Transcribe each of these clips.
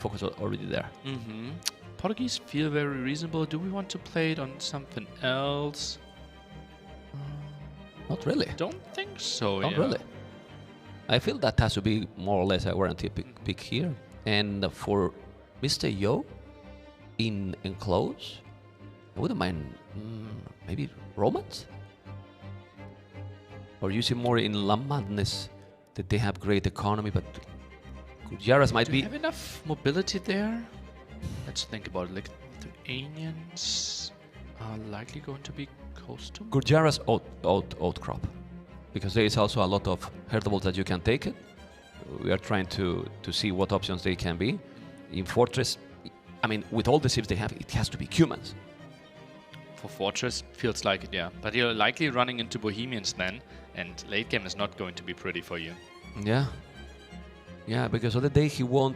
focus already there. Portuguese feel very reasonable. Do we want to play it on something else? Not really. Don't think so. Not really. I feel that has to be more or less a guarantee pick here. And for Mr. Yo in enclose, I wouldn't mind maybe Romance? Or you see more in La Madness that they have great economy, but Gurjaras might Do be... you have enough mobility there? Let's think about it. Like, Lithuanians are likely going to be coastal. Gurjaras outcrop, because there is also a lot of herdables that you can take it. We are trying to see what options they can be. In Fortress, I mean, with all the ships they have, it has to be humans. For Fortress, feels like it, yeah. But you're likely running into Bohemians then, and late game is not going to be pretty for you. Yeah. Yeah, because other day he won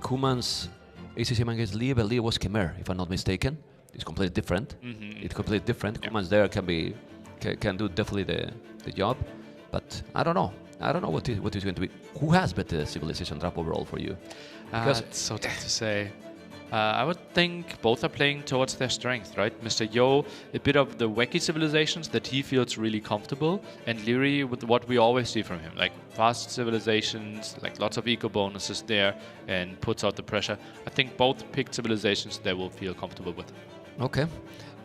Kuman's ACCM against Lee, but Lee was Khmer, if I'm not mistaken. It's completely different. It's completely different. Yeah. Kuman's there can do definitely the job, but I don't know. I don't know what is going to be. Who has better civilization draft overall for you? Because it's so tough to say. I would think both are playing towards their strength, right? Mr. Yo, a bit of the wacky civilizations that he feels really comfortable, and Leary with what we always see from him, like fast civilizations, like lots of eco bonuses there, and puts out the pressure. I think both picked civilizations they will feel comfortable with. Okay.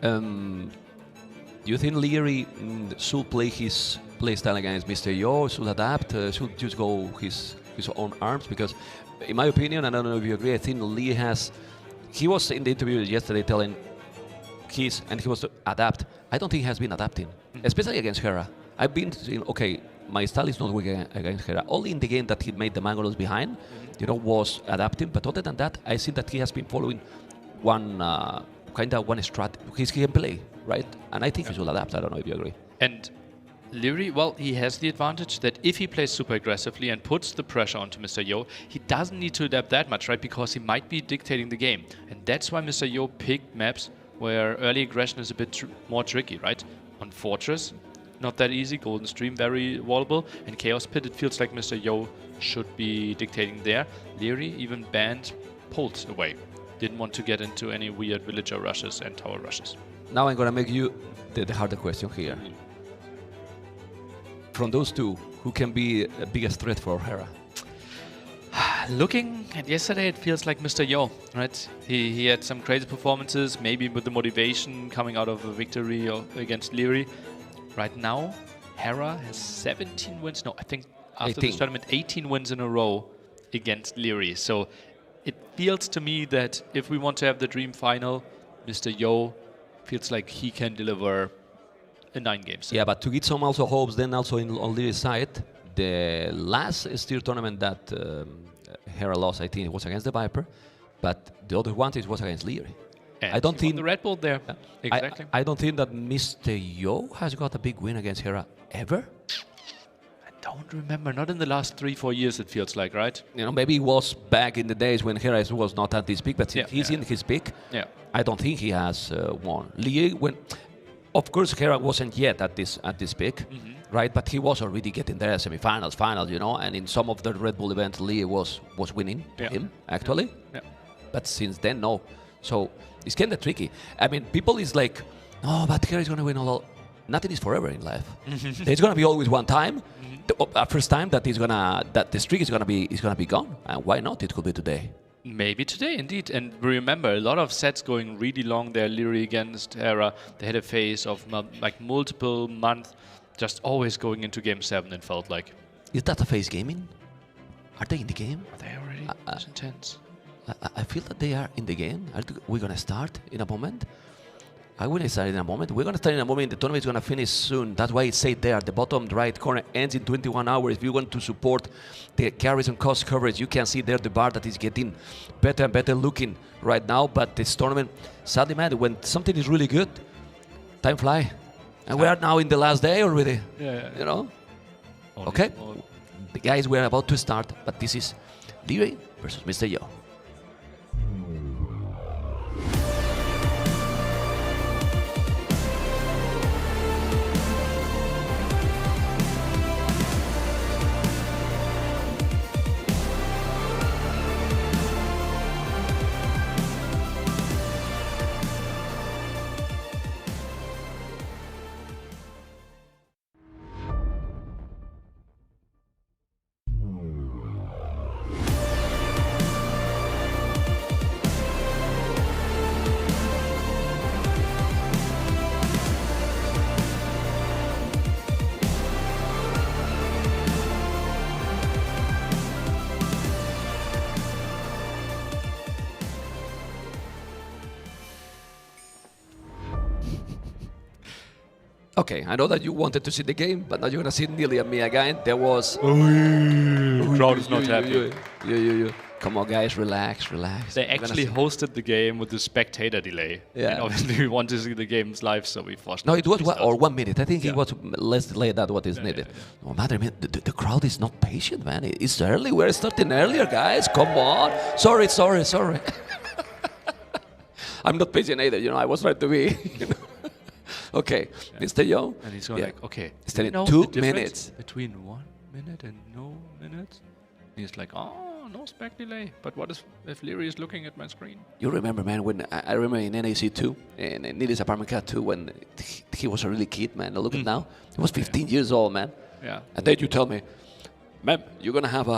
Do you think Leary should play his playstyle against Mr. Yo, should adapt, should just go his own arms? Because in my opinion, and I don't know if you agree, I think Lee has... He was in the interview yesterday telling he was to adapt. I don't think he has been adapting, especially against Hera. I've been saying, okay, my style is not weak against Hera. Only in the game that he made the Mangolos behind, was adapting. But other than that, I see that he has been following one strategy, his gameplay, right? And I think he should adapt. I don't know if you agree. And Leary, well, he has the advantage that if he plays super aggressively and puts the pressure onto Mr. Yo, he doesn't need to adapt that much, right? Because he might be dictating the game. And that's why Mr. Yo picked maps where early aggression is a bit more tricky, right? On Fortress, not that easy. Golden Stream, very wallable. And Chaos Pit, it feels like Mr. Yo should be dictating there. Leary even banned Pulse away. Didn't want to get into any weird villager rushes and tower rushes. Now I'm going to make you the harder question here. From those two, who can be the biggest threat for Hera? Looking at yesterday, it feels like Mr. Yo, right? He had some crazy performances, maybe with the motivation coming out of a victory against Leary. Right now, Hera has 17 wins. No, I think after this tournament, 18 wins in a row against Leary. So it feels to me that if we want to have the dream final, Mr. Yo feels like he can deliver a 9 games. Yeah, but to get some also hopes, then also on Leary's side, the last steer tournament that Hera lost, I think it was against the Viper, but the other one was against Leary. And I don't think the Red Bull there. Exactly. I don't think that Mr. Yo has got a big win against Hera ever. I don't remember. Not in the last 3-4 years, it feels like, right? Maybe it was back in the days when Hera was not at this peak, but he's in his peak. Yeah. I don't think he has won. Leary, of course, Hera wasn't yet at this peak, right? But he was already getting there, semifinals, finals, and in some of the Red Bull events, Lee was winning him, actually. Yeah. But since then, no. So it's kind of tricky. I mean, people is like, no, but Hera is going to win all. Nothing is forever in life. There's going to be always one time, the first time that the streak is going to be gone. And why not? It could be today. Maybe today, indeed. And remember, a lot of sets going really long there, Leary against Hera. They had a phase of like multiple months, just always going into Game 7, it felt like. Is that a phase gaming? Are they in the game? Are they already? That's intense. I feel that they are in the game. We're going to start in a moment. I wouldn't start in a moment. We're going to start in a moment. The tournament is going to finish soon. That's why it says there, the bottom right corner ends in 21 hours. If you want to support the Garrison cost coverage, you can see there the bar that is getting better and better looking right now. But this tournament, sadly, man, when something is really good, time fly. And we are now in the last day already. Yeah. Okay. The guys, we're about to start, but this is Leary versus Mr. Yo. Okay, I know that you wanted to see the game, but now you're gonna sit nearly at me again. There was. Crowd is not happy. Come on, guys, relax, relax. They actually hosted the game with the spectator delay. Yeah. And obviously we want to see the games live, so we forced No, them it to was restart. or 1 minute. I think Yeah. it was less delay than what is needed. No matter, man, the crowd is not patient, man. It's early. We're starting earlier, guys. Come on. Sorry. I'm not patient either. I was trying to be. Okay, Mr. Yo. And he's going like, okay, It's do you know 2 the difference minutes. between 1 minute and no minutes? And he's like, oh, no spec delay. But what if Leary is looking at my screen? You remember, man, when I remember in NAC 2, and in Niddy's apartment cat 2, when he was a really kid, man. Look at now. He was 15 years old, man. Yeah. And then you tell me, man, you're going to have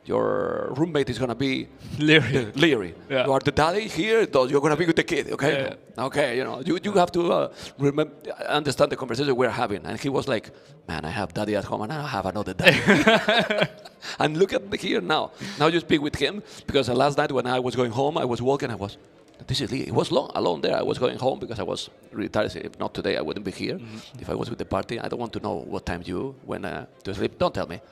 your roommate is going to be Leary. Leary. Yeah. You are the daddy here, though you're going to be with the kid, okay? Yeah. Okay, you have to remember, understand the conversation we're having. And he was like, man, I have daddy at home and I have another daddy. And look at me here now. Now you speak with him, because last night when I was going home, I was walking, this is Lee. It was alone there. I was going home because I was really tired. If not today, I wouldn't be here. Mm-hmm. If I was with the party, I don't want to know what time you went to sleep. Don't tell me.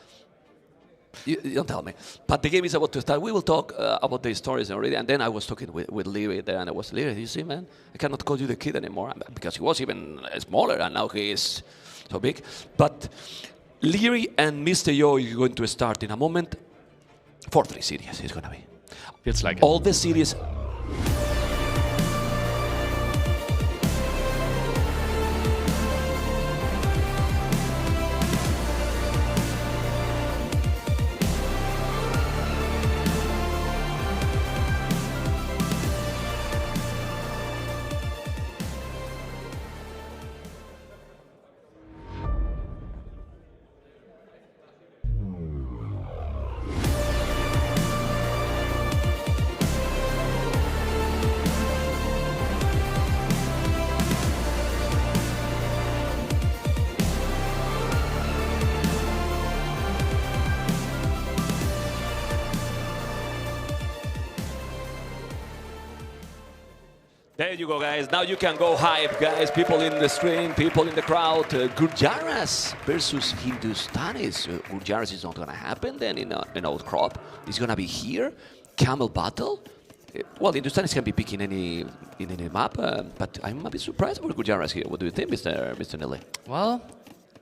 You don't tell me. But the game is about to start. We will talk about the stories already. And then I was talking with Leary there, and I was, Leary, you see, man, I cannot call you the kid anymore, because he was even smaller, and now he is so big. But Leary and Mr. Yo are going to start in a moment. 4-3 series is going to be. Feels like all the series. There you go, guys. Now you can go hype, guys. People in the stream, people in the crowd. Gurjaras versus Hindustanis. Gurjaras is not going to happen then in Outcrop. It's going to be here. Camel battle. Well, Hindustanis can be picking in any map, but I'm a bit surprised about Gurjaras here. What do you think, Mr. Nille? Well,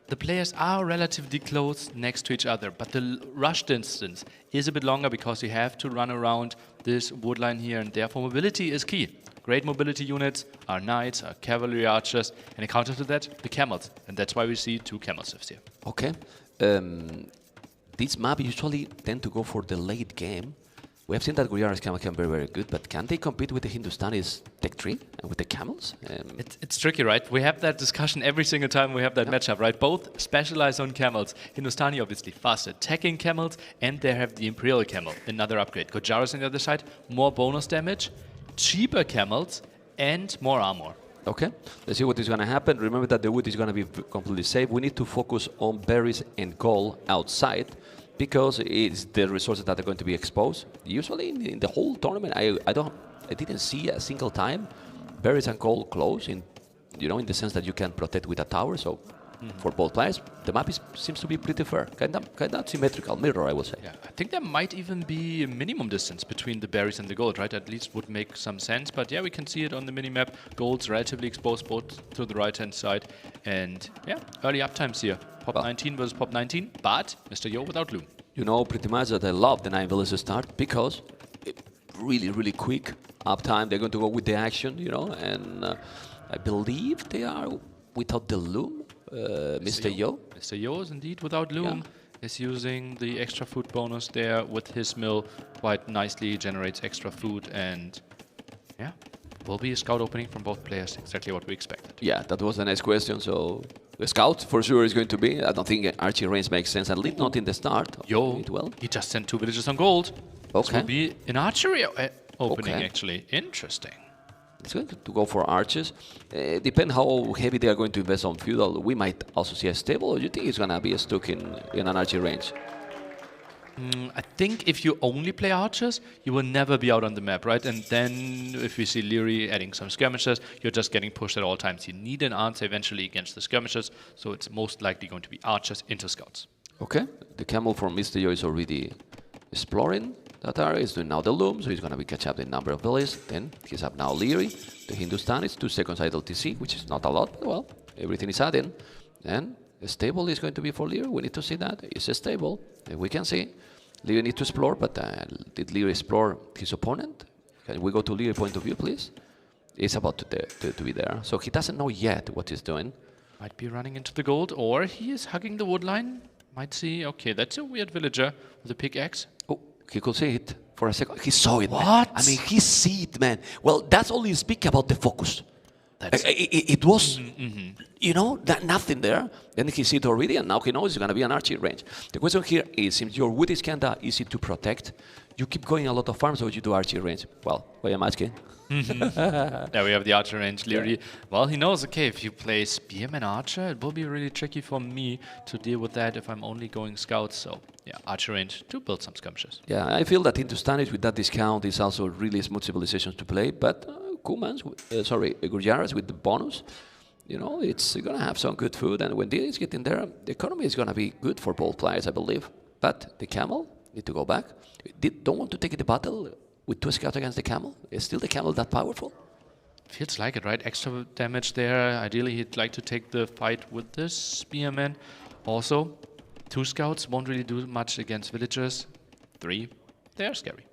the players are relatively close next to each other, but the rush distance is a bit longer because you have to run around this wood line here, and therefore mobility is key. Great mobility units are knights, are cavalry archers, and in counter to that, the camels. And that's why we see 2 camel shifts here. Okay. This map usually tend to go for the late game. We have seen that Gurjaras can be very, very good, but can they compete with the Hindustanis tech tree and with the camels? It's tricky, right? We have that discussion every single time we have that matchup, right? Both specialize on camels. Hindustani, obviously, fast attacking camels, and they have the Imperial camel, another upgrade. Gurjaras on the other side, more bonus damage, cheaper camels, and more armor. Okay, let's see what is going to happen. Remember that the wood is going to be completely safe. We need to focus on berries and gold outside, because it's the resources that are going to be exposed. Usually in the whole tournament, I didn't see a single time berries and gold close in the sense that you can protect with a tower. So for both players, the map seems to be pretty fair, kind of symmetrical mirror, I would say. Yeah, I think there might even be a minimum distance between the berries and the gold, right? At least would make some sense. But yeah, we can see it on the minimap. Gold's relatively exposed both to the right-hand side. And yeah, early uptimes here. Pop 19 versus Pop 19, but Mr. Yo without Loom. You know pretty much that I love the 9 villages start, because really, really quick uptime. They're going to go with the action, and I believe they are without the Loom. Mr. Yo? Mr. Yo is indeed without Loom. Is using the extra food bonus there with his mill quite nicely, generates extra food, and yeah, will be a scout opening from both players, exactly what we expected. Yeah, that was the next question, so the scout for sure is going to be. I don't think archery range makes sense, at least not in the start. Yo, he just sent 2 villages on gold. Okay. This will be an archery opening, actually. Interesting. It's going to go for archers. Depend how heavy they are going to invest on feudal. We might also see a stable, or do you think it's going to be stuck in an archery range? I think if you only play archers, you will never be out on the map, right? And then if we see Leary adding some skirmishers, you're just getting pushed at all times. You need an answer eventually against the skirmishers, so it's most likely going to be archers into scouts. Okay, the camel from Mr. Yo is already exploring that area. He's doing now the loom, so he's going to be catch up the number of villages. Then he's up now Leary. The Hindustan is 2 seconds idle TC, which is not a lot, but well, everything is adding. And stable is going to be for Leary. We need to see that. It's stable. And we can see Leary needs to explore, but did Leary explore his opponent? Can we go to Leary's point of view, please? He's about to be there. So he doesn't know yet what he's doing. Might be running into the gold, or he is hugging the wood line. Might see, okay, that's a weird villager with a pickaxe. Oh, he could see it for a second. He saw it, What? man. I mean, he see it, man. Well, that's only speak about the focus. It was, you know, nothing there. Then he see it already, and now he knows it's going to be an archery range. The question here is, since your wood is kind of easy to protect, you keep going a lot of farms or you do archery range? Well, why am I asking? There we have the archer range, Leary. Yeah. Well, he knows, okay, if you play Spearman Archer, it will be really tricky for me to deal with that if I'm only going scouts. So, yeah, archer range to build some skirmishes. Yeah, I feel that Hindustanis with that discount is also really smooth civilizations to play, but Kumans, Gurjaras with the bonus, you know, it's going to have some good food, and when this is getting there, the economy is going to be good for both players, I believe. But the camel need to go back. Don't want to take the battle with 2 scouts against the camel. Is still the camel that powerful? Feels like it, right? Extra damage there. Ideally, he'd like to take the fight with this spearman. Also, 2 scouts won't really do much against villagers. 3, they are scary.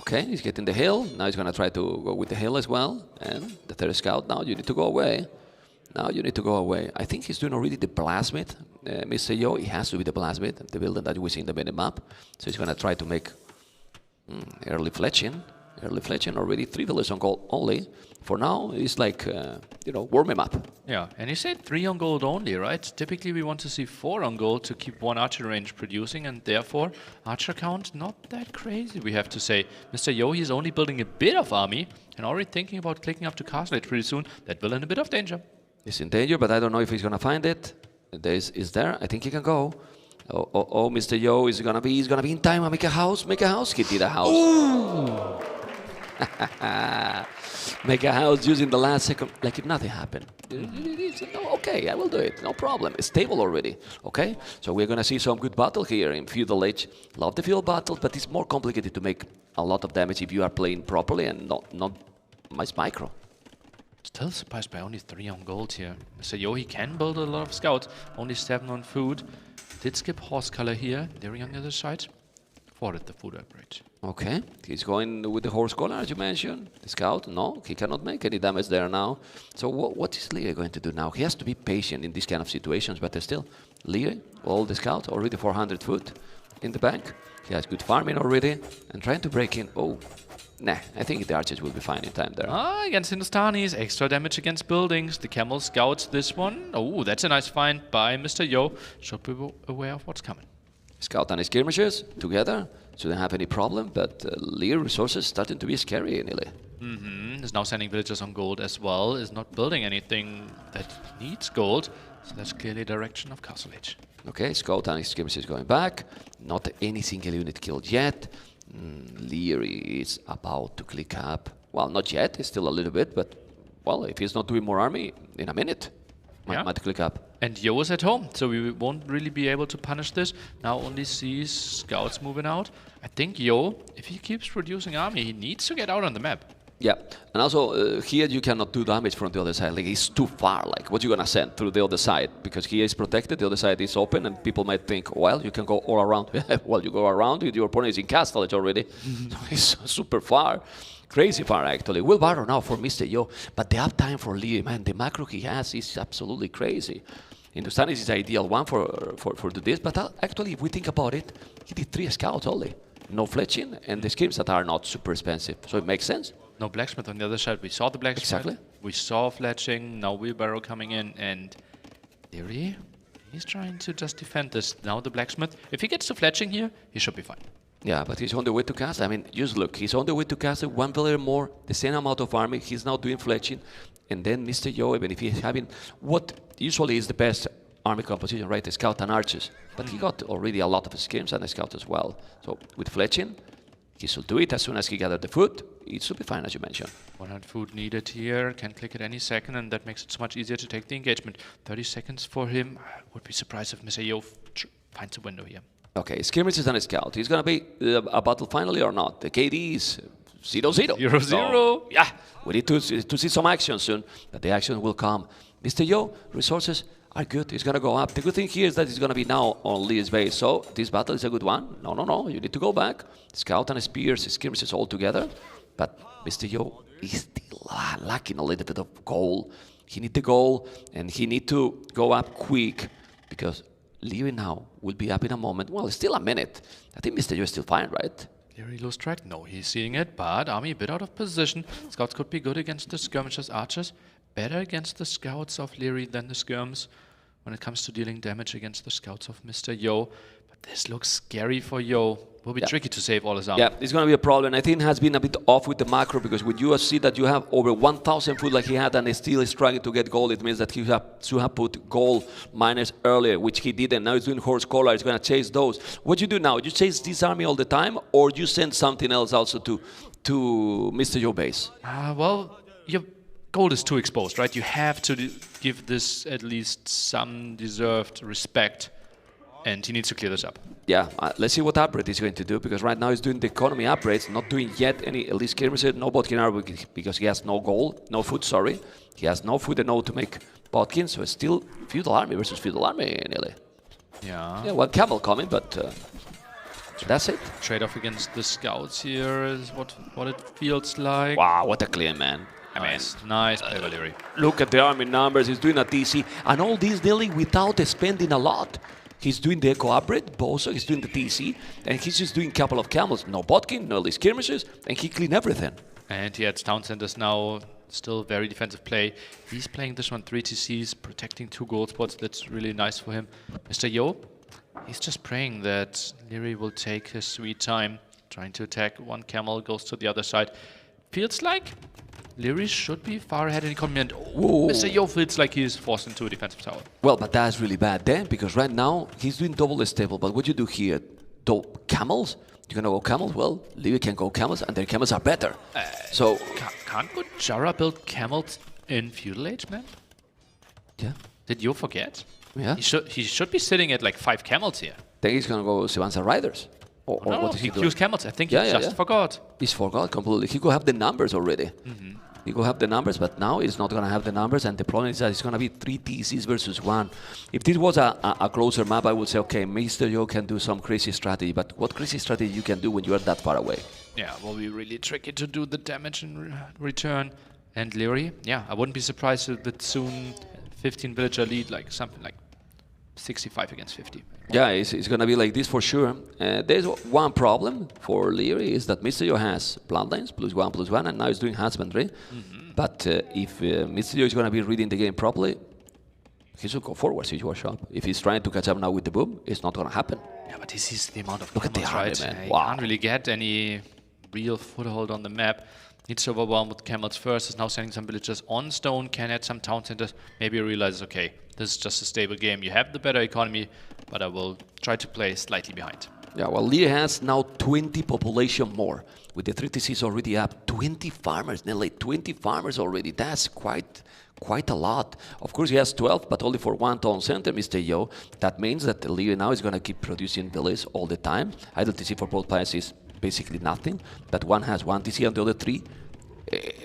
Okay, he's getting the hill. Now he's going to try to go with the hill as well. And the 3rd scout, now you need to go away. Now you need to go away. I think he's doing already the blasmith. Mr. Yo, he has to be the blasmith, the building that we see in the minimap. So he's going to try to make early fletching. Early fletching, already 3 villages on gold only. For now, it's like, you know, warming up. Yeah, and you said 3 on gold only, right? Typically, we want to see 4 on gold to keep 1 archer range producing, and therefore, archer count not that crazy, we have to say. Mr. Yo, he's only building a bit of army, and already thinking about clicking up to Castle Age pretty soon. That will in a bit of danger. He's in danger, but I don't know if he's going to find it. Is there? I think he can go. Oh, Mr. Yo is going to be, he's going to be in time. Make a house, make a house. He did a house. Ooh. Make a house using the last second, like if nothing happened. No, okay, I will do it, no problem. It's stable already, okay? So we're going to see some good battle here in Feudal Age. Love the feudal battles, but it's more complicated to make a lot of damage if you are playing properly and not much micro. Still surprised by only 3 on gold here. Mr. Yo, he can build a lot of scouts, only 7 on food. Did skip horse color here, Leary on the other side. Forwarded the food upgrade. Okay, he's going with the horse collar, as you mentioned. The scout, no, he cannot make any damage there now. So what is Leary going to do now? He has to be patient in these kind of situations, but still, Leary, all the scouts, already 400 food in the bank. He has good farming already, and trying to break in. Oh, nah, I think the archers will be fine in time there. Against Hindustanis, extra damage against buildings. The camel scouts this one. Oh, that's a nice find by Mr. Yo. Should be aware of what's coming. Scout and skirmishers together, shouldn't have any problem, but Lear resources starting to be scary, nearly. Is now sending villagers on gold as well, is not building anything that needs gold, so that's clearly direction of Castle Age. Okay, Scout and skirmishers going back, not any single unit killed yet. Leary is about to click up. Well, not yet, it's still a little bit, but, well, if he's not doing more army, in a minute, might click up. And Yo is at home, so we won't really be able to punish this. Now only sees scouts moving out. I think Yo, if he keeps producing army, he needs to get out on the map. Yeah, and also here you cannot do damage from the other side. Like, it's too far. Like, what you gonna send through the other side? Because here is protected, the other side is open, and people might think, well, you can go all around. Well, you go around, your opponent is in Castle Age already. So it's super far. Crazy far, actually. Wheelbarrow now for Mr. Yo, but the uptime for Lee, man, the macro he has is absolutely crazy. Hindustan is the ideal one for this, but actually, if we think about it, he did 3 scouts only. No fletching, and the schemes that are not super expensive. So it makes sense. No blacksmith on the other side. We saw the blacksmith. Exactly. We saw fletching. Now wheelbarrow coming in, and Leary, he's trying to just defend this. Now the blacksmith. If he gets to fletching here, he should be fine. Yeah, but he's on the way to cast. I mean, just look, he's on the way to cast 1 villager more, the same amount of army. He's now doing fletching, and then Mr. Yo, even if he's having what usually is the best army composition, right? The scout and archers. But he got already a lot of skirms and the scout as well. So with fletching, he should do it as soon as he gathered the food. It should be fine, as you mentioned. 100 food needed here. Can click it any second, and that makes it so much easier to take the engagement. 30 seconds for him. I would be surprised if Mr. Yo finds a window here. Okay, skirmishes and a scout. Is going to be a battle finally or not? The KD is 0-0. 0-0. So, yeah, we need to see some action soon, but the action will come. Mr. Yo, resources are good. It's going to go up. The good thing here is that it's going to be now on Lee's base. So this battle is a good one. No. You need to go back. Scout and spears, skirmishes all together. But Mr. Yo is still lacking a little bit of goal. He needs the goal, and he needs to go up quick because Leary now will be up in a moment. Well, it's still a minute. I think Mr. Yo is still fine, right? Leary lose track? No, he's seeing it, but army a bit out of position. Scouts could be good against the skirmishers, archers. Better against the scouts of Leary than the skirms when it comes to dealing damage against the scouts of Mr. Yo. But this looks scary for Yo. Will be tricky to save all his army. Yeah, it's going to be a problem. I think it has been a bit off with the macro because when you see that you have over 1,000 food like he had and he still is struggling to get gold, it means that he should have put gold miners earlier, which he didn't. Now he's doing horse collar. He's going to chase those. What do you do now? You chase this army all the time, or you send something else also to Mr. Yo base? Well, your gold is too exposed, right? You have to give this at least some deserved respect. And he needs to clear this up. Yeah, let's see what upgrade he's going to do, because right now he's doing the economy upgrades, not doing yet any elite skirmishes, no botkin armor because he has no gold, no food, sorry. He has no food and no to make botkin, so it's still feudal army versus feudal army, nearly. Yeah. Yeah, one camel coming, but that's it. Trade-off against the scouts here is what it feels like. Wow, what a clean man. Nice play by Leary. Look at the army numbers, he's doing a TC, and all this nearly without spending a lot. He's doing the eco upgrade, Boso, he's doing the TC, and he's just doing a couple of camels. No botkin, no elite skirmishes, and he cleaned everything. And he adds town centers now, still very defensive play. He's playing this one 3 TCs, protecting 2 gold spots. That's really nice for him. Mr. Yo, he's just praying that Leary will take his sweet time, trying to attack. One camel goes to the other side. Feels like Leary should be far ahead in economy, and Mr. Yo feels like he's forced into a defensive tower. Well, but that's really bad then, because right now he's doing double stable. But what you do here, camels? You're gonna go camels? Well, Leary can go camels, and their camels are better. So can't good Jara build camels in feudal age, man? Yeah. Did you forget? Yeah. He should be sitting at like 5 camels here. Then he's gonna go Sivanza Riders. Or no, what is he doing? used camels. I think he just forgot. He's forgot completely. He could have the numbers already. He could have the numbers, but now he's not going to have the numbers, and the problem is that it's going to be 3 TCs versus 1. If this was a closer map, I would say, okay, Mr. Yo can do some crazy strategy, but what crazy strategy you can do when you are that far away? Yeah, will be really tricky to do the damage in return. And Leary, yeah, I wouldn't be surprised with soon 15 villager lead, like something like 65 against 50. Yeah, it's going to be like this for sure. There's one problem for Leary is that Mr. Yo has bloodlines, +1/+1, and now he's doing husbandry. But if Mr. Yo is going to be reading the game properly, he should go forward, see your shop. If he's trying to catch up now with the boom, it's not going to happen. Yeah, but this is the amount of Look at the army, right? man. He Wow. can't really get any real foothold on the map. Needs to overwhelm with camels first. Is now sending some villagers on stone. Can add some town centers. Maybe realizes, okay, this is just a stable game. You have the better economy, but I will try to play slightly behind. Yeah, well, Lear has now 20 population more. With the 3 TCs already up, 20 farmers, nearly 20 farmers already. That's quite a lot. Of course, he has 12, but only for 1 town center, Mr. Yo. That means that Lear now is going to keep producing villages all the time. Idle TC for both players is basically nothing, but one has 1 TC and the other 3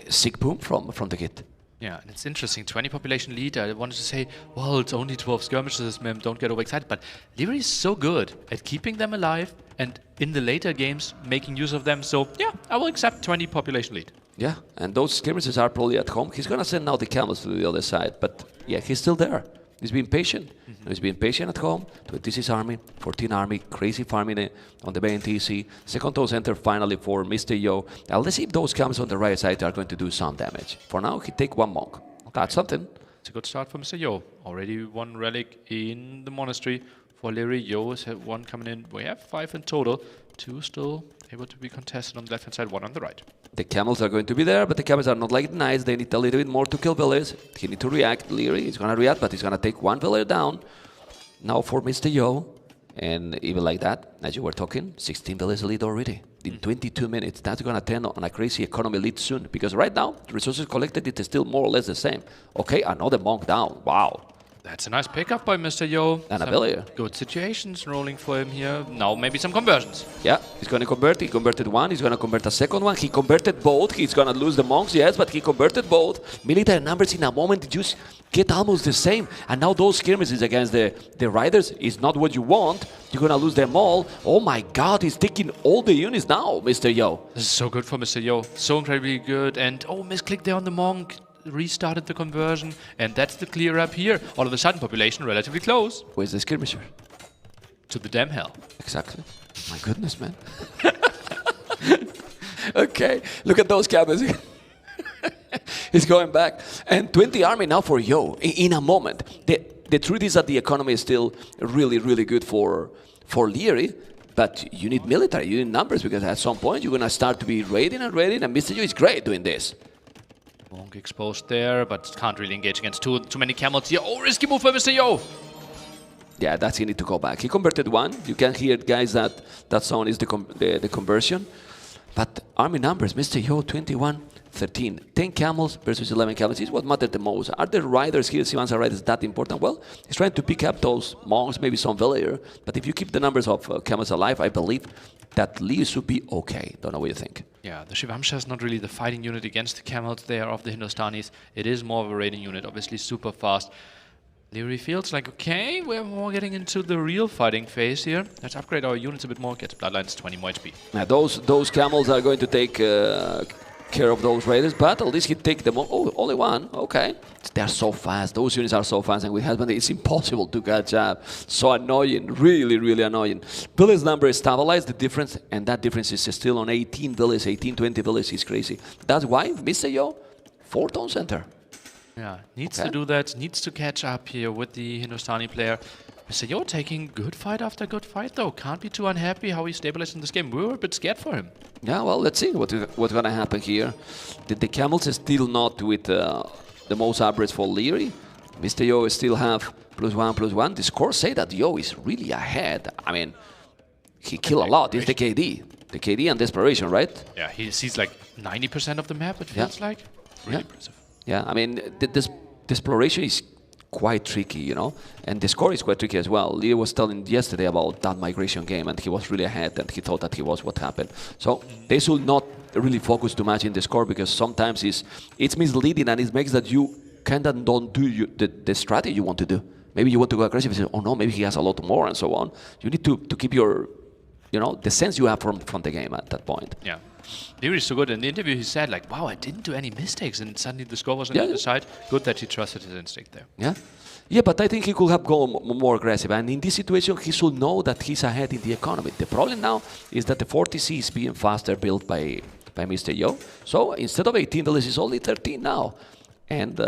sick boom from the kit. Yeah, and it's interesting. 20 population lead. I wanted to say, well, it's only 12 skirmishes, man. Don't get overexcited. But Leary is so good at keeping them alive and in the later games making use of them. So, yeah, I will accept 20 population lead. Yeah, and those skirmishes are probably at home. He's going to send now the camels to the other side. But, yeah, he's still there. He's being patient. He's being patient at home. 26 army, 14 army, crazy farming on the main TC. Second town center finally for Mr. Yo. Now let's see if those camels on the right side are going to do some damage. For now, he take 1 monk. That's something. It's a good start for Mr. Yo. Already 1 relic in the monastery for Leary. Yo has had 1 coming in. We have 5 in total. 2 still able to be contested on the left-hand side, 1 on the right. The camels are going to be there, but the camels are not like nice. They need a little bit more to kill villagers. He need to react. Leary is going to react, but he's going to take 1 villager down. now for Mr. Yo, and even like that, as you were talking, 16 villages lead already. In 22 minutes, that's going to turn on a crazy economy lead soon. Because right now, resources collected, it is still more or less the same. Okay, another monk down. Wow. That's a nice pickup by Mr. Yo. And a villager. Good situations rolling for him here. Now maybe some conversions. Yeah, he's going to convert. He converted one. He's going to convert a second one. He converted both. He's going to lose the monks, yes, but he converted both. Military numbers in a moment just get almost the same. And now those skirmishes against the riders is not what you want. You're going to lose them all. Oh my God, he's taking all the units now, Mr. Yo. This is so good for Mr. Yo. So incredibly good. And oh, misclick there on the monk. Restarted the conversion. And that's the clear up here. All of a sudden, population relatively close. Where's the skirmisher? To the damn hell. Exactly. My goodness, man. Okay, look at those cabins. He's going back. And 20 army now for Yo in a moment. The truth is that the economy is still really, really good for Leary. But you need military, you need numbers, because at some point you're going to start to be raiding, and Mr. Yo is great doing this. Monk exposed there, but can't really engage against too many camels here. Oh, risky move by Mr. Yo! Yeah, that's he need to go back. He converted one. You can hear, guys, that zone is the conversion. But army numbers, Mr. Yo, 21, 13. 10 camels versus 11 camels is what mattered the most. Are the riders here, Sivansa riders, that important? Well, he's trying to pick up those monks, maybe some villager. But if you keep the numbers of camels alive, I believe that Lee should be okay. Don't know what you think. Yeah, the Shivamsha is not really the fighting unit against the camels there of the Hindustanis. It is more of a raiding unit, obviously super fast. Leary feels like, okay, we're more getting into the real fighting phase here. Let's upgrade our units a bit more, get Bloodlines 20 more HP. Yeah, those camels are going to take care of those raiders, but at least he take them all. Oh, only one, okay. They're so fast, those units are so fast, and with Husband it's impossible to catch up. So annoying, really, really annoying. Village number is stabilized, the difference, and that difference is still on 18 villages, 18, 20 villages is crazy. That's why Mr. Yo, 4-tone center. Yeah, needs to do that, needs to catch up here with the Hindustani player. Mr. Yo taking good fight after good fight though. Can't be too unhappy how he stabilized in this game. We were a bit scared for him. Yeah, well, let's see what's going to happen here. The camels is still not with the most average for Leary. Mr. Yo still have +1/+1. The scores say that Yo is really ahead. I mean, he killed a lot. It's the KD. The KD and Desperation, right? Yeah, he sees like 90% of the map, it feels like. Really impressive. Yeah, I mean, this exploration is quite tricky, you know, and the score is quite tricky as well. Leo was telling yesterday about that migration game, and he was really ahead, and he thought that he was what happened. So they should not really focus too much in the score, because sometimes it's misleading, and it makes that you kind of don't do the strategy you want to do. Maybe you want to go aggressive and say, oh no, maybe he has a lot more, and so on. You need to keep your, you know, the sense you have from the game at that point. Yeah. Leary is so good. In the interview, he said, like, wow, I didn't do any mistakes, and suddenly the score was on the other side. Good that he trusted his instinct there. Yeah. Yeah, but I think he could have gone more aggressive. And in this situation, he should know that he's ahead in the economy. The problem now is that the 40C is being faster built by Mr. Yo. So instead of 18 villages, it's only 13 now. And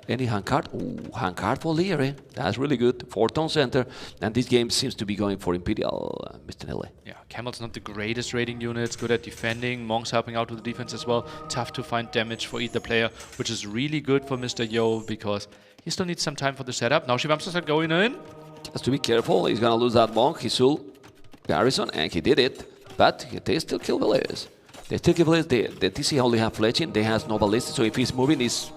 any hand card? Ooh, hand card for Leary. That's really good. 4-tone center. And this game seems to be going for Imperial, Mr. Nille. Yeah, Camel's not the greatest raiding unit. It's good at defending. Monks helping out with the defense as well. Tough to find damage for either player, which is really good for Mr. Yo, because he still needs some time for the setup. Now Shivamsas are going in. Has to be careful. He's going to lose that monk. He should Garrison, and he did it. But they still kill villages. They still kill villages. The TC only have fletching. They has no ballistic, so if he's moving, he's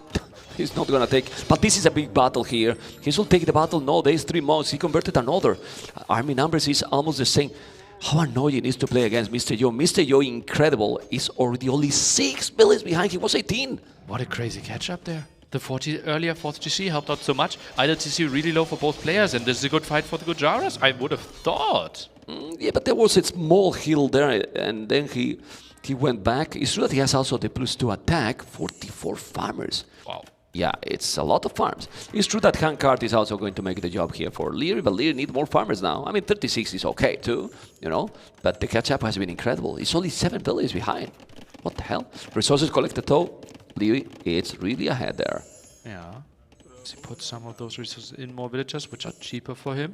not gonna take. But this is a big battle here. He should take the battle. No, there's 3 monks. He converted another. Army numbers is almost the same. How annoying it is to play against Mr. Yo. Mr. Yo, incredible, is already only 6 villages behind. He was 18. What a crazy catch up there. The earlier 4th TC helped out so much. Either TC really low for both players, and this is a good fight for the Gujaras, I would have thought. Yeah, but there was a small hill there, and then he went back. It's true that he has also the +2 attack, 44 farmers. Wow. Yeah, it's a lot of farms. It's true that hand card is also going to make the job here for Leary, but Leary need more farmers now. I mean, 36 is okay too, you know, but the catch-up has been incredible. It's only 7 villages behind. What the hell? Resources collected though. Leary, it's really ahead there. Yeah. So he put some of those resources in more villagers, which are cheaper for him.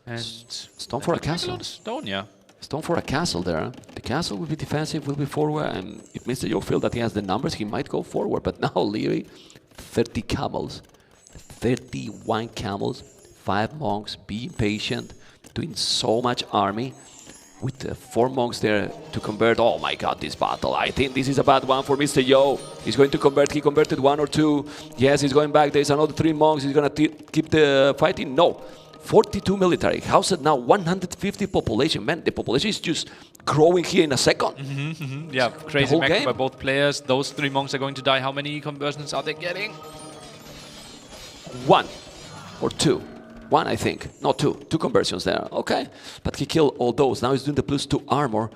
And Stone for a castle. Stone, yeah. Stone for a castle there. The castle will be defensive, will be forward, and if Mr. Yo feels that he has the numbers, he might go forward. But now Leary, 30 camels, 31 camels, 5 monks, being patient, doing so much army. With the 4 monks there to convert. Oh my god, this battle. I think this is a bad one for Mr. Yo. He's going to convert. He converted 1 or 2. Yes, he's going back. There's another 3 monks. He's going to keep the fighting. No. 42 military. How's it now? 150 population. Man, the population is just growing here in a second. Yeah, crazy macro by both players. Those 3 monks are going to die. How many conversions are they getting? 1 or 2. 1, I think. No, 2. 2 conversions there. Okay. But he killed all those. Now he's doing the +2 armor.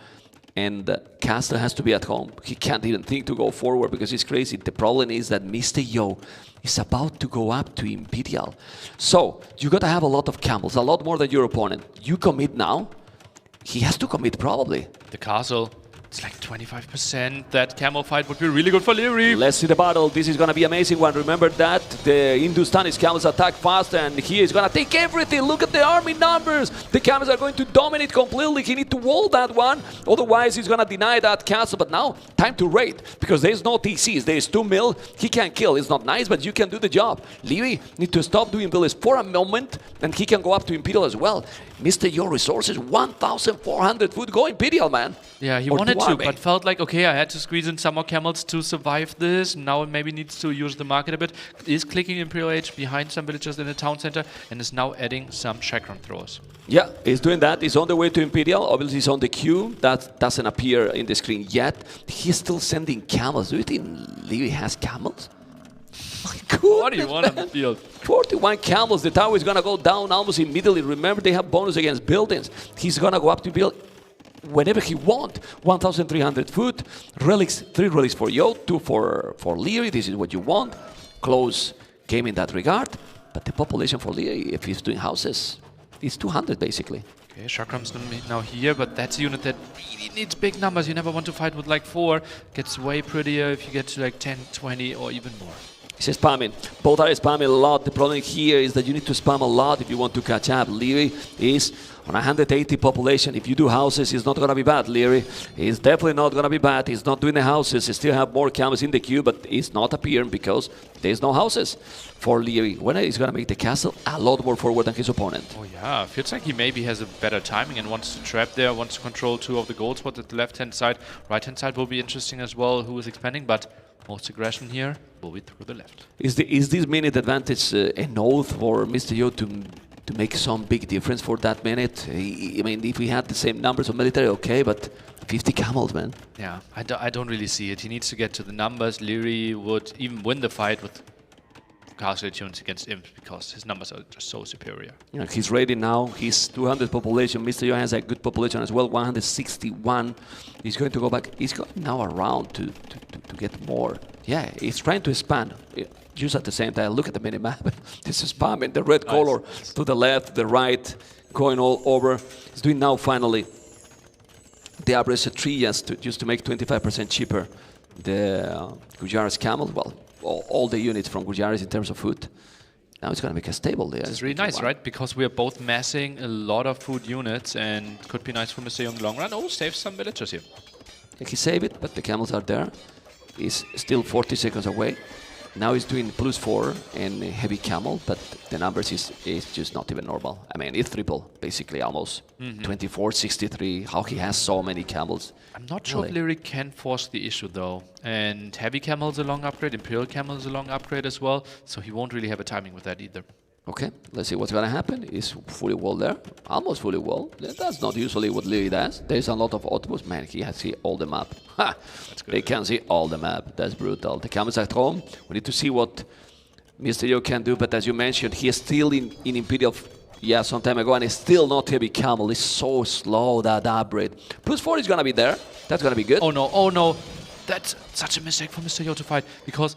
And Castle has to be at home. He can't even think to go forward because he's crazy. The problem is that Mr. Yo is about to go up to Imperial. So, you got to have a lot of camels, a lot more than your opponent. You commit now, he has to commit probably. The castle, it's like 25%. That camel fight would be really good for Leary. Let's see the battle. This is going to be an amazing one. Remember that the Hindustani's camels attack fast and he is going to take everything. Look at the army numbers. The camels are going to dominate completely. He needs to wall that one. Otherwise, he's going to deny that castle. But now, time to raid because there's no TCs. There's 2 mil. He can't kill. It's not nice, but you can do the job. Leary needs to stop doing villages for a moment and he can go up to Imperial as well. Mr. Your resources, 1,400 food. Go Imperial, man. Yeah, he wanted to, but felt like, okay, I had to squeeze in some more camels to survive this. Now maybe needs to use the market a bit. Is clicking Imperial Age behind some villagers in the town center and is now adding some chakram throwers. Yeah, he's doing that. He's on the way to Imperial. Obviously, he's on the queue. That doesn't appear in the screen yet. He's still sending camels. Do you think Leary has camels? What do you want on the field? 41 camels. The tower is going to go down almost immediately. Remember, they have bonus against buildings. He's going to go up to build whenever he wants. 1,300 food. Relics, 3 relics for Yo, 2 for Leary. This is what you want. Close game in that regard. But the population for Leary, if he's doing houses, is 200 basically. Okay, Chakram's now here, but that's a unit that really needs big numbers. You never want to fight with like 4. Gets way prettier if you get to like 10, 20 or even more. He's spamming. Both are spamming a lot. The problem here is that you need to spam a lot if you want to catch up. Leary is on 180 population. If you do houses, it's not going to be bad. Leary is definitely not going to be bad. He's not doing the houses. He still have more camels in the queue, but it's not appearing because there's no houses for Leary. When he's going to make the castle a lot more forward than his opponent. Oh yeah, feels like he maybe has a better timing and wants to trap there, wants to control 2 of the gold spots at the left-hand side. Right-hand side will be interesting as well, who is expanding, but most aggression here will be through the left. Is this minute advantage enough for Mr. Yo to make some big difference for that minute? I mean, if we had the same numbers of military, okay, but 50 camels, man. Yeah, I don't really see it. He needs to get to the numbers. Leary would even win the fight with castle tunes against imps because his numbers are just so superior. You know, he's ready now. He's 200 population. Mr. Yo has a good population as well, 161. He's going to go back. He's going now around to get more. Yeah, he's trying to expand. Just at the same time, look at the minimap. This is spamming the red color to the left, the right, going all over. He's doing now finally the average 3 just to make 25% cheaper the Gujarat's camel. Well, all the units from Gujarat in terms of food. Now it's going to make a stable there. It's really nice, right? Because we are both massing a lot of food units and could be nice for Mr. Young long run. Oh, save some villagers here. He saved it, but the camels are there. He's still 40 seconds away. Now he's doing +4 and heavy camel, but the numbers is just not even normal. I mean, it's triple, basically, almost. 24, 63, how he has so many camels. I'm not sure if Leary can force the issue, though. And heavy camel is a long upgrade, Imperial camel is a long upgrade as well, so he won't really have a timing with that either. Okay, let's see what's going to happen. He's fully walled there, almost fully walled. That's not usually what Leary does. There's a lot of autobus. Man, he has see all the map. Ha! That's good. They can see all the map. That's brutal. The camels at home. We need to see what Mr. Yo can do, but as you mentioned, he is still in Imperial, yeah, some time ago, and it's still not heavy camel. It's so slow, that upgrade. +4 is going to be there. That's going to be good. Oh no, oh no. That's such a mistake for Mr. Yo to fight, because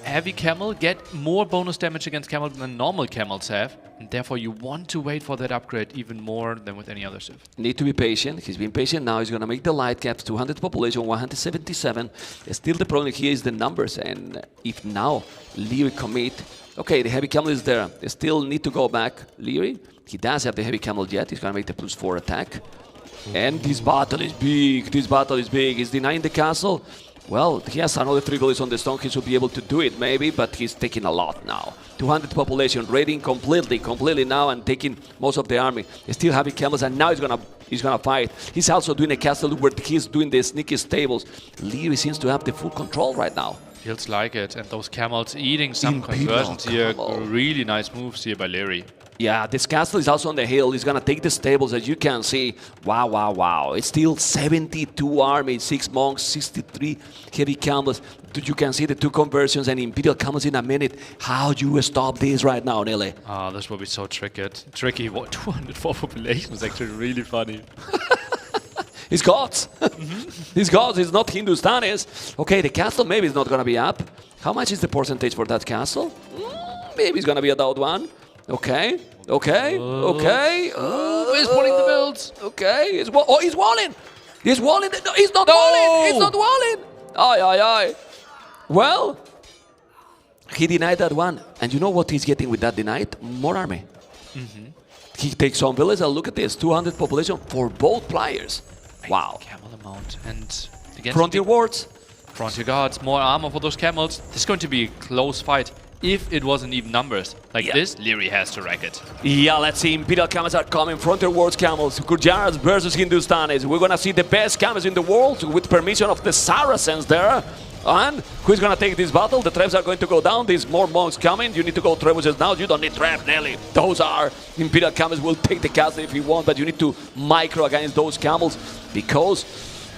heavy camel get more bonus damage against camel than normal camels have, and therefore you want to wait for that upgrade even more than with any other civ. Need to be patient. He's been patient now. He's going to make the light caps, 200 population, 177. Still the problem here is the numbers, and if now Leary commit, okay, the heavy camel is there. They still need to go back. Leary, he does have the heavy camel yet. He's going to make the +4 attack. And this battle is big. This battle is big. He's denying the castle. Well, he has another 3 bullets on the stone. He should be able to do it, maybe, but he's taking a lot now. 200 population, raiding completely now, and taking most of the army. Still having camels, and now he's gonna fight. He's also doing a castle where he's doing the sneaky stables. Leary seems to have the full control right now. Feels like it, and those camels eating some Imperial conversions here. camel. Really nice moves here by Leary. Yeah, this castle is also on the hill. He's gonna take the stables, as you can see. Wow, wow, wow. It's still 72 army, 6 monks, 63 heavy camels. You can see the 2 conversions and Imperial camels in a minute. How do you stop this right now, Nele? Ah, this will be so tricky. What, 204 population is actually really funny. He's gods. He's gods. He's not Hindustanis. Okay, the castle maybe is not gonna be up. How much is the percentage for that castle? Maybe it's gonna be about 1. Okay. He's pulling the builds. Okay. He's walling. He's walling. No, he's not walling. He's not walling. Aye. Well, he denied that one. And you know what he's getting with that denied? More army. He takes some village, and look at this. 200 population for both players. Wow. Camel amount. And against Frontier wards. Frontier guards, more armor for those camels. This is going to be a close fight. If it wasn't even numbers like this, Leary has to wreck it. Yeah, let's see. Imperial camels are coming. Frontier wards camels. Gurjaras versus Hindustanis. We're gonna see the best camels in the world with permission of the Saracens there. And who's gonna take this battle? The traps are going to go down. There's more monks coming. You need to go trebuchets now. You don't need trap, Nelly. Those are Imperial camels. Will take the castle if you want, but you need to micro against those camels because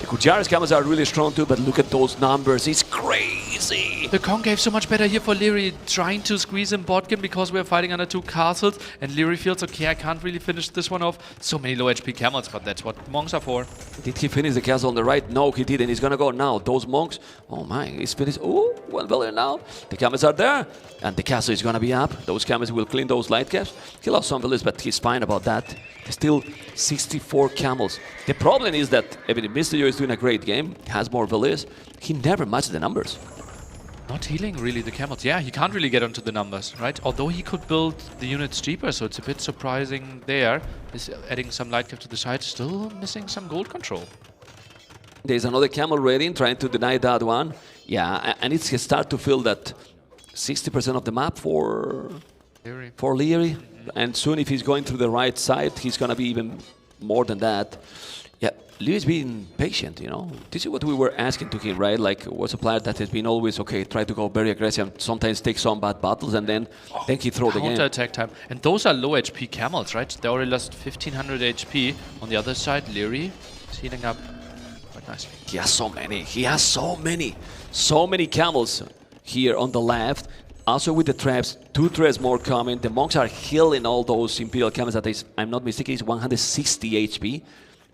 the Gurjaras camels are really strong too, but look at those numbers. It's crazy. The concave so much better here for Leary, trying to squeeze in bottom because we're fighting under 2 castles, and Leary feels, okay, I can't really finish this one off. So many low HP camels, but that's what monks are for. Did he finish the castle on the right? No, he didn't. He's gonna go now. Those monks, oh my, he's finished. Oh, 1 billion now. The camels are there, and the castle is gonna be up. Those camels will clean those light caps. He lost some villages, but he's fine about that. Still 64 camels. The problem is that even if Mr. Yo is doing a great game, has more villages, he never matches the numbers. Not healing really the camels. Yeah, he can't really get onto the numbers, right? Although he could build the units cheaper, so it's a bit surprising there. He's adding some light cap to the side, still missing some gold control. There's another camel raiding, trying to deny that one. Yeah, and it's start to feel that 60% of the map for Leary. And soon if he's going through the right side, he's going to be even more than that. Yeah, Leary's being patient, you know. This is what we were asking to him, right? Like, was a player that has been always, okay, try to go very aggressive, sometimes take some bad battles, and then he throw the game. Counter-attack time. And those are low HP camels, right? They already lost 1500 HP. On the other side, Leary is healing up quite nicely. He has so many. He has so many. So many camels here on the left. Also with the traps, 2 traps more coming. The monks are healing all those Imperial camels that is, I'm not mistaken, is 160 HP,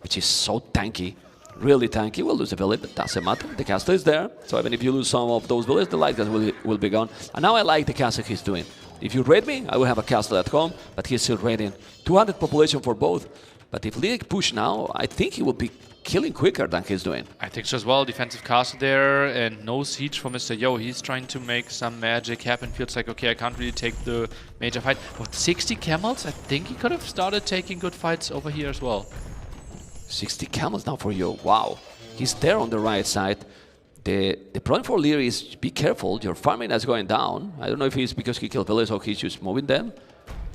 which is so tanky. Really tanky. We'll lose a village, but doesn't matter. The castle is there. So even if you lose some of those villages, the light gas will be gone. And now I like the castle he's doing. If you raid me, I will have a castle at home, but he's still raiding. 200 population for both. But if League push now, I think he will be killing quicker than he's doing. I think so as well. Defensive castle there and no siege for Mr. Yo. He's trying to make some magic happen. Feels like, okay, I can't really take the major fight. But 60 camels? I think he could have started taking good fights over here as well. 60 camels now for Yo. Wow. He's there on the right side. The problem for Leary is be careful. Your farming is going down. I don't know if it's because he killed villagers or he's just moving them.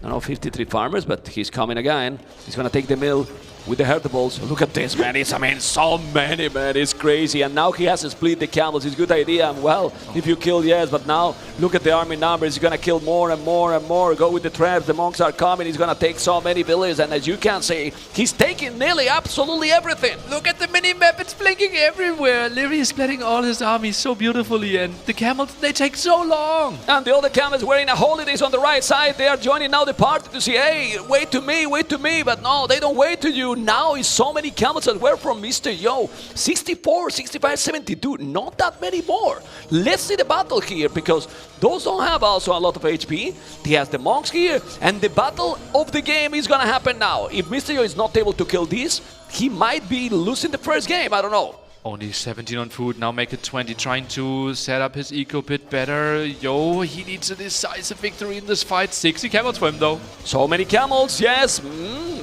I don't know, 53 farmers, but he's coming again. He's going to take the mill with the herdables. Look at this, man. It's, I mean, so many, man. It's crazy. And now he has to split the camels. It's a good idea. And well, if you kill, yes, but now look at the army numbers. He's going to kill more and more and more. Go with the traps. The monks are coming. He's going to take so many villages. And as you can see, he's taking nearly absolutely everything. Look at the mini-map. It's blinking everywhere. Leary is splitting all his army so beautifully. And the camels, they take so long. And the other camels wearing a holidays on the right side. They are joining now the party to see, hey, wait to me. But no, they don't wait to you. Now is so many camels that were from Mr. Yo. 64, 65, 72. Not that many more. Let's see the battle here, because those don't have also a lot of HP. He has the monks here, and the battle of the game is gonna happen now. If Mr. Yo is not able to kill this, he might be losing the first game. I don't know. Only 17 on food, now make it 20, trying to set up his eco bit better. Yo, he needs a decisive victory in this fight. 60 camels for him though. So many camels, yes.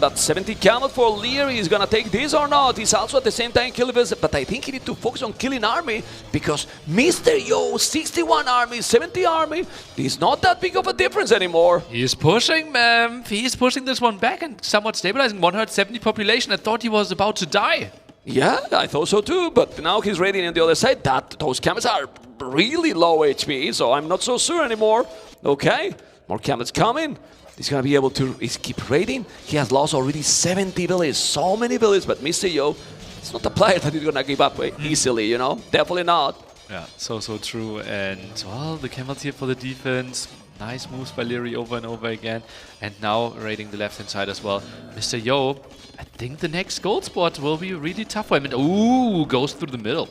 but 70 camel for Leary. Is gonna take this or not? He's also at the same time killing this, but I think he need to focus on killing army because Mr. Yo, 61 army, 70 army, is not that big of a difference anymore. He's pushing, man. He's pushing this one back and somewhat stabilizing. 170 population. I thought he was about to die. Yeah, I thought so too, but now he's raiding on the other side. Those camels are really low HP, so I'm not so sure anymore. Okay, more camels coming. He's gonna be able to keep raiding. He has lost already 70 villages, so many villages, but Mr. Yo, it's not a player that he's gonna give up easily, you know? Definitely not. Yeah, so true. And, well, the camels here for the defense. Nice moves by Leary over and over again. And now raiding the left-hand side as well. Mr. Yo, I think the next gold spot will be really tough for him. And, ooh, goes through the middle.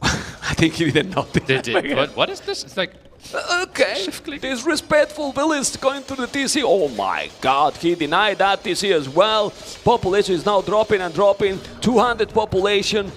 I think he didn't notice. What is this? It's like... Okay, disrespectful villains going to the TC. Oh my god, he denied that TC as well. Population is now dropping and dropping. 200 population,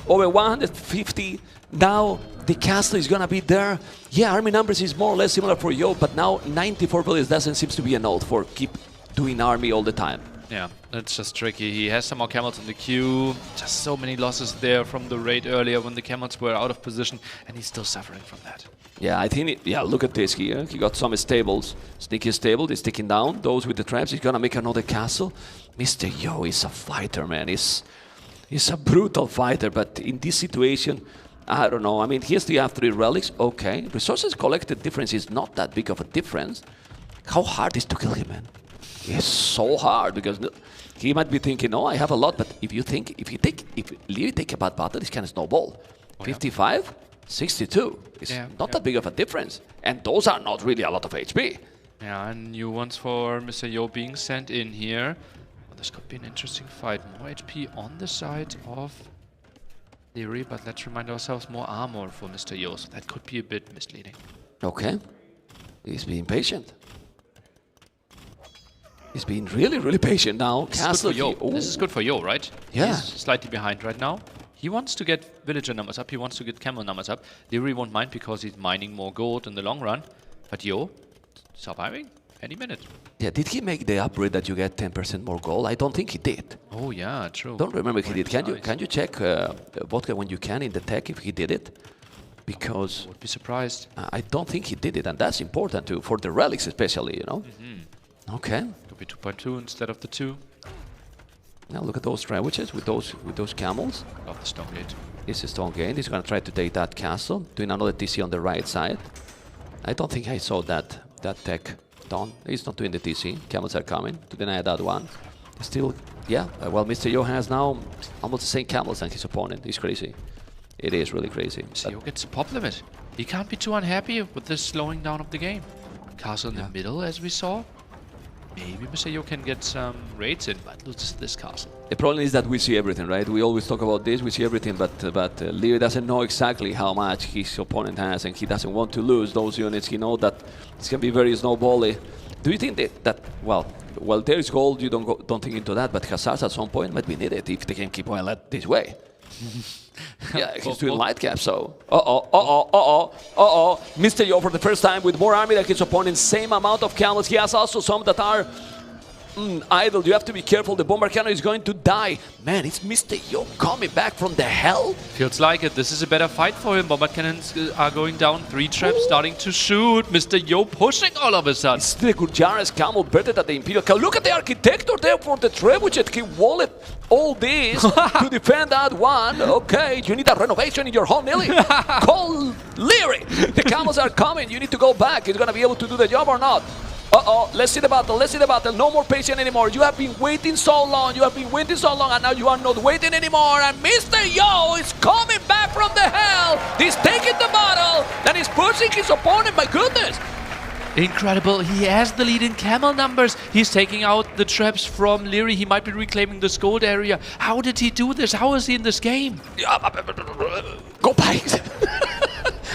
over 150. Now the castle is gonna be there. Yeah, army numbers is more or less similar for Yo, but now 94 villages doesn't seem to be enough for keep doing army all the time. Yeah, it's just tricky. He has some more camels in the queue. Just so many losses there from the raid earlier when the camels were out of position, and he's still suffering from that. Yeah, I think, yeah, look at this here. He got some stables. Sneaky stable, he's taking down those with the traps. He's gonna make another castle. Mr. Yo is a fighter, man. He's a brutal fighter, but in this situation, I don't know. I mean, he has to have 3 relics. Okay, resources collected difference is not that big of a difference. How hard is to kill him, man? It's so hard because he might be thinking, "No, I have a lot." But if Leary take a bad battle, this can snowball. 55, 62. It's not that big of a difference, and those are not really a lot of HP. Yeah, and new ones for Mr. Yo being sent in here. Well, this could be an interesting fight. More HP on the side of Leary, but let's remind ourselves more armor for Mr. Yo, so that could be a bit misleading. Okay, he's being patient. He's being really, really patient now. This is good for Yo. This is good for Yo, right? Yeah. He's slightly behind right now. He wants to get villager numbers up. He wants to get camel numbers up. Leary won't mind because he's mining more gold in the long run. But Yo, surviving any minute. Yeah, did he make the upgrade that you get 10% more gold? I don't think he did. Oh yeah, true. Don't remember if he did. Can you check Vodka when you can in the tech if he did it? Because I would be surprised. I don't think he did it, and that's important too for the relics especially, you know. Okay. Could be 2.2 instead of the 2. Now look at those sandwiches with those camels. Love the stone gate. This is stone gate. He's gonna try to take that castle, doing another TC on the right side. I don't think I saw that tech done. He's not doing the TC. Camels are coming to deny that one. Still, yeah. Well, Mr. Yo has now almost the same camels than his opponent. He's crazy. It is really crazy. Mr. Yo gets a pop limit. He can't be too unhappy with this slowing down of the game. Castle in the middle, as we saw. Maybe Mr. Yo can get some raids in, but loses this castle. The problem is that we see everything, right? We always talk about this, we see everything, but Leo doesn't know exactly how much his opponent has, and he doesn't want to lose those units. He knows that it's going to be very snowbally. Do you think that well, there is gold, you don't think into that, but Hazards at some point might be needed if they can keep going this way. Yeah, he's doing light cap, so... Mr. Yo for the first time with more army than his opponent, same amount of camels. He has also some that are idle. You have to be careful, the bomber cannon is going to die. Man, it's Mr. Yo coming back from the hell. Feels like it. This is a better fight for him. Bomber cannons are going down. 3 traps starting to shoot. Mr. Yo pushing all of a sudden. It's the Gurjara's camel better than the Imperial. Look at the architecture there for the trebuchet. He walled all this to defend that one. Okay, you need a renovation in your home, Nelly. Call Leary. The camels are coming. You need to go back. He's going to be able to do the job or not. Let's see the battle, let's see the battle. No more patient anymore. You have been waiting so long, and now you are not waiting anymore. And Mr. Yo is coming back from the hell. He's taking the battle, and he's pushing his opponent, my goodness. Incredible. He has the lead in camel numbers. He's taking out the traps from Leary. He might be reclaiming this gold area. How did he do this? How is he in this game? Go back.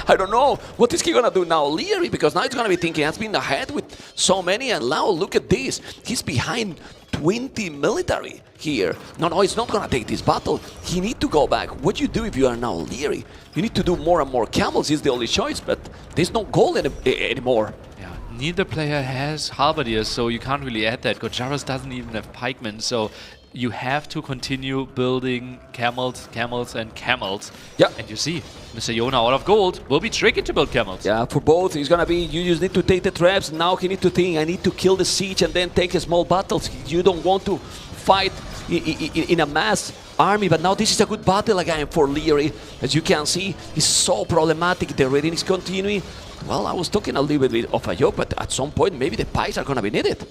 I don't know. What is he going to do now? Leary, because now he's going to be thinking, has been ahead with so many, and now look at this. He's behind 20 military here. No, he's not going to take this battle. He need to go back. What do you do if you are now Leary? You need to do more and more camels is the only choice, but there's no gold anymore. Yeah, neither player has halberdiers, so you can't really add that. Garrison doesn't even have pikemen, so you have to continue building camels, camels, and camels. Yeah. And you see, Mr. Yona out of gold will be tricky to build camels. Yeah, for both, it's gonna be, you just need to take the traps. Now he need to think, I need to kill the siege and then take a small battles. You don't want to fight in a mass army, but now this is a good battle again for Leary. As you can see, it's so problematic. The raiding is continuing. Well, I was talking a little bit of a joke, but at some point, maybe the pikes are gonna be needed.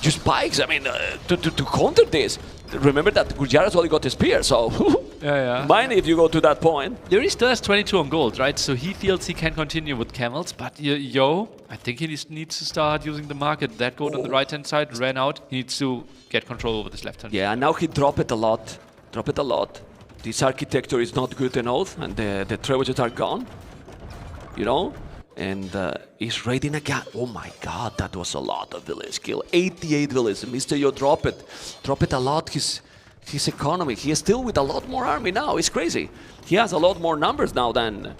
Just pikes, I mean, to counter this. Remember that Gurjaras only got a spear, so mind if you go to that point. Leary still has 22 on gold, right? So he feels he can continue with camels, but Yo, I think he needs to start using the market. That gold on the right-hand side ran out. He needs to get control over this left-hand. Yeah, and now he dropped it a lot. This architecture is not good enough, and the trebuchets are gone. You know? And he's raiding again. Oh my god, that was a lot of village kill. 88 villages. Mr. Yo drop it a lot. His economy. He is still with a lot more army now. It's crazy. He has a lot more numbers now than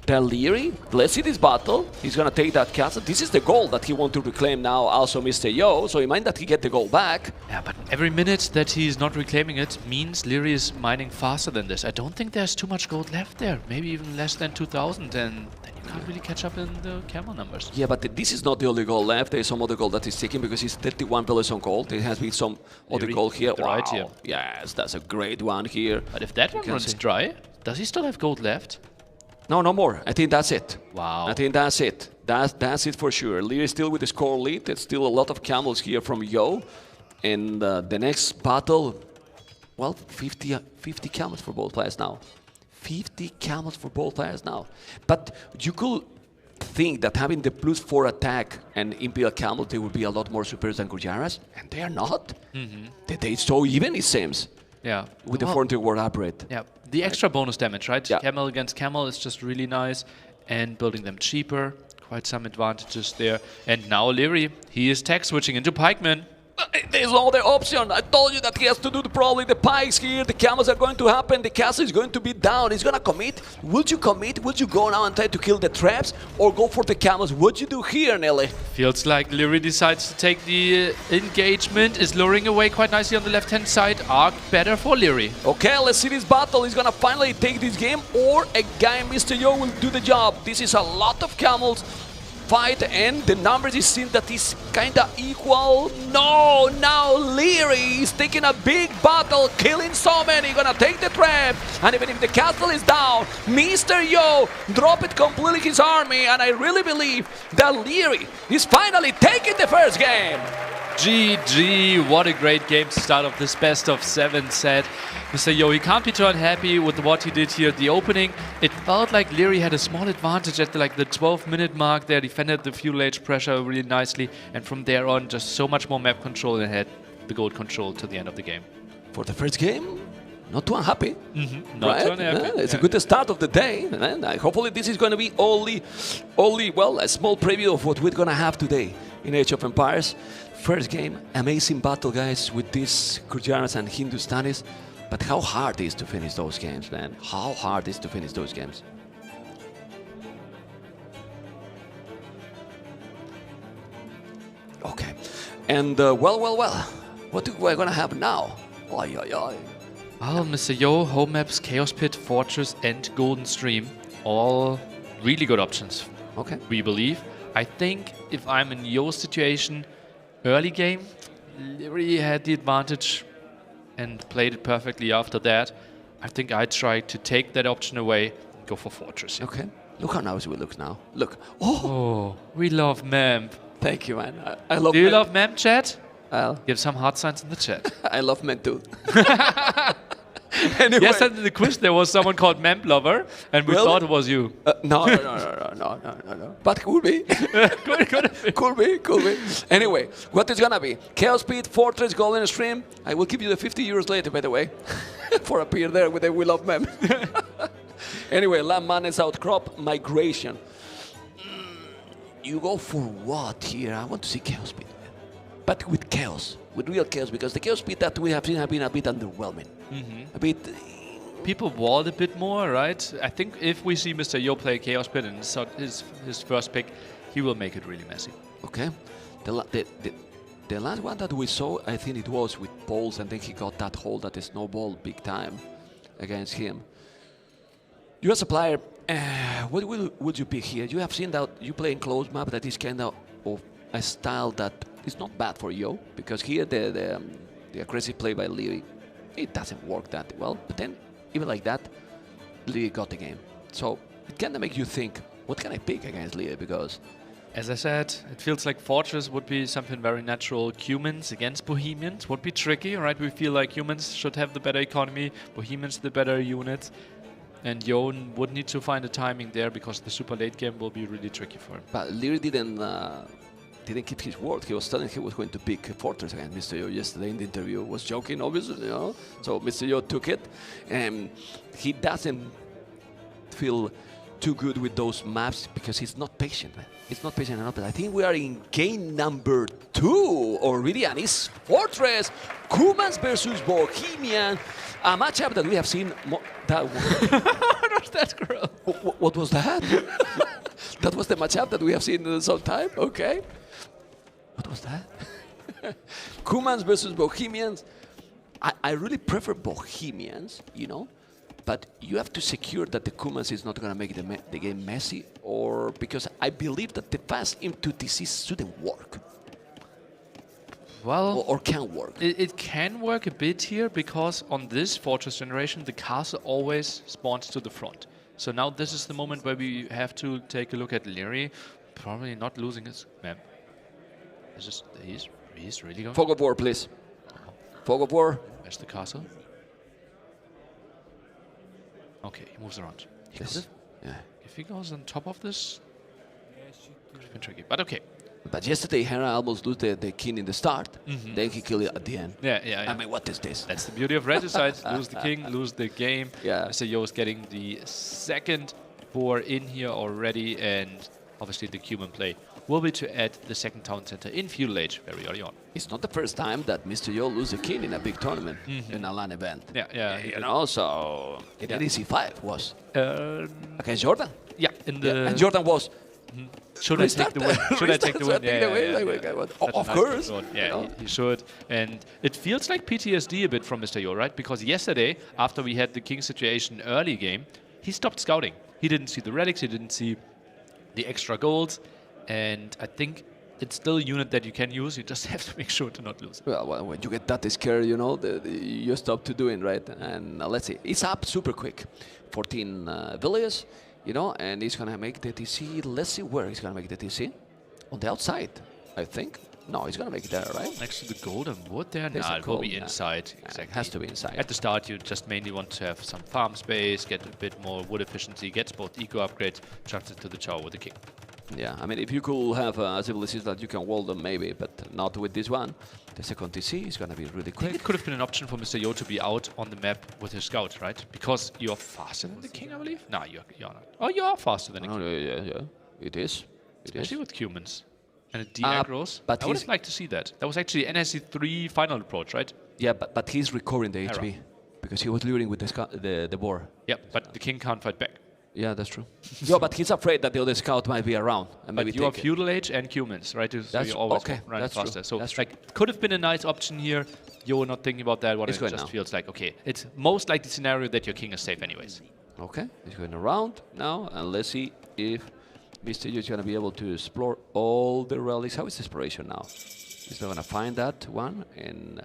Leary. Let's see this battle. He's gonna take that castle. This is the goal that he wants to reclaim now. Also, Mr. Yo. So he might that he get the goal back. Yeah, but every minute that he's not reclaiming it means Leary is mining faster than this. I don't think there's too much gold left there. Maybe even less than 2,000, and then you can't really catch up in the camel numbers. Yeah, but this is not the only goal left. There's some other goal that he's taking because he's 31 villages on gold. There has been some other goal here. Wow. Right here. Yes, that's a great one here. But if that one runs dry, does he still have gold left? No, no more. I think that's it. Wow. I think that's it. That's it for sure. Leary is still with the score lead. There's still a lot of camels here from Yo. And the next battle, well, 50 camels for both players now. 50 camels for both players now. But you could think that having the +4 attack and Imperial camels, they would be a lot more superior than Gurjaras. And they are not. They're so even, it seems. Yeah. With the 40 word upgrade. Yeah. The extra bonus damage, right? Yeah. Camel against camel is just really nice. And building them cheaper, quite some advantages there. And now Leary, he is tech switching into pikemen. There's no other option. I told you that he has to do probably the pikes here. The camels are going to happen. The castle is going to be down. He's going to commit. Would you commit? Would you go now and try to kill the traps or go for the camels? What'd you do here, Nelly? Feels like Leary decides to take the engagement. Is luring away quite nicely on the left-hand side. Arc better for Leary. Okay, let's see this battle. He's going to finally take this game or a guy, Mr. Yo, will do the job. This is a lot of camels. Fight, and the numbers, it seems that is kinda equal. No, now Leary is taking a big battle, killing so many, gonna take the trap, and even if the castle is down, Mr. Yo drop it completely his army, and I really believe that Leary is finally taking the first game. GG, what a great game to start off this best of 7 set. Mr. Yo, he can't be too unhappy with what he did here at the opening. It felt like Leary had a small advantage at the 12-minute mark there, defended the Feudal Age pressure really nicely, and from there on just so much more map control and had the gold control to the end of the game. For the first game, not too unhappy. Not too unhappy. It's a good start of the day, and hopefully this is going to be only, well, a small preview of what we're going to have today in Age of Empires. First game, amazing battle, guys, with these Gurjaras and Hindustanis. But how hard it is to finish those games, man. How hard it is to finish those games. Okay. And, well. What are we going to have now? Oi. Well, Mr. Yo, home maps, Chaos Pit, Fortress, and Golden Stream. All really good options. Okay. We believe. I think if I'm in Yo's situation, early game, Leary had the advantage and played it perfectly after that. I think I tried to take that option away and go for Fortress. Okay. Look how nice we look now. Look. Oh, we love Memp. Thank you, man. I love Do you Memp. love Memp, chat? Well, Give some heart signs in the chat. I love men too. Anyway. Yes, and in the quiz there was someone called Memp Lover, and we thought it was you. No. But could be. Could be. Anyway, what is gonna be? Chaos Pit, Fortress, Golden Stream. I will give you the 50 euros later, by the way, for appear there with the We Love Mem. Anyway, Land Madness Outcrop, Migration. You go for what here? I want to see Chaos Pit. But with chaos, with real chaos, because the Chaos Pit that we have seen have been a bit underwhelming. A bit... People walled a bit more, right? I think if we see Mr. Yo play Chaos Pit and his first pick, he will make it really messy. Okay. The last one that we saw, I think it was with Poles, and then he got that hole that snowballed big time against him. You as a player, what would you pick here? You have seen that you play in close map that is kind of a style that is not bad for Yo, because here the aggressive play by Leary, it doesn't work that well. But then, even like that, Leary got the game. So it kind of makes you think, what can I pick against Leary? Because, as I said, it feels like Fortress would be something very natural. Humans against Bohemians would be tricky, right? We feel like humans should have the better economy, Bohemians the better units. And Yo would need to find a timing there because the super late game will be really tricky for him. But Leary didn't keep his word. He was telling he was going to pick Fortress against Mr. Yo yesterday in the interview. Was joking, obviously, you know. So Mr. Yo took it, and he doesn't feel too good with those maps because he's not patient, man. He's not patient enough. But I think we are in game number 2 already, and it's Fortress, Kumans versus Bohemian, a matchup that we have seen. That What was that, girl? what was that? That was the matchup that we have seen in some time. Okay. What was that? Kumans versus Bohemians. I really prefer Bohemians, you know, but you have to secure that the Kumans is not going to make the game messy, or because I believe that the pass into TC shouldn't work. Well, or can work. It can work a bit here because on this Fortress generation, the castle always spawns to the front. So now this is the moment where we have to take a look at Leary, probably not losing his map. He's really going. Fog of War, please. Fog of War. Where's the castle? Okay, he moves around. Yeah. If he goes on top of this, could have been tricky. But okay. But yesterday, Hera almost lose the king in the start. Then he killed it at the end. Yeah. I mean, what is this? That's the beauty of Regicide. Lose the king, lose the game. Yeah. Mr. Yo is getting the second boar in here already, and obviously the human play will be to add the second town center in Feudal Age very early on. It's not the first time that Mr. Yo loses a king in a big tournament, in a LAN event. Yeah. You know, so in EC5 was against Jordan. Yeah, And Jordan was. Should I take the win? Should I take the win? Yeah. Of course. Yeah, he should. And it feels like PTSD a bit from Mr. Yo, right? Because yesterday, after we had the king situation early game, he stopped scouting. He didn't see the relics, he didn't see the extra golds, and I think it's still a unit that you can use. You just have to make sure to not lose. Well, when you get that scared, you know, you stop to doing, right? And let's see, it's up super quick. 14 villages. You know, and he's going to make the TC. Let's see where he's going to make the TC. On the outside, I think. No, he's going to make it there, right? Next to the golden wood there? There's Nah, it will be inside. Exactly. It has to be inside. At the start, you just mainly want to have some farm space, get a bit more wood efficiency, gets both eco upgrades, jumps into the tower with the king. Yeah, I mean, if you could have a civilization that you can wall them, maybe, but not with this one. The second TC is going to be really quick. I think it could have been an option for Mr. Yo to be out on the map with his scout, right? Because you're faster than the king, I believe? No, you're not. Oh, you are faster than the king. Yeah. It is. Especially with humans. And it de-aggroes. But I would have liked to see that. That was actually NSC3 final approach, right? Yeah, but he's recovering the HP. Because he was luring with the boar. Yeah, but the king can't fight back. Yeah, that's true. Yeah, but he's afraid that the other scout might be around. And but maybe you are Feudal Age and humans, right? So you always run that's faster. True. So that's like, could have been a nice option here. You're not thinking about that one. It just feels like, okay, it's most likely scenario that your king is safe anyways. Okay, he's going around now, and let's see if Mr. Yu is going to be able to explore all the relics. How is exploration now? He's not going to find that one. And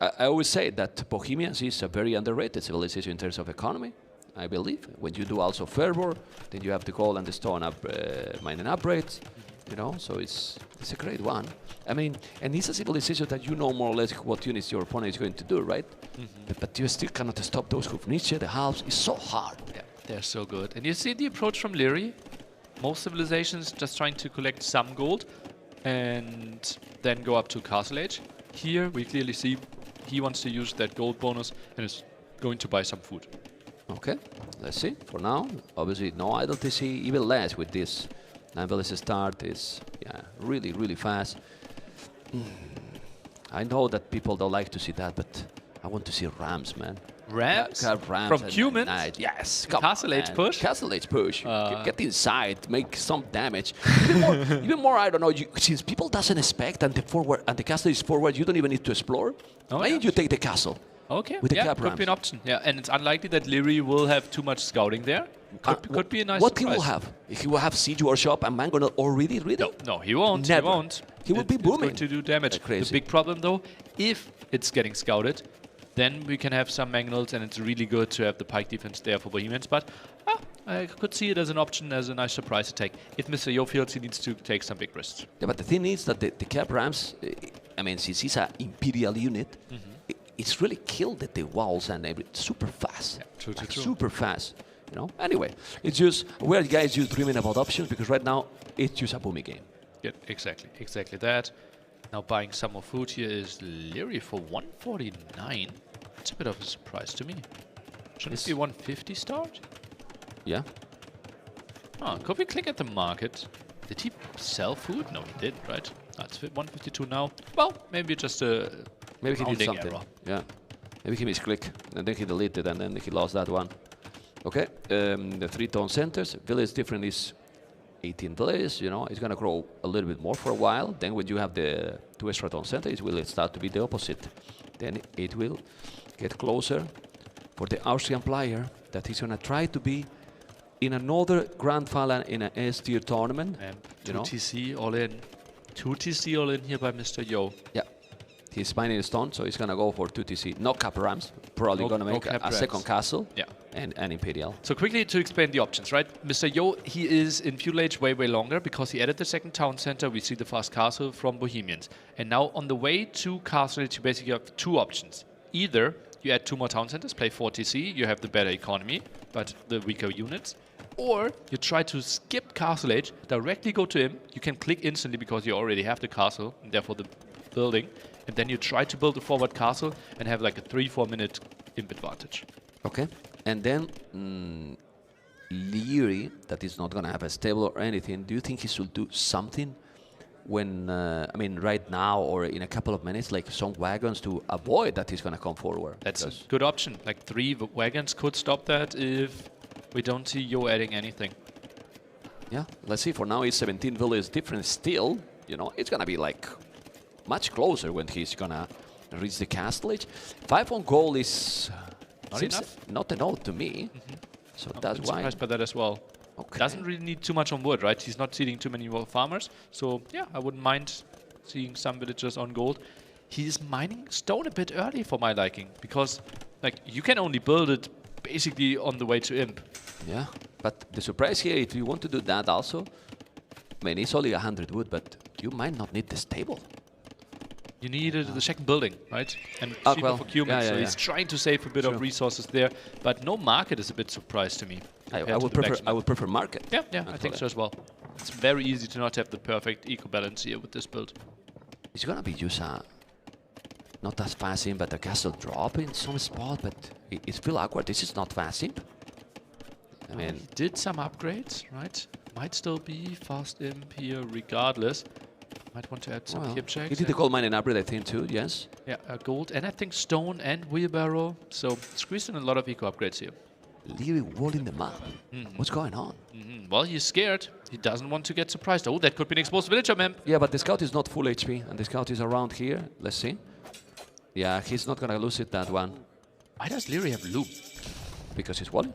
I always say that Bohemians is a very underrated civilization in terms of economy. I believe when you do also fervor, then you have the gold and the stone mining upgrades, you know. So it's a great one. I mean, and it's a civilization that you know more or less what units your opponent is going to do, right? But you still cannot stop those Hufniche, the halves. It's so hard. Yeah, they're so good. And you see the approach from Leary. Most civilizations just trying to collect some gold and then go up to Castle Age. Here we clearly see he wants to use that gold bonus and is going to buy some food. Okay, let's see. For now, obviously no idle TC, even less with this. 9 villages start is really, really fast. I know that people don't like to see that, but I want to see Rams, man. Rams? Rams From and humans? knights. Yes. Castle Age push? Castle Age push. Get inside, make some damage. Even more, I don't know. Since people doesn't expect and the castle is forward, you don't even need to explore. Why did you take the castle? Okay, with the yeah, cap could be an option. Yeah, and it's unlikely that Leary will have too much scouting there. Could be a nice What surprise. he will have? He will have siege workshop and mangonel already ready? No, he won't. Never. He won't. He will be booming. It's going to do damage. Crazy. The big problem, though, if it's getting scouted, then we can have some mangonels, and it's really good to have the pike defense there for Bohemians. But I could see it as an option, as a nice surprise attack. If Mr. Yo feels he needs to take some big risks. Yeah, but the thing is that the cap rams, I mean, since he's an Imperial unit, it's really killed the walls and everything super fast. Yeah, true. Super fast. You know. Anyway, it's just we're guys just dreaming about options because right now it's just a booming game. Yeah, exactly that. Now buying some more food here is Leary for 149. That's a bit of a surprise to me. Shouldn't it be 150 start? Yeah. Oh, could we click at the market? Did he sell food? No, he did, right? It's 152 now. Well, maybe just a maybe he did something. Error. Yeah. Maybe he misclicked and then he deleted and then he lost that one. Okay. The 3 town centers. Village different is 18 villages. You know, it's gonna grow a little bit more for a while. Then when you have the 2 extra town centers, it will start to be the opposite. Then it will get closer for the Austrian player that he's gonna try to be in another grand final in an S tier tournament. And you 2 know? TC all in. 2 TC all in here by Mr. Yo. Yeah. He's mining stone, so he's gonna go for 2 TC. No cap rams. Probably gonna make a second castle. Yeah. And Imperial. So quickly to explain the options, right? Mr. Yo, he is in Feudal Age way longer because he added the second town center. We see the fast castle from Bohemians. And now on the way to Castle Age, you basically have 2 options. Either you add 2 more town centers, play 4 TC, you have the better economy, but the weaker units. Or you try to skip Castle Age, directly go to him. You can click instantly because you already have the castle, and therefore the building. And then you try to build a forward castle and have like a 3-4 minute imp advantage. Okay. And then Leary, that is not going to have a stable or anything, do you think he should do something when, I mean, right now or in a couple of minutes, like some wagons to avoid that he's going to come forward? That's a good option. Like 3 wagons could stop that if we don't see Yo adding anything. Yeah, let's see. For now, it's 17 villages different still. You know, it's going to be like much closer when he's going to reach the castle age. 5 on goal is not enough? Not enough to me. So that's why. I'm surprised by that as well. Okay. Doesn't really need too much on wood, right? He's not seeding too many more farmers. So yeah, I wouldn't mind seeing some villagers on gold. He's mining stone a bit early for my liking because like you can only build it basically on the way to imp. Yeah, but the surprise here, if you want to do that also, I mean, it's only 100 wood, but you might not need the stable. You need the second building, right? And cheaper well, for humans, so he's trying to save a bit of resources there. But no market is a bit surprised to me. I would prefer market. Yeah, I think so as well. It's very easy to not have the perfect eco balance here with this build. It's gonna be just not as fast imp, but a castle drop in some spot, but it's still awkward. This is not fast imp. I mean, he did some upgrades, right? Might still be fast imp here regardless. Might want to add some kip checks. He did the gold mining upgrade, I think, too, yes? Yeah, gold, and I think stone and wheelbarrow. So squeezed in a lot of eco upgrades here. Leary wall in the map. What's going on? Well, he's scared. He doesn't want to get surprised. Oh, that could be an exposed villager, man. Yeah, but the scout is not full HP, and the scout is around here. Let's see. Yeah, he's not going to lose it, that one. Why does Leary have loop? Because he's walling.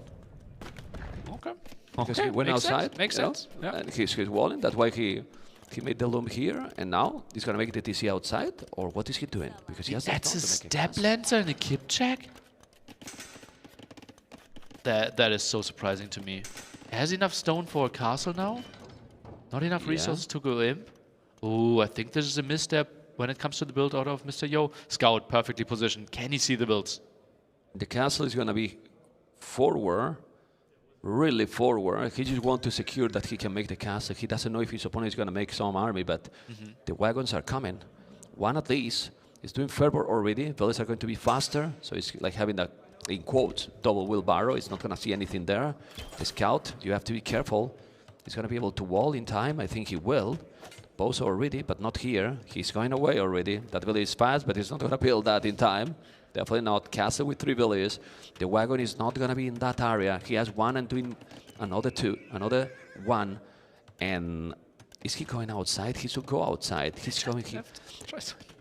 Okay. Because he went outside. Makes sense. Yeah. And he's walling. That's why he made the loom here, and now he's going to make the TC outside, or what is he doing? Because he has That's a step lancer and a kip check? That is so surprising to me. Has he enough stone for a castle now? Not enough resources to go imp? Oh, I think this is a misstep when it comes to the build out of Mr. Yo. Scout, perfectly positioned. Can he see the builds? The castle is going to be forward, really forward. He just wants to secure that he can make the castle. He doesn't know if his opponent is going to make some army, but the wagons are coming. One at least is doing fervor already. Villages are going to be faster, so it's like having a, in quotes, double wheelbarrow. It's not going to see anything there. The scout, you have to be careful. He's going to be able to wall in time. I think he will. Both already, but not here. He's going away already. That village is fast, but he's not going to build that in time. Definitely not. Castle with 3 villages. The wagon is not going to be in that area. He has 1 and doing another 2, another 1. And is he going outside? He should go outside. He's going here.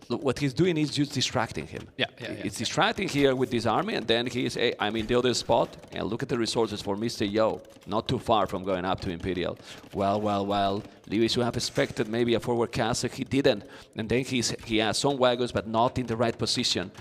Look, what he's doing is just distracting him. It's distracting here with this army, and then he's, hey, I'm in the other spot, and look at the resources for Mr. Yo. Not too far from going up to Imperial. Well. Lewis would have expected maybe a forward castle. He didn't. And then he has some wagons, but not in the right position.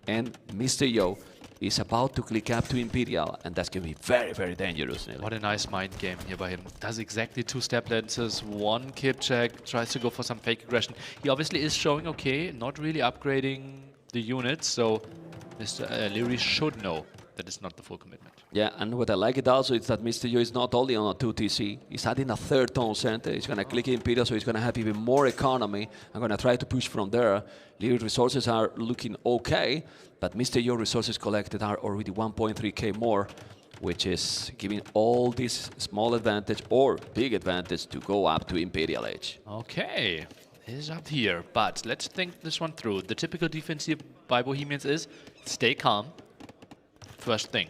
And Mr. Yo is about to click up to Imperial, and that's going to be very, very dangerous. What a nice mind game here by him. Does exactly 2 step lenses, 1 kip check, tries to go for some fake aggression. He obviously is showing okay, not really upgrading the units, so Mr. Leary should know that it's not the full commitment. Yeah, and what I like it also is that Mr. Yo is not only on a 2 TC, he's adding a 3rd tone center. He's going to click Imperial, so he's going to have even more economy. I'm going to try to push from there. Leary's resources are looking okay, but Mr. Yo resources collected are already 1.3k more, which is giving all this small advantage or big advantage to go up to Imperial Age. Okay, is up here, but let's think this one through. The typical defense here by Bohemians is stay calm. First thing,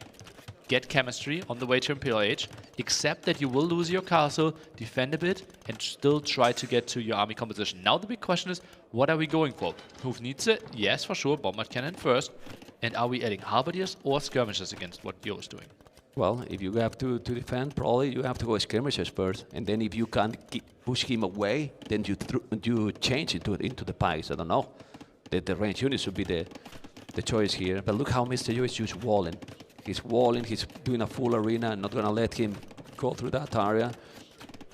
get chemistry on the way to Imperial Age, accept that you will lose your castle, defend a bit, and still try to get to your army composition. Now the big question is, what are we going for? Hoof needs it? Yes, for sure, bombard cannon first. And are we adding halberdiers or skirmishers against what Yo is doing? Well, if you have to defend, probably you have to go skirmishers first, and then if you can't push him away, then you change into the pikes. I don't know. The range unit should be the choice here. But look how Mr. Yo is just walling. He's walling, he's doing a full arena, not gonna let him go through that area.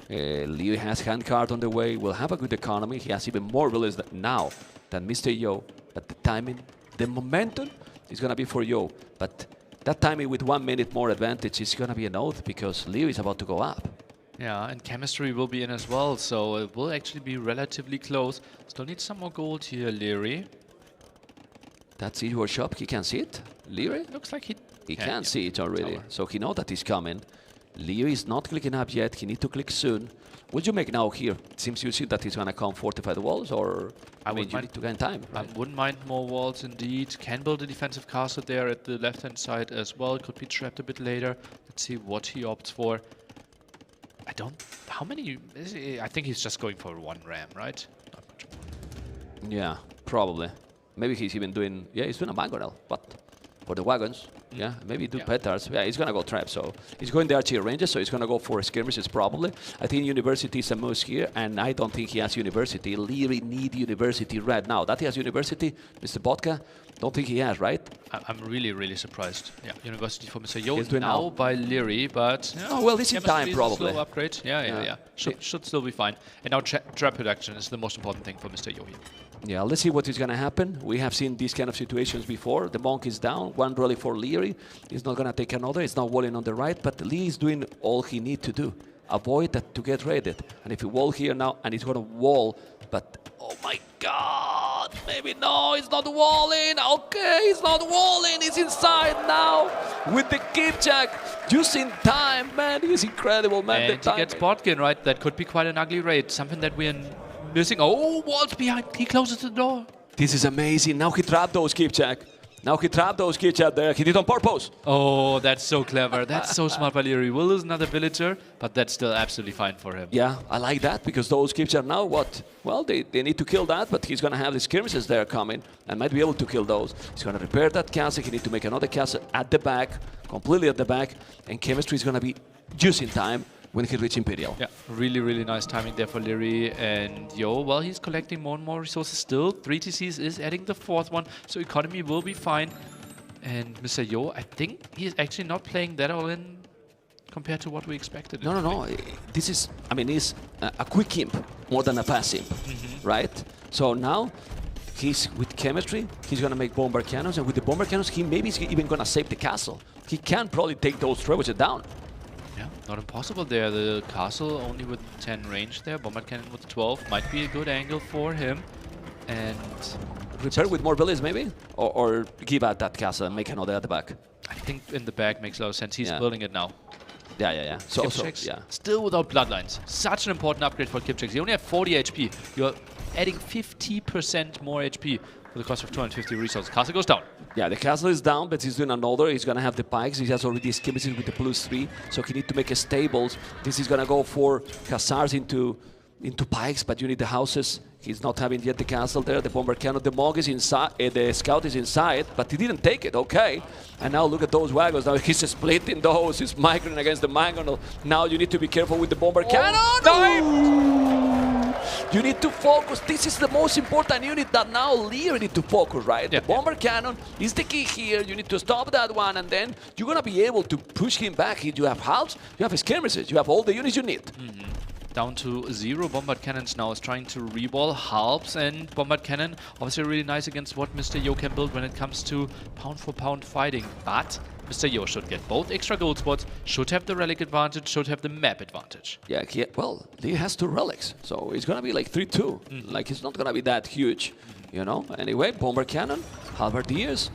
Leo has handcart on the way, will have a good economy. He has even more villages now than Mr. Yo. But the timing, the momentum is gonna be for Yo. But that timing with 1 minute more advantage is gonna be an oath because Leo is about to go up. Yeah, and chemistry will be in as well, so it will actually be relatively close. Still need some more gold here, Leary. That's his workshop, he can see it. Leary? Looks like he can see it already, so he knows that he's coming. Leo is not clicking up yet, he needs to click soon. What do you make now here? It seems you see that he's going to come fortify the walls, or I mean, you need to gain time, right? I wouldn't mind more walls indeed. Can build a defensive castle there at the left-hand side as well. Could be trapped a bit later. Let's see what he opts for. How many? I think he's just going for 1 ram, right? Not much more. Yeah, probably. Maybe he's even doing, he's doing a mangonel, but for the wagons, maybe do petards. Yeah, he's gonna go trap, so he's going the archer ranges, so he's gonna go for skirmishes probably. I think university is a must here, and I don't think he has university. Leary need university right now. That he has university, Mr. Vodka, don't think he has, right? I'm really surprised. Yeah, university for Mr. Yo he's doing now by Leary, but oh well, this is time probably. Slow upgrade. Yeah. Should still be fine. And now trap production is the most important thing for Mr. Yo here. Yeah, let's see what is going to happen. We have seen these kind of situations before. The monk is down, 1 rally for Leary. He's not going to take another. He's not walling on the right, but Lee is doing all he needs to do. Avoid that to get raided. And if he wall here now, and he's going to wall, but oh my God, maybe no, he's not walling. Okay, he's not walling. He's inside now with the keep check. Just in time, man. He's incredible, man. And he gets Botkin, right? That could be quite an ugly raid. Something that we're missing. Oh, walls behind. He closes the door. This is amazing. Now he trapped those keep check. Now he trapped those kids out there. He did on purpose. Oh, that's so clever. That's so smart by Leary. Will lose another villager, but that's still absolutely fine for him. Yeah, I like that because those kids are now what? Well, they need to kill that, but he's going to have the skirmishes there coming and might be able to kill those. He's going to repair that castle. He needs to make another castle at the back, completely at the back, and chemistry is going to be just in time when he reaches Imperial. Yeah, really, really nice timing there for Leary. And Yo, well, he's collecting more and more resources still. 3 TCs is adding the 4th one, so economy will be fine. And Mr. Yo, I think he's actually not playing that all in compared to what we expected. No. This is, I mean, he's a quick imp more than a fast imp, right? So now he's with chemistry, he's going to make bomber cannons, and with the bomber cannons, he maybe is even going to save the castle. He can probably take those trebuchets down. Yeah, not impossible there. The castle only with 10 range there. Bomber cannon with 12 might be a good angle for him. And repair with more villages maybe? Or give out that castle and make another at the back? I think in the back makes a lot of sense. He's building it now. Yeah. So, still without bloodlines. Such an important upgrade for Kipchaks. You only have 40 HP. You're adding 50% more HP. for the cost of 250 resources. Castle goes down. Yeah, the castle is down, but he's doing another. He's gonna have the pikes. He has already skirmishes with the +3, so he need to make a stables. This is gonna go for hussars into pikes, but you need the houses. He's not having yet the castle there. The bomber cannon, the Mog is inside, the scout is inside, but he didn't take it. Okay, and now look at those wagons. Now he's splitting those. He's migrating against the mangonel. Now you need to be careful with the bomber cannon. You need to focus. This is the most important unit that now Lear need to focus, right? Yeah. The bomber cannon is the key here. You need to stop that one, and then you're gonna be able to push him back. You have halves, you have skirmishes, you have all the units you need. Down to 0. Bombard Cannons now is trying to reball halves, and Bombard Cannon obviously really nice against what Mr. Yo can build when it comes to pound for pound fighting. But Mr. Yo should get both extra gold spots, should have the relic advantage, should have the map advantage. Yeah, well, he has 2 relics, so it's gonna be like 3-2. Like, it's not gonna be that huge, you know? Anyway, bomber cannon, halberdiers,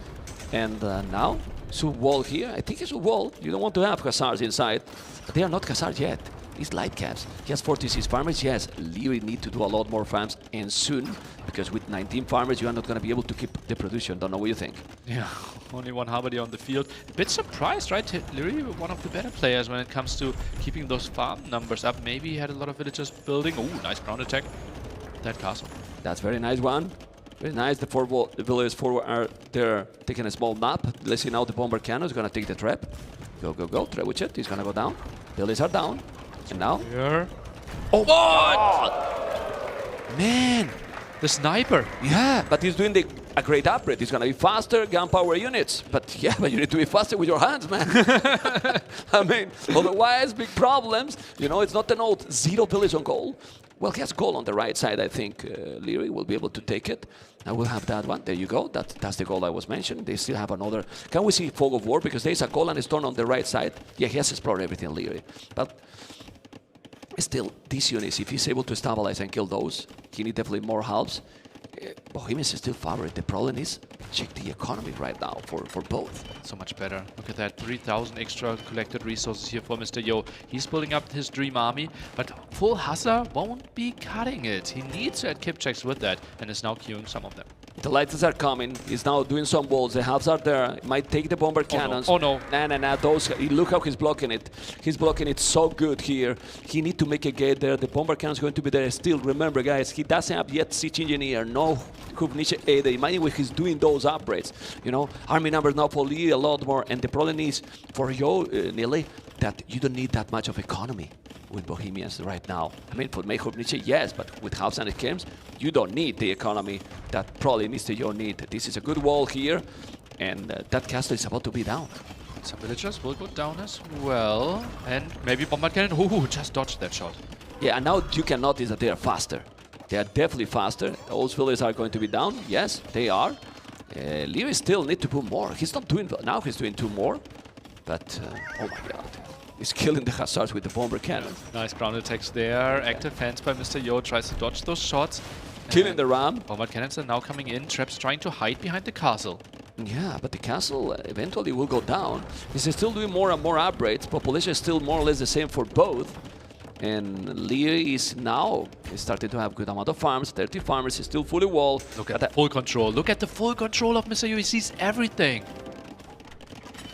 and now sub-wall here. I think it's a wall. You don't want to have hussars inside, but they are not hussars yet. These light caps. He has 46 farmers. Yes, Leary need to do a lot more farms, and soon, because with 19 farmers, you are not going to be able to keep the production. Don't know what you think. Yeah, only 1 halberdier on the field. A bit surprised, right? Leary, one of the better players when it comes to keeping those farm numbers up. Maybe he had a lot of villagers building. Oh, nice ground attack. That castle. That's very nice one. Very nice. The villagers forward are there taking a small nap. Let's see now the bomber cannon is going to take the trap. Go, go, go. Trebuchet is going to go down. Villagers are down. And now? Here. Oh, God! Man! The sniper. Yeah, but he's doing a great upgrade. He's going to be faster, gunpowder units. But yeah, but you need to be faster with your hands, man. I mean, otherwise, big problems. You know, it's not an old 0 village on goal. Well, he has goal on the right side, I think. Leary will be able to take it. I will have that one. There you go. That's the goal I was mentioning. They still have another. Can we see Fog of War? Because there's a goal and a stone on the right side. Yeah, he has explored everything, Leary. But still, these units, if he's able to stabilize and kill those, he needs definitely more halves. Bohemians is still favorite. The problem is, check the economy right now for both. So much better. Look at that, 3,000 extra collected resources here for Mr. Yo. He's building up his dream army, but full Hussar won't be cutting it. He needs to add kip checks with that, and is now queuing some of them. The lighters are coming. He's now doing some walls. The halves are there. He might take the bomber cannons. Oh no. Nah. Those. Look how he's blocking it. He's blocking it so good here. He need to make a gate there. The bomber cannon is going to be there still. Remember, guys, he doesn't have yet siege engineer. No Kubniche either. Imagine when he's doing those upgrades. You know, army numbers now for Lee a lot more. And the problem is for you, Nile, that you don't need that much of economy with Bohemians right now. I mean, for Mechobniche, yes, but with halves and camps, you don't need the economy that probably Mr. Yo need. This is a good wall here, and that castle is about to be down. Some villagers will go down as well, and maybe bombard cannon. Ooh, just dodged that shot. Yeah, and now you can notice that they are faster. They are definitely faster. Those villagers are going to be down. Yes, they are. Leary still need to put more. He's not doing, now he's doing 2 more, but oh my god. He's killing the hussars with the bomber cannon. Nice ground attacks there. Active fence by Mr. Yo, tries to dodge those shots. Killing the ram. Bombard cannons are now coming in. Traps trying to hide behind the castle. Yeah, but the castle eventually will go down. He's still doing more and more upgrades. Population is still more or less the same for both. And Leary is now starting to have good amount of farms. 30 farmers is still fully walled. Look at that full control. Look at the full control of Mr. Yo. He sees everything.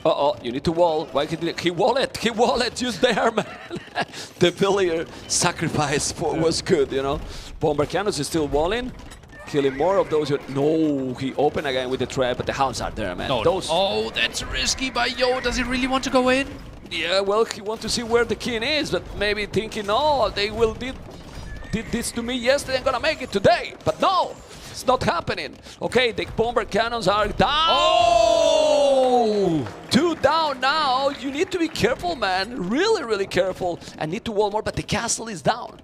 Uh-oh, you need to wall. Why can't he wall it? He wall it just there, man. The villager sacrifice was good, you know. Bomber cannons is still walling. Killing more of those. No, he opened again with the trap, but the hounds are there, man. No, those. Oh, that's risky by Yo. Does he really want to go in? Yeah, well, he wants to see where the king is, but maybe thinking, oh, they will did this to me yesterday, I'm gonna make it today. But no, it's not happening. Okay, the bomber cannons are down. Oh! 2 down now. You need to be careful, man. Really, really careful. And need to wall more, but the castle is down.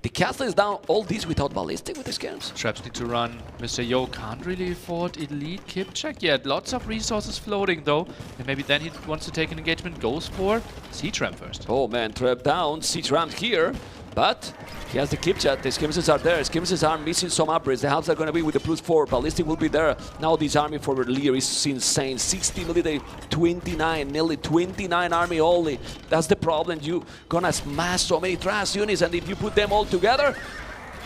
The castle is down. All this without ballistic with the scams. Traps need to run. Mr. Yo can't really afford elite kip check yet. Lots of resources floating though. And maybe then he wants to take an engagement. Goes for siege ram first. Oh man, trap down. Siege ram here. But he has the kip chat. The skirmishes are there. Skirmishes are missing some upgrades. The halves are going to be with the +4. Ballistic will be there. Now this army for Lear is insane. 60 military, 29, nearly 29 army only. That's the problem. You gonna smash so many trash units, and if you put them all together,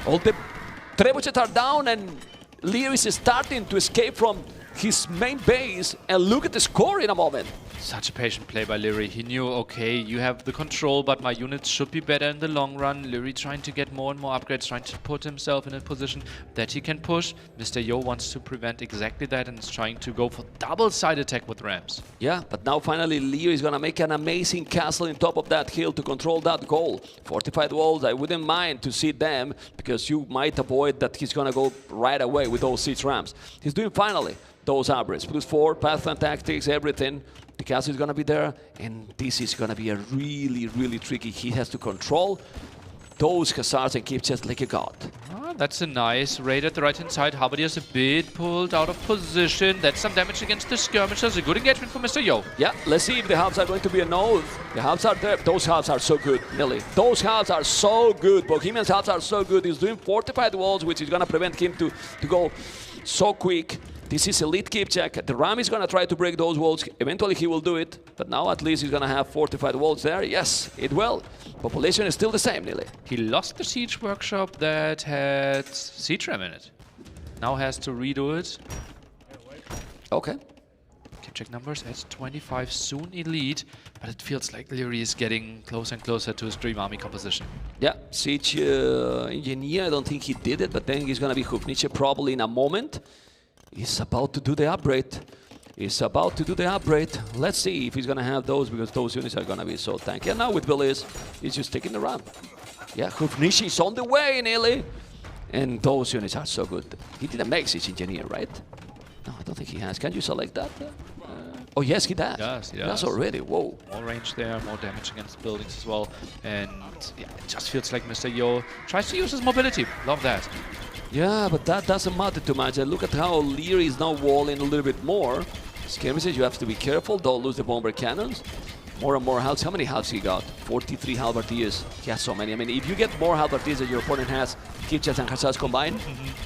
all the trebuchets are down, and Leary is starting to escape from his main base, and look at the score in a moment. Such a patient play by Leary. He knew, okay, you have the control, but my units should be better in the long run. Leary trying to get more and more upgrades, trying to put himself in a position that he can push. Mr. Yo wants to prevent exactly that and is trying to go for double side attack with ramps. Yeah, but now finally Leary is gonna make an amazing castle on top of that hill to control that goal. Fortified walls, I wouldn't mind to see them, because you might avoid that he's gonna go right away with those siege ramps. He's doing finally those upgrades. +4, Pathfind tactics, everything. The castle is going to be there, and this is going to be a really, really tricky. He has to control those hussars and keep just like a god. That's a nice raid at the right-hand side. Halberdiers a bit pulled out of position. That's some damage against the skirmishers. A good engagement for Mr. Yo. Yeah, let's see if the halves are going to be a no. The halves are there. Those halves are so good, Millie. Those halves are so good. Bohemian's halves are so good. He's doing fortified walls, which is going to prevent him to go so quick. This is elite keep check. The Ram is going to try to break those walls. Eventually he will do it, but now at least he's going to have fortified walls there. Yes, it will. Population is still the same, nearly. He lost the siege workshop that had siege ram in it. Now has to redo it. Okay. Keep check numbers at 25, soon elite, but it feels like Leary is getting closer and closer to his dream army composition. Yeah, siege engineer, I don't think he did it, but then he's going to be Hufnice probably in a moment. He's about to do the upgrade. He's about to do the upgrade. Let's see if he's going to have those, because those units are going to be so tanky. And now with Willis, he's just taking the run. Yeah, Hufnice is on the way, nearly. And those units are so good. He didn't make siege engineer, right? No, I don't think he has. Can you select that? Oh, yes, he does. He does already. Whoa. More range there, more damage against buildings as well. And yeah, it just feels like Mr. Yo tries to use his mobility. Love that. Yeah, but that doesn't matter too much. And look at how Leary is now walling a little bit more. Skirmishes, you have to be careful. Don't lose the bomber cannons. More and more halves. How many halves he got? 43 halberdiers. He has so many. I mean, if you get more halberdiers than your opponent has, Kipchaks and hussars combined,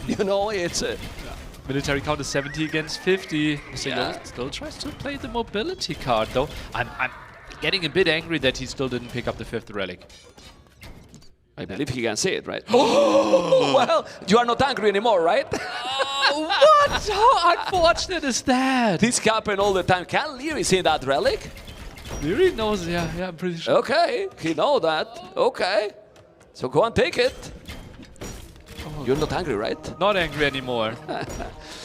you know, it's a... Military count is 70 against 50. Mr. Yeah. Yo still tries to play the mobility card, though. I'm getting a bit angry that he still didn't pick up the 5th relic. I believe he can see it, right? Oh, well, you are not angry anymore, right? What? How unfortunate is that? This happens all the time. Can Leary see that relic? Leary knows, yeah, I'm pretty sure. Okay, he knows that. Okay. So go and take it. Oh, You're not angry, right? not angry anymore.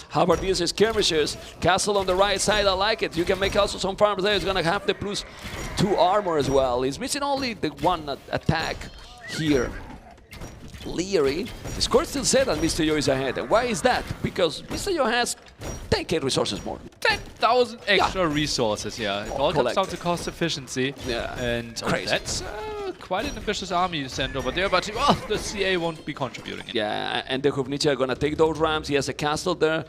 Halberdiers skirmishers. Castle on the right side, I like it. You can make also some farms there. He's going to have the +2 armor as well. He's missing only the one attack here. Leary, the score still said that Mr. Yo is ahead. And why is that? Because Mr. Yo has 10k resources more. 10,000 extra resources, yeah. It all comes down collected. to cost efficiency. Yeah. And Crazy. that's quite an ambitious army you send over there, but well, the CA won't be contributing. Yeah, and the Hufnice are going to take those rams. He has a castle there.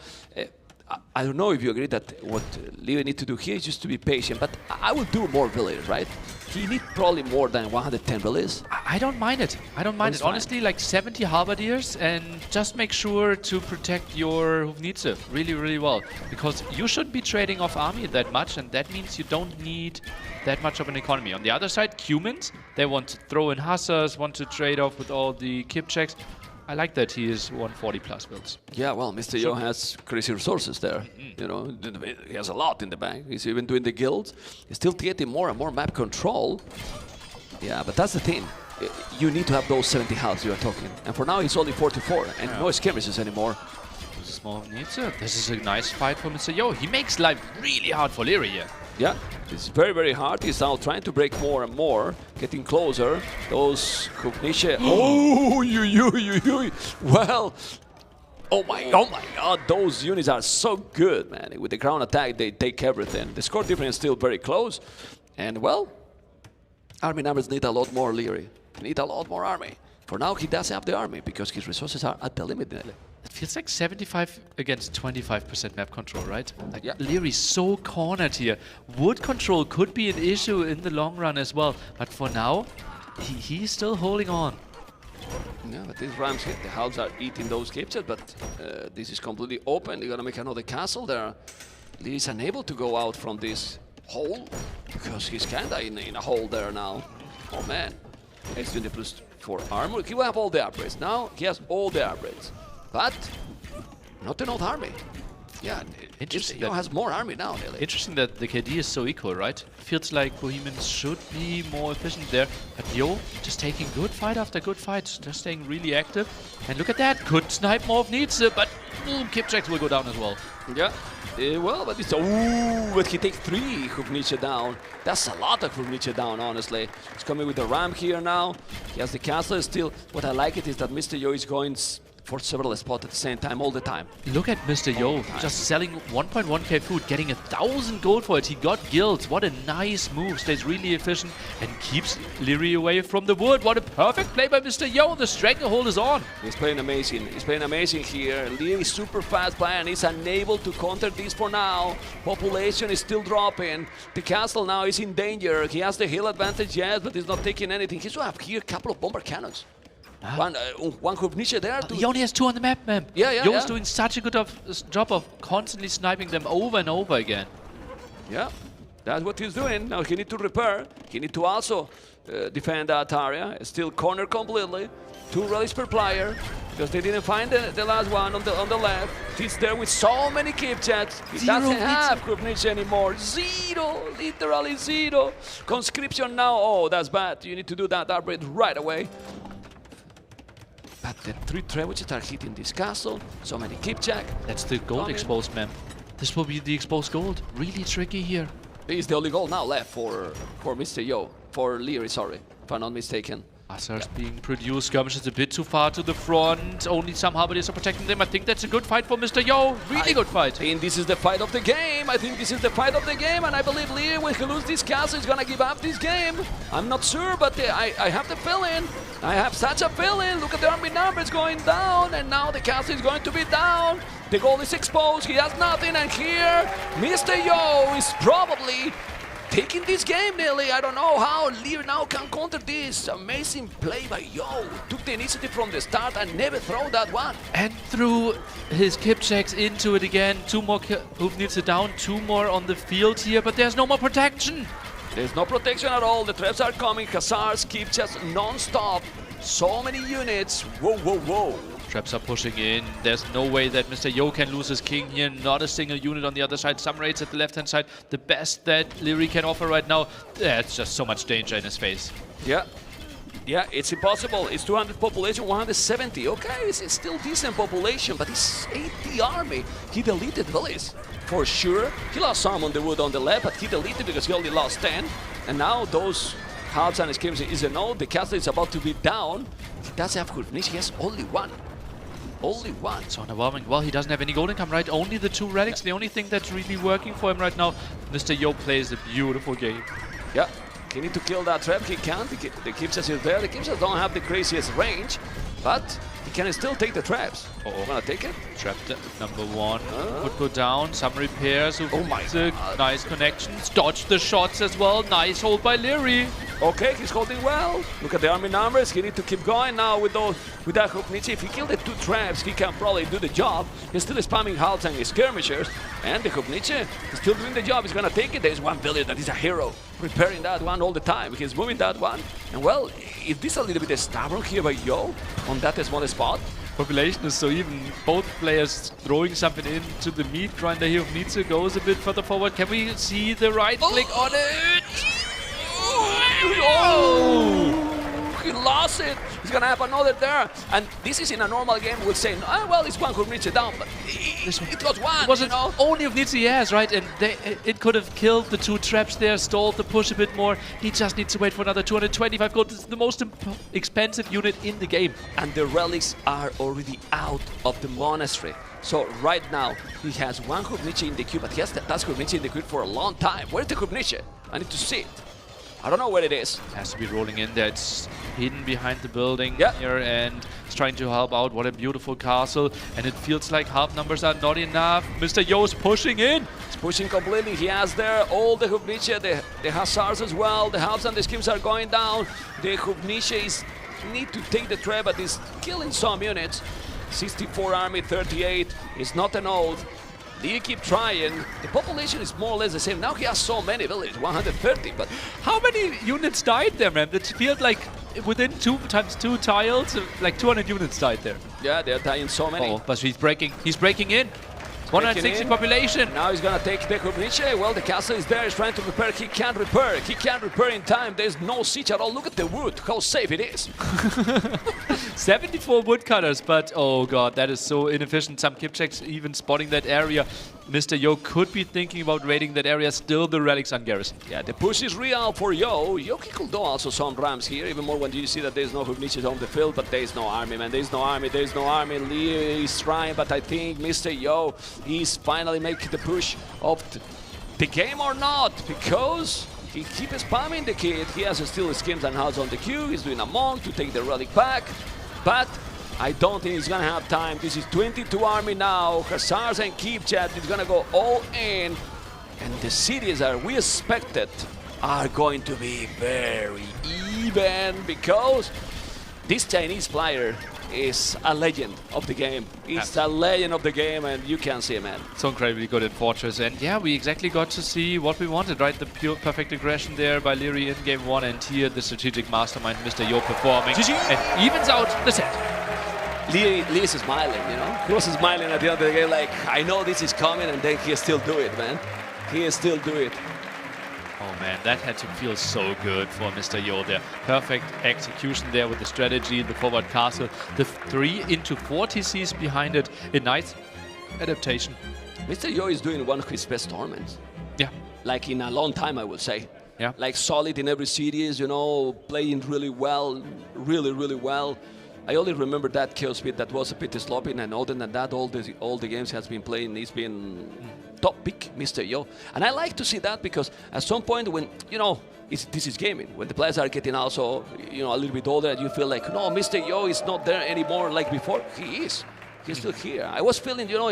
I don't know if you agree that what Leary needs to do here is just to be patient, but I will do more villagers, right? He needs probably more than 110 villagers. I don't mind it. I don't mind it. fine. Honestly, like 70 halberdiers, and just make sure to protect your Hufnice really, really well. Because you shouldn't be trading off army that much, and that means you don't need that much of an economy. On the other side, Cumans, they want to throw in hussars, want to trade off with all the Kipchaks. I like that he is 140 plus builds. Yeah, well, Mr. Yo has crazy resources there. You know, he has a lot in the bank. He's even doing the guilds. He's still getting more and more map control. Yeah, but that's the thing. You need to have those 70 halves you are talking. And for now, he's only 44, and no skirmishes anymore. Small needs it. This is a nice fight for Mr. Yo. He makes life really hard for Leary here. Yeah, it's very, very hard. He's now trying to break more and more, getting closer. Those Hufnice. Oh, you. Well, oh my God, those units are so good, man. With the ground attack, they take everything. The score difference is still very close. And well, army numbers need a lot more, Leary. Need a lot more army. For now, he does have the army because his resources are at the limit. It feels like 75 against 25% map control, right? Like, Yeah. Leary's so cornered here. Wood control could be an issue in the long run as well, but for now, he's still holding on. Yeah, but these rams, the halves are eating those captures, but this is completely open. They're gonna make another castle there. Leary's unable to go out from this hole because he's kinda in a hole there now. Oh man, he's doing the +4 armor. He will have all the upgrades. Now he has all the upgrades. But Not an old army. Yeah, Interesting Mr. Yo that- has more army now, nearly. Interesting that the KD is so equal, right? Feels like Bohemians should be more efficient there. But Yo just taking good fight after good fight, just staying really active. And look at that, could snipe more of Nietzsche, but Kipchaks will go down as well. Yeah. Well, but it's but he takes 3 Hufnice down. That's a lot of Hufnice down, honestly. He's coming with the ramp here now. He has the castle still. What I like it is that Mr. Yo is going for several spots at the same time, all the time. Look at Mr. Yo, just selling 1.1k food, getting 1,000 gold for it. He got guilds. What a nice move. Stays really efficient and keeps Leary away from the wood. What a perfect play by Mr. Yo. The stranglehold is on. He's playing amazing. He's playing amazing here. Leary is super fast player and he's unable to counter this for now. Population is still dropping. The castle now is in danger. He has the hill advantage, yes, but he's not taking anything. He's going to have here a couple of bomber cannons. One Hufnice there. He only has 2 on the map, man. Yeah, yeah, Yo's yeah. doing such a good job of constantly sniping them over and over again. Yeah, that's what he's doing. Now he need to repair. He need to also defend that area. Still corner completely. 2 rallies per player because they didn't find the last one on the left. He's there with so many Kipchaks. He doesn't have Hufnice anymore. 0, literally 0. Conscription now. Oh, that's bad. You need to do that upgrade right away. But the 3 trebuchets are hitting this castle. So many Kipchak. That's the gold exposed, man. This will be the exposed gold. Really tricky here. It's the only goal now left for Mr. Yo. For Leary, sorry, if I'm not mistaken. Hussars being produced. Skirmishes a bit too far to the front. Only some Halberdiers are protecting them. I think that's a good fight for Mr. Yo. Really good fight. And this is the fight of the game. I think this is the fight of the game. And I believe Leary, when he loses this castle, is going to give up this game. I'm not sure, but I have the feeling. I have such a feeling. Look at the army numbers going down. And now the castle is going to be down. The goal is exposed. He has nothing. And here, Mr. Yo is probably taking this game nearly. I don't know how Lear now can counter this. Amazing play by Yo. Took the initiative from the start and never throw that one. And threw his Kipchaks into it again. 2 more Hufnice down, 2 more on the field here, but there's no more protection. There's no protection at all. The traps are coming. Hussars, Kipchaks non-stop. So many units. Whoa, whoa, whoa. Traps are pushing in. There's no way that Mr. Yo can lose his king here. Not a single unit on the other side. Some raids at the left-hand side. The best that Leary can offer right now. It's just so much danger in his face. Yeah. Yeah, it's impossible. It's 200 population, 170. Okay, it's still decent population, but it's 80 army. He deleted villas, for sure. He lost some on the wood on the left, but he deleted because he only lost 10. And now those halves and schemes is a no. The castle is about to be down. He doesn't have Hufnice. He has only 1. Only 1. So underwhelming. Well, he doesn't have any gold income, right? Only the 2 relics. The only thing that's really working for him right now. Mr. Yo plays a beautiful game. Yeah. He need to kill that trap. He can't. The Kipchaks is there. The Kipchaks don't have the craziest range, but he can still take the traps. Wanna take it? Trap number 1 would go down. Some repairs. Oh my God. Nice connections. Dodge the shots as well. Nice hold by Leary. Okay, he's holding well. Look at the army numbers. He need to keep going now with that Hufnice. If he killed the 2 traps, he can probably do the job. He's still spamming halts and skirmishers. And the Hufnice is still doing the job. He's gonna take it. There's 1 villager that is a hero, repairing that one all the time. He's moving that one. And well, is this a little bit stubborn here by Yo on that small spot? Population is so even. Both players throwing something into the meat grinder here. Nietzsche goes a bit further forward. Can we see the right click on it? Oh! He lost it. He's gonna have another there. And this is in a normal game. We'll say, oh, well, it's 1 Hufnice down, but it was 1. It wasn't only of Nietzsche he has, right? And it could have killed the 2 traps there, stalled the push a bit more. He just needs to wait for another 225 gold. This is the most expensive unit in the game. And the relics are already out of the monastery. So right now, he has 1 Hufnice in the queue, but he has that Hufnice in the queue for a long time. Where's the Hufnice? I need to see it. I don't know where it is. Has to be rolling in there. It's hidden behind the building Yeah. here and it's trying to help out. What a beautiful castle. And it feels like half numbers are not enough. Mr. Yo's pushing in. He's pushing completely. He has there all the Hufnice, the Hussars as well. The halves and the schemes are going down. The Hufnice need to take the trap, but he's killing some units. 64 army, 38. It's not an oath. You keep trying. The population is more or less the same. Now he has so many villages, 130, but How many units died there, man? It feels like within 2x2 tiles, like 200 units died there. Yeah, they're dying so many. Oh, but he's breaking in. 160 population. Now he's gonna take the Kovnice. Well, the castle is there. He's trying to repair. He can't repair. He can't repair in time. There's no siege at all. Look at the wood. How safe it is. 74 woodcutters, but oh god, that is so inefficient. Some Kipchaks even spotting that area. Mr. Yo could be thinking about raiding that area. Still the relics on Garrison. Yeah, the push is real for Yo. Yo could do also some rams here, even more when you see that there's no Kovnices on the field, but there's no army, man. There's no army. There's no army. Lee is trying, but I think Mr. Yo is finally making the push of the game or not, because he keeps spamming the kid. He has still schemes and house on the queue. He's doing a monk to take the relic back, but I don't think he's gonna have time. This is 22 army now. Hussars and Kipchat is gonna go all in, and the cities that we expected are going to be very even, because this Chinese player is a legend of the game. He's a legend of the game, and you can see, man. So incredibly good in Fortress, and yeah, we exactly got to see what we wanted, right? The pure perfect aggression there by Leary in game 1, and here the strategic mastermind, Mr. Yo, performing and evens out the set. Lee is smiling, you know? He was smiling at the end of the game, like, I know this is coming, and then he still do it, man. He still do it. Oh man, that had to feel so good for Mr. Yo there. Perfect execution there with the strategy, the forward castle, the 3 into 4 TCs behind it. A nice adaptation. Mr. Yo is doing one of his best tournaments. Yeah. Like in a long time, I would say. Yeah. Like solid in every series, you know, playing really well, really well. I only remember that kill speed that was a bit sloppy, and other than that, all the games he has been playing, he's been top pick, Mr. Yo. And I like to see that, because at some point when, you know, this is gaming, when the players are getting also, you know, a little bit older, and you feel like, no, Mr. Yo is not there anymore like before. He is. He's still here. I was feeling, you know,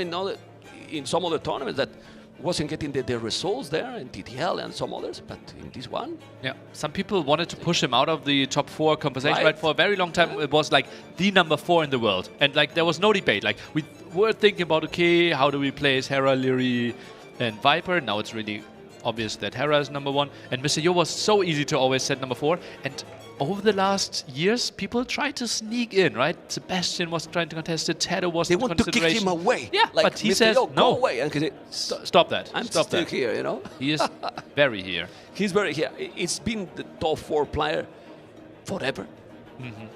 in some other tournaments that wasn't getting the results there in TTL and some others, but in this one... Yeah, some people wanted to push him out of the top 4 conversation, right? For a very long time, it was like the number 4 in the world. And like, there was no debate. Like, we were thinking about, okay, how do we place Hera, Leary, and Viper? Now it's really obvious that Hera is number 1. And Mr. Yo was so easy to always set number 4. And over the last years, people tried to sneak in, right? Sebastian was trying to contest it. Tedo was They want to kick him away. Yeah, like, but he Mr. says, Yo, no. Go away. And Stop that. I'm Stop still that. here, you know? He is very here. He's very here. It's been the top 4 player forever.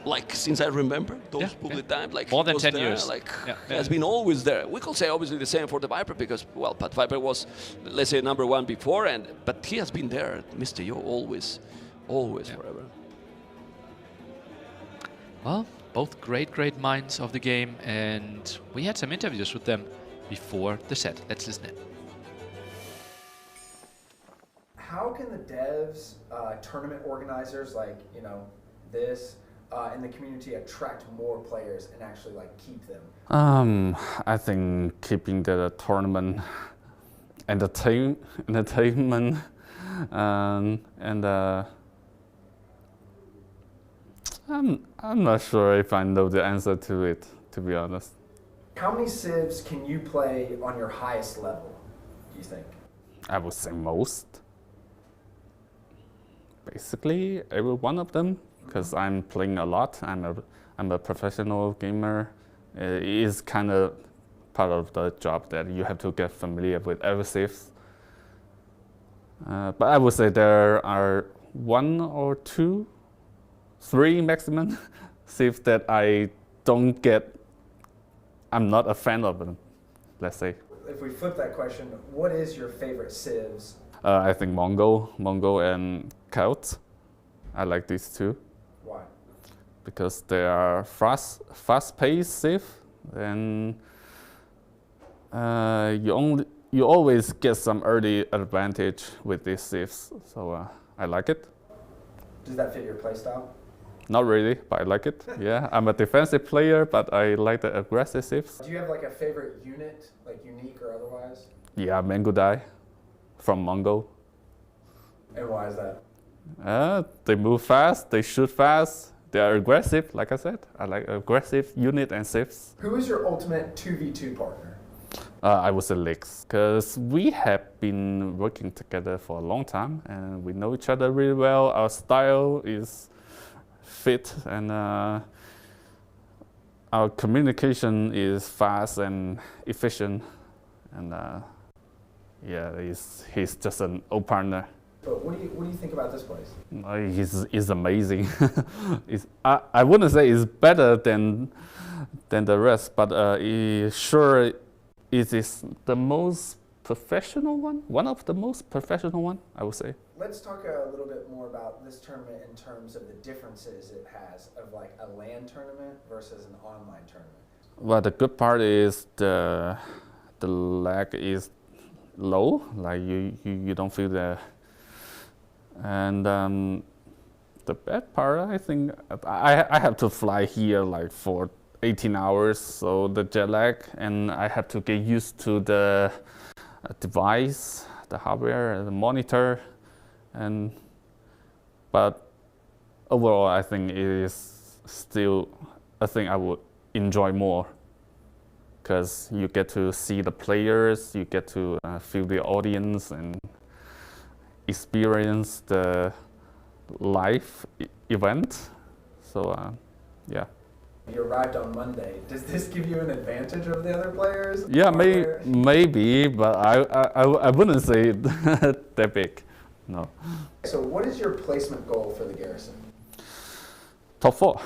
Like, since I remember those public times. Like, more than was 10 there, years. Like, has been always there. We could say obviously the same for the Viper, because, well, Pat Viper was, let's say, number 1 before, but he has been there, Mr. Yo, always, forever. Well, both great minds of the game, and we had some interviews with them before the set. Let's listen in. How can the devs, tournament organizers like, you know, this, in the community attract more players and actually like keep them? I think keeping the tournament entertainment I'm not sure if I know the answer to it, to be honest. How many civs can you play on your highest level, do you think? I would say most. Basically, every one of them, because I'm playing a lot. I'm a professional gamer. It is kind of part of the job that you have to get familiar with every civ. But I would say there are 1 or 2, 3 maximum civs that I don't get. I'm not a fan of them, let's say. If we flip that question, what is your favorite civs? I think Mongo and Cout. I like these 2. Why? Because they are fast-paced civ, and you always get some early advantage with these civs. So I like it. Does that fit your playstyle? Not really, but I like it. Yeah, I'm a defensive player, but I like the aggressive civs. Do you have like a favorite unit, like unique or otherwise? Yeah, Mangudai from Mongo. And why is that? They move fast, they shoot fast, they are aggressive, like I said. I like aggressive unit and civs. Who is your ultimate 2v2 partner? I would say Lex, because we have been working together for a long time and we know each other really well. Our style is fit, and our communication is fast and efficient, and yeah, he's just an old partner. But what do you think about this place? He's amazing. I wouldn't say it's better than the rest, but sure it is the most professional one of the most professional one, I would say. Let's talk a little bit more about this tournament in terms of the differences it has of like a LAN tournament versus an online tournament. Well, the good part is the lag is low, like you don't feel the. And the bad part, I think, I have to fly here like for 18 hours, so the jet lag, and I have to get used to the device, the hardware, the monitor, but overall, I think it is still a thing I would enjoy more, because you get to see the players, you get to feel the audience, and experience the live event. So yeah. You arrived on Monday. Does this give you an advantage over the other players? Yeah, maybe, but I wouldn't say that big. No. So what is your placement goal for the Garrison? Top 4.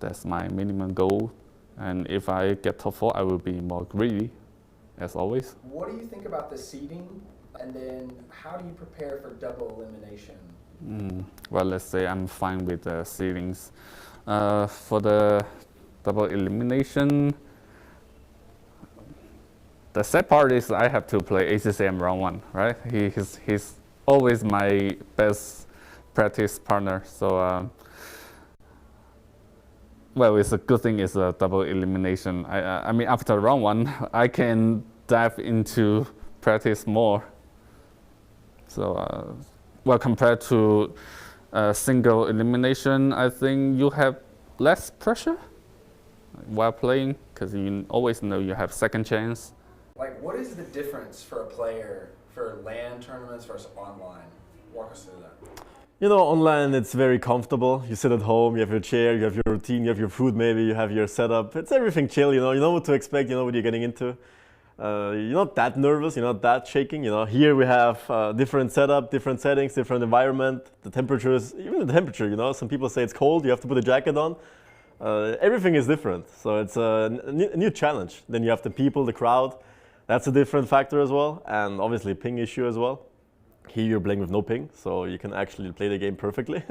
That's my minimum goal. And if I get top 4, I will be more greedy, as always. What do you think about the seeding? And then how do you prepare for double elimination? Well, let's say I'm fine with the seedings. For the double elimination, the sad part is I have to play ACCM round 1, right? He's always my best practice partner. So, well, it's a good thing it's a double elimination. I mean, after round 1, I can dive into practice more. So, well, compared to single elimination, I think you have less pressure while playing, because you always know you have second chance. Like, what is the difference for a player for LAN tournaments versus online? Walk us through that. You know, online it's very comfortable. You sit at home, you have your chair, you have your routine, you have your food maybe, you have your setup. It's everything chill, you know what to expect, you know what you're getting into. You're not that nervous, you're not that shaking, you know. Here we have different setup, different settings, different environment. The temperature is, even the temperature, you know. Some people say it's cold, you have to put a jacket on. Everything is different, so it's a new challenge. Then you have the people, the crowd. That's a different factor as well, and obviously ping issue as well. Here you're playing with no ping, so you can actually play the game perfectly.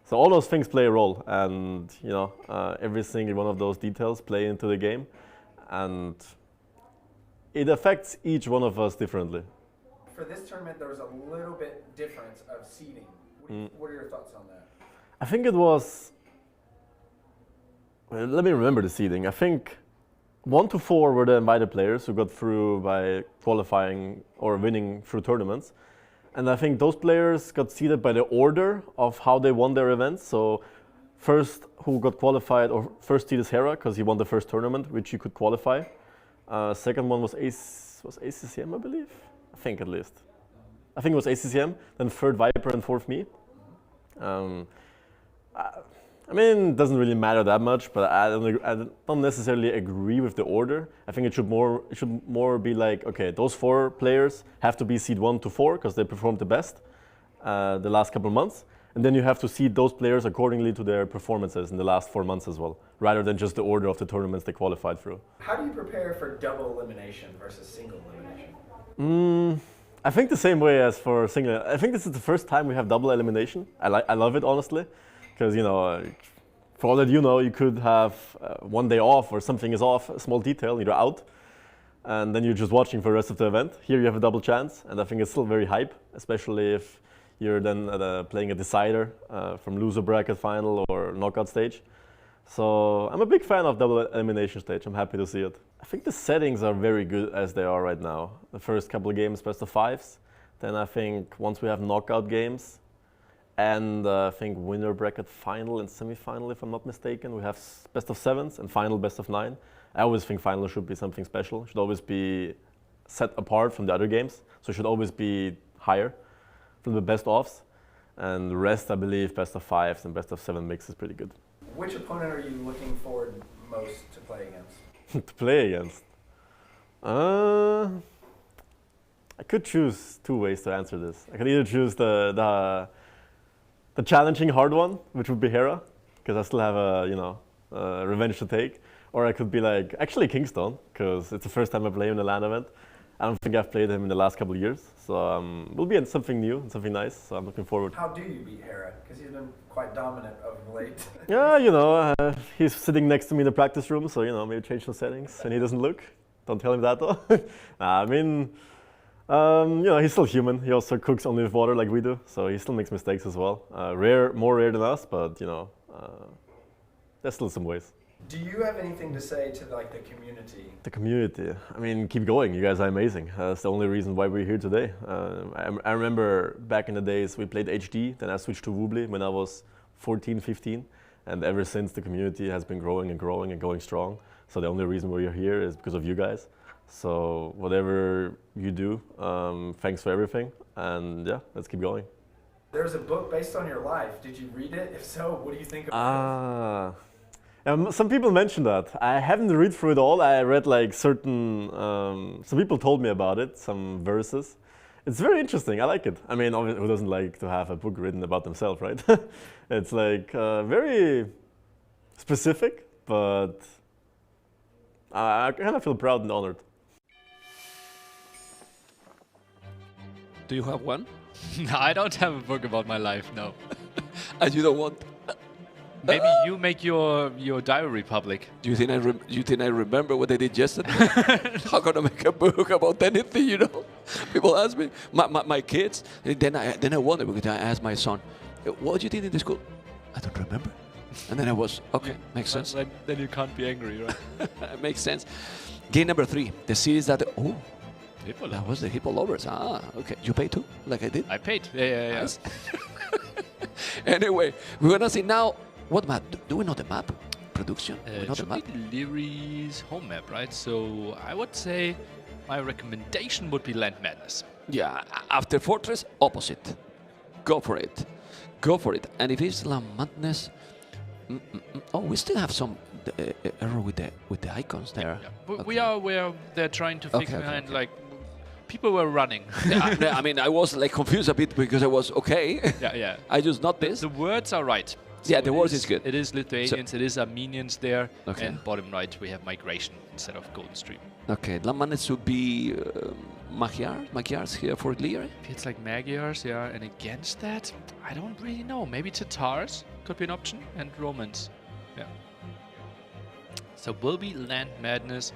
So all those things play a role, and you know, every single one of those details play into the game, and it affects each one of us differently. For this tournament, there was a little bit difference of seeding. What are your thoughts on that? I think it was, well, let me remember the seeding. I think 1 to 4 were the invited players who got through by qualifying or winning through tournaments. And I think those players got seeded by the order of how they won their events. So first who got qualified, or first seed is Hera, because he won the first tournament, which you could qualify. Second one was ACCM, I believe? I think at least. I think it was ACCM, then third Viper and fourth me. I mean, it doesn't really matter that much, but I don't necessarily agree with the order. I think it should more be like, okay, those 4 players have to be seed 1 to 4 because they performed the best the last couple of months. And then you have to seed those players accordingly to their performances in the last 4 months as well, rather than just the order of the tournaments they qualified through. How do you prepare for double elimination versus single elimination? I think the same way as for single. I think this is the first time we have double elimination. I love it, honestly. Because, you know, for all that you know, you could have 1 day off or something is off, a small detail, and you're out. And then you're just watching for the rest of the event. Here you have a double chance, and I think it's still very hype, especially if you're then playing a decider from loser bracket final or knockout stage. So I'm a big fan of double elimination stage. I'm happy to see it. I think the settings are very good as they are right now. The first couple of games, best of 5s. Then I think once we have knockout games, and I think winner bracket final and semi-final, if I'm not mistaken. We have best of 7s and final best of 9. I always think final should be something special. Should always be set apart from the other games. So it should always be higher from the best offs. And the rest, I believe, best of 5s and best of 7 mix is pretty good. Which opponent are you looking forward most to play against? To play against? I could choose 2 ways to answer this. I could either choose the challenging hard one, which would be Hera, because I still have a revenge to take. Or I could be like, actually Kingstone, because it's the first time I play him in a LAN event. I don't think I've played him in the last couple of years, so we'll be in something new and something nice, so I'm looking forward. How do you beat Hera? Because he's been quite dominant of late. Yeah, he's sitting next to me in the practice room, so, maybe change some settings, and he doesn't look. Don't tell him that, though. Nah, I mean, he's still human. He also cooks only with water like we do, so he still makes mistakes as well. More rare than us, but, there's still some ways. Do you have anything to say to the community? The community. I mean, keep going. You guys are amazing. That's the only reason why we're here today. I remember back in the days we played HD, then I switched to Woobly when I was 14, 15. And ever since, the community has been growing and growing and going strong. So the only reason we're here is because of you guys. So whatever you do, thanks for everything. And yeah, let's keep going. There's a book based on your life. Did you read it? If so, what do you think about it? Some people mentioned that. I haven't read through it all. I read like certain, some people told me about it, some verses. It's very interesting. I like it. I mean, obviously, who doesn't like to have a book written about themselves, right? It's like very specific, but I kind of feel proud and honored. Do you have one? I don't have a book about my life, no. And you don't want? Maybe you make your diary public. Do you think I remember what I did yesterday? How can I make a book about anything? People ask me, my kids. Then I wonder because I asked my son, "What did you think in the school?" I don't remember. And then I was okay. Makes sense. Then you can't be angry, right? Makes sense. Game number 3, the series that Hippo that was the Hippo Lovers. Okay. You paid too, like I did. I paid. Yeah. Nice. Anyway, we're gonna see now. What map? Do we know the map? Production? We know the map? Leary's home map, right? So I would say my recommendation would be Land Madness. Yeah, after Fortress, opposite. Go for it. Go for it. And if it's Land Madness... Oh, we still have some error with the icons there. Yeah. But we are where they're trying to fix behind, like, people were running. Yeah, I mean, I was like confused a bit because I was okay. Yeah. I just not this. The words are right. So yeah, the words is good. It is Lithuanians, it is Armenians there, okay. And bottom right we have migration instead of Golden Stream. Okay, Land Madness should be Magyars here for Leary. It's like Magyars, yeah, and against that, I don't really know. Maybe Tatars could be an option, and Romans, yeah. So will be Land Madness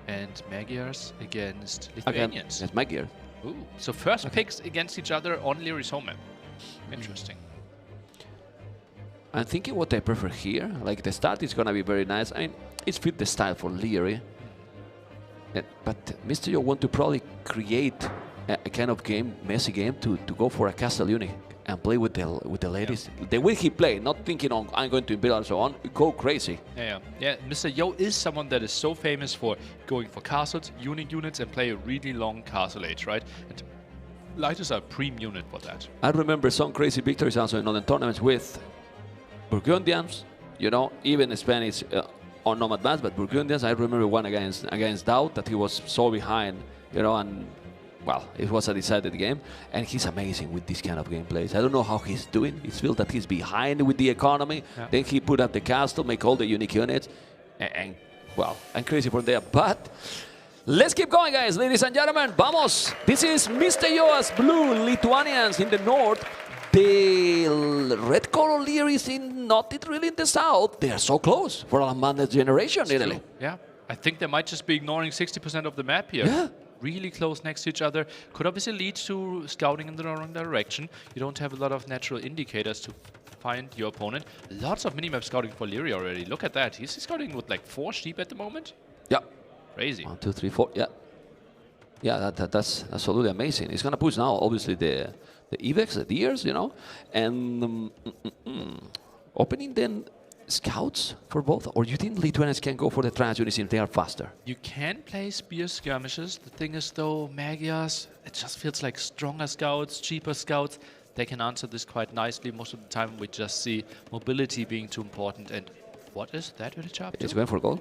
and Magyars against Lithuanians. Against Magyars. Ooh, so first picks against each other on Leary's home map. Interesting. I'm thinking what I prefer here. Like the start is gonna be very nice. I mean, it's fit the style for Leary. But Mr. Yo want to probably create a kind of game, messy game, to go for a castle unit and play with the ladies. Yeah. The way he play, not thinking on I'm going to Imperial and so on, go crazy. Yeah. Mr. Yo is someone that is so famous for going for castles, units, and play a really long castle age, right? And lighters are a prime unit for that. I remember some crazy victories also in other tournaments with Burgundians, even Spanish on non advanced, but Burgundians. I remember one against Dowd that he was so behind, and well, it was a decided game, and he's amazing with this kind of gameplays. I don't know how he's doing. It's feel that he's behind with the economy. Yeah. Then he put up the castle, make all the unique units, and well, I'm crazy for there. But let's keep going, guys, ladies and gentlemen. Vamos! This is Mr. Yoa's blue Lithuanians in the north. The red color Leary is not really in the south. They are so close for a Madness generation, Italy. Yeah, I think they might just be ignoring 60% of the map here. Yeah. Really close next to each other. Could obviously lead to scouting in the wrong direction. You don't have a lot of natural indicators to find your opponent. Lots of minimap scouting for Leary already. Look at that. He's scouting with like 4 sheep at the moment. Yeah. Crazy. 1, 2, 3, 4. Yeah. Yeah, that's absolutely amazing. He's gonna push now, obviously the Evex, the deers, and opening then scouts for both, or you think Lithuanians can go for the trans units if they are faster? You can play spear skirmishes. The thing is though, Magyars, it just feels like stronger scouts, cheaper scouts. they can answer this quite nicely. Most of the time we just see mobility being too important. And what is that villager up to? It's going for gold.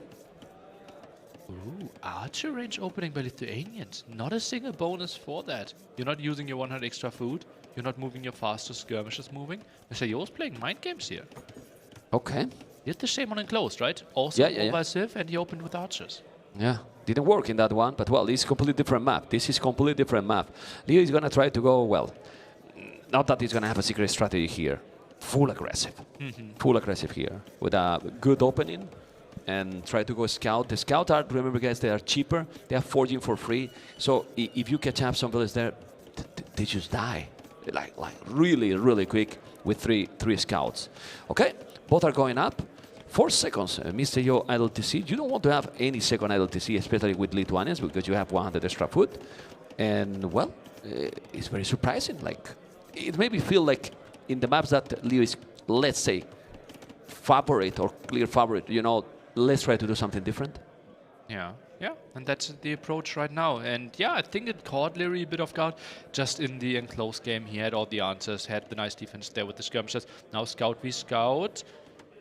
Ooh, archer range opening by Lithuanians. Not a single bonus for that. You're not using your 100 extra food. You're not moving your fastest skirmishes moving. Mr. Yo's playing mind games here. Okay. He did the same on enclosed, right? Also Yeah. by Civ, and he opened with archers. Yeah, didn't work in that one, but well, it's a completely different map. This is completely different map. Leo is gonna try to go, well, not that he's gonna have a secret strategy here. Full aggressive. Full aggressive here with a good opening and try to go scout. The scout are, remember guys, they are cheaper. They are forging for free. So if you catch up some villagers there, they just die. Like really, really quick with three scouts. Okay, both are going up. 4 seconds, Mr. Yo idle TC. You don't want to have any second idle TC, especially with Lithuanians, because you have 100 extra food. And well, it's very surprising. Like, it made me feel like in the maps that Leo is, let's say, favorite or clear favorite, you know, let's try to do something different. Yeah, and that's the approach right now. And yeah, I think it caught Leary a bit off guard. Just in the enclosed game, he had all the answers, had the nice defense there with the skirmishes. Now scout v scout.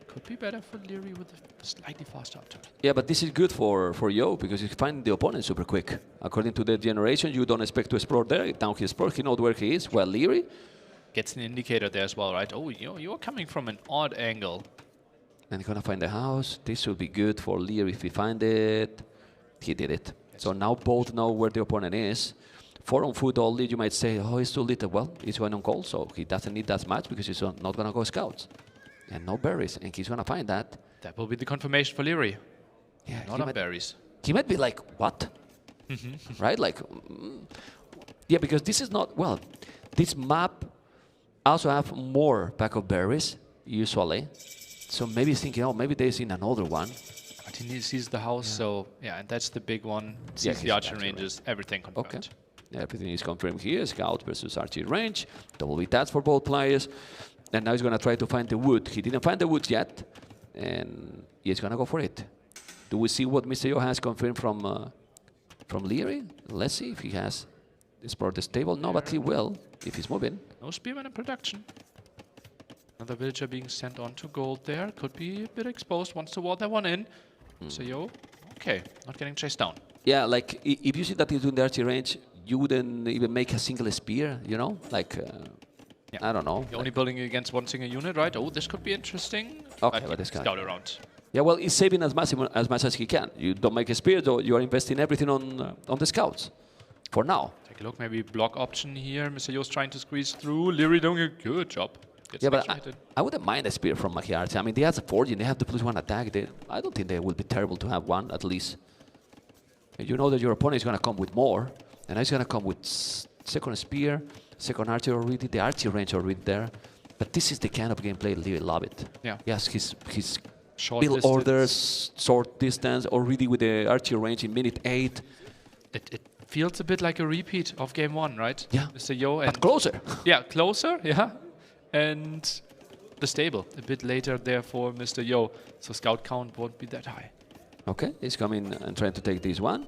Could be better for Leary with a slightly faster upturn. Yeah, but this is good for Yo, because you find the opponent super quick. According to the generation, you don't expect to explore there. Now he explored, he knows where he is. Well, Leary gets an indicator there as well, right? Oh, you're coming from an odd angle. and he's gonna find the house. This should be good for Leary if he find it. He did it. Yes. So now both know where the opponent is. 4 on foot only, you might say, oh, it's too little. Well, he's going on gold, so he doesn't need that much because he's not gonna go scouts. And no berries, and he's gonna find that. That will be the confirmation for Leary. Yeah, not on berries. He might be like, what? Right? Like, yeah, because this is not, well, this map also have more pack of berries, usually. So maybe he's thinking, oh, maybe there's in another one. But he sees the house, so yeah, and that's the big one. Sees the archer ranges, everything confirmed. Okay. Yeah, everything is confirmed here. Scout versus archer range. Double V tats for both players. And now he's going to try to find the wood. He didn't find the wood yet. And he's going to go for it. Do we see what Mr. Yo has confirmed from Leary? Let's see if he has explored the stable. No, but he will, if he's moving. No spearman in production. Another villager being sent on to gold there. Could be a bit exposed. Wants to wall that one in. So Yo, okay, not getting chased down. Yeah, like, if you see that he's doing the archer range, you wouldn't even make a single spear, you know? Like, I don't know. You're only building against one single unit, right? Oh, this could be interesting. Okay, but this guy. Scout around. Yeah, well, he's saving as much as he can. You don't make a spear, though. You are investing everything on the scouts. For now. Take a look, maybe block option here. Mr. Yo's trying to squeeze through. Leary doing a good job. Gets yeah, but I wouldn't mind a spear from Machiarty. I mean, they have the forging. They have the +1 attack. I don't think they would be terrible to have one, at least. And you know that your opponent is going to come with more. And he's going to come with second spear, second archer already, the archer range already there. But this is the kind of gameplay Leary love it. Yeah. Yes, his short build distance. orders, short distance, already with the archer range in minute 8. It feels a bit like a repeat of game 1, right? Yeah. Mr. Yo and but closer. Yeah, closer, yeah. And the stable a bit later there for Mr. Yo. So scout count won't be that high. Okay, he's coming and trying to take this one.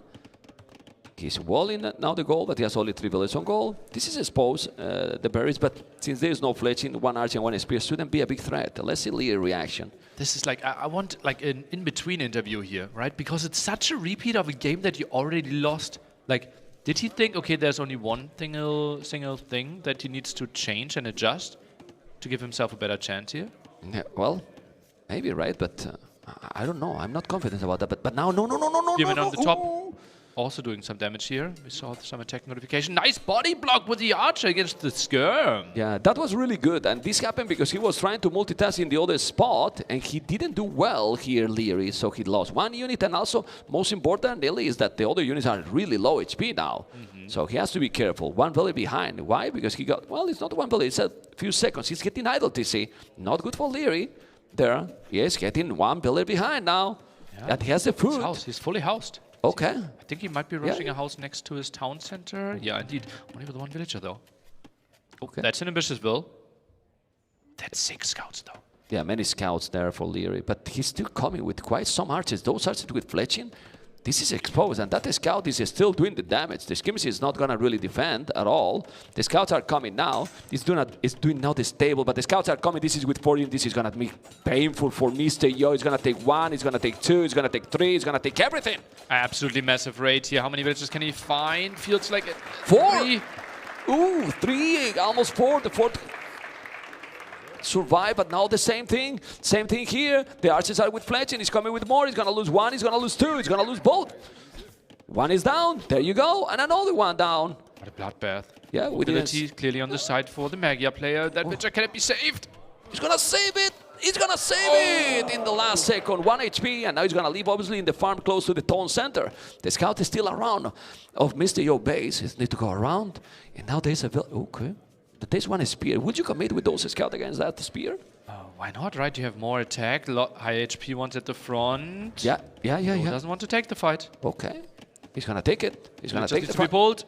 He's walling now the goal, but he has only 3 villages on goal. This is exposed, the berries, but since there is no fletching, 1 archer and 1 spear shouldn't be a big threat. Let's see Leary reaction. This is like, I want like an in-between interview here, right? Because it's such a repeat of a game that you already lost. Like, did he think, okay, there's only one single thing that he needs to change and adjust to give himself a better chance here? Yeah, well, maybe, right? But I don't know. I'm not confident about that. But now, no. Given on the top. Also doing some damage here. We saw some attack notification. Nice body block with the archer against the skirm. Yeah, that was really good. And this happened because he was trying to multitask in the other spot. And he didn't do well here, Leary. So he lost 1 unit. And also, most importantly, is that the other units are really low HP now. So he has to be careful. 1 village behind. Why? Because he got, well, it's not 1 village. It's a few seconds. He's getting idle TC. Not good for Leary. There. He is getting 1 village behind now. Yeah. And he has the food. He's fully housed. Okay. I think he might be rushing a house next to his town center. Yeah, indeed. Only with 1 villager, though. Okay. That's an ambitious build. That's 6 scouts, though. Yeah, many scouts there for Leary. But he's still coming with quite some archers. Those archers with fletching, this is exposed, and that scout is still doing the damage. The skirmish is not gonna really defend at all. The scouts are coming now. It's doing now the stable, but the scouts are coming. This is with 14. This is gonna be painful for Mr. Yo. It's gonna take 1, it's gonna take 2, it's gonna take 3, it's gonna take everything. Absolutely massive raid here. How many villages can he find? Feels like 4. 3. Ooh, 3, almost 4. The 4th survive, but now the same thing here. The archers are with fletching. He's coming with more. He's gonna lose 1, he's gonna lose 2, he's gonna lose both. 1 is down, there you go, and another 1 down. What a bloodbath. Yeah, we Mobility clearly on the side for the Magyar player. That villager can it be saved? He's gonna save it. He's gonna save it in the last second. 1 HP, and now he's gonna leave obviously in the farm close to the town center. The scout is still around of Mr. Yo base. He needs to go around, and now there's a okay. But there's 1 spear. Would you commit with those scout against that spear? Why not, right? You have more attack, high HP ones at the front. Yeah. Who doesn't want to take the fight? Okay. He's gonna take it. He's gonna take the to be fight. pulled.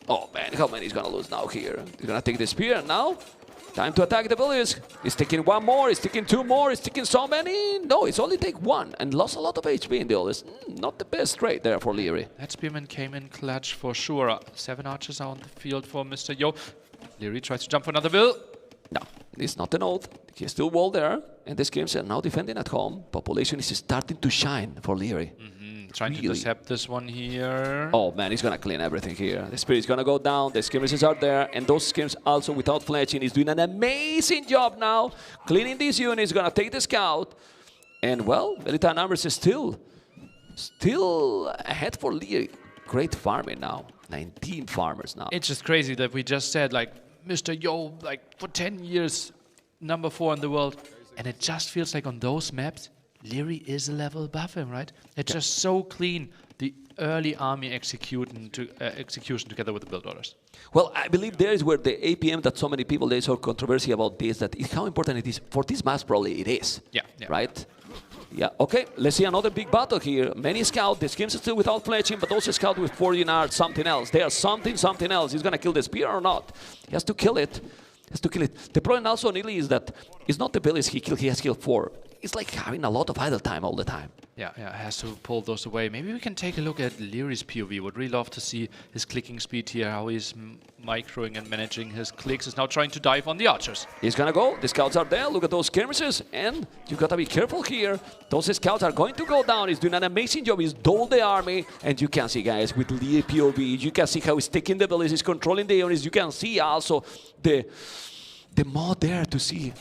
Oh man, how many he's gonna lose now here? He's gonna take the spear now. Time to attack the village. He's taking 1 more, he's taking 2 more, he's taking so many. No, it's only take 1 and lost a lot of HP in the others. Not the best trade there for Leary. That spearman came in clutch for sure. 7 archers are on the field for Mr. Yo. Leary tries to jump for another will. No, it's not an oath. He's still wall there. And this game's now defending at home. Population is starting to shine for Leary. Trying to intercept this one here. Oh man, he's gonna clean everything here. The spirit's gonna go down, the skirmishes are there, and those skims also without fletching. He's doing an amazing job now, cleaning these units, gonna take the scout. And well, military numbers is still ahead for Leary. Great farming now, 19 farmers now. It's just crazy that we just said, like, Mr. Yo, like, for 10 years, number 4 in the world. And it just feels like on those maps, Leary is a level above him, right? It's just so clean, the early army execution together with the build orders. Well, I believe there is where the APM that so many people, there's so controversy about this, that is how important it is. For this maps, probably it is. Yeah. Right? Yeah, okay, let's see another big battle here. Many scouts, the skims are still without fletching, but those scouts with 14 are something else. They are something else. He's gonna kill the spear or not? He has to kill it. The problem also nearly is that it's not the villages he killed, he has killed 4. It's like having a lot of idle time all the time. Yeah, has to pull those away. Maybe we can take a look at Leary's POV. Would really love to see his clicking speed here, how he's microing and managing his clicks. He's now trying to dive on the archers. He's gonna go, the scouts are there, look at those skirmishes, and you gotta be careful here. Those scouts are going to go down, he's doing an amazing job, he's dulled the army, and you can see, guys, with Leary POV, you can see how he's taking the villages, he's controlling the units, you can see also the mod there to see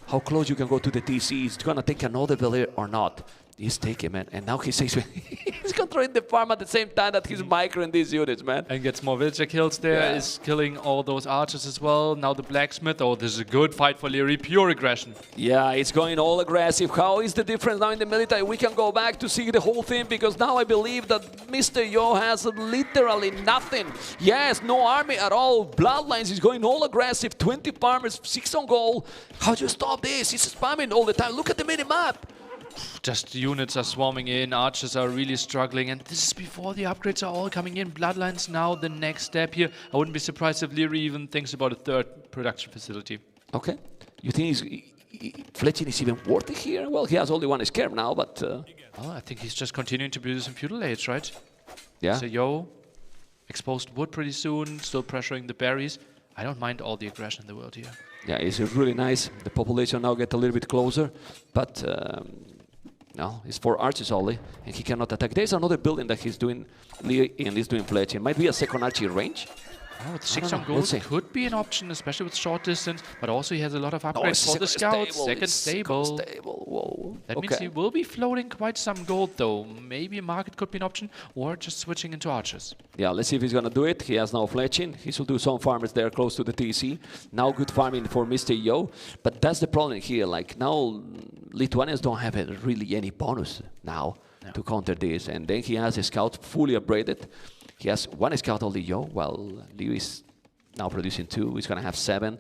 how close you can go to the TC. It's gonna take another village or not. He's taking, man, and now he says he's controlling the farm at the same time that he's microing these units, man. And gets more villager kills there, is killing all those archers as well. Now the blacksmith, oh, this is a good fight for Leary, pure aggression. Yeah, it's going all aggressive. How is the difference now in the military? We can go back to see the whole thing, because now I believe that Mr. Yo has literally nothing. Yes, no army at all. Bloodlines is going all aggressive. 20 farmers, 6 on goal. How do you stop this? He's spamming all the time. Look at the mini-map. Just units are swarming in, archers are really struggling, and this is before the upgrades are all coming in. Bloodlines now the next step here. I wouldn't be surprised if Leary even thinks about a 3rd production facility. Okay. You think fletching is even worth it here? Well, he has only 1 scare now, but... Well, I think he's just continuing to produce in Feudal Age, right? Yeah. So Yo, exposed wood pretty soon, still pressuring the berries. I don't mind all the aggression in the world here. Yeah, it's really nice. The population now get a little bit closer, but... no, it's 4 archers only, and he cannot attack. There's another building that he's doing, and he's doing fletching. Might be a 2nd archer range. Oh, with 6 on gold could be an option, especially with short distance, but also he has a lot of upgrades for the scouts. Second stable. Whoa. That means he will be floating quite some gold, though. Maybe a market could be an option, or just switching into archers. Yeah, let's see if he's gonna do it. He has now fletching. He should do some farmers there close to the TC. Now good farming for Mr. Yo, but that's the problem here. Like now, Lithuanians don't have really any bonus now to counter this, and then he has a scout fully upgraded. He has 1 scout only, Yo, while Liu is now producing 2. He's going to have 7.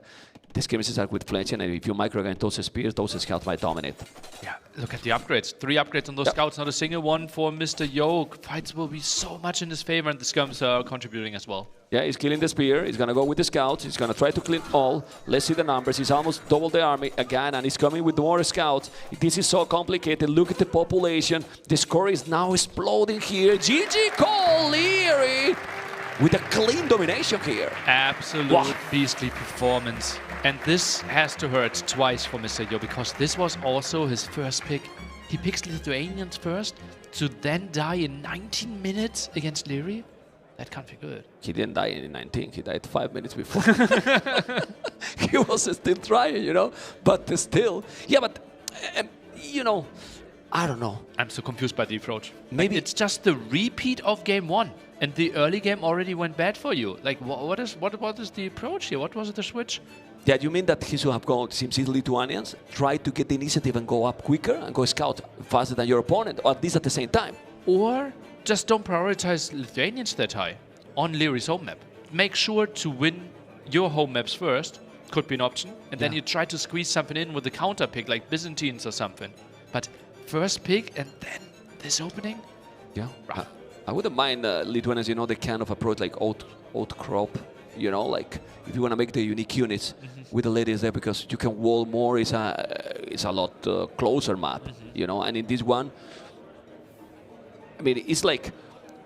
The skirmishes are with fletching, and if you micro against those spears, those scouts might dominate. Yeah, look at the upgrades. 3 upgrades on those scouts, not a single one for Mr. Yo. Fights will be so much in his favor, and the skirms are contributing as well. Yeah, he's killing the spear. He's going to go with the scouts. He's going to try to clean all. Let's see the numbers. He's almost doubled the army again, and he's coming with more scouts. This is so complicated. Look at the population. The score is now exploding here. GG Cole Leary with a clean domination here. Absolute beastly performance. And this has to hurt twice for Mr. Yo, because this was also his first pick. He picks Lithuanians first to then die in 19 minutes against Leary. That can't be good. He didn't die in 19. He died 5 minutes before. He was still trying, you know. But still. Yeah, but, you know, I don't know. I'm so confused by the approach. Maybe it's just the repeat of game 1. And the early game already went bad for you. Like, what is the approach here? What was the switch? Yeah, you mean that he should have gone, since he's Lithuanians, try to get the initiative and go up quicker and go scout faster than your opponent, or at least at the same time? Or just don't prioritize Lithuanians that high on Leary's home map. Make sure to win your home maps first, could be an option, and then you try to squeeze something in with the counter pick, like Byzantines or something. But first pick and then this opening? Yeah. I wouldn't mind Lithuanians, you know, the kind of approach like outcrop, you know, like if you want to make the unique units with the ladies there, because you can wall more, it's a lot closer map, you know, and in this one, I mean, it's like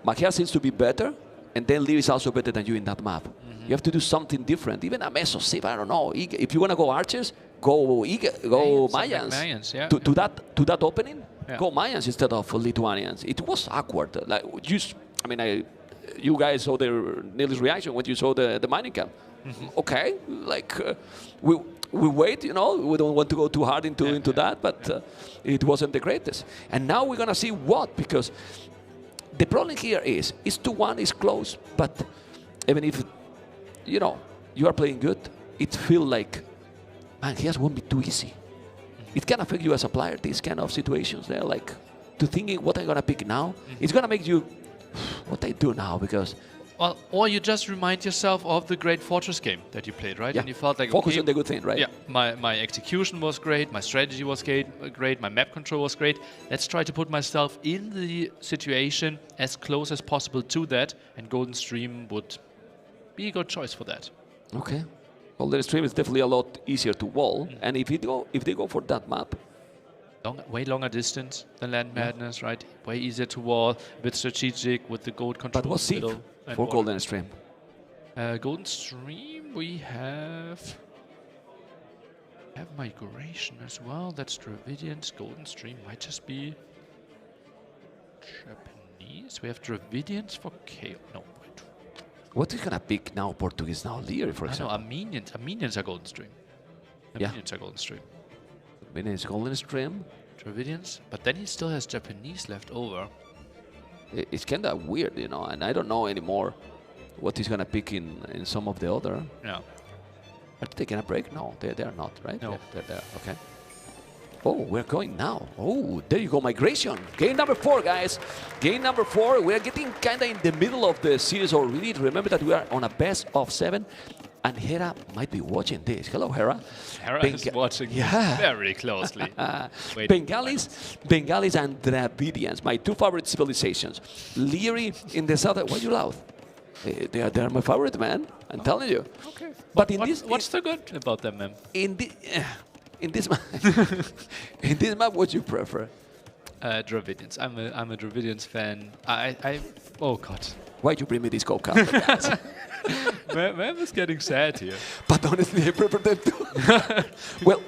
Magia seems to be better, and then Leary is also better than you in that map. You have to do something different. Even a Mesosip, I don't know. If you want to go archers, go Mayans. Yeah. To that opening, go Mayans instead of Lithuanians. It was awkward. Like you guys saw Neil's reaction when you saw the mining camp. Okay, like we wait, you know, we don't want to go too hard into that, but it wasn't the greatest. And now we're gonna see what, because the problem here is 2-1 is close, but even if, you know, you are playing good, it feels like, man, he won't be too easy. It can affect you as a player, these kind of situations there, like to thinking what I'm gonna pick now. It's gonna make you, what I do now, because well, or you just remind yourself of the great Fortress game that you played, right? Yeah. And you felt like, focus okay, on the good thing, right? Yeah, my execution was great, my strategy was great, my map control was great. Let's try to put myself in the situation as close as possible to that, and Golden Stream would be a good choice for that. Okay. Well, the stream is definitely a lot easier to wall, and if they go for that map, way longer distance than Land Madness, right? Way easier to wall, a bit strategic with the gold control. but what's safe for Golden Stream? Golden Stream, we have migration as well. That's Dravidians. Golden Stream might just be Japanese. We have Dravidians for Chaos. No, wait. What is gonna pick now? Portuguese now, Leary, for example. Armenians. Armenians are Golden Stream. Armenians are Golden Stream. Armenians Golden Stream. Dravidians, but then he still has Japanese left over. It's kind of weird, you know, and I don't know anymore what he's gonna pick in some of the other. Yeah. Are they taking a break? No, they are not, right? No. They're there. Okay. Oh, we're going now. Oh, there you go, migration. Game number 4, guys. Game number 4. We're getting kind of in the middle of the series already. Remember that we are on a best of 7. And Hera might be watching this. Hello, Hera. Hera is watching very closely. Bengalis and Dravidians, my 2 favorite civilizations. Leary in the south. Why you loud? They are my favorite, man. I'm telling you. Okay. But what's the good about them, man? In this map, in this map, what you prefer? Dravidians. I'm a Dravidians fan. Oh God. Why'd you bring me this Coke cup, guys? Man was getting sad here. But honestly, I prefer them too.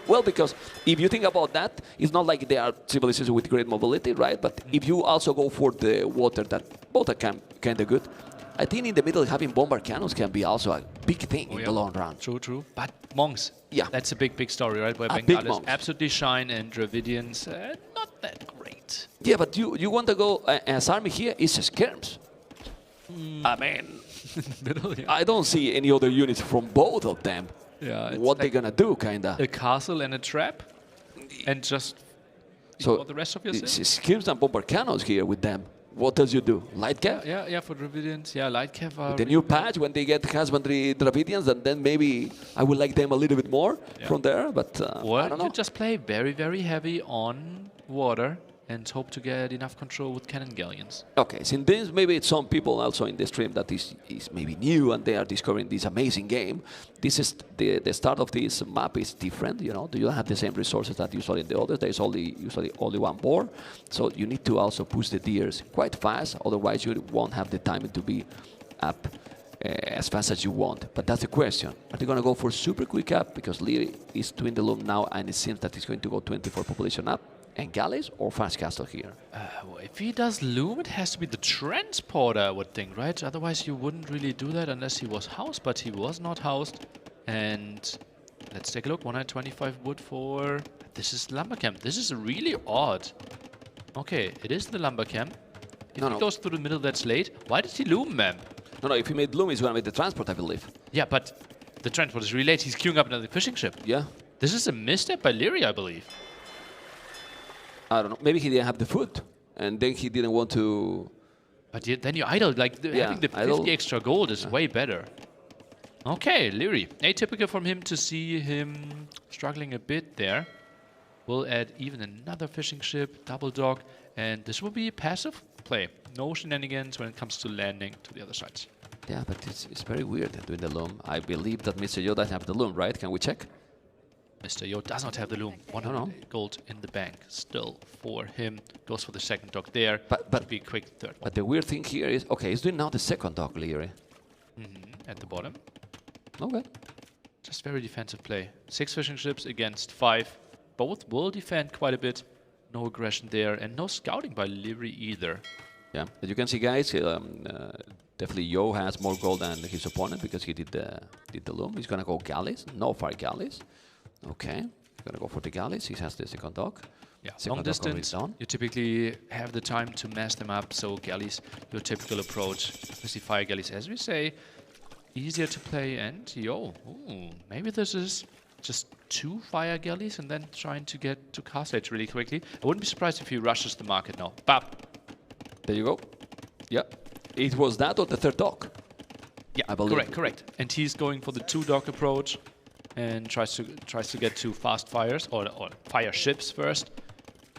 well, because if you think about that, it's not like they are civilizations with great mobility, right? But if you also go for the water, that both are kind of good. I think in the middle, having bombard cannons can be also a big thing in the long run. True. But monks, that's a big story, right? Where Bengalis absolutely shine and Dravidians, not that great. Yeah, but you want to go as army here is skirms. I mean, I don't see any other units from both of them. Yeah, what they're gonna do, kinda. A castle and a trap, and just so the rest of your city. Skirms and bombard cannons here with them. What does you do? Light cap? Yeah, for Dravidians. Yeah, light cap. The new patch when they get husbandry Dravidians, and then maybe I would like them a little bit more from there. But I don't know. You just play very, very heavy on water and hope to get enough control with cannon galleons. Okay, since this maybe it's some people also in the stream that is maybe new and they are discovering this amazing game. This is the start of this map is different, you know. Do you have the same resources that usually in the others? There is usually only one board, so you need to also push the deers quite fast. Otherwise, you won't have the time to be up as fast as you want. But that's the question. Are they going to go for super quick up because Leary is doing the loom now, and it seems that he's going to go 24 population up? And galleys or fast castle here? Well, if he does loom, it has to be the transporter, I would think, right? Otherwise, you wouldn't really do that unless he was housed, but he was not housed. And let's take a look. 125 wood for... This is lumber camp. This is really odd. Okay, it is the lumber camp. If he goes through the middle, that's late. Why did he loom, ma'am? No, if he made loom, he's going to make the transport, I believe. Yeah, but the transport is really late. He's queuing up another fishing ship. Yeah. This is a misstep by Leary, I believe. I don't know. Maybe he didn't have the food, and then he didn't want to... But then you idle. Like, having the 50 extra gold is way better. Okay, Leary. Atypical from him to see him struggling a bit there. We'll add even another fishing ship, double dock, and this will be passive play. No shenanigans when it comes to landing to the other sides. Yeah, but it's very weird doing the loom. I believe that Mr. Yo doesn't have the loom, right? Can we check? Mr. Yo does not have the loom. 100 gold in the bank still for him. Goes for the second dock there. But be a quick third. But the weird thing here is, okay, he's doing now the second dock, Leary. At the bottom. Okay. Just very defensive play. 6 fishing ships against 5. Both will defend quite a bit. No aggression there, and no scouting by Leary either. Yeah, as you can see, guys, definitely Yo has more gold than his opponent because he did the loom. He's gonna go galleys, no fire galleys. Okay, he's gonna go for the galleys. He has the second dock. Yeah, second long dock distance. You typically have the time to mass them up. So galleys, your typical approach, especially fire galleys, as we say, easier to play. And Yo, maybe this is just 2 fire galleys and then trying to get to castle age really quickly. I wouldn't be surprised if he rushes the market now. Bap. There you go. Yeah, it was that or the third dock. Yeah, I believe. Correct. And he's going for the 2 dock approach and tries to get 2 fast fires or fire ships first.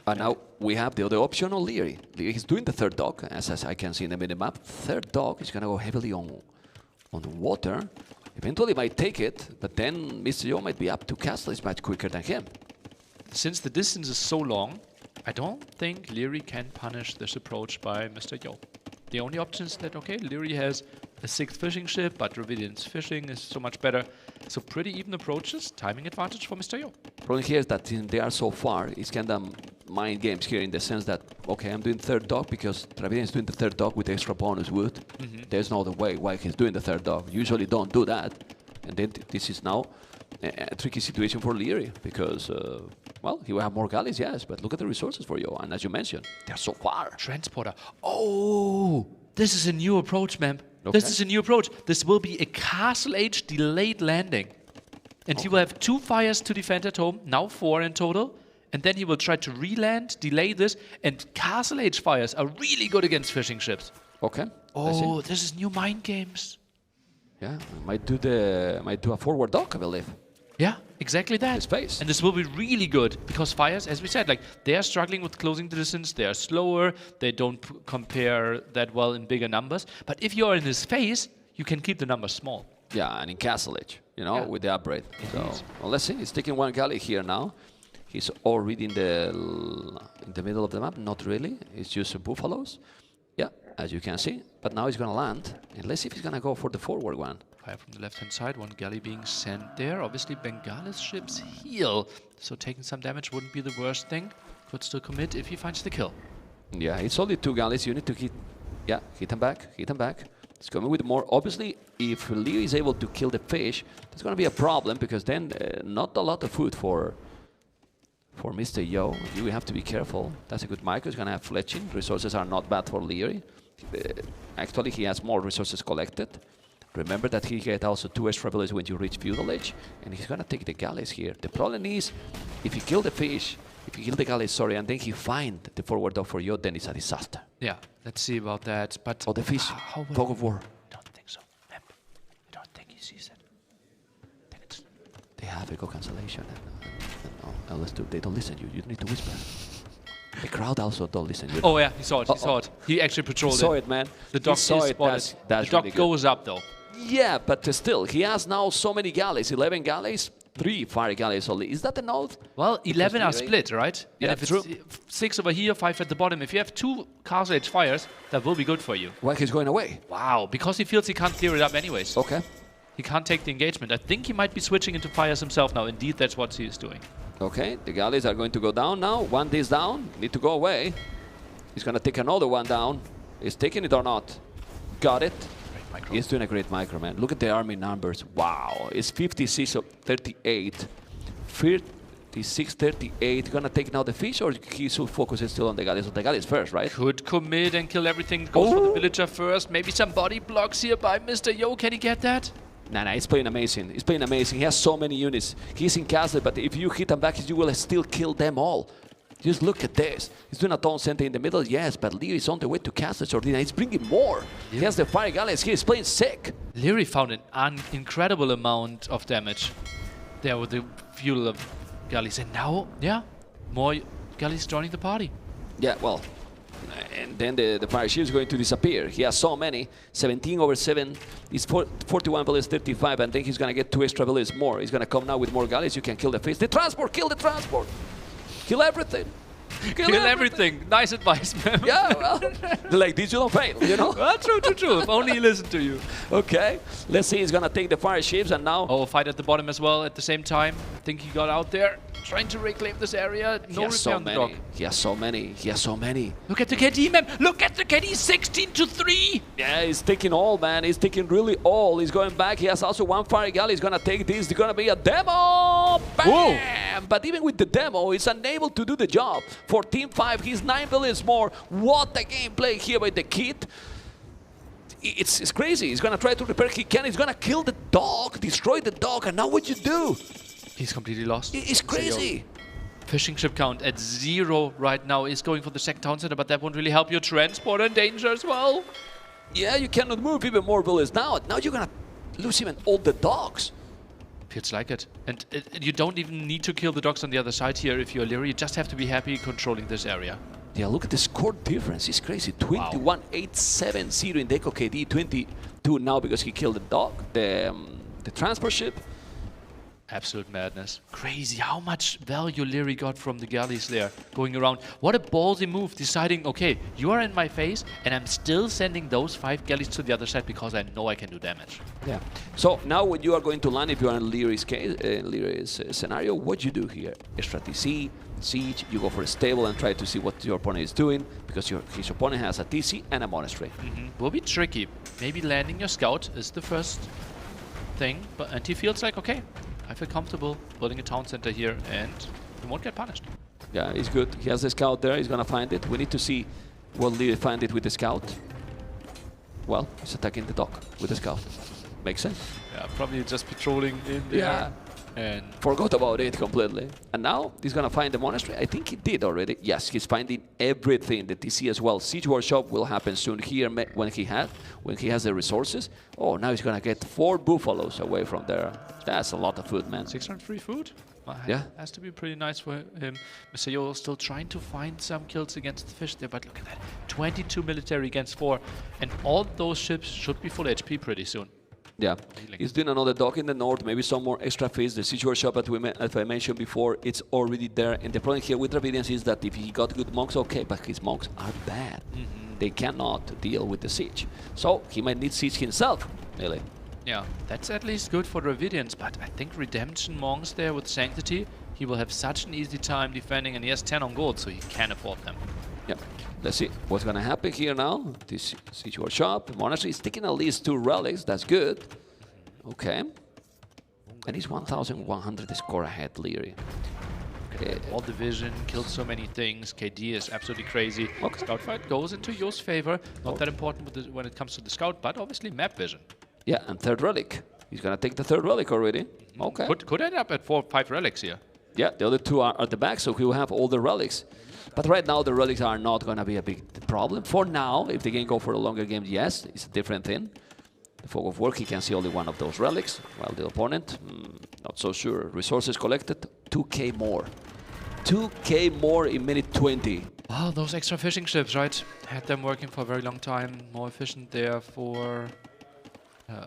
And now we have the other option on Leary. He's doing the third dock, as I can see in the minimap. Third dock is gonna go heavily on water. Eventually might take it, but then Mr. Yo might be up to castle is much quicker than him. Since the distance is so long, I don't think Leary can punish this approach by Mr. Yo. The only option is that, okay, Leary has a 6th fishing ship, but Dravidian's fishing is so much better. So pretty even approaches, timing advantage for Mr. Yo. Problem here is that since they are so far, it's kind of mind games here in the sense that, okay, I'm doing third dock because Dravidian is doing the third dock with extra bonus wood. There's no other way why he's doing the third dock. Usually don't do that. And then this is now a tricky situation for Leary because, well, he will have more galleys, yes, but look at the resources for Yo. And as you mentioned, they're so far. Transporter. Oh, this is a new approach, ma'am. Okay. This is a new approach. This will be a castle age delayed landing. And he will have 2 fires to defend at home, now 4 in total. And then he will try to re-land, delay this, and castle age fires are really good against fishing ships. Okay. Oh, this is new mind games. Yeah, might do a forward dock, I believe. Yeah, exactly that. Space. And this will be really good because fires, as we said, like they are struggling with closing the distance. They are slower. They don't compare that well in bigger numbers. But if you are in his phase, you can keep the numbers small. Yeah, and in castle age, you know, with the upgrade. So, well, let's see. He's taking 1 galley here now. He's already in the middle of the map. Not really. It's just buffaloes. Yeah, as you can see. But now he's going to land. And let's see if he's going to go for the forward one. Fire from the left-hand side. 1 galley being sent there. Obviously, Bengalis ships heal. So taking some damage wouldn't be the worst thing. Could still commit if he finds the kill. Yeah, it's only 2 galleys. You need to hit. Yeah, hit him back. Hit him back. It's coming with more. Obviously, if Leo is able to kill the fish, that's going to be a problem because then not a lot of food for Mr. Yo. You have to be careful. That's a good micro. He's going to have fletching. Resources are not bad for Leary. Actually, he has more resources collected. Remember that he get also 2 extra abilities when you reach Feudal Age, and he's going to take the galleys here. The problem is, if he kill the fish, if he kill the galleys, sorry, and then he find the forward dock for Yo, then it's a disaster. Yeah, let's see about that. But oh, the fish, fog of war. I don't think so. I don't think he sees it. I think it's they have echo cancellation, and unless they don't listen, you need to whisper. The crowd also don't listen. You know? Oh yeah, he saw it. He saw it. He actually patrolled Saw it, man. The dock saw is it. spotted. That's the dock really good. goes up though. Yeah, but still, he has now so many galleys. 11 galleys, 3 fire galleys only. Is that enough? Well, 11 are Because split, right? Yeah, and if true. it's 6 over here, 5 at the bottom, if you have 2 castle age fires, that will be good for you. Why he's going away? Wow, because he feels he can't clear it up anyways. Okay. He can't take the engagement. I think he might be switching into fires himself now. Indeed, that's what he is doing. Okay, the galleys are going to go down now. One is down, need to go away. He's gonna take another one down. Is taking it or not? Got it. He's doing a great micro, man. Look at the army numbers. Wow, it's 56 of 38. 56, 38. Gonna take now the fish, or he should focus still on the galleys? On the galleys first, right? Could commit and kill everything. Goes for the villager first. Maybe some body blocks here by Mr. Yo. Can he get that? Nah, he's playing amazing. He's playing amazing. He has so many units. He's in castle, but if you hit him back, you will still kill them all. Just look at this. He's doing a town center in the middle, yes, but Leary is on the way to castle Jordina. He's bringing more. He has the fire galleys. He's playing sick. Leary found an incredible amount of damage there with the Feudal of galleys. And now, yeah, more galleys joining the party. Yeah, well, and then the fire shield is going to disappear. He has so many. 17 over 7. He's 41 villages, 35, and then he's going to get 2 extra villages more. He's going to come now with more galleys. You can kill the fish. The transport, kill the transport. Kill everything. Kill everything. Nice advice, man. Yeah, well, they're like this, you don't fail, you know? Well, true. If only he listened to you. Okay, let's see. He's going to take the fire ships, and now... Oh, fight at the bottom as well at the same time. I think he got out there, trying to reclaim this area. No repair on the dock. He has so many. He has so many. Look at the KD, man. Look at the KD, 16 to 3. Yeah, he's taking all, man. He's taking really all. He's going back. He has also 1 fire galley. He's going to take this. It's going to be a demo. Bam! Whoa. But even with the demo, he's unable to do the job. For Team 5, he's 9 villages more. What a gameplay here by the kid. It's crazy. He's going to try to repair. He can. He's going to kill the dog, destroy the dog. And now what you do? He's completely lost. It's crazy. Fishing ship count at 0 right now. Is going for the second town center, but that won't really help your transport in danger as well. Yeah, you cannot move even more villages now. Now you're going to lose even all the dogs. Feels like it. And you don't even need to kill the dogs on the other side here if you're Leary. You just have to be happy controlling this area. Yeah, look at the score difference. It's crazy. 21-8-7-0 in Deco KD. 22 now because he killed the dog, the transport ship. Absolute madness. Crazy how much value Leary got from the galleys there going around. What a ballsy move, deciding, okay, you are in my face and I'm still sending those 5 galleys to the other side because I know I can do damage. Yeah. So now when you are going to land, if you are in Leary's case, Leary's scenario, what you do here? Extra TC, siege, you go for a stable and try to see what your opponent is doing because his opponent has a TC and a monastery. Will be tricky. Maybe landing your scout is the first thing, and he feels like, okay, I feel comfortable building a town center here and he won't get punished. Yeah, he's good. He has the scout there. He's going to find it. We need to see will Leary find it with the scout. Well, he's attacking the dock with the scout. Makes sense. Yeah, probably just patrolling in there. And forgot about it completely. And now he's going to find the monastery. I think he did already. Yes, he's finding everything. The TC as well. Siege workshop will happen soon here when he has the resources. Oh, now he's going to get 4 buffaloes away from there. That's a lot of food, man. 603 food? Well, yeah. Has to be pretty nice for him. Mr. Yo still trying to find some kills against the fish there, but look at that. 22 military against 4. And all those ships should be full HP pretty soon. Yeah, he's doing another dock in the north, maybe some more extra fish. The siege workshop, as I mentioned before, it's already there. And the problem here with Dravidians is that if he got good monks, okay, but his monks are bad. They cannot deal with the siege. So he might need siege himself, really. Yeah, that's at least good for Dravidians, but I think Redemption monks there with Sanctity, he will have such an easy time defending, and he has 10 on gold, so he can afford them. Yeah, let's see what's going to happen here now. This siege workshop, monastery is taking at least 2 relics. That's good. Okay. And he's 1,100 score ahead, Leary. Okay. All division, killed so many things. KD is absolutely crazy. Okay. Scout fight goes into Yo's favor. Not that important with when it comes to the scout, but obviously map vision. Yeah, and 3rd relic. He's going to take the 3rd relic already. Okay. Could end up at 4 or 5 relics here. Yeah, the other 2 are at the back, so he will have all the relics. But right now, the relics are not going to be a big problem. For now, if the game go for a longer game, yes, it's a different thing. The fog of war, he can see only 1 of those relics, while the opponent, not so sure. Resources collected, 2k more. 2k more in minute 20. Wow, those extra fishing ships, right? Had them working for a very long time. More efficient there for...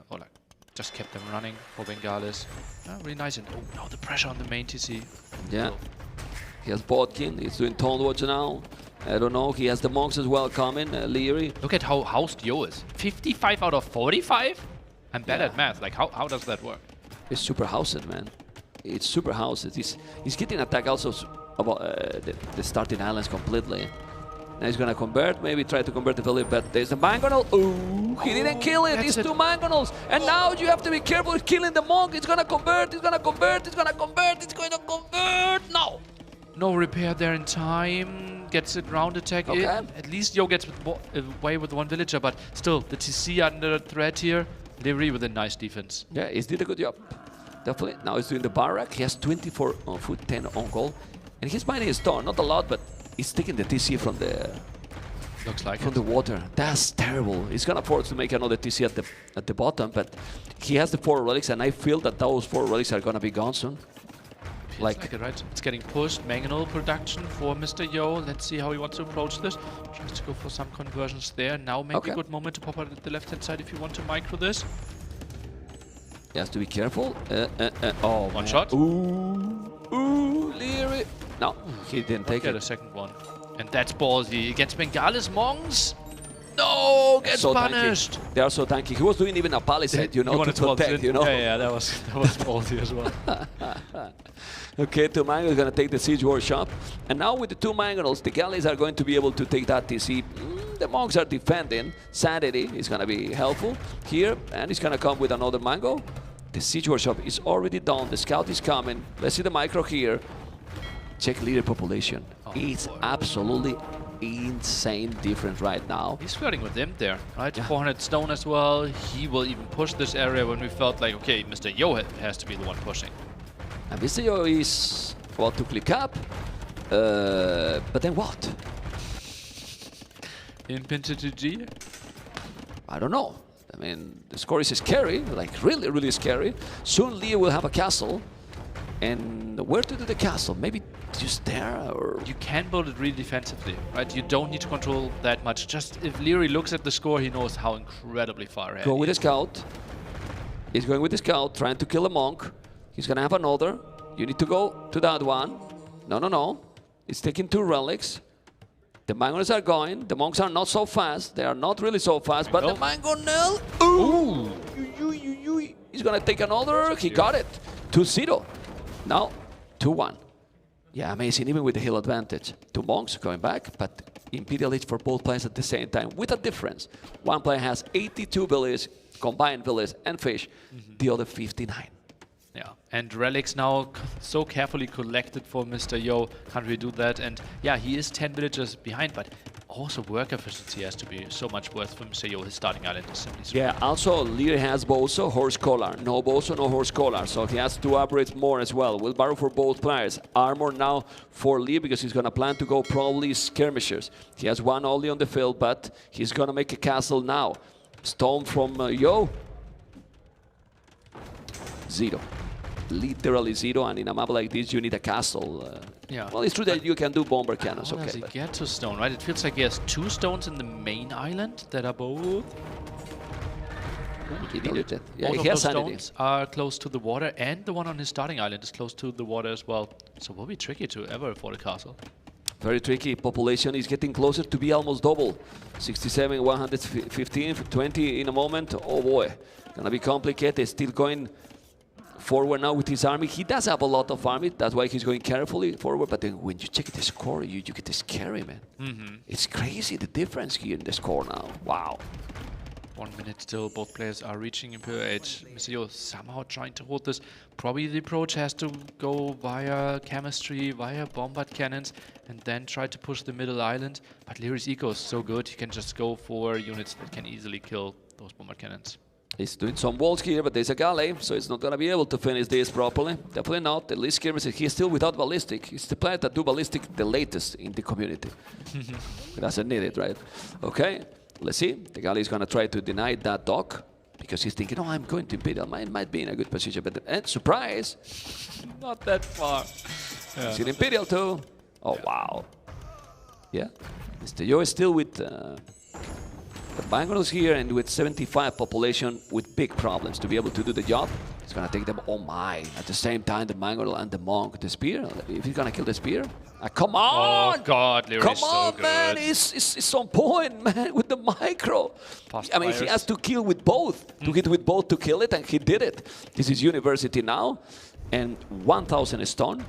or like, just kept them running for Bengalis. Really nice. And oh, now the pressure on the main TC. Yeah. He has Botkin. He's doing Tone Watch now. I don't know. He has the monks as well coming. Leary. Look at how housed Yo is. 55 out of 45? I'm bad at math. Like, how does that work? It's super housed, man. It's super housed. He's getting attack also about the starting islands completely. Now he's gonna convert, maybe try to convert the village, but there's the mangonel. Ooh, he didn't kill it. These two mangonels. And now you have to be careful with killing the monk. It's gonna convert, it's gonna convert, it's gonna convert, it's going to convert. No! No repair there in time. Gets a ground attack in. At least Yo gets away with one villager, but still, the TC under threat here. Leary with a nice defense. Yeah, he's did a good job. Definitely. Now he's doing the barrack. He has 24 on foot, 10 on goal. And he's mining his store. Not a lot, but he's taking the TC from the... Looks like from the water. That's terrible. He's gonna force to make another TC at the bottom, but he has the 4 relics, and I feel that those 4 relics are gonna be gone soon. Like it, right? It's getting pushed. Mangonel production for Mr. Yo. Let's see how he wants to approach this. Tries to go for some conversions there. Now maybe a good moment to pop out at the left-hand side if you want to micro this. He has to be careful. Oh, one shot. Ooh, Leary. No, he didn't take it. A second one. And that's ballsy. Against Bengalis monks. No, gets so punished. Tanky. They are so tanky. He was doing even a palisade, you know, to protect, you know. Yeah, that was ballsy as well. Okay, 2 mangonels gonna take the siege workshop, and now with the 2 mangonels, the galleys are going to be able to take that TC. The monks are defending. Sanity is gonna be helpful here, and he's gonna come with another mango. The siege workshop is already done. The scout is coming. Let's see the micro here. Check leader population. It's absolutely insane difference right now. He's flirting with him there, right? Yeah. 400 stone as well. He will even push this area when we felt like, okay, Mr. Yo has to be the one pushing. And Mr. Yo is about to click up, but then what? Imp into GG? I don't know. I mean, the score is scary, like really, really scary. Soon Leo will have a castle. And where to do the castle? Maybe just there, or... You can build it really defensively, right? You don't need to control that much. Just if Leary looks at the score, he knows how incredibly far ahead. Go with the scout. He's going with the scout, trying to kill a monk. He's gonna have another. You need to go to that one. No. It's taking 2 relics. The mangonels are going. The monks are not so fast. They are not really so fast, but the mangonel... Ooh! He's gonna take another. He got it. 2-0. Now, 2-1. Yeah, amazing, even with the hill advantage. 2 monks going back, but Imperial Age for both players at the same time, with a difference. One player has 82 villages, combined villages and fish, the other 59. Yeah, and relics now so carefully collected for Mr. Yo. Can't really do that. And yeah, he is 10 villagers behind, but also work efficiency has to be so much worse for Mr. Yo. His starting island is simply super. Yeah, also Lear has Boso, Horse Collar. No Boso, no Horse Collar. So he has to upgrade more as well. Will borrow for both players. Armor now for Lear because he's going to plan to go probably skirmishers. He has 1 only on the field, but he's going to make a castle now. Stone from Yo. 0. Literally 0, and in a map like this you need a castle. Yeah. Well, it's true that you can do bomber cannons. How does he get to stone, right? It feels like he has 2 stones in the main island that are both... He needed it. Yeah, both he of has those sanity. stones are close to the water, and the one on his starting island is close to the water as well. So it will be tricky to ever afford a castle. Very tricky. Population is getting closer to be almost double. 67, 115, 20 in a moment. Oh boy, gonna be complicated. Still going forward now with his army. He does have a lot of army, that's why he's going carefully forward, but then when you check the score, you get scary, man. It's crazy, the difference here in the score now. Wow. 1 minute still, both players are reaching Imperial Age. Mr. Yo somehow trying to hold this. Probably the approach has to go via chemistry, via bombard cannons, and then try to push the middle island. But Leary's eco is so good, he can just go for units that can easily kill those bombard cannons. He's doing some walls here, but there's a galley, so he's not going to be able to finish this properly. Definitely not. At least skirmishes, he's still without ballistic. He's the player that do ballistic the latest in the community. He doesn't need it, right? Okay, let's see. The galley is going to try to deny that dock because he's thinking, oh, I'm going to Imperial. I might be in a good position, but and surprise, not that far. He's in Imperial too. Oh, wow. Yeah, Mr. Yo is still with the Bangalores here and with 75 population with big problems to be able to do the job. It's gonna take them, oh my, at the same time the Bangalore and the Monk, the Spear, if he's gonna kill the Spear. Come on! Oh God, Leary is so on, good. man, it's on point, man, with the micro. Fast I mean, he fires. has to kill with both, to hit with both to kill it, and he did it. This is University now, and 1,000 stone.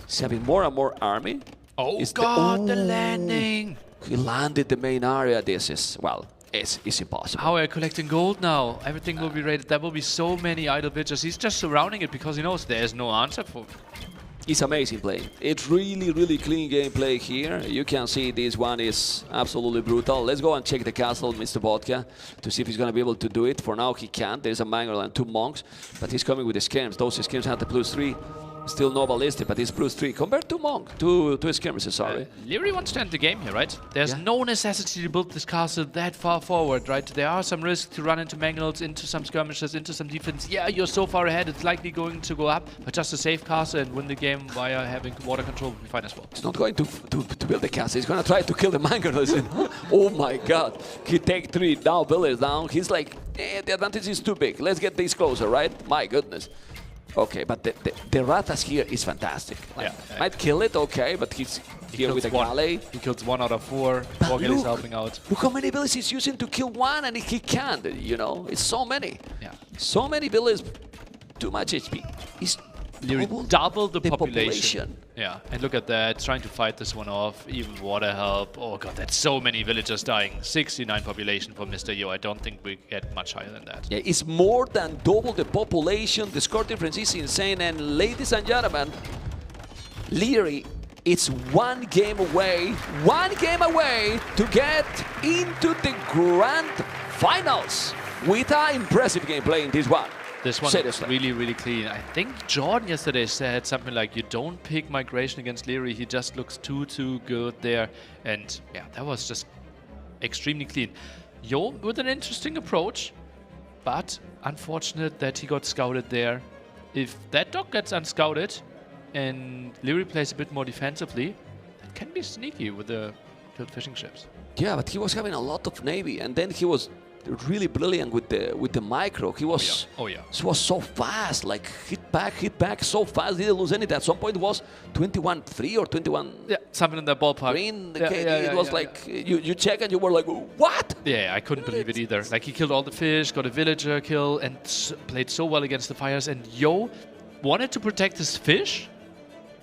He's having more and more army. Oh It's God, the landing! He landed the main area. This is, well, it's impossible. How are you collecting gold now? Everything will be raided. There will be so many idle villages. He's just surrounding it because he knows there's no answer for. It's amazing play. It's really, really clean gameplay here. You can see this one is absolutely brutal. Let's go and check the castle, Mr. Vodka, to see if he's going to be able to do it. For now, he can't. There's a Mangler and 2 monks, but he's coming with the skirms. Those skirms have the +3. Still no ballistic, but it's +3 compared to monk, to skirmishes, sorry. Leary wants to end the game here, right? There's no necessity to build this castle that far forward, right? There are some risks to run into Manglers, into some skirmishes, into some defense. Yeah, you're so far ahead, it's likely going to go up, but just a safe castle and win the game via having water control will be fine as well. He's not going to build the castle, he's going to try to kill the Manglers. Oh my god, he take 3 now, villagers down. He's like, the advantage is too big, let's get this closer, right? My goodness. Okay, but the Rathas here is fantastic. Like, might kill it, okay, but he's here with a galley. He kills 1 out of 4. Morgan is helping out. Look how many villages he's using to kill 1 and he can't, you know? It's so many. Yeah. So many villages, too much HP. He's double the population. Yeah, and look at that, trying to fight this one off, even water help. Oh god, that's so many villagers dying. 69 population for Mr. Yo. I don't think we get much higher than that. Yeah, it's more than double the population. The score difference is insane. And ladies and gentlemen, Leary, it's 1 game away to get into the grand finals with an impressive gameplay in this one. This one is Seriously. really, really clean. I think Jordan yesterday said something like, you don't pick migration against Leary, he just looks too good there. And yeah, that was just extremely clean. Yo with an interesting approach, but unfortunate that he got scouted there. If that dog gets unscouted and Leary plays a bit more defensively, that can be sneaky with the killed fishing ships. Yeah, but he was having a lot of navy, and then he was really brilliant with the micro. He was he was so fast, like hit back so fast, didn't lose anything. At some point it was 21-3 or 21. Yeah, something in that ballpark. Green. It was like you check and you were like, what? Yeah, I couldn't believe it either. Like he killed all the fish, got a villager kill, and played so well against the fires. And Yo wanted to protect his fish,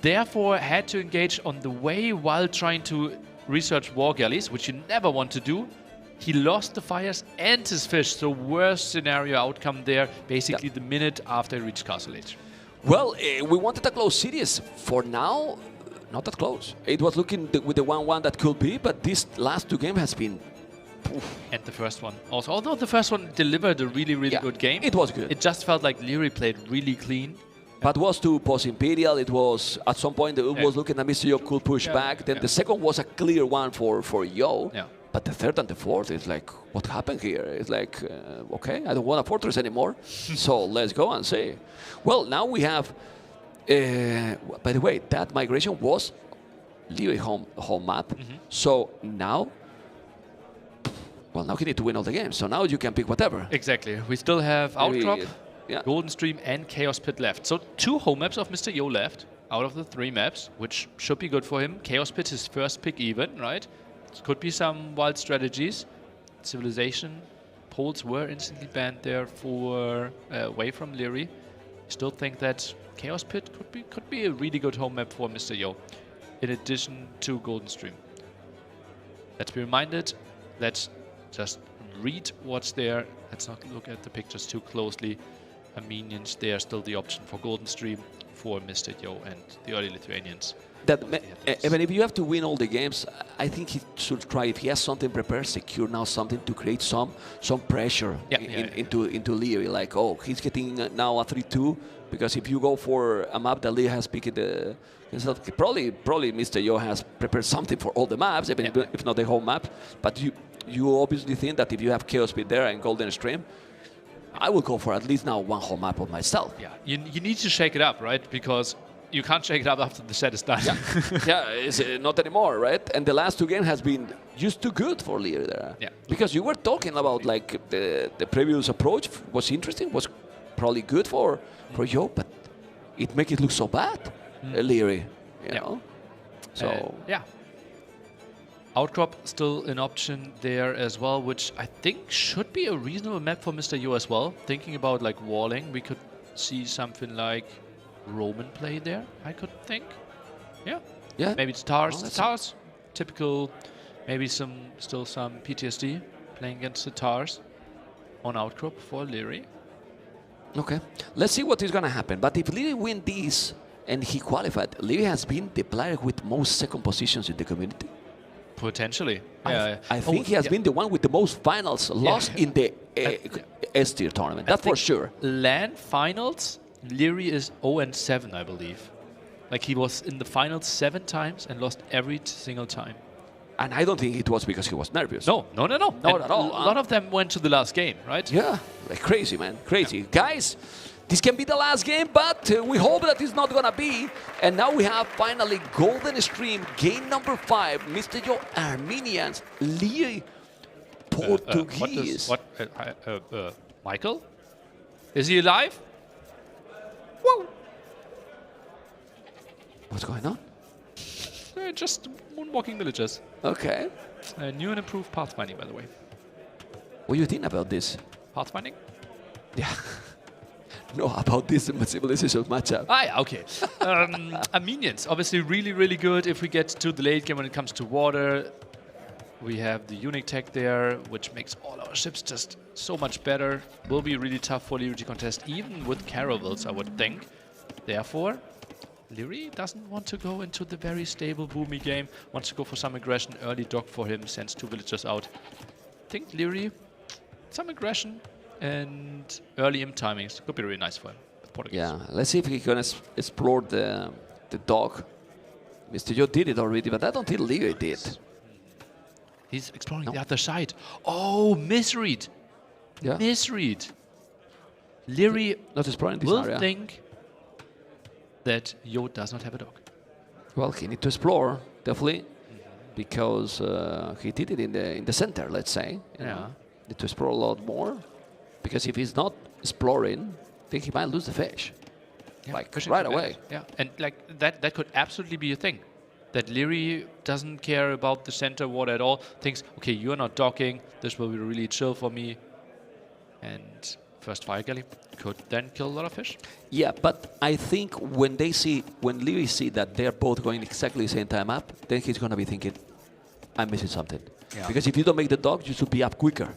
therefore had to engage on the way while trying to research war galleys, which you never want to do. He lost the fires and his fish, so worst scenario outcome there, basically the minute after he reached Castle Age. Well, we wanted a close series. For now, not that close. It was looking with the 1-1 that could be, but this last 2 games has been... Oof. And the first one also. Although the first one delivered a really, really good game. It was good. It just felt like Leary played really clean. But was to post-Imperial, it was, at some point, it was looking at Mr. Yo could push back. Then the second was a clear one for Yo. Yeah. But the third and the fourth is like, what happened here? It's like, okay, I don't want a fortress anymore. So let's go and see. Well, now we have, by the way, that migration was Leary home map. So now, well, now he need to win all the games. So now you can pick whatever. Exactly. We still have Outcrop, yeah. Golden Stream, and Chaos Pit left. So 2 home maps of Mr. Yo left out of the 3 maps, which should be good for him. Chaos Pit, his first pick even, right? Could be some wild strategies. Civilization poles were instantly banned there for away from Leary. Still think that Chaos Pit could be a really good home map for Mr. Yo, in addition to Golden Stream. Let's be reminded. Let's just read what's there. Let's not look at the pictures too closely. Armenians, they are still the option for Golden Stream for Mr. Yo and the early Lithuanians. Even if you have to win all the games, I think he should try, if he has something prepared, secure now something to create some pressure into Leary. Like, oh, he's getting now a 3-2, because if you go for a map that Leary has picked, probably Mr. Yo has prepared something for all the maps, even if not the whole map. But you obviously think that if you have Chaos Pit there and Golden Stream, I will go for at least now 1 whole map of myself. Yeah, you need to shake it up, right? Because you can't shake it up after the set is done. Yeah, it's not anymore, right? And the last two games has been just too good for Leary there. Yeah. Because you were talking about like the previous approach was interesting, was probably good for Yo, but it make it look so bad, Leary, you know? So yeah. Outcrop still an option there as well, which I think should be a reasonable map for Mr. Yo as well. Thinking about like walling, we could see something like Roman play there, I could think. Yeah. Yeah. Maybe it's Tars. Tars, typical, maybe still some PTSD playing against the Tars on Outcrop for Leary. Okay, let's see what is going to happen. But if Leary win this and he qualified, Leary has been the player with most second positions in the community. Potentially. I think he has been the one with the most finals lost in the S-tier tournament. That's for sure. LAN finals, Leary is 0-7, I believe. Like he was in the finals 7 times and lost every single time. And I don't think it was because he was nervous. No. Not at all. A lot of them went to the last game, right? Yeah, like crazy, man. Crazy. Yeah. Guys, this can be the last game, but we hope that it's not going to be. And now we have finally Golden Stream, game number 5. Mr. Yo, Armenians, Leary, Portuguese. Michael? Is he alive? Whoa! What's going on? Just moonwalking villagers. Okay. New and improved pathfinding, by the way. What do you think about this? Pathfinding? Yeah. No, about this civilization matchup. Okay. Armenians, obviously really, really good if we get to the late game when it comes to water. We have the unique tech there, which makes all our ships just so much better. Will be really tough for Leary to contest, even with caravels, I would think. Therefore, Leary doesn't want to go into the very stable, boomy game. Wants to go for some aggression. Early dock for him, sends 2 villagers out. I think Leary, some aggression and early imp timings could be really nice for him. Yeah, let's see if he can explore the dock. Mr. Yo did it already, but I don't think Leary did. He's exploring the other side. Oh, misread. Yeah. Misread. Leary not exploring this will area. Think that Yo does not have a dog. Well, he need to explore, definitely, because he did it in the center, let's say. You know. Need to explore a lot more, because if he's not exploring, I think he might lose the fish, like right away. Yeah, and like that could absolutely be a thing. That Leary doesn't care about the center water at all. Thinks, okay, you're not docking. This will be really chill for me. And first fire galley could then kill a lot of fish. Yeah, but I think when Leary see that they're both going exactly the same time up, then he's gonna be thinking, I'm missing something. Yeah. Because if you don't make the dog, you should be up quicker.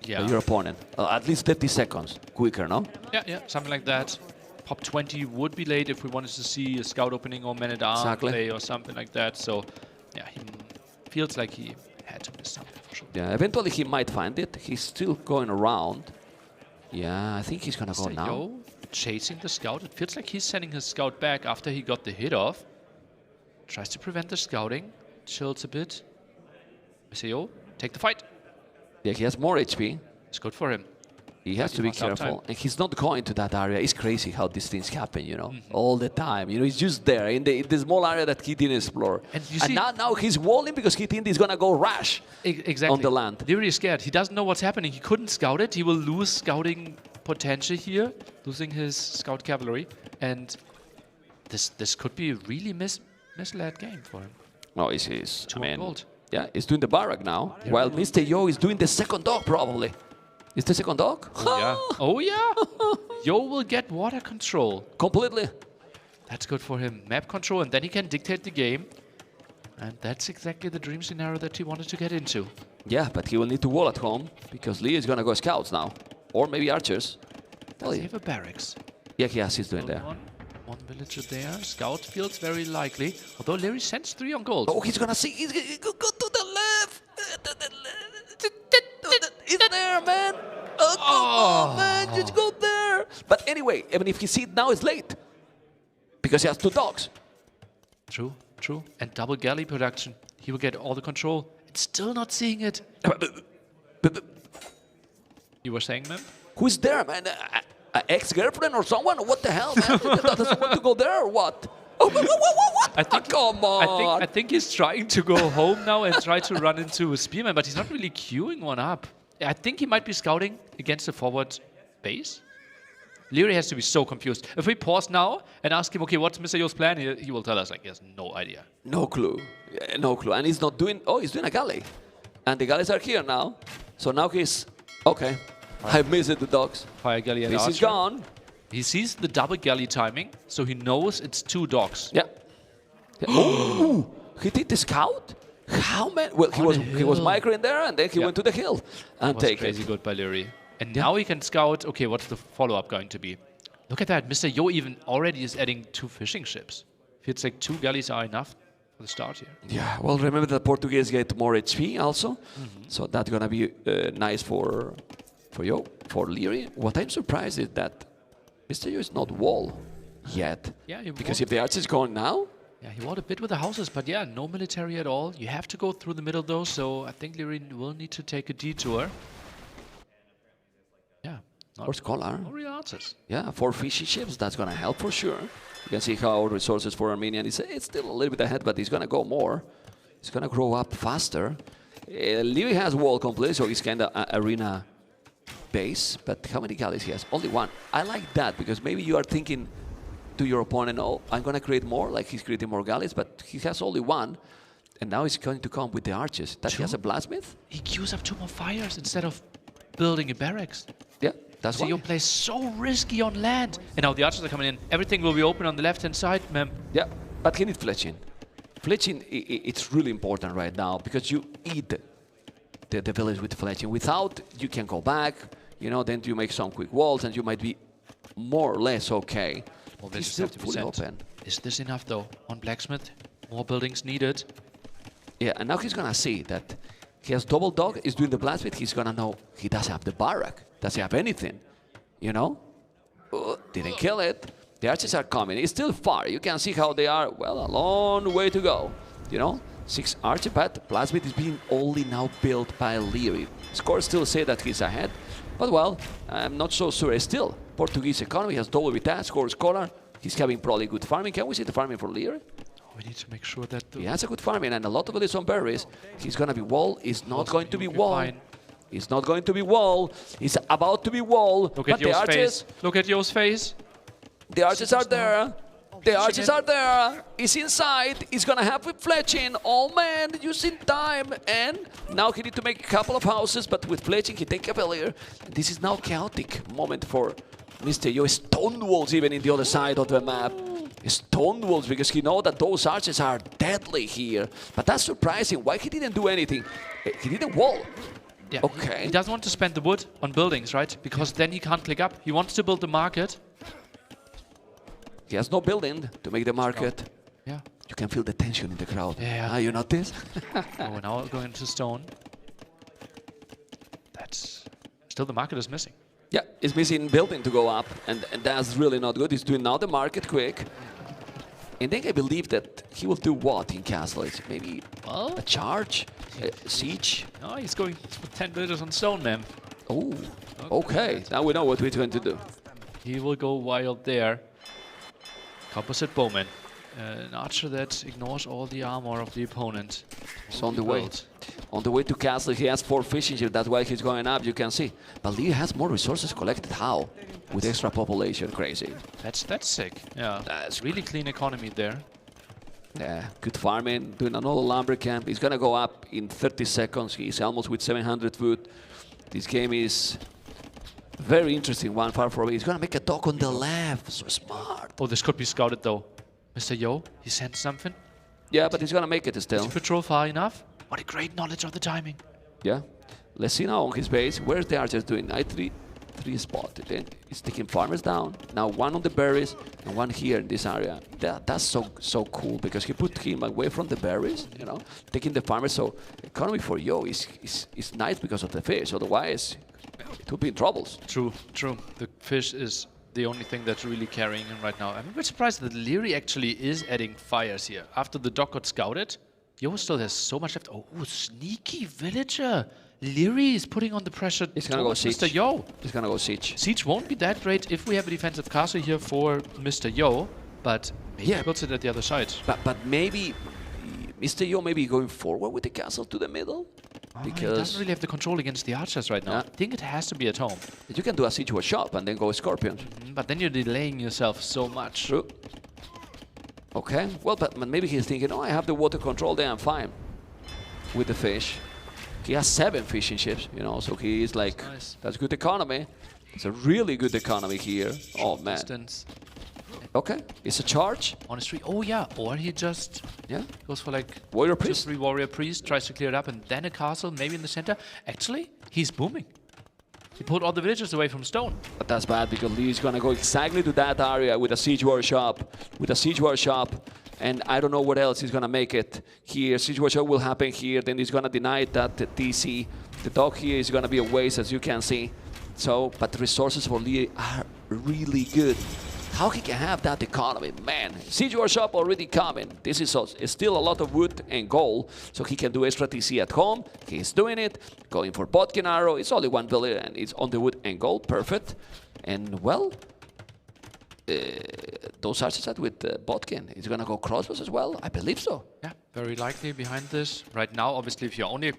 Yeah. Your opponent, at least 30 seconds quicker, no? Yeah, something like that. Pop 20 would be late if we wanted to see a scout opening or man-at-arm play or something like that. So, yeah, he feels like he had to miss something for sure. Yeah, eventually he might find it. He's still going around. Yeah, I think he's gonna go now. Yo chasing the scout. It feels like he's sending his scout back after he got the hit off. Tries to prevent the scouting. Chills a bit. Mr. Yo, take the fight. Yeah, he has more HP. It's good for him. He has to be careful, and he's not going to that area. It's crazy how these things happen, you know, all the time. You know, he's just there in the small area that he didn't explore. And now he's walling because he thinks he's gonna go rush on the land. Leary is scared. He doesn't know what's happening. He couldn't scout it. He will lose scouting potential here, losing his scout cavalry, and this could be a really misled game for him. No, he's I mean, gold. Yeah, he's doing the barrack now, while Mr. Yo is doing the second dog probably. Is the second dog? Oh yeah. Yo will get water control. Completely. That's good for him. Map control, and then he can dictate the game. And that's exactly the dream scenario that he wanted to get into. Yeah, but he will need to wall at home, because Lee is going to go scouts now. Or maybe archers. Does he have a barracks? Yeah, he's doing there. One villager there. Scout feels very likely. Although Leary sends 3 on gold. Oh, he's going to see. He's going to go to the left. To the left. He's there, man. Oh, come on, man. Just go there. But anyway, even if he sees it now, it's late. Because he has 2 dogs. True. And double galley production. He will get all the control. It's still not seeing it. You were saying, man? Who's there, man? An ex-girlfriend or someone? What the hell, man? Doesn't want to go there or what? What? I think, Come on. I think he's trying to go home now and try to run into a spearman, but he's not really queuing one up. I think he might be scouting against the forward base. Leary has to be so confused. If we pause now and ask him, okay, what's Mr. Yo's plan? He will tell us, like, he has no idea. No clue. Yeah, no clue. And he's not doing... Oh, he's doing a galley. And the galleys are here now. So now he's... Okay. I missed the dogs. Fire galley and This archer. is gone. He sees the double galley timing, so he knows it's 2 dogs. Yeah. Oh, he did the scout? How many? Well, he was microing there, and then he went to the hill and Was take crazy it. good by Leary. And now he can scout, okay, what's the follow-up going to be? Look at that, Mr. Yo even already is adding 2 fishing ships. It's like 2 galleys are enough for the start here. Yeah, well, remember that Portuguese get more HP also, so that's gonna be nice for Leary. What I'm surprised is that Mr. Yo is not wall yet. Yeah, he because won't. if the archer is going now, Yeah, he won a bit with the houses, but yeah, no military at all. You have to go through the middle though, so I think Leary will need to take a detour. Yeah. or scholar. No real answers. Yeah, 4 fishing ships, that's gonna help for sure. You can see how resources for Armenian is it's still a little bit ahead, but he's gonna go more. He's gonna grow up faster. Leary has wall complete, so he's kind of arena base. But how many galleys he has? Only 1. I like that because maybe you are thinking to your opponent, oh, I'm gonna create more, like he's creating more galleys, but he has only 1. And now he's going to come with the archers. That he has a blacksmith? He queues up 2 more fires instead of building a barracks. Yeah, that's So why. your plays so risky on land. And now the archers are coming in. Everything will be open on the left-hand side, ma'am. Yeah, but he needs fletching. Fletching, it's really important right now because you eat the village with fletching. Without, you can go back, then you make some quick walls and you might be more or less okay. Well, He's this still is fully 70%. open. Is this enough though? On blacksmith? More buildings needed. Yeah, and now he's gonna see that he has double dog, he's doing the blacksmith, he's gonna know he doesn't have the barrack, doesn't have anything, Didn't kill it. The archers are coming, it's still far, you can see how they are, well, a long way to go, 6 archer, but blacksmith is being only now built by Leary. Scores still say that he's ahead, but well, I'm not so sure. Still, Portuguese economy has double with that, score scholar, he's having probably good farming. Can we see the farming for Leary? We need to make sure that He has a good farming and a lot of it is on berries. He's gonna be wall. He's not going to be wall. fine. He's not going to be wall. He's about to be wall. Look but at the Yo's archers, face. Look at Yo's face. the archers are there. The archers are there. He's inside. He's gonna have with fletching. Oh man, using time. And now he need to make a couple of houses, but with fletching he take Cavalier. This is now chaotic moment for Mr. Yo. Stone walls even in the other side of the map. Stone walls because he know that those archers are deadly here. But that's surprising. Why he didn't do anything? He didn't wall. Yeah. Okay. He doesn't want to spend the wood on buildings, right? Because then he can't click up. He wants to build the market. He has no building to make the market. Yeah. You can feel the tension in the crowd. Yeah. Ah, you notice? Oh, now going to stone. That's still the market is missing. Yeah, he's missing building to go up, and that's really not good. He's doing now the market quick. And then I believe that he will do what in castle? It's maybe Well, a charge, a siege. no, he's going for 10 villagers on stone, man. Oh, okay. Now we know what we're going to do. He will go wild there. Composite bowman. An archer that ignores all the armor of the opponent. It's on the way. On the way to castle, he has 4 fishing ships. That's why he's going up, you can see. But Lee has more resources collected. How? With extra population, crazy. That's sick. Yeah, That's really clean economy there. Yeah, good farming, doing another lumber camp. He's gonna go up in 30 seconds. He's almost with 700 food. This game is very interesting, one far from it. He's gonna make a dock on the left, so smart. Oh, this could be scouted though. Mr. Yo, he sent something. Yeah, but he's gonna make it Is still. he patrol far enough? What a great knowledge of the timing. Yeah. Let's see now on his base. Where's the archers doing? I three spotted. Then he's taking farmers down. Now 1 on the berries and 1 here in this area. That's so cool because he put him away from the berries, taking the farmers. So economy for Yo is nice because of the fish. Otherwise, it would be in troubles. True. The fish is the only thing that's really carrying him right now. I'm a bit surprised that Leary actually is adding fires here. After the dock got scouted, Yo still has so much left. Oh, sneaky villager. Leary is putting on the pressure He's gonna go towards siege. Mr. Yo. He's gonna go siege. Siege won't be that great if we have a defensive castle here for Mr. Yo. but he puts it at the other side. But maybe Mr. Yo maybe going forward with the castle to the middle? He doesn't really have the control against the archers right now. I think it has to be at home. You can do a siege war shop and then go Scorpion. But then you're delaying yourself so much. True. Okay, well, but maybe he's thinking, oh, I have the water control there, I'm fine with the fish. He has 7 fishing ships, you know, so he is like, that's good economy. It's a really good economy here. Oh, man. Distance. Okay, it's a charge. On a street. Oh, yeah. Or he just goes for like Warrior Priest. 3 Warrior Priest, tries to clear it up, and then a castle, maybe in the center. Actually, he's booming. He pulled all the villagers away from stone. But that's bad because Lee is going to go exactly to that area with a siege war shop. And I don't know what else he's going to make it here. Siege war shop will happen here. Then he's going to deny that DC. The dock here is going to be a waste, as you can see. So, but the resources for Lee are really good. How he can have that economy, man. Siege war shop already coming. This is still a lot of wood and gold, so he can do extra TC at home. He's doing it, going for Bodkin arrow. It's only 1 village and it's on the wood and gold, perfect. And well, those archers are with Bodkin. He's gonna go crossbows as well, I believe so. Yeah, very likely behind this. Right now, obviously, if you're only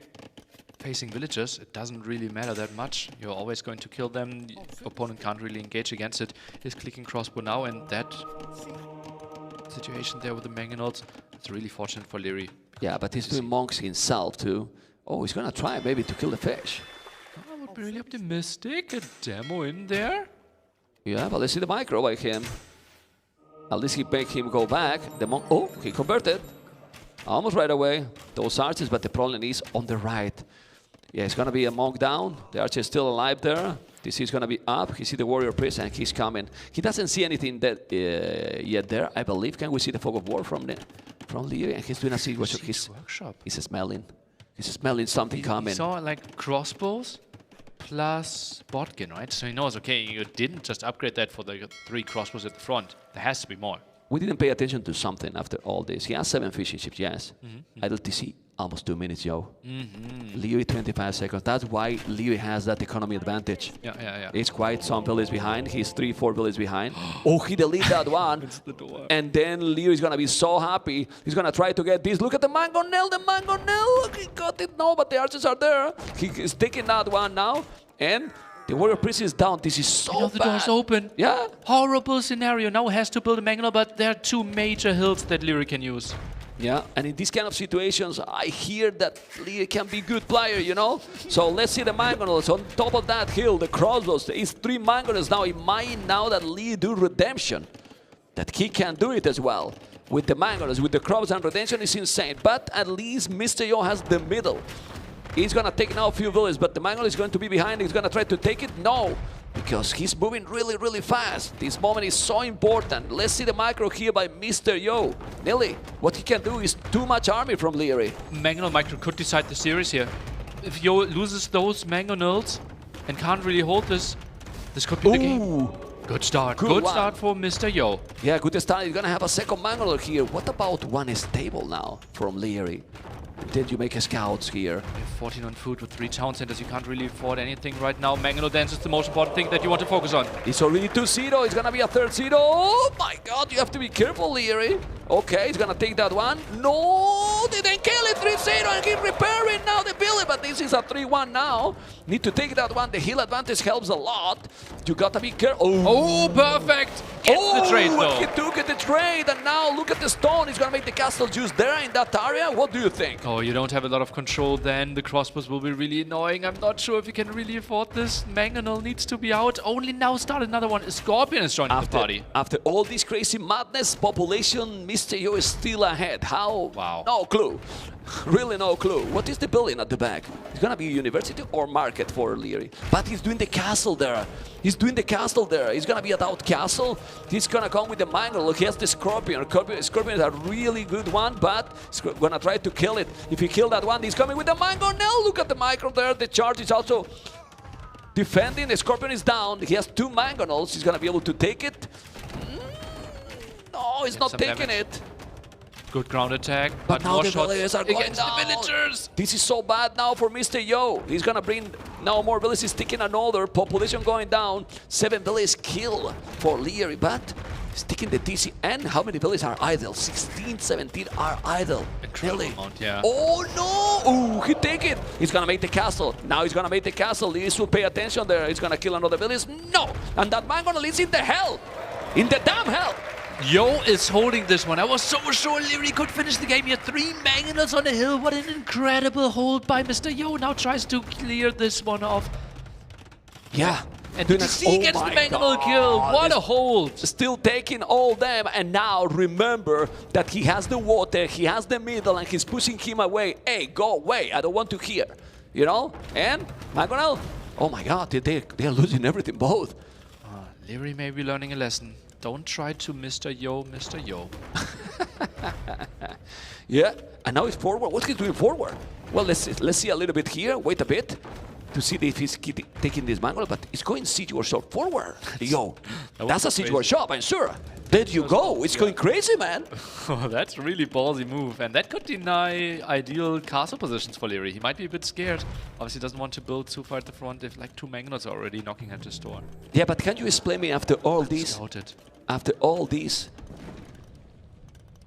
facing villagers, it doesn't really matter that much. You're always going to kill them. The opponent can't really engage against it. He's clicking crossbow now, and that situation there with the mangonels, it's really fortunate for Leary. Yeah, but he's doing monks himself too. Oh, he's gonna try maybe to kill the fish. I would be really optimistic. A demo in there. Yeah, but let's see the micro by him. At least he make him go back. The monk, oh, he converted. Almost right away. Those archers, but the problem is on the right. Yeah, it's gonna be a monk down. The archer is still alive there. This is gonna be up. He see the warrior priest and he's coming. He doesn't see anything that yet there, I believe. Can we see the fog of war from Leary? And he's doing a siege workshop. He's smelling. He's smelling something coming. He saw like crossbows plus Bodkin, right? So he knows, okay, you didn't just upgrade that for the 3 crossbows at the front. There has to be more. We didn't pay attention to something after all this. He has 7 fishing ships, yes. Idle TC, almost 2 minutes, yo. Leary, 25 seconds. That's why Leary has that economy advantage. Yeah. It's quite some villages behind. He's 3-4 villages behind. Oh, he deleted that one. It's the door. And then Leary's gonna be so happy. He's gonna try to get this. Look at the mango nail, Look, he got it. No, but the archers are there. He is taking that one now. And the warrior priest is down. This is so the bad. door's open. Yeah. Horrible scenario. Now has to build a mangonel, but there are 2 major hills that Leary can use. Yeah, and in these kind of situations, I hear that Leary can be good player, you know? So let's see the mangonels on top of that hill, the crossbows. It's 3 mangonels now. It might now that Leary do redemption, that he can do it as well. With the mangonels, with the crops and redemption is insane. But at least Mr. Yo has the middle. He's gonna take now a few villages, but the mangonel is going to be behind. He's gonna try to take it. No, because he's moving really, really fast. This moment is so important. Let's see the micro here by Mr. Yo. Nearly, what he can do is too much army from Leary. Mangonel micro could decide the series here. If Yo loses those mangonels and can't really hold this, this could be the game. Good start. Good start for Mr. Yo. Yeah, good start. He's gonna have a second mangonel here. What about one stable now from Leary? Did you make a scouts here? You have 14 on food with 3 town centers. You can't really afford anything right now. Mangonel dance is the most important thing that you want to focus on. It's already 2-0. It's gonna be a 3rd-0. Oh my god, you have to be careful, Leary. Okay, he's gonna take that one. No, they didn't kill it. 3-0 and keep repairing now the building, but this is a 3-1 now. Need to take that one. The hill advantage helps a lot. You gotta be careful. Oh, perfect. Gets the trade though. He took the trade, and now look at the stone. He's gonna make the castle juice there in that area. What do you think? Oh, you don't have a lot of control then. The crossbows will be really annoying. I'm not sure if you can really afford this. Mangonel needs to be out. Only now start another one. Scorpion is joining the party. After all this crazy madness, population, Mr. Yo is still ahead. How? Wow. No clue. Really no clue. What is the building at the back? It's gonna be a university or market for Leary. But he's doing the castle there. He's doing the castle there. He's gonna be at out castle. He's gonna come with the mango. Look, he has the scorpion. Scorpion is a really good one, but he's gonna try to kill it. If he kill that one, he's coming with the mango. Now look at the micro there. The charge is also defending. The scorpion is down. He has 2 mangonels. He's gonna be able to take it. No, he's not taking it. Good ground attack, but now more the shots villagers are going against down. the villagers. This is so bad now for Mr. Yo. He's gonna bring now more villages, taking another population going down. 7 villages kill for Leary, but Sticking the TC, and how many villages are idle? 16, 17 are idle. Incredible Really? amount, yeah. Oh no! Ooh, he take it! He's gonna make the castle. Now he's gonna make the castle. Liz will pay attention there. He's gonna kill another village. No! And that man gonna live in the hell! In the damn hell! Yo is holding this one. I was so sure Leary could finish the game. He had 3 mangonels on the hill. What an incredible hold by Mr. Yo. Now tries to clear this one off. Yeah. And Doing DC gets the mangonel kill. What a hold. Still taking all them, and now remember that he has the water, he has the middle, and he's pushing him away. Hey, go away, I don't want to hear. You know? And Mangonel, oh my god, they're losing everything, both. Leary may be learning a lesson. Don't try to Mr. Yo, Mr. Yo. Yeah, and now he's forward. What's he doing forward? Well, let's see a little bit here. Wait a bit to see if he's taking this mango, but he's going siege workshop forward. Yo, that's a siege workshop, I'm sure. There you go. It's going crazy, man. Oh, that's a really ballsy move, and that could deny ideal castle positions for Leary. He might be a bit scared. Obviously, doesn't want to build too far at the front if like 2 mangonels are already knocking at his door. Yeah, but can you explain me after all this? Scouted. After all this,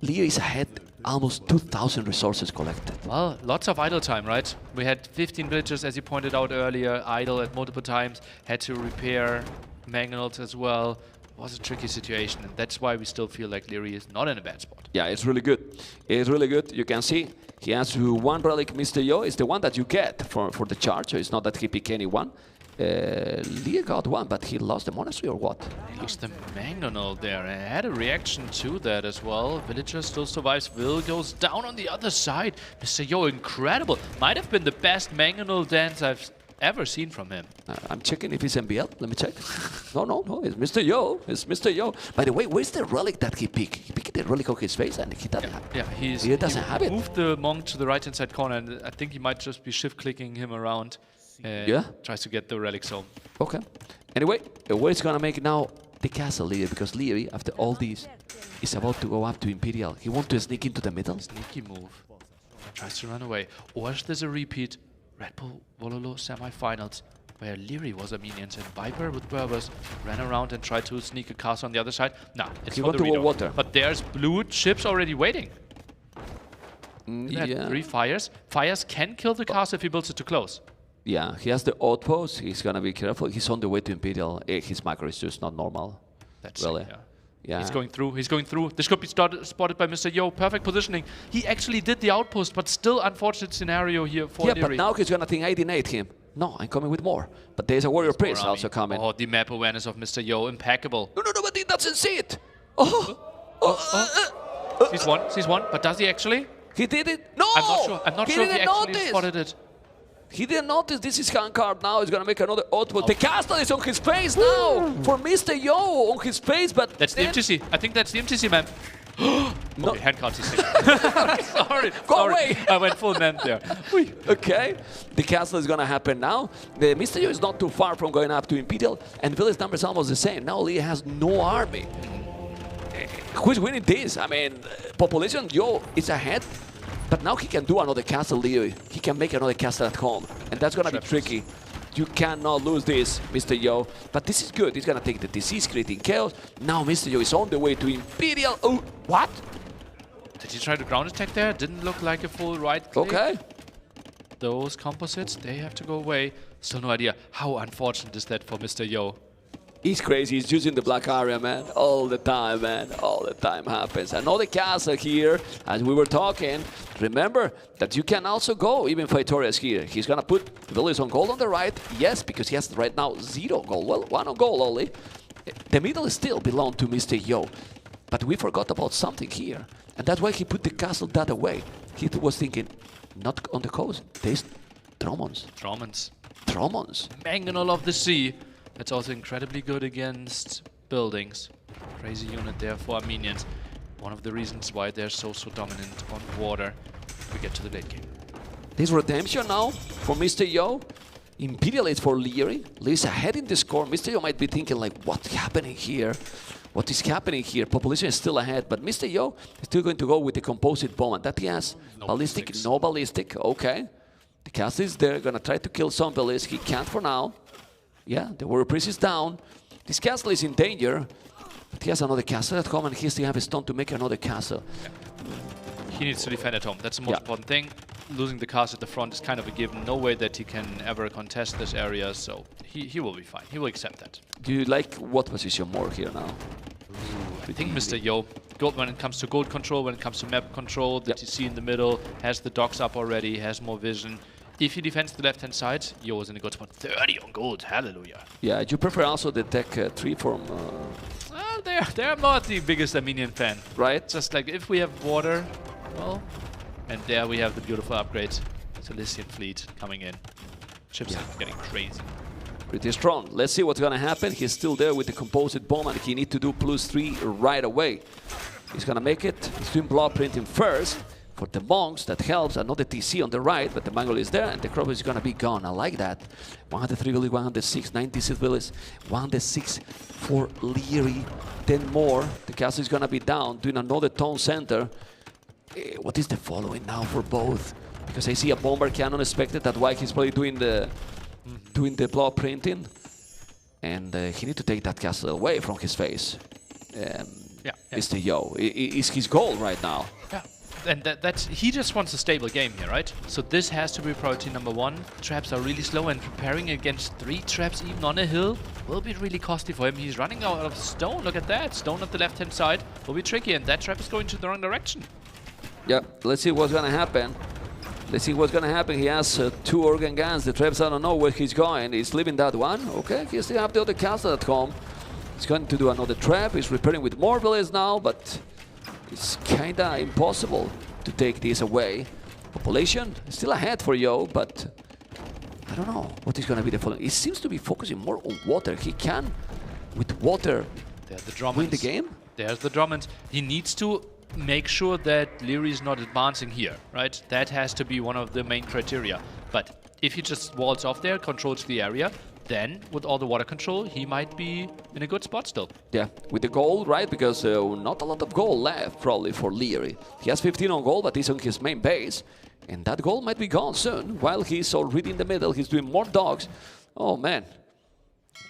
Leary's ahead almost 2,000 resources collected. Well, lots of idle time, right? We had 15 villagers, as you pointed out earlier, idle at multiple times, had to repair mangonels as well. It was a tricky situation, and that's why we still feel like Leary is not in a bad spot. Yeah, it's really good. It's really good. You can see he has one relic, Mr. Yo. It's the one that you get for the charge. So it's not that he pick any one. Lear got one, but he lost the monastery or what? He lost the mangonel there, and had a reaction to that as well. Villager still survives. Will goes down on the other side. Mr. Yo, incredible. Might have been the best mangonel dance I've ever seen from him. I'm checking if he's MBL. Let me check. No, it's Mr. Yo. It's Mr. Yo. By the way, where's the relic that he picked? He picked the relic on his face and he doesn't have it. Yeah, he doesn't have it. Moved the monk to the right-hand side corner, and I think he might just be shift-clicking him around. Yeah? Tries to get the relics home. Okay. Anyway, where is gonna make now the castle Leary? Because Leary, after all this, is about to go up to Imperial. He wants to sneak into the middle. Sneaky move. Tries to run away. Or is this a repeat? Red Bull Wololo semi-finals, where Leary was a minion and Viper with Berbers ran around and tried to sneak a castle on the other side. Nah, it's He for want the to go redo. water. But there's blue ships already waiting. Yeah. 3 fires. Fires can kill the castle if he builds it too close. Yeah, he has the outpost. He's gonna be careful. He's on the way to Imperial. His macro is just not normal. That's Really? it, yeah. Yeah. He's going through. He's going through. This could be spotted by Mr. Yo. Perfect positioning. He actually did the outpost, but still unfortunate scenario here for Yeah, Leary. but now he's gonna think I denied him. No, I'm coming with more. But there's a warrior priest Army. also coming. Oh, the map awareness of Mr. Yo, impeccable. No, but he doesn't see it. Sees one, but does he actually? He did it. No, I'm not sure if he didn't actually notice. spotted it. He didn't notice this is hand card now. He's gonna make another outpost. The castle is on his face now for Mr. Yo on his face, but That's the MTC. I think that's the MTC, man. No. Okay, hand card TC. Sorry. Go sorry. away. I went full man there. Okay, the castle is gonna happen now. The Mr. Yo is not too far from going up to Imperial, and village number is almost the same. Now Lee has no army. Who's winning this? I mean, population Yo is ahead, but now he can do another castle, Leo. He can make another castle at home, and that's gonna be tricky. You cannot lose this, Mr. Yo. But this is good. He's gonna take the disease, creating chaos. Now Mr. Yo is on the way to Imperial. Oh, what? Did he try to ground attack there? Didn't look like a full right click. Okay. Those composites, they have to go away. Still no idea. How unfortunate is that for Mr. Yo? He's crazy. He's using the black area, man. All the time, man. All the time happens. Another castle here, as we were talking. Remember that you can also go even victorious here. He's gonna put villages on gold on the right. Yes, because he has right now 0 gold. Well, 1 on gold only. The middle still belongs to Mr. Yo. But we forgot about something here. And that's why he put the castle that away. He was thinking, not on the coast. There's Tromons. Tromons. Mangonel of the Sea. That's also incredibly good against buildings. Crazy unit there for Armenians. One of the reasons why they're so dominant on water. We get to the late game. This redemption now for Mr. Yo. Imperial is for Leary. Leary's ahead in the score. Mr. Yo might be thinking like, what's happening here? What is happening here? Population is still ahead, but Mr. Yo is still going to go with the composite bomb. And that he has ballistic, no ballistic. Okay. The castle is there, gonna try to kill some villages. He can't for now. Yeah, the warrior priest is down. This castle is in danger. But he has another castle at home, and he still has a stone to make another castle. He needs to defend at home. That's the most Yeah. important thing. Losing the castle at the front is kind of a given. No way that he can ever contest this area, so he will be fine. He will accept that. Do you like what position more here now? I think Mr. Yo, gold when it comes to gold control, when it comes to map control, that you see in the middle, has the docks up already, has more vision. If he defends the left-hand side, Yo is in a good spot. 30 on gold, hallelujah. Yeah, do you prefer also the tech 3 from... Well, there I'm not the biggest Armenian fan. right? Just like if we have water, well, and there we have the beautiful upgrade. Cilician fleet coming in. Ships are getting crazy. Pretty strong. Let's see what's gonna happen. He's still there with the composite bomb, and he needs to do +3 right away. He's gonna make it. He's doing blood printing first for the monks. That helps. Another TC on the right, but the Mongol is there, and the crop is gonna be gone. I like that. 103 village, 106, 96 village, 106 for Leary. 10 more. The castle is gonna be down, doing another town center. What is the following now for both? Because I see a bomber cannon expected. That's why he's probably doing the blood printing, and he need to take that castle away from his face. Mr. Yo, is his goal right now. Yeah, and that's he just wants a stable game here, right? So this has to be priority number 1. Traps are really slow, and preparing against 3 traps even on a hill will be really costly for him. He's running out of stone. Look at that, stone at the left-hand side will be tricky, and that trap is going to the wrong direction. Yeah, let's see what's gonna happen. Let's see what's gonna happen. He has 2 organ guns. The traps, I don't know where he's going. He's leaving that one. Okay, he still have the other castle at home. He's going to do another trap. He's repairing with more villages now, but it's kinda impossible to take this away. Population still ahead for Yo, but I don't know what is gonna be the following. He seems to be focusing more on water. He can, with water, There's the Drummond. win the game. There's the Drummond. He needs to make sure that Leary is not advancing here, right? That has to be one of the main criteria. But if he just walls off there, controls the area, then with all the water control, he might be in a good spot still. Yeah, with the gold, right? Because not a lot of gold left, probably, for Leary. He has 15 on gold, but he's on his main base. And that gold might be gone soon. While he's already in the middle, he's doing more dogs. Oh, man.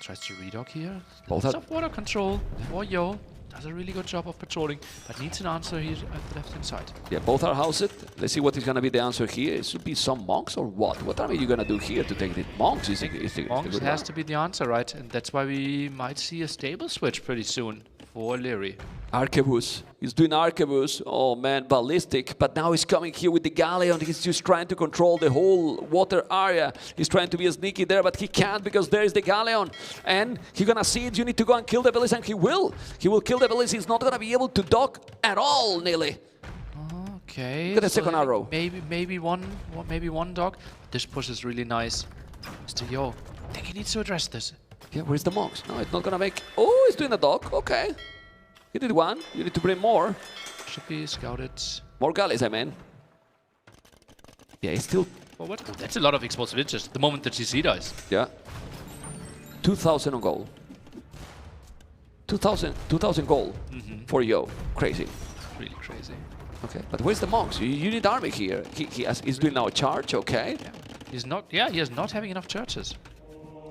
Tries to redock here. Both Lots are- of water control for Yo. Does a really good job of patrolling, but needs an answer here at the left-hand side. Yeah, both are housed. Let's see what is going to be the answer here. It should be some monks or what? What are you going to do here to take the monks? Monks has to be the answer, right? And that's why we might see a stable switch pretty soon for Leary. Arquebus. He's doing Arquebus. Oh man, ballistic. But now he's coming here with the galleon. He's just trying to control the whole water area. He's trying to be sneaky there, but he can't because there is the galleon. And he's gonna see it. You need to go and kill the village, and he will. He will kill the village. He's not gonna be able to dock at all, nearly. Okay. Look at the second arrow. Maybe one dog. This push is really nice. Mr. Yo, I think he needs to address this. Yeah, where's the monks? No, it's not gonna make... Oh, he's doing a dock. Okay. He did one. You need to bring more. Should be scouted. More galleys, I mean. Yeah, he's still... Forward. That's a lot of explosive interest the moment the GC dies. Yeah. 2,000 on goal. 2,000 goal for Yo. Crazy. Really crazy. Okay, but where's the monks? You need army here. He's doing now a charge, okay. Yeah. He's not. Yeah, he is not having enough churches.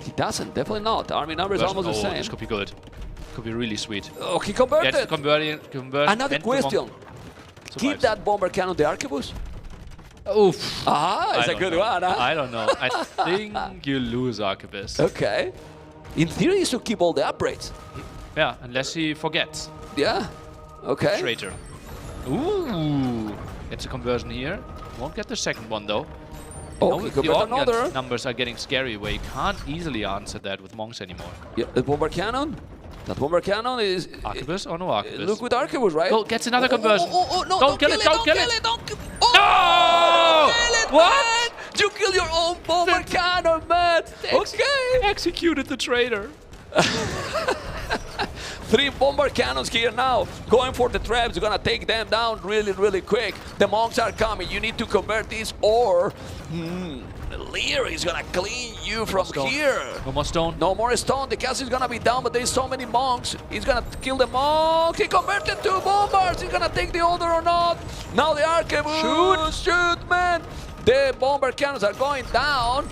He doesn't, definitely not. Army number is almost the same. This could be good. Could be really sweet. Oh, he converted. Yes, convert. Another question. Keep that bomber cannon the arquebus? Oof. Ah, it's a good one, huh? I don't know. I think you lose Arquebus. Okay. In theory, you should keep all the upgrades. Yeah, unless he forgets. Yeah. Okay. Traitor. Ooh. Gets a conversion here. Won't get the second one though. Oh, No, he the converted organ another. numbers are getting scary where you can't easily answer that with monks anymore. Yeah, the bomber cannon. That bomber cannon is... Arquebus or no Arquebus? Look with arquebus, right? Oh, gets another conversion. No, Don't kill it, don't kill it. Don't kill No! Don't kill it, What? man! You kill your own bomber cannon, man! Okay! Executed the traitor. 3 bomber cannons here now, going for the traps. You're gonna take them down really, really quick. The monks are coming. You need to convert this, or Lear is gonna clean you from stone. here. No more stone. No more stone. The castle is gonna be down, but there's so many monks. He's gonna kill the monks. He converted 2 bombers. He's gonna take the other or not. Now the arquebus. Shoot, man. The bomber cannons are going down.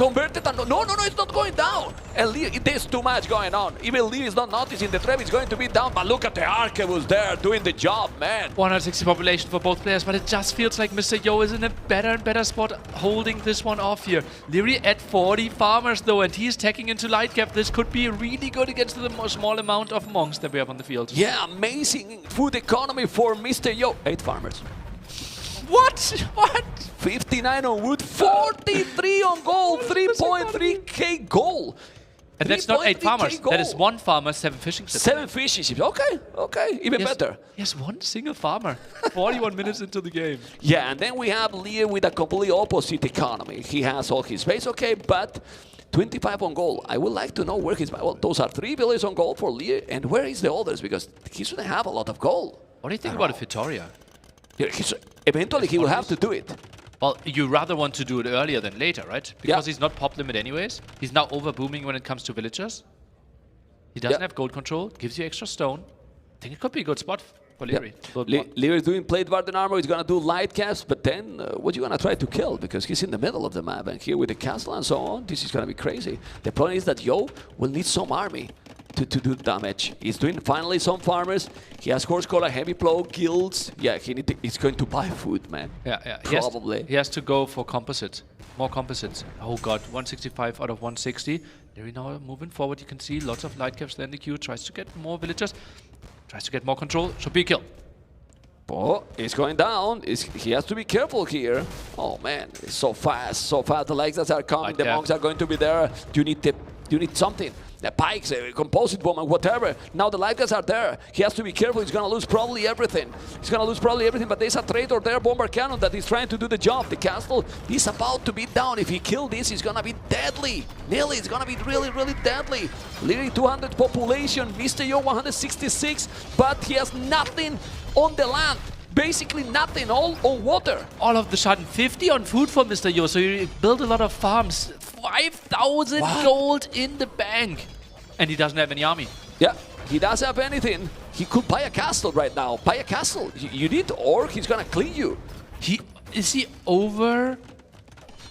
converted and no, it's not going down. And there's too much going on. Even Lee is not noticing the trap is going to be down, but look at the Arquebus there doing the job, man. 160 population for both players, but it just feels like Mr. Yo is in a better and better spot holding this one off here. Leary at 40 farmers though, and he's tagging into light cap. This could be really good against the small amount of monks that we have on the field. Yeah, amazing food economy for Mr. Yo. 8 farmers. What? What? 59 on wood, 43 on gold, 3.3k gold. And that's not 8 farmers. Gold. That is 1 farmer, 7 fishing ships. 7 fishing ships. Okay, even better. Yes, 1 single farmer. 41 minutes into the game. Yeah, and then we have Lear with a completely opposite economy. He has all his base, okay, but 25 on gold. I would like to know where his... Well, those are 3 villages on gold for Lear, and where is the others? Because he shouldn't have a lot of gold. What do you think about a Victoria? Yeah, eventually he will have to do it. Well, you rather want to do it earlier than later, right? Because he's not pop limit anyways. He's now over booming when it comes to villagers. He doesn't have gold control, gives you extra stone. I think it could be a good spot for Leary. Leary is doing plate warden armor, he's gonna do light caps, but then what you gonna try to kill? Because he's in the middle of the map, and here with the castle and so on, this is gonna be crazy. The problem is that Yo will need some army to do damage. He's doing finally some farmers. He has horse collar, heavy plow, guilds. Yeah, he's going to buy food, man. Yeah. Probably. He has to go for composites. More composites. Oh god, 165 out of 160. Leary now moving forward. You can see lots of light caps there in the queue. Tries to get more villagers. Tries to get more control. Should be a kill. Oh, it's going down. He has to be careful here. Oh man, it's so fast, so fast. The legs that are coming, the monks are going to be there. You need something. The pikes, composite bomb, and whatever. Now the light guys are there. He has to be careful. He's gonna lose probably everything. But there's a traitor there, bomber cannon, that is trying to do the job. The castle is about to be down. If he kills this, he's gonna be deadly. Nearly, it's gonna be really, really deadly. Literally 200 population. Mr. Yo 166, but he has nothing on the land. Basically nothing, all on water. All of the sudden, 50 on food for Mr. Yo, so you build a lot of farms. 5,000 gold in the bank. And he doesn't have any army. Yeah, he doesn't have anything. He could buy a castle right now. Buy a castle. You need or he's gonna clean you. Is he over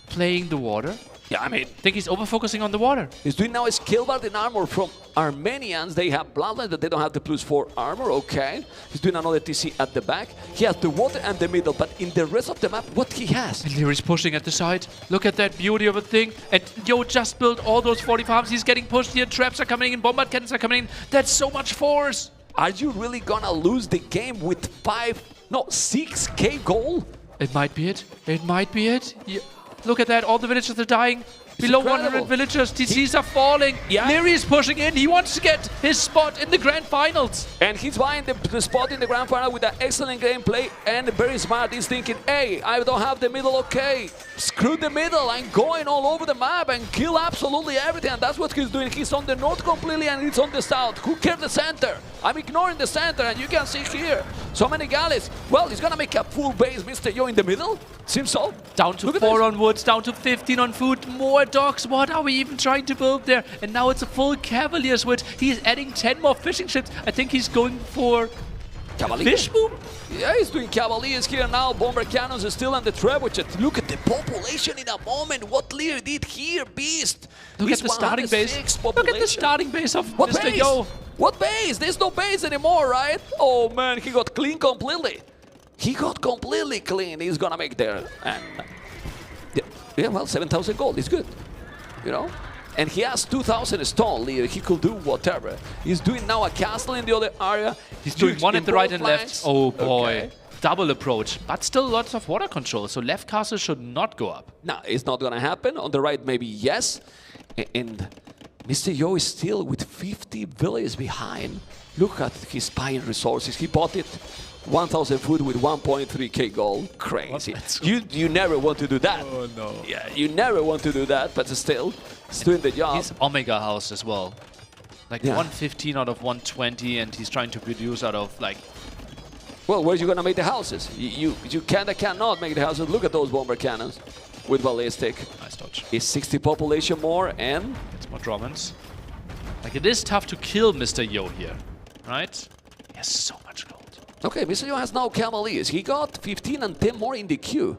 playing the water? Yeah, I mean, I think he's over-focusing on the water. He's doing now a skill warden armor from Armenians. They have bloodline, but they don't have the +4 armor, okay. He's doing another TC at the back. He has the water and the middle, but in the rest of the map, what he has? And Leary's pushing at the side. Look at that beauty of a thing. And Yo just built all those 40 farms. He's getting pushed here. Traps are coming in. Bombard cannons are coming in. That's so much force. Are you really gonna lose the game with 6k gold? It might be it. It might be it. Yeah. Look at that. All the villagers are dying. Below 100 villagers, TCs are falling. Yeah. Leary is pushing in. He wants to get his spot in the grand finals. And he's buying the spot in the grand final with an excellent gameplay. And very smart. He's thinking, hey, I don't have the middle, okay. Screw the middle. I'm going all over the map and kill absolutely everything. And that's what he's doing. He's on the north completely and he's on the south. Who cares the center? I'm ignoring the center, and you can see here so many galleys. Well, he's gonna make a full base, Mr. Yo, in the middle. Seems so. Down to 4 on woods, down to 15 on food, more docks. What are we even trying to build there? And now it's a full Cavalier switch. He's adding 10 more fishing ships. I think he's going for fish boom. Yeah, he's doing Cavaliers here now. Bomber cannons are still on the trebuchet. Look at the population in a moment. What Lear did here, beast. Look at the starting base. Look at the starting base of Mr. Yo. What base? There's no base anymore, right? Oh man, he got clean completely. He got completely clean. He's gonna make there. And yeah, well, 7,000 gold is good, you know. And he has 2,000 stone. Lear. He could do whatever. He's doing now a castle in the other area. He's doing one at the right and left. Oh boy. Okay. Double approach, but still lots of water control. So left castle should not go up. No, it's not gonna happen. On the right, maybe yes. And Mr. Yo is still with 50 villages behind. Look at his buying resources. He bought it 1,000 food with 1.3k gold. Crazy. You never want to do that. Oh no. Yeah, you never want to do that, but still, it's doing the job. His Omega house as well. Like 115 out of 120, and he's trying to produce out of like... Well, where are you gonna make the houses? You cannot make the houses. Look at those bomber cannons with ballistic. Nice dodge. It's 60 population more and... It's more Drummond's. Like it is tough to kill Mr. Yo here, right? He has so much gold. Okay, Mr. Yo has now Cavaliers. He got 15 and 10 more in the queue.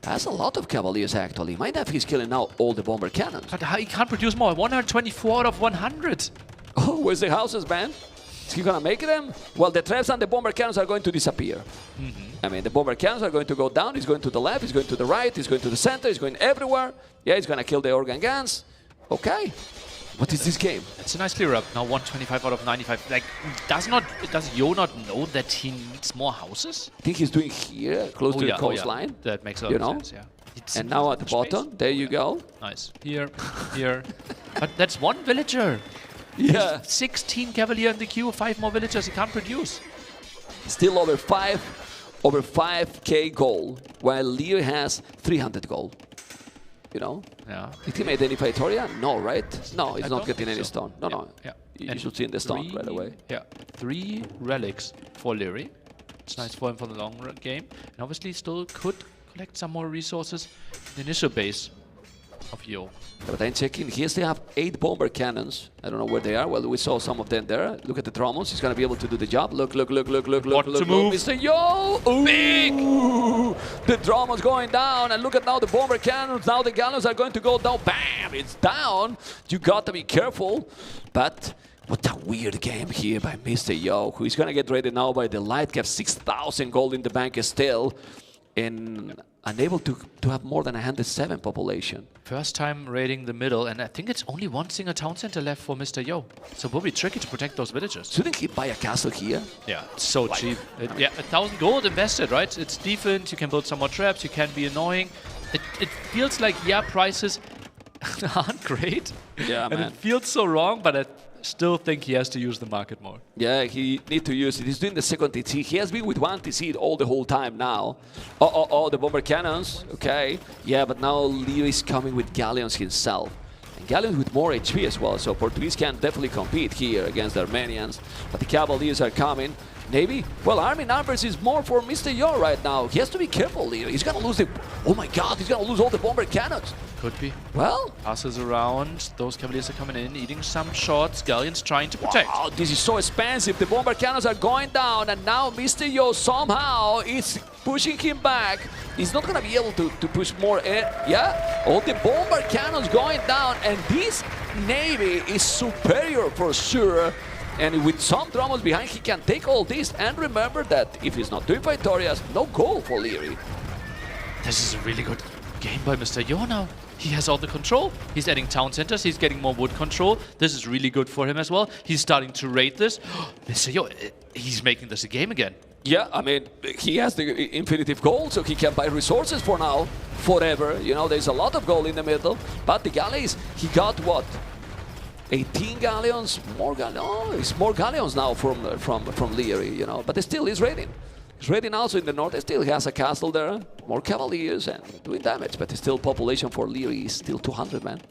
That's a lot of Cavaliers, actually. My nephew is killing now all the bomber cannons. But he can't produce more. 124 out of 100. Oh, where's the houses, man? Is he gonna make them? Well, the traps and the bomber cannons are going to disappear. I mean, the bomber cannons are going to go down. He's going to the left, he's going to the right, he's going to the center, he's going everywhere. Yeah, he's gonna kill the organ guns. Okay. What is this game? It's a nice clear up. Now 125 out of 95. Like, does Yo not know that he needs more houses? I think he's doing here, close to the coastline. That makes a lot of sense, yeah. And now at the bottom, there you go. Nice. Here, here. But that's one villager. Yeah. 16 Cavalier in the queue, 5 more villagers he can't produce. Still over 5k gold, while Leo has 300 gold. You know? Yeah. Did he make any Victoria? No, right? No, he's not getting any so. stone. No, no. Yeah. You should see in the stone right away. Yeah. 3 relics for Leary. It's nice for him for the long game. And obviously still could collect some more resources in the initial base of Yo. But I'm checking. Here they have 8 bomber cannons. I don't know where they are. Well, we saw some of them there. Look at the Dromos. He's going to be able to do the job. Look. Mr. Yo! Ooh. Big! The Dromos going down. And look at now the bomber cannons. Now the galleons are going to go down. Bam! It's down. You got to be careful. But what a weird game here by Mr. Yo, who is going to get raided now by the light cap. 6,000 gold in the bank still. And unable to have more than 107 population. First time raiding the middle, and I think it's only one single town center left for Mr. Yo. So it will be tricky to protect those villagers. Shouldn't he buy a castle here? Yeah, it's so cheap. Yeah, 1,000 gold invested, right? It's defense, you can build some more traps, you can be annoying. It feels like, yeah, prices aren't great. Yeah, and man. it feels so wrong, but I still think he has to use the market more. Yeah, he need to use it. He's doing the second TC. He has been with one TC all the whole time now. Oh, the bomber cannons. Okay. Yeah, but now Leo is coming with galleons himself. And galleons with more HP as well. So Portuguese can definitely compete here against the Armenians. But the Cavaliers are coming. Maybe. Well, army numbers is more for Mr. Yo right now. He has to be careful, Leo. He's going to lose the... Oh my god, he's going to lose all the bomber cannons. Could be. Well... Passes around. Those Cavaliers are coming in, eating some shots. Galleons trying to protect. Wow, this is so expensive. The bomber cannons are going down, and now Mr. Yo somehow is pushing him back. He's not going to be able to push more air. Yeah, all the bomber cannons going down, and this navy is superior for sure. And with some Dromos behind, he can take all this. And remember that if he's not doing Victorias, no goal for Leary. This is a really good game by Mr. Yo now. He has all the control. He's adding town centers. He's getting more wood control. This is really good for him as well. He's starting to raid this. Mr. Yo, he's making this a game again. Yeah, I mean, he has the infinitive gold, so he can buy resources for now, forever. You know, there's a lot of gold in the middle. But the galleys, he got what? 18 galleons, more galleons. Oh, it's more galleons now from Leary, you know. But he still is raiding. He's raiding also in the north. He still has a castle there, more cavaliers and doing damage. But still, population for Leary is still 200, man.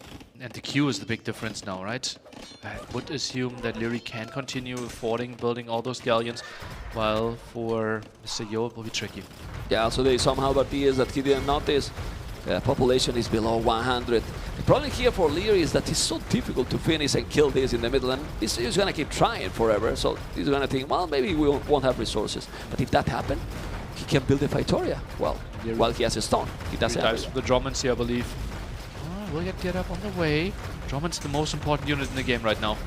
And the queue is the big difference now, right? I would assume that Leary can continue affording building all those galleons, while for Mr. Yo it will be tricky. Yeah, so there is some halberdiers that he didn't notice. Population is below 100. The problem here for Leary is that it's so difficult to finish and kill this in the middle, and he's going to keep trying forever. So he's going to think, well, maybe we won't have resources. But if that happens, he can build a Victoria. Well, while he has a stone, he doesn't have it. The Drummond's here, I believe. Oh, will get up on the way. Drummond's the most important unit in the game right now.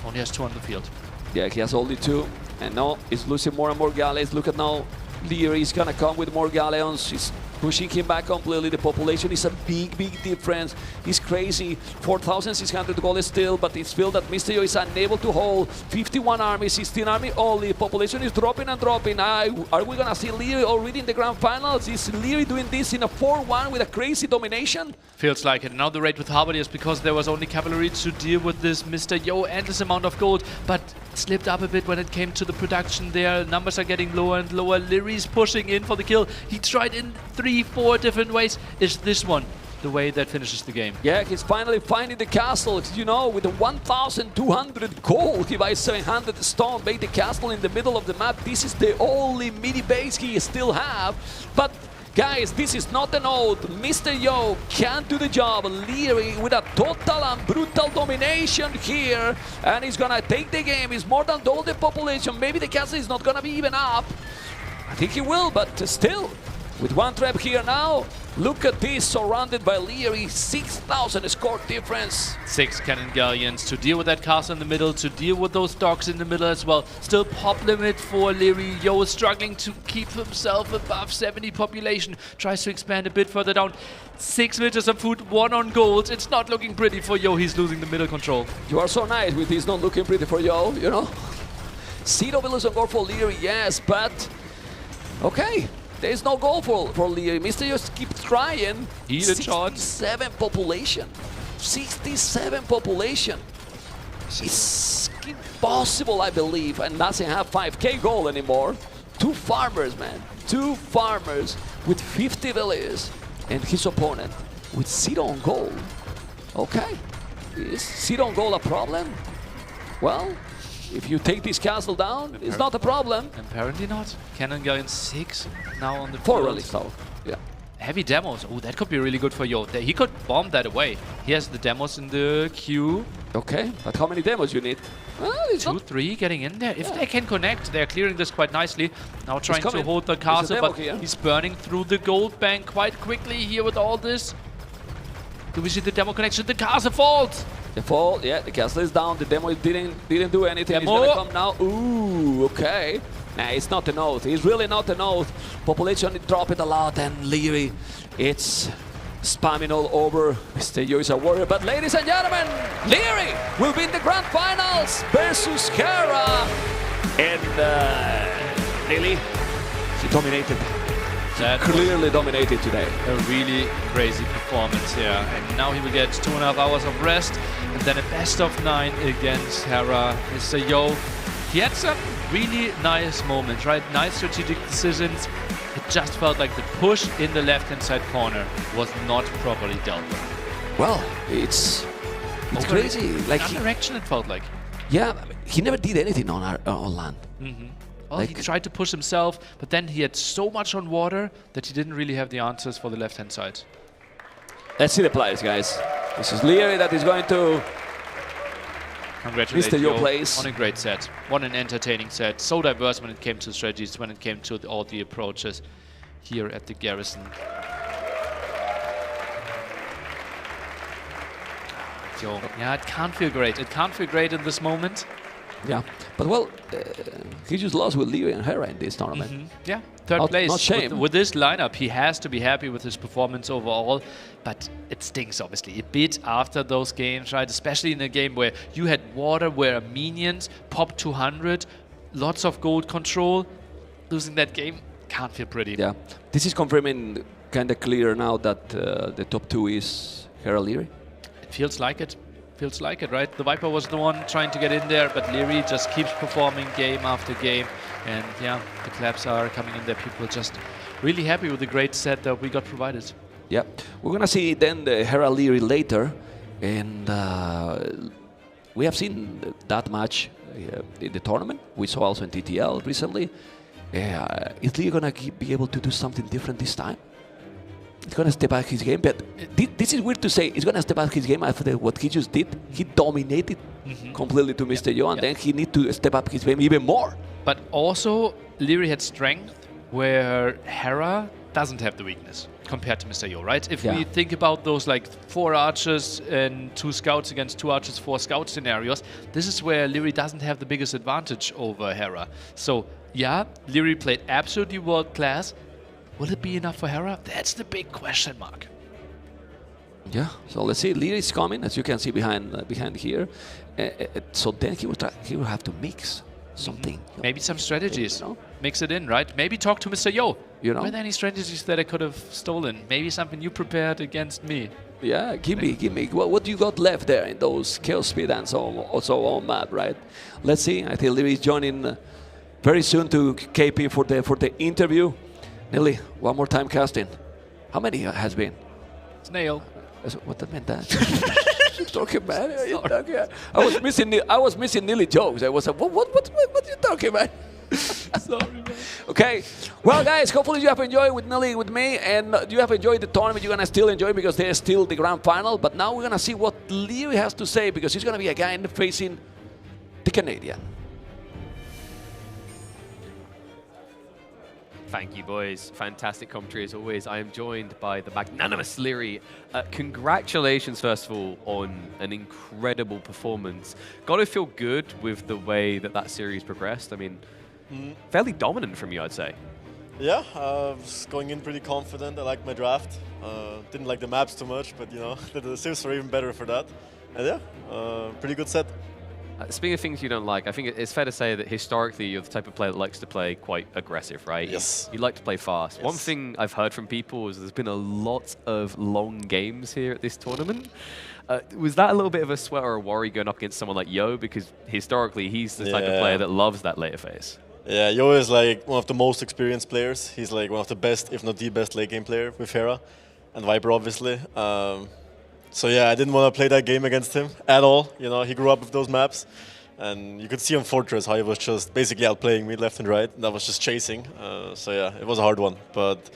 Only has 2 on the field. Yeah, he has only 2. And now he's losing more and more galleys. Look at now, Leary is going to come with more galleons. He's pushing him back completely. The population is a big difference. It's crazy. 4,600 gold still, but it's feel that Mr. Yo is unable to hold. 51 army, 16 army only. Population is dropping and dropping. Are we gonna see Leary already in the grand finals? Is Leary doing this in a 4-1 with a crazy domination? Feels like it. Now the raid with Halberdiers, because there was only cavalry to deal with this Mr. Yo endless amount of gold, but slipped up a bit when it came to the production there. Numbers are getting lower and lower. Leary's pushing in for the kill. He tried in 3-4 different ways. Is this one the way that finishes the game? Yeah, he's finally finding the castle. You know, with the 1,200 gold, he buys 700 stone, made the castle in the middle of the map. This is the only mini base he still have. But guys, this is not an ode. Mr. Yo can't do the job. Leary with a total and brutal domination here. And he's gonna take the game. He's more than double the population. Maybe the castle is not gonna be even up. I think he will, but still, with one trap here now, Look at this, surrounded by Leary, 6,000 score difference. 6 cannon galleons to deal with that castle in the middle, to deal with those docks in the middle as well. Still pop limit for Leary. Yo is struggling to keep himself above 70 population. Tries to expand a bit further down. 6 meters of food, 1 on gold. It's not looking pretty for Yo. He's losing the middle control. You are so nice with this not looking pretty for Yo, you know? Zero villas on gold for Leary, yes, but okay. There's no goal for Leary. Mr. just keeps trying. Eat a chance. 67 population. 67 population. It's impossible, I believe, and doesn't have 5k goal anymore. 2 farmers, man. 2 farmers with 50 villages. And his opponent with 0 on goal. Okay. Is 0 on goal a problem? Well, if you take this castle down, it's not a problem. Apparently not. Cannon Galleon 6 now on the 4 field. really, so, yeah. Heavy demos. Oh, that could be really good for Yo. He could bomb that away. He has the demos in the queue. Okay, but how many demos you need? Well, it's 2, not 3 getting in there. If they can connect, they're clearing this quite nicely. Now trying to coming. hold the There's a castle, demo but here. he's burning through the gold bank quite quickly here with all this. Do we see the demo connection? The castle falls! the fall. Yeah, the castle is down. The demo didn't do anything. Demo. It's gonna come now. Ooh, okay. Nah, it's not an oath. It's really not an oath. Population drop it a lot, and Leary, it's spamming all over. Mr. Yo is a warrior, but ladies and gentlemen, Leary will be in the grand finals versus Hera. And really, he dominated. That was Clearly dominated today. a really crazy performance here. And now he will get 2.5 hours of rest, and then a best of 9 against Hera. Mr. Yo, he had some really nice moments, right? Nice strategic decisions. It just felt like the push in the left-hand side corner was not properly dealt with. Well, it's crazy. Like direction, it felt like. yeah, he never did anything on land. Well, he tried to push himself, but then he had so much on water that he didn't really have the answers for the left-hand side. Let's see the plays, guys. This is Leary that is going to Congratulate Mr. Yo Yo plays. on a great set. What an entertaining set. So diverse when it came to strategies, when it came to all the approaches here at the Garrison. Yo, yeah, it can't feel great. It can't feel great in this moment. yeah. But well, he just lost with Leary and Hera in this tournament. Yeah, third Not place. shame. With this lineup, he has to be happy with his performance overall, but it stinks obviously a bit after those games, right? Especially in a game where you had water, where minions pop 200, lots of gold control. Losing that game can't feel pretty. Yeah. This is confirming kind of clear now that the top 2 is Hera Leary. It feels like it. Feels like it, right? The Viper was the one trying to get in there, but Leary just keeps performing game after game. And yeah, the claps are coming in there. People just really happy with the great set that we got provided. Yeah. We're gonna see then the Hera Leary later, and we have seen that match in the tournament. We saw also in TTL recently. Is Leary gonna be able to do something different this time? He's gonna step back his game, but this is weird to say. He's gonna step back his game after what he just did. He dominated completely to Mr. Yo, and then he need to step up his game even more. But also, Leary had strength where Hera doesn't have the weakness compared to Mr. Yo, right? If we think about those like 4 archers and 2 scouts against 2 archers, 4 scout scenarios, this is where Leary doesn't have the biggest advantage over Hera. So yeah, Leary played absolutely world class. Will it be enough for Hera? That's the big question mark. Yeah. So let's see. Leary is coming, as you can see behind here. So then he will have to mix something. Maybe some strategies. You know? Mix it in, right? Maybe talk to Mr. Yo. You know? Were there any strategies that I could have stolen? Maybe something you prepared against me. Yeah, give me. What do you got left there in those chaos speed and so on, Matt? Right? Let's see. I think Leary is joining very soon to KP for the interview. Nelly, one more time casting. How many has been? Snail. What that meant that? You talking, man? I was missing Nelly jokes. I was like, what you talking about? Sorry, man. Okay. Well, guys, hopefully you have enjoyed with Nelly, with me, and you have enjoyed the tournament. You're gonna still enjoy because there's still the grand final. But now we're gonna see what Leary has to say because he's gonna be again facing the Canadian. Thank you, boys. Fantastic commentary as always. I am joined by the magnanimous Leary. Congratulations, first of all, on an incredible performance. Got to feel good with the way that series progressed. I mean, fairly dominant from you, I'd say. Yeah, I was going in pretty confident. I liked my draft. Didn't like the maps too much, but you know, the civs were even better for that. And yeah, pretty good set. Speaking of things you don't like, I think it's fair to say that historically you're the type of player that likes to play quite aggressive, right? Yes. You like to play fast. Yes. One thing I've heard from people is there's been a lot of long games here at this tournament. Was that a little bit of a sweat or a worry going up against someone like Yo? Because historically he's the type of player that loves that later phase. Yeah, Yo is like one of the most experienced players. He's like one of the best, if not the best late game player with Hera and Viper, obviously. So yeah, I didn't want to play that game against him at all. You know, he grew up with those maps, and you could see on Fortress how he was just basically outplaying me left and right, and I was just chasing. So yeah, it was a hard one, but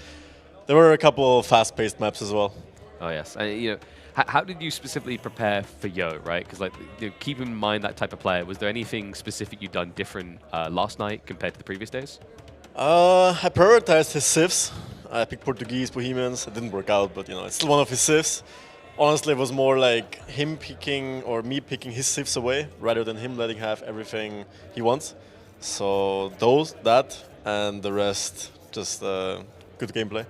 there were a couple of fast-paced maps as well. Oh yes, and you know, how did you specifically prepare for Yo, right? Because like, you know, keep in mind that type of player. Was there anything specific you'd done different last night compared to the previous days? I prioritized his civs. I picked Portuguese, Bohemians. It didn't work out, but you know, it's still one of his civs. Honestly, it was more like him picking or me picking his civs away rather than him letting have everything he wants. So that, and the rest, just good gameplay.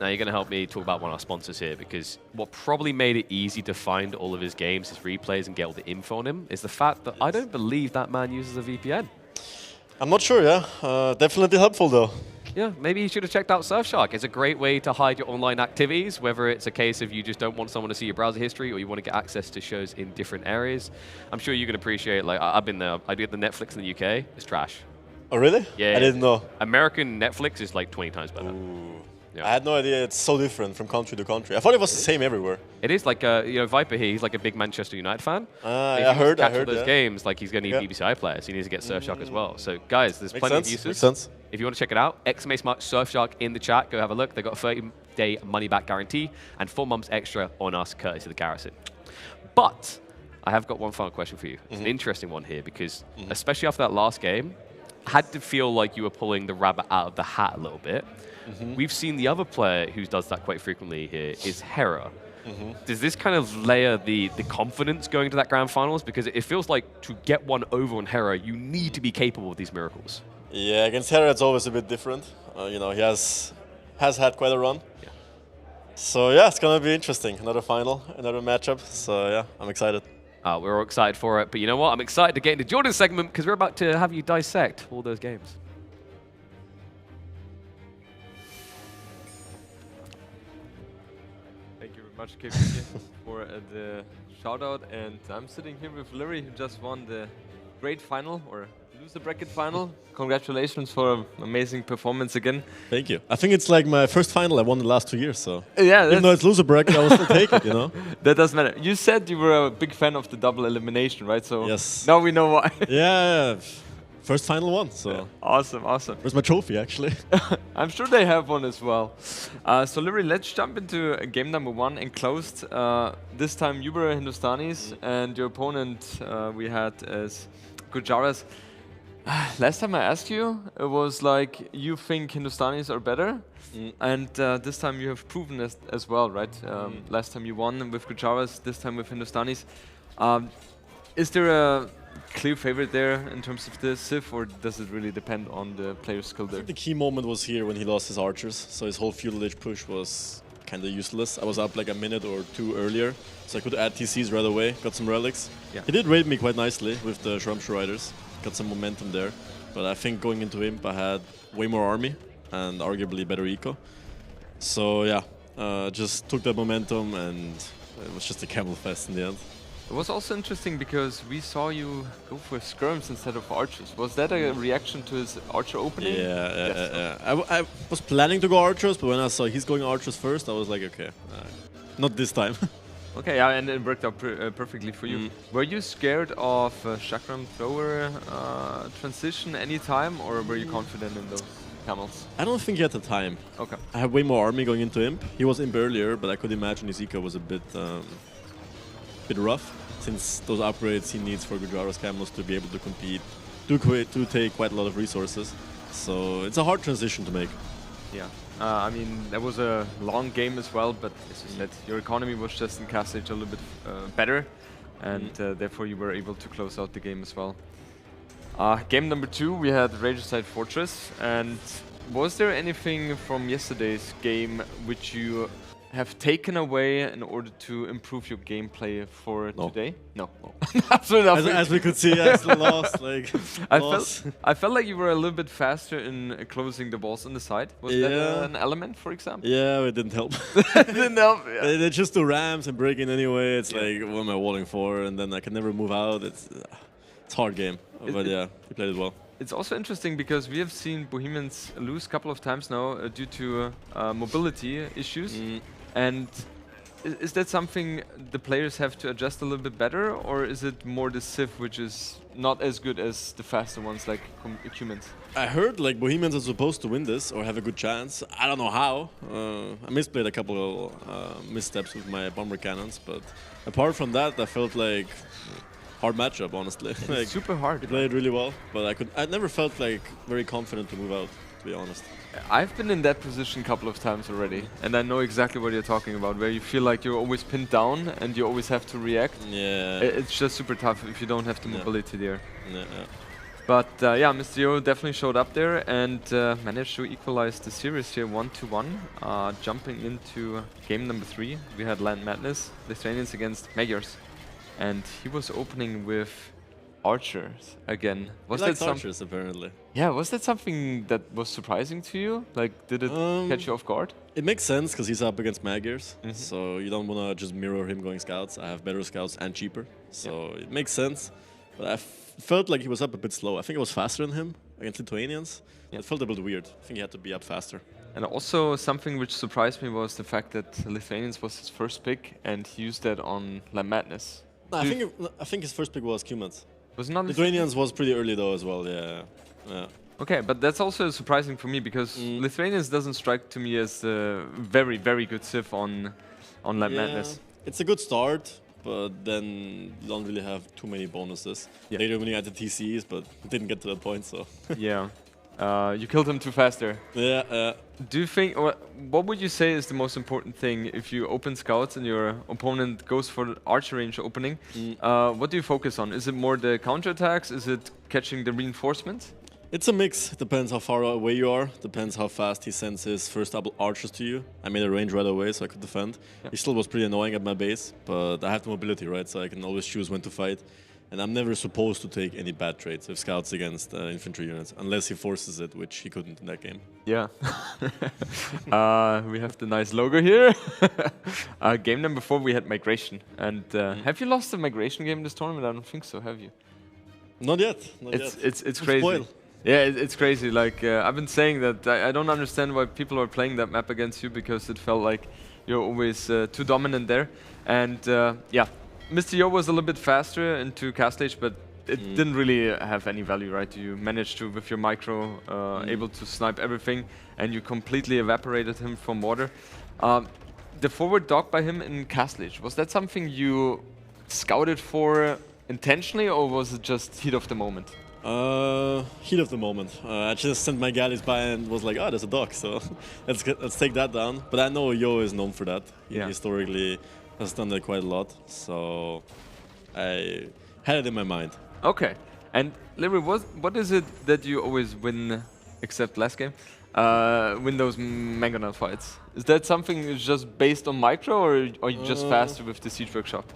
Now you're going to help me talk about one of our sponsors here, because what probably made it easy to find all of his games, his replays, and get all the info on him is the fact that I don't believe that man uses a VPN. I'm not sure, yeah. Definitely helpful though. Yeah, maybe you should have checked out Surfshark. It's a great way to hide your online activities, whether it's a case of you just don't want someone to see your browser history or you want to get access to shows in different areas. I'm sure you can appreciate, like, I've been there. I did the Netflix in the UK. It's trash. Oh, really? Yeah. I didn't know. American Netflix is like 20 times better. Ooh. Yeah. I had no idea it's so different from country to country. I thought it was the same everywhere. It is like, you know, Viper here, he's like a big Manchester United fan. I heard those games, like he's going to need BBC iPlayer, so he needs to get Surfshark as well. So guys, there's plenty of uses. Makes sense. If you want to check it out, Surfshark in the chat, go have a look. They've got a 30-day money-back guarantee and 4 months extra on us, courtesy of the Garrison. But I have got one final question for you. It's an interesting one here, because especially after that last game, I had to feel like you were pulling the rabbit out of the hat a little bit. We've seen the other player who does that quite frequently here is Hera. Does this kind of layer the confidence going to that grand finals? Because it feels like to get one over on Hera, you need to be capable of these miracles. Yeah, against Hera it's always a bit different. You know, he has had quite a run. Yeah. So yeah, it's gonna be interesting. Another final, another matchup. So yeah, I'm excited. We're all excited for it, but you know what? I'm excited to get into Jordan's segment because we're about to have you dissect all those games. Thank you very much, KPK, for the shout out. And I'm sitting here with Larry, who just won the great final, or loser bracket final. Congratulations for an amazing performance again. Thank you. I think it's like my first final I won the last 2 years, so Yeah, even though it's loser bracket, I will still take it, you know? that doesn't matter. You said you were a big fan of the double elimination, right? So Yes. now we know why. Yeah, first final one, so. Awesome, awesome. Where's my trophy, actually? I'm sure they have one as well. So Larry, let's jump into game number 1, enclosed. This time you were Hindustanis, and your opponent we had as Gujaras. Last time I asked you, it was like you think Hindustanis are better, and this time you have proven this as well, right? Last time you won with Gujaras, this time with Hindustanis. Is there a clear favorite there in terms of the Civ, or does it really depend on the player's skill I there? think the key moment was here when he lost his archers, so his whole Feudal Age push was kind of useless. I was up like a minute or 2 earlier, so I could add TCs right away, got some relics. Yeah. He did raid me quite nicely with the Shramshur Riders, got some momentum there, but I think going into Imp I had way more army and arguably better eco. So yeah, just took that momentum and it was just a camel fest in the end. It was also interesting because we saw you go for skirms instead of archers. Was that a reaction to his archer opening? Yeah. I was planning to go archers, but when I saw he's going archers first, I was like, okay, not this time. Okay, yeah, and it worked out perfectly for you. Were you scared of chakram thrower transition anytime, or were you confident in those camels? I don't think he had the time. Okay. I have way more army going into Imp. He was Imp earlier, but I could imagine his eco was a bit rough, since those upgrades he needs for Gujaras camels to be able to compete do take quite a lot of resources. So it's a hard transition to make. Yeah. I mean, that was a long game as well, but as you said, your economy was just in Castlage a little bit better, and therefore you were able to close out the game as well. Game number 2, we had Regicide Fortress, and was there anything from yesterday's game which you have taken away in order to improve your gameplay for today? No. Absolutely nothing. As we could see, I still lost. Like, I felt like you were a little bit faster in closing the walls on the side. Was that an element, for example? Yeah, it didn't help. It didn't help. Yeah. They just do ramps and break in anyway. It's like, what am I walling for? And then I can never move out. It's a hard game. But yeah, he played it well. It's also interesting because we have seen Bohemians lose a couple of times now due to mobility issues. And is that something the players have to adjust a little bit better, or is it more the Civ which is not as good as the faster ones like humans? I heard like Bohemians are supposed to win this or have a good chance. I don't know how. I misplayed a couple of missteps with my bomber cannons, but apart from that, I felt like hard matchup, honestly. Like, super hard. He played really well, but I never felt like very confident to move out, to be honest. I've been in that position a couple of times already, and I know exactly what you're talking about, where you feel like you're always pinned down and you always have to react. Yeah. It's just super tough if you don't have the mobility there. Yeah. But yeah, Mr. Yo definitely showed up there and managed to equalize the series here 1-1. Jumping into game number 3, we had Land Madness, Lithuanians against Magyars. And he was opening with archers again. Was that archers apparently? Yeah, was that something that was surprising to you? Like, did it catch you off guard? It makes sense because he's up against Magyars, so you don't want to just mirror him going scouts. I have better scouts and cheaper, so it makes sense. But I felt like he was up a bit slow. I think I was faster than him against Lithuanians. It felt a bit weird. I think he had to be up faster. And also something which surprised me was the fact that Lithuanians was his first pick and he used that on Land Madness. No, I think his first pick was Cumans. Was not Lithuanians was pretty early though as well, yeah. Okay, but that's also surprising for me because Lithuanians doesn't strike to me as a very, very good civ on Land Madness. It's a good start, but then you don't really have too many bonuses. Later when you add the TCs, but didn't get to that point, so. Yeah. You killed him too fast there. Yeah. Do you think, what would you say is the most important thing if you open scouts and your opponent goes for the archer range opening? What do you focus on? Is it more the counterattacks? Is it catching the reinforcements? It's a mix. It depends how far away you are. Depends how fast he sends his first double archers to you. I made a range right away so I could defend. He still was pretty annoying at my base, but I have the mobility, right? So I can always choose when to fight. And I'm never supposed to take any bad trades with scouts against infantry units, unless he forces it, which he couldn't in that game. Yeah. We have the nice logo here. Game number 4, we had migration. And have you lost the migration game in this tournament? I don't think so, have you? Not yet. It's crazy. Spoil. Yeah, it's crazy. Like I've been saying that I don't understand why people are playing that map against you, because it felt like you're always too dominant there. And yeah. Mr. Yo was a little bit faster into Castlage, but it didn't really have any value, right? You managed to, with your micro, able to snipe everything, and you completely evaporated him from water. The forward dog by him in Castlage, was that something you scouted for intentionally, or was it just heat of the moment? Heat of the moment. I just sent my galleys by and was like, oh, there's a dog, so let's take that down. But I know Yo is known for that. Historically has done that quite a lot, so I had it in my mind. Okay, and Larry, what is it that you always win, except last game, win those mangonel fights? Is that something that's just based on micro, or are you just faster with the Siege Workshop?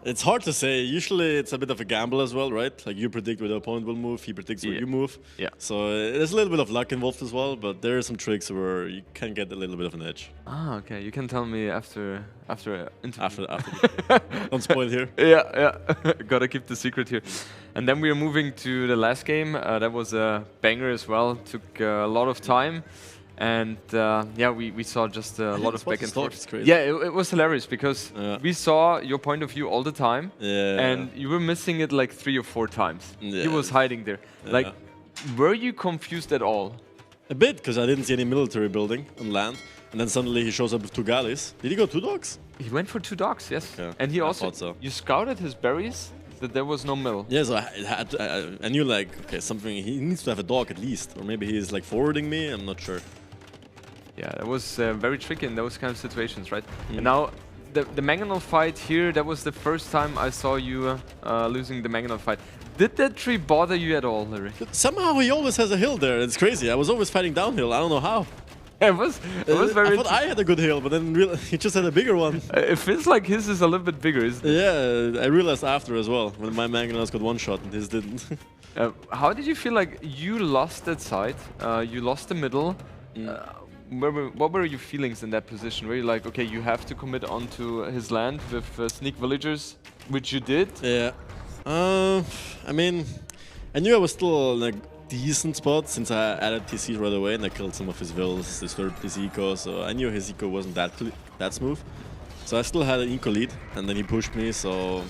It's hard to say. Usually it's a bit of a gamble as well, right? Like you predict where the opponent will move, he predicts where you move. Yeah. So there's a little bit of luck involved as well, but there are some tricks where you can get a little bit of an edge. Ah, okay. You can tell me after interview. After. Don't spoil here. Yeah. Gotta keep the secret here. And then we are moving to the last game. That was a banger as well. Took a lot of time. And yeah, we saw just a lot of back and forth. Yeah, it was hilarious because we saw your point of view all the time, and you were missing it like 3 or 4 times. He was hiding there. Like, were you confused at all? A bit, because I didn't see any military building on land, and then suddenly he shows up with 2 galleys. Did he go 2 dogs? He went for 2 dogs, yes. Yeah, and he also you scouted his berries. That there was no mill. Yeah, so I knew like, okay, something, he needs to have a dog at least, or maybe he is like forwarding me, I'm not sure. Yeah, that was very tricky in those kind of situations, right? And now, the Mangonel fight here, that was the first time I saw you losing the Mangonel fight. Did that tree bother you at all, Larry? Somehow he always has a hill there. It's crazy. I was always fighting downhill. I don't know how. It was very I thought I had a good hill, but then he just had a bigger one. It feels like his is a little bit bigger, isn't it? Yeah, I realized after as well, when my Mangonels got one shot and his didn't. How did you feel like you lost that side? You lost the middle. What were your feelings in that position? Were you like, okay, you have to commit onto his land with sneak villagers, which you did? Yeah. I mean, I knew I was still in a decent spot since I added TC right away and I killed some of his vills, disturbed his eco, so I knew his eco wasn't that smooth. So I still had an eco lead, and then he pushed me, so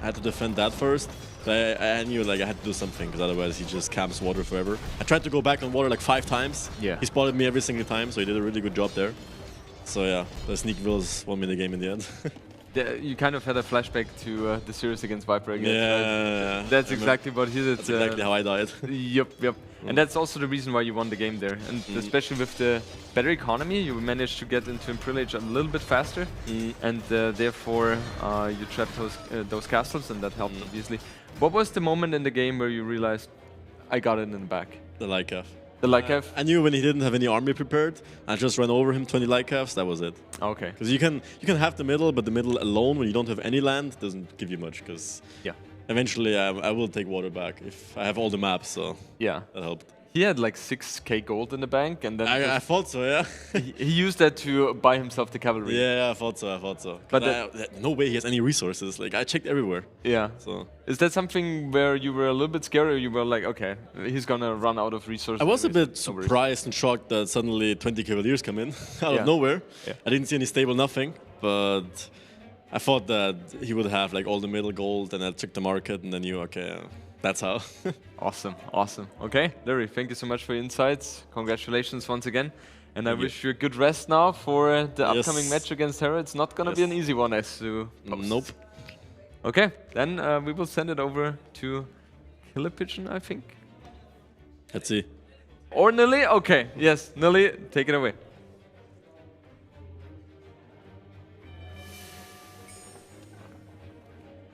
I had to defend that first. But I knew like I had to do something, because otherwise he just camps water forever. I tried to go back on water like 5 times. Yeah. He spotted me every single time, so he did a really good job there. So yeah, the sneak vills won me the game in the end. You kind of had a flashback to the series against Viper again. Yeah. Right? That's exactly what he did. That's exactly how I died. Yep. And that's also the reason why you won the game there. And especially with the better economy, you managed to get into Imperial Age a little bit faster. And therefore, you trapped those castles, and that helped, obviously. What was the moment in the game where you realized, I got it in the back? The Lycav. The Lycav? I knew when he didn't have any army prepared, I just ran over him 20 Lycavs, that was it. Okay. Because you can have the middle, but the middle alone, when you don't have any land, doesn't give you much. Because eventually I will take water back if I have all the maps, so that helped. He had like 6k gold in the bank, and then I thought so, yeah. he used that to buy himself the cavalry. Yeah, I thought so. But no way he has any resources. Like I checked everywhere. Yeah. So is that something where you were a little bit scared, or you were like, okay, he's gonna run out of resources? I was a bit surprised and shocked that suddenly 20 cavaliers come in out of nowhere. Yeah. I didn't see any stable nothing, but I thought that he would have like all the middle gold, and I checked the market and I knew, okay, that's how. Awesome. Okay, Larry, thank you so much for your insights. Congratulations once again. And I wish you a good rest now for the upcoming match against Hera. It's not going to be an easy one, as to post. Nope. Okay, then we will send it over to Killer Pigeon, I think. Let's see. Or Nilly? Okay, yes, Nilly, take it away.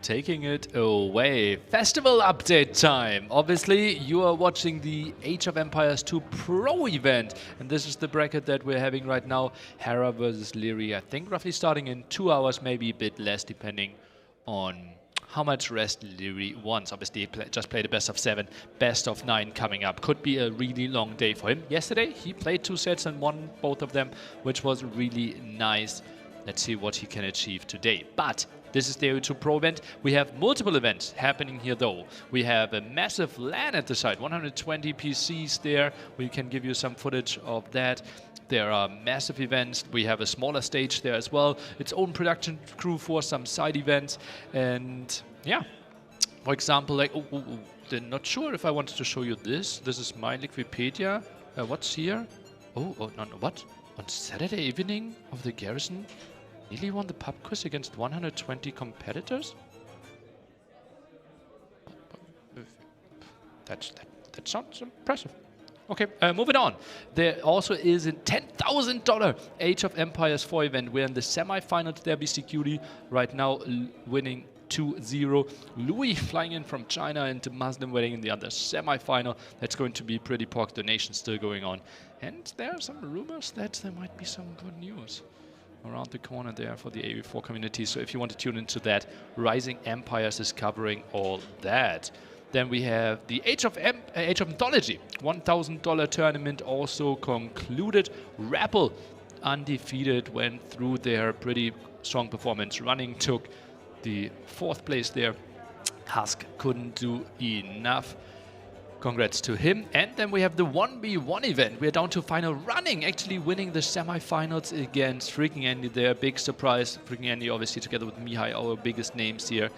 Taking it away. Festival update time. Obviously, you are watching the Age of Empires 2 Pro event, and this is the bracket that we're having right now. Hera versus Leary, I think roughly starting in 2 hours, maybe a bit less, depending on how much rest Leary wants. Obviously, he just played a best of 7, best of 9 coming up. Could be a really long day for him. Yesterday, he played 2 sets and won both of them, which was really nice. Let's see what he can achieve today. But this is the AOE2 Pro event. We have multiple events happening here, though. We have a massive LAN at the site, 120 PCs there. We can give you some footage of that. There are massive events. We have a smaller stage there as well. Its own production crew for some side events. And yeah, for example, like, I'm not sure if I wanted to show you this. This is my Liquipedia. What's here? No, what? On Saturday evening of the Garrison? Nearly won the pub quiz against 120 competitors? That sounds impressive. Okay, moving on. There also is a $10,000 Age of Empires 4 event. We're in the semi-finals there, BCQD. Right now winning 2-0. Louis flying in from China and the Muslim wedding in the other semi-final. That's going to be pretty pork donation still going on. And there are some rumors that there might be some good news around the corner there for the AV4 community. So if you want to tune into that, Rising Empires is covering all that. Then we have the Age of Mythology, $1,000 tournament also concluded. Rappel, undefeated, went through their pretty strong performance. Running took the 4th place there. Husk couldn't do enough. Congrats to him. And then we have the 1v1 event. We're down to final running, actually winning the semi-finals against Freaking Andy there. Big surprise. Freaking Andy obviously together with Mihai, our biggest names here.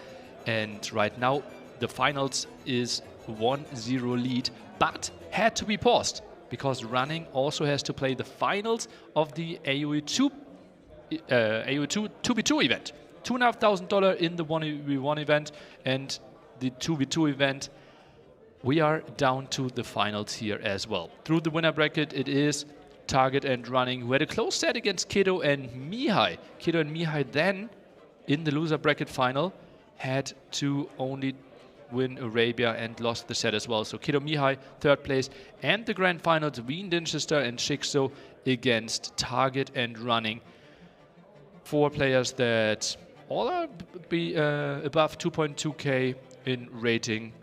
And right now, the finals is 1-0 lead, but had to be paused because running also has to play the finals of the AOE2 2v2 event. $2,500 in the 1v1 event, and the 2v2 event, we are down to the finals here as well. Through the winner bracket, it is Target and Running, who had a close set against Kiddo and Mihai. Kiddo and Mihai then, in the loser bracket final, had to only win Arabia and lost the set as well. So Kiddo Mihai, third place. And the grand finals, Wien Dinchester and Shikso against Target and Running. 4 players that all are above 2.2k in rating.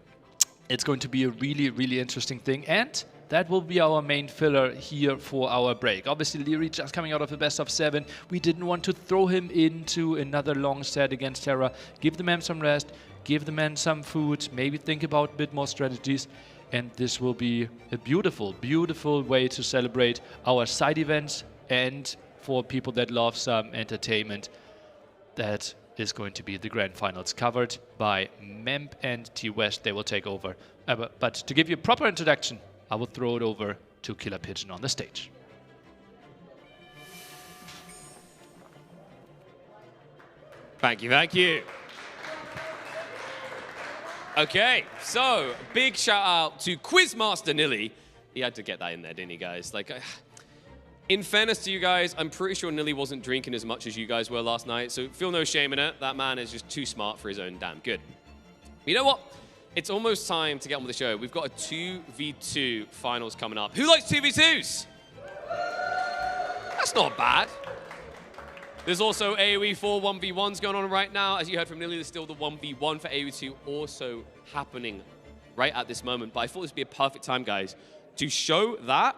It's going to be a really, really interesting thing. And that will be our main filler here for our break. Obviously, Leary just coming out of the best of 7. We didn't want to throw him into another long set against Terra. Give the man some rest, give the man some food, maybe think about a bit more strategies. And this will be a beautiful, beautiful way to celebrate our side events, and for people that love some entertainment, that is going to be the grand finals covered by Memp and T-West. They will take over. But to give you a proper introduction, I will throw it over to Killer Pigeon on the stage. Thank you, thank you. Okay, so big shout out to Quizmaster Nilly. He had to get that in there, didn't he, guys? Like, in fairness to you guys, I'm pretty sure Nilly wasn't drinking as much as you guys were last night, so feel no shame in it. That man is just too smart for his own damn good. You know what? It's almost time to get on with the show. We've got a 2v2 finals coming up. Who likes 2v2s? That's not bad. There's also AoE 4 1v1s going on right now. As you heard from Nilly, there's still the 1v1 for AoE 2 also happening right at this moment. But I thought this would be a perfect time, guys, to show that.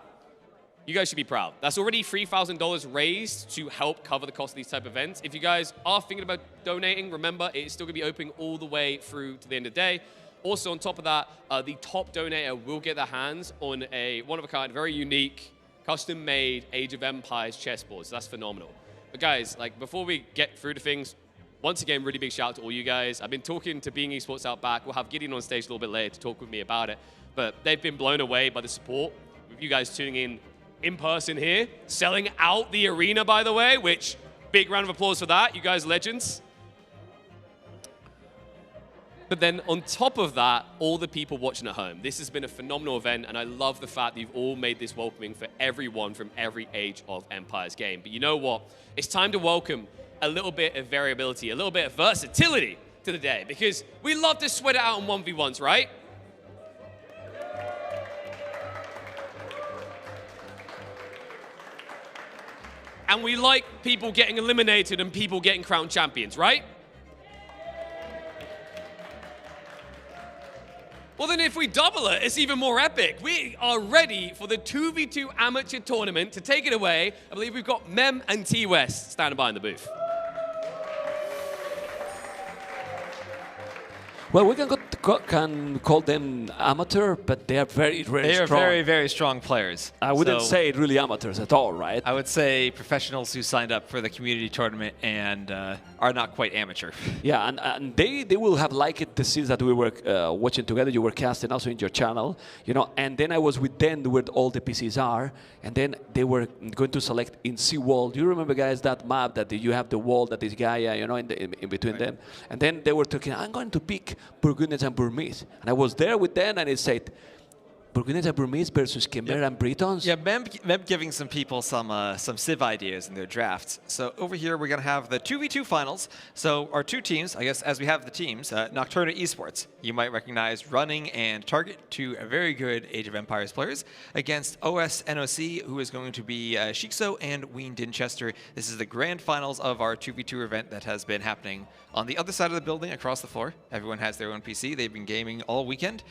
You guys should be proud. That's already $3,000 raised to help cover the cost of these type of events. If you guys are thinking about donating, remember, it's still going to be open all the way through to the end of the day. Also, on top of that, the top donator will get their hands on a one-of-a-kind, very unique, custom-made Age of Empires chessboard. So that's phenomenal. But guys, like, before we get through to things, once again, really big shout out to all you guys. I've been talking to Being Esports out back. We'll have Gideon on stage a little bit later to talk with me about it. But they've been blown away by the support. With you guys tuning in person here, selling out the arena, by the way, which, big round of applause for that. You guys legends. But then on top of that, all the people watching at home. This has been a phenomenal event, and I love the fact that you've all made this welcoming for everyone from every Age of Empires game. But you know what? It's time to welcome a little bit of variability, a little bit of versatility to the day, because we love to sweat it out on 1v1s, right? And we like people getting eliminated and people getting crowned champions, right? Well, then if we double it, it's even more epic. We are ready for the 2v2 amateur tournament. To take it away, I believe we've got Mem and T-West standing by in the booth. Well, we can call them amateur, but they are very, very strong. They are very, very strong players. I wouldn't say really amateurs at all, right? I would say professionals who signed up for the community tournament and are not quite amateur. Yeah, and they will have liked it the scenes that we were watching together. You were casting also in your channel, you know. And then I was with them where all the PCs are, and then they were going to select in Seawall. Do you remember, guys, that map that you have the wall that is Gaia, you know, in between them? And then they were talking, I'm going to pick Burgundians and Burmese. And I was there with them, and it said, Burgundians and Burmese versus Khmer and Britons? Yeah, Mem giving some people some Civ ideas in their drafts. So over here, we're going to have the 2v2 finals. So our two teams, I guess, as we have the teams, Nocturna Esports, you might recognize Running and Target, two very good Age of Empires players, against OS NOC, who is going to be Shikso and Wien Dinchester. This is the grand finals of our 2v2 event that has been happening on the other side of the building, across the floor. Everyone has their own PC. They've been gaming all weekend.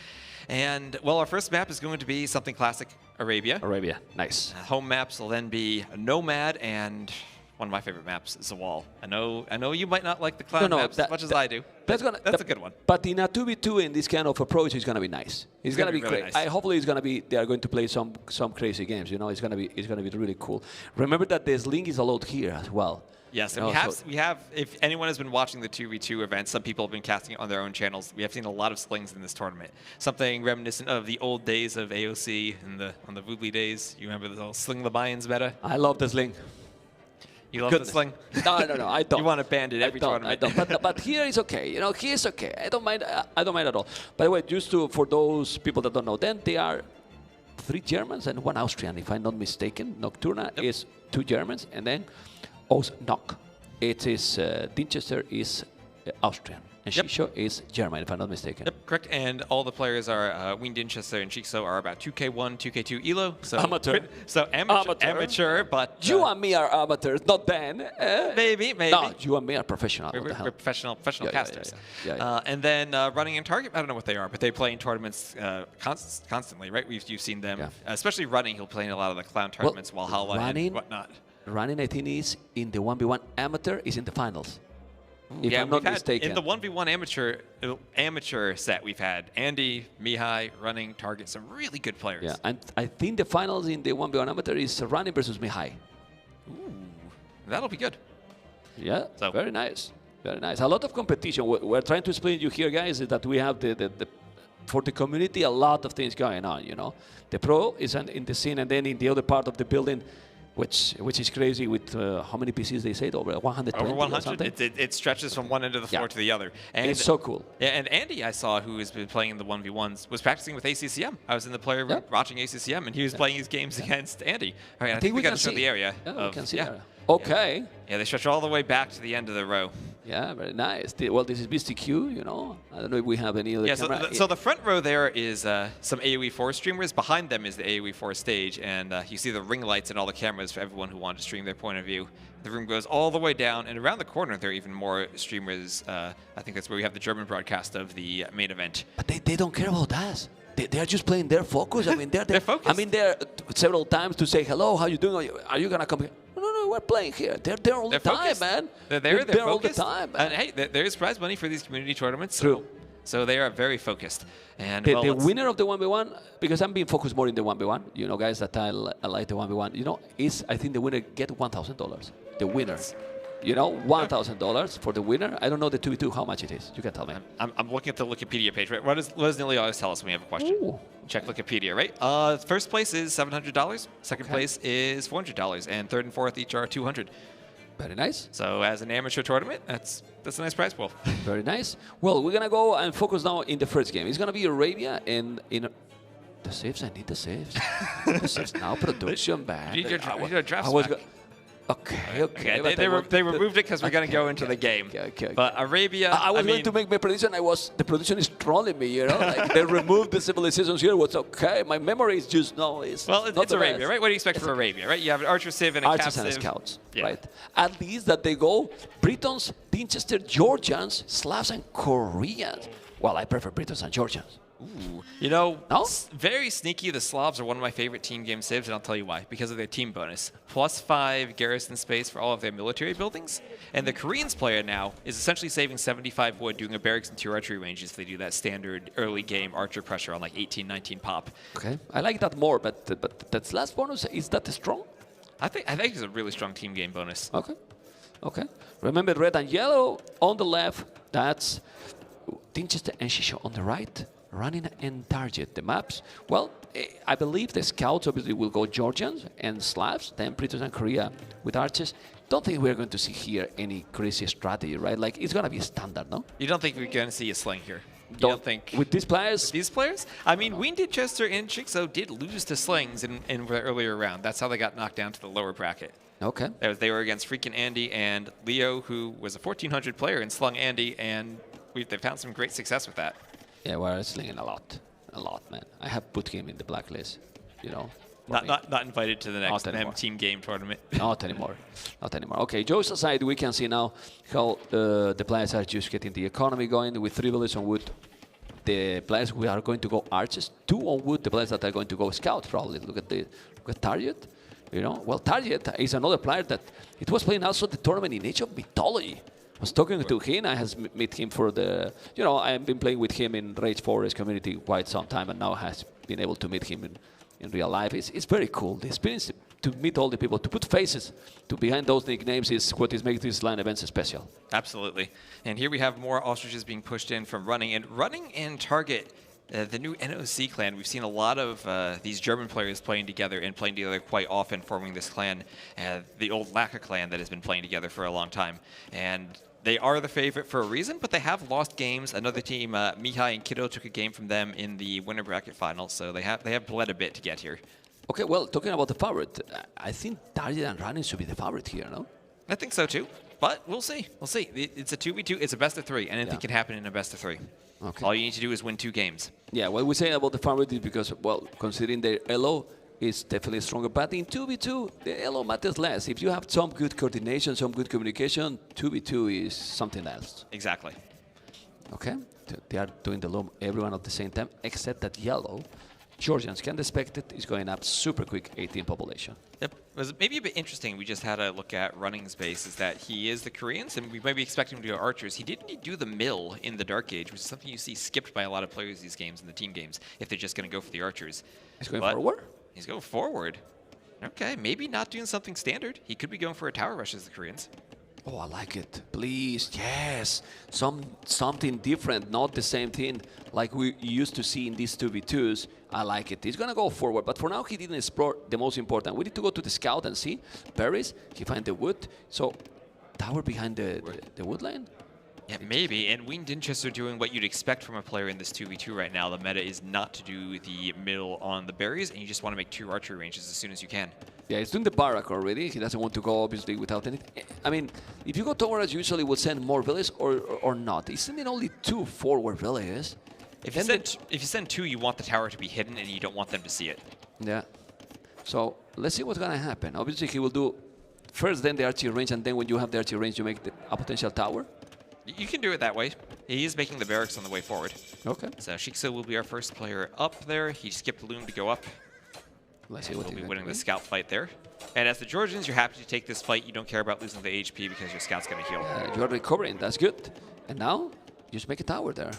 And, well, our first map is going to be something classic, Arabia. Arabia, nice. Home maps will then be Nomad and one of my favorite maps, Zawal. I know you might not like the clan maps as much as I do. That's a good one. But in a 2v2 in this kind of approach, it's going to be nice. It's going to be really great. nice. Hopefully, it's going to be. They are going to play some crazy games. You know, it's going to be really cool. Remember that the sling is allowed here as well. Yes, and we have, if anyone has been watching the 2v2 events, some people have been casting it on their own channels. We have seen a lot of slings in this tournament. Something reminiscent of the old days of AOC and on the Voobly days. You remember the old Sling the Mayans meta? I love the sling. You love the sling? No, I don't. You want to ban it every tournament. I don't. But here is okay. You know, here is okay. I don't mind at all. By the way, just for those people that don't know, then they are 3 Germans and 1 Austrian, if I'm not mistaken. Nocturna is 2 Germans, and then Nock. It is Dinchester is Austrian, and Shisho is German, if I'm not mistaken. Yep, correct. And all the players are Wien Dinchester and Shikso are about 2K1, 2K2 Elo. So Amateur. So amateur, but You and me are amateurs, not Dan. maybe. No, you and me are professional. We're professional casters. Yeah. And then running in target, I don't know what they are, but they play in tournaments constantly, right? You've seen them, especially running. He'll play in a lot of the clown tournaments, Valhalla and whatnot. Running, I think, is in the 1v1 amateur, is in the finals. If Yeah, I'm not we've had mistaken. in the 1v1 amateur set, we've had Andy, Mihai, running, target, some really good players. Yeah, and I think the finals in the 1v1 amateur is running versus Mihai. Ooh, that'll be good. Yeah, so very nice. Very nice. A lot of competition. What we're trying to explain to you here, guys, is that we have for the community, a lot of things going on, you know. The pro is in the scene, and then in the other part of the building, which is crazy with how many PCs they said, over 120 Over 100. or something? It stretches from one end of the floor to the other. And it's so cool. Yeah, and Andy, I saw, who has been playing in the 1v1s, was practicing with ACCM. I was in the player room watching ACCM, and he was playing his games against Andy. All right, I think we got to show the area. Yeah, we can see that. Okay. Yeah, they stretch all the way back to the end of the row. Yeah, very nice. Well, this is BCQ, you know. I don't know if we have any other camera. So the front row there is some AoE4 streamers. Behind them is the AoE4 stage, and you see the ring lights and all the cameras for everyone who wanted to stream their point of view. The room goes all the way down, and around the corner there are even more streamers. I think that's where we have the German broadcast of the main event. But they don't care about us. They are just playing their focus. I mean, they're focused. I mean, they're several times to say hello. How you doing? Are you gonna come here? No, we're playing here. They're there all the time, man. They're there. They're all the focused. time, man. And hey, there's prize money for these community tournaments. True. So they are very focused. And the winner of the 1v1, because I'm being focused more in the 1v1, you know, guys, that I like the 1v1, you know, is I think the winner get $1,000. The winner. You know, $1,000 for the winner. I don't know the 2v2 how much it is. You can tell me. I'm looking at the Wikipedia page, right? What does Nilly always tell us when we have a question? Ooh. Check Wikipedia, right? First place is $700. Second place is $400, and third and fourth each are $200. Very nice. So as an amateur tournament, that's a nice prize pool. Very nice. Well, we're gonna go and focus now in the first game. It's gonna be Arabia and in. The saves, I need the saves. The saves now, production bad. You need your draft back. Okay. They removed it because we're going to go into the game. Okay. But Arabia, I was going to make my prediction. The production is trolling me, you know. Like they removed the civilizations here. What's okay? My memory is just it's it's Arabia, right? What do you expect from Arabia, right? You have an archer civ and a archers cav and civ. scouts, Yeah. right? At least that they go Britons, Dinchester, Georgians, Slavs, and Koreans. Well, I prefer Britons and Georgians. Ooh. You know, No? very sneaky. The Slavs are one of my favorite team game civs, and I'll tell you why. Because of their team bonus. +5 garrison space for all of their military buildings. And the Koreans player now is essentially saving 75 wood, doing a barracks and 2 archery ranges if they do that standard early game archer pressure on like 18, 19 pop. Okay, I like that more, but that last bonus, is that strong? I think it's a really strong team game bonus. Okay. Remember red and yellow on the left. That's Dinchester and Shisho on the right. Running and target the maps. Well, I believe the scouts obviously will go Georgians and Slavs, then Britons and Korea with archers. Don't think we're going to see here any crazy strategy, right? Like it's gonna be standard, no? You don't think we're going to see a sling here? You Don't think with these players? with these players? I mean, Wien Dinchester and Chiczo did lose to slings in the earlier round. That's how they got knocked down to the lower bracket. Okay. They were against freaking Andy and Leo, who was a 1400 player and slung Andy, and they found some great success with that. Yeah, we're slinging a lot, man. I have put him in the blacklist, you know. Not invited to the next team game tournament. Not anymore. Okay, jokes aside, we can see now how the players are just getting the economy going with 3 villages on wood. The players who are going to go archers, 2 on wood. The players that are going to go scout probably. Look at Target. You know, well, Target is another player that it was playing also the tournament in Age of Mythology. I was talking to him. I has met him for the, you know, I've been playing with him in Rage Forest community quite some time, and now has been able to meet him in real life. It's very cool. The experience to meet all the people, to put faces to behind those nicknames is what is making these LAN events special. Absolutely. And here we have more ostriches being pushed in from running. And running in Target, the new NOC clan, we've seen a lot of these German players playing together and playing together quite often, forming this clan, the old Laka clan that has been playing together for a long time. And they are the favorite for a reason, but they have lost games. Another team, Mihai and Kiddo, took a game from them in the winner bracket final, so they have bled a bit to get here. Okay, well, talking about the favorite, I think Target and Running should be the favorite here, no? I think so too, but we'll see. We'll see. It's a 2v2. It's a best of 3. Anything Yeah. can happen in a best of 3. Okay. All you need to do is win 2 games. Yeah, what we say about the favorite is because, well, considering their elo is definitely stronger, but in 2v2, the elo matters less. If you have some good coordination, some good communication, 2v2 is something else. Exactly. Okay, they are doing the low, everyone at the same time, except that yellow, Georgians can't expect it, is going up super quick, 18 population. Yep. It was maybe a bit interesting. We just had a look at Running's base, is that he is the Koreans, and we might be expecting him to go archers. He didn't do the mill in the Dark Age, which is something you see skipped by a lot of players these games, in the team games, if they're just going to go for the archers. He's going But forward? He's going forward. Okay, maybe not doing something standard. He could be going for a tower rush as the Koreans. Oh, I like it. Please, yes. Something different, not the same thing like we used to see in these 2v2s. I like it. He's going to go forward, but for now he didn't explore the most important. We need to go to the scout and see. Berries, he find the wood. So, tower behind the wood lane? Yeah, maybe. And Wing Dinchester are doing what you'd expect from a player in this 2v2 right now. The meta is not to do the middle on the berries, and you just want to make 2 archery ranges as soon as you can. Yeah, he's doing the barrack already. He doesn't want to go, obviously, without anything. I mean, if you go towards, usually will send more villages or not. He's sending only 2 forward villages. If you send 2, you want the tower to be hidden, and you don't want them to see it. Yeah. So, let's see what's going to happen. Obviously, he will do first, then the archery range, and then when you have the archery range, you make a potential tower. You can do it that way. He is making the barracks on the way forward. Okay. So Shikso will be our first player up there. He skipped Loom to go up. Let's see what We'll he's be gonna winning do. the scout fight there. And as the Georgians, you're happy to take this fight. You don't care about losing the HP because your scout's going to heal. You're recovering, that's good. And now, just make a tower there.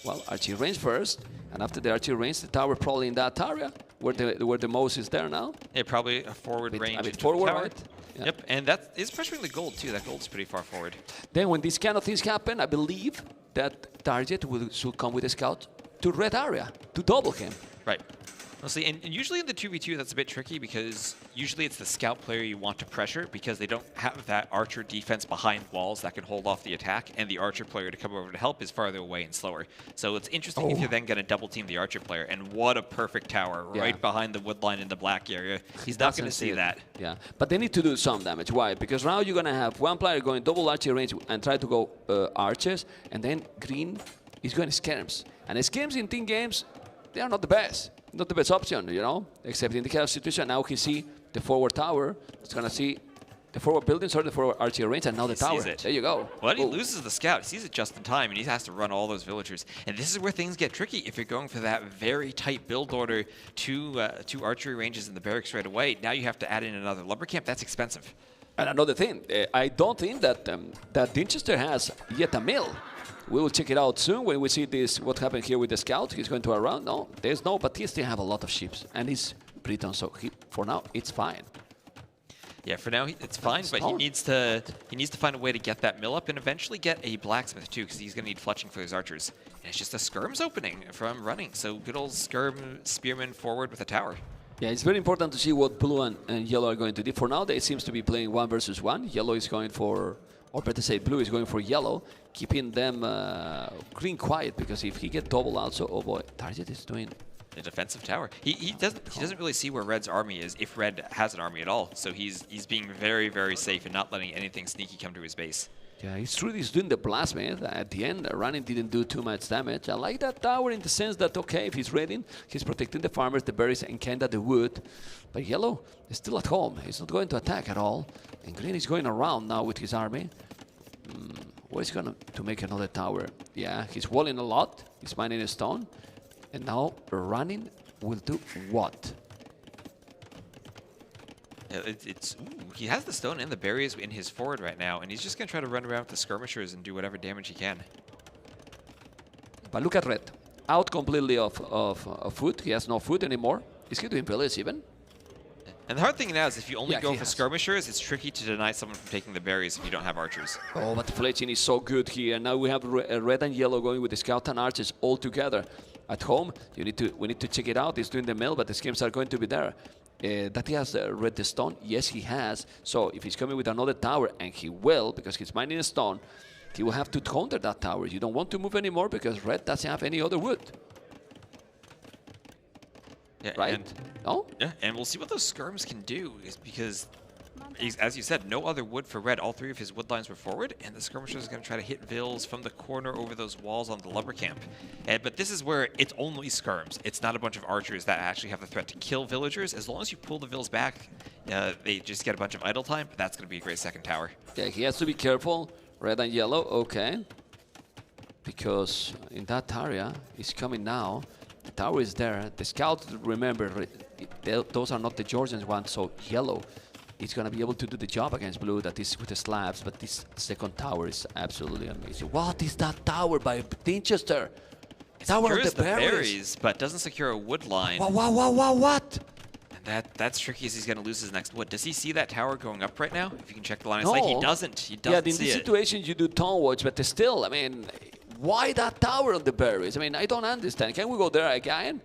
Well, archery range first, and after the archery range, the tower probably in that area, where the most is there now. Yeah, probably a forward range. A bit into the forward, tower. right? Yeah. Yep, and that is pressuring the gold too. That gold's pretty far forward. Then when these kind of things happen, I believe that target should come with a scout to red area, to double him. Right. Well, see, and usually in the 2v2, that's a bit tricky because usually it's the scout player you want to pressure because they don't have that archer defense behind walls that can hold off the attack, and the archer player to come over to help is farther away and slower. So it's interesting if you're then going to double team the archer player, and what a perfect tower right behind the wood line in the black area. He's not going to see that. Yeah, but they need to do some damage. Why? Because now you're going to have one player going double archer range and try to go archers, and then green is going skirms. And skirms in team games, they are not the best. Not the best option, you know, except in the chaos situation. Now he see the forward tower. It's going to see the forward buildings or the forward archery range, and now the tower. There you go. Well, he loses the scout. He sees it just in time, and he has to run all those villagers. And this is where things get tricky if you're going for that very tight build order, two archery ranges in the barracks right away. Now you have to add in another lumber camp. That's expensive. And another thing, I don't think that that Dinchester has yet a mill. We will check it out soon when we see this. What happened here with the scout? He's going to around. No, there's no, but he still have a lot of ships, and he's Briton, so for now it's fine. Yeah, for now it's fine, but he needs to find a way to get that mill up and eventually get a blacksmith too, because he's going to need fletching for his archers. And it's just a skirm's opening from running, so good old skirm spearman forward with a tower. Yeah, it's very important to see what blue and yellow are going to do. For now, they seems to be playing 1 versus 1. Yellow is going for, or better say, blue is going for yellow, keeping them green quiet, because if he get double also, oh boy, target is doing a defensive tower. He doesn't really see where Red's army is, if Red has an army at all. So he's being very, very safe and not letting anything sneaky come to his base. Yeah, he's truly doing the blacksmith. At the end, running didn't do too much damage. I like that tower in the sense that, okay, if he's ready, he's protecting the farmers, the berries, and kinda the wood. But yellow is still at home. He's not going to attack at all. And green is going around now with his army. Where is he going to make another tower? Yeah, he's walling a lot. He's mining a stone. And now running will do what? He has the stone and the berries in his forward right now, and he's just going to try to run around with the skirmishers and do whatever damage he can. But look at Red. Out completely of food. He has no food anymore. Is he doing village even? And the hard thing now is if you only go for skirmishers, it's tricky to deny someone from taking the berries if you don't have archers. Oh, but the fletching is so good here. Now we have red and yellow going with the scout and archers all together. At home, we need to check it out. He's doing the mill, but the schemes are going to be there. that he has red the stone. Yes, he has. So if he's coming with another tower, and he will, because he's mining a stone, he will have to counter that tower. You don't want to move anymore because red doesn't have any other wood. Yeah, right? And, no? Yeah, and we'll see what those skirms can do, is because, as you said, no other wood for red. All three of his wood lines were forward, and the skirmishers are going to try to hit Vils from the corner over those walls on the lumber camp. But this is where it's only skirms. It's not a bunch of archers that actually have the threat to kill villagers. As long as you pull the Vils back, they just get a bunch of idle time. That's going to be a great second tower. Yeah, he has to be careful. Red and yellow, okay. Because in that area, he's coming now. The tower is there. The scouts, remember, those are not the Georgians ones, so yellow is going to be able to do the job against blue, that is with the slabs, but this second tower is absolutely amazing. What is that tower by Winchester? Tower of the berries. But doesn't secure a wood line. What? And that's tricky, as he's going to lose his next wood. Does he see that tower going up right now? If you can check the line, it's No. like he doesn't. He doesn't Yeah, in see these it. situations you do tone watch, but still, I mean, why that tower on the berries? I mean, I don't understand. Can we go there again?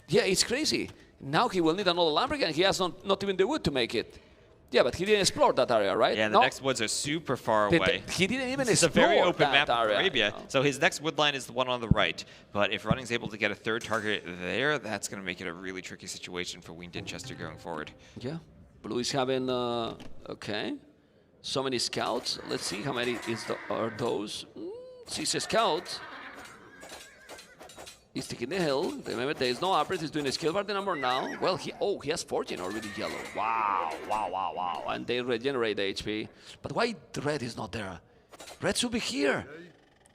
Yeah, it's crazy. Now he will need another lumberjack. He has not even the wood to make it. Yeah, but he didn't explore that area, right? Yeah, the next woods are super far away. He didn't even It's a explore very open that map of area. Arabia. So his next wood line is the one on the right. But if Running's able to get a third target there, that's going to make it a really tricky situation for Wien Dinchester going forward. Yeah, blue is having, okay, so many scouts. Let's see how many are those. 6 scouts. He's taking the hill. Remember, there is no upgrade. He's doing a skill party number now. Well, he has 14 already yellow. Wow. And they regenerate the HP. But why the red is not there? Red should be here,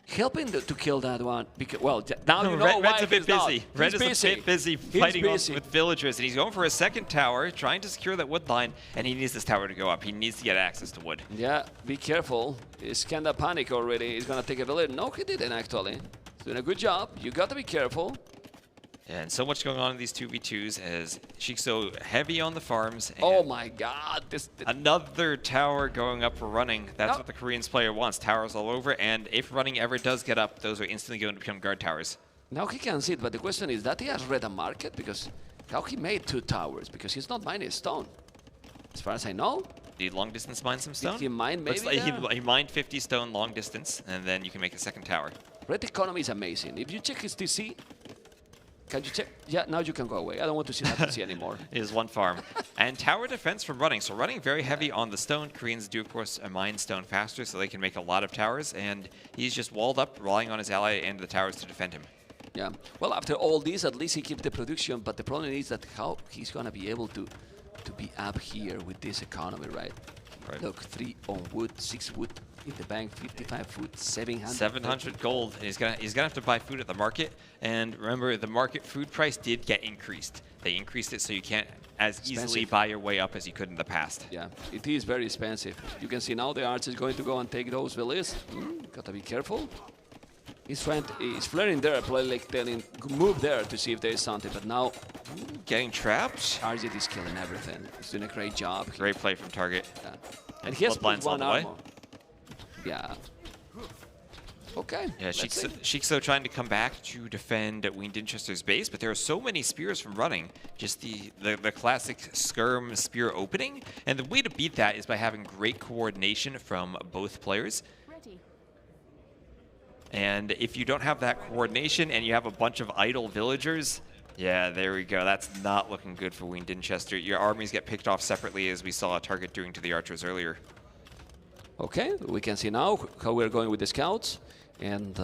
helping to kill that one. Because, well, now you know why Red's a bit he's not. busy. Red is a bit busy fighting with villagers, and he's going for a second tower, trying to secure that wood line, and he needs this tower to go up. He needs to get access to wood. Yeah, be careful. He's kind of panic already. He's going to take a village. No, he didn't actually. He's doing a good job. You got to be careful. And so much going on in these 2v2s as Shikso heavy on the farms. Oh my god. Another tower going up for Running. That's what the Koreans player wants. Towers all over. And if Running ever does get up, those are instantly going to become guard towers. Now he can see it, but the question is that he has read a market? Because how he made 2 towers? Because he's not mining stone. As far as I know. Did he long distance mine some stone? Did he mine maybe he mined 50 stone long distance, and then you can make a second tower. Red economy is amazing. If you check his TC, can you check? Yeah, now you can go away. I don't want to see that TC anymore. It is one farm. And tower defense from Running. So Running very heavy on the stone. Koreans do, of course, mine stone faster, so they can make a lot of towers. And he's just walled up, relying on his ally and the towers to defend him. Yeah. Well, after all this, at least he keeps the production. But the problem is that how he's going to be able to be up here with this economy, right? Look, 3 on wood, 6 wood in the bank, 55 food, 700. 700 gold, and he's gonna have to buy food at the market. And remember, the market food price did get increased. They increased it so you can't as easily buy your way up as you could in the past. Yeah, it is very expensive. You can see now the archer is going to go and take those villages. Gotta be careful. He's flaring there, probably like telling, move there to see if there is something. But now, getting trapped. Target is killing everything. He's doing a great job. Great play from Target. Yeah. And he has Bloodlines one all the armor. way. Yeah. Okay. Yeah, Shikso trying to come back to defend Wien Dinchester's base, but there are so many spears from Running. Just the classic skirm spear opening. And the way to beat that is by having great coordination from both players. And if you don't have that coordination and you have a bunch of idle villagers, yeah, there we go. That's not looking good for Wien Dinchester. Your armies get picked off separately, as we saw Target doing to the archers earlier. Okay, we can see now how we're going with the scouts. And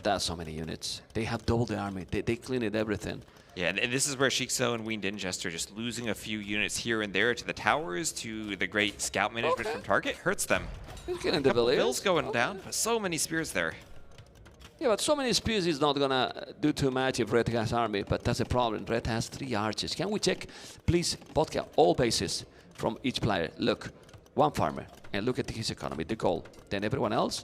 that's so many units. They have doubled the army. They cleaned everything. Yeah, and this is where Shikso and Wien Dinchester just losing a few units here and there to the towers, to the great scout management from Target, hurts them. He's getting the village. Bills going down, but so many spears there. Yeah, but so many spears is not gonna do too much if Red has army, but that's a problem. Red has 3 archers. Can we check, please, podcast, all bases from each player? Look, 1 farmer, and look at his economy, the gold. Then everyone else,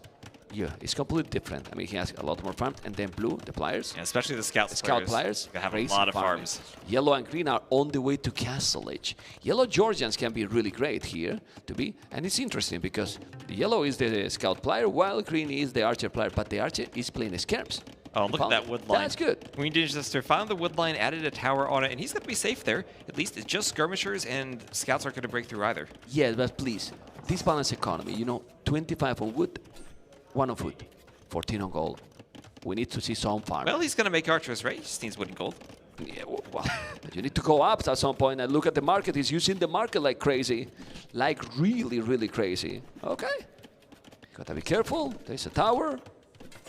yeah, it's completely different. I mean, he has a lot more farms, and then blue, the players. Yeah, especially the scout players. They have a lot of farms. Yellow and green are on the way to Castle Age. Yellow Georgians can be really great here to be, and it's interesting because the yellow is the scout player, while green is the archer player, but the archer is playing skirms. Oh, look at that wood line. That's good. Green Digester found the wood line, added a tower on it, and he's going to be safe there. At least it's just skirmishers, and scouts aren't going to break through either. Yeah, but please, this balanced economy, you know, 25 on wood, 1 on food, 14 on gold. We need to see some farm. Well, he's going to make archers, right? He just needs wood and gold. Yeah, well, you need to go up at some point and look at the market. He's using the market like crazy, like really, really crazy. Okay, gotta be careful. There's a tower.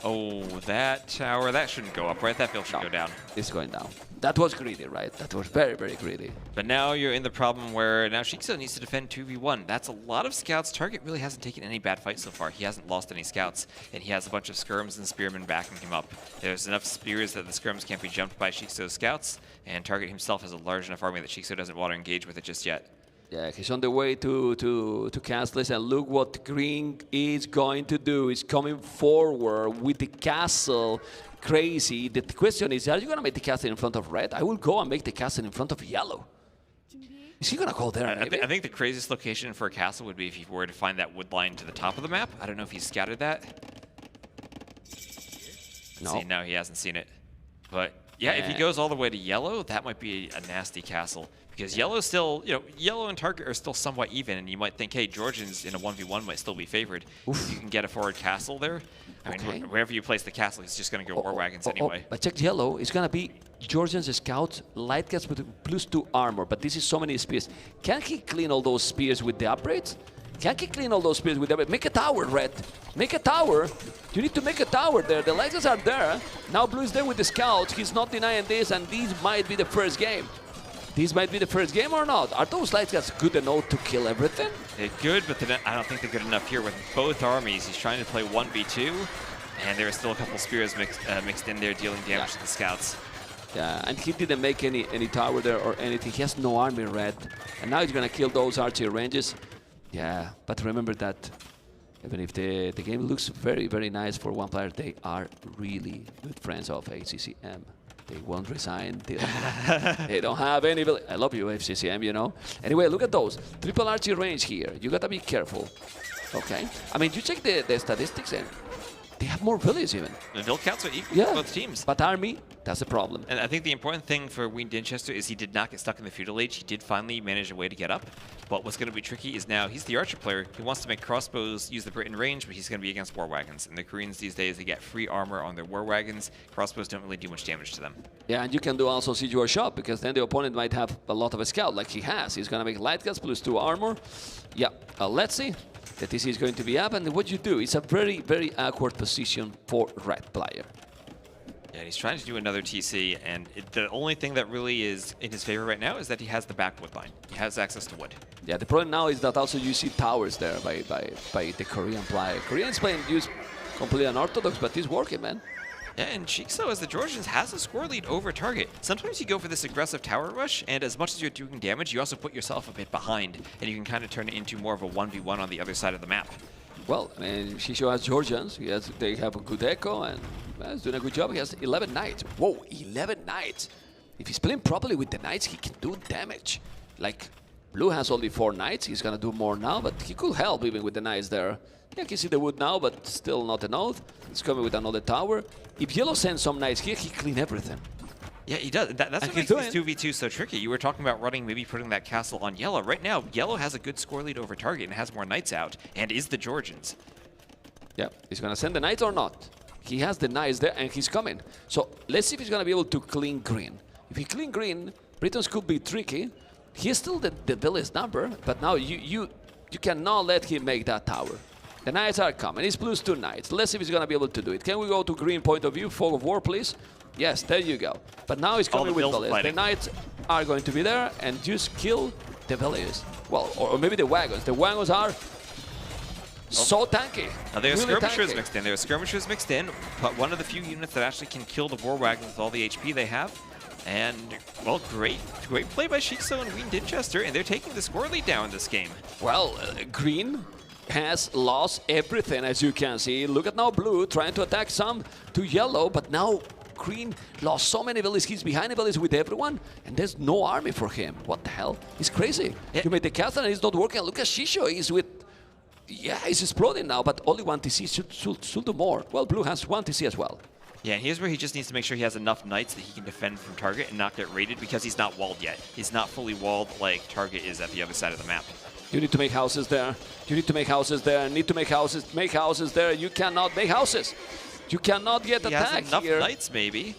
Oh, that tower, that shouldn't go up, right? That build should go down. It's going down. That was greedy, right? That was very, very greedy. But now you're in the problem where now Shikso needs to defend 2v1. That's a lot of scouts. Target really hasn't taken any bad fights so far. He hasn't lost any scouts, and he has a bunch of skirms and spearmen backing him up. There's enough spears that the skirms can't be jumped by Shikso's scouts, and Target himself has a large enough army that Shikso doesn't want to engage with it just yet. Yeah, he's on the way to castles, and look what green is going to do. He's coming forward with the castle. Crazy. The question is, are you going to make the castle in front of red? I will go and make the castle in front of yellow. Is he going to go there? I think the craziest location for a castle would be if he were to find that wood line to the top of the map. I don't know if he's scouted that. No. See, no, he hasn't seen it. But yeah, if he goes all the way to yellow, that might be a nasty castle. Because yellow's still, you know, yellow and target are still somewhat even, and you might think, hey, Georgians in a 1v1 might still be favored. If you can get a forward castle there, I mean, wherever you place the castle, he's just going to go war wagons anyway. But check yellow. It's going to be Georgian's scouts, light cats with +2 armor, but this is so many spears. Can he clean all those spears with the upgrades? Can he clean all those spears with the upgrades? Make a tower, red. Make a tower. You need to make a tower there. The light cats are there. Now blue is there with the scouts. He's not denying this, and this might be the first game. This might be the first game or not? Are those light guys good enough to kill everything? They're good, but I don't think they're good enough here with both armies. He's trying to play 1v2, and there are still a couple spears mixed in there dealing damage to the scouts. Yeah, and he didn't make any tower there or anything. He has no army red. And now he's going to kill those archer ranges. Yeah, but remember that even if the game looks very, very nice for one player, they are really good friends of HCCM. They won't resign till they don't have any. I love you, FCCM, you know. Anyway, look at those. Triple archer range here. You gotta be careful. Okay. I mean, you check the statistics and they have more villages even. The build counts are equal for both teams. But army, that's a problem. And I think the important thing for Ween Dinchester is he did not get stuck in the feudal age. He did finally manage a way to get up. But what's going to be tricky is now he's the archer player. He wants to make crossbows use the Britain range, but he's going to be against war wagons. And the Koreans these days, they get free armor on their war wagons. Crossbows don't really do much damage to them. Yeah, and you can do also siege war shot, because then the opponent might have a lot of a scout like he has. He's going to make light guns +2 armor. Yeah, let's see. The TC is going to be up, and what you do, it's a very, very awkward position for red player. Yeah, he's trying to do another TC, and the only thing that really is in his favor right now is that he has the back wood line. He has access to wood. Yeah, the problem now is that also you see towers there by the Korean player. Koreans playing use completely unorthodox, but it's working, man. Yeah, and Shikso, as the Georgians, has a score lead over target. Sometimes you go for this aggressive tower rush, and as much as you're doing damage, you also put yourself a bit behind, and you can kind of turn it into more of a 1v1 on the other side of the map. Well, I mean, Shikso has Georgians. They have a good echo, and he's doing a good job. He has 11 knights. Whoa, 11 knights. If he's playing properly with the knights, he can do damage. Like, blue has only 4 knights. He's going to do more now, but he could help even with the knights there. Yeah, I can see the wood now, but still not enough. He's coming with another tower. If yellow sends some knights here, he clean everything. Yeah, he does. That's what makes these 2v2 so tricky. You were talking about running, maybe putting that castle on yellow. Right now, yellow has a good score lead over target and has more knights out, and is the Georgians. Yeah, he's going to send the knights or not. He has the knights there, and he's coming. So let's see if he's going to be able to clean green. If he clean green, Britons could be tricky. He's still the village number, but now you cannot let him make that tower. The knights are coming. He's +2 knights. Let's see if he's going to be able to do it. Can we go to green point of view? Fog of War, please. Yes, there you go. But now he's coming with village. The knights are going to be there and just kill the villages. Well, or maybe the wagons. The wagons are so tanky. Now there are really skirmishers tanky. mixed in. There are skirmishers mixed in, but one of the few units that actually can kill the war wagons with all the HP they have. And, well, great play by Shikso and Ween Dinchester, and they're taking the score lead down in this game. Well, green has lost everything, as you can see. Look at now blue trying to attack some to yellow, but now green lost so many villages. He's behind the villages with everyone, and there's no army for him. What the hell? He's crazy. Yeah. You made the castle and it's not working. Look at Shisho. He's with... Yeah, he's exploding now, but only 1 TC should do more. Well, blue has 1 TC as well. Yeah, and here's where he just needs to make sure he has enough knights that he can defend from target and not get raided because he's not walled yet. He's not fully walled like target is at the other side of the map. You need to make houses there. You need to make houses there. Need to make houses there. You cannot make houses. You cannot get He attacked has enough here. knights, maybe.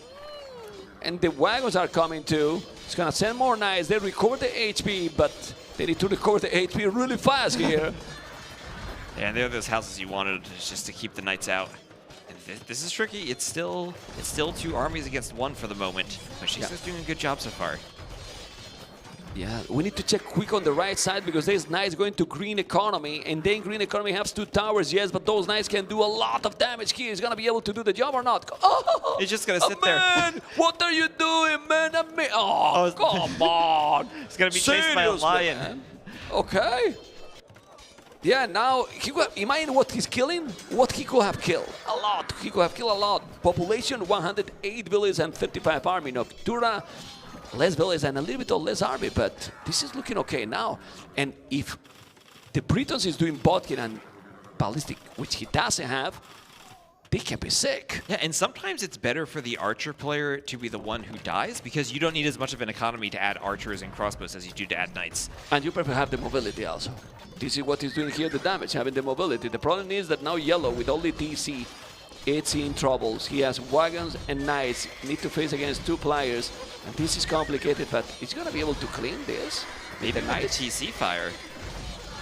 And the wagons are coming too. He's gonna send more knights. They recover the HP, but they need to recover the HP really fast here. Yeah, and there are those houses you wanted just to keep the knights out. And this is tricky. It's still 2 armies against 1 for the moment. But she's just doing a good job so far. Yeah, we need to check quick on the right side because there's knights going to green economy, and then green economy has 2 towers, yes, but those knights can do a lot of damage here. He's gonna be able to do the job or not? Oh, He's just gonna sit there. Man, what are you doing, man? Oh, come on. He's gonna be chased by a lion. Man. Okay. Yeah, now, imagine what he's killing, what he could have killed. A lot. He could have killed a lot. Population, 108 villages and 55 army. Noctura, less villages and a little bit of less army, but this is looking okay now. And if the Britons is doing Bodkin and Ballistic, which he doesn't have, they can be sick. Yeah, and sometimes it's better for the archer player to be the one who dies because you don't need as much of an economy to add archers and crossbows as you do to add knights. And you probably have the mobility also. This is what he's doing here, the damage, having the mobility. The problem is that now yellow, with only TC, it's in troubles. He has wagons and knights, need to face against 2 players, and this is complicated, but he's gonna be able to clean this. Maybe with the TC fire.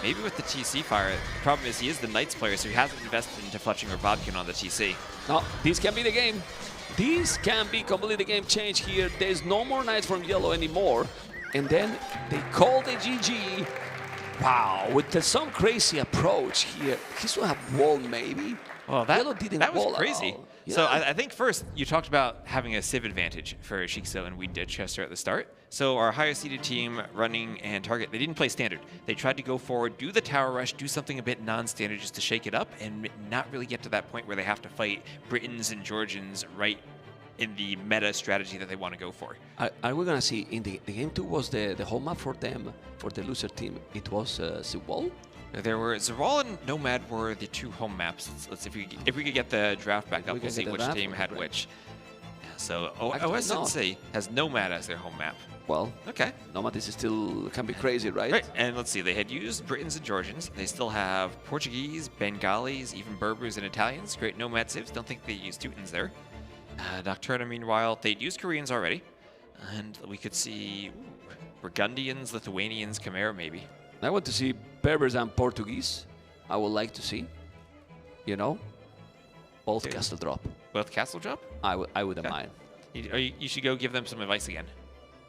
Maybe with the TC fire. The problem is he is the Knights player, so he hasn't invested into Fletching or Vodkin on the TC. No, this can be the game. This can be completely the game change here. There's no more Knights from yellow anymore. And then they call the GG. Wow, with some crazy approach here. He should have wall maybe. Well, Yellow didn't that was wall crazy. at all. So Yeah. I think first you talked about having a civ advantage for Shikso and Winchester at the start. So our higher seeded team running and target, they didn't play standard. They tried to go forward, do the tower rush, do something a bit non-standard just to shake it up and not really get to that point where they have to fight Britons and Georgians right in the meta strategy that they want to go for. Are we gonna see in the game 2 was the home map for them, for the loser team? It was Sewall? There were Zeral and Nomad were the 2 home maps. Let's see if we could get the draft back up, we'll see which team had which. So OSNC has Nomad as their home map. Well, Okay. Nomad is still can be crazy, right? Right, and let's see, they had used Britons and Georgians. They still have Portuguese, Bengalis, even Berbers and Italians. Great Nomad civs. Don't think they used Teutons there. Nocturna, meanwhile, they'd used Koreans already. And we could see Burgundians, Lithuanians, Khmer maybe. I want to see Berbers and Portuguese. I would like to see, you know, both Dude. castle drop. Both Castle Drop? I wouldn't mind. You should go give them some advice again.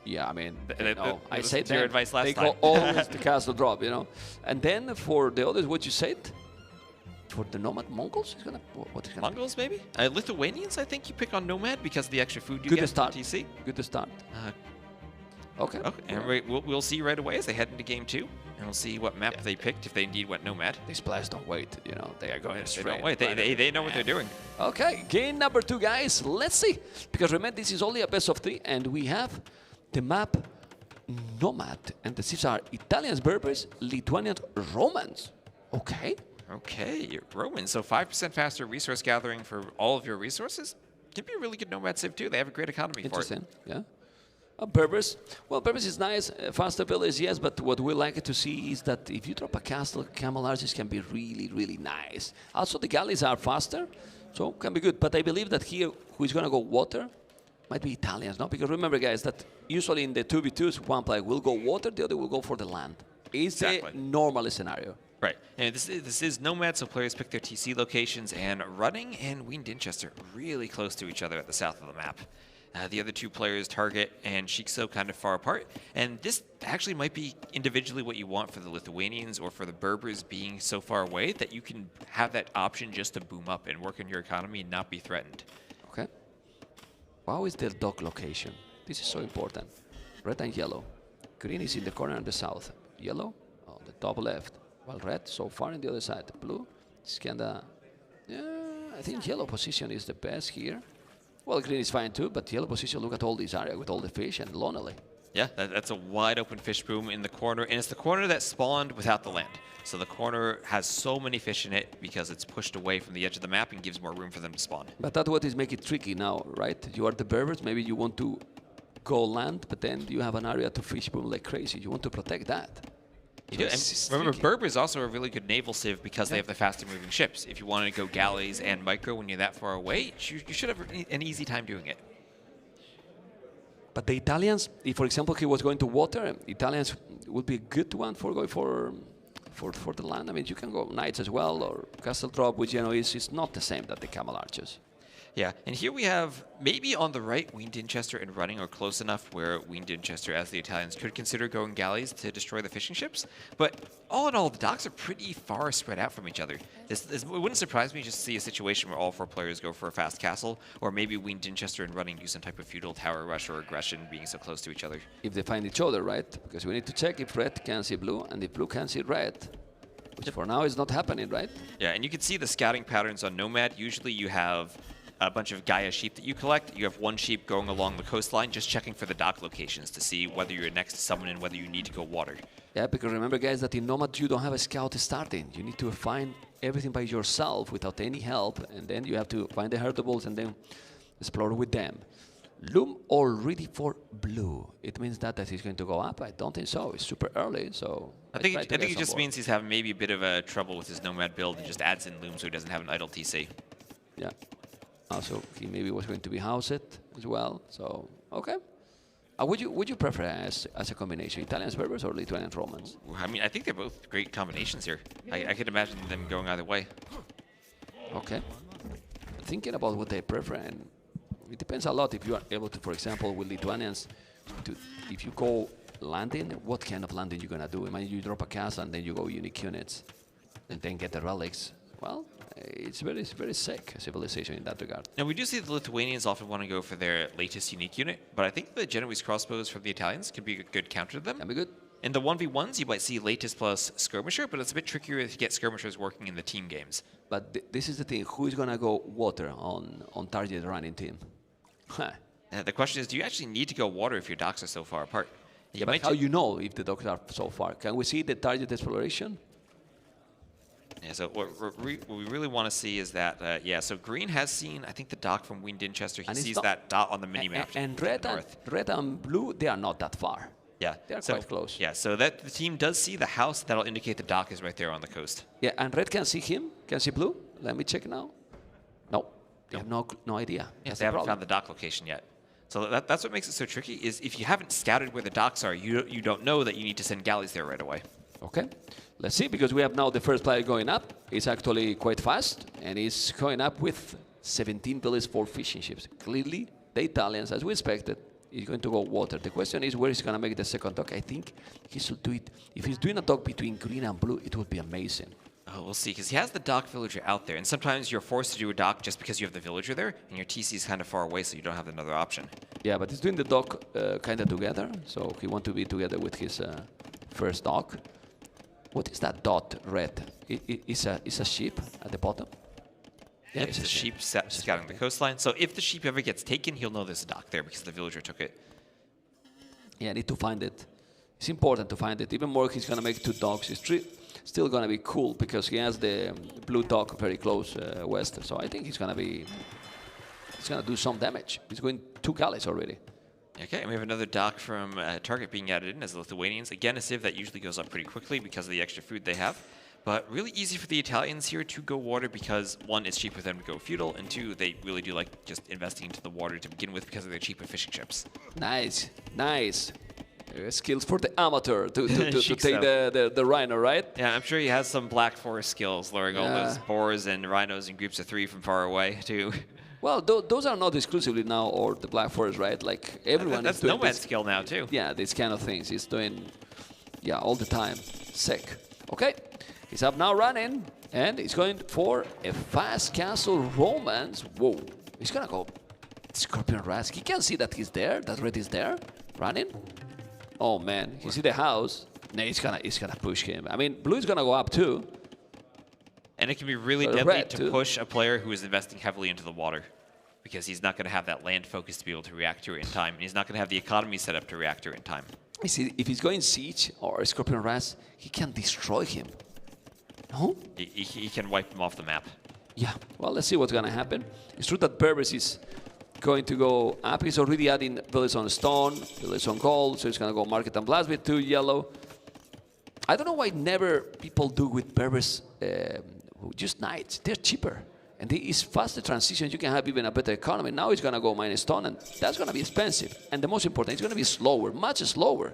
Yeah, I mean, They I listened said to your that advice last they time. go always the castle drop, you know. And then for the others, what you said, for the Nomad Mongols, it's gonna what is gonna be? Mongols maybe? Lithuanians, I think you pick on Nomad because of the extra food you Good get to start. from TC. Good to start. Okay. Okay, and we'll see right away as they head into game 2, and we'll see what map they picked if they indeed went Nomad. These players don't wait, you know. They are going They straight. don't wait. They know what they're doing. Okay, game number 2, guys. Let's see. Because remember, this is only a best of 3, and we have the map Nomad. And the cities are Italians, Berbers, Lithuanians, Romans. Okay. Okay, Romans. So 5% faster resource gathering for all of your resources. Could be a really good Nomad civ too. They have a great economy for it. Interesting, yeah. Berbers. Well, Berbers is nice. Faster village, yes, but what we like to see is that if you drop a castle, camel arches can be really, really nice. Also, the galleys are faster, so can be good. But I believe that here, who is going to go water might be Italians, no? Because remember, guys, that usually in the 2v2s, one player will go water, the other will go for the land. It's Exactly. a normal scenario. Right. And this is Nomad, so players pick their TC locations, and Running and Winchester really close to each other at the south of the map. The other 2 players, Target and Shikso, kind of far apart. And this actually might be individually what you want for the Lithuanians or for the Berbers being so far away that you can have that option just to boom up and work on your economy and not be threatened. Okay. How is the dock location? This is so important. Red and yellow. Green is in the corner on the south. Yellow on the top left. While red so far on the other side. Blue is kinda... Yeah, I think yellow position is the best here. Well, green is fine too, but yellow position, look at all this area with all the fish and lonely. Yeah, that's a wide open fish boom in the corner, and it's the corner that spawned without the land. So the corner has so many fish in it because it's pushed away from the edge of the map and gives more room for them to spawn. But that's what is making it tricky now, right? You are the Berbers, maybe you want to go land, but then you have an area to fish boom like crazy. You want to protect that. You do. And remember, Berber is also a really good naval civ because they have the faster moving ships. If you wanted to go galleys and micro when you're that far away, you should have an easy time doing it. But the Italians, if for example he was going to water, Italians would be a good one for going for the land. I mean, you can go knights as well, or castle drop, which is not the same that the camel archers. Yeah, and here we have maybe on the right Ween Dinchester and running are close enough where Ween Dinchester, as the Italians, could consider going galleys to destroy the fishing ships. But all in all, the docks are pretty far spread out from each other. It wouldn't surprise me just to see a situation where all 4 players go for a fast castle, or maybe Ween Dinchester and running do some type of feudal tower rush or aggression, being so close to each other. If they find each other, right? Because we need to check if red can see blue and if blue can see red. Which for now is not happening, right? Yeah, and you can see the scouting patterns on Nomad. Usually you have a bunch of Gaia sheep that you collect. You have 1 sheep going along the coastline, just checking for the dock locations to see whether you're next to someone and whether you need to go water. Yeah, because remember, guys, that in Nomad you don't have a scout starting. You need to find everything by yourself without any help, and then you have to find the herdables and then explore with them. Loom already for blue. It means that he's going to go up? I don't think so. It's super early, so I think it just means he's having maybe a bit of a trouble with his Nomad build and just adds in Loom so he doesn't have an idle TC. Yeah. Also, he maybe was going to be housed as well. So, okay. Would you prefer as a combination, Italians Berbers or Lithuanian Romans? I mean, I think they're both great combinations here. I could imagine them going either way. Okay. Thinking about what they prefer, and it depends a lot if you are able to, for example, with Lithuanians, if you go landing, what kind of landing you're gonna do? I mean, you drop a castle and then you go unique units, and then get the relics. Well, it's very sick civilization in that regard. Now, we do see the Lithuanians often want to go for their latest unique unit, but I think the Genoese crossbows from the Italians could be a good counter to them. Can be good. In the 1v1s, you might see latest plus skirmisher, but it's a bit trickier to get skirmishers working in the team games. But this is the thing, who is gonna go water on target running team? The question is, do you actually need to go water if your docks are so far apart? Yeah, but how you know if the docks are so far? Can we see the target exploration? Yeah, so what we really want to see is that, so green has seen, I think, the dock from Ween Dinchester. He sees that dot on the mini-map. And red and blue, they are not that far. Yeah. They are quite close. Yeah, so that the team does see the house. That'll indicate the dock is right there on the coast. Yeah, and red can see him. Can see blue. Let me check now. No, they have no idea. Yeah, they haven't found the dock location yet. So that's what makes it so tricky, is if you haven't scouted where the docks are, you don't know that you need to send galleys there right away. Okay, let's see, because we have now the first player going up. He's actually quite fast, and he's going up with 17 villages for fishing ships. Clearly, the Italians, as we expected, is going to go water. The question is where he's going to make the second dock. I think he should do it. If he's doing a dock between green and blue, it would be amazing. Oh, we'll see, because he has the dock villager out there, and sometimes you're forced to do a dock just because you have the villager there, and your TC is kind of far away, so you don't have another option. Yeah, but he's doing the dock kind of together, so he wants to be together with his first dock. What is that dot red? It's a sheep at the bottom? Yeah, it's a sheep scouting the coastline. So if the sheep ever gets taken, he'll know there's a dock there because the villager took it. Yeah, I need to find it. It's important to find it. Even more, he's going to make 2 docks. It's still going to be cool because he has the blue dock very close west. So I think he's going to do some damage. He's going 2 galleys already. Okay, and we have another dock from Target being added in as the Lithuanians. Again, a civ that usually goes up pretty quickly because of the extra food they have. But really easy for the Italians here to go water because, 1, it's cheaper for them to go feudal, and 2, they really do like just investing into the water to begin with because of their cheaper fishing ships. Nice, nice. Skills for the amateur to take the rhino, right? Yeah, I'm sure he has some Black Forest skills, luring all those boars and rhinos in groups of 3 from far away, too. Well, those are not exclusively now or the Black Forest, right? Like everyone that's is doing Nomad's skill now, too. Yeah, these kind of things. He's doing, all the time. Sick. Okay, he's up now running, and he's going for a fast castle romance. Whoa, he's gonna go Scorpion Rask. He can see that he's there, that red is there, running. Oh man, you see the house? No, he's gonna push him. I mean, blue is gonna go up too. And it can be really deadly to push a player who is investing heavily into the water. because he's not going to have that land focus to be able to react to it in time, and he's not going to have the economy set up to react to it in time. You see, if he's going siege or Scorpion Ras, he can destroy him. No? He can wipe him off the map. Yeah, well, let's see what's going to happen. It's true that Berbers is going to go up. He's already adding Village on Stone, Village on Gold, so he's going to go Market and Blast with 2 yellow. I don't know why never people do with Berbers just Knights. They're cheaper. And it's faster transition. You can have even a better economy. Now it's going to go minus stone, and that's going to be expensive. And the most important, it's going to be slower, much slower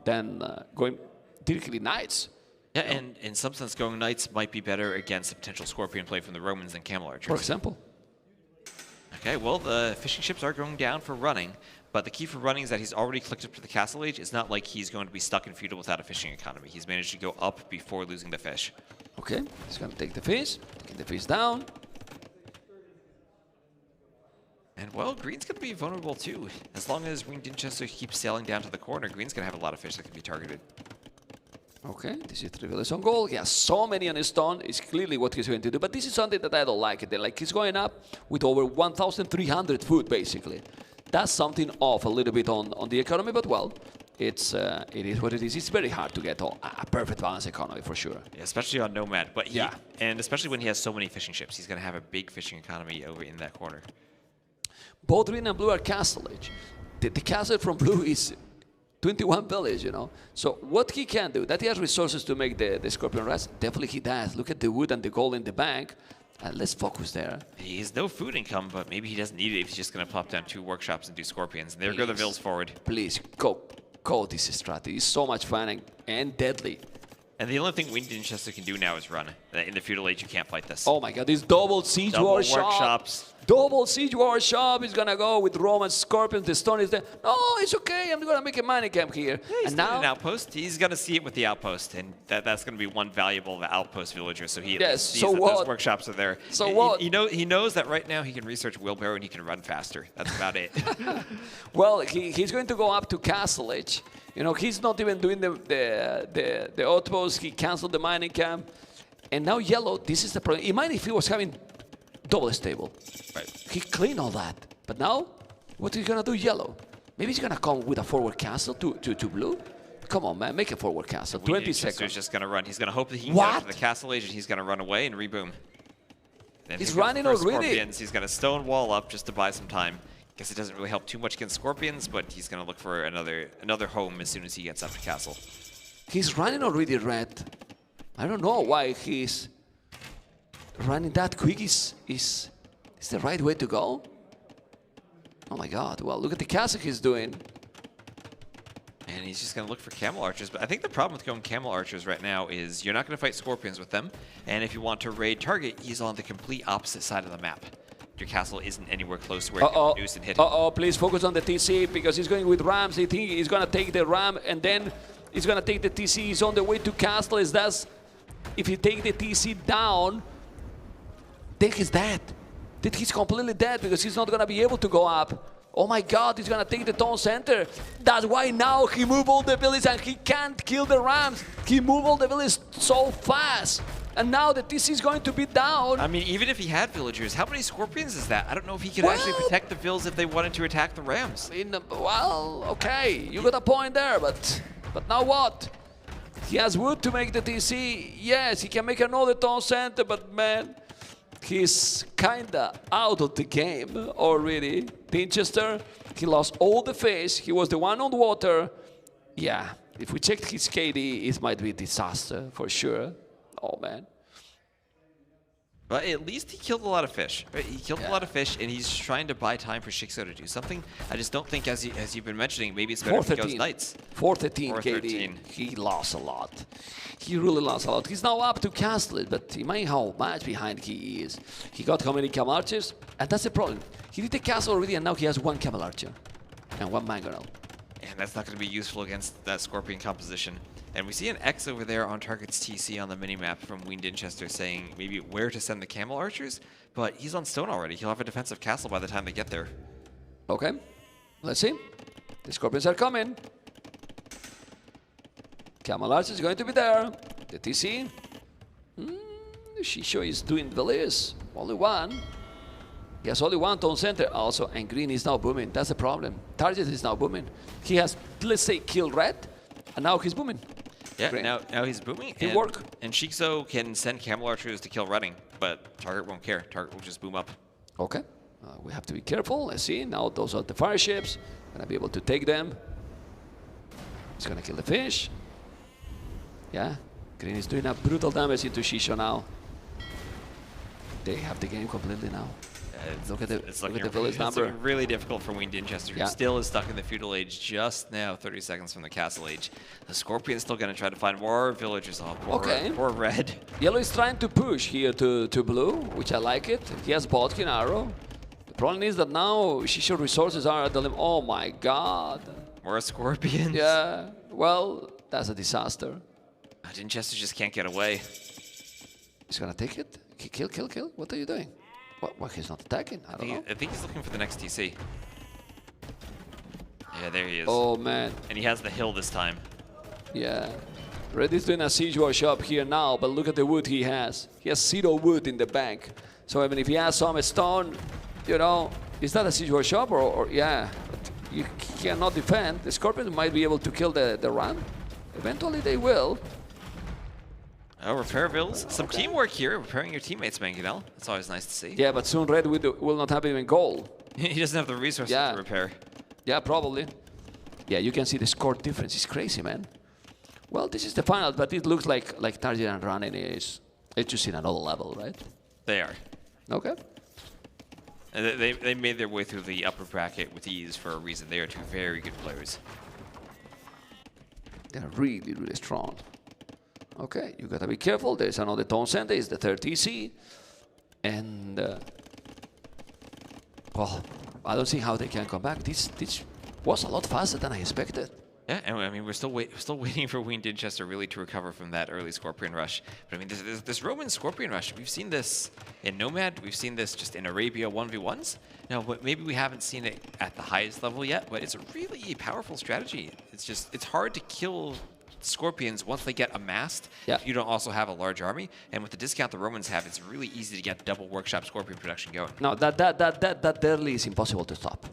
than going directly Knights. Yeah, and in some sense, going Knights might be better against a potential Scorpion play from the Romans than Camel Archers. For example. Okay, well, the fishing ships are going down for running, but the key for running is that he's already clicked up to the Castle Age. It's not like he's going to be stuck in Feudal without a fishing economy. He's managed to go up before losing the fish. Okay, he's going to take the fish, taking the fish down. And, well, Green's going to be vulnerable, too. As long as Winged Winchester keeps sailing down to the corner, Green's going to have a lot of fish that can be targeted. Okay, this is 3 villages on gold. He has so many on his stone. It's clearly what he's going to do. But this is something that I don't like. Like, he's going up with over 1,300 food, basically. That's something off a little bit on the economy, but, well, it is what it is. It's very hard to get a perfect balance economy, for sure. Yeah, especially on Nomad. But and especially when he has so many fishing ships, he's going to have a big fishing economy over in that corner. Both green and blue are Castle Age. The castle from blue is 21 village, you know. So what he can do, that he has resources to make the Scorpion Ras, definitely he does. Look at the wood and the gold in the bank. Let's focus there. He has no food income, but maybe he doesn't need it if he's just going to pop down 2 workshops and do Scorpions. And there go the Vills forward. Please, go this strategy. It's so much fun and deadly. And the only thing Winged Winchester can do now is run. In the Feudal Age, you can't fight this. Oh my god, this double siege workshops. Double siege workshop is gonna go with Roman Scorpions. The stone is there. No, it's okay. I'm gonna make a mining camp here. Yeah, he's now an outpost. He's gonna see it with the outpost, and that's gonna be one valuable outpost villager. So he sees that those workshops are there. So what? He knows that right now he can research wheelbarrow and he can run faster. That's about it. Well, he's going to go up to Castle Age. You know, he's not even doing the outpost. He canceled the mining camp. And now yellow, this is the problem. Imagine if he was having double stable. Right. He cleaned all that. But now, what is he going to do yellow? Maybe he's going to come with a forward castle to blue? Come on, man. Make a forward castle. 20 seconds. He's just going to run. He's going to hope that he can get up to the Castle Age and he's going to run away and reboom. Then he's running already. Scorpions. He's going to stone wall up just to buy some time. Guess it doesn't really help too much against Scorpions, but he's going to look for another home as soon as he gets up to Castle. He's running already, Red. I don't know why he's running that quick. Is the right way to go? Oh my god. Well, look at the castle he's doing. And he's just going to look for Camel Archers. But I think the problem with going Camel Archers right now is you're not going to fight Scorpions with them. And if you want to raid target, he's on the complete opposite side of the map. Your castle isn't anywhere close to where you can reduce and hit him. Please focus on the TC because he's going with rams. I think he's going to take the ram and then he's going to take the TC. He's on the way to castle. If you take the TC down, then he's dead. Then he's completely dead because he's not going to be able to go up. Oh my god, he's going to take the town center. That's why now he moved all the villages and he can't kill the rams. He moved all the villages so fast. And now the TC is going to be down. I mean, even if he had villagers, how many Scorpions is that? I don't know if he could actually protect the Vills if they wanted to attack the Rams. Well, okay, you got a point there, but now what? He has wood to make the TC. Yes, he can make another town center, but man, he's kinda out of the game already. Winchester, he lost all the fish. He was the one on the water. Yeah, if we check his KD, it might be a disaster for sure. Oh, man. But at least he killed a lot of fish. Right? He killed a lot of fish, and he's trying to buy time for Shixo to do something. I just don't think, as you've been mentioning, maybe it's better if he goes Knights. 413 KD. He lost a lot. He really lost a lot. He's now up to Castle, but imagine how much behind he is. He got how many Camel Archers? And that's the problem. He did the castle already, and now he has 1 Camel Archer and 1 Mangonel. And that's not going to be useful against that Scorpion composition. And we see an X over there on target's TC on the minimap from Winged Winchester saying maybe where to send the Camel Archers, but he's on stone already. He'll have a defensive castle by the time they get there. Okay, let's see. The Scorpions are coming. Camel Archer is going to be there. The TC. Shisho is doing the list. Only 1. He has only one tone center also, and green is now booming. That's the problem. Target is now booming. He has, let's say, killed red, and now he's booming. Yeah, Green. now he's booming. It worked. And Shikzo can send camel archers to kill running, but target won't care. Target will just boom up. Okay. We have to be careful. Let's see. Now those are the fire ships. Gonna be able to take them. He's gonna kill the fish. Yeah. Green is doing a brutal damage into Shisho now. They have the game completely now. Look at the village number. It's looking really difficult for Wayne Dinchester, who still is stuck in the feudal age just now, 30 seconds from the castle age. The Scorpion's still going to try to find more villagers. Oh, poor red. Yellow is trying to push here to blue, which I like it. He has Bodkin arrow. The problem is that now Shisho resources are at the limit. Oh my god. More Scorpions. Yeah, well, that's a disaster. Dinchester just can't get away. He's going to take it. Kill. What are you doing? What, he's not attacking? I don't know. I think he's looking for the next TC. Yeah, there he is. Oh, man. And he has the hill this time. Yeah. Red is doing a siege war shop here now, but look at the wood he has. He has 0 wood in the bank. So, I mean, if he has some stone, you know, is that a siege war shop or yeah. But you cannot defend. The Scorpions might be able to kill the run. Eventually, they will. Oh, repair bills. Some teamwork here, repairing your teammates, Manganel. That's always nice to see. Yeah, but soon Red will not have even gold. He doesn't have the resources to repair. Yeah, probably. Yeah, you can see the score difference is crazy, man. Well, this is the final, but it looks like Target and Running is just in another level, right? They are. Okay. And they made their way through the upper bracket with ease for a reason. They are two very good players. They're really, really strong. Okay, you gotta be careful. There's another tone center. It's the third TC. And, well, I don't see how they can come back. This was a lot faster than I expected. Yeah, and I mean, we're still waiting for Wayne Dinchester really to recover from that early Scorpion rush. But I mean, this Roman Scorpion rush, we've seen this in Nomad, we've seen this just in Arabia 1v1s. Now, maybe we haven't seen it at the highest level yet, but it's a really powerful strategy. It's hard to kill Scorpions once they get amassed. If you don't also have a large army, and with the discount the Romans have, it's really easy to get double workshop Scorpion production going. No, that early is impossible to stop.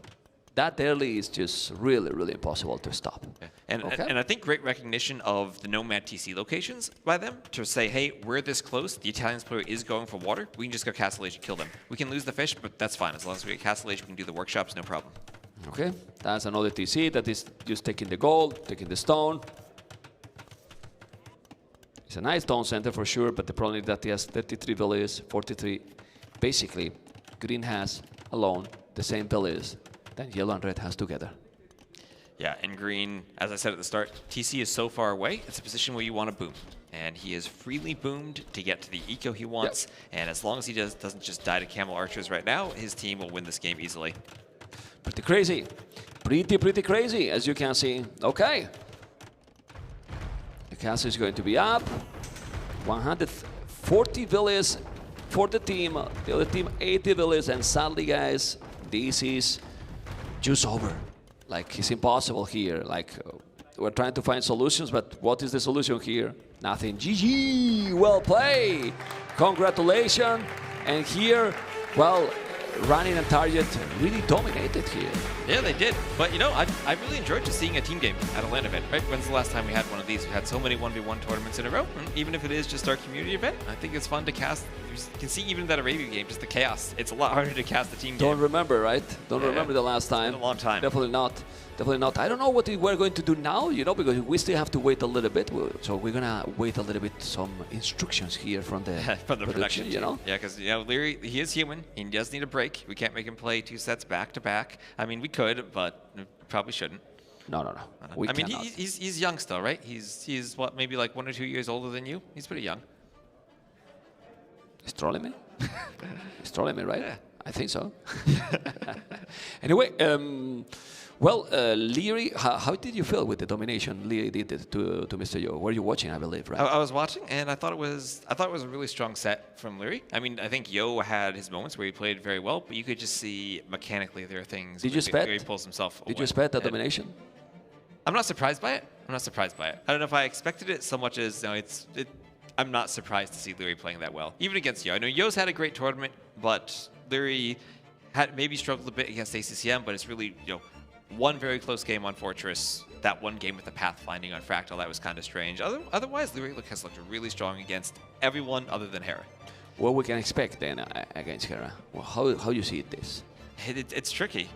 That early is just really, really impossible to stop. Yeah. And I think great recognition of the Nomad TC locations by them to say, hey, we're this close. The Italian player is going for water. We can just go Castle Age and kill them. We can lose the fish, but that's fine. As long as we get Castle Age, we can do the workshops, no problem. Okay, that's another TC that is just taking the gold, taking the stone. It's a nice stone center for sure, but the problem is that he has 33 villages, 43. Basically, green has alone the same villages that yellow and red has together. Yeah, and green, as I said at the start, TC is so far away, it's a position where you want to boom. And he is freely boomed to get to the eco he wants, and as long as he doesn't just die to camel archers right now, his team will win this game easily. Pretty crazy. Pretty crazy, as you can see. Okay. The castle is going to be up. 140 villages for the team. The other team, 80 villages. And sadly, guys, this is just over. Like, it's impossible here. Like, we're trying to find solutions, but what is the solution here? Nothing. GG! Well played! Congratulations! And here, well, Running and Target really dominated here. Yeah, they did. But, you know, I really enjoyed just seeing a team game at a LAN event, right? When's the last time we had one of these? We've had so many 1v1 tournaments in a row. And even if it is just our community event, I think it's fun to cast. You can see even that Arabia game, just the chaos. It's a lot harder to cast the team game. Don't remember, right? Don't remember the last time. It's been a long time. Definitely not. Definitely not. I don't know what we're going to do now, you know, because we still have to wait a little bit. So we're going to wait a little bit, some instructions here from the, from the production you know? Yeah, because, you know, Leary, he is human. He does need a break. We can't make him play 2 sets back to back. I mean, we could, but probably shouldn't. No. I mean, he's young still, right? He's what, maybe like 1 or 2 years older than you? He's pretty young. He's trolling me? He's trolling me, right? Yeah. I think so. Anyway, well, Leary, how did you feel with the domination Leary did to Mr. Yo? Were you watching, I believe, right? I was watching, and I thought it was a really strong set from Leary. I mean, I think Yo had his moments where he played very well, but you could just see mechanically there are things where he pulls himself away. Did you expect that domination? I'm not surprised by it. I don't know if I expected it so much as, I'm not surprised to see Leary playing that well, even against Yo. I know Yo's had a great tournament, but Leary had maybe struggled a bit against ACCM, but it's really, one very close game on Fortress, that one game with the pathfinding on Fractal, that was kind of strange. Otherwise, Leary has looked really strong against everyone other than Hera. What we can expect then against Hera? Well, how you see this? It's tricky.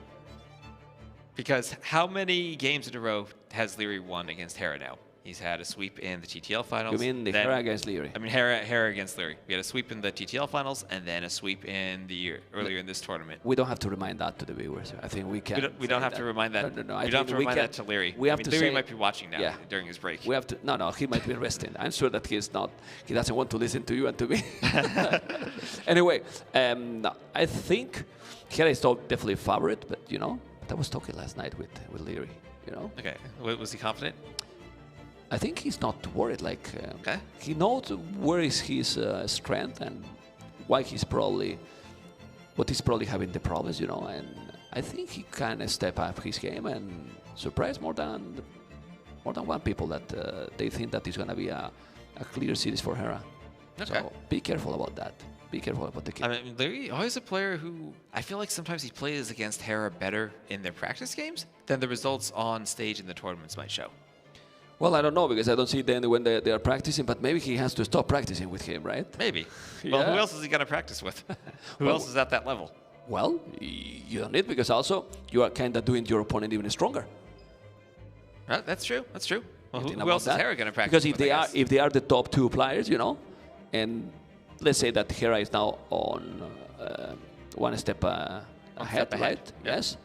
Because how many games in a row has Leary won against Hera now? He's had a sweep in the TTL finals. You mean the Hera against Leary? I mean Hera against Leary. We had a sweep in the TTL finals and then a sweep in the earlier in this tournament. We don't have to remind that to the viewers. I think we can. We don't have to remind that. No. We don't have to remind that to Leary. We have to Leary say, might be watching now during his break. We have to. No, he might be resting. I'm sure that he's not. He doesn't want to listen to you and to me. Anyway, I think Hera is definitely a favorite, but I was talking last night with Leary. Okay. Was he confident? I think he's not worried. Okay. He knows where is his strength and why he's probably having the problems, And I think he can step up his game and surprise more than one people that they think that it's gonna be a clear series for Hera. Okay. So be careful about that. Be careful about the kid. I mean, Leary always a player who I feel like sometimes he plays against Hera better in their practice games than the results on stage in the tournaments might show. Well, I don't know because I don't see them when they are practicing, but maybe he has to stop practicing with him, right? Maybe. Well, who else is he going to practice with? Who else is at that level? Well, you don't need because also you are kind of doing your opponent even stronger. That's true. That's true. Well, who else that? is Hera going to practice with? Because if they are the top two players, and let's say that Hera is now on one step ahead, right? Yeah. Yes.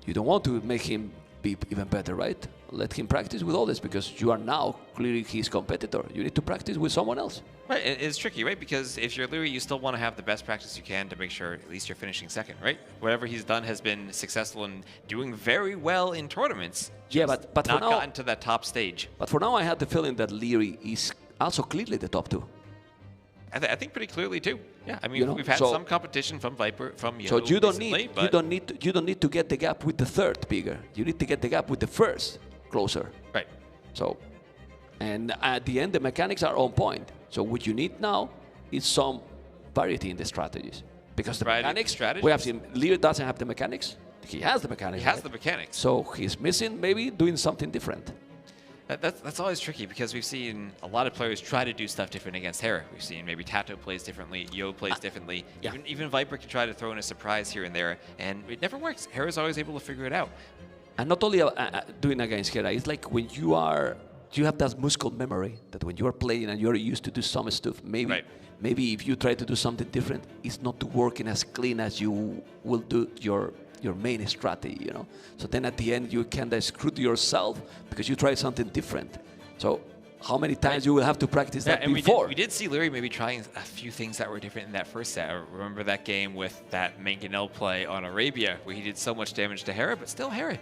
You don't want to make him be even better, right? Let him practice with all this because you are now clearly his competitor. You need to practice with someone else. Right, it's tricky, right? Because if you're Leary, you still want to have the best practice you can to make sure at least you're finishing second, right? Whatever he's done has been successful and doing very well in tournaments. Yeah, but not for now, gotten to that top stage. But for now, I had the feeling that Leary is also clearly the top two. I think pretty clearly too. Yeah, I mean we've had some competition from Viper, from So you don't recently, you don't need to get the gap with the third bigger. You need to get the gap with the first closer. Right. So, and at the end, the mechanics are on point. So what you need now is some variety in the strategies because the mechanics. We have seen Leary doesn't have the mechanics. He has the mechanics. He has the mechanics. So he's missing maybe doing something different. That's always tricky because we've seen a lot of players try to do stuff different against Hera. We've seen maybe Tato plays differently, Yo plays differently. Yeah. Even Viper can try to throw in a surprise here and there, and it never works. Hera's always able to figure it out. And not only doing against Hera, it's like when you have that muscle memory that when you are playing and you're used to do some stuff, maybe if you try to do something different, it's not working as clean as you will do your main strategy, So then at the end, you kind of screw yourself because you try something different. So how many times you will have to practice that before? We did see Leary maybe trying a few things that were different in that first set. I remember that game with that Mangonel play on Arabia where he did so much damage to Hera, but still Hera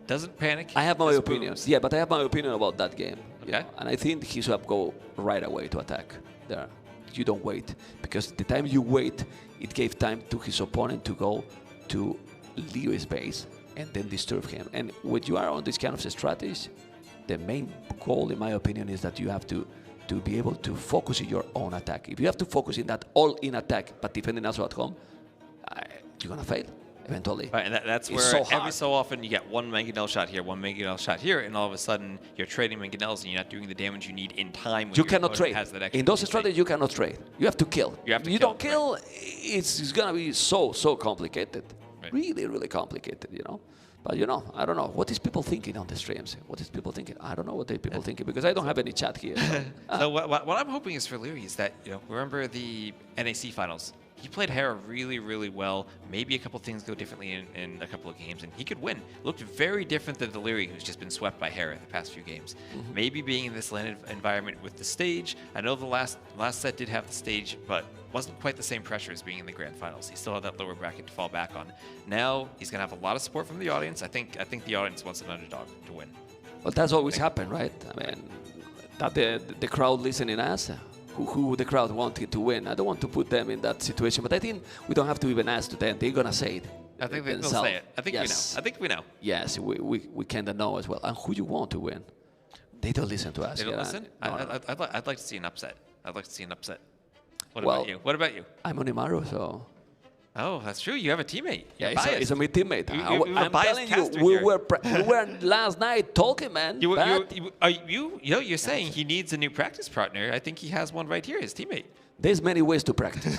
doesn't panic. I have my opinion. Yeah, but I have my opinion about that game. Okay. And I think he should go right away to attack there. You don't wait because the time you wait, it gave time to his opponent to go to Leo's base and then disturb him. And when you are on this kind of strategies, the main goal, in my opinion, is that you have to be able to focus in your own attack. If you have to focus in that all-in attack, but defending also at home, you're gonna fail eventually. Right, and that's where every so often you get one Mangonel shot here, one Mangonel shot here, and all of a sudden you're trading Mangonels and you're not doing the damage you need in time. When you cannot trade. In those strategies, you cannot trade. You have to kill. If you don't kill, it's gonna be so complicated. Right. Really, really complicated, But I don't know. What is people thinking on the streams? What is people thinking? I don't know what people thinking because I don't have any chat here. So what I'm hoping is for Leary is that, remember the NAC finals? He played Hera really, really well. Maybe a couple things go differently in a couple of games, and he could win. Looked very different than the Leary, who's just been swept by Hera the past few games. Mm-hmm. Maybe being in this landed environment with the stage. I know the last set did have the stage, but wasn't quite the same pressure as being in the grand finals. He still had that lower bracket to fall back on. Now he's gonna have a lot of support from the audience. I think the audience wants an underdog to win. Well, that's always happened, right? I mean, that the crowd listening us. Who the crowd wanted to win. I don't want to put them in that situation, but I think we don't have to even ask to them. They're gonna say it. I think they'll say it. I think we know. I think we know. Yes, we kind of know as well. And who you want to win? They don't listen to us. They don't listen? No. I'd like to see an upset. I'd like to see an upset. What about you? I'm Onimaru, so... Oh, that's true. You have a teammate. Yeah, You're it's a my teammate. You're a I'm biased telling you, caster we here. were last night talking, man. You're saying he needs a new practice partner. I think he has one right here, his teammate. There's many ways to practice.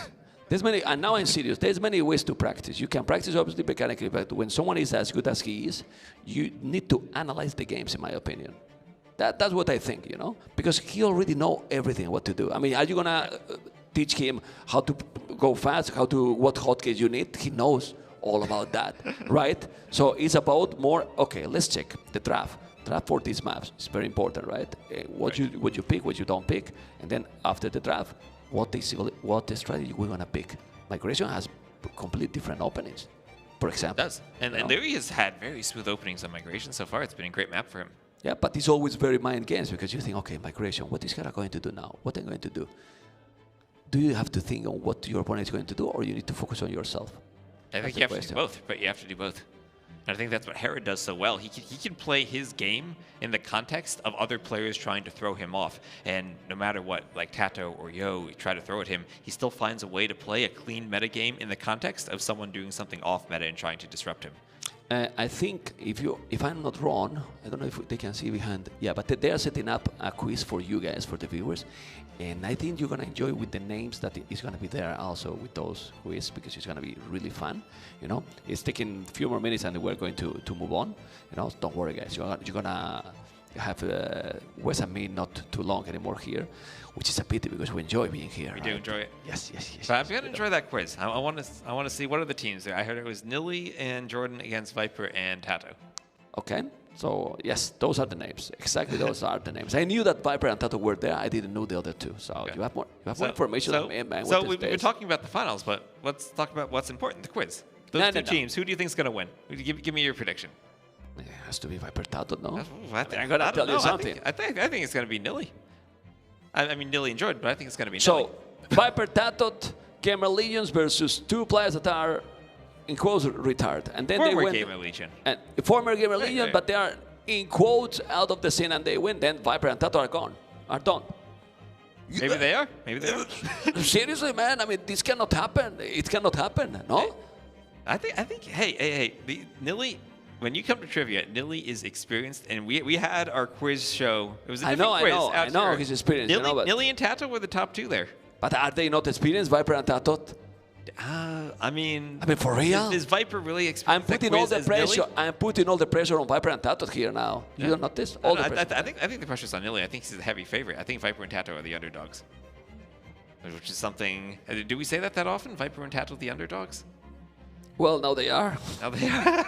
There's many, and now I'm serious. There's many ways to practice. You can practice obviously mechanically, but when someone is as good as he is, you need to analyze the games, in my opinion. That's what I think, you know, because he already know everything what to do. I mean, are you gonna teach him how to go fast, what hotkeys you need? He knows all about that, right? So it's about more. Okay, let's check the draft. Draft for these maps is very important, right? What you pick, what you don't pick, and then after the draft, what the strategy we're gonna pick. Migration has complete different openings, for example. It does, and Larry has had very smooth openings on Migration so far. It's been a great map for him. Yeah, but it's always very mind games because you think, okay, Migration, what is Hera going to do now? What am I going to do? Do you have to think on what your opponent is going to do, or you need to focus on yourself? I think you have to do both, but you have to do both. And I think that's what Hera does so well. He can play his game in the context of other players trying to throw him off. And no matter what, like Tato or Yo try to throw at him, he still finds a way to play a clean metagame in the context of someone doing something off meta and trying to disrupt him. I think if I'm not wrong, I don't know if they can see behind. Yeah, but they are setting up a quiz for you guys, for the viewers, and I think you're gonna enjoy with the names that is gonna be there also with those quiz because it's gonna be really fun. You know, it's taking a few more minutes and we're going to move on. You know, don't worry, guys. You're gonna have Wes and me not too long anymore here, which is a pity because we enjoy being here. We do enjoy it. Yes. But I'm gonna enjoy that quiz. I want to see what are the teams there. I heard it was Nilly and Jordan against Viper and Tato. Okay. So yes, those are the names. Exactly, those are the names. I knew that Viper and Tato were there. I didn't know the other two. So okay. you have more information than me, man. So we've been talking about the finals, but let's talk about what's important: the quiz. Those two teams. Who do you think is gonna win? Give me your prediction. It has to be Viper Tato, no? I'm gonna tell you something. I think it's gonna be Nilly. I mean Nilly and Jordan, but I think it's gonna be Nilly. So Viper Tato, Gamer Legions versus two players that are in quotes retarded, and then former they win. Gamer Legion. And former Gamer Legion, but they are in quotes out of the scene and they win. Then Viper and Tato are gone, are done. Maybe they are. Maybe they are. Seriously, man. I mean, this cannot happen. It cannot happen. No. I think. Hey. Nilly. When you come to trivia, Nilly is experienced, and we had our quiz show. It was a different quiz. I know he's experienced. Nilly and Tato were the top two there. But are they not experienced, Viper and Tato? I mean, for real? Is Viper really experienced? I'm putting all the pressure. I'm putting all the pressure on Viper and Tato here now. You don't notice? All the pressure. I think the pressure's on Nilly. I think he's a heavy favorite. I think Viper and Tato are the underdogs, which is something. Do we say that often? Viper and Tato the underdogs? Well, now they are. Now they are.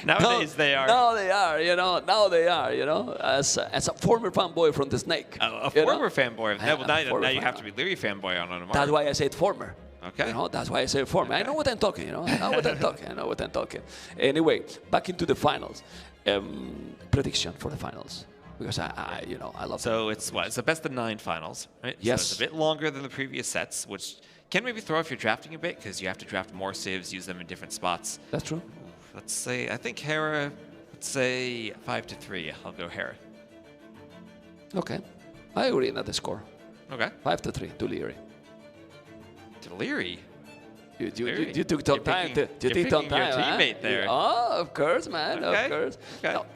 Nowadays they are. Now they are, you know. Now they are, you know. As a former fanboy from the Snake. A former fanboy. Now you have to be Leary fanboy on Omar. That's why I said former. Okay. You know, that's why I said former. Okay. I know what I'm talking, you know. I know what I'm talking. Anyway, back into the finals. Prediction for the finals. Because I love So it's what? It's a best of 9 finals, right? Yes. So it's a bit longer than the previous sets, which can maybe throw off your drafting a bit because you have to draft more civs, use them in different spots. That's true. Let's say, I think Hera, let's say 5-3. I'll go Hera. Okay. I agree on the score. Okay. 5-3 to Leary. To Leary? You took some time. You took some time. Your teammate there. Oh, of course, man. Okay. Of course. Okay. No,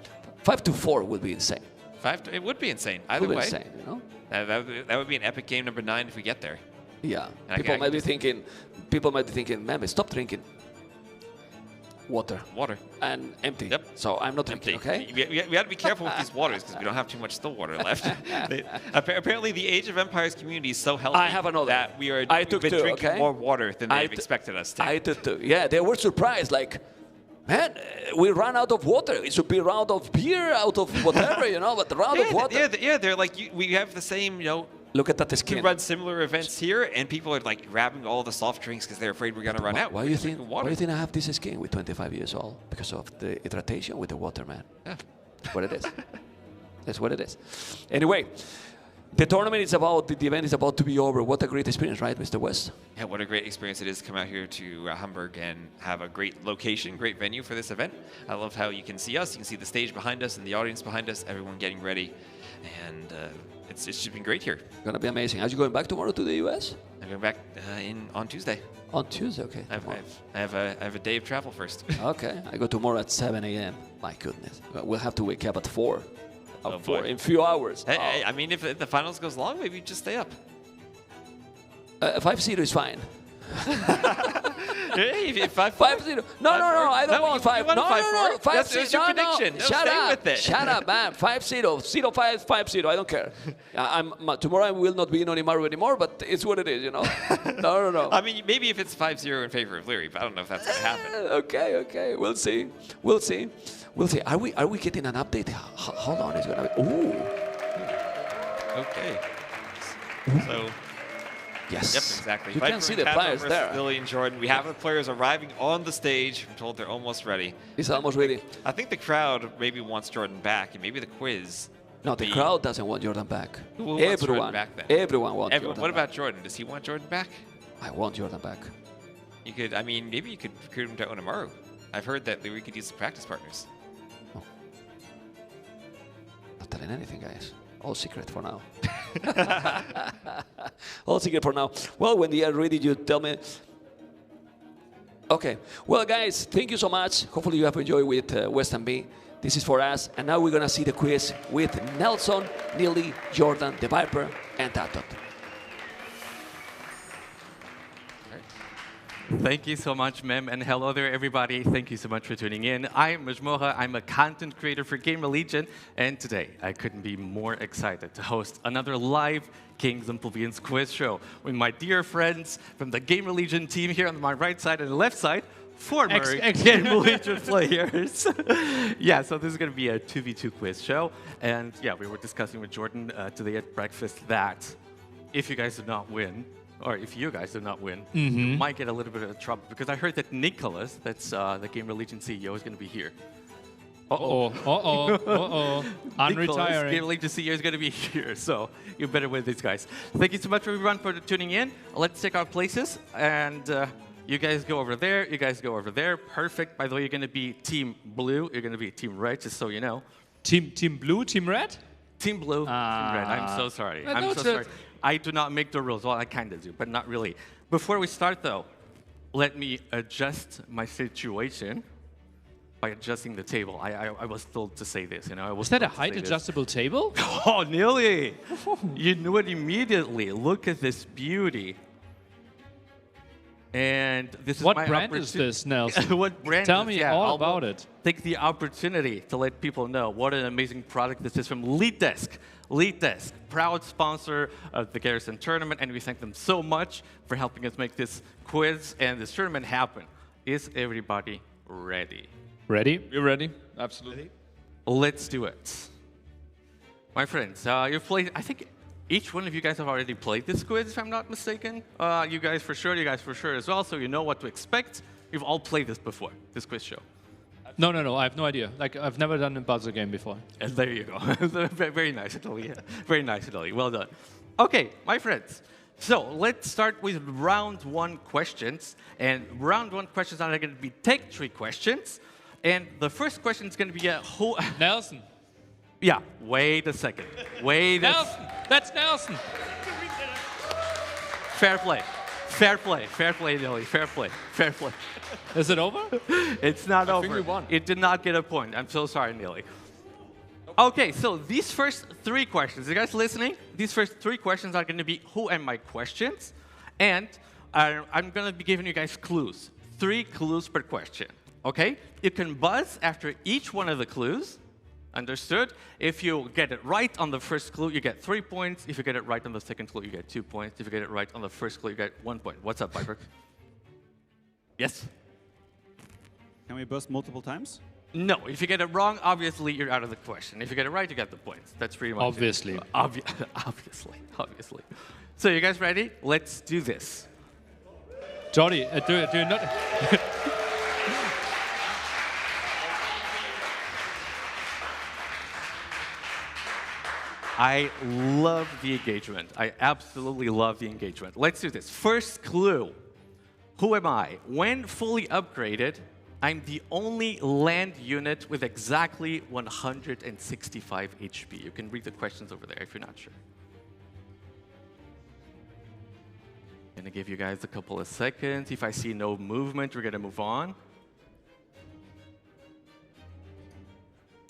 5-4 would be insane. It would be insane. Either way. Insane, you know? That would be an epic game number 9 if we get there. Yeah. And People might be thinking, man, stop drinking water. And empty. Yep. So I'm not drinking, okay? We have to be careful with these waters because we don't have too much still water left. Apparently, the Age of Empires community is so healthy that we've been drinking more water than they've expected us to. I took two. Yeah, they were surprised. Like, man, we ran out of water. It should be a round of beer, out of whatever, you know, but the round of water. Yeah, they're like, we have the same, you know. Look at that skin. We run similar events here, and people are like grabbing all the soft drinks because they're afraid we're going to run out. Why do you think I have this skin with 25 years old? Because of the hydration with the water, man. Yeah. That's what it is. That's what it is. Anyway, the tournament is about, the event is about to be over. What a great experience, right, Mr. West? Yeah, what a great experience it is to come out here to Hamburg and have a great location, great venue for this event. I love how you can see us, you can see the stage behind us and the audience behind us, everyone getting ready. And it's just been great here. Gonna be amazing. Are you going back tomorrow to the US? I'm going back on Tuesday. On Tuesday, okay. I have a day of travel first. Okay, I go tomorrow at 7 a.m. My goodness, we'll have to wake up at 4. Oh, 4 boy. in a few hours. Hey, I mean, if the finals goes long, maybe you just stay up. 5-0 is fine. Hey, if 5-0. No, I don't want 5. You want No, 5-4? 5-0. That's your prediction. No, Shut stay up. with it. Shut up, man. 5-0. 0-5, 5-0. I don't care. Tomorrow I will not be in Onimaru anymore, but it's what it is, you know. No. I mean, maybe if it's 5-0 in favor of Leary, but I don't know if that's going to happen. Okay. We'll see. Are we getting an update? How long is it going to be? Ooh. Okay. So. Yes. Yep, exactly. You Viper can see and the Kappa players versus there. Lily and Jordan. We have the players arriving on the stage. I'm told they're almost ready. It's almost ready. I think the crowd maybe wants Jordan back, and maybe the quiz. No, the crowd doesn't want Jordan back. Who wants Jordan back then? Everyone wants Jordan What back. about Jordan? Does he want Jordan back? I want Jordan back. You could, I mean, maybe you could recruit him to Onimaru. I've heard that Leary could use some practice partners. Oh. Not telling anything, guys. All secret for now. All secret for now. Well, when they are ready, you tell me. Okay. Well, guys, thank you so much. Hopefully you have enjoyed with Western B. This is for us. And now we're going to see the quiz with Nelson, Neely, Jordan, TheViper, and Tatot. Thank you so much, Mem, and hello there, everybody. Thank you so much for tuning in. I'm Majmoha. I'm a content creator for Game Religion, and today I couldn't be more excited to host another live Kings and Plebeians quiz show with my dear friends from the Game Religion team here on my right side and the left side, former Game Religion players. Yeah, so this is going to be a 2v2 quiz show, and yeah, we were discussing with Jordan today at breakfast that if you guys do not win, or if you guys do not win, you might get a little bit of trouble. Because I heard that Nicholas, that's the Game Religion CEO, is going to be here. I'm retiring. Game Religion CEO is going to be here, so you better win these guys. Thank you so much, everyone, for tuning in. Let's take our places, and you guys go over there, you guys go over there. Perfect. By the way, you're going to be Team Blue. You're going to be Team Red, just so you know. Team Blue, Team Red? Team Blue, Team Red. I'm so sorry. I'm so sorry. I do not make the rules. Well, I kind of do, but not really. Before we start, though, let me adjust my situation by adjusting the table. I was told to say this, you know. Is that a height-adjustable table? Oh, Neely! You knew it immediately. Look at this beauty. And this is what my brand is this, Nelson? What brand Tell is me yeah, all about it. Take the opportunity to let people know what an amazing product this is from Lead Desk. Lead Desk, proud sponsor of the Garrison tournament, and we thank them so much for helping us make this quiz and this tournament happen. Is everybody ready? Ready? We're ready. Absolutely. Let's do it. My friends, you've played, I think each one of you guys have already played this quiz, if I'm not mistaken. You guys for sure as well, so you know what to expect. You've all played this before, this quiz show. No, I have no idea. Like, I've never done a buzzer game before. And there you go. Very nice, Italy. Very nice, Italy. Well done. Okay, my friends. So let's start with round one questions. And round one questions are going to be tech tree questions. And the first question is going to be who... Nelson. Yeah, wait a second. Nelson. That's Nelson. Fair play. Fair play, Nelly. Fair play. Is it over? It's not over. I think we won. It did not get a point. I'm so sorry, Nelly. Okay, so these first three questions, you guys listening? These first three questions are going to be who am I questions, and I'm going to be giving you guys clues. 3 clues per question. Okay? You can buzz after each one of the clues. Understood? If you get it right on the first clue, you get 3 points. If you get it right on the second clue, you get 2 points. If you get it right on the first clue, you get 1 point. What's up, Viper? Yes? Can we buzz multiple times? No. If you get it wrong, obviously, you're out of the question. If you get it right, you get the points. That's pretty much Obviously. it. Obviously. So you guys ready? Let's do this. Jordy, do you not... I love the engagement. I absolutely love the engagement. Let's do this. First clue. Who am I? When fully upgraded, I'm the only land unit with exactly 165 HP. You can read the questions over there if you're not sure. Gonna give you guys a couple of seconds. If I see no movement, we're gonna move on.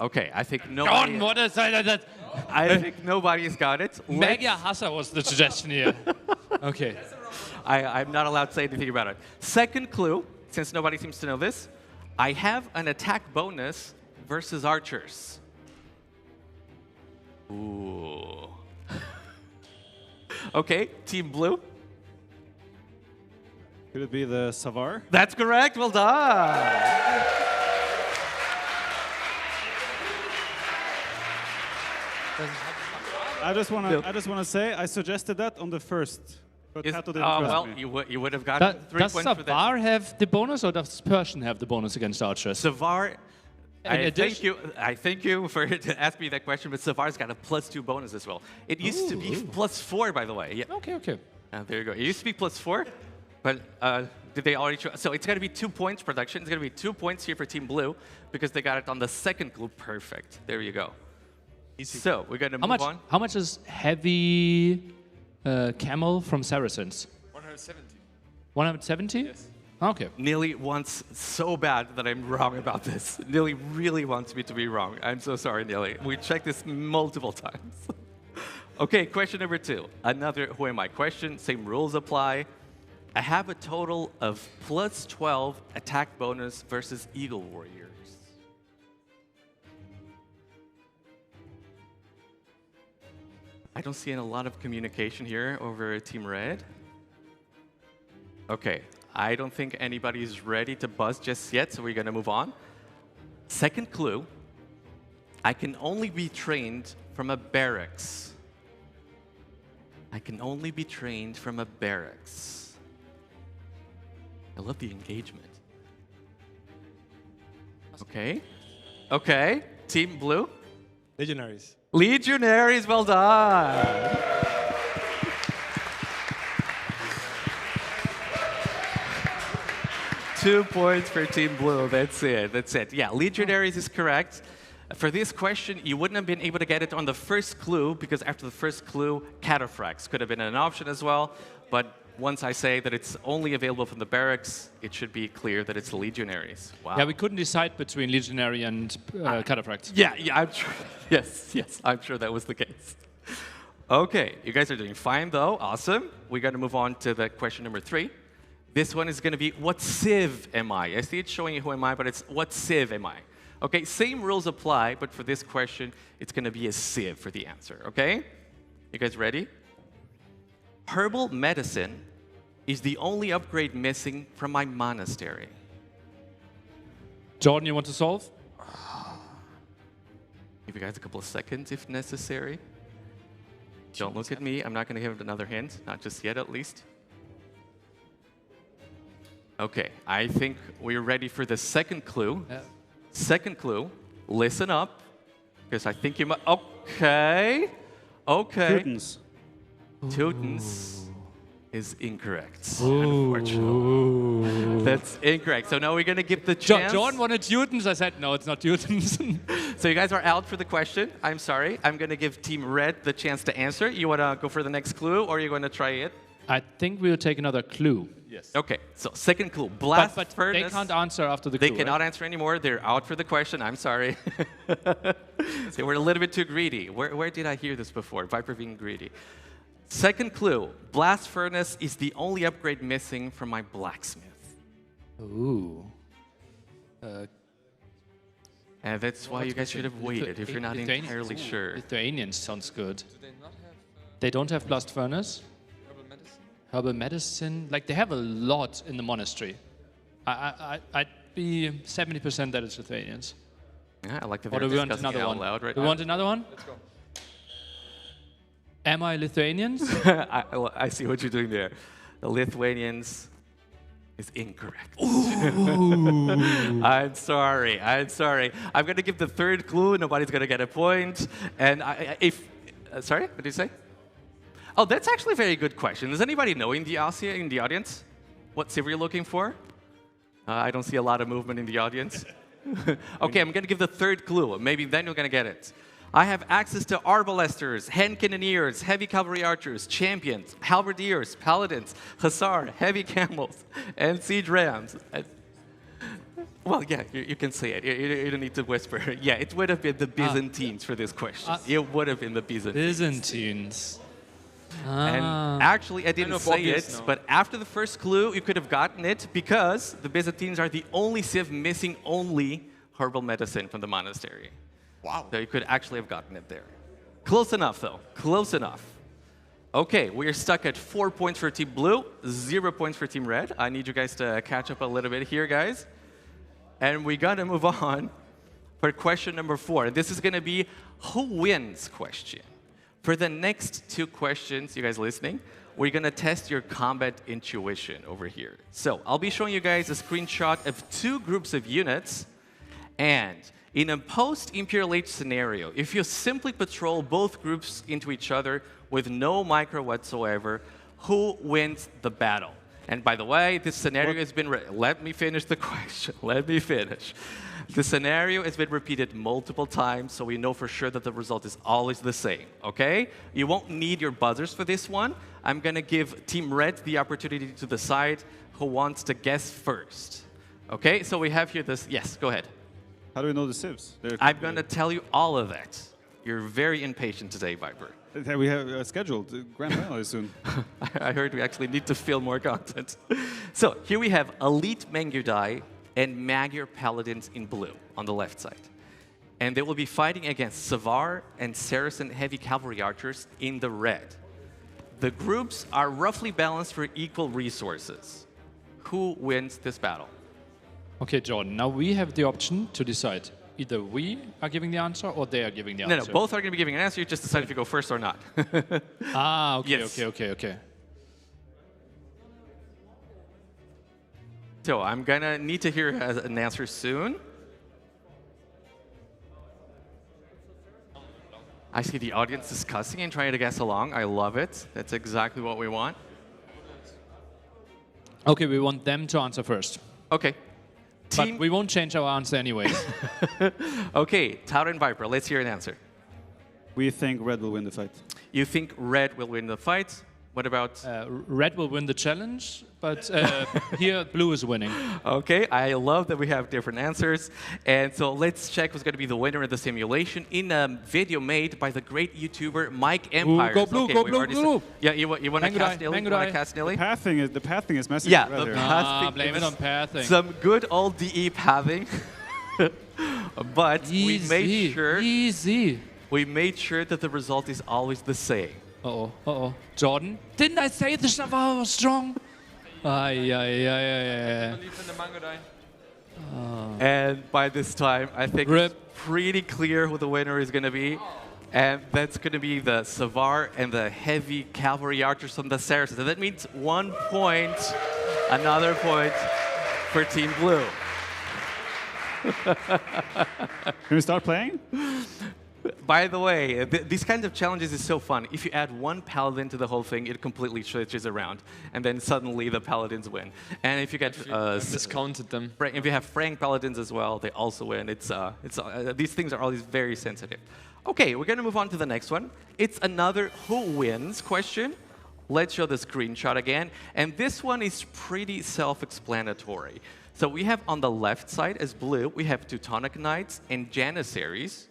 Okay, I think nobody. What is that? I think nobody's got it. Mega Hassa was the suggestion here. Okay. I'm not allowed to say anything about it. Second clue, since nobody seems to know this, I have an attack bonus versus archers. Ooh. Okay, Team Blue. Could it be the Savar? That's correct. Well done. I just want to say I suggested that on the first, but Kato didn't trust well, me. you would have gotten 3 Does points for that. Savar have the bonus, or does Persian have the bonus against archers? Savar, I addition- thank you for to ask me that question, but Savar's got a +2 bonus as well. It used to be +4, by the way. Yeah. Okay. There you go. It used to be +4, but did they already? So it's going to be 2 points production. It's going to be 2 points here for Team Blue because they got it on the second clue. Perfect. There you go. Easy. So we're going to move on. How much is heavy camel from Saracens? 170. 170? Yes. Okay. Neely wants so bad that I'm wrong about this. Neely really wants me to be wrong. I'm so sorry, Neely. We checked this multiple times. Okay, question number 2. Another who am I question. Same rules apply. I have a total of +12 attack bonus versus Eagle Warriors. I don't see a lot of communication here over Team Red. Okay, I don't think anybody's ready to buzz just yet, so we're going to move on. Second clue, I can only be trained from a barracks. I can only be trained from a barracks. I love the engagement. Okay, Team Blue. Legionaries. Legionaries, well done. Two points for Team Blue. That's it. Yeah, Legionaries is correct. For this question, you wouldn't have been able to get it on the first clue because after the first clue, cataphracts could have been an option as well. But once I say that it's only available from the barracks, it should be clear that it's the Legionaries. Wow. Yeah, we couldn't decide between Legionary and cataphracts. Yeah, I'm sure. Yes, I'm sure that was the case. Okay, you guys are doing fine though. Awesome. We're going to move on to the question number 3. This one is going to be, what civ am I? I see it's showing you who am I, but it's what civ am I? Okay, same rules apply, but for this question, it's going to be a civ for the answer, okay? You guys ready? Herbal medicine is the only upgrade missing from my monastery. Jordan, you want to solve? Give you guys a couple of seconds if necessary. Don't look at me. I'm not going to give it another hint. Not just yet, at least. Okay, I think we're ready for the second clue. Yeah. Second clue, listen up, because I think you might... Okay. Teutons. Teutons is incorrect, unfortunately. That's incorrect. So now we're going to give the chance... Jordan wanted Teutons. I said, no, it's not Teutons. So you guys are out for the question. I'm sorry. I'm going to give Team Red the chance to answer. You want to go for the next clue, or are you going to try it? I think we'll take another clue. Yes. Okay, so second clue, blast but furnace. They can't answer after the clue, They cannot answer anymore. They're out for the question. I'm sorry. They were a little bit too greedy. Where did I hear this before? Viper being greedy. Second clue, blast furnace is the only upgrade missing from my blacksmith. Ooh. And that's why you guys should have waited if you're not entirely sure. Lithuanians sounds good. Do they not have They don't have blast furnace? herbal medicine? Herbal medicine, like they have a lot in the monastery. I'd be 70% that it's Lithuanians. Yeah, I like that Or they're do we want discussing it another out one? loud right We now. want another one? Let's go. Am I Lithuanians? I see what you're doing there. The Lithuanians is incorrect. I'm sorry. I'm going to give the third clue. Nobody's going to get a point. And sorry, what did you say? Oh, that's actually a very good question. Does anybody know in the audience what civ you're looking for? I don't see a lot of movement in the audience. Okay, I'm going to give the third clue. Maybe then you're going to get it. I have access to arbalesters, hand cannoneers, heavy cavalry archers, champions, halberdiers, paladins, hussar, heavy camels, and siege rams. Well, yeah, you can say it. You don't need to whisper. Yeah, it would have been the Byzantines for this question. It would have been the Byzantines. Byzantines. And actually, I didn't say it, but after the first clue, you could have gotten it because the Byzantines are the only civ missing only herbal medicine from the monastery. Wow. So you could actually have gotten it there. Close enough, though. Close enough. Okay, we are stuck at 4 points for Team Blue, 0 points for Team Red. I need you guys to catch up a little bit here, guys. And we got to move on for question number 4. This is going to be who wins question. For the next 2 questions, you guys listening, we're going to test your combat intuition over here. So I'll be showing you guys a screenshot of 2 groups of units. And in a post-Imperial Age scenario, if you simply patrol both groups into each other with no micro whatsoever, who wins the battle? And by the way, this scenario has been... Let me finish the question. Let me finish. The scenario has been repeated multiple times, so we know for sure that the result is always the same, okay? You won't need your buzzers for this one. I'm going to give Team Red the opportunity to decide who wants to guess first. Okay, so we have here this... Yes, go ahead. How do we know the civs? I'm going to tell you all of that. You're very impatient today, Viper. We have scheduled grand final soon. I heard we actually need to fill more content. So here we have Elite Mangudai and Magyar Paladins in blue on the left side. And they will be fighting against Savar and Saracen Heavy Cavalry Archers in the red. The groups are roughly balanced for equal resources. Who wins this battle? Okay, Jordan, now we have the option to decide. Either we are giving the answer or they are giving the answer. No, both are going to be giving an answer. You just decide if you go first or not. Okay, yes. okay. So I'm going to need to hear an answer soon. I see the audience discussing and trying to guess along. I love it. That's exactly what we want. Okay, we want them to answer first. Okay. But we won't change our answer anyways. Okay, Tower and Viper, let's hear an answer. We think Red will win the fight. You think Red will win the fight? What about? Red will win the challenge, but here Blue is winning. Okay, I love that we have different answers. And so let's check who's going to be the winner of the simulation in a video made by the great YouTuber Mike Empires. Go Blue, okay, go Blue, Blue. Yeah, you want to cast Nilly? You want to cast Nilly? The pathing is messing Yeah, with the Red pathing. Blame it on pathing. Some good old DE pathing. But we made sure... Easy. We made sure that the result is always the same. Uh-oh. Jordan, didn't I say the Navarro was strong? Believe in the Mangudai. And by this time, I think it's pretty clear who the winner is going to be. And that's going to be the Savar and the heavy cavalry archers from the Saracens. So that means 1 point, another point for Team Blue. Can we start playing? By the way, these kinds of challenges is so fun. If you add 1 paladin to the whole thing, it completely switches around, and then suddenly the paladins win. And if you get discounted them, if you have Frank paladins as well, they also win. These things are always very sensitive. Okay, we're gonna move on to the next one. It's another who wins question. Let's show the screenshot again, and this one is pretty self-explanatory. So we have on the left side as blue, we have Teutonic Knights and Janissaries.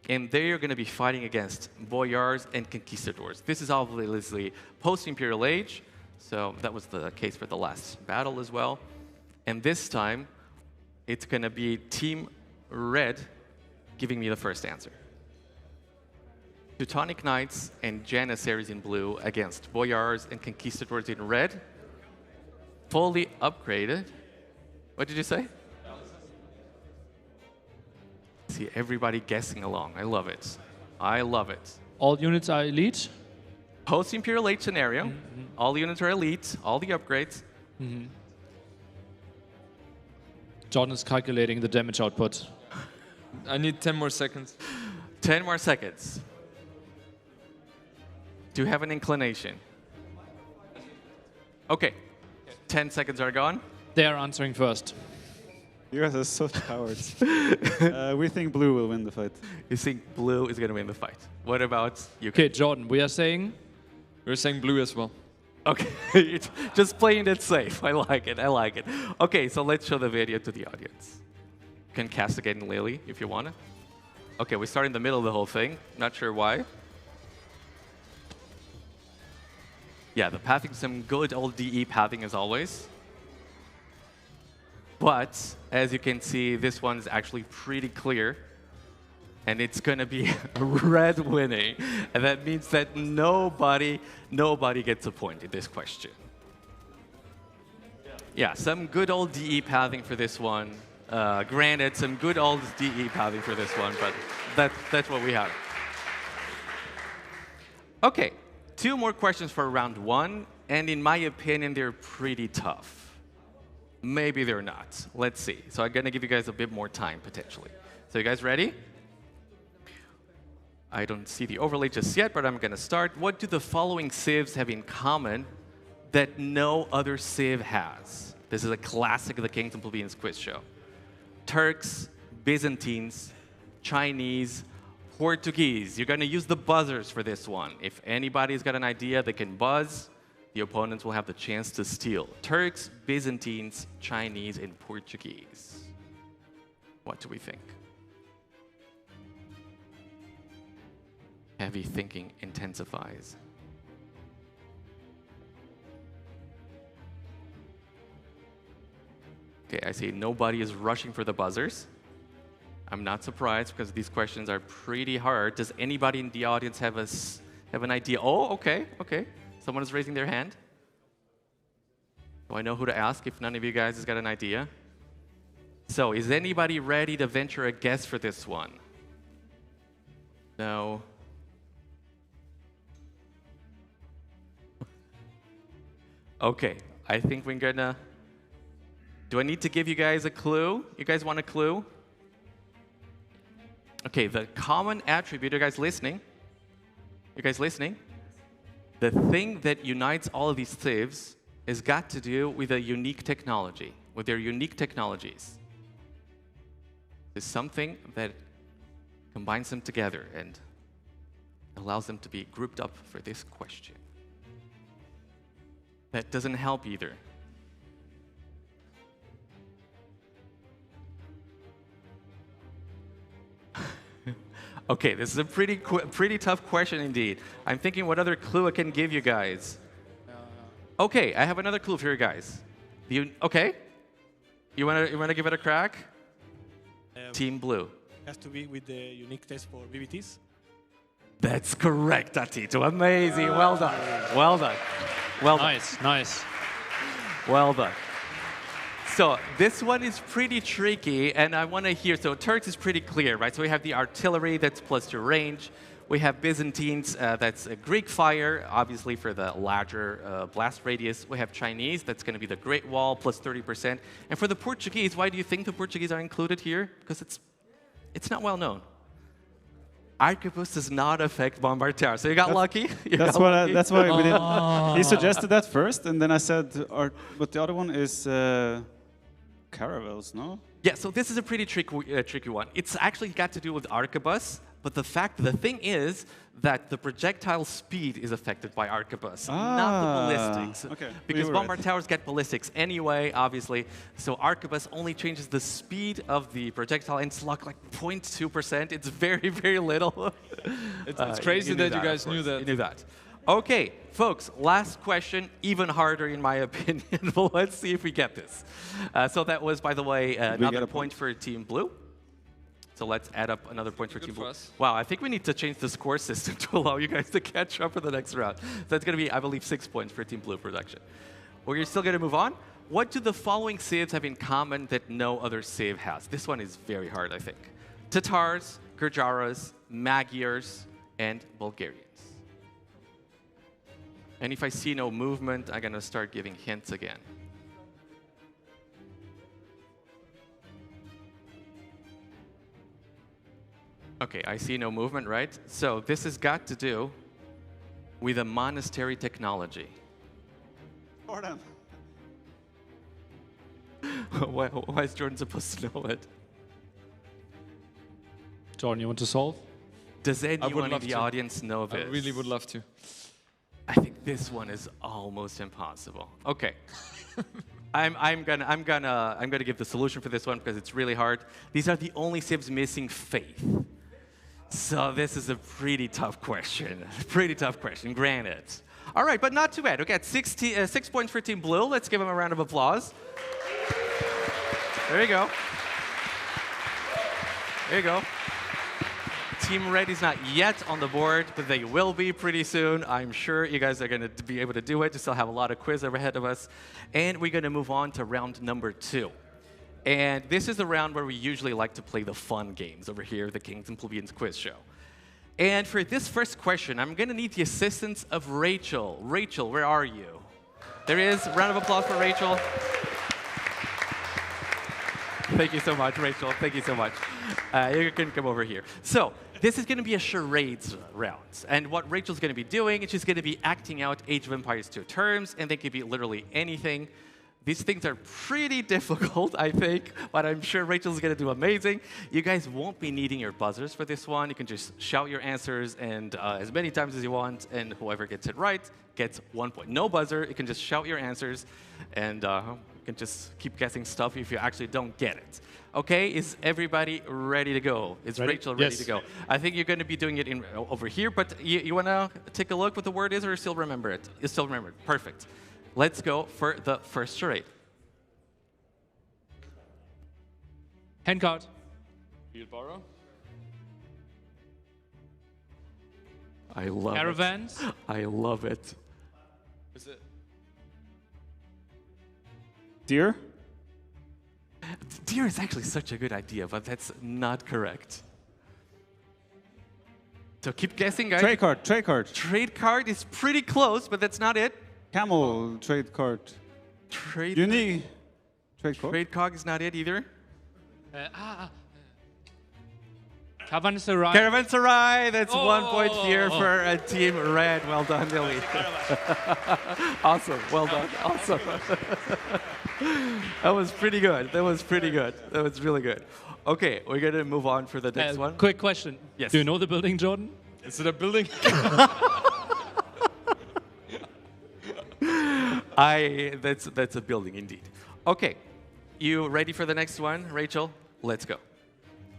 And they are going to be fighting against boyars and conquistadors. This is obviously post-Imperial Age, so that was the case for the last battle as well. And this time, it's going to be Team Red giving me the first answer. Teutonic Knights and Janissaries in blue against boyars and conquistadors in red. Fully upgraded. What did you say? See everybody guessing along. I love it. I love it. All units are elite? Post-Imperial Age scenario. All units are elite. All the upgrades. Jordan is calculating the damage output. I need 10 more seconds. 10 more seconds. Do you have an inclination? Okay. 10 seconds are gone. They are answering first. You guys are such cowards. We think blue will win the fight. You think blue is going to win the fight. What about you? Okay, Jordan, we are saying? We're saying blue as well. Okay, just playing it safe. I like it, I like it. Okay, so let's show the video to the audience. You can cast again Lily if you want to. Okay, we start in the middle of the whole thing. Not sure why. Yeah, the pathing, some good old DE pathing as always. But, as you can see, this one's actually pretty clear. And it's going to be red winning. And that means that nobody gets a point in this question. Yeah, some good old DE pathing for this one. Granted, some good old DE pathing for this one, but that's what we have. Okay, 2 more questions for round 1. And in my opinion, they're pretty tough. Maybe they're not. Let's see. So I'm going to give you guys a bit more time, potentially. So you guys ready? I don't see the overlay just yet, but I'm going to start. What do the following civs have in common that no other civ has? This is a classic of the Kings and Plebeians quiz show. Turks, Byzantines, Chinese, Portuguese. You're going to use the buzzers for this one. If anybody's got an idea, they can buzz. The opponents will have the chance to steal. Turks, Byzantines, Chinese, and Portuguese. What do we think? Heavy thinking intensifies. Okay, I see nobody is rushing for the buzzers. I'm not surprised because these questions are pretty hard. Does anybody in the audience have an idea? Oh, okay, okay. Someone is raising their hand. Do I know who to ask if none of you guys has got an idea? So, is anybody ready to venture a guess for this one? No. Okay, I think we're gonna... Do I need to give you guys a clue? You guys want a clue? Okay, the common attribute, are you guys listening? You guys listening? The thing that unites all of these civs has got to do with a unique technology, with their unique technologies. It's something that combines them together and allows them to be grouped up for this question. That doesn't help either. Okay, this is a pretty tough question indeed. I'm thinking what other clue I can give you guys. Okay, I have another clue for you guys. Okay? You wanna give it a crack? Team Blue. Has to be with the unique test for BBTs. That's correct, Tatito. Amazing. Well done. Well done. Well done. Nice, nice. Well done. So this one is pretty tricky, and I want to hear. So Turks is pretty clear, right? So we have the artillery that's +2 range. We have Byzantines, that's a Greek fire, obviously for the larger blast radius. We have Chinese, that's going to be the Great Wall, +30%. And for the Portuguese, why do you think the Portuguese are included here? Because it's not well known. Arquebus does not affect Bombard Tower, so you got lucky. That's why we did. He suggested that first, and then I said, but the other one is caravels, no? Yeah, so this is a pretty tricky one. It's actually got to do with Arquebus, but the thing is that the projectile speed is affected by Arquebus, not the ballistics. Okay. Because Bombard Towers get ballistics anyway, obviously. So Arquebus only changes the speed of the projectile, and it's like 0.2%. It's very, very little. It's crazy that you guys knew that. You knew that. Okay, folks, last question, even harder in my opinion, but let's see if we get this. So that was, by the way, another point for Team Blue. So let's add up another point for Team Blue. Wow, I think we need to change the score system to allow you guys to catch up for the next round. So that's going to be, I believe, 6 points for Team Blue production. We're still going to move on. What do the following civs have in common that no other civ has? This one is very hard, I think. Tatars, Gurjaras, Magyars, and Bulgarians. And if I see no movement, I'm going to start giving hints again. Okay, I see no movement, right? So this has got to do with a monastery technology. Jordan. Why is Jordan supposed to know it? Jordan, you want to solve? Does anyone in love the to. audience know this? I really would love to. I think this one is almost impossible. Okay. I'm gonna give the solution for this one because it's really hard. These are the only civs missing faith. So this is a pretty tough question. Pretty tough question, granted. All right, but not too bad. Okay, 6 points for Team Blue. Let's give them a round of applause. There you go. There you go. Team Red is not yet on the board, but they will be pretty soon. I'm sure you guys are going to be able to do it. We still have a lot of quiz ahead of us. And we're going to move on to round number 2. And this is the round where we usually like to play the fun games over here, the Kings and Plebeians quiz show. And for this first question, I'm going to need the assistance of Rachel. Rachel, where are you? There is. Round of applause for Rachel. Thank you so much, Rachel. Thank you so much. You can come over here. So this is going to be a charades round. And what Rachel's going to be doing is she's going to be acting out Age of Empires 2 terms, and they could be literally anything. These things are pretty difficult, I think, but I'm sure Rachel's going to do amazing. You guys won't be needing your buzzers for this one. You can just shout your answers and as many times as you want, and whoever gets it right gets 1 point. No buzzer. You can just shout your answers, and you can just keep guessing stuff if you actually don't get it. Okay, is everybody ready to go? Is Rachel ready to go? I think you're going to be doing it over here, but you want to take a look what the word is, or you still remember it? You still remember it. Perfect. Let's go for the first charade. Hand card. Field borrow. I love Caravans. it. I love it. Is it? Deer? Deer is actually such a good idea, but that's not correct. So keep guessing, guys. Trade card, trade card. Trade card is pretty close, but that's not it. Camel trade card. Trade Unique trade card. Trade card is not it either. Caravanserai. Caravanserai, that's 1 point here for Team Red. Well done, Billy. Awesome, well done, awesome. That was pretty good, that was pretty good. That was really good. Okay, we're gonna move on for the next one. Quick question. Yes. Do you know the building, Jordan? Is it a building? That's a building indeed. Okay, you ready for the next one, Rachel? Let's go.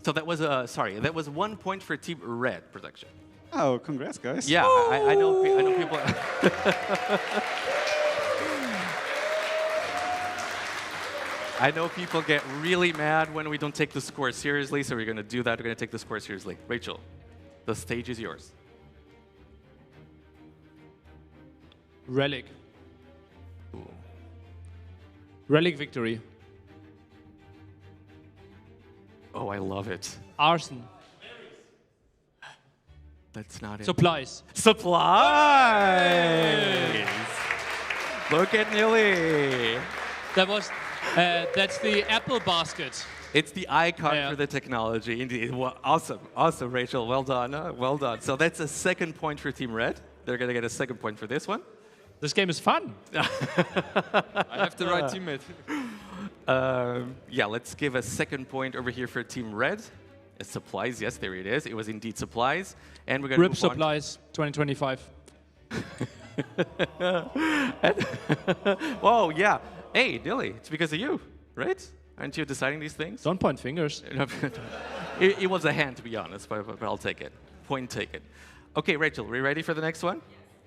So that was that was 1 point for Team Red production. Oh, congrats, guys. Yeah, I know people. I know people get really mad when we don't take the score seriously, so we're going to do that. We're going to take the score seriously. Rachel, the stage is yours. Relic. Ooh. Relic victory. Oh, I love it. Arson. That's not it. Supplies. Supplies! Look at Nilly. That was, that's the apple basket. It's the icon for the technology, indeed. Well, awesome, awesome, Rachel. Well done, well done. So that's a 2nd point for Team Red. They're going to get a 2nd point for this one. This game is fun. I have the right teammate. Yeah, let's give a 2nd point over here for Team Red. It's supplies, yes, there it is. It was indeed supplies. And we're going to RIP move supplies, 2025. Whoa, yeah. Hey, Dilly, it's because of you, right? Aren't you deciding these things? Don't point fingers. It was a hand, to be honest, but I'll take it. Point taken. Okay, Rachel, are we ready for the next one?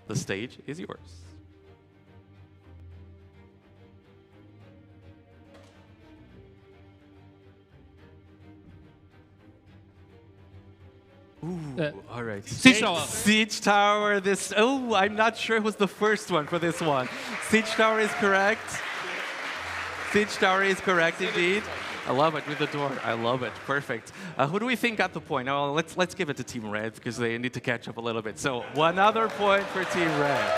The stage is yours. Ooh, all right. Siege Tower. Siege Tower. This. Oh, I'm not sure who's the first one for this one. Siege Tower is correct. Siege Tower is correct indeed. I love it with the door. I love it. Perfect. Who do we think got the point? Oh, let's give it to Team Red because they need to catch up a little bit. So 1 other point for Team Red.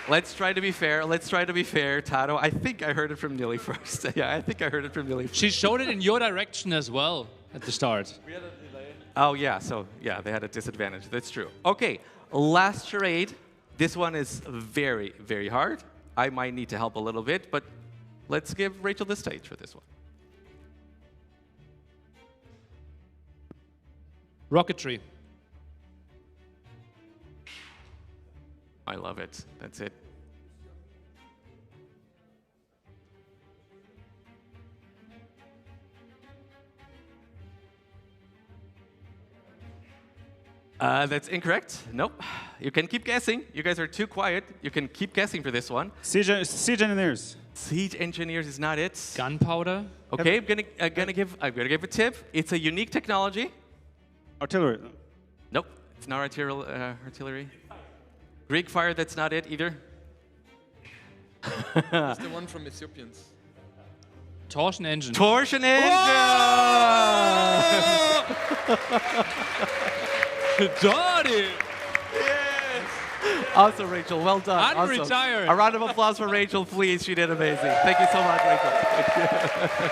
Let's try to be fair. Let's try to be fair. Tato, I think I heard it from Nilly first. Yeah, I think I heard it from Nilly first. She showed it in your direction as well at the start. We had a delay. Oh, yeah. So, yeah, they had a disadvantage. That's true. Okay, last charade. This one is very, very hard. I might need to help a little bit, but let's give Rachel the stage for this one. Rocketry. I love it. That's it. That's incorrect. Nope. You can keep guessing. You guys are too quiet. You can keep guessing for this one. Siege engineers. Siege engineers is not it. Gunpowder. Okay, I'm gonna give a tip. It's a unique technology. Artillery. Nope, it's not artillery. Greek fire. That's not it either. It's the one from Ethiopians. Torsion engine. Torsion engine. Got it. Yes. Awesome, Rachel. Well done. I'm awesome. retired. A round of applause for Rachel, please. She did amazing. Thank you so much, Rachel. Thank you.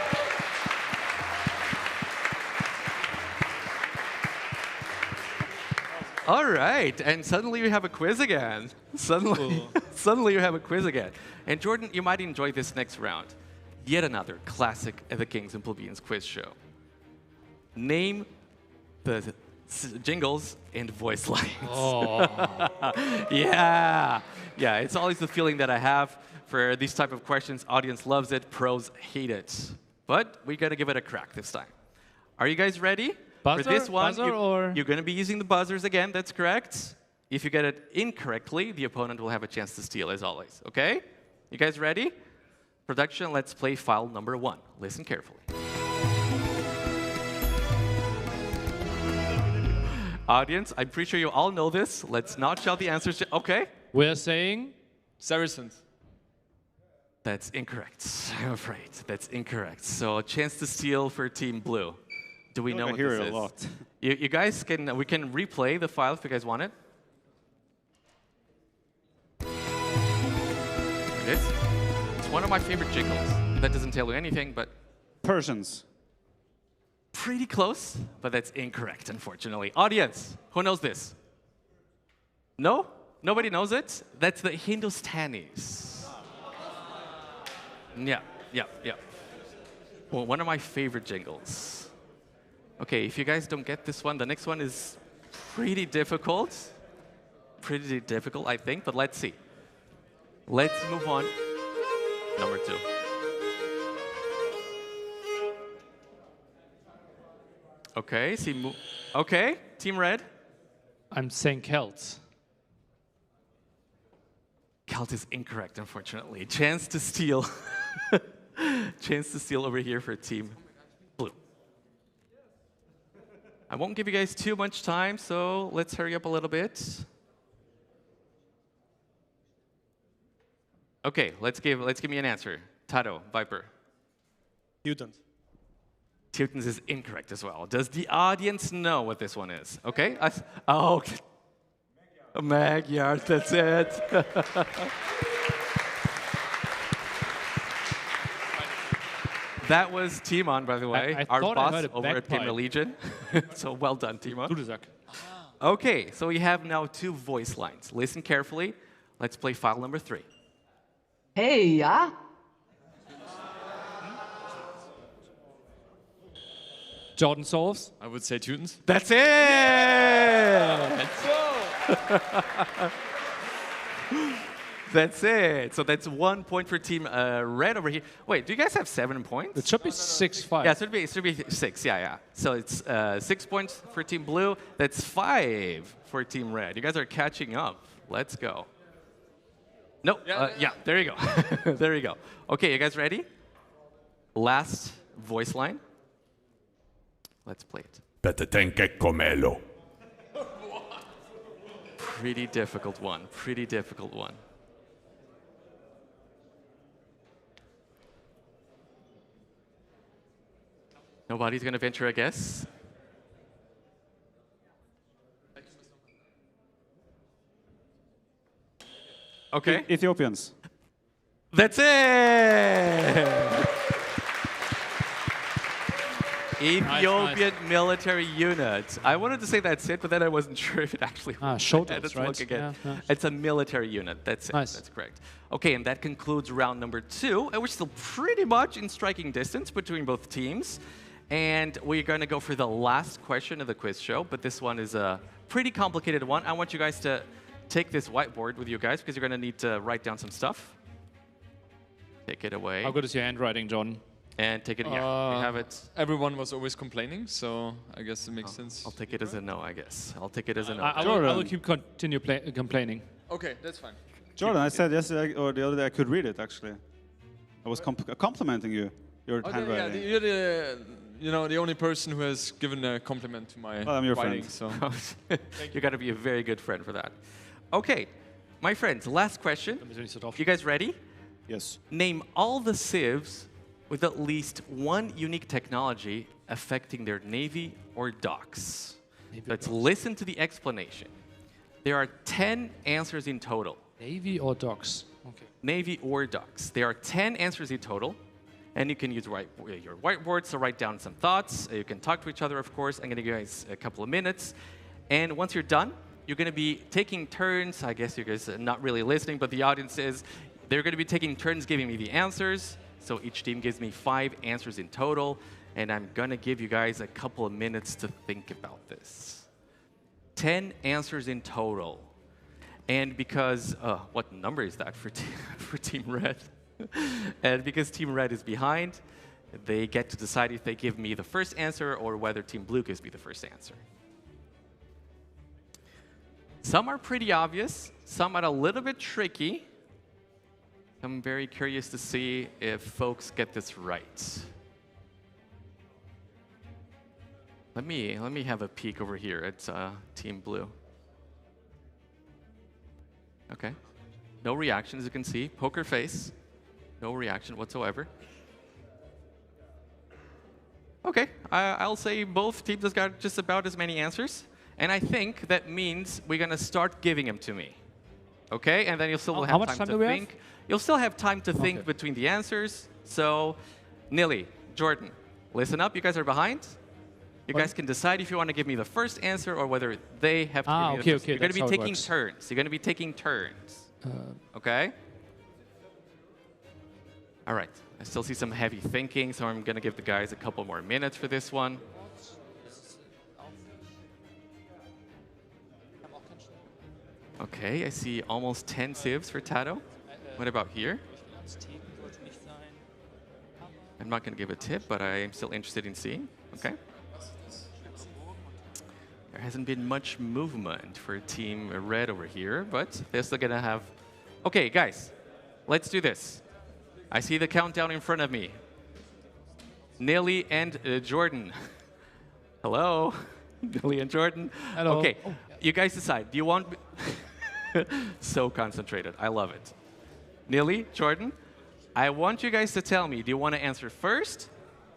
All right, and suddenly we have a quiz again. Suddenly you have a quiz again. And Jordan, you might enjoy this next round. Yet another classic at the Kings and Plebeians quiz show. Name the jingles and voice lines. Oh. Yeah, it's always the feeling that I have for these type of questions. Audience loves it, pros hate it. But we gotta give it a crack this time. Are you guys ready? Buzzer? For this one, Buzzer you're gonna be using the buzzers again, that's correct. If you get it incorrectly, the opponent will have a chance to steal as always, okay? You guys ready? Production, let's play file number 1. Listen carefully. Audience, I'm pretty sure you all know this. Let's not shout the answers. Okay. We're saying Saracens. That's incorrect. I'm afraid that's incorrect. So a chance to steal for Team Blue. Do we know what hear this it is? a lot. You guys we can replay the file if you guys want it. There it is. It's one of my favorite jingles. That doesn't tell you anything, but Persians. pretty close, but that's incorrect, unfortunately. Audience, who knows this? No? Nobody knows it? That's the Hindustanis. Yeah. Well, one of my favorite jingles. Okay, if you guys don't get this one, the next one is pretty difficult. Pretty difficult, I think, but let's see. Let's move on. Number 2. Okay, okay, Team Red. I'm saying Celts. Celt is incorrect, unfortunately. Chance to steal. Chance to steal over here for Team Blue. I won't give you guys too much time, so let's hurry up a little bit. Okay, let's give me an answer. Tado, Viper. Teutons. Teutons is incorrect as well. Does the audience know what this one is? Okay. Oh, Magyars, that's it. That was Timon, by the way, I our thought boss I heard a over at Team bagpipe. Legion. So well done, Timon. Dudesack. Okay, so we have now 2 voice lines. Listen carefully. Let's play file number 3. Hey, yeah? Jordan solves. I would say Teutons. That's it! That's it. So that's 1 point for Team Red over here. Wait, do you guys have 7 points? It should be 6-5. Yeah, it should be 6. Yeah. So it's 6 points for Team Blue. That's 5 for Team Red. You guys are catching up. Let's go. Nope. Yeah, there you go. There you go. Okay, you guys ready? Last voice line. Let's play it. Comelo. Pretty difficult one. Pretty difficult one. Nobody's going to venture a guess? Okay. Ethiopians. That's it! Ethiopian military unit. I wanted to say that's it, but then I wasn't sure if it actually was. Shoulders, Let's look again. It's a military unit. That's it. Nice. That's correct. Okay, and that concludes round number 2. And we're still pretty much in striking distance between both teams. And we're going to go for the last question of the quiz show, but this one is a pretty complicated one. I want you guys to take this whiteboard with you guys because you're going to need to write down some stuff. Take it away. How good is your handwriting, John? And take it, yeah, we have it. Everyone was always complaining, so I guess it makes sense. I'll take it as a no, I guess. I'll take it as a no. I will continue complaining. Okay, that's fine. Jordan, I said yesterday or the other day I could read it, actually. I was complimenting you, your handwriting. Yeah, you're the only person who has given a compliment to my I'm your writing. friend. So You got to be a very good friend for that. Okay, my friends, last question. You guys ready? Yes. Name all the civs with at least one unique technology affecting their navy or docks. Let's listen to the explanation. There are 10 answers in total. Navy or docks? Okay. Navy or docks. There are 10 answers in total. And you can use your whiteboards to write down some thoughts. You can talk to each other, of course. I'm going to give you guys a couple of minutes. And once you're done, you're going to be taking turns. I guess you guys are not really listening, but the audience is. They're going to be taking turns giving me the answers. So each team gives me 5 answers in total. And I'm going to give you guys a couple of minutes to think about this. 10 answers in total. And because, what number is that for Team Red? And because Team Red is behind, they get to decide if they give me the first answer or whether Team Blue gives me the first answer. Some are pretty obvious. Some are a little bit tricky. I'm very curious to see if folks get this right. Let me have a peek over here at Team Blue. Okay. No reaction, as you can see. Poker face. No reaction whatsoever. Okay, I'll say both teams have got just about as many answers. And I think that means we're going to start giving them to me. Okay, and then you'll still have time to think. You'll still have time to think between the answers. So, Nilly, Jordan, listen up. You guys are behind. You guys can decide if you want to give me the first answer or whether they have to give me the first. You're going to be taking turns. You're going to be taking turns. Okay? All right. I still see some heavy thinking, so I'm going to give the guys a couple more minutes for this one. Okay, I see almost 10 civs for Tato. What about here? I'm not going to give a tip, but I am still interested in seeing. Okay. There hasn't been much movement for Team Red over here, but they're still going to have... Okay, guys, let's do this. I see the countdown in front of me. Nilly and Jordan. Hello? Nilly and Jordan. Hello. Okay, you guys decide. Do you want... So concentrated. I love it. Nilly, Jordan, I want you guys to tell me, do you want to answer first?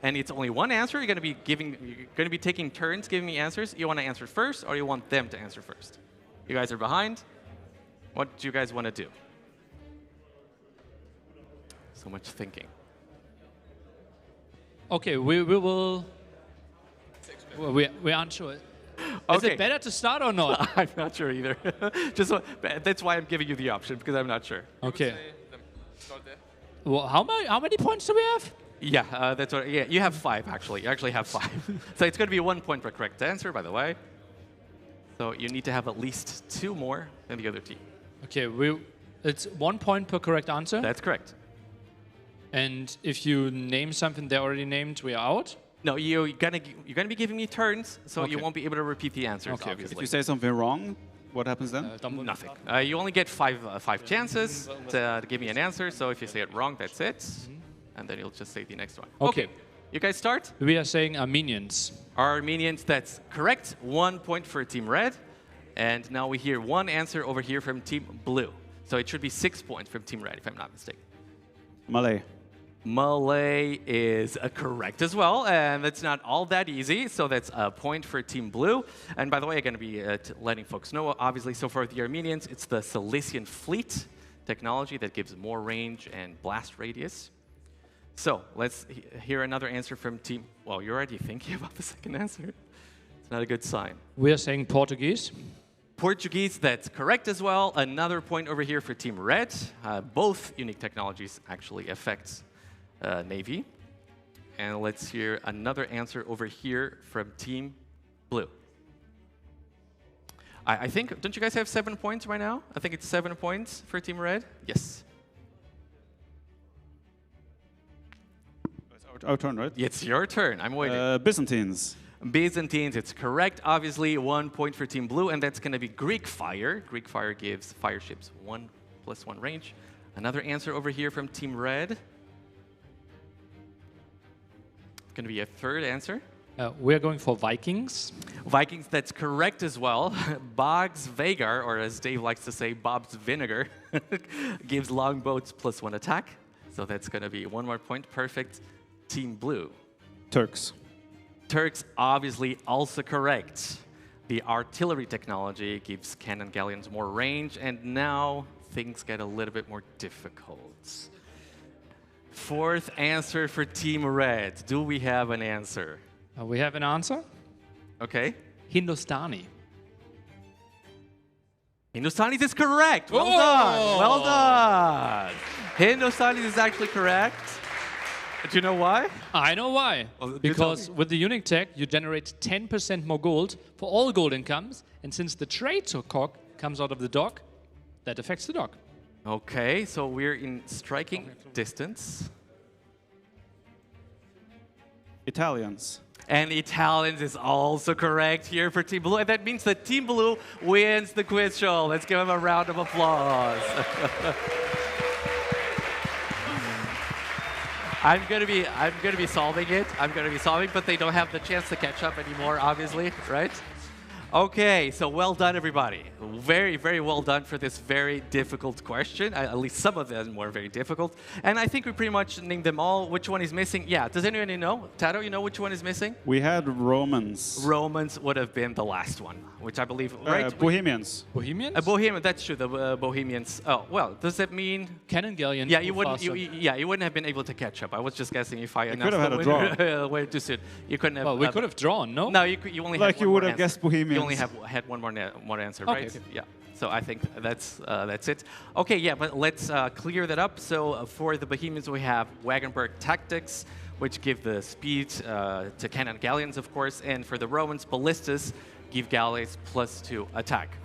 And it's only one answer. You're going to be taking turns giving me answers. You want to answer first, or you want them to answer first? You guys are behind. What do you guys want to do? So much thinking. Okay, we will. We aren't sure. Is it better to start or not? I'm not sure either. That's why I'm giving you the option, because I'm not sure. Okay. Well, how many points do we have? Yeah, that's what. Yeah, you have 5 actually. You actually have 5. So it's going to be 1 point per correct answer, by the way. So you need to have at least 2 more than the other team. Okay, it's 1 point per correct answer. That's correct. And if you name something they already named, we are out. No, you're gonna be giving me turns, so you won't be able to repeat the answers. Okay. Obviously. If you say something wrong, what happens then? Nothing. You only get 5 chances to give me an answer. So if you say it wrong, that's it, and then you'll just say the next one. Okay. You guys start. We are saying Armenians. Armenians. That's correct. 1 point for Team Red, and now we hear 1 answer over here from Team Blue. So it should be 6 points from Team Red, if I'm not mistaken. Malay. Malay is correct as well, and that's not all that easy, so that's a point for Team Blue. And by the way, I'm going to be letting folks know, obviously, so for the Armenians, it's the Cilician Fleet technology that gives more range and blast radius. So let's hear another answer from team. Well, you're already thinking about the second answer. It's not a good sign. We are saying Portuguese. Portuguese, that's correct as well. Another point over here for Team Red. Both unique technologies actually affect Navy. And let's hear another answer over here from Team Blue. I think, don't you guys have 7 points right now? I think it's 7 points for Team Red. Yes. It's our turn, right? It's your turn. I'm waiting. Byzantines. Byzantines, it's correct. Obviously, 1 point for Team Blue, and that's going to be Greek Fire. Greek Fire gives fire ships 1+1 range. Another answer over here from Team Red. It's going to be a third answer. We're going for Vikings. Vikings, that's correct as well. Bog's Vagar, or as Dave likes to say, Bob's Vinegar, gives longboats +1 attack. So that's going to be 1 more point. Perfect. Team Blue. Turks. Turks, obviously also correct. The artillery technology gives cannon galleons more range, and now things get a little bit more difficult. Fourth answer for Team Red. Do we have an answer? We have an answer. Okay. Hindustani. Hindustani is correct. Well done. Well done. Hindustani is actually correct. Do you know why? I know why. Well, because with the unique tech, you generate 10% more gold for all gold incomes. And since the trade cock comes out of the dock, that affects the dock. Okay, so we're in striking distance. Italians. And Italians is also correct here for Team Blue. And that means that Team Blue wins the quiz show. Let's give them a round of applause. I'm gonna be solving it. I'm gonna be solving, but they don't have the chance to catch up anymore, obviously, right? Okay, so well done, everybody. Very, very well done for this very difficult question. At least some of them were very difficult. And I think we pretty much named them all. Which one is missing? Yeah, does anyone know? Taro, you know which one is missing? We had Romans. Romans would have been the last one, which I believe, right? Bohemians. Bohemians? Bohemian, that's true, the Bohemians. Oh, well, does that mean... Cannon galleon. Yeah, you wouldn't have been able to catch up. I was just guessing if I announced could have had a draw. way too soon. You couldn't have... Well, we could have drawn, no? No, you only like had one you more would have answer. guessed Bohemians. You only had one more answer, Okay, right? okay. Yeah. So I think that's it. Okay, yeah, but let's clear that up. So for the Bohemians, we have Wagenburg Tactics, which give the speed to cannon galleons, of course, and for the Romans, ballistas give galleys +2 attack.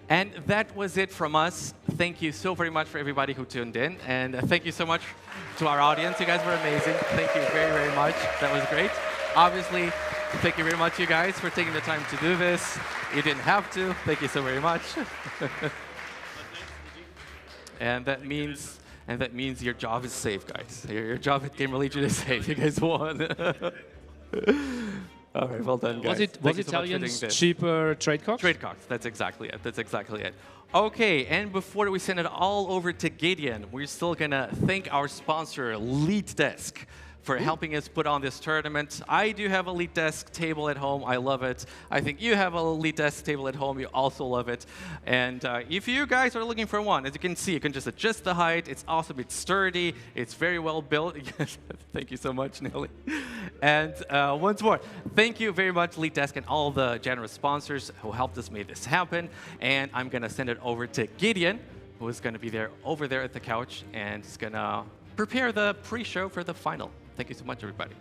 And that was it from us. Thank you so very much for everybody who tuned in, and thank you so much to our audience. You guys were amazing. Thank you very, very much. That was great. Obviously, thank you very much, you guys, for taking the time to do this. You didn't have to. Thank you so very much. And that means your job is safe, guys. Your job at Gamer Legion is safe. You guys won. All right, well done, guys. Was Italians cheaper trade cocks? Trade cocks. That's exactly it. That's exactly it. Okay, and before we send it all over to Gideon, we're still gonna thank our sponsor, Lead Desk, for helping us put on this tournament. I do have a Lead Desk table at home. I love it. I think you have a Lead Desk table at home. You also love it. And if you guys are looking for one, as you can see, you can just adjust the height. It's awesome. It's sturdy. It's very well built. Thank you so much, Nelly. And once more, thank you very much, Lead Desk, and all the generous sponsors who helped us make this happen. And I'm going to send it over to Gideon, who is going to be over there at the couch, and is going to prepare the pre-show for the final. Thank you so much, everybody.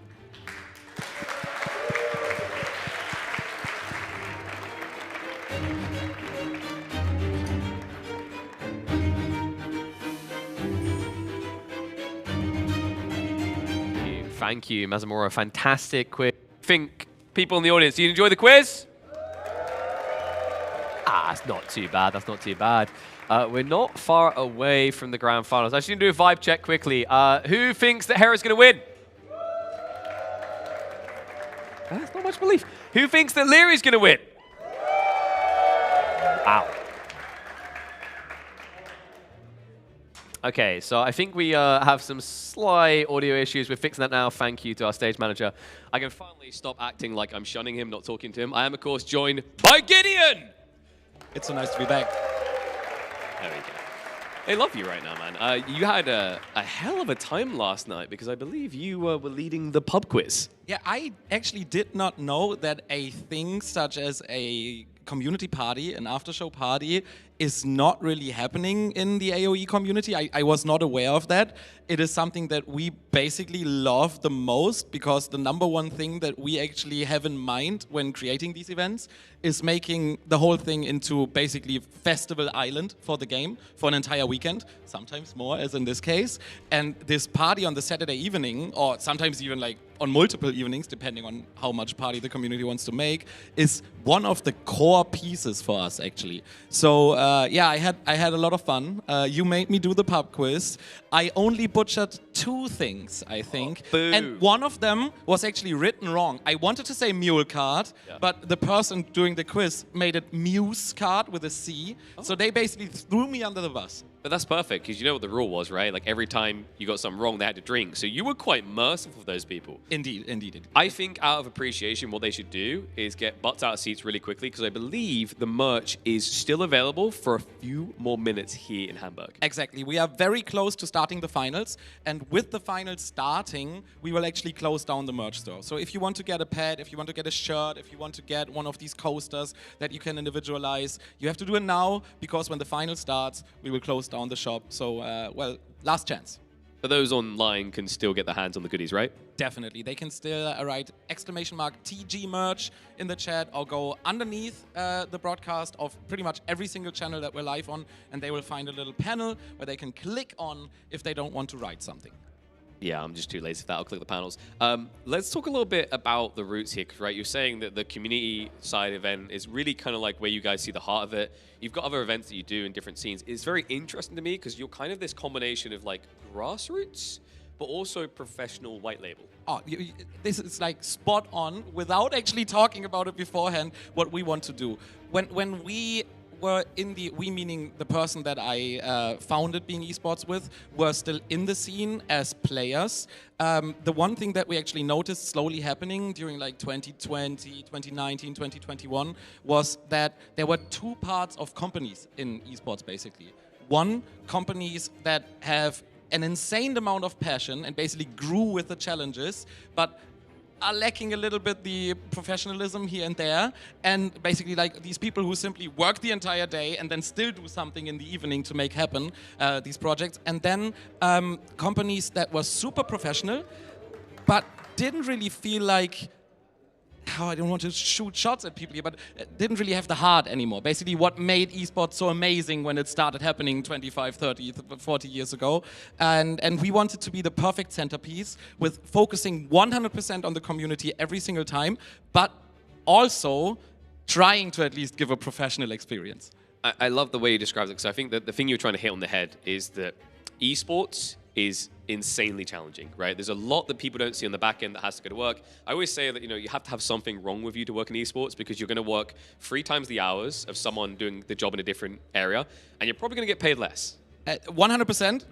Thank you, Mazamora. Fantastic quiz. Think, people in the audience, did you enjoy the quiz? It's not too bad. That's not too bad. We're not far away from the grand finals. I should do a vibe check quickly. Who thinks that Hera's going to win? That's not much belief. Who thinks that Leary's going to win? Wow. Okay, so I think we have some slight audio issues. We're fixing that now. Thank you to our stage manager. I can finally stop acting like I'm shunning him, not talking to him. I am, of course, joined by Gideon. It's so nice to be back. There we go. They love you right now, man. You had a hell of a time last night because I believe you were leading the pub quiz. Yeah, I actually did not know that a thing such as a community party, an after-show party, is not really happening in the AOE community. I was not aware of that. It is something that we basically love the most because the number one thing that we actually have in mind when creating these events is making the whole thing into basically festival island for the game for an entire weekend, sometimes more as in this case. And this party on the Saturday evening, or sometimes even like on multiple evenings, depending on how much party the community wants to make, is one of the core pieces for us actually. So yeah, I had a lot of fun. You made me do the pub quiz. I only butchered 2 things, I think. And one of them was actually written wrong. I wanted to say mule card, but the person doing the quiz made it muse card with a C. So they basically threw me under the bus. But that's perfect, because you know what the rule was, right? Like every time you got something wrong, they had to drink. So you were quite merciful for those people. Indeed, indeed, indeed. I think out of appreciation, what they should do is get butts out of seats really quickly, because I believe the merch is still available for a few more minutes here in Hamburg. Exactly. We are very close to starting the finals. And with the finals starting, we will actually close down the merch store. So if you want to get a pad, if you want to get a shirt, if you want to get one of these coasters that you can individualize, you have to do it now, because when the final starts, we will close down the shop. So, well, last chance. But those online can still get their hands on the goodies, right? Definitely. They can still write !TG merch in the chat or go underneath the broadcast of pretty much every single channel that we're live on, and they will find a little panel where they can click on if they don't want to write something. Yeah, I'm just too lazy for that. I'll click the panels. Let's talk a little bit about the roots here, 'cause, right, you're saying that the community side event is really kind of like where you guys see the heart of it. You've got other events that you do in different scenes. It's very interesting to me because you're kind of this combination of like grassroots, but also professional white label. Oh, this is like spot on, without actually talking about it beforehand, what we want to do. When we were in the, we meaning the person that I founded Being Esports with, were still in the scene as players. The one thing that we actually noticed slowly happening during like 2020, 2019, 2021 was that there were 2 parts of companies in esports basically. One, companies that have an insane amount of passion and basically grew with the challenges, but are lacking a little bit the professionalism here and there, and basically like these people who simply work the entire day and then still do something in the evening to make happen these projects. And then companies that were super professional but didn't really feel like, I don't want to shoot shots at people here, but didn't really have the heart anymore. Basically what made esports so amazing when it started happening 25, 30, 40 years ago. And we wanted to be the perfect centerpiece with focusing 100% on the community every single time, but also trying to at least give a professional experience. I love the way you described it, because I think that the thing you're trying to hit on the head is that esports is insanely challenging, right? There's a lot that people don't see on the back end that has to go to work. I always say that, you know, you have to have something wrong with you to work in esports, because you're going to work 3 times the hours of someone doing the job in a different area, and you're probably going to get paid less. 100%.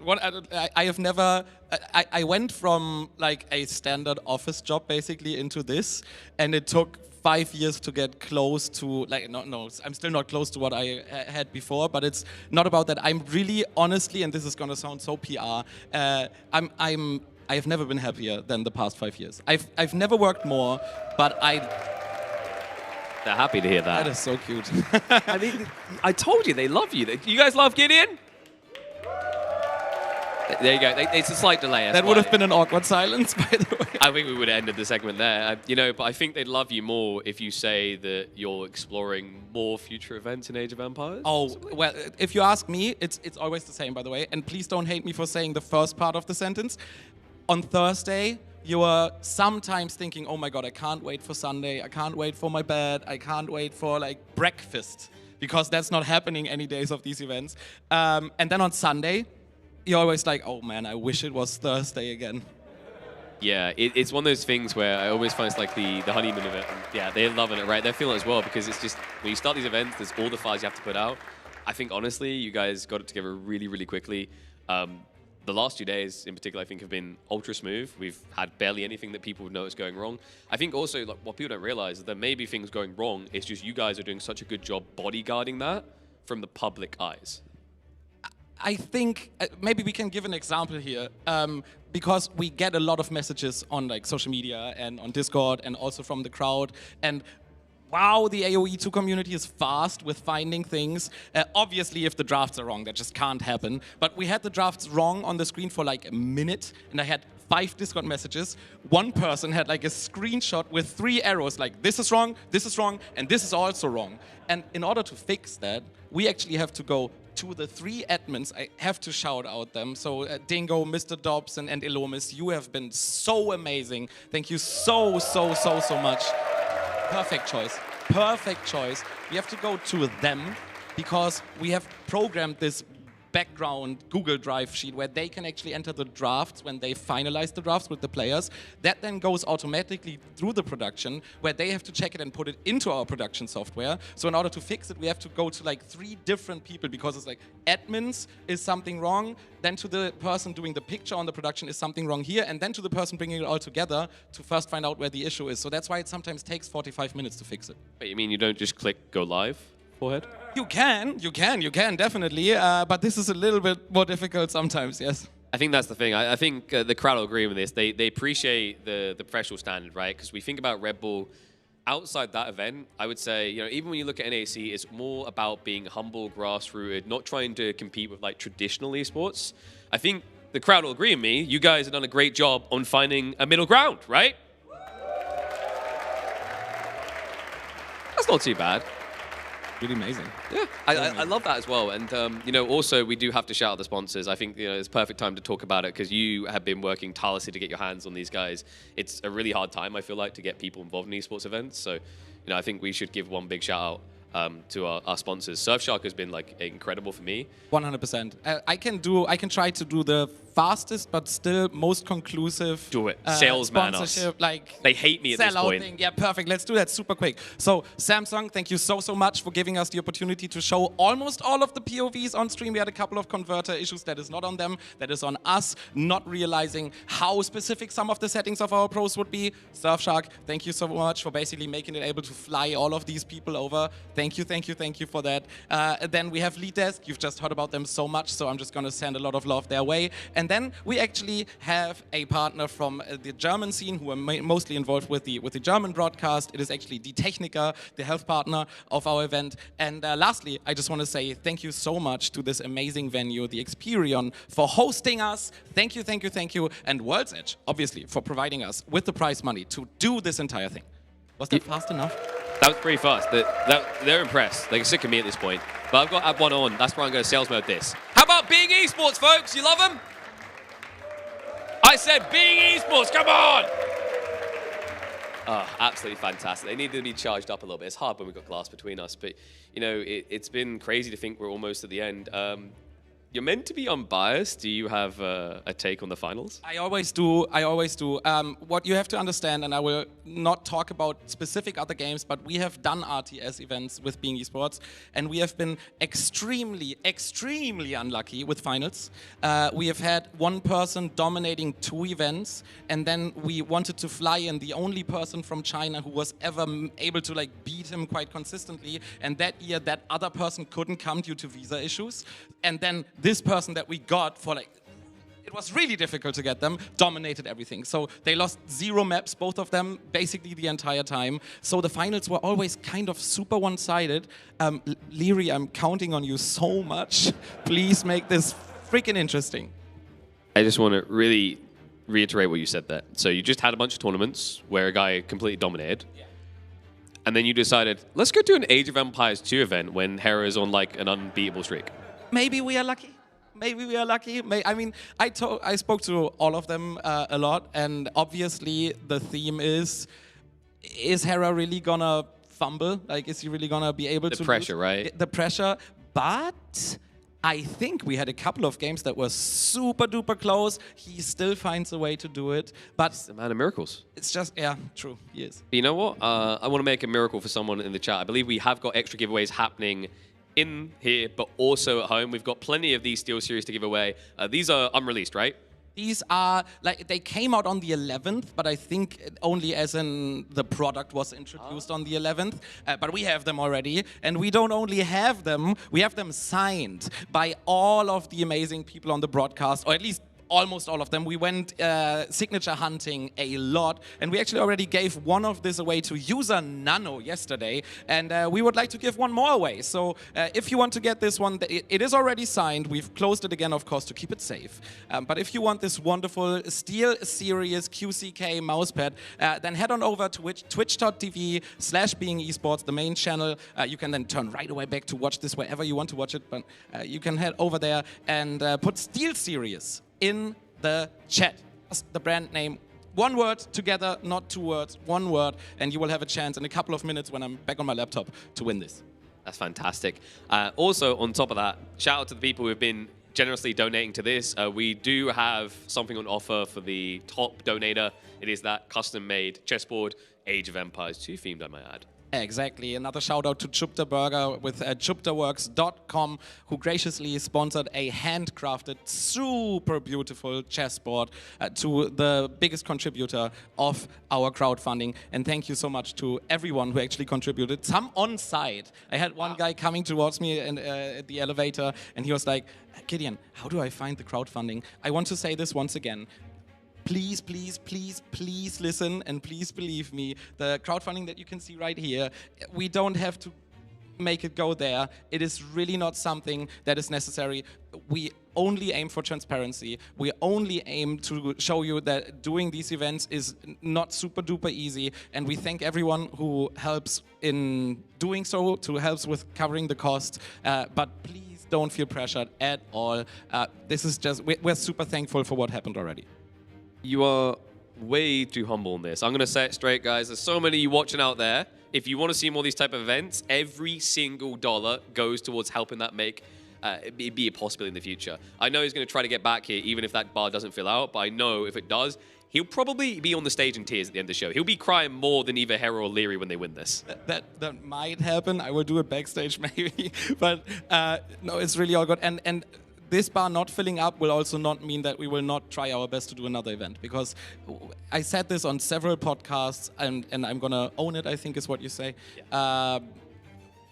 I have never. I went from like a standard office job basically into this, and it took 5 years to get close to like no, I'm still not close to what I had before, but it's not about that. I'm really honestly, and this is gonna sound so PR. I have never been happier than the past 5 years. I've never worked more, but They're happy to hear that. That is so cute. I mean, I told you they love you. You guys love Gideon? There you go. It's a slight delay. That would have been an awkward silence, by the way. I think we would have ended the segment there. You know, but I think they'd love you more if you say that you're exploring more future events in Age of Empires. Oh, well, if you ask me, it's always the same, by the way. And please don't hate me for saying the first part of the sentence. On Thursday, you are sometimes thinking, oh my God, I can't wait for Sunday. I can't wait for my bed. I can't wait for like breakfast, because that's not happening any days of these events. And then on Sunday, you're always like, oh man, I wish it was Thursday again. Yeah, it's one of those things where I always find it's like the honeymoon of it. And yeah, they're loving it, right? They're feeling it as well, because it's just, when you start these events, there's all the files you have to put out. I think, honestly, you guys got it together really, really quickly. The last 2 days, in particular, I think have been ultra smooth. We've had barely anything that people would notice going wrong. I think also, like, what people don't realize is that there may be things going wrong. It's just you guys are doing such a good job bodyguarding that from the public eyes. I think maybe we can give an example here. Because we get a lot of messages on like social media and on Discord and also from the crowd. And wow, the AoE2 community is fast with finding things. Obviously, if the drafts are wrong, that just can't happen. But we had the drafts wrong on the screen for like a minute, and I had 5 Discord messages. One person had like a screenshot with 3 arrows, like this is wrong, and this is also wrong. And in order to fix that, we actually have to go to the 3 admins. I have to shout out them. So Dingo, Mr. Dobson, and Elomis, you have been so amazing. Thank you so much. Perfect choice. Perfect choice. We have to go to them because we have programmed this background Google Drive sheet where they can actually enter the drafts when they finalize the drafts with the players. That then goes automatically through the production where they have to check it and put it into our production software. So in order to fix it, we have to go to like 3 different people because it's like admins is something wrong, then to the person doing the picture on the production is something wrong here, and then to the person bringing it all together to first find out where the issue is. So that's why it sometimes takes 45 minutes to fix it. Wait, you mean you don't just click go live? Forehead? You can, definitely. But this is a little bit more difficult sometimes, yes. I think that's the thing. I think the crowd will agree with this. They appreciate the professional standard, right? Because we think about Red Bull outside that event. I would say, you know, even when you look at NAC, it's more about being humble, grassrooted, not trying to compete with like traditional esports. I think the crowd will agree with me. You guys have done a great job on finding a middle ground, right? That's not too bad. Really amazing. Yeah, I love that as well. And, you know, also we do have to shout out the sponsors. I think, you know, it's perfect time to talk about it because you have been working tirelessly to get your hands on these guys. It's a really hard time, I feel like, to get people involved in esports events. So, you know, I think we should give one big shout out to our sponsors. Surfshark has been like incredible for me. 100%. I can try to do the fastest but still most conclusive do it salesman sponsorship, like they hate me at this point. Thing. Yeah, perfect. Let's do that super quick. So Samsung, thank you so much for giving us the opportunity to show almost all of the POVs on stream. We had a couple of converter issues. That is not on them, that is on us not realizing how specific some of the settings of our pros would be. Surfshark, thank you so much for basically making it able to fly all of these people over. Thank you for that. Then we have Lead Desk. You've just heard about them so much, so I'm just going to send a lot of love their way. And then we actually have a partner from the German scene who are mostly involved with the German broadcast. It is actually Die Techniker, the health partner of our event. And lastly, I just want to say thank you so much to this amazing venue, the Experion, for hosting us. Thank you. And World's Edge, obviously, for providing us with the prize money to do this entire thing. Was that fast enough? That was pretty fast. They're impressed. They're sick of me at this point. But I've got to add one on. That's where I'm going to sales mode this. How about Being Esports, folks? You love them? I said Being Esports, come on! Oh, absolutely fantastic. They need to be charged up a little bit. It's hard when we've got glass between us, but you know, it's been crazy to think we're almost at the end. You're meant to be unbiased. Do you have a take on the finals? I always do. What you have to understand, and I will not talk about specific other games, but we have done RTS events with Being Esports, and we have been extremely unlucky with finals. We have had one person dominating 2 events, and then we wanted to fly in the only person from China who was ever able to like beat him quite consistently, and that year that other person couldn't come due to visa issues, and then this person that we got for like, it was really difficult to get them, dominated everything. So they lost 0 maps, both of them, basically the entire time. So the finals were always kind of super one-sided. Leary, I'm counting on you so much. Please make this freaking interesting. I just want to really reiterate what you said there. So you just had a bunch of tournaments where a guy completely dominated. Yeah. And then you decided, let's go do an Age of Empires 2 event when Hera is on like an unbeatable streak. Maybe we are lucky. I mean, I spoke to all of them a lot, and obviously the theme is Hera really gonna fumble? Like, is he really gonna be able to The pressure, lose? right? The pressure, but I think we had a couple of games that were super duper close. He still finds a way to do it, but he's the man of miracles. It's just, yeah, true, he is. But you know what? I want to make a miracle for someone in the chat. I believe we have got extra giveaways happening in here, but also at home. We've got plenty of these Steel Series to give away. These are unreleased, right? These are, like, they came out on the 11th, but I think only as in the product was introduced on the 11th. But we have them already. And we don't only have them, we have them signed by all of the amazing people on the broadcast, or at least almost all of them. We went signature hunting a lot, and we actually already gave one of this away to user Nano yesterday, and we would like to give one more away. So if you want to get this one, it is already signed. We've closed it again, of course, to keep it safe. But if you want this wonderful Steel Series QCK mousepad, then head on over to twitch.tv/beingesports, the main channel. You can then turn right away back to watch this wherever you want to watch it, but you can head over there and put Steel Series in the chat. That's the brand name. One word together, not two words, one word, and you will have a chance in a couple of minutes when I'm back on my laptop to win this. That's fantastic. Also, on top of that, shout out to the people who have been generously donating to this. We do have something on offer for the top donator. It is that custom-made chessboard, Age of Empires 2 themed, I might add. Exactly. Another shout out to Chupta Burger with chuptaworks.com, who graciously sponsored a handcrafted, super beautiful chessboard to the biggest contributor of our crowdfunding. And thank you so much to everyone who actually contributed. Some on site. I had one guy coming towards me at the elevator, and he was like, Gideon, how do I find the crowdfunding? I want to say this once again. Please, please, please, please listen, and please believe me, the crowdfunding that you can see right here, we don't have to make it go there. It is really not something that is necessary. We only aim for transparency. We only aim to show you that doing these events is not super duper easy, and we thank everyone who helps in doing so, who helps with covering the cost, but please don't feel pressured at all. This is just, we're super thankful for what happened already. You are way too humble on this. I'm going to say it straight, guys. There's so many of you watching out there. If you want to see more of these type of events, every single dollar goes towards helping that make it be a possibility in the future. I know he's going to try to get back here, even if that bar doesn't fill out, but I know if it does, he'll probably be on the stage in tears at the end of the show. He'll be crying more than either Hera or Leary when they win this. That might happen. I will do it backstage maybe. But no, it's really all good. And this bar not filling up will also not mean that we will not try our best to do another event, because I said this on several podcasts, and I'm going to own it, I think is what you say. Yeah.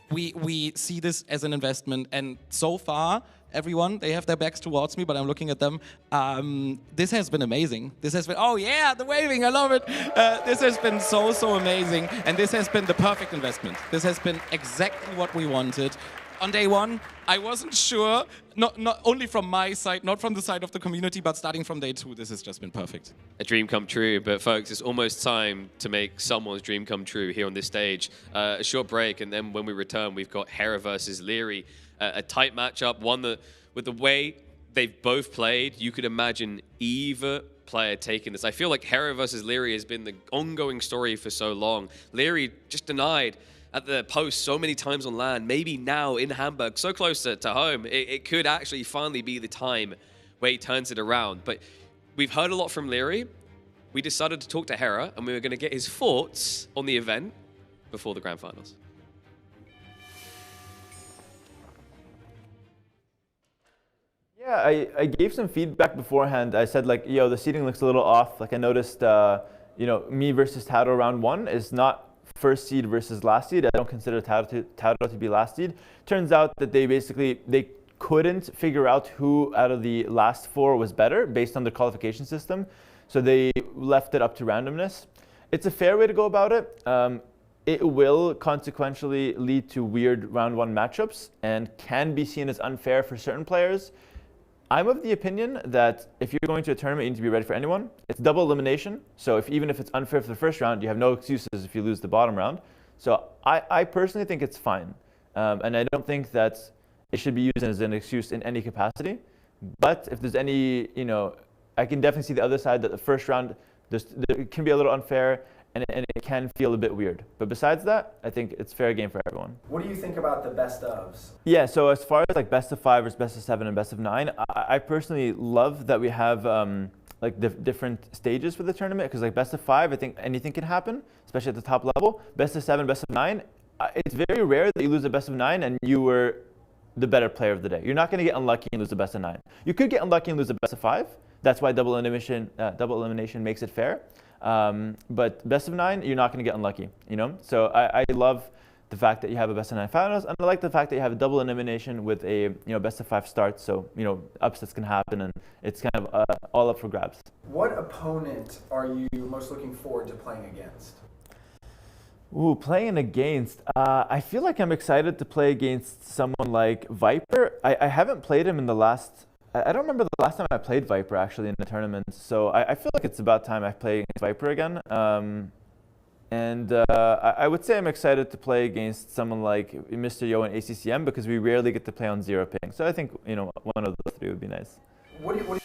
We see this as an investment, and so far, everyone, they have their backs towards me, but I'm looking at them. This has been amazing. This has been, oh yeah, the waving, I love it. This has been so amazing, and this has been the perfect investment. This has been exactly what we wanted. On day one, I wasn't sure, not only from my side, not from the side of the community, but starting from day two, this has just been perfect. A dream come true, but folks, it's almost time to make someone's dream come true here on this stage. A short break, and then when we return, we've got Hera versus Leary. A tight matchup, one that, with the way they've both played, you could imagine either player taking this. I feel like Hera versus Leary has been the ongoing story for so long. Leary just denied at the post so many times on LAN, maybe now in Hamburg, so close to home, it could actually finally be the time where he turns it around. But we've heard a lot from Leary. We decided to talk to Hera, and we were going to get his thoughts on the event before the Grand Finals. Yeah, I gave some feedback beforehand. I said, like, yo, the seating looks a little off. Like, I noticed, you know, me versus Tado round one is not first seed versus last seed. I don't consider Tado to be last seed. Turns out that they couldn't figure out who out of the last four was better based on the qualification system. So they left it up to randomness. It's a fair way to go about it. It will consequentially lead to weird round one matchups and can be seen as unfair for certain players. I'm of the opinion that if you're going to a tournament, you need to be ready for anyone. It's double elimination, so even if it's unfair for the first round, you have no excuses if you lose the bottom round. So I personally think it's fine, and I don't think that it should be used as an excuse in any capacity. But if there's any, you know, I can definitely see the other side, that the first round, it can be a little unfair, and it can feel a bit weird. But besides that, I think it's fair game for everyone. What do you think about the best ofs? Yeah, so as far as like best of 5 versus best of 7 and best of 9, I personally love that we have like different stages for the tournament, because like best of 5, I think anything can happen, especially at the top level. Best of 7, best of 9, it's very rare that you lose a best of 9 and you were the better player of the day. You're not going to get unlucky and lose the best of 9. You could get unlucky and lose the best of 5, that's why double elimination makes it fair. But best of 9, you're not going to get unlucky, you know. So I love the fact that you have a best of 9 finals, and I like the fact that you have a double elimination with a best of 5 start. So upsets can happen, and it's kind of all up for grabs. What opponent are you most looking forward to playing against? Ooh, playing against. I feel like I'm excited to play against someone like Viper. I haven't played him in the last. I don't remember the last time I played Viper actually in the tournament. So I feel like it's about time I play against Viper again. And I would say I'm excited to play against someone like Mr. Yo and ACCM because we rarely get to play on 0 ping. So I think one of those 3 would be nice. What do you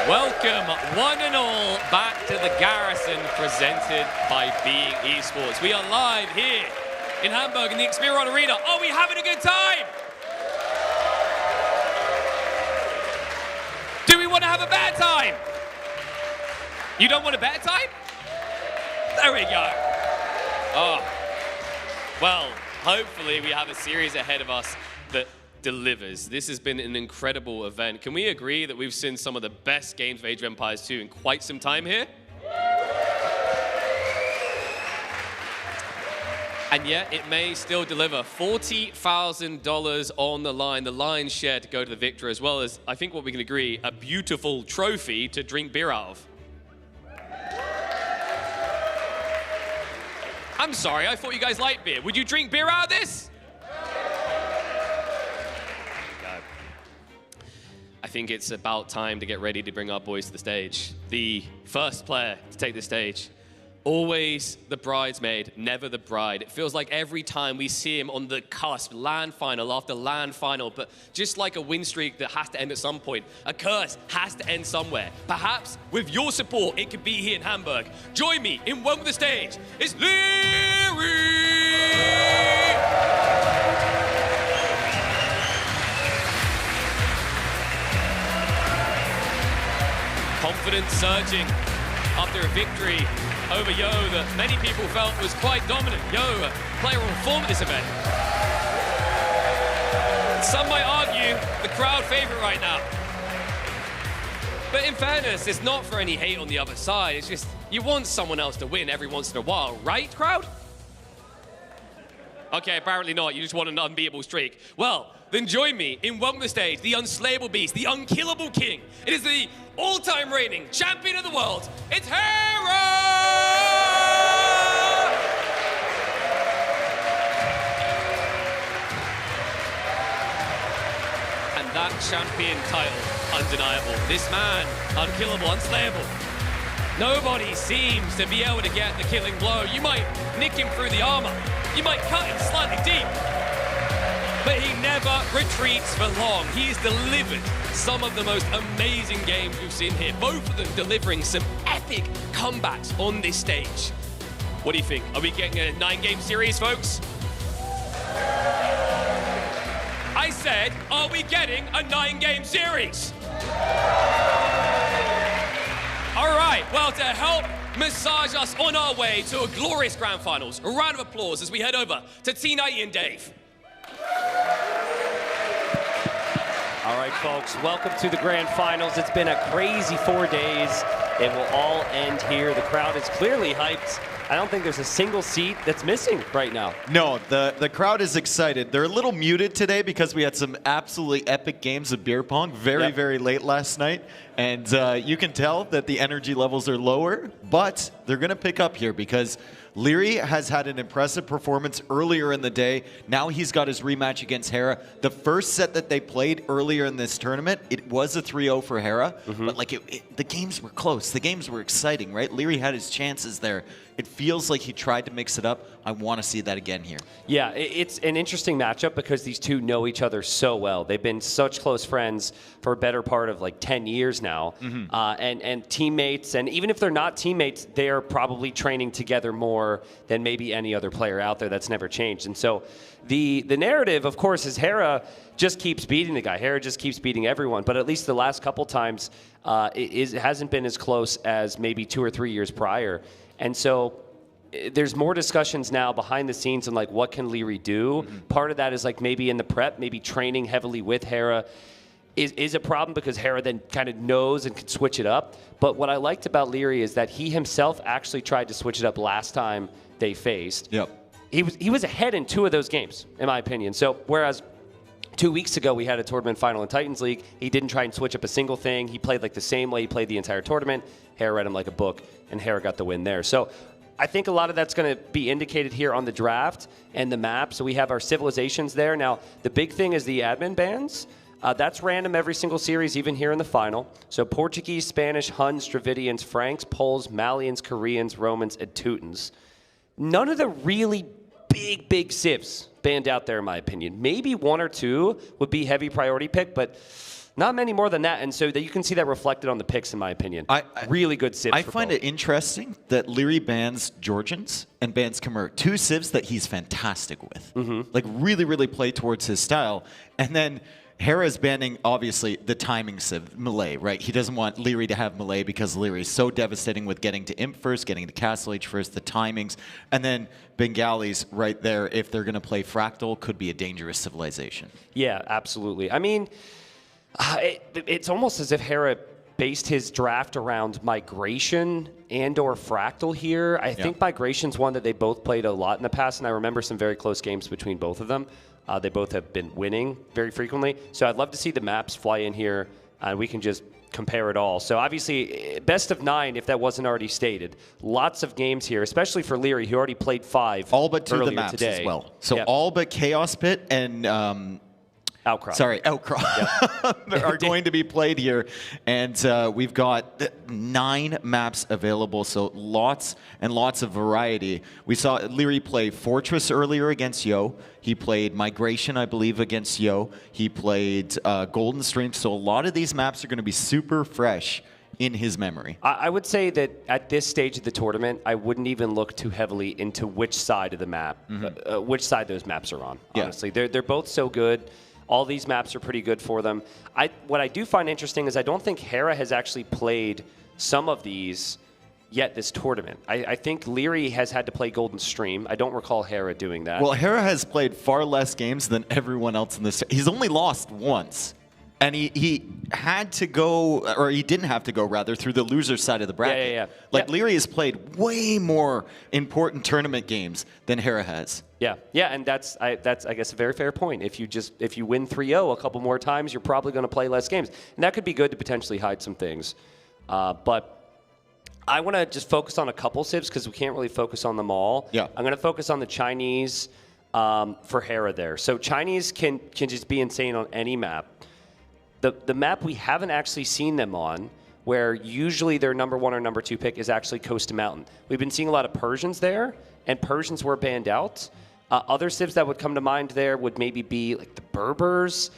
Welcome, one and all, back to the Garrison presented by Being Esports. We are live here in Hamburg in the Imperial Arena. Are we having a good time? Do we want to have a bad time? You don't want a bad time? There we go. Oh, well, hopefully we have a series ahead of us that delivers. This has been an incredible event. Can we agree that we've seen some of the best games of Age of Empires 2 in quite some time here? And yet, it may still deliver $40,000 on the line, the lion's share to go to the victor, as well as, I think what we can agree, a beautiful trophy to drink beer out of. I'm sorry, I thought you guys liked beer. Would you drink beer out of this? I think it's about time to get ready to bring our boys to the stage. The first player to take the stage, Always the bridesmaid, never the bride. It feels like every time we see him on the cusp, land final after land final, but just like a win streak that has to end at some point, a curse has to end somewhere. Perhaps with your support, it could be here in Hamburg. Join me in Welcome to the Stage. It's Leary! Confidence surging after a victory over Yo that many people felt was quite dominant. Yo, player on form at this event. Some might argue the crowd favorite right now. But in fairness, it's not for any hate on the other side. It's just you want someone else to win every once in a while, right, crowd? Okay, apparently not. You just want an unbeatable streak. Well, then join me in Welcome to the Stage, the unslayable beast, the unkillable king. It is the all-time reigning champion of the world. It's Hera! And that champion title, undeniable. This man, unkillable, unslayable. Nobody seems to be able to get the killing blow. You might nick him through the armor. You might cut him slightly deep. But he never retreats for long. He's delivered some of the most amazing games we've seen here. Both of them delivering some epic comebacks on this stage. What do you think? Are we getting a 9-game series, folks? I said, are we getting a 9-game series? All right, well, to help massage us on our way to a glorious grand finals, a round of applause as we head over to T90 and Dave. All right, folks, welcome to the grand finals. It's been a crazy 4 days. It will all end here. The crowd is clearly hyped. I don't think there's a single seat that's missing right now. No, the crowd is excited. They're a little muted today because we had some absolutely epic games of beer pong very late last night. And you can tell that the energy levels are lower, but they're going to pick up here because Leary has had an impressive performance earlier in the day. Now he's got his rematch against Hera. The first set that they played earlier in this tournament, it was a 3-0 for Hera, but like the games were close. The games were exciting, right? Leary had his chances there. It feels like he tried to mix it up. I want to see that again here. Yeah, it's an interesting matchup because these two know each other so well. They've been such close friends for a better part of like 10 years now, and teammates. And even if they're not teammates, they're probably training together more than maybe any other player out there. That's never changed. And so the narrative, of course, is Hera just keeps beating the guy. Hera just keeps beating everyone. But at least the last couple times, it hasn't been as close as maybe 2 or 3 years prior. And so there's more discussions now behind the scenes on like what can Leary do. Part of that is like maybe in the prep, maybe training heavily with Hera is a problem because Hera then kind of knows and can switch it up. But what I liked about Leary is that he himself actually tried to switch it up last time they faced. He was ahead in 2 of those games, in my opinion. So whereas 2 weeks ago we had a tournament final in Titans League, he didn't try and switch up a single thing. He played like the same way he played the entire tournament. Hera read him like a book, and Hera got the win there. So I think a lot of that's going to be indicated here on the draft and the map. So we have our civilizations there. Now, the big thing is the admin bans. That's random every single series, even here in the final. So Portuguese, Spanish, Huns, Dravidians, Franks, Poles, Malians, Koreans, Romans, and Teutons. None of the really big civs banned out there, in my opinion. Maybe 1 or 2 would be heavy priority pick, but not many more than that, and so that you can see that reflected on the picks, in my opinion. Really good civs. I find it interesting that Leary bans Georgians and bans Khmer, 2 civs that he's fantastic with. Like really play towards his style. And then Hera's banning, obviously, the timing civ, Malay, right? He doesn't want Leary to have Malay because Leary is so devastating with getting to Imp first, getting to Castle Age first, the timings. And then Bengalis right there, if they're going to play Fractal, could be a dangerous civilization. Yeah, absolutely. I mean, it's almost as if Hera based his draft around Migration and or Fractal here. I think Migration's one that they both played a lot in the past, and I remember some very close games between both of them. They both have been winning very frequently. So I'd love to see the maps fly in here, and we can just compare it all. So obviously, best of 9, if that wasn't already stated. Lots of games here, especially for Leary, who already played 5 all but 2 of the maps today. As well. So all but Chaos Pit and Outcrop. Sorry, Outcrop are going to be played here. And we've got 9 maps available, so lots and lots of variety. We saw Leary play Fortress earlier against Yo. He played Migration, I believe, against Yo. He played Golden Stream. So a lot of these maps are going to be super fresh in his memory. I would say that at this stage of the tournament, I wouldn't even look too heavily into which side of the map, which side those maps are on, honestly. They're both so good. All these maps are pretty good for them. What I do find interesting is I don't think Hera has actually played some of these yet this tournament. I think Leary has had to play Golden Stream. I don't recall Hera doing that. Well, Hera has played far less games than everyone else in this. He's only lost once. And he had to go, or he didn't have to go, rather, through the loser side of the bracket. Like, Leary has played way more important tournament games than Hera has. Yeah, and that's I guess a very fair point. If you win 3-0 a couple more times, you're probably going to play less games, and that could be good to potentially hide some things. But I want to just focus on a couple civs because we can't really focus on them all. Yeah, I'm going to focus on the Chinese for Hera there. So Chinese can just be insane on any map. The map we haven't actually seen them on, where usually their number 1 or number 2 pick is actually Coast to Mountain. We've been seeing a lot of Persians there, and Persians were banned out. Other civs that would come to mind there would maybe be like the Berbers,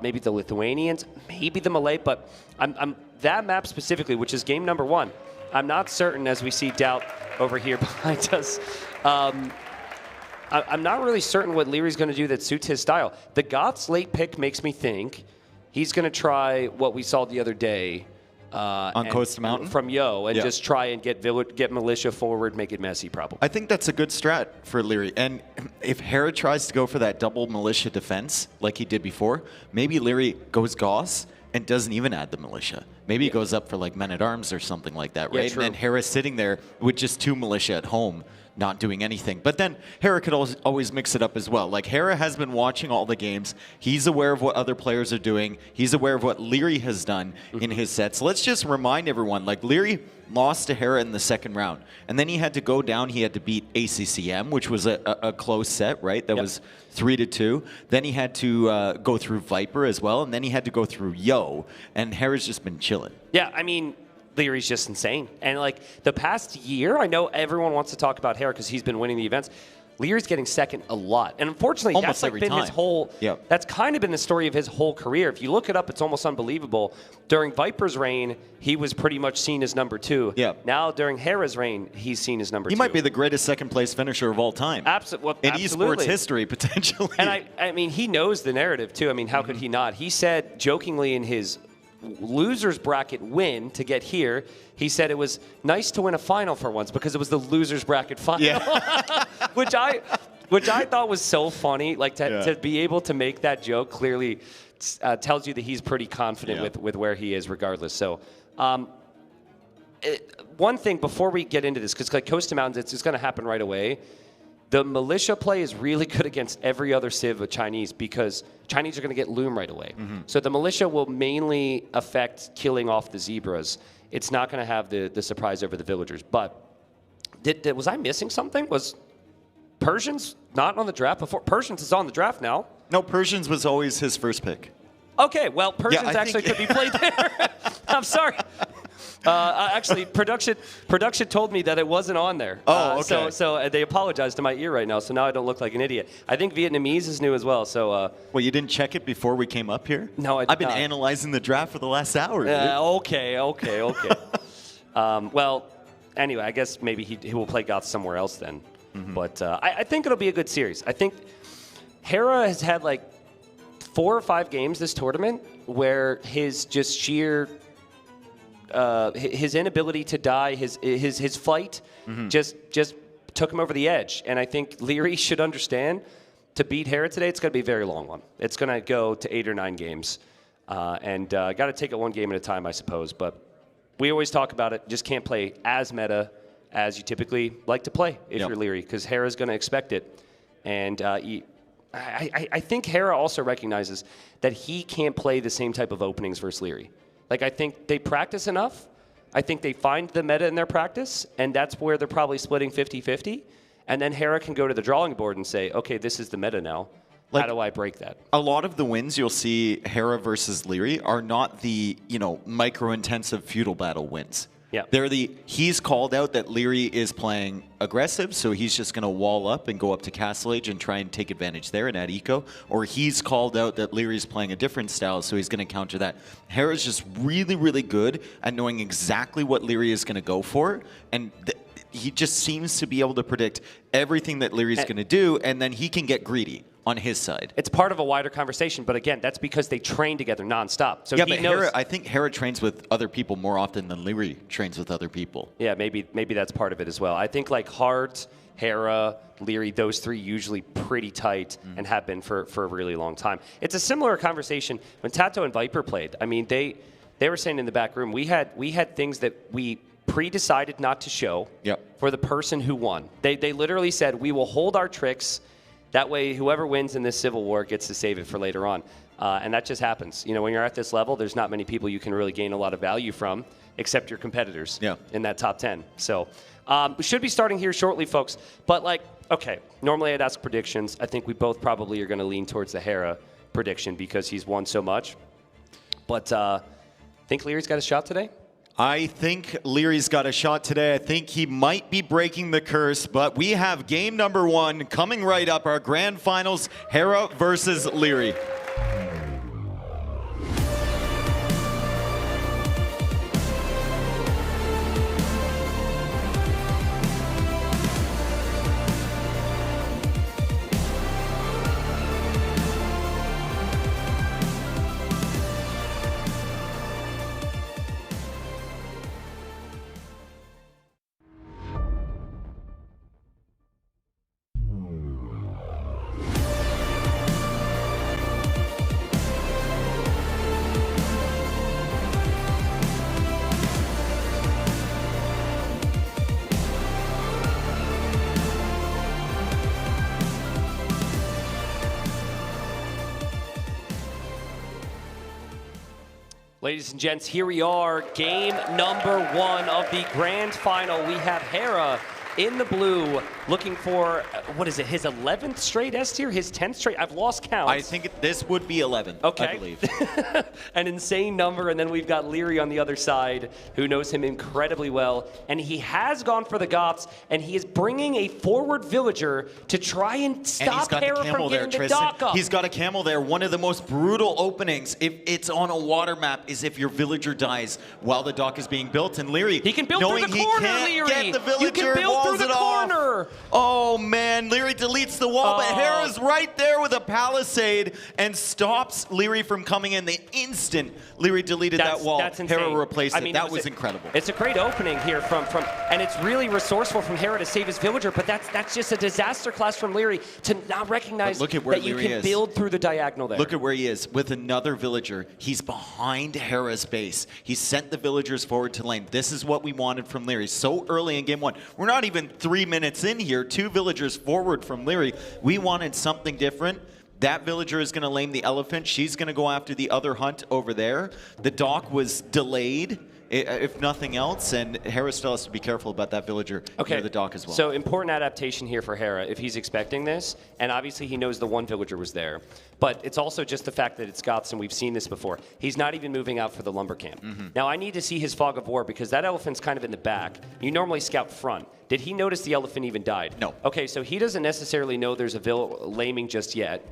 maybe the Lithuanians, maybe the Malay, but that map specifically, which is game number 1, I'm not certain, as we see Doubt over here behind us. I'm not really certain what Leary's going to do that suits his style. The Goth's late pick makes me think he's going to try what we saw the other day on Coast Mountain from Yo, and just try and get militia forward, make it messy. Probably. I think that's a good strat for Leary. And if Hera tries to go for that double militia defense like he did before, maybe Leary goes Goss and doesn't even add the militia. Maybe he goes up for like Men at Arms or something like that, right? True. And then Hera's sitting there with just 2 militia at home, not doing anything. But then Hera could always mix it up as well. Like, Hera has been watching all the games. He's aware of what other players are doing. He's aware of what Leary has done in his sets. Let's just remind everyone, like, Leary lost to Hera in the second round. And then he had to go down. He had to beat ACCM, which was a close set, right? That was 3-2. Then he had to go through Viper as well. And then he had to go through Yo. And Hera's just been chilling. Yeah, I mean, Leary's just insane. And like the past year, I know everyone wants to talk about Hera because he's been winning the events. Leary's getting second a lot. And unfortunately, almost that's like been his whole, that's kind of been the story of his whole career. If you look it up, it's almost unbelievable. During Viper's reign, he was pretty much seen as number 2. Yeah. Now, during Hera's reign, he's seen as number 2. He might be the greatest second-place finisher of all time. Absolutely. In esports history, potentially. And I mean, he knows the narrative, too. I mean, how could he not? He said, jokingly in his losers bracket win to get here, he said it was nice to win a final for once because it was the losers bracket final, which I thought was so funny. Like to be able to make that joke clearly tells you that he's pretty confident with where he is, regardless. So, one thing before we get into this, because like Coast to Mountains, it's just going to happen right away. The militia play is really good against every other civ of Chinese because Chinese are going to get Loom right away. So the militia will mainly affect killing off the zebras. It's not going to have the surprise over the villagers. But was I missing something? Was Persians not on the draft before? Persians is on the draft now. No, Persians was always his first pick. Okay, well, Persians actually could be played there. I'm sorry. Actually, production told me that it wasn't on there. Oh, okay. So they apologized to my ear right now, so now I don't look like an idiot. I think Vietnamese is new as well. So. Well, you didn't check it before we came up here? No, I did I've been not. analyzing the draft for the last hour. Okay. Well, anyway, I guess maybe he will play Goth somewhere else then. But I think it'll be a good series. I think Hera has had like 4 or 5 games this tournament where his just sheer his inability to die, his fight, just took him over the edge. And I think Leary should understand to beat Hera today, it's going to be a very long one. It's going to go to 8 or 9 games, and got to take it one game at a time, I suppose. But we always talk about it. Just can't play as meta as you typically like to play if you're Leary, because Hera's going to expect it. And I think Hera also recognizes that he can't play the same type of openings versus Leary. Like, I think they practice enough. I think they find the meta in their practice, and that's where they're probably splitting 50-50. And then Hera can go to the drawing board and say, okay, this is the meta now. Like, how do I break that? A lot of the wins you'll see Hera versus Leary are not the, micro-intensive feudal battle wins. Yeah. They're he's called out that Leary is playing aggressive, so he's just going to wall up and go up to Castle Age and try and take advantage there and add eco. Or he's called out that Leary's playing a different style, so he's going to counter that. Hera's just really, really good at knowing exactly what Leary is going to go for, and he just seems to be able to predict everything that Leary's going to do, and then he can get greedy on his side. It's part of a wider conversation, but again, that's because they train together nonstop. So yeah, he but knows. I think Hera trains with other people more often than Leary trains with other people. Yeah, maybe that's part of it as well. I think like Hart, Hera, Leary, those three usually pretty tight and have been for a really long time. It's a similar conversation when Tato and Viper played. I mean, they were saying in the back room, we had things that we pre-decided not to show for the person who won. They literally said, we will hold our tricks. That way, whoever wins in this civil war gets to save it for later on. And that just happens. When you're at this level, there's not many people you can really gain a lot of value from, except your competitors in that top 10. So we should be starting here shortly, folks. But okay, normally I'd ask predictions. I think we both probably are going to lean towards the Hera prediction because he's won so much. But think Leary's got a shot today? I think Leary's got a shot today. I think he might be breaking the curse, but we have game number 1 coming right up, our grand finals, Hera versus Leary. Ladies and gents, here we are, game number 1 of the grand final. We have Hera in the blue, looking for, what is it, his 11th straight S tier? His 10th straight? I've lost count. I think this would be 11, okay. I believe. An insane number, and then we've got Leary on the other side, who knows him incredibly well, and he has gone for the Goths, and he is bringing a forward villager to try and stop Hera from getting the dock up. He's got a camel there. One of the most brutal openings, if it's on a water map, is if your villager dies while the dock is being built, and Leary, he can build through the corner, Leary. Get the villager, you can build through the corner. Oh man, Leary deletes the wall, but Hera's right there with a palisade and stops Leary from coming in. The instant Leary deleted that wall, Hera replaced it. That was incredible. It's a great opening here from, and it's really resourceful from Hera to save his villager, but that's just a disaster class from Leary to not recognize look at where that you Leary can is. build through the diagonal there. Look at where he is with another villager. He's behind Hera's base. He sent the villagers forward to lane. This is what we wanted from Leary so early in game 1. We're not even 3 minutes in here. 2 villagers forward from Leary. We wanted something different. That villager is going to lame the elephant. She's going to go after the other hunt over there. The dock was delayed, if nothing else, and Hera still has to be careful about that villager near the dock as well. So important adaptation here for Hera if he's expecting this, and obviously he knows the one villager was there. But it's also just the fact that it's Goths, and we've seen this before. He's not even moving out for the lumber camp. Now I need to see his fog of war because that elephant's kind of in the back. You normally scout front. Did he notice the elephant even died? No. Okay, so he doesn't necessarily know there's a laming just yet.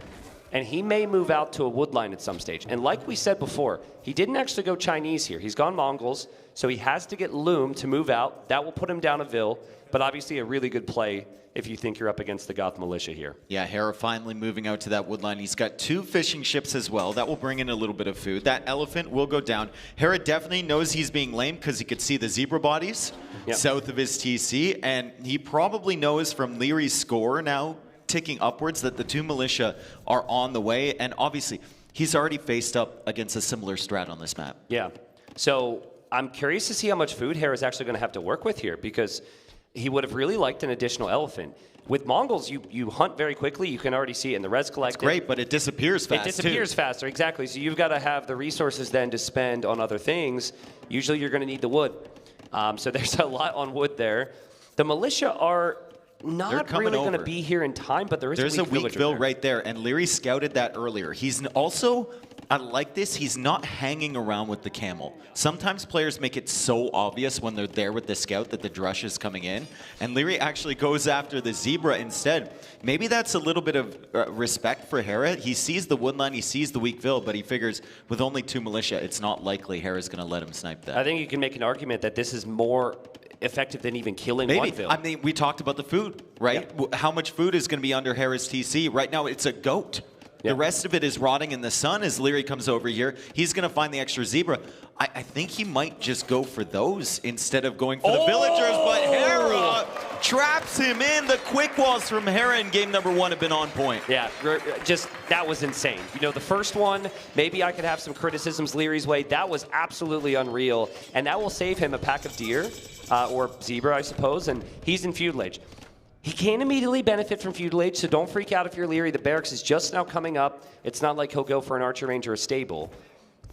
And he may move out to a wood line at some stage. And like we said before, he didn't actually go Chinese here. He's gone Mongols, so he has to get Loom to move out. That will put him down a Vil, but obviously a really good play if you think you're up against the Goth militia here. Yeah, Hera finally moving out to that wood line. He's got 2 fishing ships as well. That will bring in a little bit of food. That elephant will go down. Hera definitely knows he's being lame because he could see the zebra bodies south of his TC, and he probably knows from Leary's score now ticking upwards that the 2 militia are on the way, and obviously he's already faced up against a similar strat on this map. Yeah, so I'm curious to see how much food Hera's actually going to have to work with here because he would have really liked an additional elephant. With Mongols, you hunt very quickly. You can already see it in the res collected. It's great, but it disappears fast, It disappears faster, exactly. So you've got to have the resources then to spend on other things. Usually you're going to need the wood. So there's a lot on wood there. The militia are not really going to be here in time, but there's a weak Vil right there, and Leary scouted that earlier. He's also, I like this, he's not hanging around with the camel. Sometimes players make it so obvious when they're there with the scout that the drush is coming in, and Leary actually goes after the zebra instead. Maybe that's a little bit of respect for Hera. He sees the woodline, he sees the weak Vil, but he figures with only 2 militia, it's not likely Hera's going to let him snipe that. I think you can make an argument that this is more effective than even killing one Vil. I mean, we talked about the food, right? Yeah. How much food is going to be under Hera's TC? Right now, it's a goat. Yeah. The rest of it is rotting in the sun as Leary comes over here. He's going to find the extra zebra. I think he might just go for those instead of going for the villagers, but Hera traps him in. The quick walls from Hera in game number 1 have been on point. Yeah, just, that was insane. You know, the first one, maybe I could have some criticisms Leary's way. That was absolutely unreal, and that will save him a pack of deer, or zebra, I suppose, and he's in Feudal Age. He can't immediately benefit from Feudal Age, so don't freak out if you're Leary. The barracks is just now coming up. It's not like he'll go for an archer range or a stable.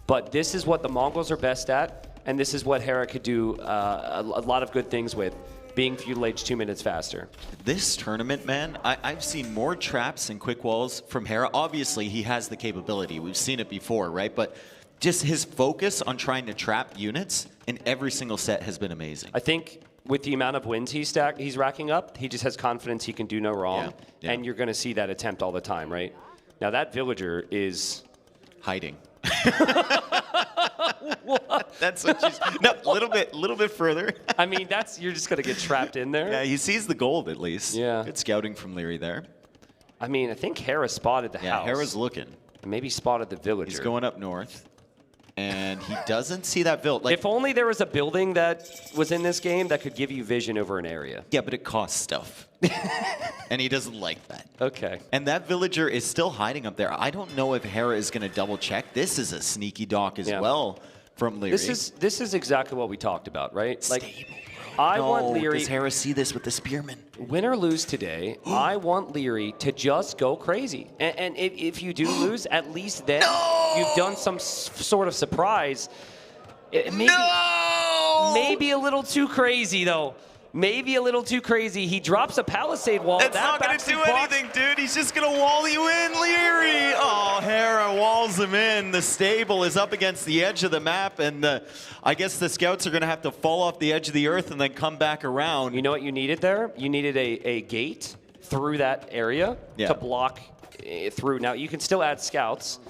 But this is what the Mongols are best at, and this is what Hera could do a lot of good things with, being Feudal Age 2 minutes faster. This tournament, man, I've seen more traps and quick walls from Hera. Obviously, he has the capability. We've seen it before, right? But just his focus on trying to trap units in every single set has been amazing. I think with the amount of wins he's racking up, he just has confidence he can do no wrong. Yeah. And you're going to see that attempt all the time, right? Now, that villager is hiding. What? That's what she's... No, a little bit further. I mean, you're just going to get trapped in there. Yeah, he sees the gold at least. Yeah. Good scouting from Leary there. I mean, I think Hera spotted the house. Yeah, Hera's looking. And maybe spotted the villager. He's going up north. And he doesn't see that build. If only there was a building that was in this game that could give you vision over an area. Yeah, but it costs stuff. And he doesn't like that. Okay. And that villager is still hiding up there. I don't know if Hera is going to double check. This is a sneaky dock as well from Leary. This is exactly what we talked about, right? Like, I want Leary. Does Hera see this with the spearman? Win or lose today, I want Leary to just go crazy. And if you do lose, at least then you've done some sort of surprise. Maybe a little too crazy, though. Maybe a little too crazy. He drops a palisade wall. That's not going to do anything, dude. He's just going to wall you in, Leary. Oh, Hera walls him in. The stable is up against the edge of the map, and I guess the scouts are going to have to fall off the edge of the earth and then come back around. You know what you needed there? You needed a gate through that area to block through. Now, you can still add scouts,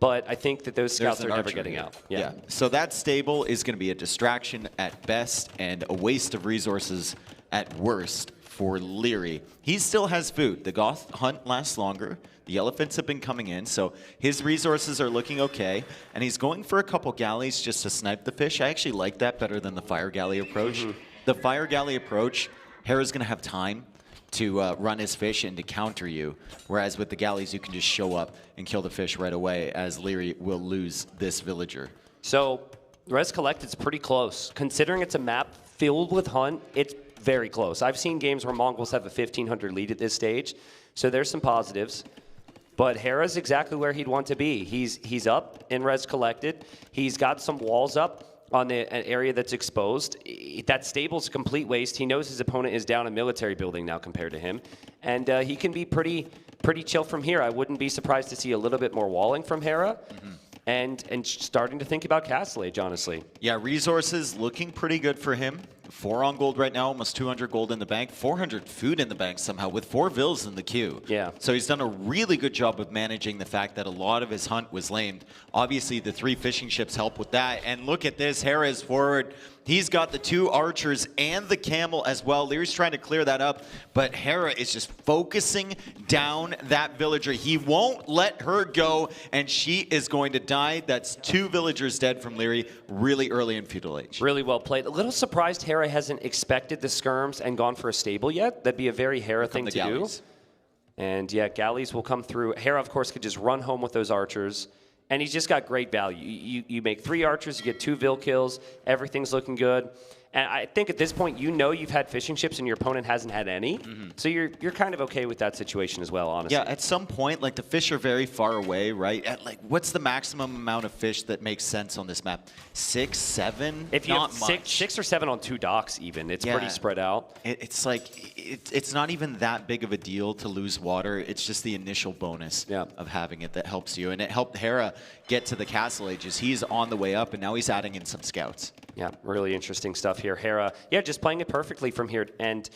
but I think that those scouts are never getting out. Yeah. So that stable is going to be a distraction at best and a waste of resources at worst for Leary. He still has food. The Goth hunt lasts longer. The elephants have been coming in, so his resources are looking okay. And he's going for a couple galleys just to snipe the fish. I actually like that better than the fire galley approach. The fire galley approach, Hera's going to have time to run his fish and to counter you. Whereas with the galleys, you can just show up and kill the fish right away, as Leary will lose this villager. So, Res Collected's pretty close. Considering it's a map filled with hunt, it's very close. I've seen games where Mongols have a 1,500 lead at this stage, so there's some positives. But Hera's exactly where he'd want to be. He's up in Res Collected. He's got some walls up on an area that's exposed. That stable's a complete waste. He knows his opponent is down a military building now compared to him. And he can be pretty chill from here. I wouldn't be surprised to see a little bit more walling from Hera. And starting to think about Castle Age, honestly. Yeah, resources looking pretty good for him. 4 on gold right now, almost 200 gold in the bank, 400 food in the bank somehow, with 4 Vils in the queue. Yeah. So he's done a really good job of managing the fact that a lot of his hunt was lamed. Obviously, the 3 fishing ships help with that. And look at this, Hera is forward. He's got the 2 archers and the camel as well. Leary's trying to clear that up, but Hera is just focusing down that villager. He won't let her go, and she is going to die. That's 2 villagers dead from Leary really early in Feudal Age. Really well played. A little surprised Hera hasn't expected the skirms and gone for a stable yet. That'd be a very Hera thing to do. And yeah, galleys will come through. Hera, of course, could just run home with those archers. And he's just got great value. You make 3 archers, you get 2 Vil kills, everything's looking good. And I think at this point, you know you've had fishing chips and your opponent hasn't had any. So you're kind of okay with that situation as well, honestly. Yeah, at some point, like the fish are very far away, right? Like, what's the maximum amount of fish that makes sense on this map? 6, 7? If you not have much. six or 7 on 2 docks even, it's pretty spread out. It's like, it's not even that big of a deal to lose water. It's just the initial bonus of having it that helps you. And it helped Hera get to the Castle Ages. He's on the way up, and now he's adding in some scouts. Yeah, really interesting stuff here. Hera, just playing it perfectly from here. And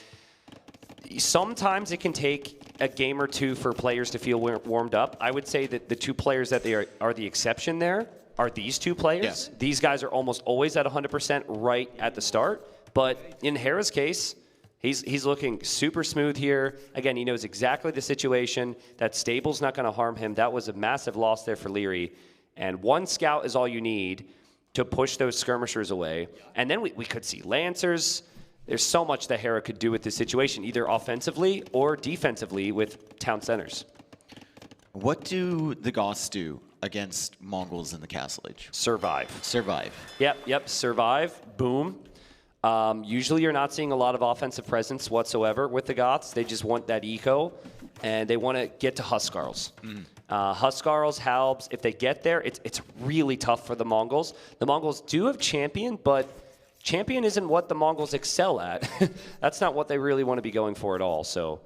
sometimes it can take a game or two for players to feel warmed up. I would say that the 2 players that they are the exception there are these 2 players. Yeah. These guys are almost always at 100% right at the start. But in Hera's case, he's looking super smooth here. Again, he knows exactly the situation. That stable's not going to harm him. That was a massive loss there for Leary. And 1 scout is all you need to push those skirmishers away. And then we could see Lancers. There's so much that Hera could do with this situation, either offensively or defensively with town centers. What do the Goths do against Mongols in the Castle Age? Survive. Survive. Yep, survive. Boom. Usually you're not seeing a lot of offensive presence whatsoever with the Goths. They just want that eco, and they want to get to Huskarls. Huskarls, Halbs, if they get there, it's really tough for the Mongols. The Mongols do have Champion, but Champion isn't what the Mongols excel at. That's not what they really want to be going for at all. So,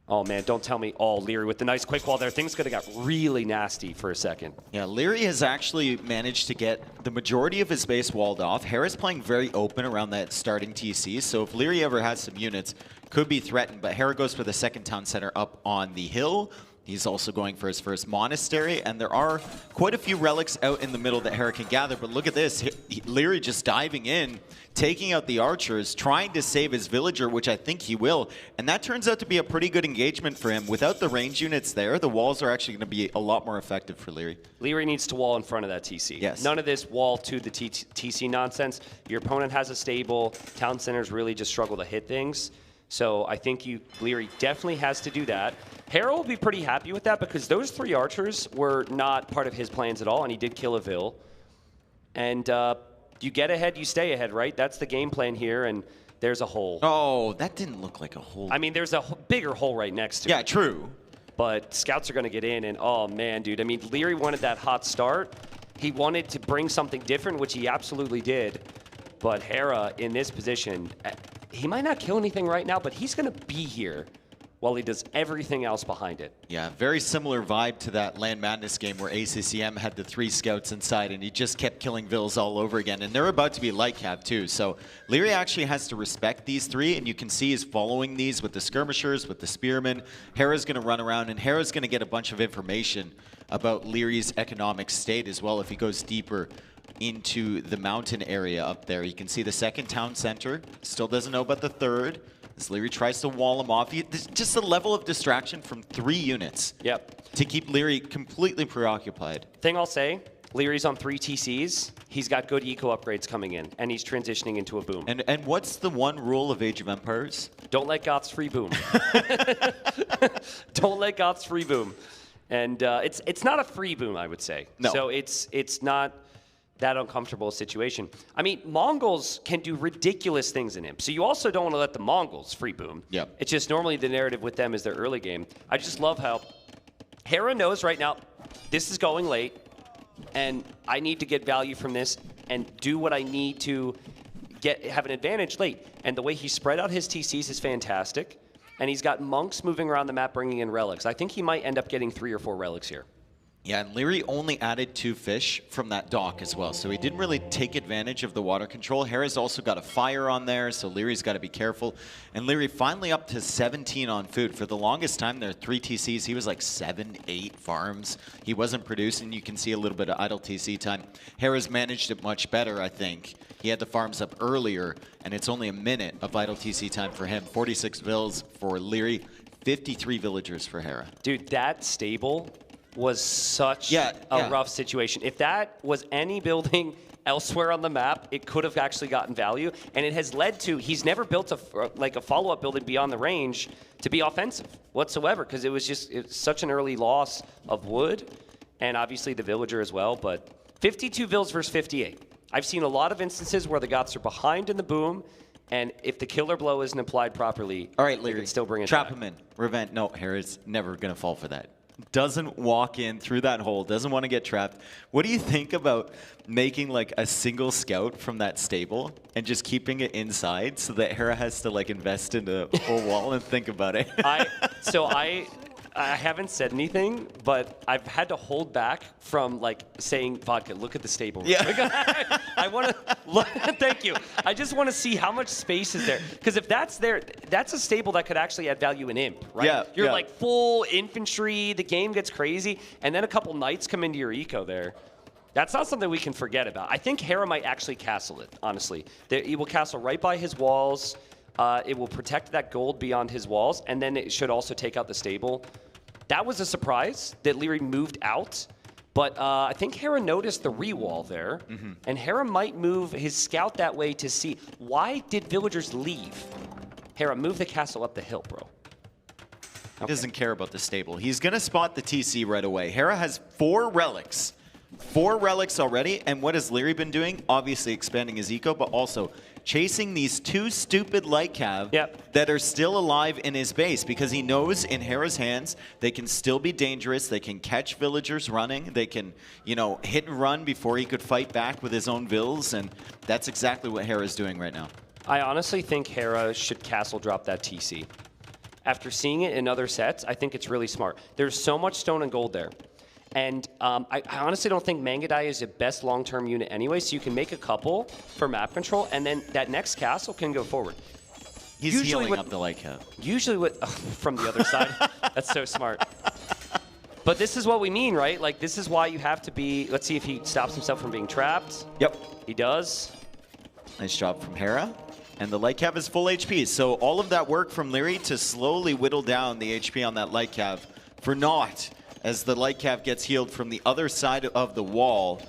oh man, don't tell me, Leary with the nice quick wall there. Things could have got really nasty for a second. Yeah, Leary has actually managed to get the majority of his base walled off. Hera's playing very open around that starting TC, so if Leary ever has some units, could be threatened, but Hera goes for the second town center up on the hill. He's also going for his first monastery, and there are quite a few relics out in the middle that Hera can gather, but look at this. Leary just diving in, taking out the archers, trying to save his villager, which I think he will, and that turns out to be a pretty good engagement for him. Without the range units there, the walls are actually going to be a lot more effective for Leary. Leary needs to wall in front of that TC. Yes. None of this wall to the TC nonsense. Your opponent has a stable. Town centers really just struggle to hit things. So I think Leary definitely has to do that. Hera will be pretty happy with that because those 3 archers were not part of his plans at all, and he did kill a Vil. And you get ahead, you stay ahead, right? That's the game plan here, and there's a hole. Oh, that didn't look like a hole. I mean, there's a bigger hole right next to it. Yeah, true. But scouts are going to get in, and oh man, dude. I mean, Leary wanted that hot start. He wanted to bring something different, which he absolutely did. But Hera in this position, he might not kill anything right now, but he's going to be here while he does everything else behind it. Yeah, very similar vibe to that Land Madness game where ACCM had the 3 scouts inside and he just kept killing Vils all over again. And they're about to be light cap too. So Leary actually has to respect these 3, and you can see he's following these with the skirmishers, with the spearmen. Hera's going to run around, and Hera's going to get a bunch of information about Leary's economic state as well if he goes deeper into the mountain area up there. You can see the second town center. Still doesn't know about the third. As Leary tries to wall him off. Just a level of distraction from 3 units. Yep. To keep Leary completely preoccupied. Thing I'll say, Leary's on 3 TCs. He's got good eco upgrades coming in, and he's transitioning into a boom. And what's the one rule of Age of Empires? Don't let Goths free boom. Don't let Goths free boom. And it's not a free boom, I would say. No. So it's not that uncomfortable situation. I mean, Mongols can do ridiculous things in Imp, so you also don't want to let the Mongols free boom. Yep. It's just normally the narrative with them is their early game. I just love how Hera knows right now this is going late, and I need to get value from this and do what I need to have an advantage late. And the way he spread out his TCs is fantastic, and he's got monks moving around the map bringing in relics. I think he might end up getting 3 or 4 relics here. Yeah, and Leary only added 2 fish from that dock as well, so he didn't really take advantage of the water control. Hera's also got a fire on there, so Leary's got to be careful. And Leary finally up to 17 on food. For the longest time, there are 3 TCs. He was like 7, 8 farms. He wasn't producing. You can see a little bit of idle TC time. Hera's managed it much better, I think. He had the farms up earlier, and it's only a minute of idle TC time for him. 46 vills for Leary, 53 villagers for Hera. Dude, that stable was such a rough situation. If that was any building elsewhere on the map, it could have actually gotten value, and it has led to he's never built a follow-up building beyond the range to be offensive whatsoever, because it's such an early loss of wood, and obviously the villager as well. But 52 vills versus 58. I've seen a lot of instances where the Goths are behind in the boom, and if the killer blow isn't applied properly, all right, they Leary, can still bring it trap back. him in. Revenge. No, Hera's never going to fall for that. Doesn't walk in through that hole, doesn't want to get trapped. What do you think about making like a single scout from that stable and just keeping it inside so that Hera has to like invest in a whole wall and think about it? I haven't said anything, but I've had to hold back from like saying, Vodka, look at the stable. Yeah. I want to look. Thank you. I just want to see how much space is there. Because if that's there, that's a stable that could actually add value in Imp, right? Yeah, You're yeah. like full infantry, the game gets crazy, and then a couple knights come into your eco there. That's not something we can forget about. I think Hera might actually castle it, honestly. He will castle right by his walls. It will protect that gold beyond his walls, and then it should also take out the stable. That was a surprise that Leary moved out, but I think Hera noticed the re-wall there, and Hera might move his scout that way to see. Why did villagers leave? Hera, move the castle up the hill, bro. He doesn't care about the stable. He's going to spot the TC right away. Hera has 4 relics. 4 relics already, and what has Leary been doing? Obviously expanding his eco, but also chasing these 2 stupid light cav that are still alive in his base, because he knows in Hera's hands they can still be dangerous. They can catch villagers running. They can, you know, hit and run before he could fight back with his own vills, and that's exactly what Hera's doing right now. I honestly think Hera should castle drop that TC. After seeing it in other sets, I think it's really smart. There's so much stone and gold there. And I honestly don't think Mangudai is the best long-term unit anyway, so you can make a couple for map control, and then that next castle can go forward. He's healing up the light cap. Usually from the other side. That's so smart. But this is what we mean, right? Like, this is why you have to be... Let's see if he stops himself from being trapped. Yep. He does. Nice job from Hera. And the light cav is full HP, so all of that work from Leary to slowly whittle down the HP on that light cav for naught. As the light cav gets healed from the other side of the wall.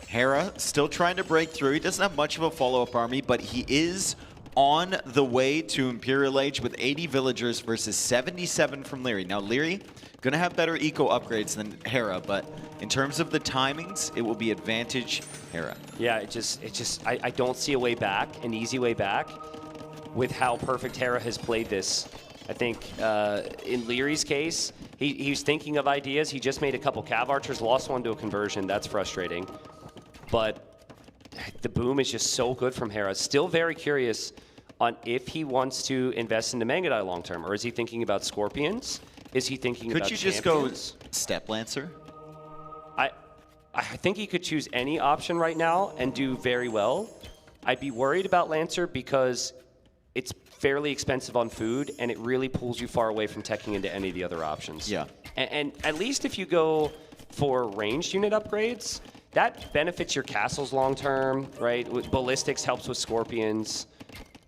Hera still trying to break through. He doesn't have much of a follow-up army, but he is on the way to Imperial Age with 80 villagers versus 77 from Leary. Now Leary going to have better eco upgrades than Hera, but in terms of the timings, it will be advantage Hera. Yeah, I don't see a way back, an easy way back, with how perfect Hera has played this. I think in Leary's case, he's thinking of ideas. He just made a couple cav archers, lost one to a conversion. That's frustrating. But the boom is just so good from Hera. Still very curious on if he wants to invest into Mangudai long term, or is he thinking about Scorpions? Is he thinking about Could you just champions? go Step Lancer? I think he could choose any option right now and do very well. I'd be worried about Lancer because it's fairly expensive on food, and it really pulls you far away from teching into any of the other options. Yeah. And at least if you go for ranged unit upgrades, that benefits your castles long term, right? With ballistics helps with Scorpions.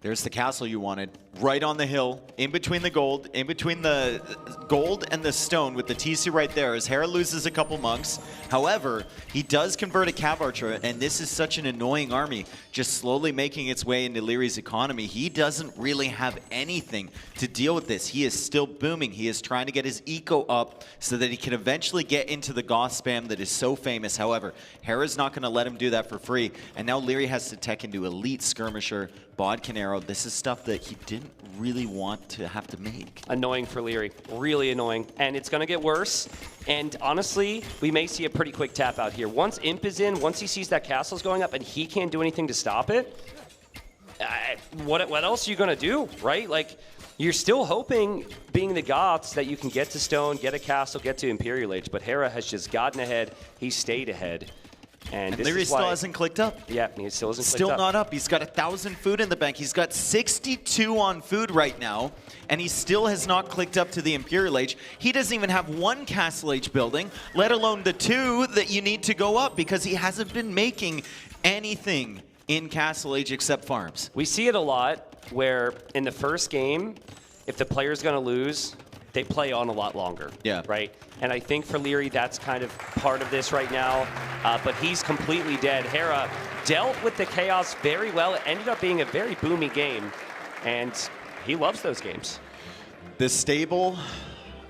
There's the castle you wanted, right on the hill, in between the gold, in between the gold and the stone with the TC right there as Hera loses a couple monks. However, he does convert a cav archer, and this is such an annoying army, just slowly making its way into Leary's economy. He doesn't really have anything to deal with this. He is still booming. He is trying to get his eco up so that he can eventually get into the Goth spam that is so famous. However, Hera's not going to let him do that for free, and now Leary has to tech into Elite Skirmisher, Bodkin Arrow. This is stuff that he didn't really want to have to make. Annoying for Leary, really annoying. And it's gonna get worse. And honestly, we may see a pretty quick tap out here. Once Imp is in, once he sees that castle's going up and he can't do anything to stop it, what else are you gonna do, right? Like, you're still hoping, being the Goths, that you can get to Stone, get a castle, get to Imperial Age, but Hera has just gotten ahead. He stayed ahead. And Leary still hasn't clicked up. Yeah, he still hasn't clicked Still up. not up. He's got 1,000 food in the bank. He's got 62 on food right now, and he still has not clicked up to the Imperial Age. He doesn't even have 1 Castle Age building, let alone the 2 that you need to go up, because he hasn't been making anything in Castle Age except farms. We see it a lot where in the first game, if the player's going to lose, they play on a lot longer. Yeah. Right? And I think for Leary, that's kind of part of this right now. But he's completely dead. Hera dealt with the chaos very well. It ended up being a very boomy game. And he loves those games. The stable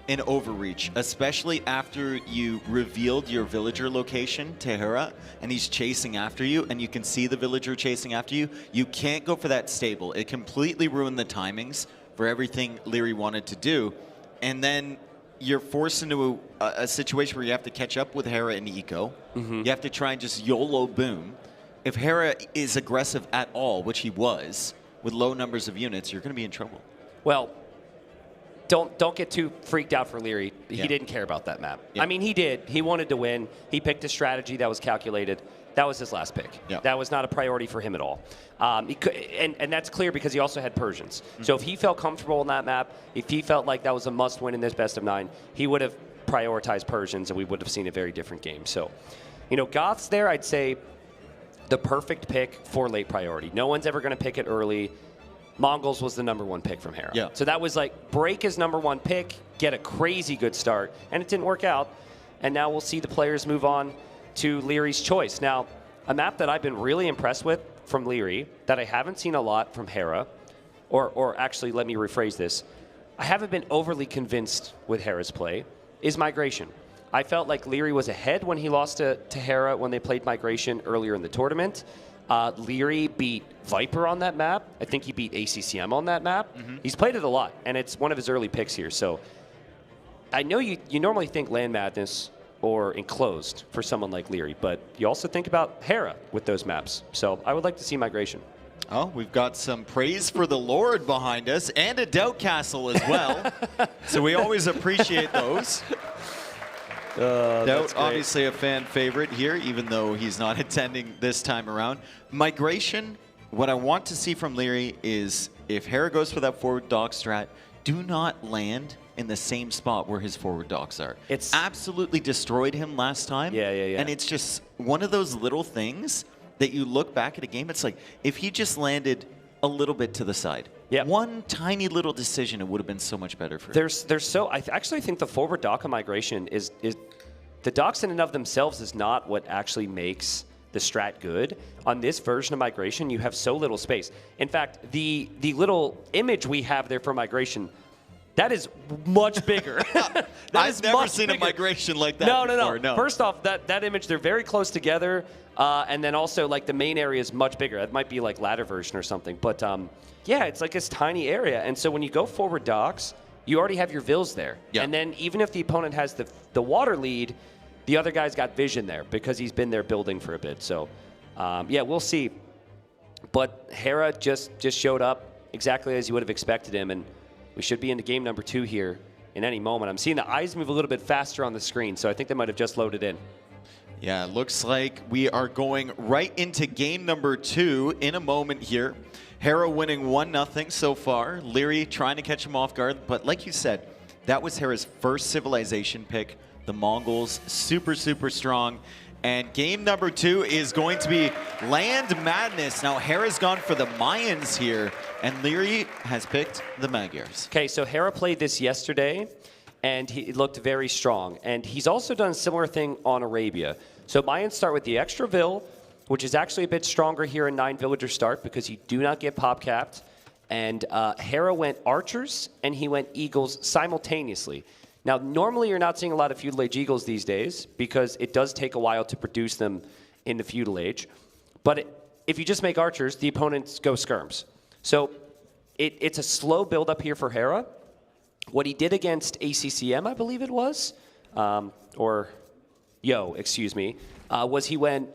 an overreach, especially after you revealed your villager location to Hera, and he's chasing after you, and you can see the villager chasing after you. You can't go for that stable. It completely ruined the timings for everything Leary wanted to do. And then you're forced into a situation where you have to catch up with Hera and Eco. You have to try and just YOLO boom. If Hera is aggressive at all, which he was, with low numbers of units, you're going to be in trouble. Well, don't get too freaked out for Leary. He Yeah. didn't care about that map. Yeah. I mean, he did. He wanted to win. He picked a strategy that was calculated. That was his last pick. Yeah. That was not a priority for him at all. And that's clear because he also had Persians. So if he felt comfortable on that map, if he felt like that was a must-win in this best of 9, he would have prioritized Persians, and we would have seen a very different game. So, Goths there, I'd say the perfect pick for late priority. No one's ever going to pick it early. Mongols was the #1 pick from Hera. Yeah. So that was like, break his #1 pick, get a crazy good start, and it didn't work out. And now we'll see the players move on to Leary's choice. Now, a map that I've been really impressed with from Leary, that I haven't seen a lot from Hera, or actually, let me rephrase this, I haven't been overly convinced with Hera's play, is Migration. I felt like Leary was ahead when he lost to Hera when they played Migration earlier in the tournament. Leary beat Viper on that map. I think he beat ACCM on that map. He's played it a lot, and it's one of his early picks here. So I know you normally think Land Madness or Enclosed for someone like Leary, but you also think about Hera with those maps. So I would like to see Migration. Oh, we've got some praise for the Lord behind us and a Doubt Castle as well. So we always appreciate those. Doubt, obviously a fan favorite here, even though he's not attending this time around. Migration, what I want to see from Leary is if Hera goes for that forward dock strat, do not land in the same spot where his forward docks are. It's absolutely destroyed him last time. Yeah. And it's just one of those little things that you look back at a game, it's like, if he just landed a little bit to the side, one tiny little decision, it would have been so much better for him. I actually think the forward dock of Migration is the docks in and of themselves is not what actually makes the strat good. On this version of Migration, you have so little space. In fact, the little image we have there for Migration, that is much bigger. I've never seen a migration like that before. No. First off, that image, they're very close together. And then also, like, the main area is much bigger. It might be like ladder version or something. But, yeah, it's like this tiny area. And so when you go forward docks, you already have your Vils there. Yeah. And then even if the opponent has the water lead, the other guy's got vision there because he's been there building for a bit. So, yeah, we'll see. But Hera just showed up exactly as you would have expected him. And we should be into game number 2 here in any moment. I'm seeing the eyes move a little bit faster on the screen, so I think they might have just loaded in. Yeah, it looks like we are going right into game number 2 in a moment here. Hera winning 1-0 so far. Leary trying to catch him off guard. But like you said, that was Hera's first civilization pick. The Mongols, super, super strong. And game number 2 is going to be Land Madness. Now, Hera's gone for the Mayans here, and Leary has picked the Magyars. Okay, so Hera played this yesterday, and he looked very strong. And he's also done a similar thing on Arabia. So Mayans start with the extra Vil, which is actually a bit stronger here in 9 villager start because you do not get pop capped. And Hera went archers, and he went eagles simultaneously. Now, normally you're not seeing a lot of Feudal Age Eagles these days because it does take a while to produce them in the Feudal Age. But if you just make archers, the opponents go skirms. So it's a slow build-up here for Hera. What he did against ACCM, I believe it was, was he went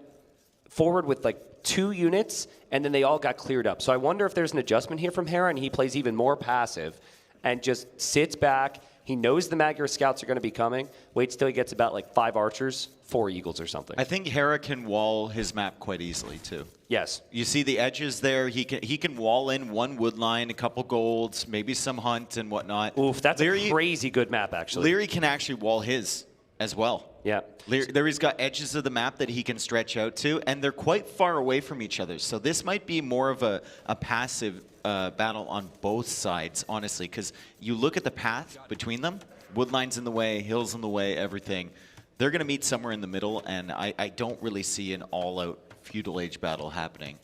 forward with like 2 units, and then they all got cleared up. So I wonder if there's an adjustment here from Hera, and he plays even more passive and just sits back. He knows the Magyar scouts are going to be coming. Waits till he gets about like 5 archers, 4 eagles or something. I think Hera can wall his map quite easily too. Yes. You see the edges there. He can wall in 1 wood line, a couple golds, maybe some hunt and whatnot. Oof, that's a crazy good map actually. Leary can actually wall his as well. Yeah. Leary's got edges of the map that he can stretch out to, and they're quite far away from each other. So this might be more of a passive battle on both sides, honestly, because you look at the path between them, wood lines in the way, hills in the way, everything. They're going to meet somewhere in the middle, and I don't really see an all-out Feudal Age battle happening.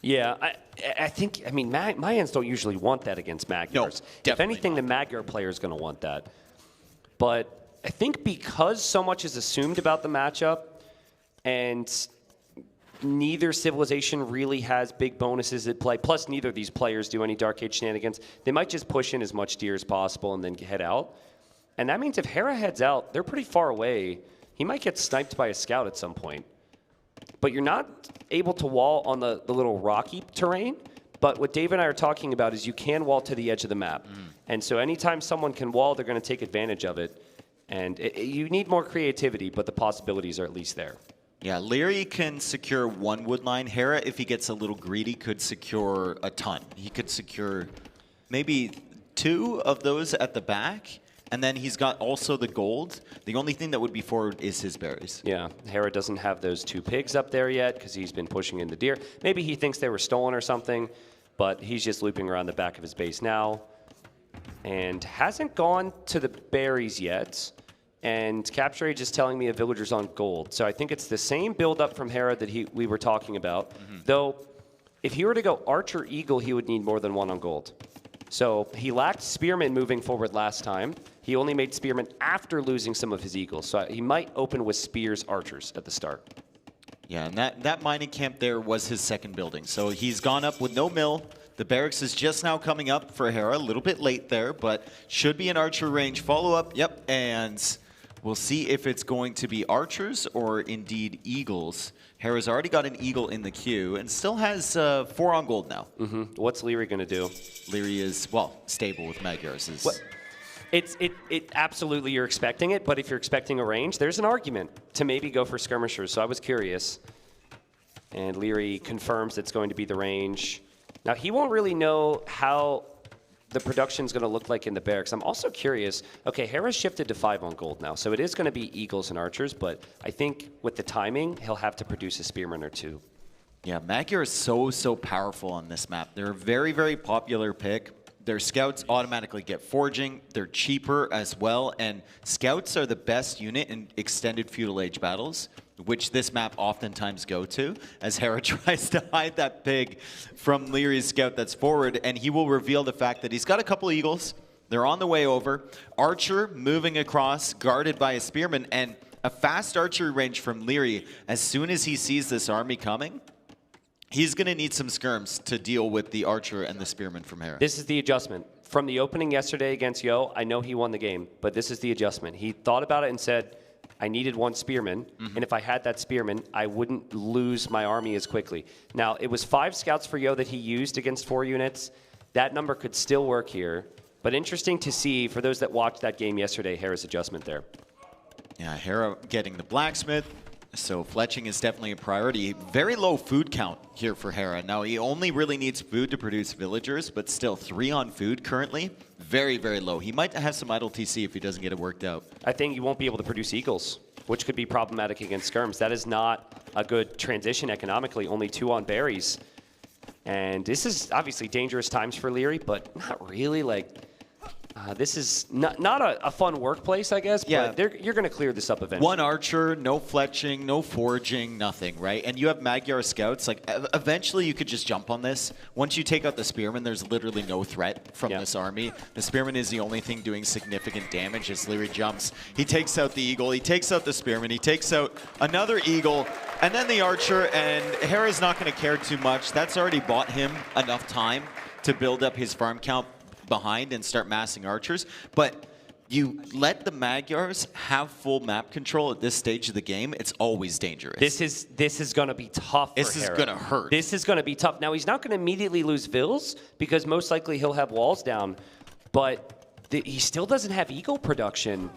Yeah, I mean, Mayans don't usually want that against Magyars. No, if anything, the Magyar player is going to want that. But I think because so much is assumed about the matchup, and neither civilization really has big bonuses at play, plus neither of these players do any Dark Age shenanigans, they might just push in as much deer as possible and then head out. And that means if Hera heads out, they're pretty far away. He might get sniped by a scout at some point. But you're not able to wall on the little rocky terrain. But what Dave and I are talking about is you can wall to the edge of the map. And so anytime someone can wall, they're going to take advantage of it. And you need more creativity, but the possibilities are at least there. Yeah, Leary can secure one wood line. Hera, if he gets a little greedy, could secure a ton. He could secure maybe 2 of those at the back, and then he's got also the gold. The only thing that would be forward is his berries. Yeah, Hera doesn't have those 2 pigs up there yet because he's been pushing in the deer. Maybe he thinks they were stolen or something, but he's just looping around the back of his base now and hasn't gone to the berries yet. And Capture Age is telling me a villager's on gold. So I think it's the same build-up from Hera that we were talking about. Though, if he were to go Archer Eagle, he would need more than 1 on gold. So he lacked Spearman moving forward last time. He only made Spearman after losing some of his Eagles. So he might open with Spears Archers at the start. Yeah, and that mining camp there was his second building. So he's gone up with no mill. The barracks is just now coming up for Hera. A little bit late there, but should be an Archer range follow-up. Yep, and we'll see if it's going to be Archers or indeed Eagles. Hera's already got an Eagle in the queue and still has 4 on gold now. What's Leary going to do? Leary is, well, stable with Magyars. It absolutely you're expecting it, but if you're expecting a range, there's an argument to maybe go for skirmishers. So I was curious. And Leary confirms it's going to be the range. Now, he won't really know how the production's going to look like in the barracks. I'm also curious. Okay, Hera's shifted to 5 on gold now, so it is going to be Eagles and Archers, but I think with the timing, he'll have to produce a Spearman or 2. Yeah, Magyar is so powerful on this map. They're a very, very popular pick. Their scouts automatically get forging. They're cheaper as well, and scouts are the best unit in extended feudal age battles, which this map oftentimes go to, as Hera tries to hide that pig from Leary's scout that's forward, and he will reveal the fact that he's got a couple Eagles. They're on the way over. Archer moving across, guarded by a Spearman, and a fast archery range from Leary. As soon as he sees this army coming, he's going to need some skirms to deal with the Archer and the Spearman from Hera. This is the adjustment. From the opening yesterday against Yo, I know he won the game, but this is the adjustment. He thought about it and said, I needed 1 Spearman, and if I had that Spearman, I wouldn't lose my army as quickly. Now, it was 5 scouts for Yo that he used against 4 units. That number could still work here, but interesting to see, for those that watched that game yesterday, Hera's adjustment there. Yeah, Hera getting the blacksmith, so fletching is definitely a priority. Very low food count here for Hera. Now, he only really needs food to produce villagers, but still 3 on food currently. Very, very low. He might have some idle TC if he doesn't get it worked out. I think you won't be able to produce Eagles, which could be problematic against skirms. That is not a good transition economically, only 2 on berries. And this is obviously dangerous times for Leary, but not really. This is not a fun workplace, I guess, Yeah. but you're going to clear this up eventually. 1 archer, no fletching, no forging, nothing, right? And you have Magyar scouts. Eventually you could just jump on this. Once you take out the Spearman, there's literally no threat from this army. The Spearman is the only thing doing significant damage as Leary jumps. He takes out the Eagle, he takes out the Spearman, he takes out another Eagle, and then the Archer, and Hera's not going to care too much. That's already bought him enough time to build up his farm count behind and start massing Archers. But you let the Magyars have full map control at this stage of the game, it's always dangerous. This is going to be tough for This is Hera. going to hurt. This is going to be tough. Now, he's not going to immediately lose Vills because most likely he'll have walls down, but he still doesn't have Eagle production,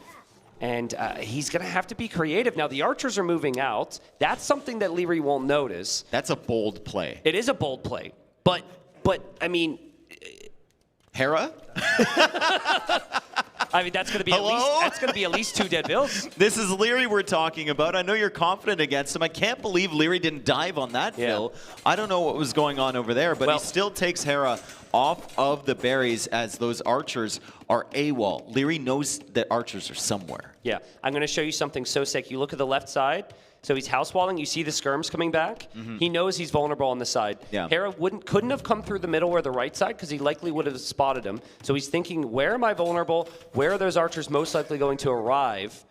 and he's going to have to be creative. Now, the Archers are moving out. That's something that Leary won't notice. That's a bold play. It is a bold play, but I mean... Hera? I mean, that's going to be at least 2 dead Vills. This is Leary we're talking about. I know you're confident against him. I can't believe Leary didn't dive on that Phil. I don't know what was going on over there, but he still takes Hera off of the berries as those Archers are AWOL. Leary knows that Archers are somewhere. Yeah, I'm going to show you something so sick. You look at the left side. So he's house walling. You see the skirms coming back. He knows he's vulnerable on the side. Yeah. Hera couldn't have come through the middle or the right side because he likely would have spotted him. So he's thinking, where am I vulnerable? Where are those archers most likely going to arrive?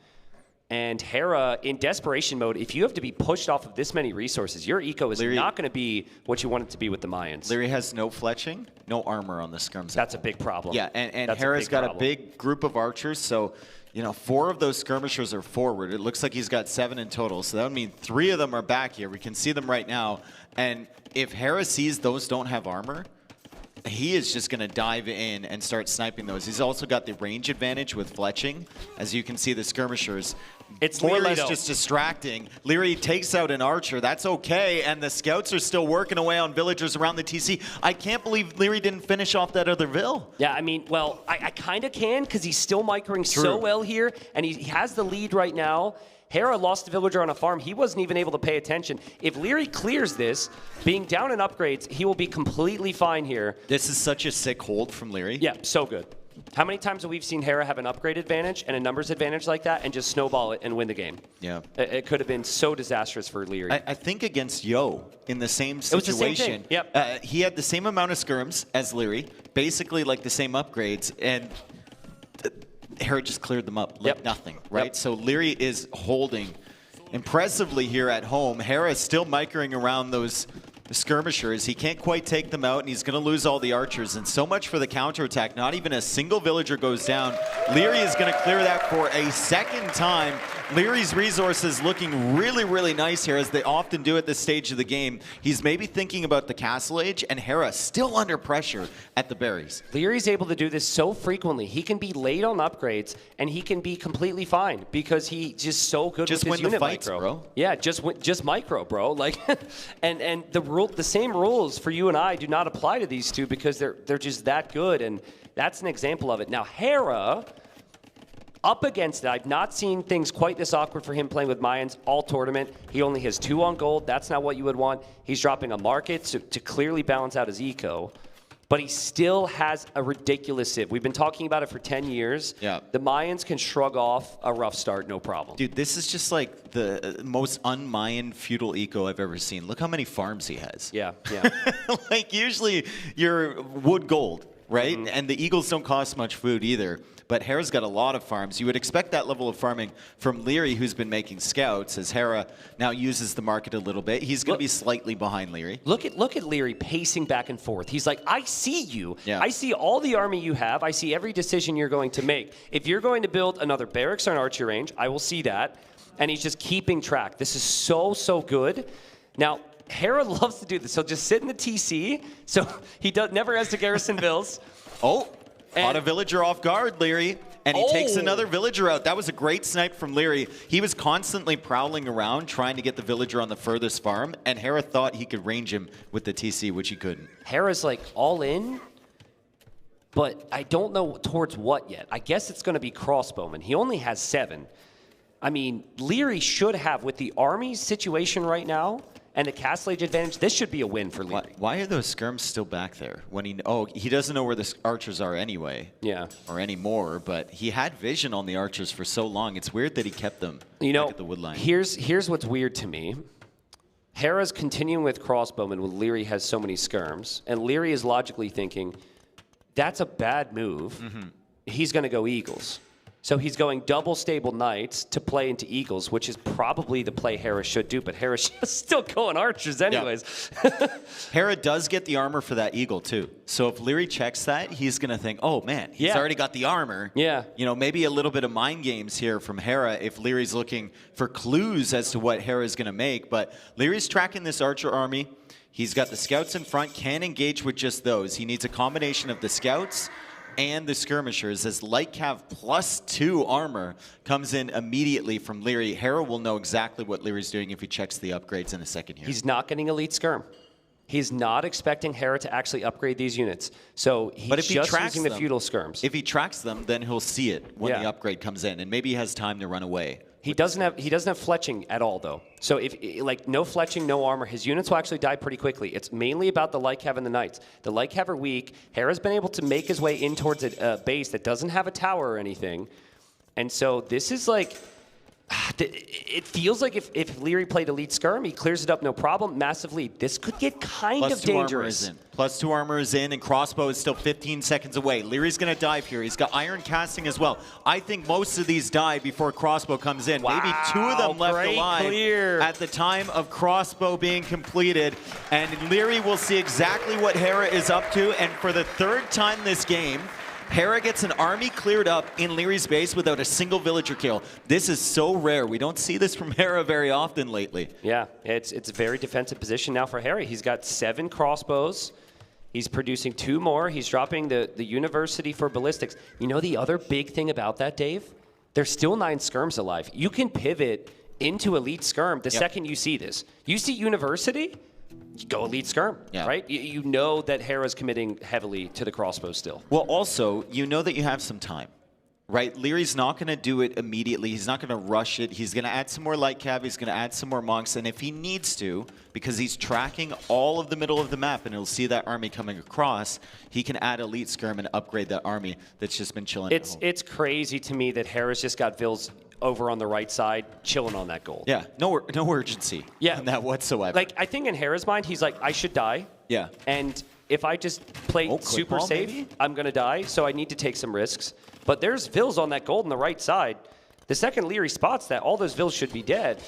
And Hera, in desperation mode, if you have to be pushed off of this many resources, your eco is not going to be what you want it to be with the Mayans. Leary has no fletching, no armor on the skirms. That's a big problem. Yeah, and Hera's got a big group of archers, so 4 of those skirmishers are forward. It looks like he's got 7 in total, so that would mean 3 of them are back here. We can see them right now. And if Hera sees those don't have armor, he is just going to dive in and start sniping those. He's also got the range advantage with fletching. As you can see, the skirmishers, it's more or Leary, less though. just distracting. Leary takes out an archer. That's okay, and the scouts are still working away on villagers around the TC. I can't believe Leary didn't finish off that other Vill. Yeah, I mean, well, I kind of can because he's still microing so well here, and he has the lead right now. Hera lost a villager on a farm. He wasn't even able to pay attention. If Leary clears this, being down in upgrades, he will be completely fine here. This is such a sick hold from Leary. Yeah, so good. How many times have we seen Hera have an upgrade advantage and a numbers advantage like that and just snowball it and win the game? Yeah. It could have been so disastrous for Leary. I think against Yo, in the same situation, It was the same thing. Yep. He had the same amount of skirms as Leary, basically like the same upgrades, and Hera just cleared them up like nothing, right? Yep. So Leary is holding impressively here at home. Hera is still microing around those skirmishers. He can't quite take them out, and he's going to lose all the archers. And so much for the counterattack. Not even a single villager goes down. Leary is going to clear that for a second time. Leary's resources looking really, really nice here, as they often do at this stage of the game. He's maybe thinking about the Castle Age, and Hera still under pressure at the berries. Leary's able to do this so frequently. He can be late on upgrades, and he can be completely fine because he's just so good with his unit fights, micro. bro. Yeah, just micro, bro. Like, and the same rules for you and I do not apply to these two because they're just that good, and that's an example of it. Now, Hera, up against it, I've not seen things quite this awkward for him playing with Mayans all tournament. He only has 2 on gold. That's not what you would want. He's dropping a market to clearly balance out his eco. But he still has a ridiculous civ. We've been talking about it for 10 years. Yeah. The Mayans can shrug off a rough start, no problem. Dude, this is just like the most un-Mayan feudal eco I've ever seen. Look how many farms he has. Yeah. Like, usually you're wood gold, right? And the eagles don't cost much food either. But Hera's got a lot of farms. You would expect that level of farming from Leary, who's been making scouts, as Hera now uses the market a little bit. He's going to be slightly behind Leary. Look at Leary pacing back and forth. He's like, I see you. Yeah. I see all the army you have. I see every decision you're going to make. If you're going to build another barracks or an archer range, I will see that. And he's just keeping track. This is so good. Now, Hera loves to do this. He'll just sit in the TC. So he never has to garrison vills. Caught a villager off guard, Leary, and he takes another villager out. That was a great snipe from Leary. He was constantly prowling around trying to get the villager on the furthest farm, and Hera thought he could range him with the TC, which he couldn't. Hera's like all in, but I don't know towards what yet. I guess it's going to be crossbowman. He only has 7. I mean, Leary should have, with the army's situation right now, and the Castle Age advantage, this should be a win for Leary. Why are those skirms still back there? When he doesn't know where the archers are anyway. Yeah. Or anymore, but he had vision on the archers for so long. It's weird that he kept them back at the wood line. Here's what's weird to me. Hera's continuing with crossbowmen when Leary has so many skirms, and Leary is logically thinking, that's a bad move. He's going to go Eagles. So he's going double stable knights to play into Eagles, which is probably the play Hera should do, but Hera's still going archers anyways. Yeah. Hera does get the armor for that eagle too. So if Leary checks that, he's going to think, oh man, he's already got the armor. Yeah. Maybe a little bit of mind games here from Hera if Leary's looking for clues as to what Hera's going to make. But Leary's tracking this archer army. He's got the scouts in front, can engage with just those. He needs a combination of the scouts and the skirmishers, as Light Cav +2 armor comes in immediately from Leary. Hera will know exactly what Leary's doing if he checks the upgrades in a second here. He's not getting elite skirm. He's not expecting Hera to actually upgrade these units. So he's just using the feudal skirms. If he tracks them, then he'll see it when the upgrade comes in, and maybe he has time to run away. He doesn't have fletching at all, though. So if no fletching, no armor, his units will actually die pretty quickly. It's mainly about the Light Cav and the Knights. The Light Cav are weak. Hera's been able to make his way in towards a base that doesn't have a tower or anything. And so this is like, It feels like if Leary played Elite Skirm, he clears it up no problem. Massive lead. This could get kind of dangerous. +2 armor is in, and crossbow is still 15 seconds away. Leary's going to dive here. He's got iron casting as well. I think most of these die before crossbow comes in. Wow, maybe 2 of them left alive clear. at the time of crossbow being completed. And Leary will see exactly what Hera is up to. And for the 3rd time this game, Hera gets an army cleared up in Leary's base without a single villager kill. This is so rare. We don't see this from Hera very often lately. Yeah, it's a very defensive position now for Hera. He's got 7 crossbows. He's producing 2 more. He's dropping the university for ballistics. You know the other big thing about that, Dave? There's still 9 skirms alive. You can pivot into Elite Skirm the second you see this. You see university, you go Elite Skirm, right? You know that Hera's committing heavily to the crossbow still. Well, also, you know that you have some time, right? Leary's not going to do it immediately. He's not going to rush it. He's going to add some more light cav. He's going to add some more monks. And if he needs to, because he's tracking all of the middle of the map and he'll see that army coming across, he can add Elite Skirm and upgrade that army that's just been chilling at home. It's crazy to me that Hera's just got Vils over on the right side, chilling on that gold. Yeah, no urgency in that whatsoever. Like, I think in Hera's mind, he's like, I should die. Yeah. And if I just play super safe, maybe? I'm going to die, so I need to take some risks. But there's Vils on that gold on the right side. The second Leary spots that, all those Vils should be dead.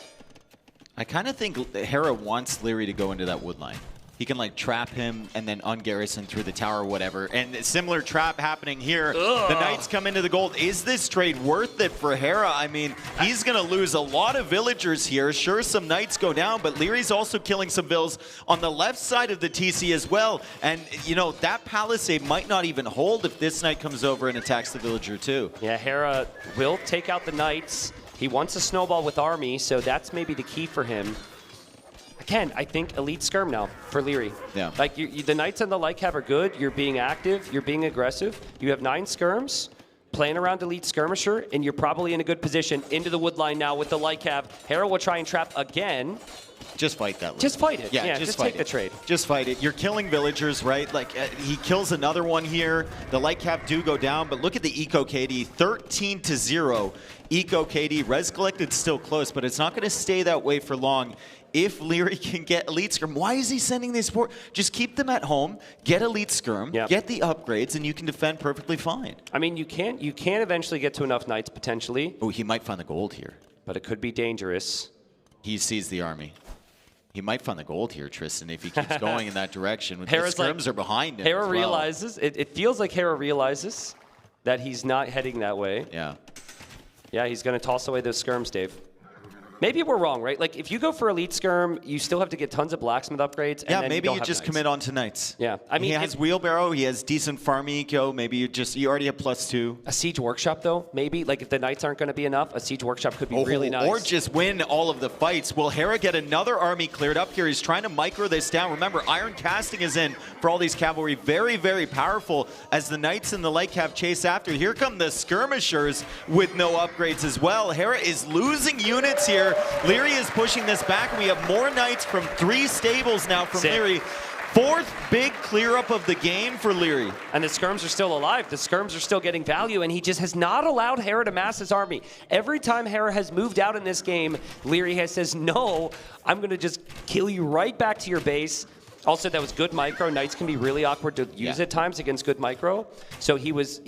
I kind of think Hera wants Leary to go into that wood line. He can like trap him and then un-Garrison through the tower or whatever. And a similar trap happening here. Ugh. The Knights come into the gold. Is this trade worth it for Hera? I mean, he's going to lose a lot of villagers here. Sure, some Knights go down, but Leary's also killing some Vils on the left side of the TC as well. And, you know, that Palisade might not even hold if this Knight comes over and attacks the villager too. Yeah, Hera will take out the Knights. He wants a snowball with army, so that's maybe the key for him. Again, I think Elite Skirm now for Leary. Yeah. Like, the Knights and the Light Cav are good. You're being active. You're being aggressive. You have 9 skirms, playing around Elite Skirmisher, and you're probably in a good position into the wood line now with the Light Cav. Hera will try and trap again. Just fight that. Just fight it. Yeah, just fight take the trade. Just fight it. You're killing villagers, right? Like, he kills another one here. The light cap do go down, but look at the eco KD. 13-0 eco KD. Res collected still close, but it's not going to stay that way for long. If Leary can get Elite Skirm, why is he sending these support? Just keep them at home, get Elite Skirm, get the upgrades, and you can defend perfectly fine. I mean, you can eventually get to enough Knights, potentially. Oh, he might find the gold here. But it could be dangerous. He sees the army. He might find the gold here, Tristan, if he keeps going in that direction. With Hera's the skirms are behind him. Hera as well. realizes, it feels like Hera realizes that he's not heading that way. Yeah. Yeah, he's going to toss away those skirms, Dave. Maybe we're wrong, right? Like, if you go for Elite Skirm, you still have to get tons of Blacksmith upgrades. And Yeah, then maybe you you just commit on to Knights. Yeah, I mean, he has Wheelbarrow, he has decent farm eco, maybe you already have +2. A Siege Workshop, though, maybe? Like, if the Knights aren't going to be enough, a Siege Workshop could be really nice. Or just win all of the fights. Will Hera get another army cleared up here? He's trying to micro this down. Remember, Iron Casting is in for all these cavalry. Very, very powerful as the Knights and the Light Cav chase after. Here come the Skirmishers with no upgrades as well. Hera is losing units here. Leary is pushing this back, and we have more Knights from 3 stables now from Leary. 4th big clear up of the game for Leary. And the skirms are still alive. The skirms are still getting value, and he just has not allowed Hera to mass his army. Every time Hera has moved out in this game, Leary has says, no, I'm going to just kill you right back to your base. Also, that was good micro. Knights can be really awkward to use at times against good micro. So he was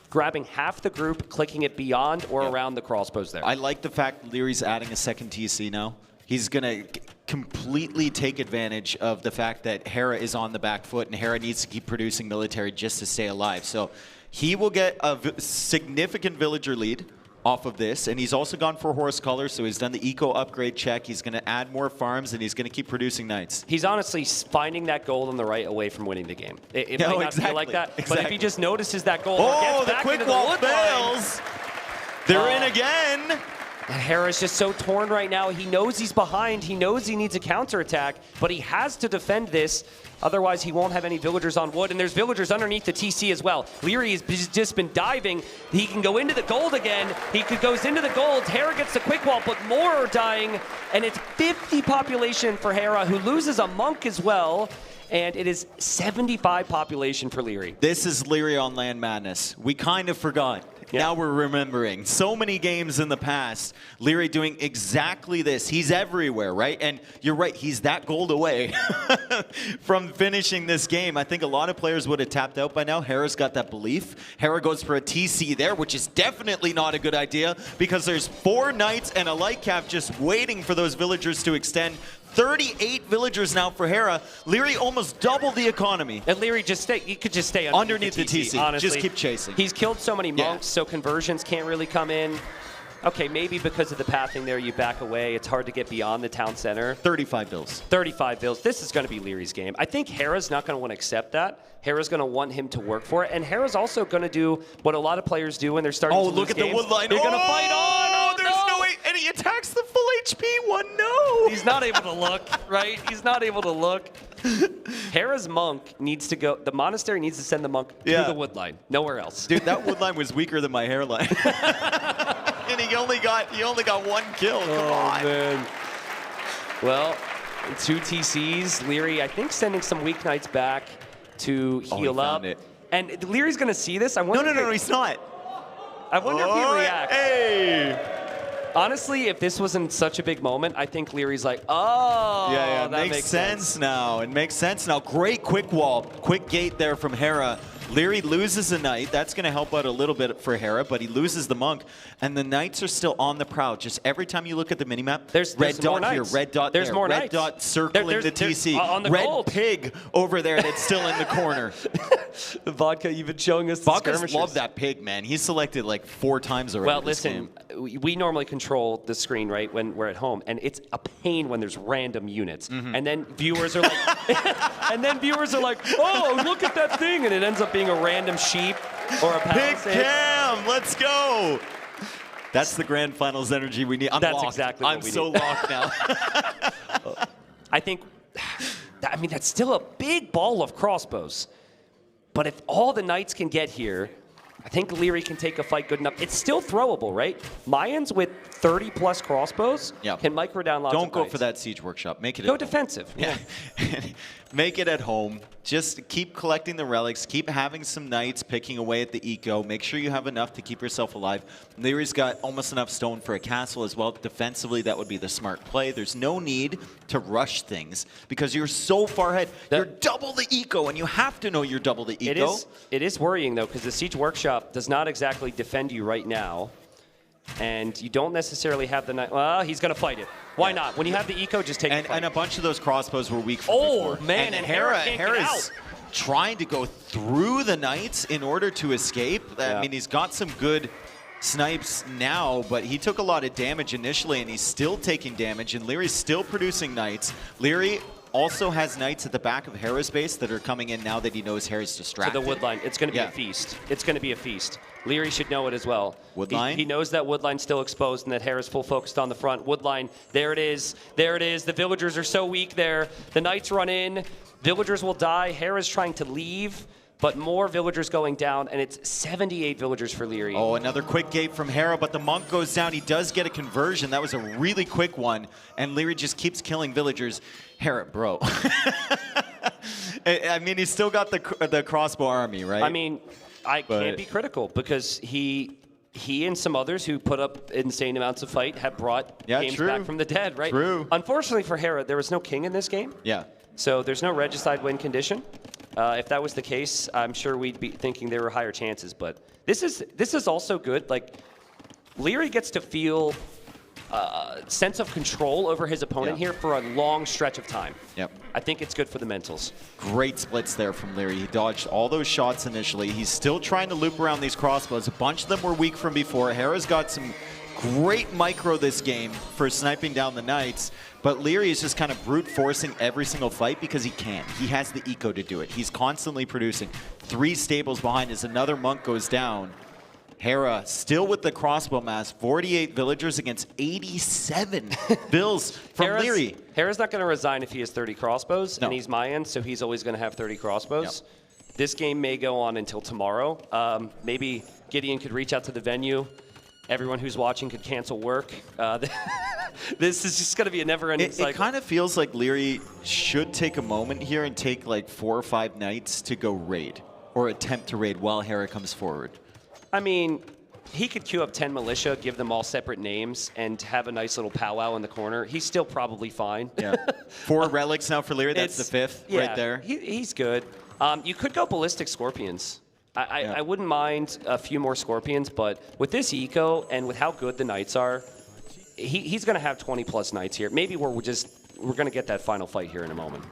grabbing half the group, clicking it beyond or around the crossbows there. I like the fact Leary's adding a second TC now. He's going to completely take advantage of the fact that Hera is on the back foot and Hera needs to keep producing military just to stay alive. So he will get a significant villager lead off of this, and he's also gone for horse color, so he's done the eco upgrade check. He's going to add more farms, and he's going to keep producing Knights. He's honestly finding that gold on the right away from winning the game. It might not feel like that, but if he just notices that gold, oh, gets the back quick into wall the wood fails. They're in again. And Hera's just so torn right now. He knows he's behind. He knows he needs a counterattack, but he has to defend this. Otherwise, he won't have any villagers on wood, and there's villagers underneath the TC as well. Leary has just been diving. He can go into the gold again. He goes into the gold. Hera gets the quick wall, but more are dying, and it's 50 population for Hera, who loses a monk as well. And it is 75 population for Leary. This is Leary on Land Madness. We kind of forgot. Now we're remembering. So many games in the past, Leary doing exactly this. He's everywhere, right? And you're right, he's that gold away from finishing this game. I think a lot of players would have tapped out by now. Hera's got that belief. Hera goes for a TC there, which is definitely not a good idea because there's 4 knights and a light cap just waiting for those villagers to extend. 38 villagers now for Hera. Leary almost doubled the economy. And Leary he could just stay underneath the TC. Honestly. Just keep chasing. He's killed so many monks, so conversions can't really come in. Okay, maybe because of the pathing there, you back away. It's hard to get beyond the town center. 35 bills. 35 bills. This is going to be Leary's game. I think Hera's not going to want to accept that. Hera's going to want him to work for it. And Hera's also going to do what a lot of players do when they're starting to lose look at games. the wood line. They're going to fight on. Oh, there's no way. And he attacks the full HP one. No. He's not able to look, right? He's not able to look. Hera's monk needs to go. The monastery needs to send the monk to the wood line. Nowhere else. Dude, that wood line was weaker than my hairline. And he only got 1 kill. Come on. Man. Well, 2 TCs. Leary, I think, sending some weak knights back to heal up. And Leary's going to see this. I wonder No, he's not. I wonder if he reacts. Hey. Honestly, if this wasn't such a big moment, I think Leary's like, oh, yeah, that makes sense now. It makes sense now. Great quick wall, quick gate there from Hera. Leary loses a knight. That's going to help out a little bit for Hera, but he loses the monk. And the knights are still on the prowl. Just every time you look at the minimap, there's red dot here, red dot there, more red knights. dot circling the TC. On the red gold. pig over there that's still in the corner. The Vodka even showing us the Vodka's love that pig, man. He's selected like 4 times already. Well, listen, we normally control the screen, right, when we're at home, and it's a pain when there's random units. And then viewers are like, oh, look at that thing, and it ends up being a random sheep or a palisade. Big Cam, let's go. That's the grand finals energy we need. I'm That's locked. exactly what I'm we so need. locked now. I think, that's still a big ball of crossbows. But if all the knights can get here, I think Leary can take a fight good enough. It's still throwable, right? Mayans with 30-plus crossbows can micro down lots of Don't go knights. for that siege workshop. Make it Go at home. defensive. Yeah. Make it at home. Just keep collecting the relics. Keep having some knights picking away at the eco. Make sure you have enough to keep yourself alive. Leary's got almost enough stone for a castle as well. Defensively, that would be the smart play. There's no need to rush things because you're so far ahead. You're double the eco, and you have to know you're double the eco. It is worrying, though, because the siege workshop does not exactly defend you right now. And you don't necessarily have the knight. Well, he's going to fight it. Why not? When you have the eco, just take the fight. And a bunch of those crossbows were weak from before. Oh, man, and Hera's trying to go through the knights in order to escape. I mean, he's got some good snipes now, but he took a lot of damage initially, and he's still taking damage, and Leary's still producing knights. Leary also has knights at the back of Hera's base that are coming in now that he knows Hera's distracted. To the wood line. It's going to be a feast. It's going to be a feast. Leary should know it as well. Wood line? He knows that wood line's still exposed and that Hera's full focused on the front. Wood line, there it is. There it is. The villagers are so weak there. The knights run in. Villagers will die. Hera's trying to leave, but more villagers going down, and it's 78 villagers for Leary. Oh, another quick gate from Hera, but the monk goes down. He does get a conversion. That was a really quick one, and Leary just keeps killing villagers. Hera, bro. I mean, he's still got the crossbow army, right? I mean, I can't be critical because he and some others who put up insane amounts of fight have brought games back from the dead, right? True. Unfortunately for Hera, there was no king in this game. Yeah. So there's no regicide win condition. If that was the case, I'm sure we'd be thinking there were higher chances. But this is also good. Like, Leary gets to feel sense of control over his opponent here for a long stretch of time. Yep. I think it's good for the mentals. Great splits there from Leary. He dodged all those shots initially. He's still trying to loop around these crossbows. A bunch of them were weak from before. Hera's got some great micro this game for sniping down the knights, but Leary is just kind of brute forcing every single fight because he can. He has the eco to do it. He's constantly producing. 3 stables behind as another monk goes down. Hera still with the crossbow mass, 48 villagers against 87 bills from Leary. Hera's not going to resign if he has 30 crossbows, and he's Mayan, so he's always going to have 30 crossbows. Yep. This game may go on until tomorrow. Maybe Gideon could reach out to the venue. Everyone who's watching could cancel work. This is just going to be a never-ending cycle. It kind of feels like Leary should take a moment here and take like 4 or 5 knights to go raid or attempt to raid while Hera comes forward. I mean, he could queue up 10 militia, give them all separate names, and have a nice little powwow in the corner. He's still probably fine. Yeah. 4 relics now for Leary. That's the 5th right there. He's good. You could go ballistic scorpions. I wouldn't mind a few more scorpions, but with this eco and with how good the knights are, he's going to have 20+ knights here. Maybe we're going to get that final fight here in a moment.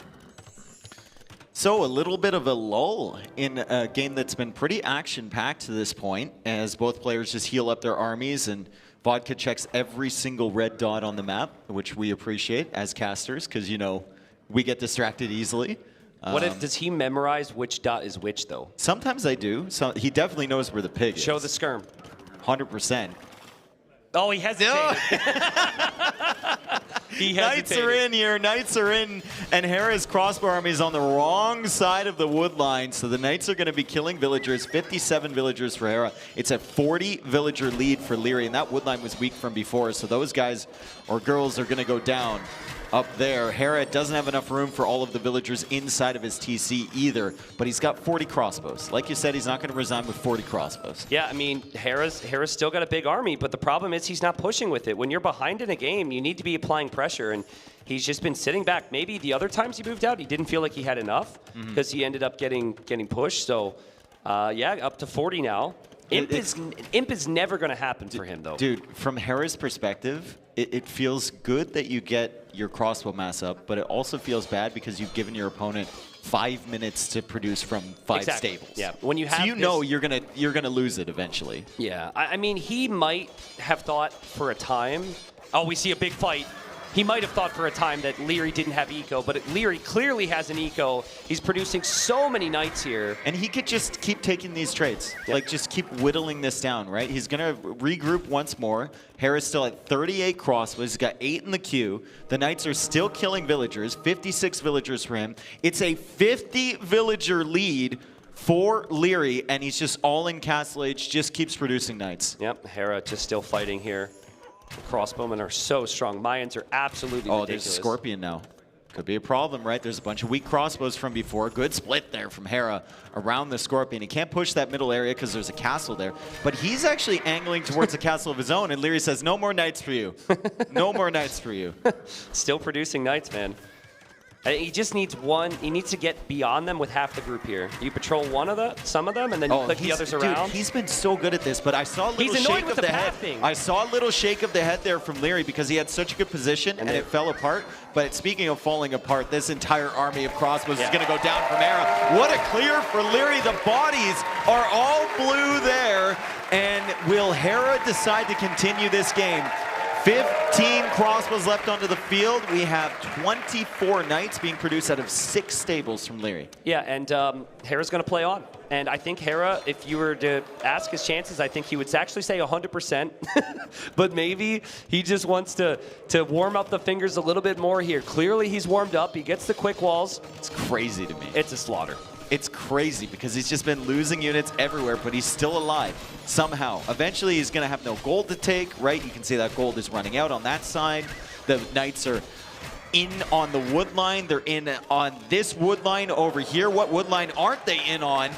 So a little bit of a lull in a game that's been pretty action-packed to this point, as both players just heal up their armies, and Vodka checks every single red dot on the map, which we appreciate as casters, because, you know, we get distracted easily. Does he memorize which dot is which, though? Sometimes I do. So he definitely knows where the pig is. Show the skirm. 100%. Oh, he hesitated. He Knights are in here. Knights are in, and Hera's crossbow army is on the wrong side of the wood line, so the Knights are going to be killing villagers. 57 villagers for Hera. It's a 40 villager lead for Leary, and that wood line was weak from before, so those guys or girls are going to go down up there. Hera doesn't have enough room for all of the villagers inside of his TC either, but he's got 40 crossbows. Like you said, he's not going to resign with 40 crossbows. Yeah, I mean, Hera's still got a big army, but the problem is he's not pushing with it. When you're behind in a game, you need to be applying pressure, and he's just been sitting back. Maybe the other times he moved out, he didn't feel like he had enough because he ended up getting pushed. So, yeah, up to 40 now. Imp is never going to happen for him, though. Dude, from Hera's perspective, it feels good that you get your crossbow mass up, but it also feels bad because you've given your opponent 5 minutes to produce from 5 stables. Yeah, when you have so you know you're gonna lose it eventually. Yeah, I mean, he might have thought for a time. Oh, we see a big fight. He might have thought for a time that Leary didn't have eco, but Leary clearly has an eco. He's producing so many knights here. And he could just keep taking these trades. Yep. Like, just keep whittling this down, right? He's going to regroup once more. Hera's still at 38 crossbows. He's got 8 in the queue. The Knights are still killing villagers. 56 villagers for him. It's a 50 villager lead for Leary, and he's just all in Castle Age, just keeps producing Knights. Yep, Hera just still fighting here. The crossbowmen are so strong. Mayans are absolutely ridiculous. There's Scorpion now. Could be a problem, right? There's a bunch of weak crossbows from before. Good split there from Hera around the Scorpion. He can't push that middle area because there's a castle there. But he's actually angling towards a castle of his own, and Leary says, no more knights for you. No more knights for you. Still producing knights, man. He just needs one. He needs to get beyond them with half the group here. You patrol some of them, and then you click the others around. Dude, he's been so good at this, but I saw a little shake of the head. I saw a little shake of the head there from Leary because he had such a good position, and it fell apart. But speaking of falling apart, this entire army of crossbows is going to go down from Hera. What a clear for Leary. The bodies are all blue there. And will Hera decide to continue this game? 15 crossbows left onto the field. We have 24 knights being produced out of 6 stables from Leary. Yeah, and Hera's going to play on. And I think Hera, if you were to ask his chances, I think he would actually say 100%. But maybe he just wants to warm up the fingers a little bit more here. Clearly he's warmed up. He gets the quick walls. It's crazy to me. It's a slaughter. It's crazy because he's just been losing units everywhere, but he's still alive somehow. Eventually, he's going to have no gold to take, right? You can see that gold is running out on that side. The Knights are in on the wood line. They're in on this wood line over here. What wood line aren't they in on?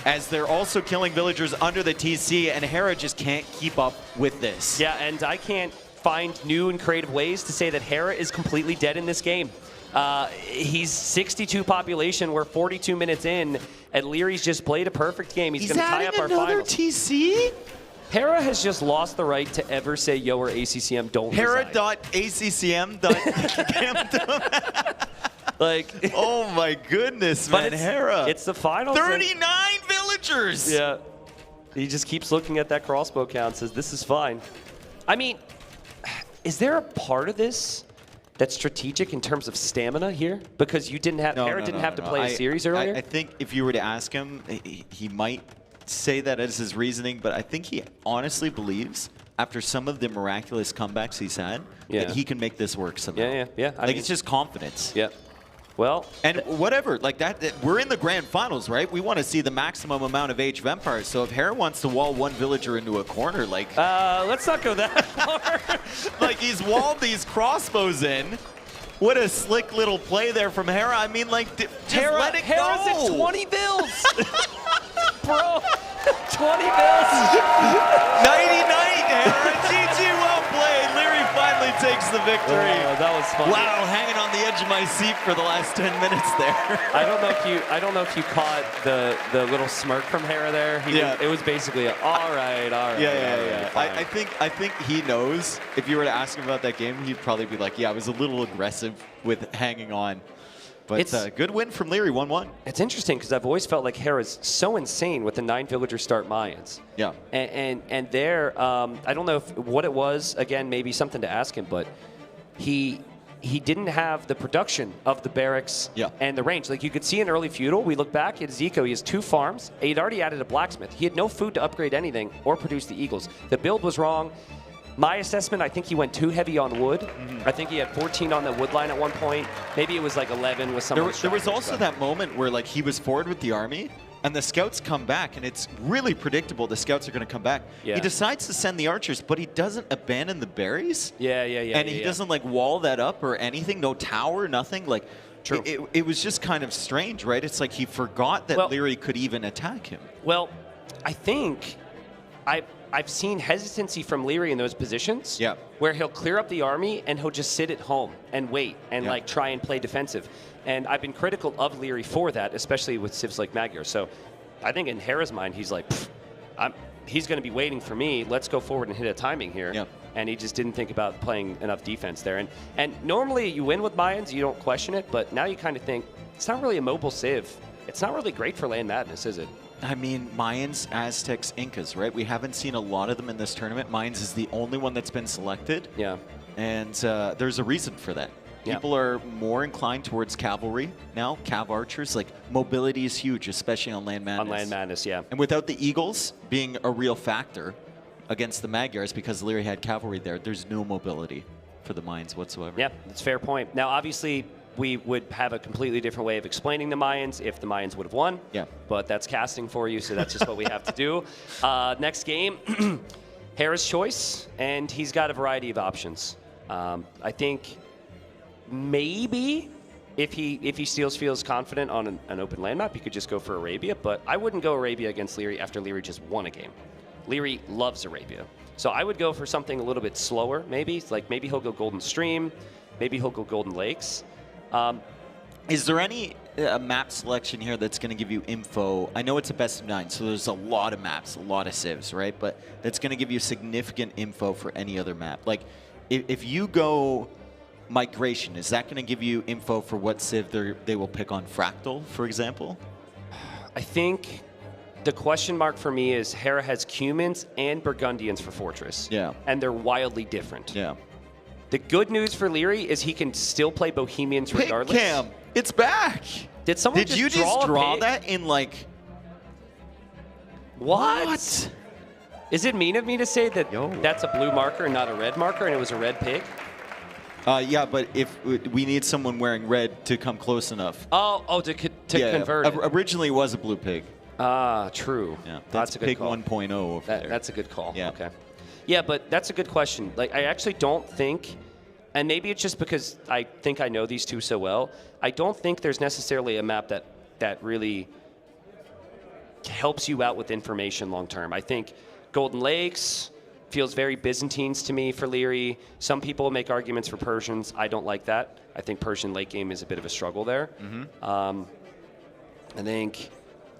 As they're also killing villagers under the TC, and Hera just can't keep up with this. Yeah, and I can't find new and creative ways to say that Hera is completely dead in this game. He's 62 population. We're 42 minutes in, and Leary's just played a perfect game. He's going to tie up our finals. TC? Hera has just lost the right to ever say yo or ACCM don't Hera.ACCM. Like, oh my goodness, man, Hera. It's the finals. 39 villagers. Yeah. He just keeps looking at that crossbow count and says, this is fine. I mean, is there a part of this that's strategic in terms of stamina here? Because you didn't have, Hera didn't have to play a series earlier? I think if you were to ask him, he might say that as his reasoning, but I think he honestly believes, after some of the miraculous comebacks he's had, that he can make this work somehow. Yeah. I mean, it's just confidence. Yeah. Well, and whatever, like that, we're in the grand finals, right? We want to see the maximum amount of Age of Empires. So if Hera wants to wall one villager into a corner, like, let's not go that far. Like, he's walled these crossbows in. What a slick little play there from Hera. I mean, like, just let it Hera's go. at 20 bills. Bro, 20 bills. Nighty-night, Hera. GG, well played. Leary finally takes the victory. Oh, that was fun. Wow, hanging on the edge of my seat for the last 10 minutes there. I don't know if you caught the little smirk from Hera there. It was basically all right. Yeah. I think he knows. If you were to ask him about that game, he'd probably be like, yeah, I was a little aggressive with hanging on. But it's a good win from Leary, 1-1. It's interesting because I've always felt like Hera's so insane with the 9 villager start Mayans. Yeah. And there, I don't know what it was. Again, maybe something to ask him, but he didn't have the production of the barracks and the range. Like you could see in early Feudal, we look back at Zico, he has 2 farms. He'd already added a blacksmith. He had no food to upgrade anything or produce the Eagles. The build was wrong. My assessment, I think he went too heavy on wood. I think he had 14 on the wood line at one point. Maybe it was like 11 with some. There was also that moment where like he was forward with the army, and the scouts come back, and it's really predictable the scouts are going to come back. Yeah. He decides to send the archers, but he doesn't abandon the berries. Yeah. And he doesn't like wall that up or anything. No tower, nothing. Like, true. It was just kind of strange, right? It's like he forgot that Leary could even attack him. Well, I think I've seen hesitancy from Leary in those positions where he'll clear up the army and he'll just sit at home and wait and like try and play defensive. And I've been critical of Leary for that, especially with civs like Magyar. So I think in Hera's mind, he's like, he's going to be waiting for me. Let's go forward and hit a timing here. And he just didn't think about playing enough defense there. And normally you win with Mayans, you don't question it, but now you kind of think, it's not really a mobile civ. It's not really great for land madness, is it? I mean, Mayans, Aztecs, Incas, right? We haven't seen a lot of them in this tournament. Mayans is the only one that's been selected. Yeah. And there's a reason for that. People are more inclined towards cavalry now, cav archers. Like, mobility is huge, especially on land madness. On land madness, yeah. And without the Eagles being a real factor against the Magyars, because Leary had cavalry there, there's no mobility for the Mayans whatsoever. Yeah, that's a fair point. Now, obviously, we would have a completely different way of explaining the Mayans if the Mayans would have won. Yeah. But that's casting for you, so that's just what we have to do. Next game, Hera's choice, and he's got a variety of options. I think maybe if he still feels confident on an open land map, he could just go for Arabia, but I wouldn't go Arabia against Leary after Leary just won a game. Leary loves Arabia. So I would go for something a little bit slower, maybe. Like maybe he'll go Golden Stream, maybe he'll go Golden Lakes. Is there any map selection here that's going to give you info? I know it's a best of 9, so there's a lot of maps, a lot of civs, right? But that's going to give you significant info for any other map. Like, if you go Migration, is that going to give you info for what civ they will pick on Fractal, for example? I think the question mark for me is Hera has Cumans and Burgundians for Fortress. Yeah. And they're wildly different. Yeah. The good news for Leary is he can still play Bohemians regardless. Cam, it's back. Did someone Did you just draw that in like? What? Is it mean of me to say that that's a blue marker and not a red marker, and it was a red pig? Yeah, but if we need someone wearing red to come close enough. To convert it. Originally, it was a blue pig. True. Yeah, that's a good pig call. 1.0 over there. That's a good call. Yeah. Okay. Yeah, but that's a good question. Like, I actually don't think, and maybe it's just because I think I know these two so well, I don't think there's necessarily a map that really helps you out with information long term. I think Golden Lakes feels very Byzantines to me for Leary. Some people make arguments for Persians. I don't like that. I think Persian late game is a bit of a struggle there. I think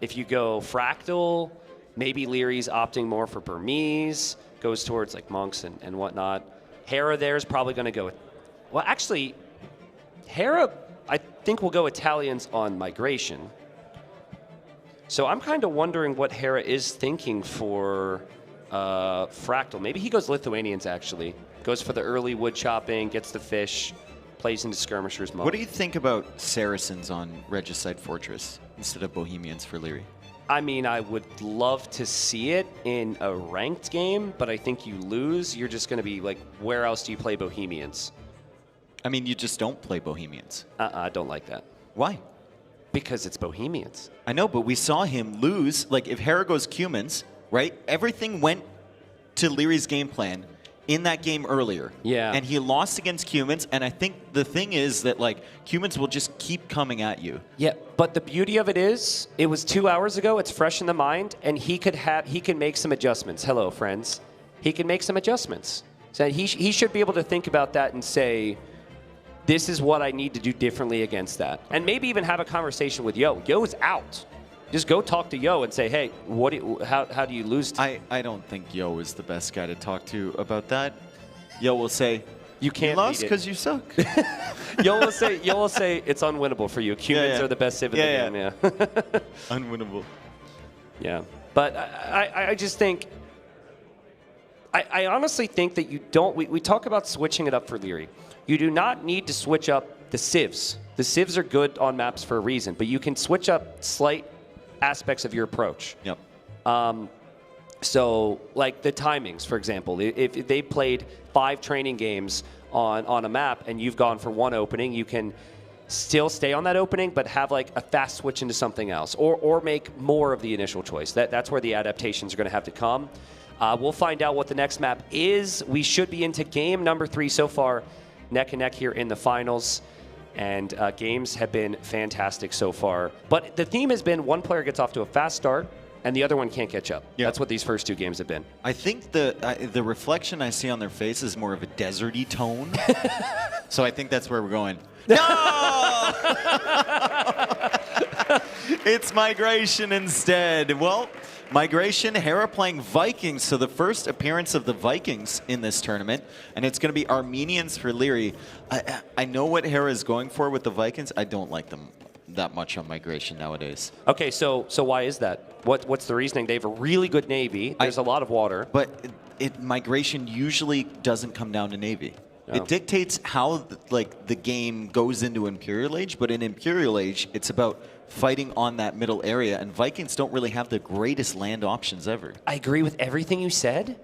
if you go Fractal, maybe Leary's opting more for Burmese, goes towards like monks and whatnot. Hera there is probably going to go. Well, actually, Hera, I think will go Italians on Migration. So I'm kind of wondering what Hera is thinking for Fractal. Maybe he goes Lithuanians, actually. Goes for the early wood chopping, gets the fish, plays into skirmishers mode. What do you think about Saracens on Regicide Fortress instead of Bohemians for Leary? I mean, I would love to see it in a ranked game, but I think you lose. You're just going to be like, where else do you play Bohemians? I mean, you just don't play Bohemians. I don't like that. Why? Because it's Bohemians. I know, but we saw him lose. Like, if Hera goes Cumans, right? Everything went to Leary's game plan. in that game earlier. Yeah. And he lost against Cumans, and I think the thing is that like Cumans will just keep coming at you. Yeah, but the beauty of it is, it was 2 hours ago, it's fresh in the mind, and he can make some adjustments. Hello, friends. He can make some adjustments. So he should be able to think about that and say, this is what I need to do differently against that. And maybe even have a conversation with Yo. Yo's out. Just go talk to Yo and say, hey, how do you lose? I don't think Yo is the best guy to talk to about that. Yo will say, you can't lost beat it. because you suck. Yo will say it's unwinnable for you. Cumans are the best civ in the game. Yeah. Unwinnable. Yeah. But I just think, I honestly think that you don't, we talk about switching it up for Leary. You do not need to switch up the civs. The civs are good on maps for a reason, but you can switch up slight aspects of your approach. Yep. So, like the timings, for example, if they played 5 training games on a map and you've gone for one opening, you can still stay on that opening, but have like a fast switch into something else, or make more of the initial choice. That's where the adaptations are going to have to come. We'll find out what the next map is. We should be into game number 3 so far, neck and neck here in the finals. And games have been fantastic so far. But the theme has been one player gets off to a fast start, and the other one can't catch up. Yep. That's what these first 2 games have been. I think the reflection I see on their face is more of a deserty tone. So I think that's where we're going. No! It's Migration instead. Well, Migration, Hera playing Vikings, so the first appearance of the Vikings in this tournament, and it's going to be Armenians for Leary. I know what Hera is going for with the Vikings. I don't like them that much on Migration nowadays. Okay, so why is that? What's the reasoning? They have a really good Navy. There's a lot of water. But Migration usually doesn't come down to Navy. Oh. It dictates how the game goes into Imperial Age, but in Imperial Age, it's about fighting on that middle area, and Vikings don't really have the greatest land options ever. I agree with everything you said,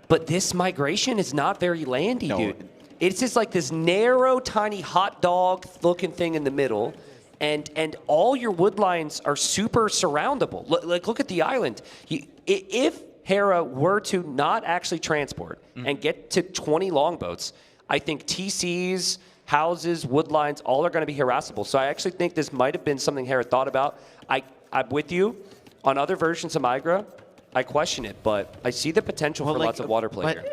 but this Migration is not very landy, dude. It's just like this narrow, tiny hot dog looking thing in the middle, and all your wood lines are super surroundable. Look at the island. If Hera were to not actually transport and get to 20 longboats, I think TCs, houses, wood lines, all are going to be harassable. So I actually think this might have been something Hera thought about. I'm with you. On other versions of Migra, I question it, but I see the potential for lots of water play here.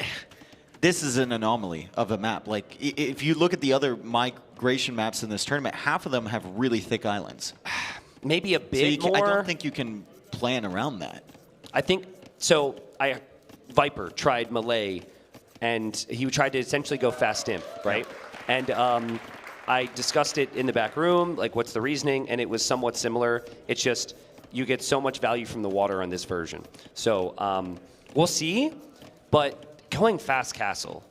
This is an anomaly of a map. Like, if you look at the other Migration maps in this tournament, half of them have really thick islands. Maybe a bit more. I don't think you can plan around that. I think, so Viper tried Malay, and he tried to essentially go fast imp, right? Yeah. And I discussed it in the back room, like what's the reasoning, and it was somewhat similar. It's just you get so much value from the water on this version. So we'll see, but going fast castle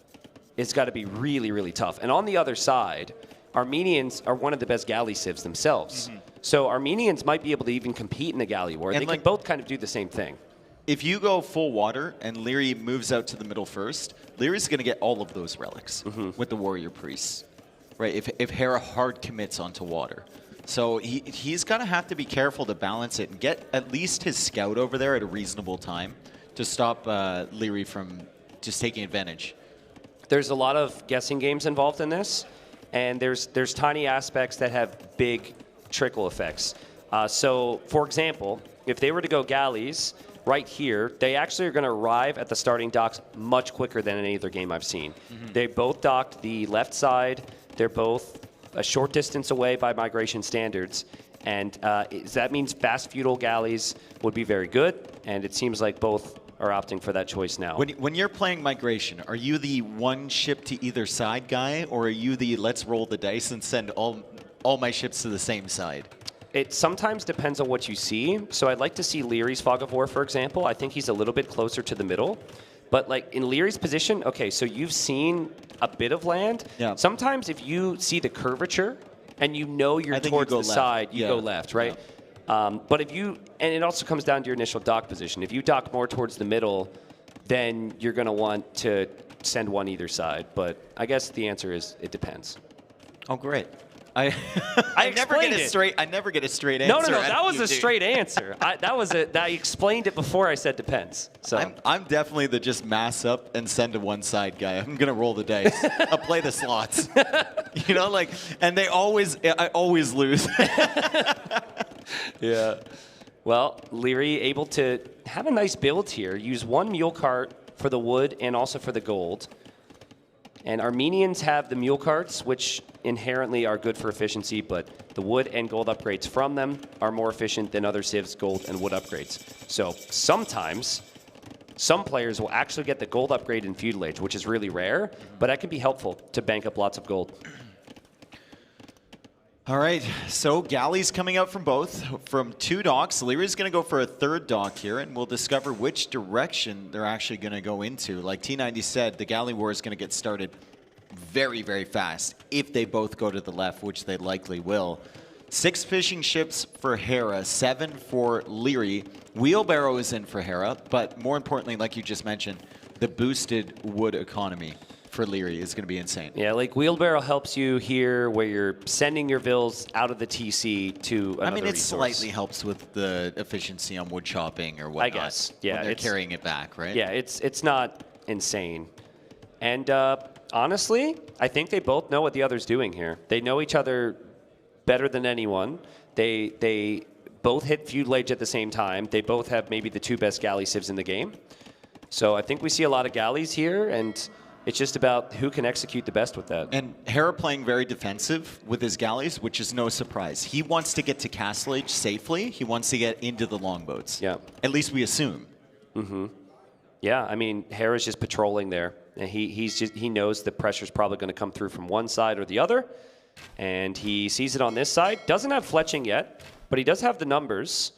is got to be really, really tough. And on the other side, Armenians are one of the best galley civs themselves. Mm-hmm. So Armenians might be able to even compete in the galley war. And they can both kind of do the same thing. If you go full water and Leary moves out to the middle first, Leary's going to get all of those relics with the warrior priests, right? If Hera hard commits onto water. So he's going to have to be careful to balance it and get at least his scout over there at a reasonable time to stop Leary from just taking advantage. There's a lot of guessing games involved in this, and there's tiny aspects that have big trickle effects. So, for example, if they were to go galleys right here, they actually are going to arrive at the starting docks much quicker than any other game I've seen. Mm-hmm. They both docked the left side. They're both a short distance away by Migration standards. And that means fast feudal galleys would be very good. And it seems like both are opting for that choice now. When you're playing Migration, are you the one ship to either side guy, or are you the let's roll the dice and send all my ships to the same side? It sometimes depends on what you see. So I'd like to see Leary's Fog of War, for example. I think he's a little bit closer to the middle. But like in Leary's position, okay, so you've seen a bit of land. Yeah. Sometimes if you see the curvature and you know you're towards the side, you go left, right? Yeah. But if you, and it also comes down to your initial dock position. If you dock more towards the middle, then you're going to want to send one either side. But I guess the answer is it depends. Oh, great. I never get explained a it. straight. I never get a straight No, answer. that was a straight answer. I explained it before I said depends. So I'm definitely the just mass up and send to one side guy. I'm gonna roll the dice. I'll play the slots. You know, like, and I always lose. Yeah. Well, Leary able to have a nice build here. Use one mule cart for the wood and also for the gold. And Armenians have the mule carts, which inherently are good for efficiency, but the wood and gold upgrades from them are more efficient than other civs' gold and wood upgrades. So sometimes, some players will actually get the gold upgrade in Feudal Age, which is really rare, but that can be helpful to bank up lots of gold. All right, so galleys coming out from both, from 2 docks. Leary's going to go for a 3rd dock here, and we'll discover which direction they're actually going to go into. Like T90 said, the galley war is going to get started very, very fast if they both go to the left, which they likely will. 6 fishing ships for Hera, 7 for Leary. Wheelbarrow is in for Hera, but more importantly, like you just mentioned, the boosted wood economy for Leary is going to be insane. Yeah, like Wheelbarrow helps you here where you're sending your vills out of the TC to another I mean, it resource. slightly helps with the efficiency on wood chopping or whatnot. I guess, yeah. When they're carrying it back, right? Yeah, it's not insane. And honestly, I think they both know what the other's doing here. They know each other better than anyone. They both hit Feudal Age at the same time. They both have maybe the 2 best galley civs in the game. So I think we see a lot of galleys here, and it's just about who can execute the best with that. And Hera playing very defensive with his galleys, which is no surprise. He wants to get to Castle Age safely. He wants to get into the longboats. Yeah. At least we assume. Mm-hmm. Yeah, I mean, Hera's just patrolling there. And he knows the pressure's probably going to come through from one side or the other. And he sees it on this side. Doesn't have fletching yet, but he does have the numbers.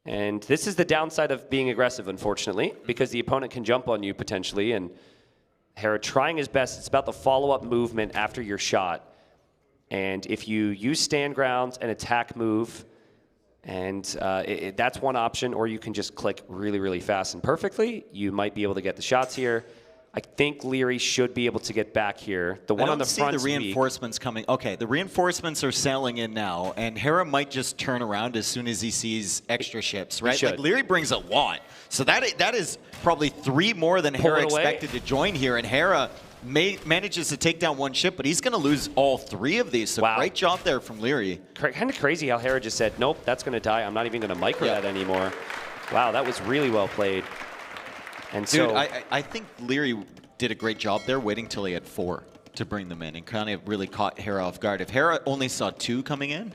And this is the downside of being aggressive, unfortunately, because the opponent can jump on you potentially. And Hera trying his best. It's about the follow-up movement after your shot. And if you use stand grounds and attack move, and that's one option, or you can just click really, really fast and perfectly, you might be able to get the shots here. I think Leary should be able to get back here. The one on the front. I don't see the reinforcements coming. Okay, the reinforcements are sailing in now, and Hera might just turn around as soon as he sees extra ships, right? Like Leary brings a lot, so that is probably 3 more than Hera expected to join here, and Hera manages to take down 1 ship, but he's going to lose all 3 of these. So great job there from Leary. Kind of crazy how Hera just said, "Nope, that's going to die. I'm not even going to micro that anymore." Wow, that was really well played. And Dude, so I think Leary did a great job there, waiting till he had 4 to bring them in, and kind of really caught Hera off guard. If Hera only saw 2 coming in,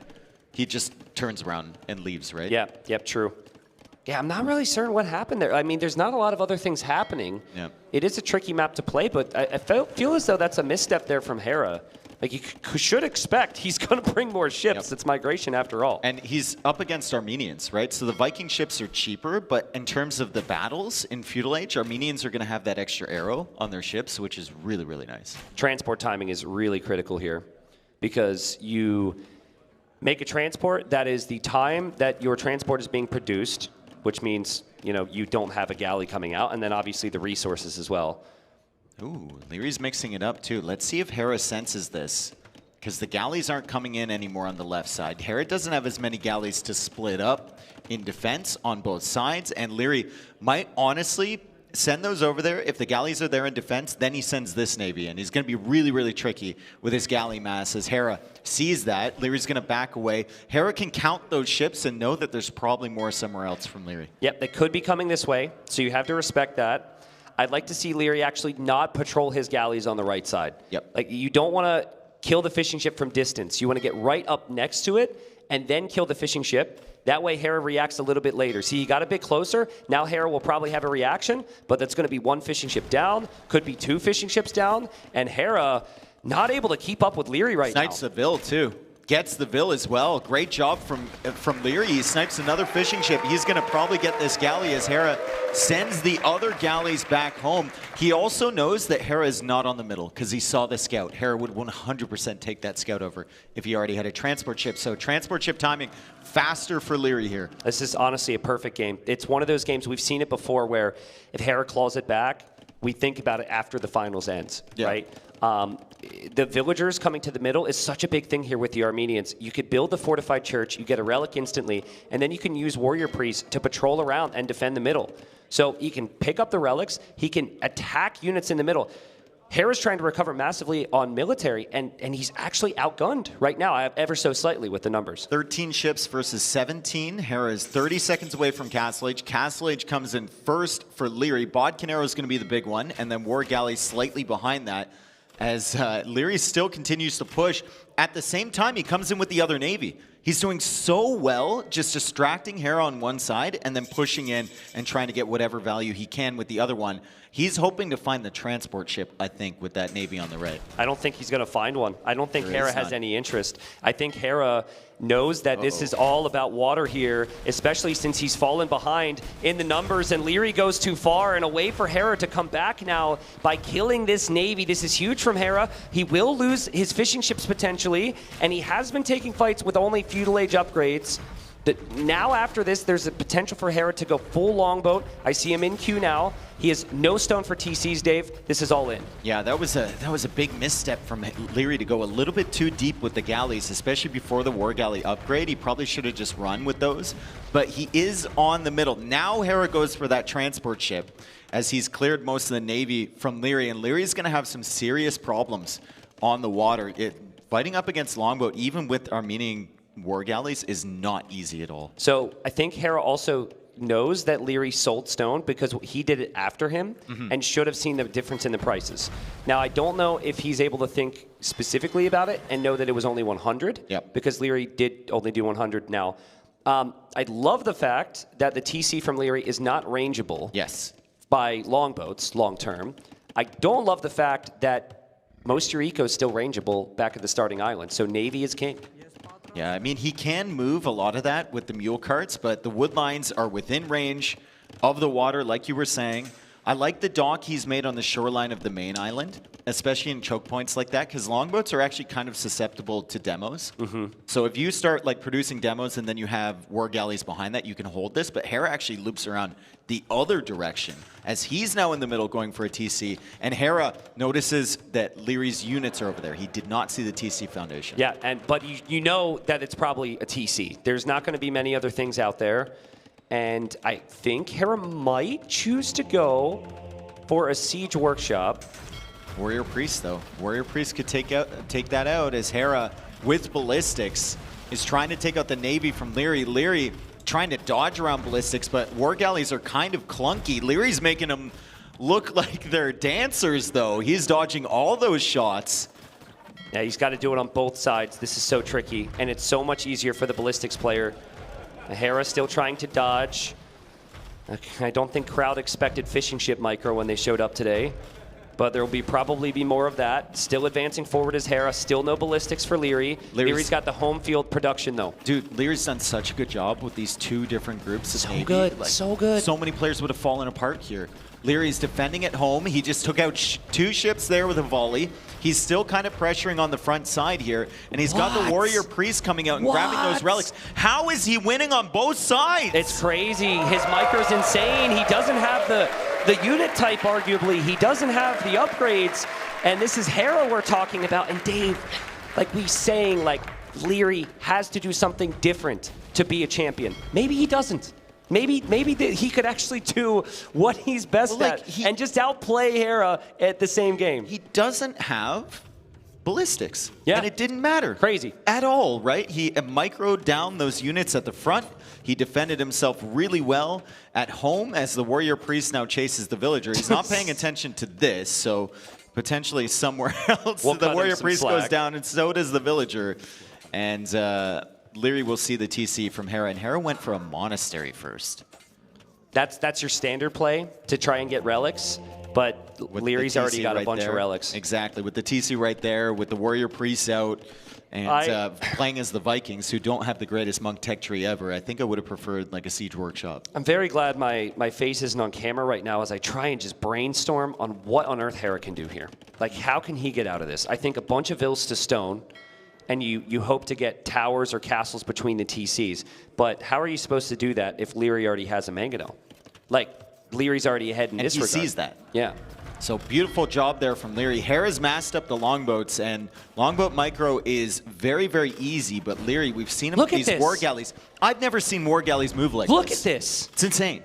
he just turns around and leaves, right? Yeah, yep, true. Yeah, I'm not really certain what happened there. I mean, there's not a lot of other things happening. Yeah. It is a tricky map to play, but I feel as though that's a misstep there from Hera. Like, you should expect he's going to bring more ships. It's migration after all. And he's up against Armenians, right? So the Viking ships are cheaper, but in terms of the battles in Feudal Age, Armenians are going to have that extra arrow on their ships, which is really, really nice. Transport timing is really critical here because you make a transport, that is the time that your transport is being produced, which means, you don't have a galley coming out, and then obviously the resources as well. Ooh, Leary's mixing it up too. Let's see if Hera senses this, because the galleys aren't coming in anymore on the left side. Hera doesn't have as many galleys to split up in defense on both sides, and Leary might honestly send those over there. If the galleys are there in defense, then he sends this navy in. He's going to be really, really tricky with his galley mass as Hera sees that. Leary's going to back away. Hera can count those ships and know that there's probably more somewhere else from Leary. Yep, they could be coming this way, so you have to respect that. I'd like to see Leary actually not patrol his galleys on the right side. Yep. Like, you don't want to kill the fishing ship from distance. You want to get right up next to it and then kill the fishing ship. That way Hera reacts a little bit later. See, he got a bit closer. Now Hera will probably have a reaction, but that's going to be 1 fishing ship down, could be 2 fishing ships down, and Hera not able to keep up with Leary right now. Snipes the Vil too. Gets the Vil as well. Great job from Leary. He snipes another fishing ship. He's going to probably get this galley as Hera sends the other galleys back home. He also knows that Hera is not on the middle because he saw the scout. Hera would 100% take that scout over if he already had a transport ship. So transport ship timing faster for Leary here. This is honestly a perfect game. It's one of those games, we've seen it before, where if Hera claws it back, we think about it after the finals ends, right? the villagers coming to the middle is such a big thing here with the Armenians. You could build the fortified church, you get a relic instantly, and then you can use warrior priests to patrol around and defend the middle. So he can pick up the relics, he can attack units in the middle. Hera's trying to recover massively on military, and he's actually outgunned right now, ever so slightly with the numbers. 13 ships versus 17. Hera is 30 seconds away from Castle Age. Castle Age comes in first for Leary. Bodcanero is going to be the big one, and then War Galley slightly behind that, as Leary still continues to push. At the same time, he comes in with the other Navy. He's doing so well, just distracting Hera on one side and then pushing in and trying to get whatever value he can with the other one. He's hoping to find the transport ship, I think, with that Navy on the right. I don't think he's going to find one. I don't think Hera has any interest. I think Hera knows that this is all about water here, especially since he's fallen behind in the numbers, and Leary goes too far, and a way for Hera to come back now by killing this Navy. This is huge from Hera. He will lose his fishing ships potentially, and he has been taking fights with only Feudal Age upgrades. Now after this, there's a potential for Hera to go full longboat. I see him in queue now. He has no stone for TCs, Dave. This is all in. Yeah, that was a big misstep from Leary to go a little bit too deep with the galleys, especially before the War Galley upgrade. He probably should have just run with those, but he is on the middle. Now Hera goes for that transport ship as he's cleared most of the Navy from Leary, and Leary's going to have some serious problems on the water. Fighting up against longboat, even with Armenian War Galleys, is not easy at all. So I think Hera also knows that Leary sold stone because he did it after him and should have seen the difference in the prices. Now, I don't know if he's able to think specifically about it and know that it was only 100 because Leary did only do 100 now. I love the fact that the TC from Leary is not rangeable by longboats long term. I don't love the fact that most of your eco is still rangeable back at the starting island, so Navy is king. Yeah, I mean, he can move a lot of that with the mule carts, but the wood lines are within range of the water, like you were saying. I like the dock he's made on the shoreline of the main island, especially in choke points like that, because longboats are actually kind of susceptible to demos. So if you start like producing demos and then you have war galleys behind that, you can hold this, but Hera actually loops around the other direction as he's now in the middle going for a TC, and Hera notices that Leary's units are over there. He did not see the TC foundation. Yeah, but you know that it's probably a TC. There's not going to be many other things out there. And I think Hera might choose to go for a siege workshop. Warrior Priest, though. Warrior Priest could take that out as Hera, with ballistics, is trying to take out the Navy from Leary. Leary trying to dodge around ballistics, but war galleys are kind of clunky. Leary's making them look like they're dancers, though. He's dodging all those shots. Yeah, he's got to do it on both sides. This is so tricky, and it's so much easier for the ballistics player. Hera still trying to dodge. I don't think crowd expected fishing ship micro when they showed up today, but there will probably be more of that. Still advancing forward as Hera. Still no ballistics for Leary. Leary's got the home field production, though. Dude, Leary's done such a good job with these two different groups. So good, so good. So many players would have fallen apart here. Leary's defending at home. He just took out two ships there with a volley. He's still kind of pressuring on the front side here, and he's got the Warrior Priest coming out and grabbing those relics. How is he winning on both sides? It's crazy. His micro's insane. He doesn't have the unit type, arguably. He doesn't have the upgrades, and this is Hera we're talking about. And Dave, like we saying, like Leary has to do something different to be a champion. Maybe he doesn't. Maybe he could actually do what he's best at and just outplay Hera at the same game. He doesn't have ballistics. Yeah. And it didn't matter. Crazy. At all, right? He microed down those units at the front. He defended himself really well at home as the Warrior Priest now chases the Villager. He's not paying attention to this, so potentially somewhere else the Warrior Priest goes down, and so does the Villager. And Leary will see the TC from Hera, and Hera went for a monastery first. That's your standard play to try and get relics, but Leary's already got a bunch of relics. Exactly, with the TC right there, with the Warrior Priests out, and playing as the Vikings, who don't have the greatest monk tech tree ever. I think I would have preferred like a siege workshop. I'm very glad my face isn't on camera right now as I try and just brainstorm on what on earth Hera can do here. Like, how can he get out of this? I think a bunch of vills to stone, and you hope to get towers or castles between the TCs. But how are you supposed to do that if Leary already has a Mangonel? Like, Leary's already ahead in this regard. And he sees that. Yeah. So beautiful job there from Leary. Hera's masked up the longboats, and longboat micro is very, very easy, but Leary, we've seen him with these war galleys. I've never seen war galleys move like this. Look at this. It's insane.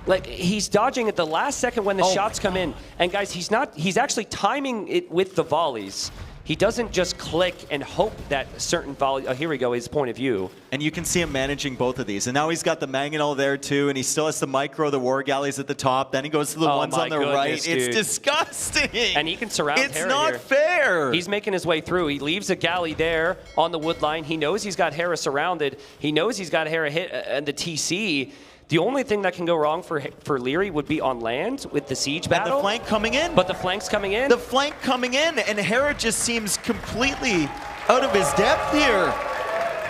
Like, he's dodging at the last second when the shots come in. And guys, he's actually timing it with the volleys. He doesn't just click and hope that certain volley, here we go, his point of view. And you can see him managing both of these. And now he's got the mangonel there too, and he still has to micro the war galleys at the top. Then he goes to the ones on the right. Dude. It's disgusting. And he can surround Hera It's not here. fair. He's making his way through. He leaves a galley there on the wood line. He knows he's got Hera surrounded. He knows he's got Hera hit and the TC. The only thing that can go wrong for Leary would be on land with the siege battle. And the flank coming in. But the flank's coming in. The flank coming in, and Hera just seems completely out of his depth here.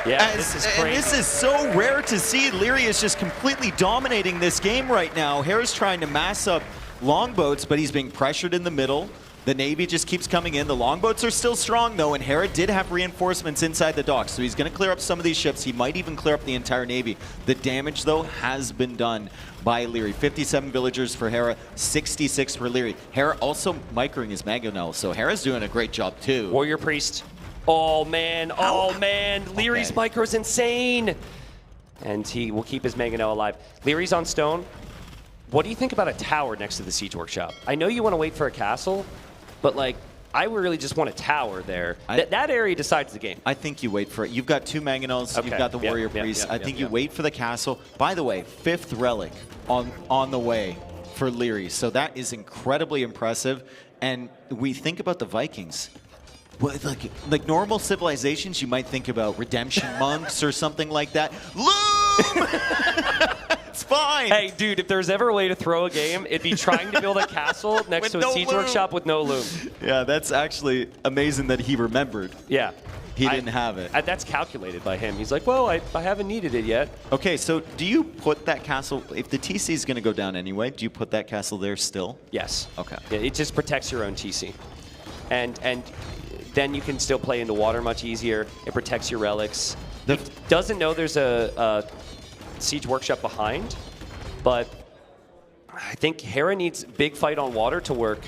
Yeah, this is crazy. And this is so rare to see. Leary is just completely dominating this game right now. Hera's trying to mass up longboats, but he's being pressured in the middle. The Navy just keeps coming in. The longboats are still strong, though, and Hera did have reinforcements inside the docks, so he's going to clear up some of these ships. He might even clear up the entire Navy. The damage, though, has been done by Leary. 57 villagers for Hera, 66 for Leary. Hera also microing his mangonel, so Hera's doing a great job, too. Warrior Priest. Oh, man. Oh, man. Leary's micro is insane. And he will keep his mangonel alive. Leary's on stone. What do you think about a tower next to the siege workshop? I know you want to wait for a castle, but, like, I really just want a tower there. That area decides the game. I think you wait for it. You've got 2 mangonels. Okay. You've got the warrior priest. I think you wait for the castle. By the way, 5th relic on the way for Leary. So that is incredibly impressive. And we think about the Vikings. Well, like normal civilizations, you might think about redemption monks or something like that. Loom! It's fine. Hey, dude, if there's ever a way to throw a game, it'd be trying to build a castle next to a siege workshop with no loom. Yeah, that's actually amazing that he remembered. Yeah. He didn't have it. That's calculated by him. He's like, well, I haven't needed it yet. Okay, so do you put that castle, if the TC is going to go down anyway, do you put that castle there still? Yes. Okay. Yeah, it just protects your own TC. And then you can still play into water much easier. It protects your relics. He doesn't know there's a siege workshop behind, but I think Hera needs big fight on water to work.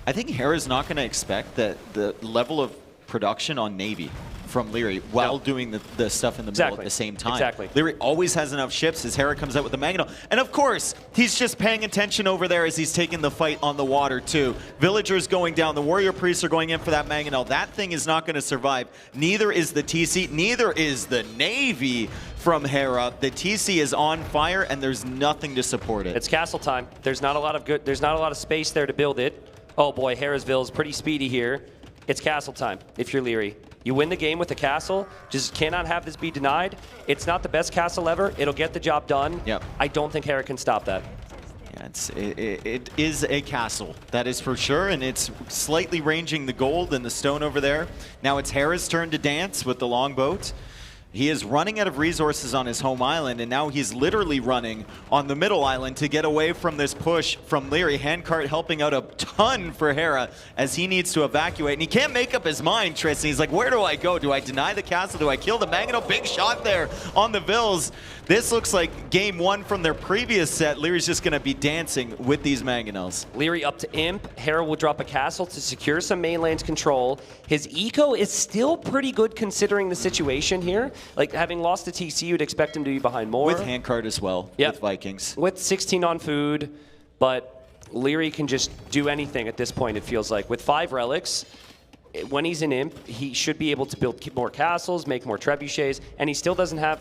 I think Hera's not going to expect that the level of production on Navy from Leary while doing the stuff in the middle at the same time. Exactly. Leary always has enough ships as Hera comes out with the mangonel. And of course, he's just paying attention over there as he's taking the fight on the water too. Villagers going down. The warrior priests are going in for that mangonel. That thing is not going to survive. Neither is the TC. Neither is the Navy from Hera. The TC is on fire and there's nothing to support it. It's castle time. There's not a lot of space there to build it. Oh boy, Harrisville is pretty speedy here. It's castle time if you're Leary. You win the game with the castle, just cannot have this be denied. It's not the best castle ever. It'll get the job done. Yep. I don't think Hera can stop that. Yeah, it is a castle, that is for sure, and it's slightly ranging the gold and the stone over there. Now it's Hera's turn to dance with the longboat. He is running out of resources on his home island, and now he's literally running on the middle island to get away from this push from Leary. Handcart helping out a ton for Hera as he needs to evacuate, and he can't make up his mind, Tristan. He's like, where do I go? Do I deny the castle? Do I kill the mangonel? Big shot there on the Vills. This looks like game 1 from their previous set. Leary's just going to be dancing with these mangonels. Leary up to Imp. Hera will drop a castle to secure some mainland control. His eco is still pretty good considering the situation here. Like, having lost to TC, you'd expect him to be behind more. With Handcart as well, with Vikings. With 16 on food, but Leary can just do anything at this point, it feels like. With 5 relics, when he's in Imp, he should be able to build more castles, make more trebuchets, and he still doesn't have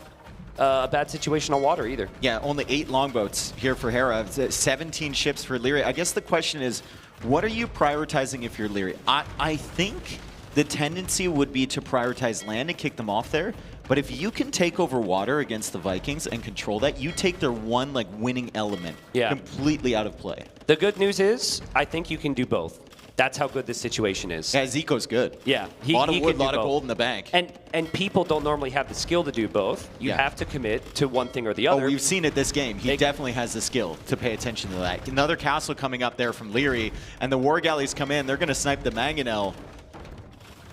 a bad situation on water either. Yeah, only 8 longboats here for Hera, 17 ships for Leary. I guess the question is, what are you prioritizing if you're Leary? I think the tendency would be to prioritize land and kick them off there. But if you can take over water against the Vikings and control that, you take their one winning element completely out of play. The good news is, I think you can do both. That's how good this situation is. Yeah, Zico's good. Yeah, a lot of wood, a lot of gold in the bank. And people don't normally have the skill to do both. You have to commit to one thing or the other. Oh, we've seen it this game. He definitely has the skill to pay attention to that. Another castle coming up there from Leary, and the war galleys come in. They're going to snipe the mangonel.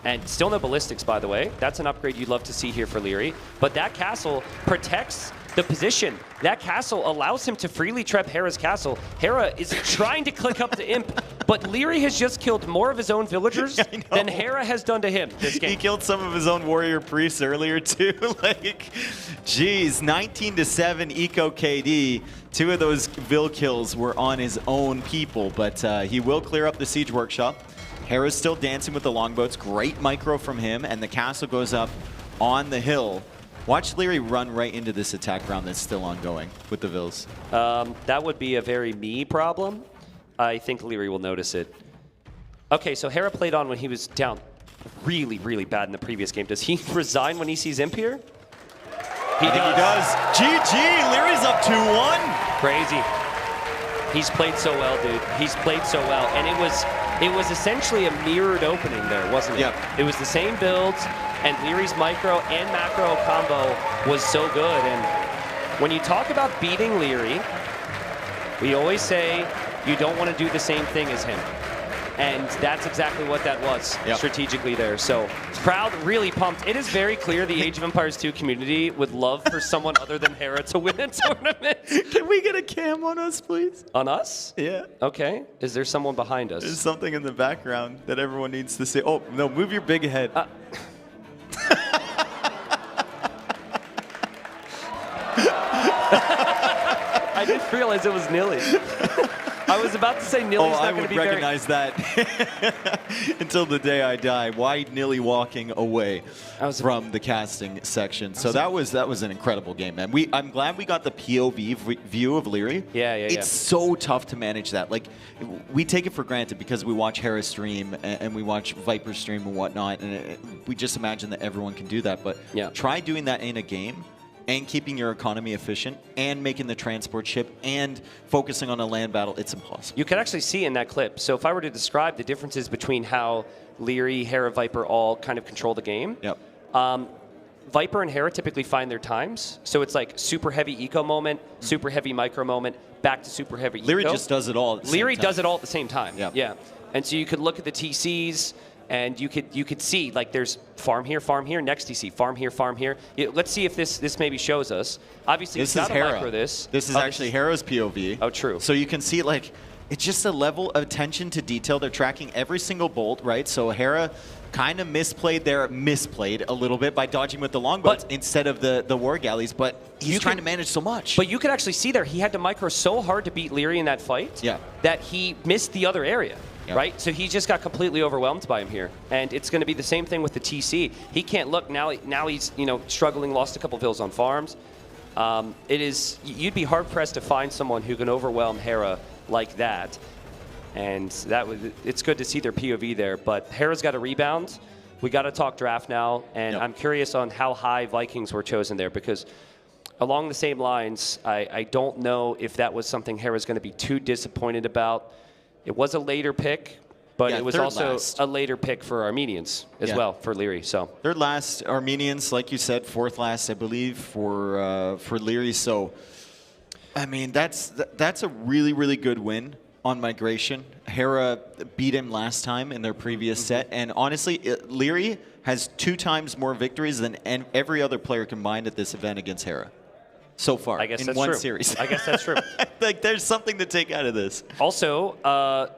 And still no ballistics, by the way. That's an upgrade you'd love to see here for Leary. But that castle protects the position. That castle allows him to freely trap Hera's castle. Hera is trying to click up to Imp, But Leary has just killed more of his own villagers than Hera has done to him this game. He killed some of his own warrior priests earlier too. Like, geez, 19-7 eco KD. 2 of those Vil kills were on his own people, but he will clear up the siege workshop. Hera's still dancing with the longboats. Great micro from him, and the castle goes up on the hill. Watch Leary run right into this attack round that's still ongoing with the Vils. That would be a very me problem. I think Leary will notice it. Okay, so Hera played on when he was down really, really bad in the previous game. Does he resign when he sees Imp here? He does. GG, Leary's up 2-1. Crazy. He's played so well, dude. He's played so well. And it was essentially a mirrored opening there, wasn't it? Yep. It was the same builds, and Leary's micro and macro combo was so good. And when you talk about beating Leary, we always say you don't want to do the same thing as him. And that's exactly what that was strategically there. So Proud, really pumped. It is very clear the Age of Empires 2 community would love for someone other than Hera to win a tournament. Can we get a cam on us, please? On us? Yeah. Okay. Is there someone behind us? There's something in the background that everyone needs to see. Oh, no, move your big head. I didn't realize it was Nilly. I was about to say Nilly's not going to be very... I would recognize that until the day I die. Why Nilly walking away from the casting section? So that was an incredible game, man. I'm glad we got the POV view of Leary. Yeah. It's so tough to manage that. Like, we take it for granted because we watch Hera stream and we watch Viper stream and whatnot, and we just imagine that everyone can do that. But try doing that in a game and keeping your economy efficient and making the transport ship and focusing on a land battle, it's impossible. You can actually see in that clip. So if I were to describe the differences between how Leary, Hera, Viper all kind of control the game. Viper and Hera typically find their times. So it's like super heavy eco moment, super heavy micro moment, back to super heavy eco. Leary just does it all at the Leary same time. does it all at the same time. Yeah. And so you could look at the TCs, and you could see, like, there's farm here, next TC, farm here. Let's see if this maybe shows us. Obviously, this it's is not Hera. a micro this. This is actually Hera's POV. Oh, true. So you can see, like, it's just a level of attention to detail. They're tracking every single bolt, right? So Hera kind of misplayed a little bit by dodging with the longboats instead of the war galleys, but he's trying to manage so much. But you could actually see there, he had to micro so hard to beat Leary in that fight that he missed the other area. Right? So he just got completely overwhelmed by him here. And it's going to be the same thing with the TC. He can't look. Now he's struggling, lost a couple Vils on farms. You'd be hard-pressed to find someone who can overwhelm Hera like that. And it's good to see their POV there. But Hera's got a rebound. We got to talk draft now. And I'm curious on how high Vikings were chosen there, because along the same lines, I don't know if that was something Hera's going to be too disappointed about. It was a later pick, but it was also a later pick for Armenians as well, for Leary. So third last, Armenians, like you said, fourth last, I believe, for Leary. So, I mean, that's a really, really good win on migration. Hera beat him last time in their previous set, and honestly, Leary has 2 times more victories than every other player combined at this event against Hera. So far, I guess in that's one true. series. I guess that's true. Like, there's something to take out of this. Also,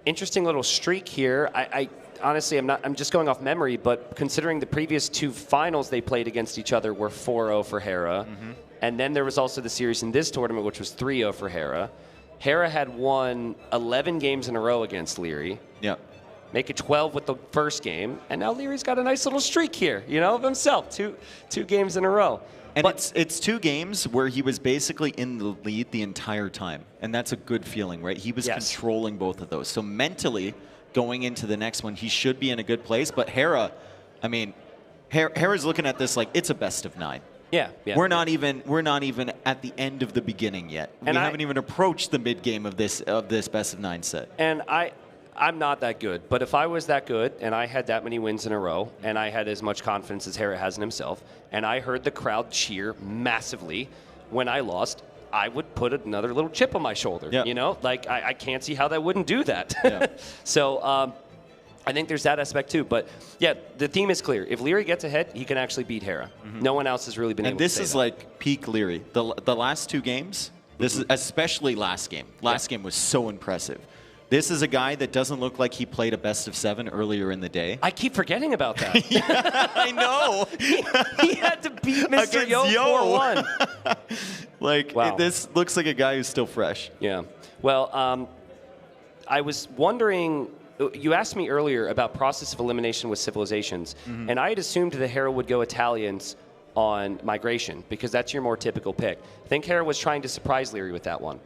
interesting little streak here. I honestly, I'm just going off memory, but considering the previous 2 finals they played against each other were 4-0 for Hera, and then there was also the series in this tournament, which was 3-0 for Hera. Hera had won 11 games in a row against Leary. Make it 12 with the first game, and now Leary's got a nice little streak here, of himself. Two games in a row. And it's 2 games where he was basically in the lead the entire time. And that's a good feeling, right? He was controlling both of those. So mentally, going into the next one, he should be in a good place. But Hera, I mean, Hera's looking at this like it's a best of 9. Yeah. We're not even at the end of the beginning yet. We haven't even approached the mid game of this best of 9 set. And I'm not that good, but if I was that good and I had that many wins in a row and I had as much confidence as Hera has in himself and I heard the crowd cheer massively when I lost, I would put another little chip on my shoulder. Like I can't see how that wouldn't do that. So I think there's that aspect too. But yeah, the theme is clear. If Leary gets ahead, he can actually beat Hera. No one else has really been able to say that. And this is like peak Leary. The last 2 games, this is especially last game. Last game was so impressive. This is a guy that doesn't look like he played a best of 7 earlier in the day. I keep forgetting about that. I know. He had to beat Mr. Yo 4-1. Like, Wow. this looks like a guy who's still fresh. Yeah. Well, I was wondering, you asked me earlier about process of elimination with civilizations, and I had assumed the Hera would go Italians on migration, because that's your more typical pick. I think Hera was trying to surprise Leary with that one.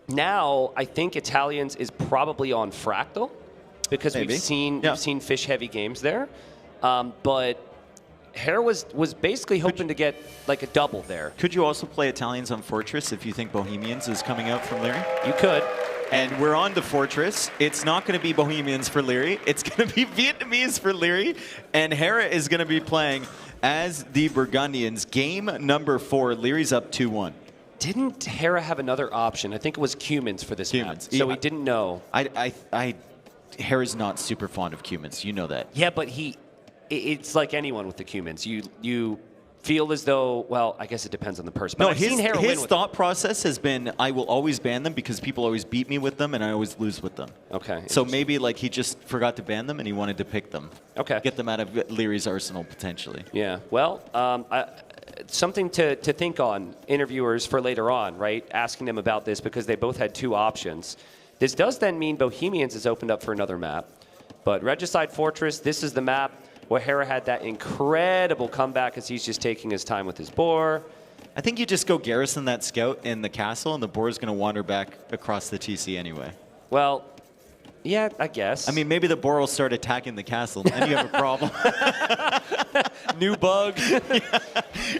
Now, I think Italians is probably on Fractal, because we've seen fish-heavy games there. But Hera was basically hoping to get like a double there. Could you also play Italians on Fortress if you think Bohemians is coming out from Leary? You could. And we're on to Fortress. It's not going to be Bohemians for Leary. It's going to be Vietnamese for Leary. And Hera is going to be playing as the Burgundians. Game number 4. Leary's up 2-1. Didn't Hera have another option? I think it was Cumans for this map, so he didn't know. Hera's not super fond of Cumans. You know that. Yeah, but it's like anyone with the Cumans. You feel as though, well, I guess it depends on the person. But No, I've seen Hera win his with thought process has been, I will always ban them because people always beat me with them and I always lose with them. Okay. So maybe like he just forgot to ban them and he wanted to pick them. Okay. Get them out of Leary's arsenal potentially. Yeah. Well, something to think on, interviewers for later on, right? Asking them about this because they both had 2 options. This does then mean Bohemians is opened up for another map. But Regicide Fortress, this is the map where Hera had that incredible comeback as he's just taking his time with his boar. I think you just go Garrison that scout in the castle and the boar is going to wander back across the TC anyway. Well, yeah, I guess. I mean, maybe the boar will start attacking the castle and then you have a problem. New bug.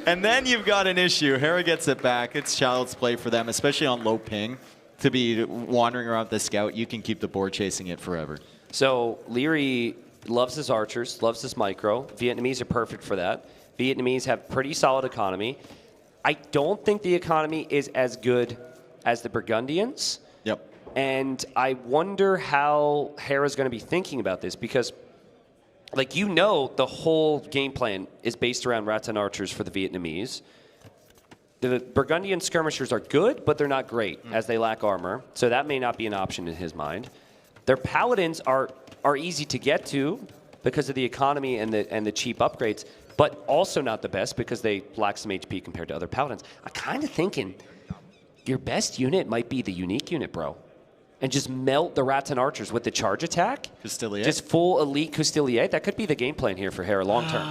And then you've got an issue. Hera gets it back. It's child's play for them, especially on low ping. To be wandering around the scout, you can keep the boar chasing it forever. So Leary loves his archers, loves his micro. Vietnamese are perfect for that. Vietnamese have pretty solid economy. I don't think the economy is as good as the Burgundians. Yep. And I wonder how Hera's going to be thinking about this because, like, the whole game plan is based around rats and archers for the Vietnamese. The Burgundian skirmishers are good, but they're not great as they lack armor. So that may not be an option in his mind. Their paladins are easy to get to because of the economy and the cheap upgrades, but also not the best because they lack some HP compared to other paladins. I'm kind of thinking your best unit might be the unique unit, bro. And just melt the rats and archers with the charge attack. Custilier. Just full elite Custilier. That could be the game plan here for Hera long term.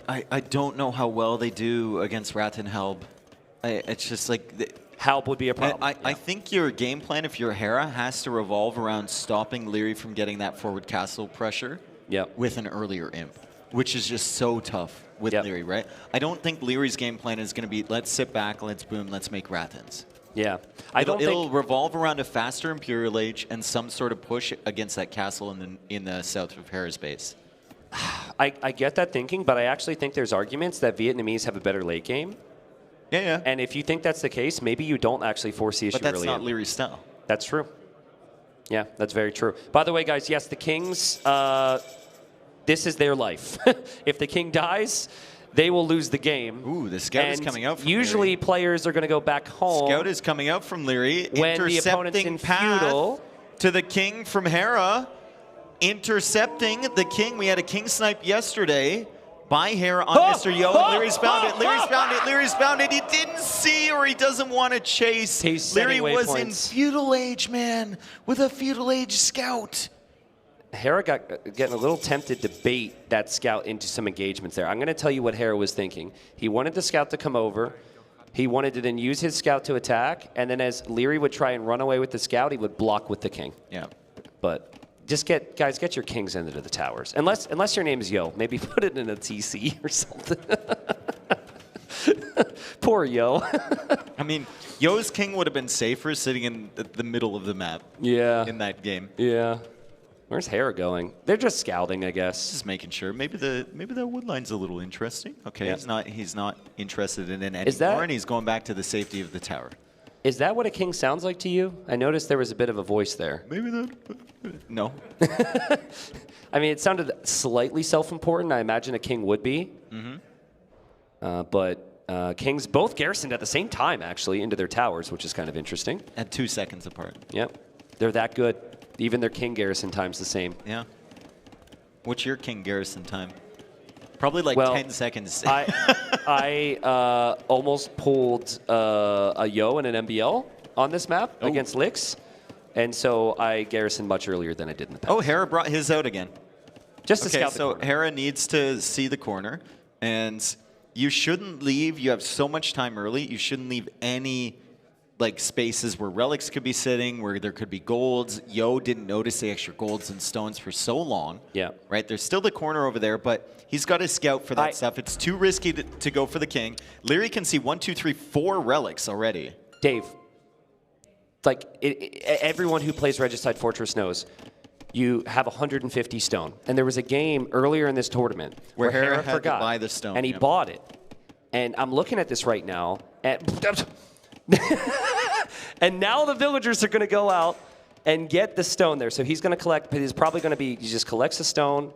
I don't know how well they do against Rat and Helb. It's just like... Help would be a problem. I think your game plan, if you're Hera, has to revolve around stopping Leary from getting that forward castle pressure with an earlier imp, which is just so tough with Leary, right? I don't think Leary's game plan is going to be, let's sit back, let's boom, let's make Rathans. Yeah. It'll revolve around a faster Imperial Age and some sort of push against that castle in the south of Hera's base. I get that thinking, but I actually think there's arguments that Vietnamese have a better late game. Yeah. And if you think that's the case, maybe you don't actually force the issue early. But that's not Leary's style. That's true. Yeah, that's very true. By the way, guys, yes, the Kings, this is their life. If the King dies, they will lose the game. Ooh, the Scout is coming out from usually Leary. Players are going to go back home. Scout is coming out from Leary. When the opponent's in Feudal. To the King from Hera. Intercepting the King. We had a King snipe yesterday by Hera on Mr. Yo. Leary's found it. Leary's found it. Leary's found it. He didn't see or he doesn't want to chase. Leary was in Feudal Age, man, with a Feudal Age Scout. Hera getting a little tempted to bait that Scout into some engagements there. I'm going to tell you what Hera was thinking. He wanted the Scout to come over. He wanted to then use his Scout to attack. And then as Leary would try and run away with the Scout, he would block with the King. Yeah. But just get your Kings into the towers. Unless your name is Yo. Maybe put it in a TC or something. Poor Yo. I mean, Yo's King would have been safer sitting in the middle of the map. Yeah. In that game. Yeah. Where's Hera going? They're just scouting, I guess. Just making sure. Maybe the woodline's a little interesting. Okay, Yeah. he's not interested in it anymore, and he's going back to the safety of the tower. Is that what a king sounds like to you? I noticed there was a bit of a voice there. Maybe that. No. I mean, it sounded slightly self-important. I imagine a king would be. Mm-hmm. But kings both garrisoned at the same time, actually, into their towers, which is kind of interesting. At 2 seconds apart. Yep. They're that good. Even their King Garrison time's the same. Yeah. What's your King Garrison time? Probably like 10 seconds. I almost pulled a Yo and an MBL on this map against Lix. And so I garrisoned much earlier than I did in the past. Oh, Hera brought his out again. Just to scout the so corner. Hera needs to see the corner. And you shouldn't leave. You have so much time early. You shouldn't leave any like spaces where relics could be sitting, where there could be golds. Yo didn't notice the extra golds and stones for so long. Yeah. Right? There's still the corner over there, but he's got to scout for that stuff. It's too risky to go for the king. Leary can see 1, 2, 3, 4 relics already. Dave, like everyone who plays Regicide Fortress knows, you have 150 stone. And there was a game earlier in this tournament Where Hera had to forgot, buy the stone, and he yep. bought it. And I'm looking at this right now, and now the villagers are going to go out and get the stone there. So he's going to collect, but he's probably going to be, he just collects the stone,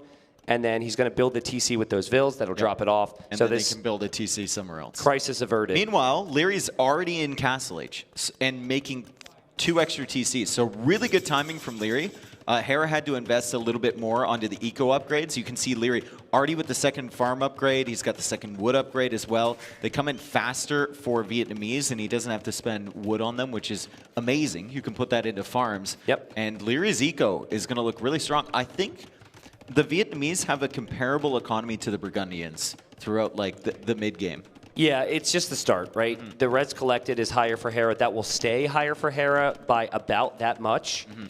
and then he's going to build the TC with those vills. That'll drop it off. And so then this they can build a TC somewhere else. Crisis averted. Meanwhile, Leary's already in Castle Age and making 2 extra TCs. So really good timing from Leary. Hera had to invest a little bit more onto the eco upgrades. You can see Leary already with the second farm upgrade. He's got the second wood upgrade as well. They come in faster for Vietnamese, and he doesn't have to spend wood on them, which is amazing. You can put that into farms. Yep. And Leary's eco is going to look really strong. I think the Vietnamese have a comparable economy to the Burgundians throughout like the mid game. Yeah, it's just the start, right? Mm-hmm. The reds collected is higher for Hera. That will stay higher for Hera by about that much. Mm-hmm.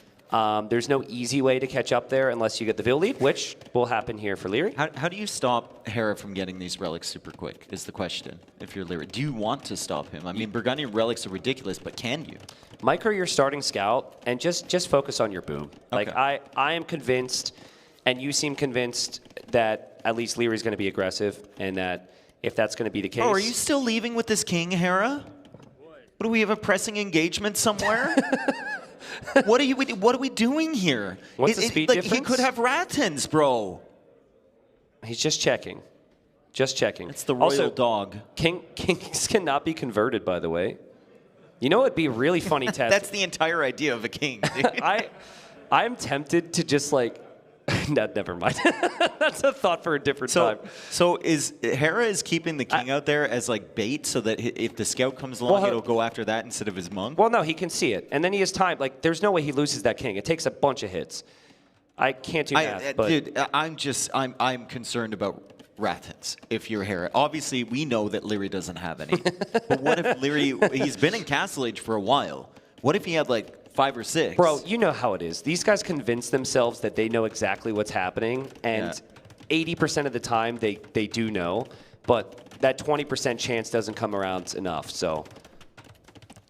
There's no easy way to catch up there unless you get the Vill lead, which will happen here for Leary. How do you stop Hera from getting these relics super quick is the question, if you're Leary. Do you want to stop him? I mean, Burgundian relics are ridiculous, but can you? Micro your starting scout and just focus on your boom. Like, I am convinced, and you seem convinced, that at least Leary's going to be aggressive, and that if that's going to be the case... Oh, are you still leaving with this king, Hera? What, do we have a pressing engagement somewhere? What are we doing here? What's the speed like, difference? He could have Ratons, bro. He's just checking. Just checking. It's the royal also, dog. Kings cannot be converted, by the way. You know it'd be a really funny test. That's the entire idea of a king. I'm tempted to just like... No, never mind. That's a thought for a different time. So Hera is keeping the king out there as like bait, so that if the scout comes along, it'll go after that instead of his monk? Well, no, he can see it, and then he has time. Like, there's no way he loses that king. It takes a bunch of hits. I can't do math, but dude, I'm concerned about Ratons. If you're Hera, obviously we know that Leary doesn't have any. But what if Leary? He's been in Castle Age for a while. What if he had like 5 or 6? Bro, you know how it is. These guys convince themselves that they know exactly what's happening, and 80% of the time they do know, but that 20% chance doesn't come around enough. So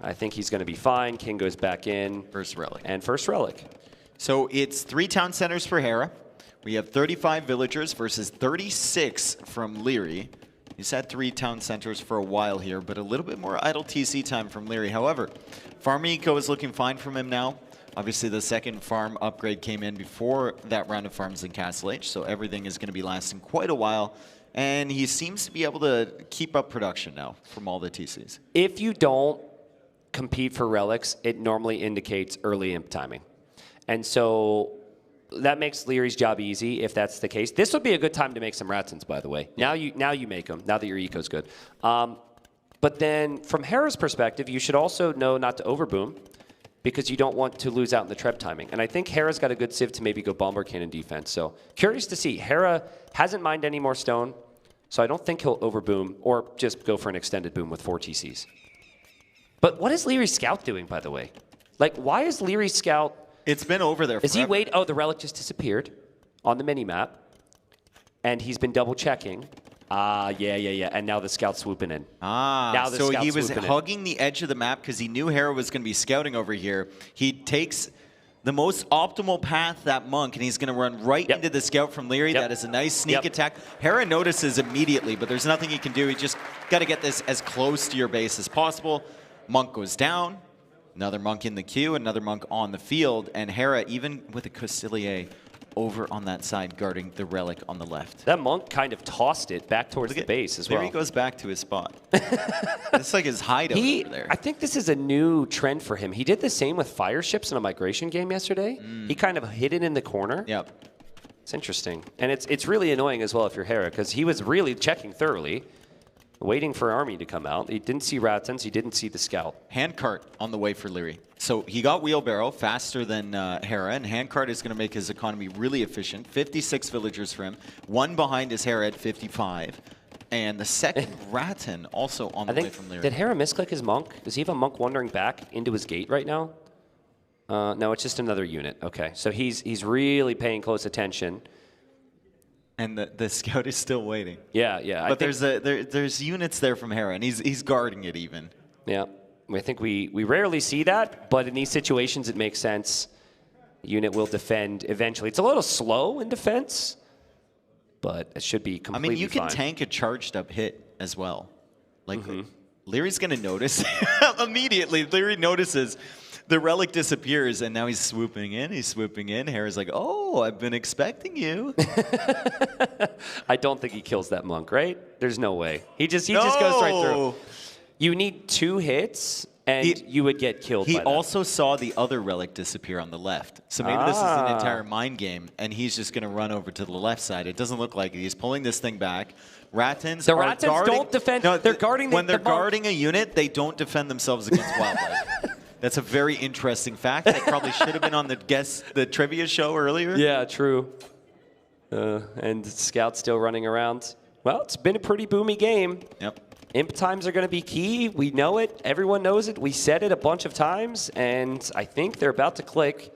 I think he's going to be fine. King goes back in. First relic. And first relic. So it's 3 town centers for Hera. We have 35 villagers versus 36 from Leary. He's had 3 town centers for a while here, but a little bit more idle TC time from Leary. However, farm eco is looking fine from him now. Obviously, the second farm upgrade came in before that round of farms in Castle Age, so everything is going to be lasting quite a while. And he seems to be able to keep up production now from all the TCs. If you don't compete for relics, it normally indicates early imp timing. And so that makes Leary's job easy if that's the case. This would be a good time to make some Ratons, by the way. Now you make them, now that your eco's good. But then from Hera's perspective, you should also know not to overboom because you don't want to lose out in the treb timing. And I think Hera's got a good civ to maybe go bomber cannon defense. So curious to see. Hera hasn't mined any more stone, so I don't think he'll overboom or just go for an extended boom with 4 TCs. But what is Leary's scout doing, by the way? Like, why is Leary's scout... It's been over there forever. Is he wait? Oh, the relic just disappeared on the mini-map. And he's been double-checking. Yeah. And now the scout's swooping in. Now the so scout's he was swooping in. hugging the edge of the map because he knew Hera was going to be scouting over here. He takes the most optimal path, that monk, and he's going to run right into the scout from Leary. That is a nice sneak attack. Hera notices immediately, but there's nothing he can do. He just got to get this as close to your base as possible. Monk goes down. Another monk in the queue, another monk on the field, and Hera, even with a Cosilier over on that side guarding the relic on the left. That monk kind of tossed it back towards the base as well. There he goes back to his spot. It's like his hideout over there. I think this is a new trend for him. He did the same with fire ships in a migration game yesterday. He kind of hid it in the corner. Yep. It's interesting. And it's really annoying as well if you're Hera, because he was really checking thoroughly, waiting for army to come out. He didn't see Ratans. He didn't see the scout. Handcart on the way for Leary. So he got wheelbarrow faster than Hera, and handcart is going to make his economy really efficient. 56 villagers for him. One behind his Hera at 55. And the second Ratan also on the way from Leary. Did Hera misclick his monk? Does he have a monk wandering back into his gate right now? No, it's just another unit. Okay, so he's really paying close attention. And the scout is still waiting. Yeah. But there's units there from Hera, and he's guarding it even. Yeah, I think we rarely see that, but in these situations it makes sense. The unit will defend eventually. It's a little slow in defense, but it should be completely fine. I mean, you can tank a charged up hit as well. Like, Leary's going to notice immediately. Leary notices the relic disappears, and now he's swooping in. Hera's like, oh, I've been expecting you. I don't think he kills that monk, right? There's no way. He just goes right through. You need 2 hits, and you would get killed by that. He also saw the other relic disappear on the left. So maybe this is an entire mind game, and he's just going to run over to the left side. It doesn't look like it. He's pulling this thing back. Ratans don't defend. No, they're guarding when they're guarding a unit, they don't defend themselves against wildlife. That's a very interesting fact. That probably should have been on the trivia show earlier. Yeah, true. And Scout's still running around. Well, it's been a pretty boomy game. Yep. Imp times are going to be key. We know it. Everyone knows it. We said it a bunch of times, and I think they're about to click.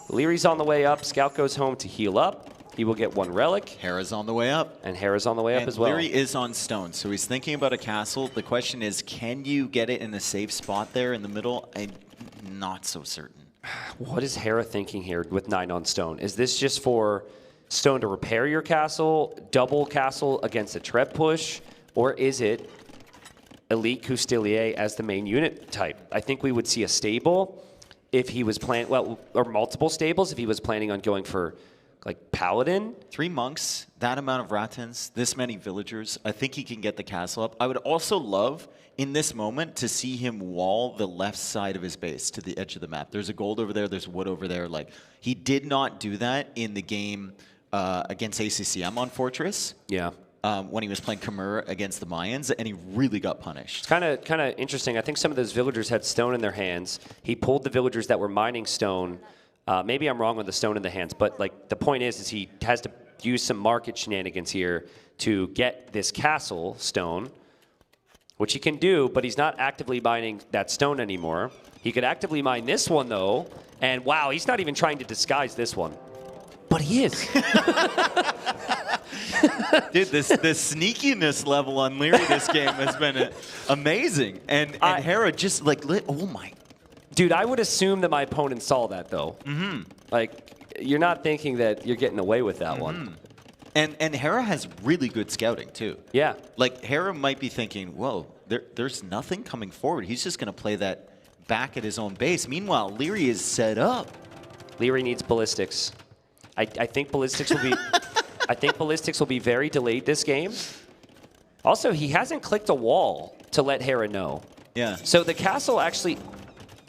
Leary's on the way up. Scout goes home to heal up. He will get 1 relic. Hera's on the way up. And Hera's on the way up as well. Leary is on stone, so he's thinking about a castle. The question is, can you get it in a safe spot there in the middle? I'm not so certain. What is Hera thinking here with 9 on stone? Is this just for stone to repair your castle, double castle against a Treb push, or is it Elite Custilier as the main unit type? I think we would see a stable if he was planning, or multiple stables if he was planning on going for like Paladin. 3 monks, that amount of Ratans, this many villagers. I think he can get the castle up. I would also love, in this moment, to see him wall the left side of his base to the edge of the map. There's a gold over there, there's wood over there. Like, he did not do that in the game against ACCM on Fortress. Yeah. When he was playing Khmer against the Mayans, and he really got punished. It's kind of interesting. I think some of those villagers had stone in their hands. He pulled the villagers that were mining stone. Maybe I'm wrong with the stone in the hands, but like the point is he has to use some market shenanigans here to get this castle stone, which he can do, but he's not actively mining that stone anymore. He could actively mine this one though, and wow, he's not even trying to disguise this one. But he is. Dude, the sneakiness level on Leary this game has been amazing. And Hera just like, oh my. Dude, I would assume that my opponent saw that though. Like, you're not thinking that you're getting away with that one. And Hera has really good scouting too. Yeah. Like, Hera might be thinking, whoa, there's nothing coming forward. He's just going to play that back at his own base. Meanwhile, Leary is set up. Leary needs ballistics. I think ballistics will be I think ballistics will be very delayed this game. Also, he hasn't clicked a wall to let Hera know. Yeah. So the castle actually,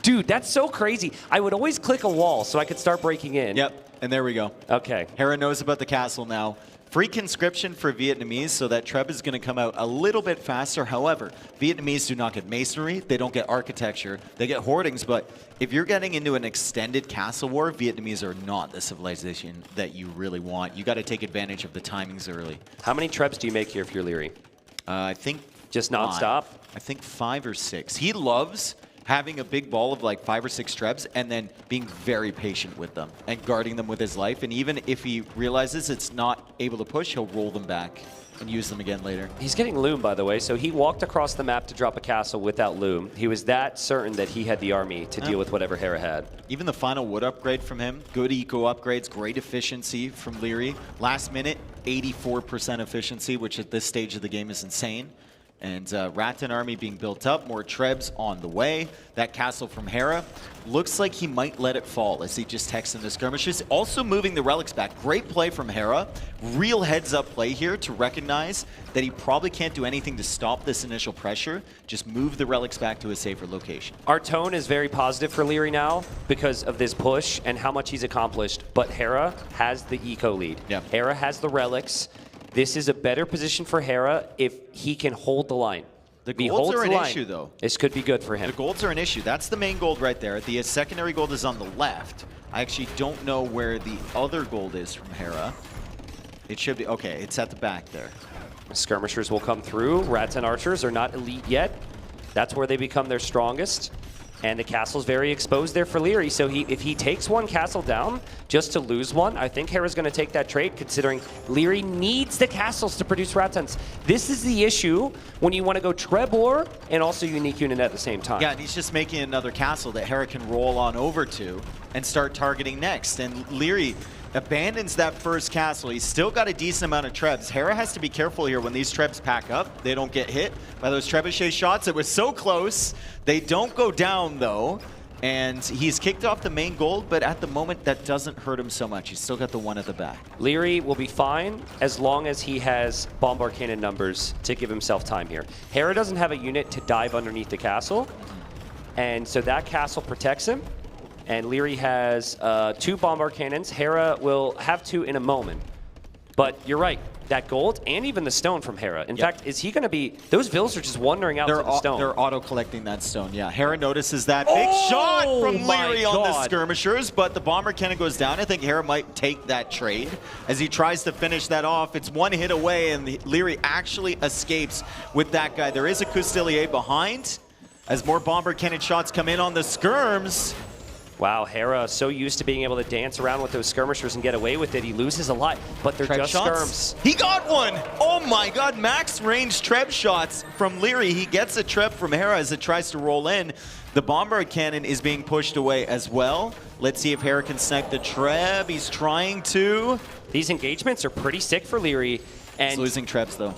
dude, that's so crazy. I would always click a wall so I could start breaking in. Yep, and there we go. Okay. Hera knows about the castle now. Free conscription for Vietnamese, so that Treb is going to come out a little bit faster. However, Vietnamese do not get masonry, they don't get architecture, they get hoardings, but if you're getting into an extended castle war, Vietnamese are not the civilization that you really want. You got to take advantage of the timings early. How many Trebs do you make here if you're Leary? I think just nonstop. I think 5 or 6. He loves having a big ball of like 5 or 6 Trebs and then being very patient with them and guarding them with his life. And even if he realizes it's not able to push, he'll roll them back and use them again later. He's getting loom, by the way, so he walked across the map to drop a castle without loom. He was that certain that he had the army to deal with whatever Hera had. Even the final wood upgrade from him, good eco upgrades, great efficiency from Leary. Last minute, 84% efficiency, which at this stage of the game is insane. And Rattan army being built up, more Trebs on the way. That castle from Hera looks like he might let it fall as he just texts in the skirmishes. Also moving the relics back. Great play from Hera. Real heads-up play here to recognize that he probably can't do anything to stop this initial pressure. Just move the relics back to a safer location. Our tone is very positive for Leary now because of this push and how much he's accomplished. But Hera has the eco lead. Yeah. Hera has the relics. This is a better position for Hera if he can hold the line. The golds are an issue, though. This could be good for him. The golds are an issue. That's the main gold right there. The secondary gold is on the left. I actually don't know where the other gold is from Hera. It should be, okay, it's at the back there. Skirmishers will come through. Rattan archers are not elite yet. That's where they become their strongest. And the castle's very exposed there for Leary. So if he takes one castle down just to lose one, I think Hera's going to take that trade, considering Leary needs the castles to produce Rattans. This is the issue when you want to go Trebor and also Unique Unit at the same time. Yeah, and he's just making another castle that Hera can roll on over to and start targeting next. And Leary abandons that first castle. He's still got a decent amount of Trebs. Hera has to be careful here when these Trebs pack up. They don't get hit by those Trebuchet shots. It was so close. They don't go down, though. And he's kicked off the main gold, but at the moment, that doesn't hurt him so much. He's still got the one at the back. Leary will be fine as long as he has bombard cannon numbers to give himself time here. Hera doesn't have a unit to dive underneath the castle, and so that castle protects him. And Leary has 2 bombard cannons. Hera will have 2 in a moment. But you're right, that gold and even the stone from Hera. In fact, is he going to be... Those Vills are just wandering out to the stone. They're auto-collecting that stone, yeah. Hera notices that big shot from Leary on the skirmishers, but the bomber cannon goes down. I think Hera might take that trade as he tries to finish that off. It's one hit away, and Leary actually escapes with that guy. There is a Custelier behind as more bomber cannon shots come in on the skirms. Wow, Hera so used to being able to dance around with those skirmishers and get away with it. He loses a lot, but they're just skirms. He got one! Oh my god, max range Treb shots from Leary. He gets a Treb from Hera as it tries to roll in. The bomber cannon is being pushed away as well. Let's see if Hera can snag the Treb. He's trying to. These engagements are pretty sick for Leary. And he's losing Trebs, though.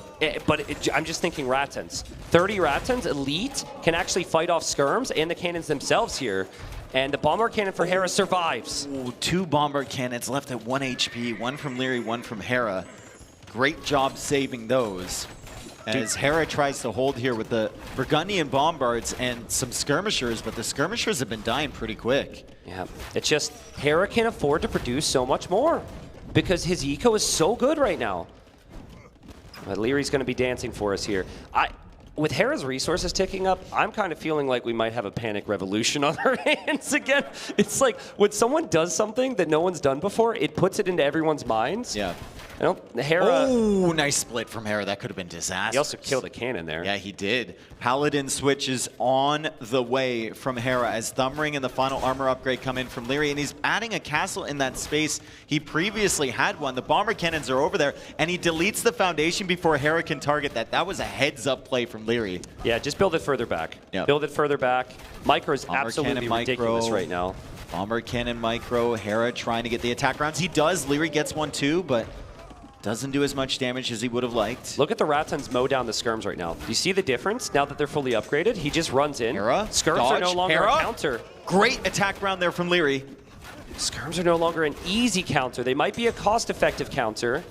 I'm just thinking Rattans. 30 Rattans, elite, can actually fight off skirms and the cannons themselves here. And the bombard cannon for Hera survives. Ooh, 2 bombard cannons left at 1 HP. One from Leary, one from Hera. Great job saving those. As Hera tries to hold here with the Burgundian bombards and some skirmishers, but the skirmishers have been dying pretty quick. Yeah, it's just Hera can afford to produce so much more because his eco is so good right now. But Leary's going to be dancing for us here. With Hera's resources ticking up, I'm kind of feeling like we might have a panic revolution on our hands again. It's like when someone does something that no one's done before, it puts it into everyone's minds. Yeah. Hera. Oh, nice split from Hera. That could have been disastrous. He also killed a cannon there. Yeah, he did. Paladin switches on the way from Hera as Thumbring and the final armor upgrade come in from Leary, and he's adding a castle in that space. He previously had one. The bomber cannons are over there, and he deletes the foundation before Hera can target that. That was a heads-up play from Leary. Yeah, just build it further back. Yep. Build it further back. Micro is Bomber absolutely cannon, ridiculous right now. Bomber cannon micro. Hera trying to get the attack rounds. He does. Leary gets one too, but doesn't do as much damage as he would have liked. Look at the Rattans mow down the skirms right now. Do you see the difference now that they're fully upgraded? He just runs in. Hera, skirms dodge, are no longer Hera. a counter. Great attack round there from Leary. Skirms are no longer an easy counter. They might be a cost-effective counter,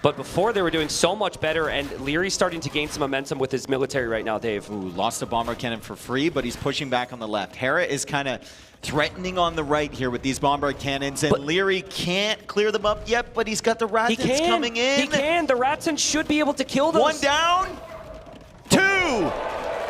but before they were doing so much better, and Leary's starting to gain some momentum with his military right now, Dave. Ooh, lost a bomber cannon for free, but he's pushing back on the left. Hera is kind of threatening on the right here with these bombard cannons, and Leary can't clear them up yet, but he's got the Rattans coming in. He can. The Rattans should be able to kill those. 1 down. 2.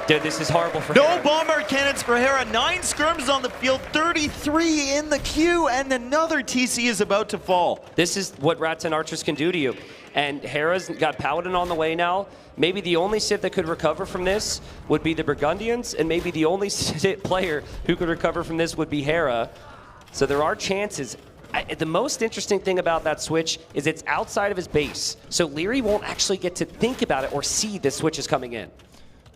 Dude, this is horrible for No Hera. bombard cannons for Hera. 9 skirms on the field, 33 in the queue, and another TC is about to fall. This is what Rattan archers can do to you. And Hera's got Paladin on the way now. Maybe the only Civ that could recover from this would be the Burgundians, and maybe the only player who could recover from this would be Hera. So there are chances. The most interesting thing about that switch is it's outside of his base. So Leary won't actually get to think about it or see this switch is coming in.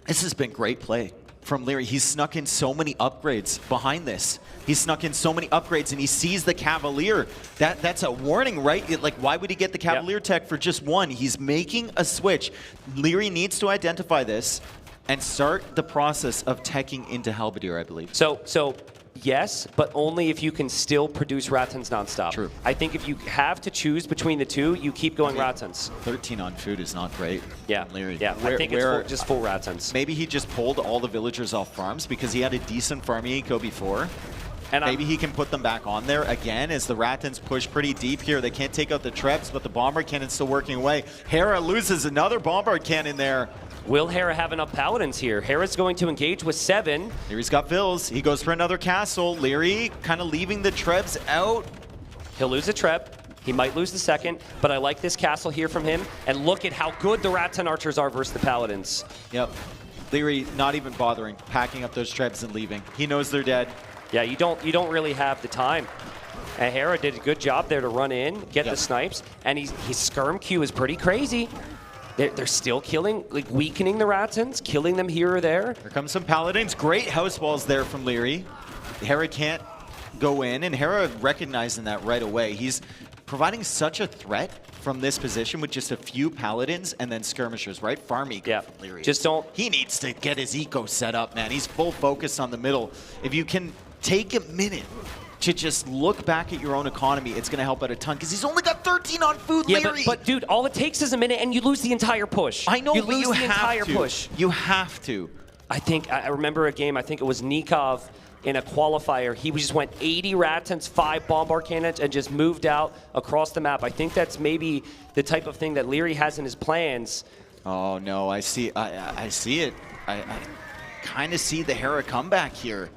This has been great play. from Leary. He's snuck in so many upgrades behind this. He's snuck in so many upgrades, and he sees the Cavalier. That's a warning, right? Like, why would he get the Cavalier tech for just one? He's making a switch. Leary needs to identify this and start the process of teching into Halberdier, I believe. So yes, but only if you can still produce Rattans nonstop. True. I think if you have to choose between the two, you keep going Rattans. 13 on food is not great. Yeah, Leary. yeah. I think it's just full Rattans. Maybe he just pulled all the villagers off farms because he had a decent farming eco before. And maybe he can put them back on there again as the Rattans push pretty deep here. They can't take out the Trebs, but the Bombard Cannon's still working away. Hera loses another Bombard Cannon there. Will Hera have enough Paladins here? Hera's going to engage with 7. Leary's got Vills. He goes for another castle. Leary kind of leaving the Trebs out. He'll lose a Treb. He might lose the second, but I like this castle here from him. And look at how good the Rattan Archers are versus the Paladins. Yep. Leary not even bothering, packing up those Trebs and leaving. He knows they're dead. Yeah, you don't really have the time. And Hera did a good job there to run in, get the snipes, and his skirm queue is pretty crazy. They're still killing, like weakening the Rattans, killing them here or there. Here comes some Paladins. Great house walls there from Leary. Hera can't go in, and Hera recognizing that right away. He's providing such a threat from this position with just a few Paladins and then skirmishers, right? Farm eco from Leary. Just don't. He needs to get his eco set up, man. He's full focus on the middle. If you can take a minute to just look back at your own economy, it's going to help out a ton because he's only got 13 on food, Leary. But dude, all it takes is a minute and you lose the entire push. I know, you but lose you the entire have to. push. You have to. I remember a game, I think it was Nikov in a qualifier. He just went 80 Rattans, 5 Bombard Cannons, and just moved out across the map. I think that's maybe the type of thing that Leary has in his plans. Oh no, I see it. I kind of see the Hera comeback here.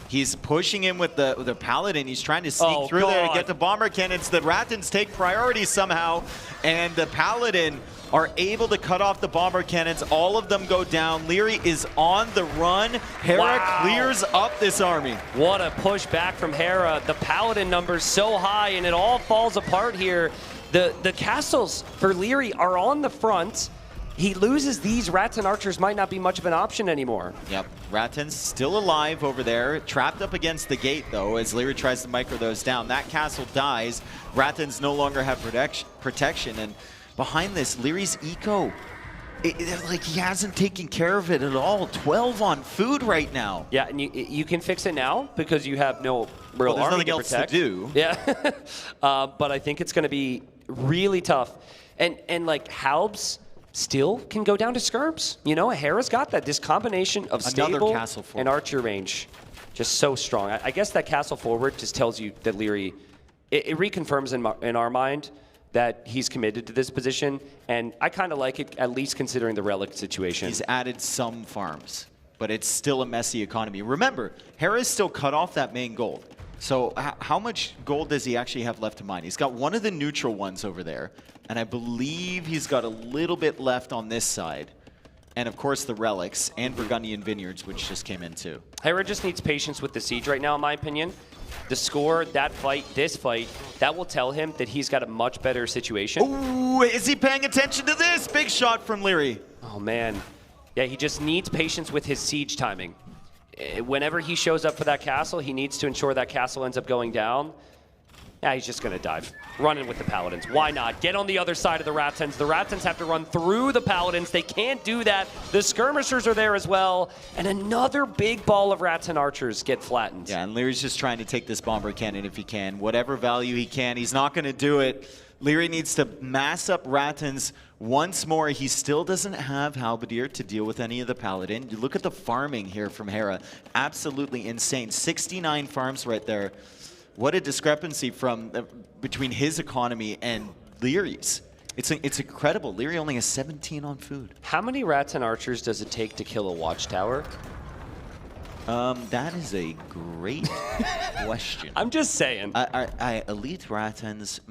He's pushing in with the Paladin. He's trying to sneak through there to get the Bomber Cannons. The Rattans take priority somehow, and the Paladin are able to cut off the Bomber Cannons. All of them go down. Leary is on the run. Hera clears up this army. What a push back from Hera. The Paladin number's so high, and it all falls apart here. The castles for Leary are on the front. He loses these. Rattan Archers might not be much of an option anymore. Yep, Rattan's still alive over there. Trapped up against the gate, though, as Leary tries to micro those down. That castle dies. Rattans no longer have protection. And behind this, Leary's eco, like he hasn't taken care of it at all. 12 on food right now. Yeah, and you can fix it now because you have no real there's army nothing else to do. Yeah, but I think it's going to be really tough. And like Halbs still can go down to skirms. You know, Hera's got that. This combination of stable and archer range, just so strong. I guess that castle forward just tells you that Leary, it reconfirms in our mind that he's committed to this position, and I kind of like it, at least considering the relic situation. He's added some farms, but it's still a messy economy. Remember, Hera's still cut off that main gold. So how much gold does he actually have left to mine? He's got one of the neutral ones over there, and I believe he's got a little bit left on this side. And of course the relics and Burgundian Vineyards, which just came in too. Hera just needs patience with the siege right now, in my opinion. The score, that fight, this fight, that will tell him that he's got a much better situation. Ooh, is he paying attention to this? Big shot from Leary. Oh man. Yeah, he just needs patience with his siege timing. Whenever he shows up for that castle, he needs to ensure that castle ends up going down. Yeah, he's just going to dive. Running with the Paladins. Why not? Get on the other side of the Rattans. The Rattans have to run through the Paladins. They can't do that. The Skirmishers are there as well. And another big ball of Rattan Archers get flattened. Yeah, and Leary's just trying to take this Bomber Cannon if he can. Whatever value he can. He's not going to do it. Leary needs to mass up Rattans once more. He still doesn't have Halberdier to deal with any of the Paladin. You look at the farming here from Hera. Absolutely insane. 69 farms right there. What a discrepancy from between his economy and Leary's. It's incredible. Leary only has 17 on food. How many Rattan Archers does it take to kill a watchtower? That is a great question. I'm just saying. Elite Rattans,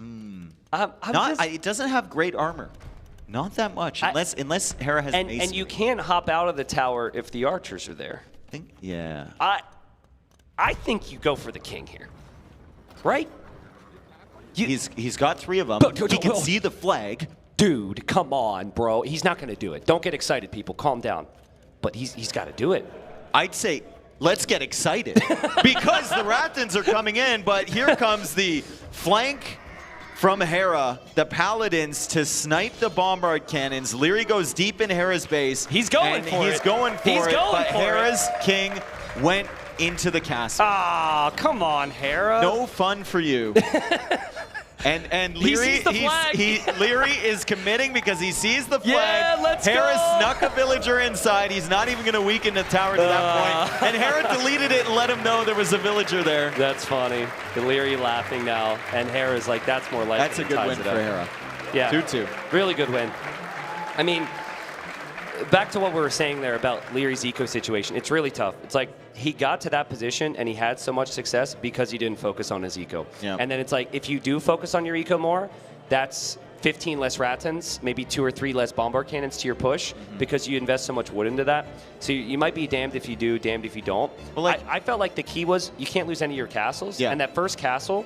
it doesn't have great armor. Not that much, unless Hera has and you can't hop out of the tower if the archers are there. Yeah. I think you go for the king here. Right? He's got 3 of them. He can see the flag. Dude, come on, bro. He's not going to do it. Don't get excited, people. Calm down. But he's got to do it. I'd say, let's get excited because the Ratans are coming in, but here comes the flank from Hera, the Paladins to snipe the Bombard Cannons. Leary goes deep in Hera's base. He's going for it. He's going for it, but Hera's king went into the castle. Ah, come on, Hera. No fun for you. And Leary, Leary is committing because he sees the flag. Yeah, let's Hera go. snuck a villager inside. He's not even going to weaken the tower to that point. And Hera deleted it and let him know there was a villager there. That's funny. Leary laughing now, and Hera's like, that's more likely. That's a good win for Hera. Yeah. 2-2. Really good win. I mean, back to what we were saying there about Leary's eco situation. It's really tough. It's like he got to that position and he had so much success because he didn't focus on his eco. Yeah. And then it's like, if you do focus on your eco more, that's 15 less Ratans, maybe 2 or 3 less Bombard Cannons to your push because you invest so much wood into that. So you might be damned if you do, damned if you don't. Well, I felt like the key was you can't lose any of your castles. Yeah. And that first castle,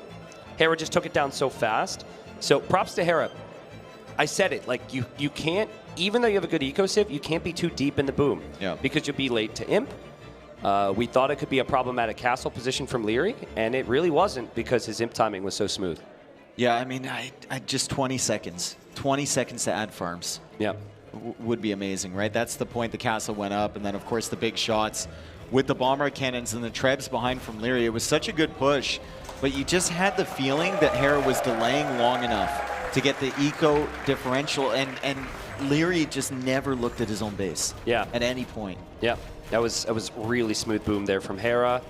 Hera just took it down so fast. So props to Hera. I said it, like you can't, even though you have a good eco civ, you can't be too deep in the boom because you'll be late to imp. We thought it could be a problematic castle position from Leary, and it really wasn't because his imp timing was so smooth. Yeah, I mean, I just 20 seconds. 20 seconds to add farms. Yeah. Would be amazing, right? That's the point the castle went up, and then, of course, the big shots with the Bombard Cannons and the Trebs behind from Leary. It was such a good push, but you just had the feeling that Hera was delaying long enough to get the eco differential, and Leary just never looked at his own base. Yeah. At any point. Yeah. That was really smooth boom there from Hera.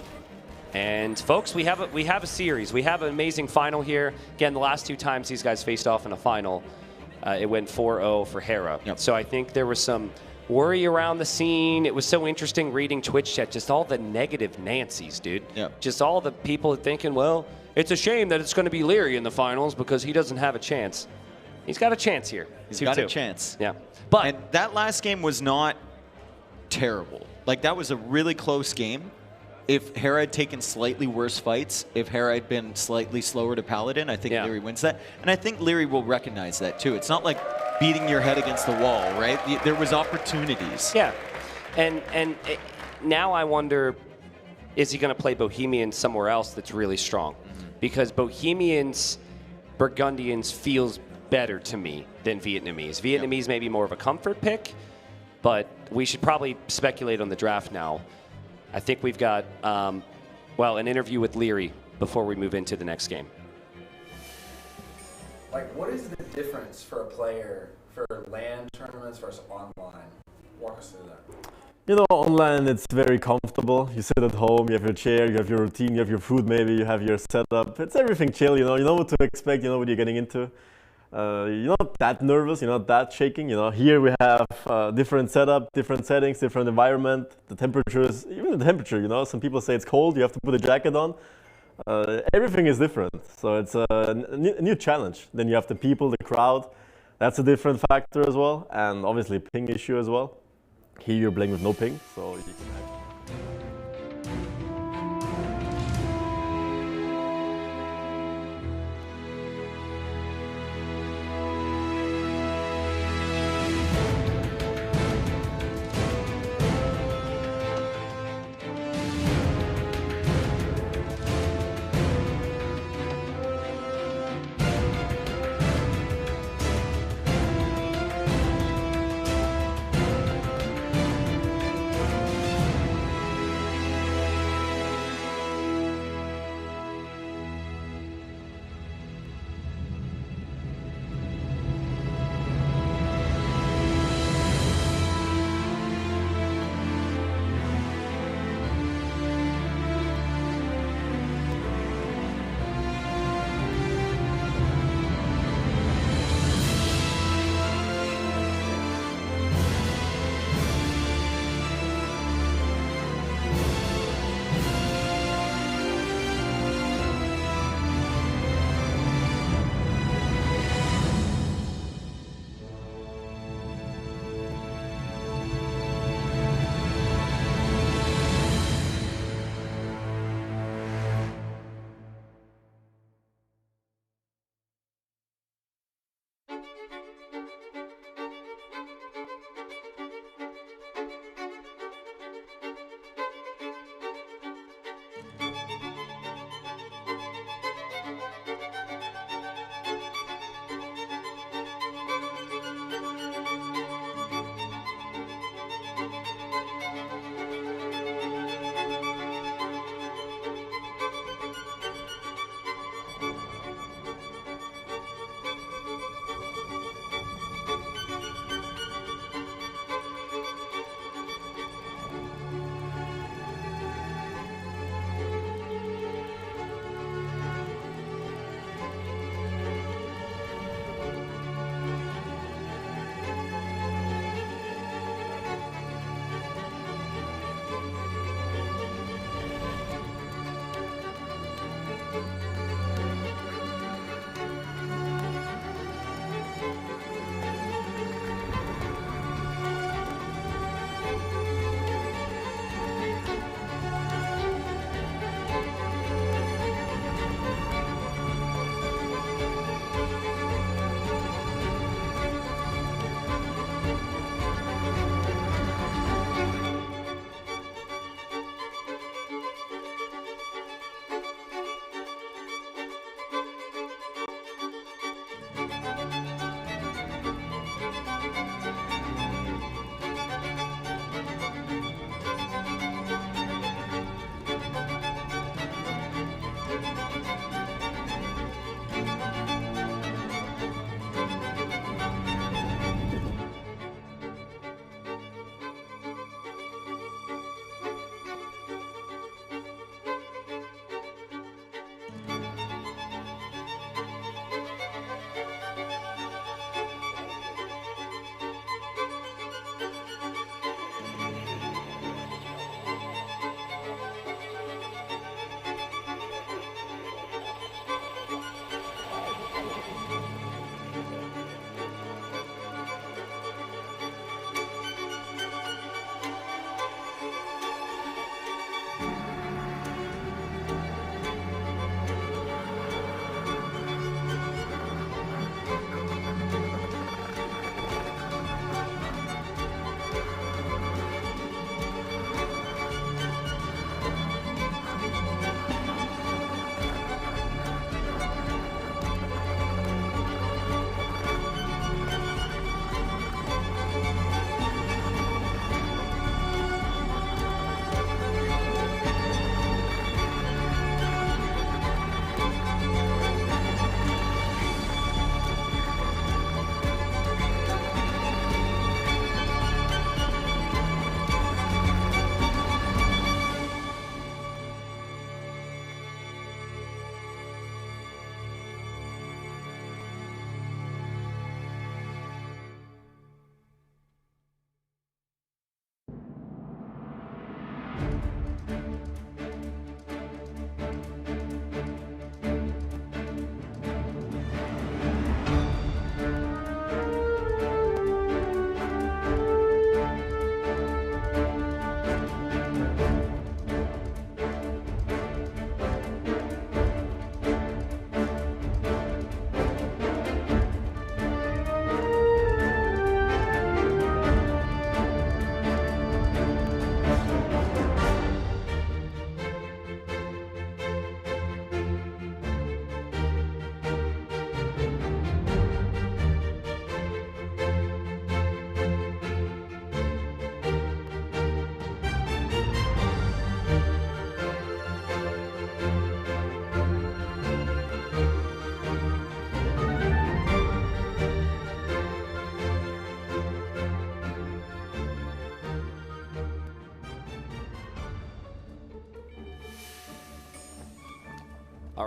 And folks, we have a series. We have an amazing final here. Again, the last 2 times these guys faced off in a final, it went 4-0 for Hera. Yep. So I think there was some worry around the scene. It was so interesting reading Twitch chat, just all the negative Nancys, dude. Yep. Just all the people thinking, well, it's a shame that it's going to be Leary in the finals because he doesn't have a chance. He's got a chance here. He's got a chance. Yeah. But and that last game was not terrible. Like, that was a really close game. If Hera had taken slightly worse fights, if Hera had been slightly slower to Paladin, I think Leary wins that. And I think Leary will recognize that, too. It's not like beating your head against the wall, right? There was opportunities. Yeah. And now I wonder, is he going to play Bohemians somewhere else that's really strong? Because Bohemians, Burgundians feels better to me than Vietnamese. Vietnamese may be more of a comfort pick, but we should probably speculate on the draft now. I think we've got, an interview with Leary before we move into the next game. Like, what is the difference for a player for LAN tournaments versus online? Walk us through that. You know, online it's very comfortable. You sit at home, you have your chair, you have your routine, you have your food maybe, you have your setup. It's everything chill, you know what to expect, you know what you're getting into. You're not that nervous, you're not that shaking, you know. Here we have different setup, different settings, different environment. The temperatures, even the temperature, you know. Some people say it's cold, you have to put a jacket on. Everything is different, so it's a new challenge. Then you have the people, the crowd. That's a different factor as well, and obviously ping issue as well. Here you're playing with no ping, so you can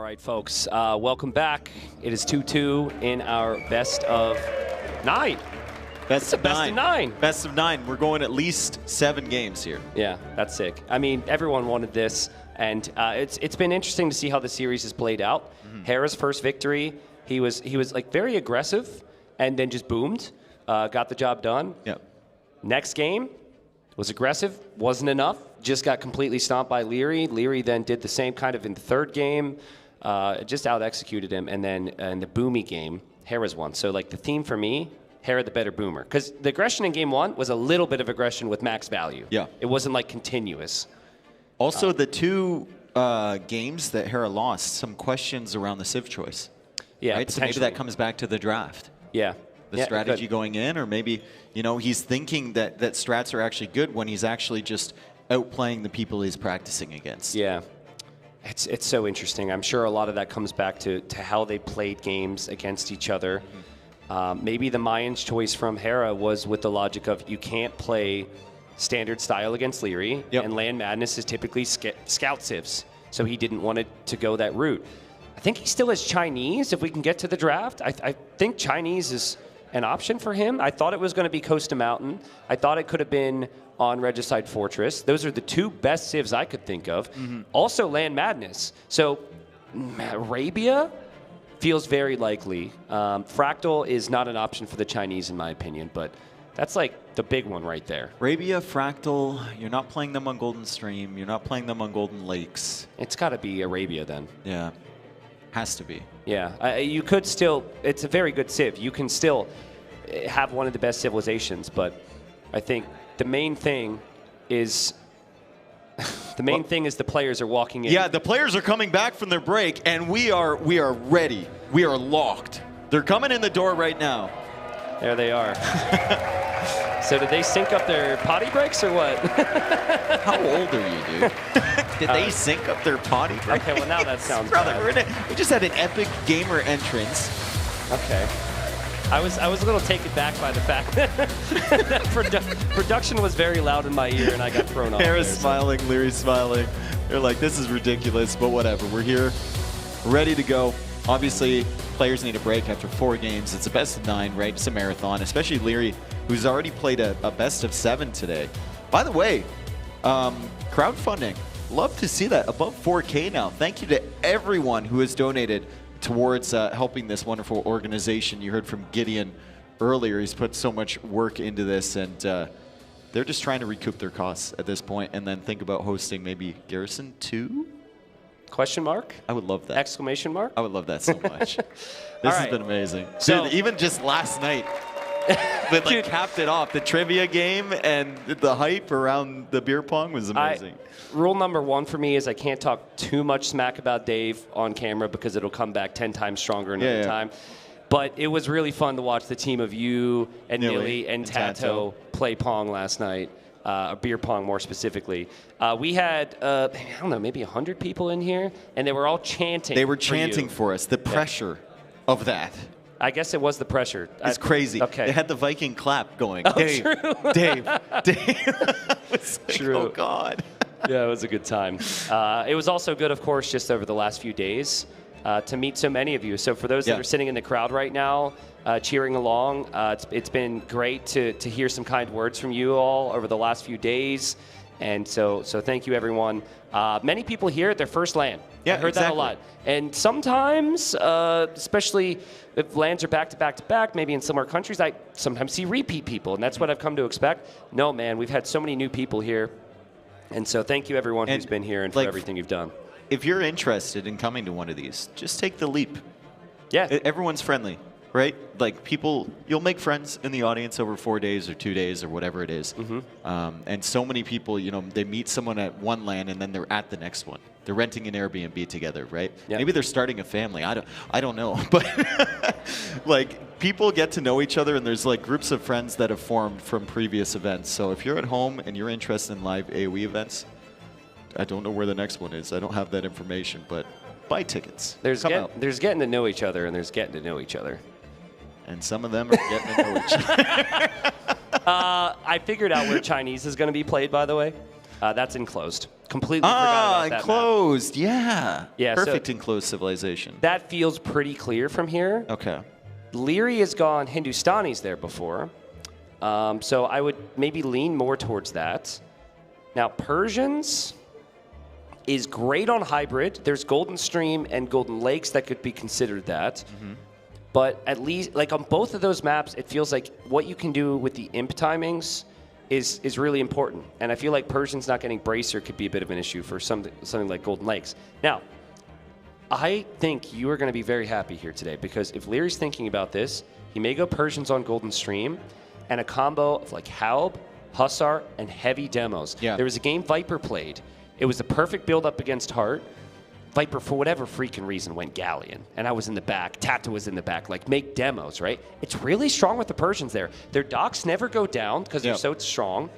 All right, folks, welcome back. It is 2-2 in our best of 9. Best of 9. Best of 9. We're going at least 7 games here. Yeah, that's sick. I mean, everyone wanted this, and it's been interesting to see how the series has played out. Hera's first victory, he was like very aggressive, and then just boomed, got the job done. Yep. Next game was aggressive, wasn't enough, just got completely stomped by Leary. Leary then did the same kind of in the third game, just out-executed him, and then in the boomy game, Hera's won. So like the theme for me, Hera the better boomer. Because the aggression in game 1 was a little bit of aggression with max value. Yeah. It wasn't like continuous. Also, the 2 games that Hera lost, some questions around the Civ choice. Yeah, right? So maybe that comes back to the draft. Yeah. The strategy going in, or maybe, you know, he's thinking that strats are actually good when he's actually just outplaying the people he's practicing against. Yeah. It's so interesting. I'm sure a lot of that comes back to how they played games against each other. Maybe the Mayans' choice from Hera was with the logic of you can't play standard style against Leary, and Land Madness is typically scout civs, so he didn't want it to go that route. I think he still has Chinese if we can get to the draft. I think Chinese is an option for him. I thought it was going to be Coast to Mountain. I thought it could have been on Regicide Fortress. Those are the 2 best civs I could think of. Also Land Madness. So Arabia feels very likely. Fractal is not an option for the Chinese in my opinion, but that's like the big one right there. Arabia, Fractal, you're not playing them on Golden Stream. You're not playing them on Golden Lakes. It's got to be Arabia then. Yeah. Has to be. Yeah, you could still, it's a very good civ. You can still have one of the best civilizations, but I think the main thing is the players are walking in. Yeah, the players are coming back from their break, and we are ready. We are locked. They're coming in the door right now. There they are. So did they sync up their potty breaks or what? How old are you, dude? Did they sync up their potty breaks? Okay, well now that sounds Brother, bad. we just had an epic gamer entrance. Okay. I was a little taken back by the fact that production was very loud in my ear and I got thrown off. Hera's smiling, Leary's smiling. They're like, this is ridiculous, but whatever. We're here, ready to go. Obviously, players need a break after 4 games. It's a best of 9, right? It's a marathon, especially Leary, who's already played a best of 7 today. By the way, crowdfunding. Love to see that above 4K now. Thank you to everyone who has donated towards helping this wonderful organization. You heard from Gideon earlier. He's put so much work into this, and they're just trying to recoup their costs at this point and then think about hosting maybe Garrison 2? Question mark? I would love that. Exclamation mark? I would love that so much. This has been amazing. So, dude, even just last night, that like capped it off. The trivia game and the hype around the beer pong was amazing. Rule number 1 for me is I can't talk too much smack about Dave on camera because it'll come back 10 times stronger another time. But it was really fun to watch the team of you and Nilly and Tato play pong last night. Beer pong more specifically. We had, I don't know, maybe 100 people in here, and they were all chanting. They were chanting for us. The pressure of that. I guess it was the pressure. It's crazy. Okay. They had the Viking clap going. Oh, Dave, true. Dave. It's like, True. oh, God. Yeah, it was a good time. It was also good, of course, just over the last few days to meet so many of you. So for those that are sitting in the crowd right now, cheering along, it's been great to hear some kind words from you all over the last few days. And so thank you, everyone. Many people here at their first LAN. Yeah, I heard that a lot. And sometimes, especially if LANs are back-to-back-to-back, maybe in similar countries, I sometimes see repeat people, and that's what I've come to expect. No, man, we've had so many new people here. And so thank you, everyone who's been here and for everything you've done. If you're interested in coming to one of these, just take the leap. Yeah. Everyone's friendly, right? Like people, you'll make friends in the audience over 4 days or 2 days or whatever it is. And so many people, you know, they meet someone at one LAN and then they're at the next one. They're renting an Airbnb together, right? Yeah. Maybe they're starting a family. I don't know. But like people get to know each other and there's like groups of friends that have formed from previous events. So if you're at home and you're interested in live AoE events, I don't know where the next one is. I don't have that information, but buy tickets. There's getting to know each other and there's getting to know each other. And some of them are getting to know each other. I figured out where Chinese is going to be played, by the way. That's enclosed. Completely forgot about that enclosed. Yeah. Yeah. Perfect So enclosed civilization. that feels pretty clear from here. Okay. Leary has gone Hindustanis there before. So I would maybe lean more towards that. Now, Persians is great on hybrid. There's Golden Stream and Golden Lakes that could be considered that. But at least, like on both of those maps, it feels like what you can do with the imp timings is really important. And I feel like Persians not getting Bracer could be a bit of an issue for something like Golden Lakes. Now, I think you are going to be very happy here today because if Leary's thinking about this, he may go Persians on Golden Stream and a combo of like Haub, Hussar, and heavy demos. Yeah. There was a game Viper played. It was the perfect build-up against Hart. Viper, for whatever freaking reason, went Galleon, and I was in the back. Tata was in the back. Like, make demos, right? It's really strong with the Persians there. Their docks never go down because they're so strong,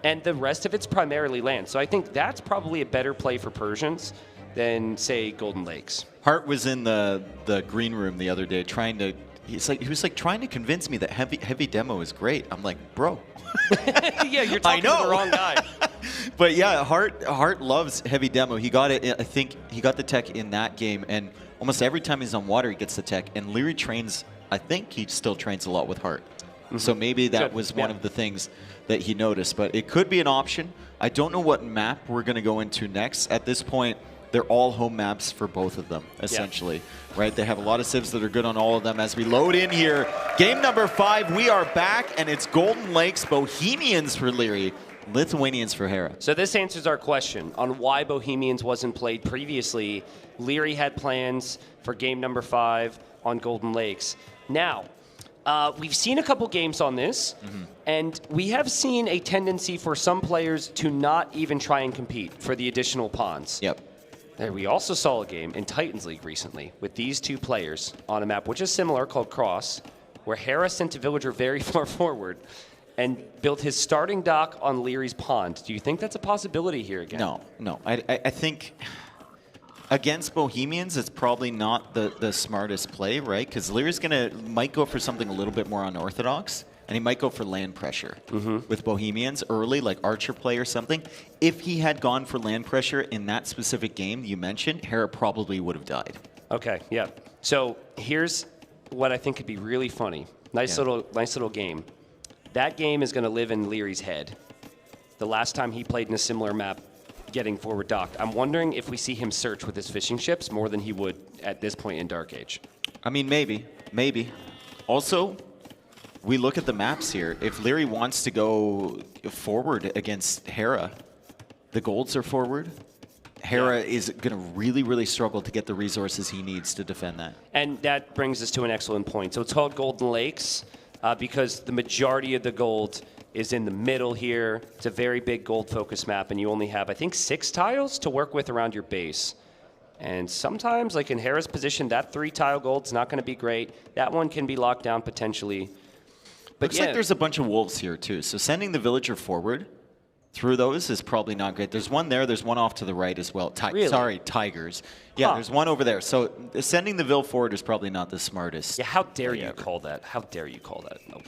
and the rest of it's primarily land. So I think that's probably a better play for Persians than, say, Golden Lakes. Hart was in the green room the other day trying to. He was like trying to convince me that heavy demo is great. I'm like, bro. Yeah, you're talking to the wrong guy. But yeah, Hart loves heavy demo. He got it. I think he got the tech in that game, and almost every time he's on water, he gets the tech. And Leary trains. I think he still trains a lot with Hart. So maybe that was one of the things that he noticed. But it could be an option. I don't know what map we're going to go into next. At this point, they're all home maps for both of them, essentially. Right? They have a lot of civs that are good on all of them. As we load in here, game number 5, we are back, and it's Golden Lakes Bohemians for Leary, Lithuanians for Hera. So this answers our question on why Bohemians wasn't played previously. Leary had plans for game number 5 on Golden Lakes. Now, we've seen a couple games on this, and we have seen a tendency for some players to not even try and compete for the additional pawns. Yep. There, we also saw a game in Titans League recently with these two players on a map which is similar called Cross, where Hera sent a villager very far forward and built his starting dock on Leary's pond. Do you think that's a possibility here again? No. I think against Bohemians, it's probably not the smartest play, right? Because Leary's might go for something a little bit more unorthodox, and he might go for land pressure with Bohemians early, like Archer play or something. If he had gone for land pressure in that specific game you mentioned, Hera probably would have died. Okay, yeah. So here's what I think could be really funny. Nice little game. That game is going to live in Leary's head. The last time he played in a similar map, getting forward docked. I'm wondering if we see him search with his fishing ships more than he would at this point in Dark Age. I mean, maybe. Also, we look at the maps here. If Leary wants to go forward against Hera, the golds are forward. Hera is going to really, really struggle to get the resources he needs to defend that. And that brings us to an excellent point. So it's called Golden Lakes because the majority of the gold is in the middle here. It's a very big gold-focused map, and you only have, I think, 6 tiles to work with around your base. And sometimes, like in Hera's position, that 3-tile gold's not going to be great. That one can be locked down potentially. But Looks like there's a bunch of wolves here, too. So sending the villager forward through those is probably not great. There's one there. There's one off to the right as well. Really? Sorry, tigers. Yeah, there's one over there. So sending the Vil forward is probably not the smartest. Yeah, how dare you call that? How dare you call that a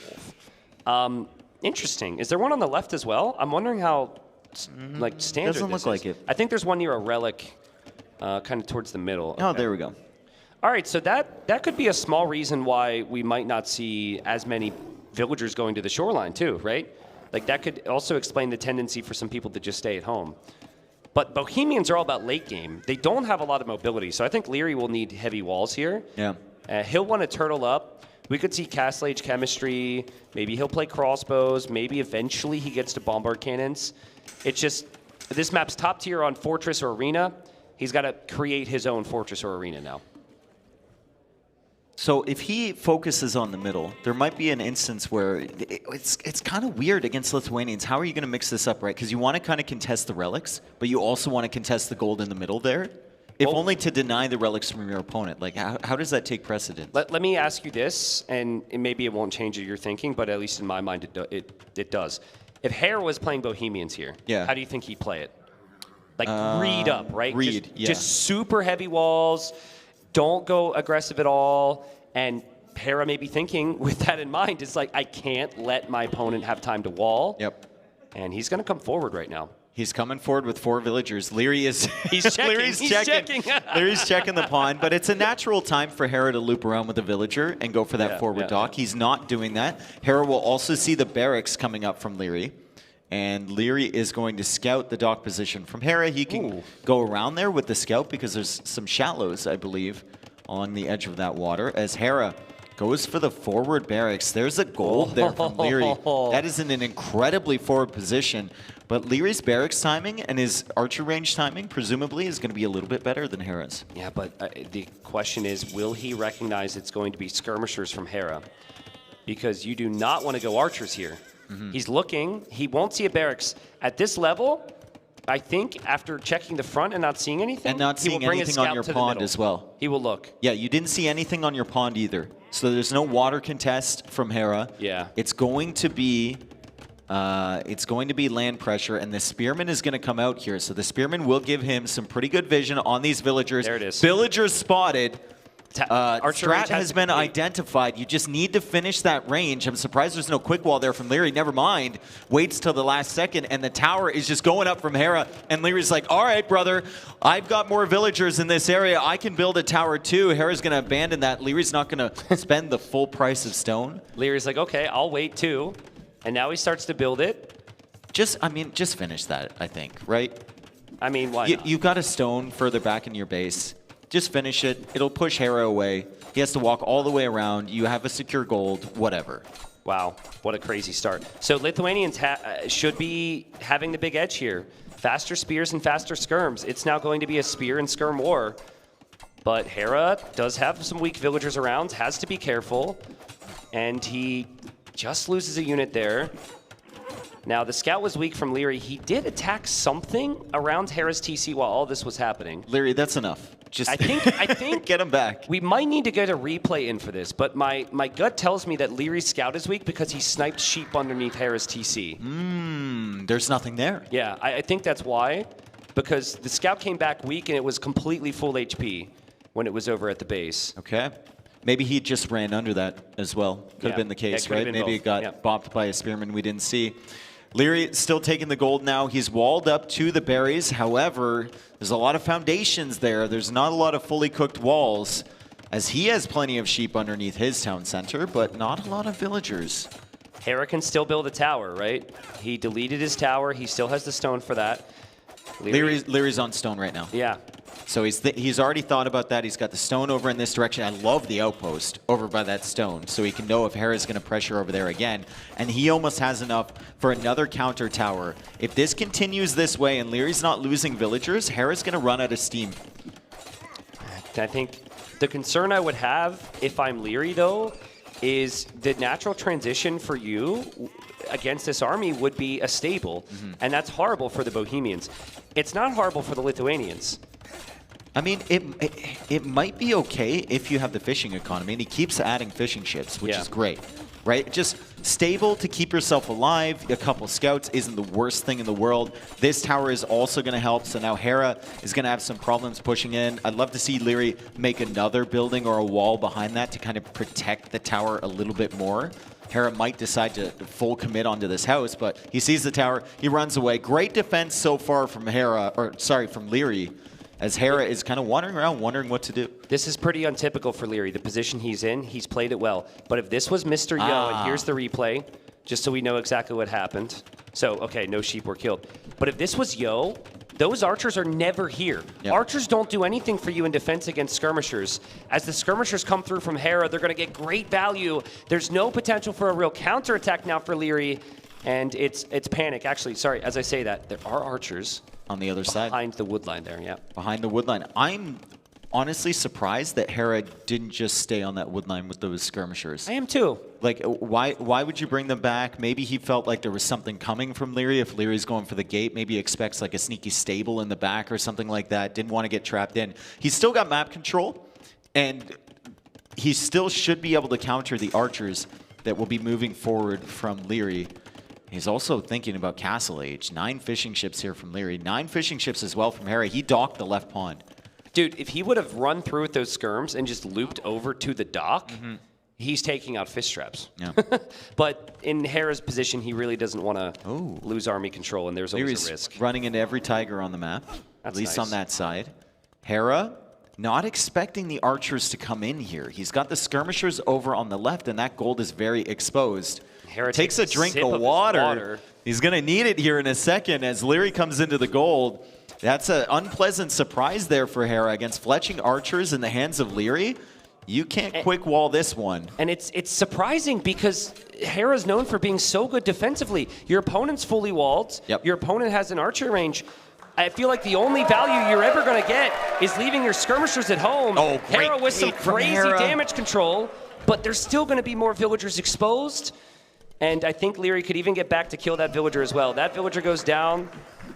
wolf? Interesting. Is there one on the left as well? I'm wondering how standard Doesn't this look like is. it. I think there's one near a relic kind of towards the middle. Oh, there we go. All right, so that could be a small reason why we might not see as many villagers going to the shoreline too, right? Like that could also explain the tendency for some people to just stay at home. But Bohemians are all about late game. They don't have a lot of mobility, so I think Leary will need heavy walls here. Yeah. He'll want to turtle up. We could see Castle Age chemistry. Maybe he'll play crossbows. Maybe eventually he gets to bombard cannons. It's just, this map's top tier on fortress or arena. He's got to create his own fortress or arena now. So if he focuses on the middle, there might be an instance where it's kind of weird against Lithuanians. How are you going to mix this up, right? Because you want to kind of contest the relics, but you also want to contest the gold in the middle there. If only to deny the relics from your opponent. Like, how does that take precedence? Let me ask you this, and maybe it won't change your thinking, but at least in my mind it does. If Hera was playing Bohemians here, how do you think he'd play it? Like read up, right? Just super heavy walls. Don't go aggressive at all. And Hera may be thinking, with that in mind, it's like, I can't let my opponent have time to wall. Yep. And he's going to come forward right now. He's coming forward with 4 villagers. Leary is He's checking. Leary's checking. Leary's checking the pond, but it's a natural time for Hera to loop around with the villager and go for that forward dock. He's not doing that. Hera will also see the barracks coming up from Leary. And Leary is going to scout the dock position from Hera. He can go around there with the scout because there's some shallows, I believe, along the edge of that water. As Hera goes for the forward barracks. There's a gold there from Leary. That is in an incredibly forward position. But Leary's barracks timing and his archer range timing, presumably, is going to be a little bit better than Hera's. Yeah, but the question is, will he recognize it's going to be skirmishers from Hera? Because you do not want to go archers here. He's looking. He won't see a barracks. At this level, I think after checking the front and not seeing anything, and not seeing anything on your pond as well. He will look. Yeah, you didn't see anything on your pond either. So there's no water contest from Hera. Yeah. It's going to be land pressure, and the spearman is going to come out here. So the spearman will give him some pretty good vision on these villagers. There it is. Villagers spotted. Archer range Strat has been identified. You just need to finish that range. I'm surprised there's no quick wall there from Leary. Never mind. Waits till the last second, and the tower is just going up from Hera. And Leary's like, all right, brother, I've got more villagers in this area. I can build a tower too. Hera's going to abandon that. Leary's not going to spend the full price of stone. Leary's like, okay, I'll wait too. And now he starts to build it. Just finish that, I think, right? I mean, why not? You've got a stone further back in your base. Just finish it. It'll push Hera away. He has to walk all the way around. You have a secure gold, whatever. Wow, what a crazy start. So Lithuanians should be having the big edge here. Faster spears and faster skirms. It's now going to be a spear and skirm war. But Hera does have some weak villagers around, has to be careful. And he just loses a unit there. Now, the scout was weak from Leary. He did attack something around Hera's TC while all this was happening. Leary, that's enough. Just I think get him back. We might need to get a replay in for this, but my gut tells me that Leary's scout is weak because he sniped sheep underneath Hera's TC. There's nothing there. Yeah, I think that's why, because the scout came back weak and it was completely full HP when it was over at the base. Okay. Maybe he just ran under that as well. Could have been the case, right? Maybe it got bopped by a spearman we didn't see. Leary still taking the gold now. He's walled up to the berries. However, there's a lot of foundations there. There's not a lot of fully cooked walls, as he has plenty of sheep underneath his town center, but not a lot of villagers. Hera can still build a tower, right? He deleted his tower. He still has the stone for that. Leary's on stone right now. Yeah. So he's already thought about that. He's got the stone over in this direction. I love the outpost over by that stone, so he can know if Hera's going to pressure over there again. And he almost has enough for another counter tower. If this continues this way and Leary's not losing villagers, Hera's going to run out of steam. I think the concern I would have if I'm Leary, though, is the natural transition for you against this army would be a stable. And that's horrible for the Bohemians. It's not horrible for the Lithuanians. I mean, it might be okay if you have the fishing economy, and he keeps adding fishing ships, which is great, right? Just stable to keep yourself alive. A couple scouts isn't the worst thing in the world. This tower is also going to help, so now Hera is going to have some problems pushing in. I'd love to see Leary make another building or a wall behind that to kind of protect the tower a little bit more. Hera might decide to full commit onto this house, but he sees the tower, he runs away. Great defense so far from from Leary, as Hera is kind of wandering around, wondering what to do. This is pretty untypical for Leary. The position he's in, he's played it well. But if this was Mr. Yo, and here's the replay, just so we know exactly what happened. So, okay, no sheep were killed. But if this was Yo, those archers are never here. Yep. Archers don't do anything for you in defense against skirmishers. As the skirmishers come through from Hera, they're going to get great value. There's no potential for a real counterattack now for Leary. And it's panic. Actually, sorry, as I say that, there are archers on the other side. Behind the wood line there, yeah. Behind the wood line. I'm honestly surprised that Hera didn't just stay on that wood line with those skirmishers. I am too. Like, why would you bring them back? Maybe he felt like there was something coming from Leary. If Leary's going for the gate, maybe he expects like a sneaky stable in the back or something like that. Didn't want to get trapped in. He's still got map control, and he still should be able to counter the archers that will be moving forward from Leary. He's also thinking about Castle Age. 9 fishing ships here from Leary. 9 fishing ships as well from Hera. He docked the left pond. Dude, if he would have run through with those skirms and just looped over to the dock, he's taking out fist traps. Yeah. But in Hera's position, he really doesn't want to lose army control, and there's always a risk. Running into every tiger on the map, at least on that side. Hera, not expecting the archers to come in here. He's got the skirmishers over on the left, and that gold is very exposed. Hera takes a drink of water. He's going to need it here in a second as Leary comes into the gold. That's an unpleasant surprise there for Hera against fletching archers in the hands of Leary. You can't quick wall this one. And it's surprising because Hera's known for being so good defensively. Your opponent's fully walled. Your opponent has an archer range. I feel like the only value you're ever going to get is leaving your skirmishers at home. Oh, great Hera with some bait from crazy Hera. damage control, but there's still going to be more villagers exposed. And I think Leary could even get back to kill that villager as well. That villager goes down.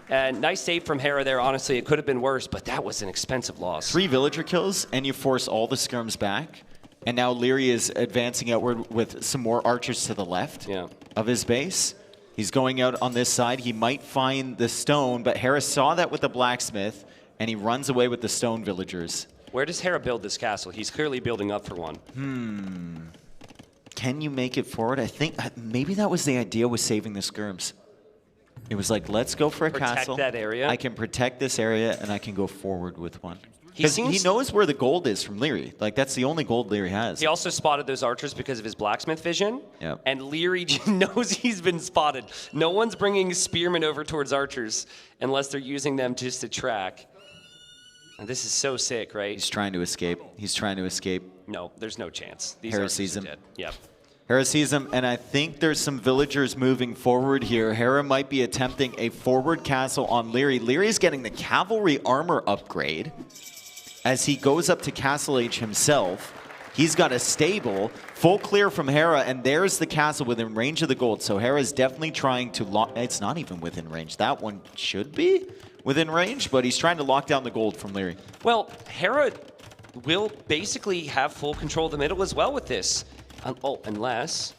And nice save from Hera there. Honestly, it could have been worse, but that was an expensive loss. 3 villager kills, and you force all the skirms back. And now Leary is advancing outward with some more archers to the left of his base. He's going out on this side. He might find the stone, but Hera saw that with the blacksmith, and he runs away with the stone villagers. Where does Hera build this castle? He's clearly building up for one. Can you make it forward? I think maybe that was the idea with saving the skirms. It was like, let's go for a castle. Protect that area. I can protect this area, and I can go forward with one. He Because he knows where the gold is from Leary. Like, that's the only gold Leary has. He also spotted those archers because of his blacksmith vision. Yep. And Leary knows he's been spotted. No one's bringing spearmen over towards archers unless they're using them just to track. And this is so sick, right? He's trying to escape. He's trying to escape. No, there's no chance. These Hera archers sees are him. dead. Yep. Hera sees him, and I think there's some villagers moving forward here. Hera might be attempting a forward castle on Leary. Leary's getting the cavalry armor upgrade as he goes up to Castle Age himself. He's got a stable, full clear from Hera, and there's the castle within range of the gold. So Hera's definitely trying to lock... It's not even within range. That one should be within range, but he's trying to lock down the gold from Leary. Well, Hera will basically have full control of the middle as well with this. Unless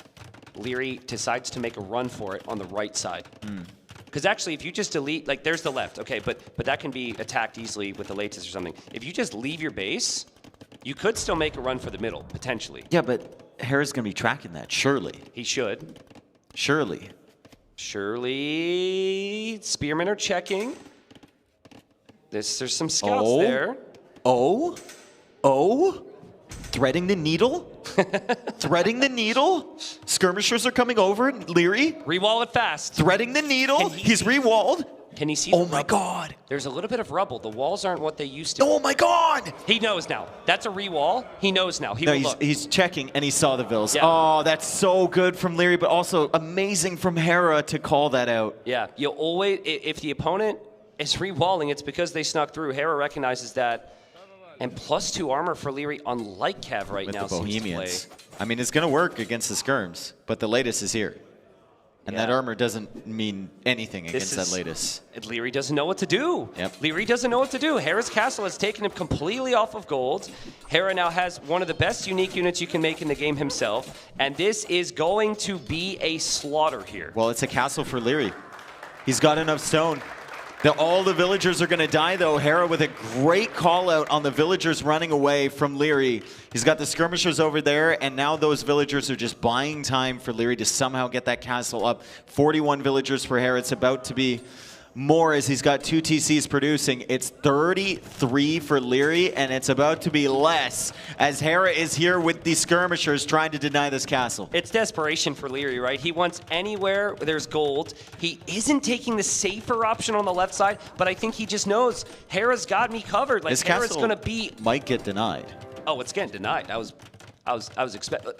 Leary decides to make a run for it on the right side. Because actually, if you just delete, like, there's the left, okay, but that can be attacked easily with the latest or something. If you just leave your base, you could still make a run for the middle, potentially. Yeah, but Hera's going to be tracking that, surely. He should. Surely. Surely. Spearmen are checking. There's some scouts there. Threading the needle? Threading the needle? Skirmishers are coming over. Leary? Rewall it fast. Threading the needle. He's rewalled. Can he see Oh my god. There's a little bit of rubble. The walls aren't what they used to be. Oh my god. He knows now. That's a rewall. He knows now. He's checking, and he saw the vills. Yeah. Oh, that's so good from Leary, but also amazing from Hera to call that out. Yeah, you always, if the opponent is rewalling, it's because they snuck through. Hera recognizes that. And +2 armor for Leary, unlike Cav right now, With the seems to Bohemians. play. I mean, it's going to work against the skirms, but the latest is here. And that armor doesn't mean anything against that latest. Leary doesn't know what to do. Yep. Leary doesn't know what to do. Hera's castle has taken him completely off of gold. Hera now has one of the best unique units you can make in the game himself. And this is going to be a slaughter here. Well, it's a castle for Leary. He's got enough stone. All the villagers are going to die, though. Hera with a great call out on the villagers running away from Leary. He's got the skirmishers over there, and now those villagers are just buying time for Leary to somehow get that castle up. 41 villagers for Hera. It's about to be more as he's got 2 TCs producing. It's 33 for Leary, and it's about to be less as Hera is here with the skirmishers trying to deny this castle. It's desperation for Leary, right? He wants anywhere where there's gold. He isn't taking the safer option on the left side, but I think he just knows Hera's got me covered. Like, This Hera's castle going to be... might get denied. Oh, it's getting denied. I was expecting...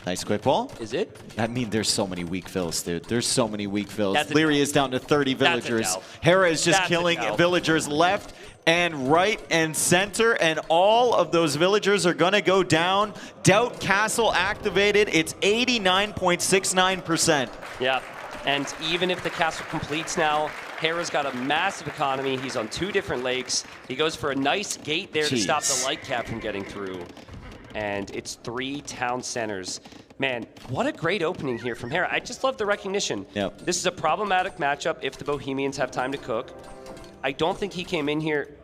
Nice quick wall. Is it? I mean, there's so many weak fills, dude. There's so many weak fills. That's a Leary doubt. is down to 30 That's a villagers. doubt. Hera is just That's a killing doubt. villagers left and right and center, and all of those villagers are going to go down. Doubt Castle activated. It's 89.69%. Yeah, and even if the castle completes now, Hera's got a massive economy. He's on 2 different lakes. He goes for a nice gate there to stop the light cap from getting through. And it's 3 town centers. Man, what a great opening here from Hera. I just love the recognition. Yep. This is a problematic matchup if the Bohemians have time to cook. I don't think he came in here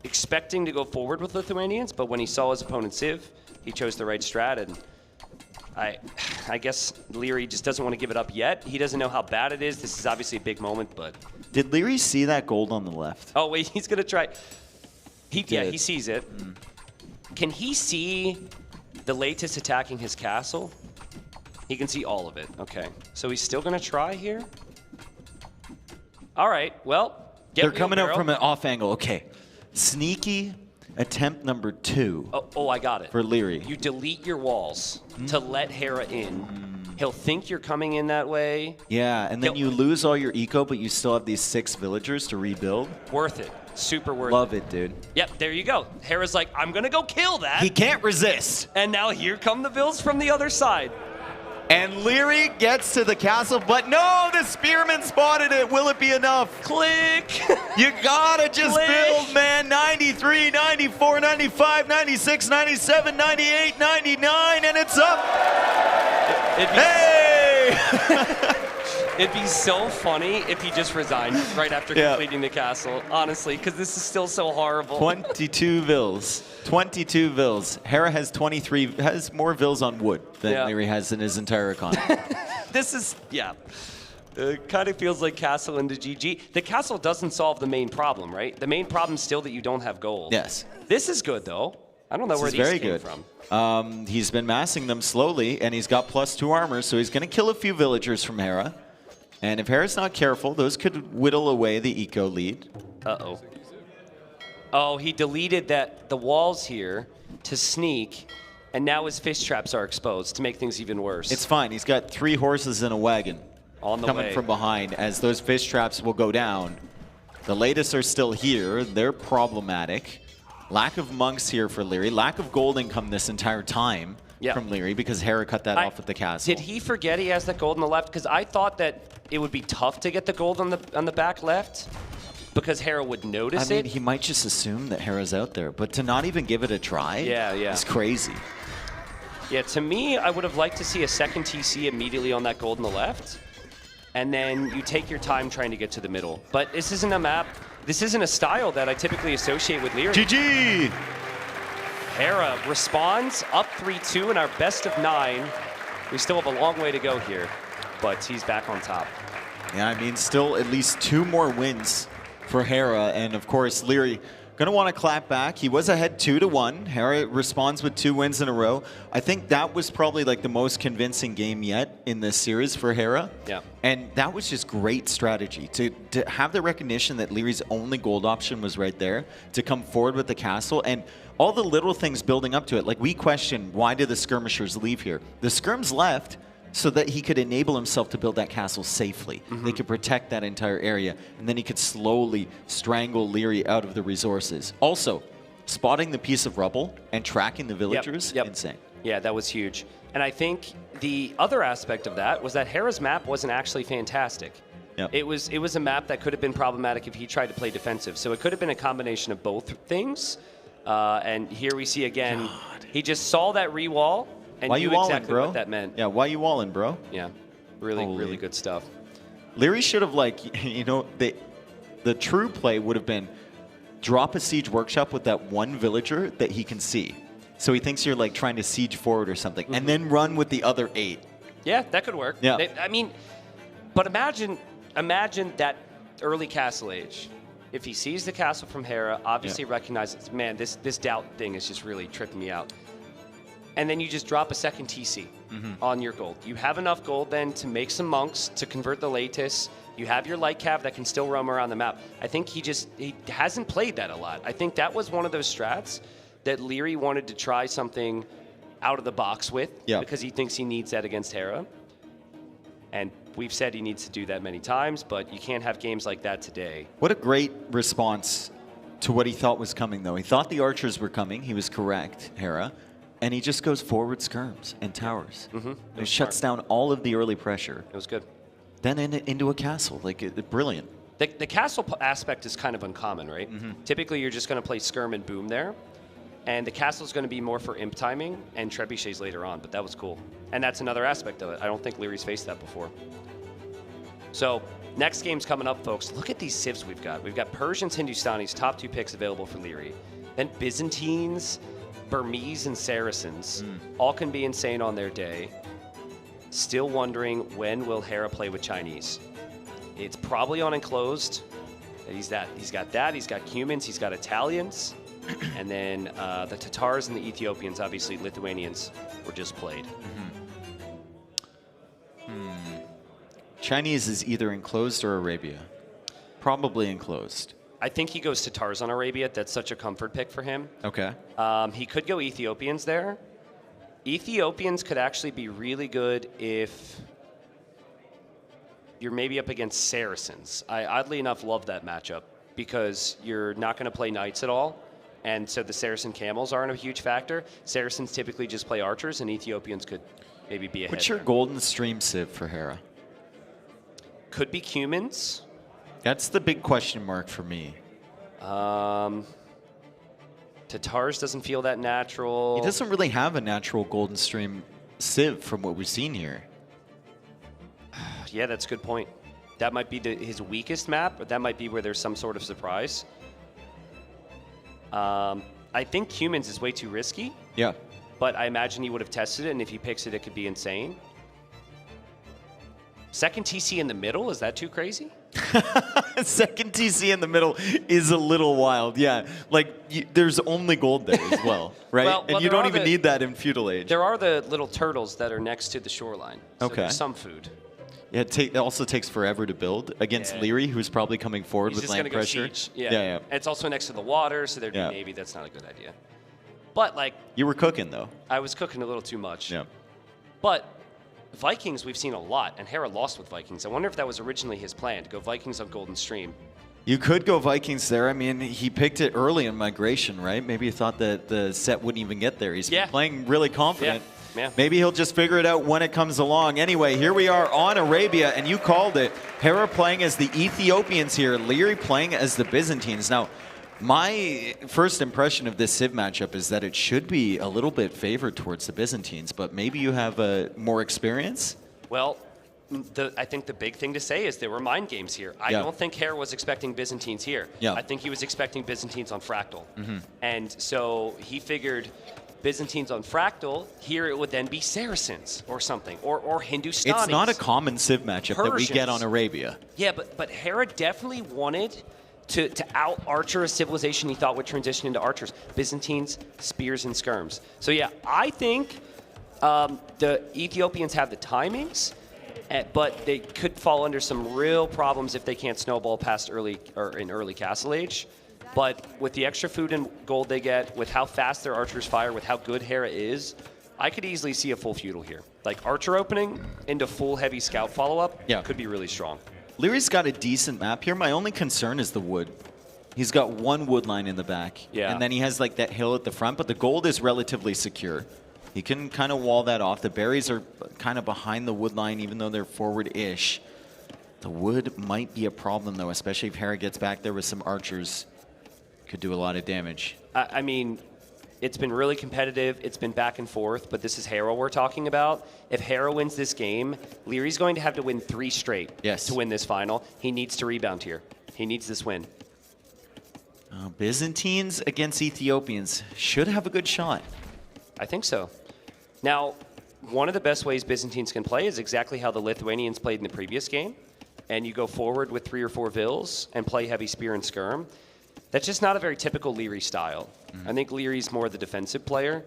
expecting to go forward with Lithuanians, but when he saw his opponent Civ, he chose the right strat, and I guess Leary just doesn't want to give it up yet. He doesn't know how bad it is. This is obviously a big moment, but... Did Leary see that gold on the left? Oh, wait, he's going to try... Yeah, he sees it. Can he see the latest attacking his castle? He can see all of it. Okay. So he's still going to try here? All right, well... They're coming out from an off angle. Okay. Sneaky attempt number 2. Oh, I got it. For Leary. You delete your walls to let Hera in. He'll think you're coming in that way. Yeah, and then you lose all your eco, but you still have these 6 villagers to rebuild. Worth it. Super worth Love it, dude. Yep, there you go. Hera's like, I'm going to go kill that. He can't resist. And now here come the Bills from the other side. And Leary gets to the castle, but no, the spearman spotted it. Will it be enough? Click. You gotta just build, man. 93, 94, 95, 96, 97, 98, 99, and it's up. Hey! It'd be so funny if he just resigned right after completing the castle, honestly, because this is still so horrible. 22 vills. 22 vills. Hera has 23, has more vills on wood than Leary has in his entire economy. This is, kind of feels like castle into GG. The castle doesn't solve the main problem, right? The main problem is still that you don't have gold. Yes. This is good, though. I don't know where these came from. He's been massing them slowly, and he's got +2 armor, so he's going to kill a few villagers from Hera. And if Hera's not careful, those could whittle away the eco lead. Uh-oh. Oh, he deleted the walls here to sneak, and now his fish traps are exposed to make things even worse. It's fine. He's got 3 horses in a wagon coming from behind as those fish traps will go down. The latest are still here. They're problematic. Lack of monks here for Leary. Lack of gold income this entire time from Leary because Hera cut that off at the castle. Did he forget he has that gold on the left? Because I thought that it would be tough to get the gold on the back left because Hera would notice I mean, he might just assume that Hera's out there, but to not even give it a try is crazy. Yeah, to me, I would have liked to see a second TC immediately on that gold on the left, and then you take your time trying to get to the middle. But this isn't a map, this isn't a style that I typically associate with Leary. GG! Hera responds, up 3-2 in our best of 9. We still have a long way to go here, but he's back on top. Yeah, I mean, still at least 2 more wins for Hera, and of course, Leary gonna want to clap back. He was ahead 2-1. Hera responds with 2 wins in a row. I think that was probably like the most convincing game yet in this series for Hera. Yeah. And that was just great strategy to have the recognition that Leary's only gold option was right there, to come forward with the castle, and all the little things building up to it. Like, we questioned, why did the skirmishers leave here? The skirms left so that he could enable himself to build that castle safely. They could protect that entire area, and then he could slowly strangle Leary out of the resources. Also, spotting the piece of rubble and tracking the villagers, insane. Yeah, that was huge. And I think the other aspect of that was that Hera's map wasn't actually fantastic. It was a map that could have been problematic if he tried to play defensive. So it could have been a combination of both things. And here we see again, he just saw that re-wall, and why knew you exactly bro? what that meant. Yeah, why you walling, bro? Yeah, really good stuff. Leary should have, like, you know, the true play would have been drop a siege workshop with that one villager that he can see. So he thinks you're like trying to siege forward or something, and then run with the other 8. Yeah, that could work. Yeah. I mean, but imagine that early castle age. If he sees the castle from Hera, obviously recognizes, man, this doubt thing is just really tripping me out. And then you just drop a second TC on your gold. You have enough gold then to make some monks, to convert the latest. You have your light cav that can still roam around the map. I think he hasn't played that a lot. I think that was one of those strats that Leary wanted to try something out of the box with because he thinks he needs that against Hera. And we've said he needs to do that many times, but you can't have games like that today. What a great response to what he thought was coming, though. He thought the archers were coming. He was correct, Hera. And he just goes forward skirms and towers. It shuts down all of the early pressure. It was good. Then into a castle. Like, brilliant. The castle aspect is kind of uncommon, right? Typically, you're just going to play skirm and boom there. And the castle is going to be more for imp timing and trebuchets later on, but that was cool. And that's another aspect of it. I don't think Leary's faced that before. So, next game's coming up, folks. Look at these civs we've got. We've got Persians, Hindustanis, top 2 picks available for Leary. Then Byzantines, Burmese and Saracens all can be insane on their day. Still wondering when will Hera play with Chinese. It's probably on enclosed. He's got that. He's got humans. He's got Italians, and then the Tatars and the Ethiopians. Obviously, Lithuanians were just played. Chinese is either enclosed or Arabia. Probably enclosed. I think he goes Tatars on Arabia. That's such a comfort pick for him. Okay. He could go Ethiopians there. Ethiopians could actually be really good if you're maybe up against Saracens. I oddly enough love that matchup because you're not going to play knights at all. And so the Saracen camels aren't a huge factor. Saracens typically just play archers, and Ethiopians could maybe be ahead. What's your golden stream civ for Hera? Could be Cumans. That's the big question mark for me. Tatars doesn't feel that natural. He doesn't really have a natural golden stream civ from what we've seen here. Yeah, that's a good point. That might be his weakest map, but that might be where there's some sort of surprise. I think Humans is way too risky. Yeah. But I imagine he would have tested it, and if he picks it, it could be insane. Second TC in the middle, is that too crazy? Second TC in the middle is a little wild, yeah. Like, there's only gold there as well, right? Well, and you don't even need that in Feudal Age. There are the little turtles that are next to the shoreline. So Okay. there's some food. Yeah, it also takes forever to build against Leary, who's probably coming forward He's with just land gonna go pressure. siege. Yeah. Yeah. And it's also next to the water, so there'd be maybe that's not a good idea. But, like... You were cooking, though. I was cooking a little too much. Yeah. But Vikings we've seen a lot, and Hera lost with Vikings. I wonder if that was originally his plan, to go Vikings on Golden Stream. You could go Vikings there. I mean, he picked it early in Migration, right? Maybe he thought that the set wouldn't even get there. He's been playing really confident. Yeah. Maybe he'll just figure it out when it comes along. Anyway, here we are on Arabia, and you called it. Hera playing as the Ethiopians here, Leary playing as the Byzantines. Now, my first impression of this Civ matchup is that it should be a little bit favored towards the Byzantines, but maybe you have more experience? Well, I think the big thing to say is there were mind games here. I don't think Hera was expecting Byzantines here. Yeah. I think he was expecting Byzantines on Fractal. Mhm. And so he figured Byzantines on Fractal, here it would then be Saracens or something, or Hindustanis. It's not a common Civ matchup that we get on Persians. Arabia. Yeah, but Hera definitely wanted to out-archer a civilization he thought would transition into archers. Byzantines, spears, and skirms. So yeah, I think the Ethiopians have the timings, but they could fall under some real problems if they can't snowball past early Castle Age. But with the extra food and gold they get, with how fast their archers fire, with how good Hera is, I could easily see a full feudal here. Like archer opening into full heavy scout follow-up could be really strong. Leary's got a decent map here. My only concern is the wood. He's got one wood line in the back. Yeah. And then he has like that hill at the front, but the gold is relatively secure. He can kind of wall that off. The berries are kind of behind the wood line, even though they're forward-ish. The wood might be a problem, though, especially if Hera gets back there with some archers. Could do a lot of damage. I mean, it's been really competitive. It's been back and forth, but this is Hera we're talking about. If Hera wins this game, Leary's going to have to win 3 straight to win this final. He needs to rebound here. He needs this win. Byzantines against Ethiopians should have a good shot. I think so. Now, one of the best ways Byzantines can play is exactly how the Lithuanians played in the previous game. And you go forward with 3 or 4 Vils and play heavy spear and skirm. That's just not a very typical Leary style. I think Leary's more the defensive player.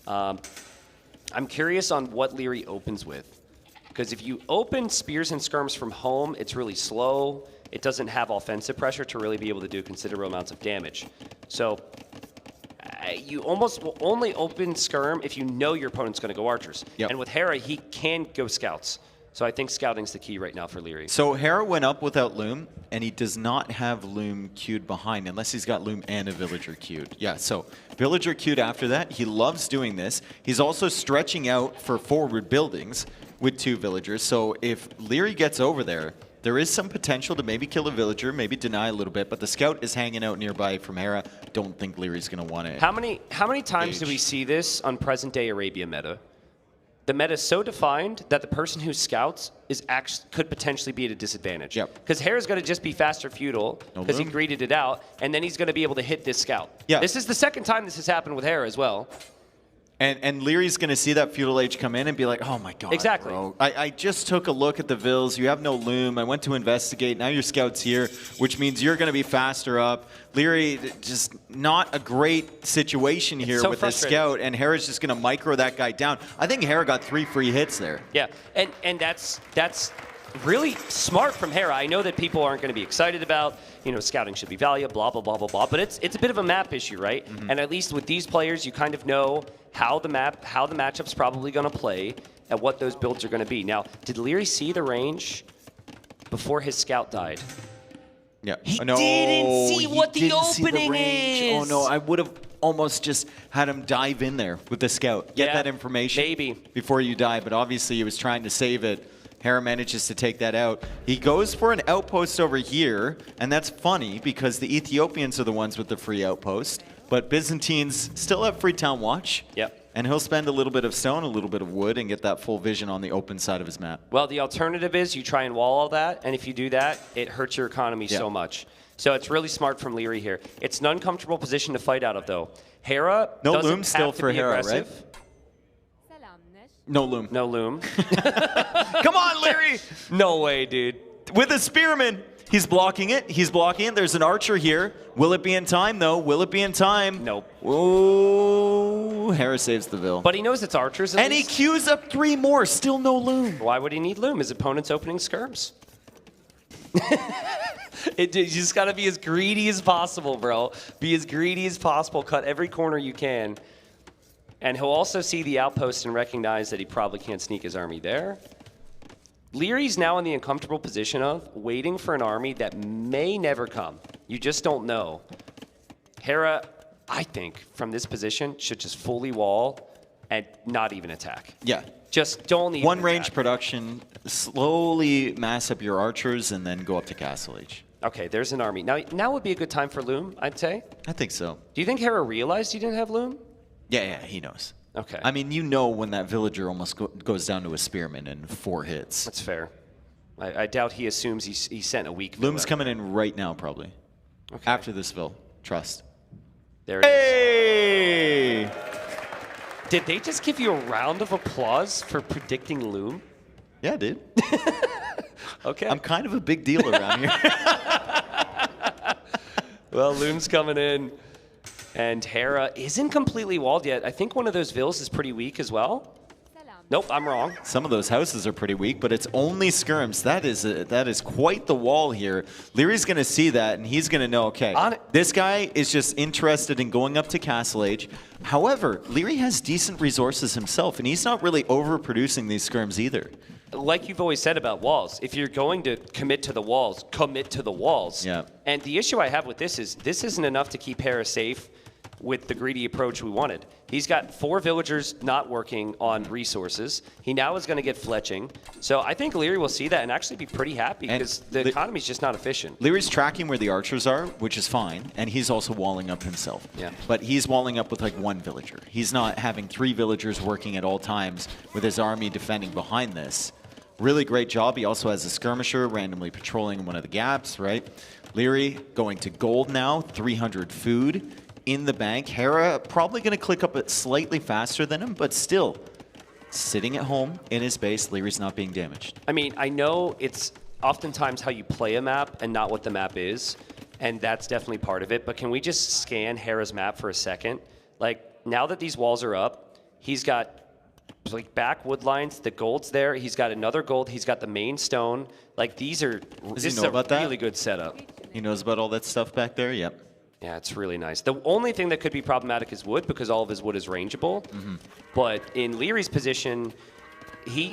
I'm curious on what Leary opens with. Because if you open spears and skirms from home, it's really slow. It doesn't have offensive pressure to really be able to do considerable amounts of damage. So you almost will only open skirm if you know your opponent's going to go archers. And with Hera, he can go scouts. So I think scouting's the key right now for Leary. So Hera went up without Loom, and he does not have Loom queued behind, unless he's got Loom and a Villager queued. Yeah, so Villager queued after that. He loves doing this. He's also stretching out for forward buildings with 2 Villagers. So if Leary gets over there, there is some potential to maybe kill a Villager, maybe deny a little bit, but the scout is hanging out nearby from Hera. Don't think Leary's going to want to. How many times do we see this on present-day Arabia meta? the meta is so defined that the person who scouts could potentially be at a disadvantage. Because Hera's going to just be faster Feudal because he greeted it out, and then he's going to be able to hit this scout. Yeah. This is the second time this has happened with Hera as well. And Leary's going to see that Feudal Age come in and be like, oh my god, exactly. bro. I just took a look at the Vils. You have no Loom. I went to investigate. Now your scout's here, which means you're going to be faster up. Leary, just not a great situation here with the scout, and Hera's just going to micro that guy down. I think Hera got 3 free hits there. Yeah, and that's really smart from Hera. I know that people aren't going to be excited about, scouting should be valuable, blah, blah, blah, blah, blah, but it's a bit of a map issue, right? And at least with these players, you kind of know how the matchup's probably going to play and what those builds are going to be. Now, did Leary see the range before his scout died? Yeah. He didn't see what the opening is. Oh no, I would have almost just had him dive in there with the scout. Get that information before you die, but obviously he was trying to save it. Hera manages to take that out. He goes for an outpost over here, and that's funny because the Ethiopians are the ones with the free outpost, but Byzantines still have free town watch. Yep. And he'll spend a little bit of stone, a little bit of wood, and get that full vision on the open side of his map. Well, the alternative is you try and wall all that, and if you do that, it hurts your economy so much. So it's really smart from Leary here. It's an uncomfortable position to fight out of, though. Hera doesn't loom have still to for be Hera, aggressive. right? No loom. No loom. Come on, Leary! No way, dude. With a spearman. He's blocking it. He's blocking it. There's an archer here. Will it be in time, though? Will it be in time? Nope. Oh, Hera saves the Vil. But he knows it's archers. And he queues up 3 more. Still no loom. Why would he need loom? His opponent's opening skirms. You just got to be as greedy as possible, bro. Be as greedy as possible. Cut every corner you can. And he'll also see the outpost and recognize that he probably can't sneak his army there. Leary's now in the uncomfortable position of waiting for an army that may never come. You just don't know. Hera, I think, from this position, should just fully wall and not even attack. Yeah. Just don't even One range production, slowly mass up your archers, and then go up to Castle Age. Okay, there's an army. Now would be a good time for Loom, I'd say. I think so. Do you think Hera realized he didn't have Loom? Yeah, he knows. Okay. I mean, you know when that villager almost goes down to a spearman in 4 hits. That's fair. I doubt he assumes he sent a weak Vil. Loom's coming in right now, probably. Okay. After this Vil. Trust. There it is. Did they just give you a round of applause for predicting Loom? Yeah, dude. Okay. I'm kind of a big deal around here. Well, Loom's coming in. And Hera isn't completely walled yet. I think one of those Vils is pretty weak as well. Nope, I'm wrong. Some of those houses are pretty weak, but it's only skirms. That is quite the wall here. Leary's going to see that, and he's going to know, okay, this guy is just interested in going up to Castle Age. However, Leary has decent resources himself, and he's not really overproducing these skirms either. Like you've always said about walls, if you're going to commit to the walls, commit to the walls. Yeah. And the issue I have with this is this isn't enough to keep Hera safe with the greedy approach we wanted. He's got 4 villagers not working on resources. He now is going to get fletching. So I think Leary will see that and actually be pretty happy because the economy's just not efficient. Leary's tracking where the archers are, which is fine, and he's also walling up himself. Yeah. But he's walling up with like 1 villager. He's not having 3 villagers working at all times with his army defending behind this. Really great job. He also has a skirmisher randomly patrolling one of the gaps, right? Leary going to gold now, 300 food in the bank. Hera probably going to click up it slightly faster than him, but still sitting at home in his base. Leary's not being damaged. I mean, I know it's oftentimes how you play a map and not what the map is, and that's definitely part of it, but can we just scan Hera's map for a second? Like, now that these walls are up, he's got like back wood lines, the gold's there, he's got another gold, he's got the main stone. Like, this is a really good setup. He knows about all that stuff back there? Yep. Yeah, it's really nice. The only thing that could be problematic is wood because all of his wood is rangeable. But in Leary's position,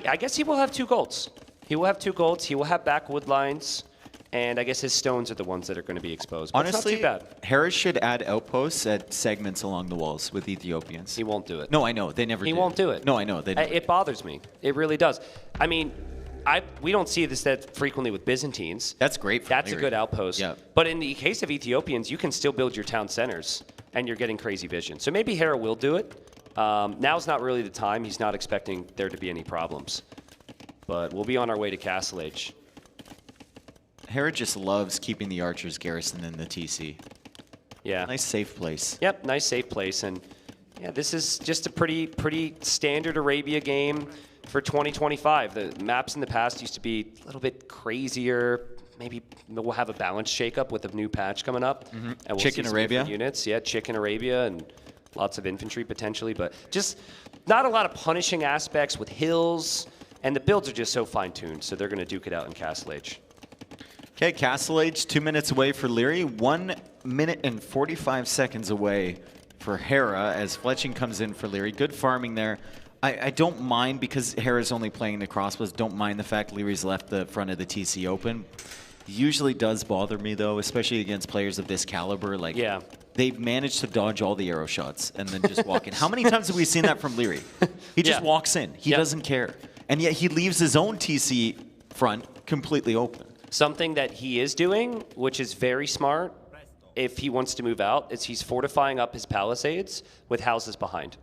I guess he will have 2 golds. He will have 2 golds. He will have back wood lines. And I guess his stones are the ones that are going to be exposed. But honestly, it's not too bad. Harris should add outposts at segments along the walls with Ethiopians. He won't do it. No, I know. They never do. He won't do it. No, I know. They never It bothers me. It really does. I mean, we don't see this that frequently with Byzantines. That's great for That's Leary. a good outpost. Yeah. But in the case of Ethiopians, you can still build your town centers, and you're getting crazy vision. So maybe Hera will do it, Now's not really the time. He's not expecting there to be any problems. But we'll be on our way to Castle Age. Hera just loves keeping the archers Garrison in the TC. Yeah. Nice safe place. Yep, nice safe place. And yeah, this is just a pretty standard Arabia game for 2025. The maps in the past used to be a little bit crazier. Maybe we'll have a balance shakeup with a new patch coming up. And we'll Chicken see some Arabia. different units. Yeah, Chicken Arabia and lots of infantry potentially. But just not a lot of punishing aspects with hills. And the builds are just so fine-tuned. So they're going to duke it out in Castle Age. Okay, Castle Age, 2 minutes away for Leary, 1 minute and 45 seconds away for Hera as Fletching comes in for Leary. Good farming there. I don't mind, because Hera's only playing the crossbows, don't mind the fact Leary's left the front of the TC open. Usually does bother me, though, especially against players of this caliber. Like, yeah. They've managed to dodge all the arrow shots and then just walk in. How many times have we seen that from Leary? He just walks in. He doesn't care. And yet he leaves his own TC front completely open. Something that he is doing, which is very smart if he wants to move out, is he's fortifying up his palisades with houses behind.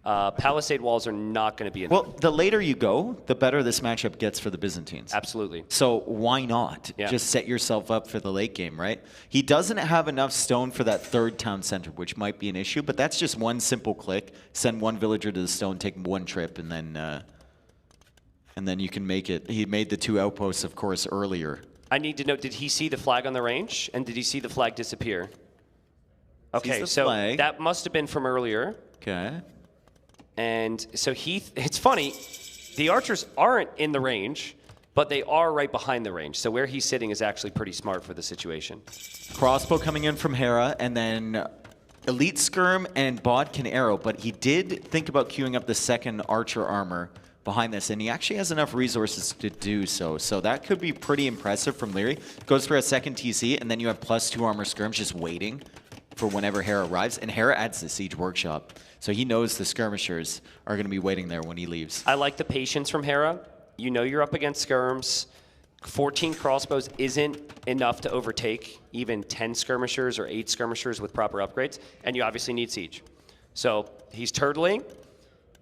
Palisade walls are not going to be enough. Well, the later you go, the better this matchup gets for the Byzantines. Absolutely. So why not just set yourself up for the late game, right? He doesn't have enough stone for that third town center, which might be an issue, but that's just one simple click. Send one villager to the stone, take one trip, and then you can make it. He made the 2 outposts, of course, earlier. I need to know, did he see the flag on the range? And did he see the flag disappear? Okay, so flag. that must have been from earlier. Okay. And so it's funny, the archers aren't in the range, but they are right behind the range. So where he's sitting is actually pretty smart for the situation. Crossbow coming in from Hera, and then Elite Skirm and Bodkin Arrow, but he did think about queuing up the second archer armor behind this, and he actually has enough resources to do so. So that could be pretty impressive from Leary. Goes for a second TC, and then you have +2 armor skirms just waiting for whenever Hera arrives. And Hera adds the Siege Workshop. So he knows the skirmishers are going to be waiting there when he leaves. I like the patience from Hera. You know you're up against skirms. 14 crossbows isn't enough to overtake even 10 skirmishers or 8 skirmishers with proper upgrades. And you obviously need siege. So he's turtling.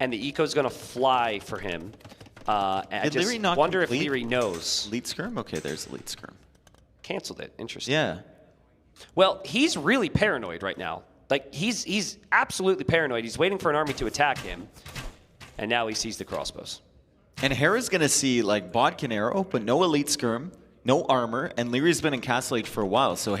And the eco's going to fly for him. I just Leary not wonder complete? if Leary knows. Elite Skirm? Okay, there's Elite Skirm. Canceled it. Interesting. Yeah. Well, he's really paranoid right now. Like, he's absolutely paranoid. He's waiting for an army to attack him. And now he sees the crossbows. And Hera's going to see, like, Bodkin Arrow, but no Elite Skirm, no armor, and Leary's been in Castle Age for a while. So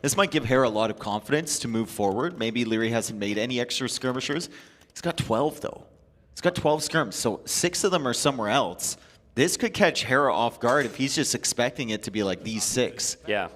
this might give Hera a lot of confidence to move forward. Maybe Leary hasn't made any extra skirmishers. He's got 12, though. He's got 12 skirms, so 6 of them are somewhere else. This could catch Hera off guard if he's just expecting it to be like these 6. Yeah.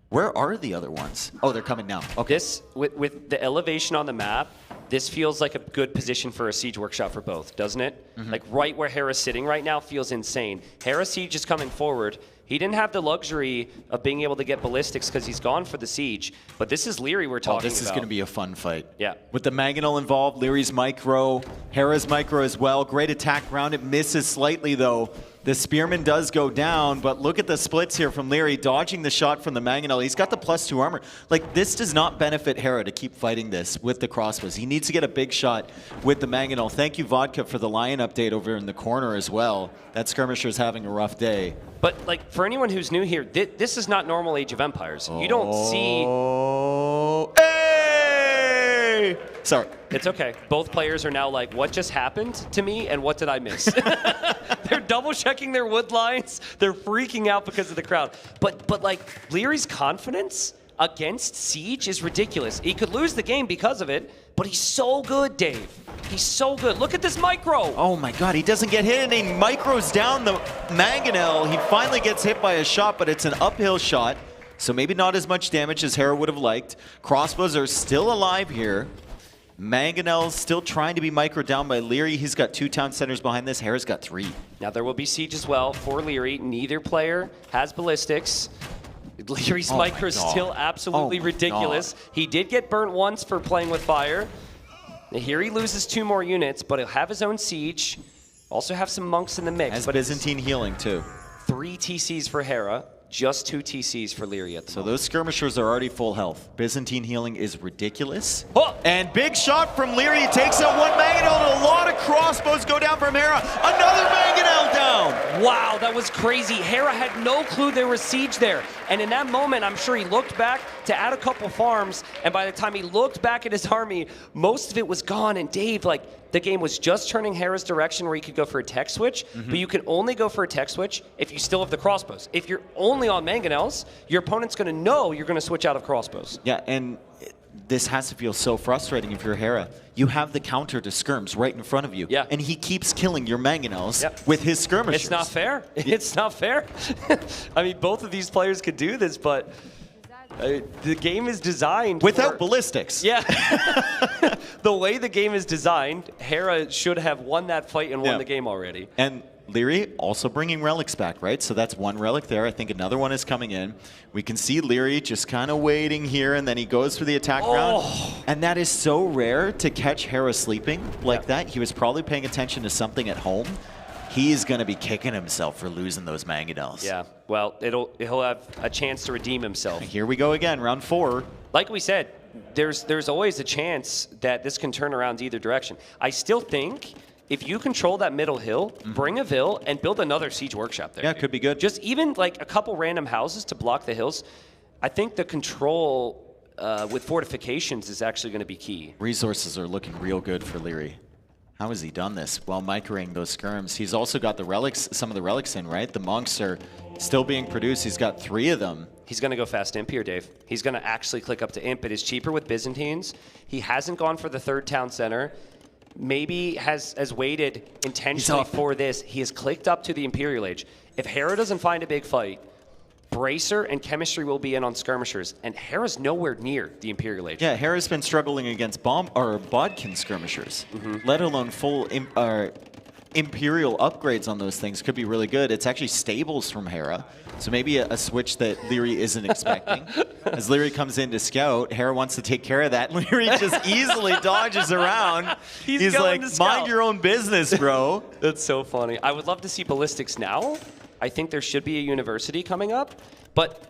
Where are the other ones? Oh, they're coming now. Okay. This, with the elevation on the map, this feels like a good position for a siege workshop for both, doesn't it? Like right where Hera's sitting right now feels insane. Hera's siege is coming forward. He didn't have the luxury of being able to get ballistics because he's gone for the siege. But this is Leary we're talking about. This is going to be a fun fight. Yeah. With the Mangonel involved, Leary's micro, Hera's micro as well. Great attack round. It misses slightly, though. The Spearman does go down, but look at the splits here from Leary, dodging the shot from the Mangonel. He's got the +2 armor. Like, this does not benefit Hera to keep fighting this with the crossbows. He needs to get a big shot with the Mangonel. Thank you, Vodka, for the Lion update over in the corner as well. That skirmisher's having a rough day. But, like, for anyone who's new here, this is not normal Age of Empires. You don't see... Hey! Sorry. It's okay. Both players are now like, what just happened to me and what did I miss? They're double checking their wood lines. They're freaking out because of the crowd. But like, Leary's confidence against Siege is ridiculous. He could lose the game because of it, but he's so good, Dave. He's so good. Look at this micro. Oh my god, he doesn't get hit and he micros down the Mangonel. He finally gets hit by a shot, but it's an uphill shot. So maybe not as much damage as Hera would have liked. Crossbows are still alive here. Mangonel's still trying to be microed down by Leary. He's got 2 town centers behind this. Hera's got 3. Now there will be siege as well for Leary. Neither player has ballistics. Leary's micro is still absolutely ridiculous. He did get burnt once for playing with fire. Now here he loses 2 more units, but he'll have his own siege. Also have some monks in the mix. Has Byzantine healing too. 3 TCs for Hera. Just 2 TCs for Leary at the moment. Those skirmishers are already full health. Byzantine healing is ridiculous. Oh! And big shot from Leary. He takes out one Mangonel, and a lot of crossbows go down from Hera. Another Mangonel down! Wow, that was crazy. Hera had no clue there was siege there. And in that moment, I'm sure he looked back to add a couple farms, and by the time he looked back at his army, most of it was gone. And Dave, like, the game was just turning Hera's direction where he could go for a tech switch, but you can only go for a tech switch if you still have the crossbows. If you're only on Mangonels, your opponent's going to know you're going to switch out of crossbows. Yeah, and this has to feel so frustrating if you're Hera. You have the counter to skirms right in front of you, and he keeps killing your Mangonels with his skirmishers. It's not fair. It's not fair. I mean, both of these players could do this, but the game is designed without ballistics. Yeah. The way the game is designed, Hera should have won that fight and won the game already. And Leary also bringing relics back, right? So that's one relic there. I think another one is coming in. We can see Leary just kind of waiting here, and then he goes for the attack round. And that is so rare to catch Hera sleeping like that. He was probably paying attention to something at home. He's going to be kicking himself for losing those Mangonels. Yeah, well, he'll have a chance to redeem himself. Here we go again, round 4. Like we said, there's always a chance that this can turn around either direction. I still think if you control that middle hill, bring a Vil and build another siege workshop there. Yeah, could be good. Just even like a couple random houses to block the hills. I think the control with fortifications is actually going to be key. Resources are looking real good for Leary. How has he done this while microing those skirms? He's also got the relics, some of the relics in, right? The monks are still being produced. He's got 3 of them. He's going to go fast imp here, Dave. He's going to actually click up to imp. It is cheaper with Byzantines. He hasn't gone for the 3rd town center. Maybe has waited intentionally for this. He has clicked up to the Imperial Age. If Hera doesn't find a big fight, Bracer and Chemistry will be in on skirmishers, and Hera's nowhere near the Imperial Age. Yeah, Hera's been struggling against Bodkin skirmishers, let alone full Imperial upgrades on those things could be really good. It's actually stables from Hera, so maybe a switch that Leary isn't expecting. As Leary comes in to scout, Hera wants to take care of that. Leary just easily dodges around. He's like, mind your own business, bro. That's so funny. I would love to see ballistics now. I think there should be a university coming up, but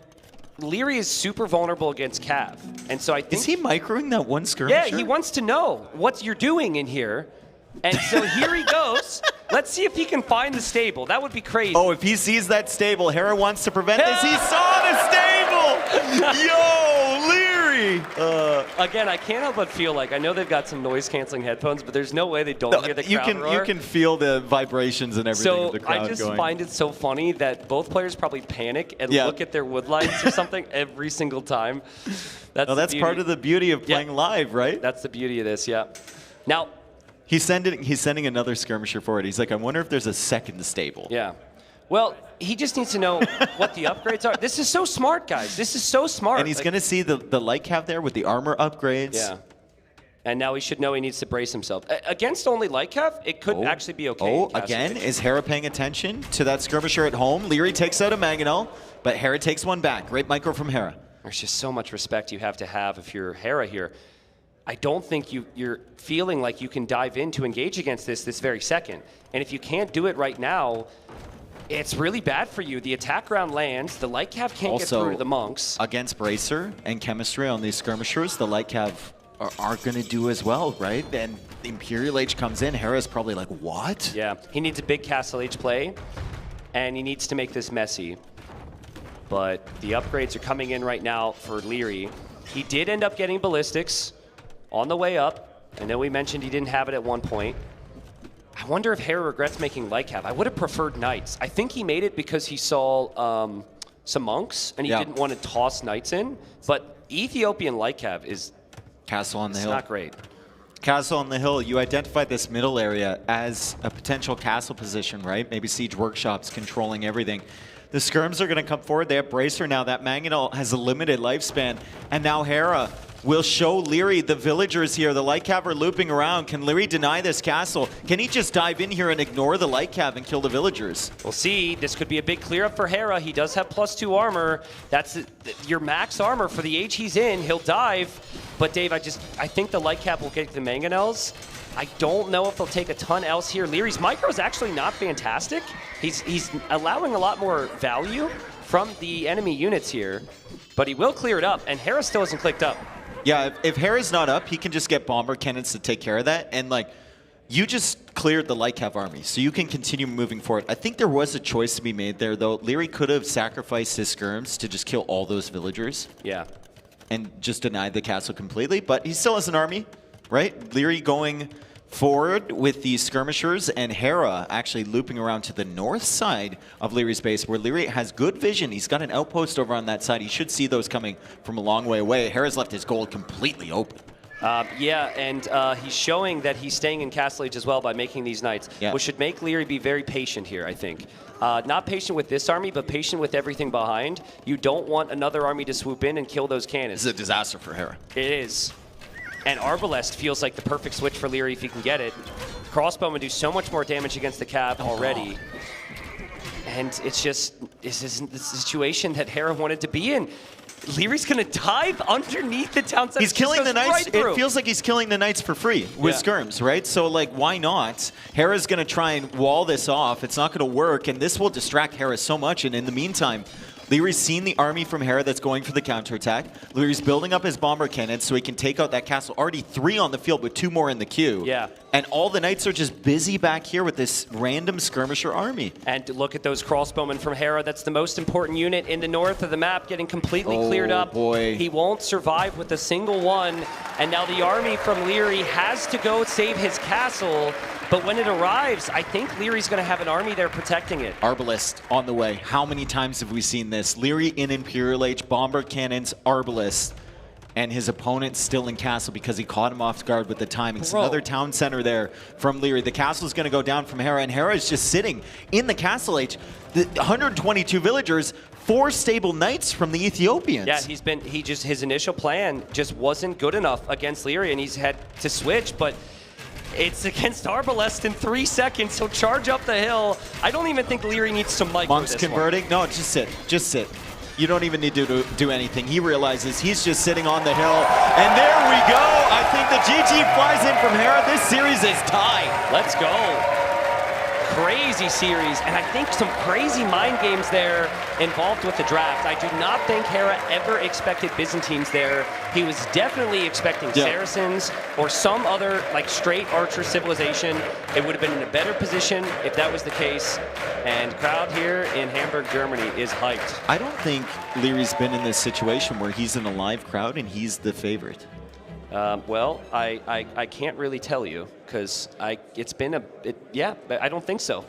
Leary is super vulnerable against Cav, and so I think... Is he microing that one skirmisher? Yeah, he wants to know what you're doing in here, and so here he goes. Let's see if he can find the stable. That would be crazy. Oh, if he sees that stable, Hera wants to prevent this. He saw the stable! Yo, Leary! Again, I can't help but feel like, I know they've got some noise-canceling headphones, but there's no way they don't hear the crowd roar. You can feel the vibrations and everything of the crowd going. So I just find it so funny that both players probably panic and look at their wood lines or something every single time. That's part of the beauty of playing live, right? That's the beauty of this, yeah. Now, He's sending another skirmisher forward. He's like, I wonder if there's a second stable. Yeah. Well, he just needs to know what the upgrades are. This is so smart, guys. This is so smart. And he's going to see the light cav there with the armor upgrades. Yeah. And now he should know he needs to brace himself. Against only light cav, it could actually be okay. Oh, again, is Hera paying attention to that skirmisher at home? Leary takes out a Mangonel, but Hera takes one back. Great micro from Hera. There's just so much respect you have to have if you're Hera here. I don't think you're feeling like you can dive in to engage against this very second. And if you can't do it right now, it's really bad for you. The attack round lands, the light cav can't get through to the monks. Against Bracer and Chemistry on these skirmishers, the light cav aren't going to do as well, right? And the Imperial Age comes in, Hera's probably like, what? Yeah, he needs a big Castle Age play, and he needs to make this messy. But the upgrades are coming in right now for Leary. He did end up getting ballistics on the way up. I know we mentioned he didn't have it at one point. I wonder if Hera regrets making light cav. I would have preferred knights. I think he made it because he saw some monks, and he didn't want to toss knights in. But Ethiopian light cav is Castle on the hill. Not great. Castle on the hill, you identified this middle area as a potential castle position, right? Maybe siege workshops controlling everything. The skirms are going to come forward. They have Bracer now. That Mangonel has a limited lifespan. And now Hera will show Leary the villagers here. The light cav are looping around. Can Leary deny this castle? Can he just dive in here and ignore the light cav and kill the villagers? We'll see. This could be a big clear up for Hera. He does have +2 armor. That's your max armor for the age he's in. He'll dive. But Dave, I think the light cap will get the mangonels. I don't know if they'll take a ton else here. Leary's micro is actually not fantastic. He's allowing a lot more value from the enemy units here, but he will clear it up, and Hera still hasn't clicked up. Yeah, if Hera's not up, he can just get bomber cannons to take care of that, and like, you just cleared the light cav army, so you can continue moving forward. I think there was a choice to be made there, though. Leary could have sacrificed his skirms to just kill all those villagers. Yeah. And just denied the castle completely, but he still has an army, right? Leary going forward with the skirmishers, and Hera actually looping around to the north side of Leary's base, where Leary has good vision. He's got an outpost over on that side. He should see those coming from a long way away. Hera's left his gold completely open. Yeah, and he's showing that he's staying in Castle Age as well by making these knights, which should make Leary be very patient here, I think. Not patient with this army, but patient with everything behind. You don't want another army to swoop in and kill those cannons. This is a disaster for Hera. It is. And Arbalest feels like the perfect switch for Leary if he can get it. Crossbowmen do so much more damage against the cap already. And it's just, this isn't the situation that Hera wanted to be in. Leary's going to dive underneath the town center. He's killing the knights. Right it feels like he's killing the knights for free with skirms, right? So, like, why not? Hera's going to try and wall this off. It's not going to work, and this will distract Hera so much. And in the meantime, Leary's seen the army from Hera that's going for the counterattack. Leary's building up his bomber cannons so he can take out that castle. Already 3 on the field with 2 more in the queue. Yeah. And all the knights are just busy back here with this random skirmisher army. And look at those crossbowmen from Hera. That's the most important unit in the north of the map, getting completely cleared up. Boy. He won't survive with a single one. And now the army from Leary has to go save his castle. But when it arrives, I think Leary's going to have an army there protecting it. Arbalest on the way. How many times have we seen this? Leary in Imperial Age, bomber cannons, Arbalest, and his opponent still in castle because he caught him off guard with the timing. It's another town center there from Leary. The castle's going to go down from Hera, and Hera is just sitting in the castle age. The 122 villagers, 4 stable knights from the Ethiopians. Yeah, his initial plan just wasn't good enough against Leary, and he's had to switch, but it's against Arbalest in 3 seconds. He'll charge up the hill. I don't even think Leary needs to micro Monk's this converting? No, just sit. Just sit. You don't even need to do anything. He realizes he's just sitting on the hill. And there we go. I think the GG flies in from Hera. This series is tied. Let's go. Crazy series, and I think some crazy mind games there involved with the draft. I do not think Hera ever expected Byzantines there. He was definitely expecting Saracens or some other like straight archer civilization. It would have been in a better position if that was the case. And crowd here in Hamburg, Germany is hyped. I don't think Leary's been in this situation where he's in a live crowd and he's the favorite. Well, I can't really tell you because it's been yeah, I don't think so.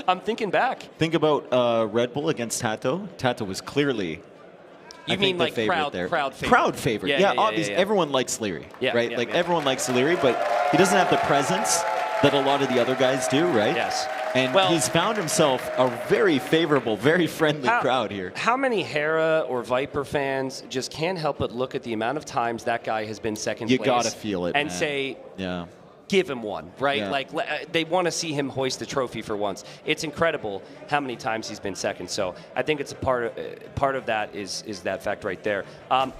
I'm thinking back. Think about Red Bull against Tato. Tato was clearly, you mean like crowd favorite? Crowd favorite. Yeah, obviously everyone likes Leary, right? Everyone likes Leary, but he doesn't have the presence that a lot of the other guys do, right? Yes. And he's found himself a very favorable, very friendly crowd here. How many Hera or Viper fans just can't help but look at the amount of times that guy has been second place? You gotta feel it, and man. say, yeah, give him one, right? Yeah. Like they want to see him hoist the trophy for once. It's incredible how many times he's been second. So I think it's a part of that is that fact right there.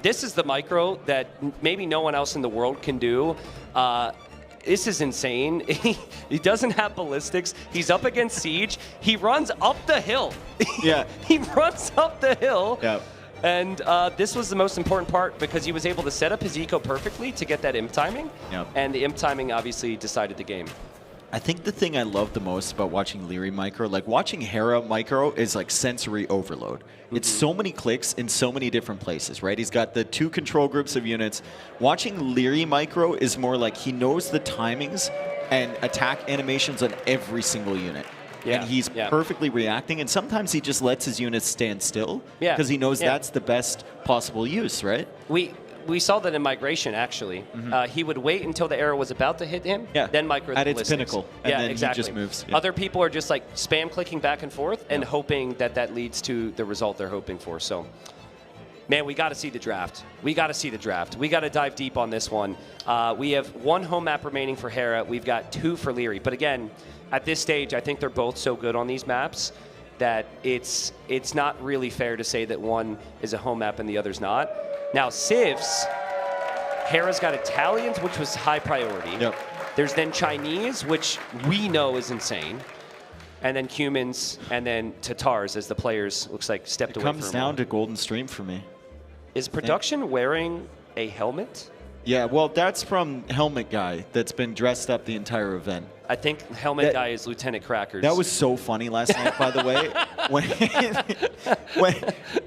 This is the micro that maybe no one else in the world can do. This is insane. He doesn't have ballistics. He's up against siege. He runs up the hill. Yeah. He runs up the hill. Yeah. And this was the most important part because he was able to set up his eco perfectly to get that imp timing. Yep. And the imp timing obviously decided the game. I think the thing I love the most about watching Leary micro, like watching Hera micro, is like sensory overload. It's so many clicks in so many different places, right? He's got the 2 control groups of units. Watching Leary micro is more like he knows the timings and attack animations on every single unit. Yeah, and he's perfectly reacting, and sometimes he just lets his units stand still because he knows that's the best possible use, right? We saw that in migration, actually. He would wait until the arrow was about to hit him, then micro the at its ballistics. pinnacle, and then exactly. he just moves. Other people are just like spam clicking back and forth and hoping that leads to the result they're hoping for. So, man, we got to see the draft. We got to see the draft. We got to dive deep on this one. We have 1 home map remaining for Hera. We've got 2 for Leary. But again, at this stage, I think they're both so good on these maps that it's not really fair to say that one is a home map and the other's not. Now, Civs Hera's got Italians, which was high priority. Yep. There's then Chinese, which we know is insane. And then Cumans, and then Tatars as the players, looks like, stepped away from It comes down to Golden Stream for me. Is production wearing a helmet? Yeah, well, that's from Helmet Guy that's been dressed up the entire event. I think Helmet Guy is Lieutenant Crackers. That was so funny last night, by the way.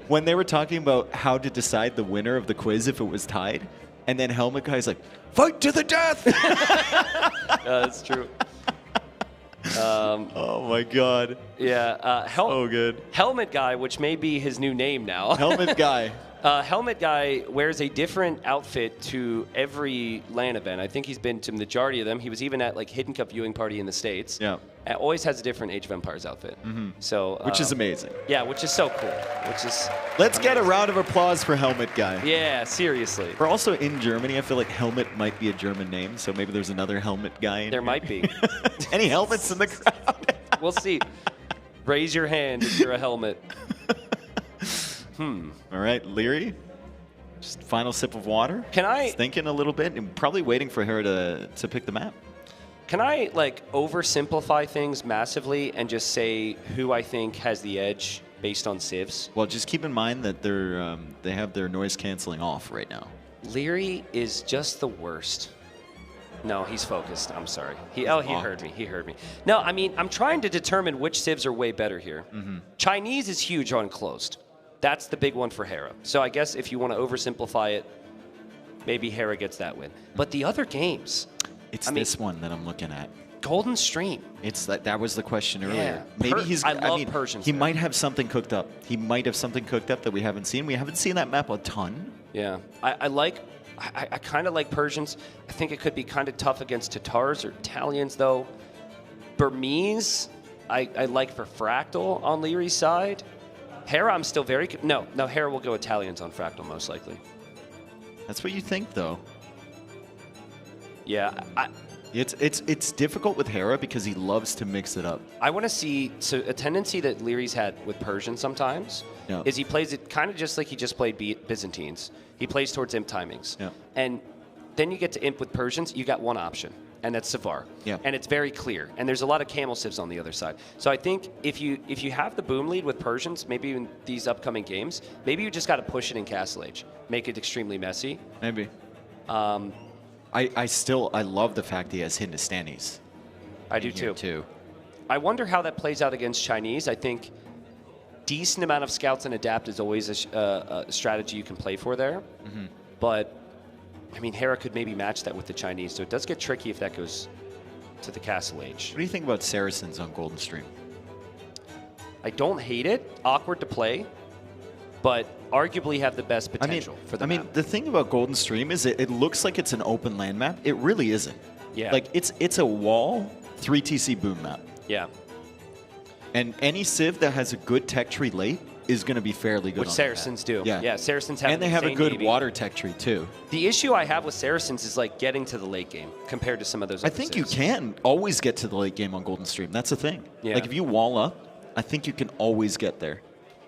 When they were talking about how to decide the winner of the quiz if it was tied, and then Helmet Guy's like, fight to the death! That's true. Oh my God. Yeah. So good. Helmet Guy, which may be his new name now. Helmet Guy. Helmet Guy wears a different outfit to every LAN event. I think he's been to the majority of them. He was even at like Hidden Cup viewing party in the States. Yeah. Always has a different Age of Empires outfit. So Which is amazing. Yeah, which is so cool. Let's get a round of applause for Helmet Guy. Yeah, seriously. We're also in Germany. I feel like Helmet might be a German name, so maybe there's another Helmet Guy in There here. might be. Any helmets in the crowd? We'll see. Raise your hand if you're a helmet. All right, Leary. Just final sip of water. Can I? Just thinking a little bit and probably waiting for her to pick the map. Can I like oversimplify things massively and just say who I think has the edge based on civs? Well, just keep in mind that they have their noise canceling off right now. Leary is just the worst. No, he's focused. I'm sorry. He heard me. He heard me. No, I mean, I'm trying to determine which civs are way better here. Chinese is huge on closed. That's the big one for Hera. So I guess if you want to oversimplify it, maybe Hera gets that win. But the other games... It's this one that I'm looking at. Golden Stream. It's that was the question earlier. Yeah. Maybe he's. I love Persians. Persians He there. might have something cooked up. He might have something cooked up that we haven't seen. We haven't seen that map a ton. Yeah, I kind of like Persians. I think it could be kind of tough against Tatars or Italians, though. Burmese, I like for Fractal on Leary's side. Hera, I'm still very... No, Hera will go Italians on Fractal, most likely. That's what you think, though. Yeah, It's difficult with Hera because he loves to mix it up. I want to see... So a tendency that Leary's had with Persian sometimes is he plays it kind of just like he just played Byzantines. He plays towards imp timings. Yeah. And then you get to imp with Persians, you got one option, and that's Savar. Yeah. And it's very clear. And there's a lot of camel civs on the other side. So I think if you have the boom lead with Persians, maybe in these upcoming games, maybe you just got to push it in Castle Age. Make it extremely messy. Maybe. I love the fact he has Hindustanis. I do too. I wonder how that plays out against Chinese. I think decent amount of scouts and adapt is always a strategy you can play for there. But I mean, Hera could maybe match that with the Chinese, so it does get tricky if that goes to the Castle Age. What do you think about Saracens on Golden Stream? I don't hate it. Awkward to play, but arguably have the best potential for the map. The thing about Golden Stream is it looks like it's an open land map. It really isn't. Yeah. Like, it's a wall, 3 TC boom map. Yeah. And any civ that has a good tech tree late is going to be fairly good. Which on Saracens do. Yeah. Saracens have and they have a insane good Navy. water tech tree too. The issue I have with Saracens is like getting to the late game compared to some of those I other think civs. you can always get to the late game on Golden Stream. That's the thing. Yeah. Like if you wall up, I think you can always get there.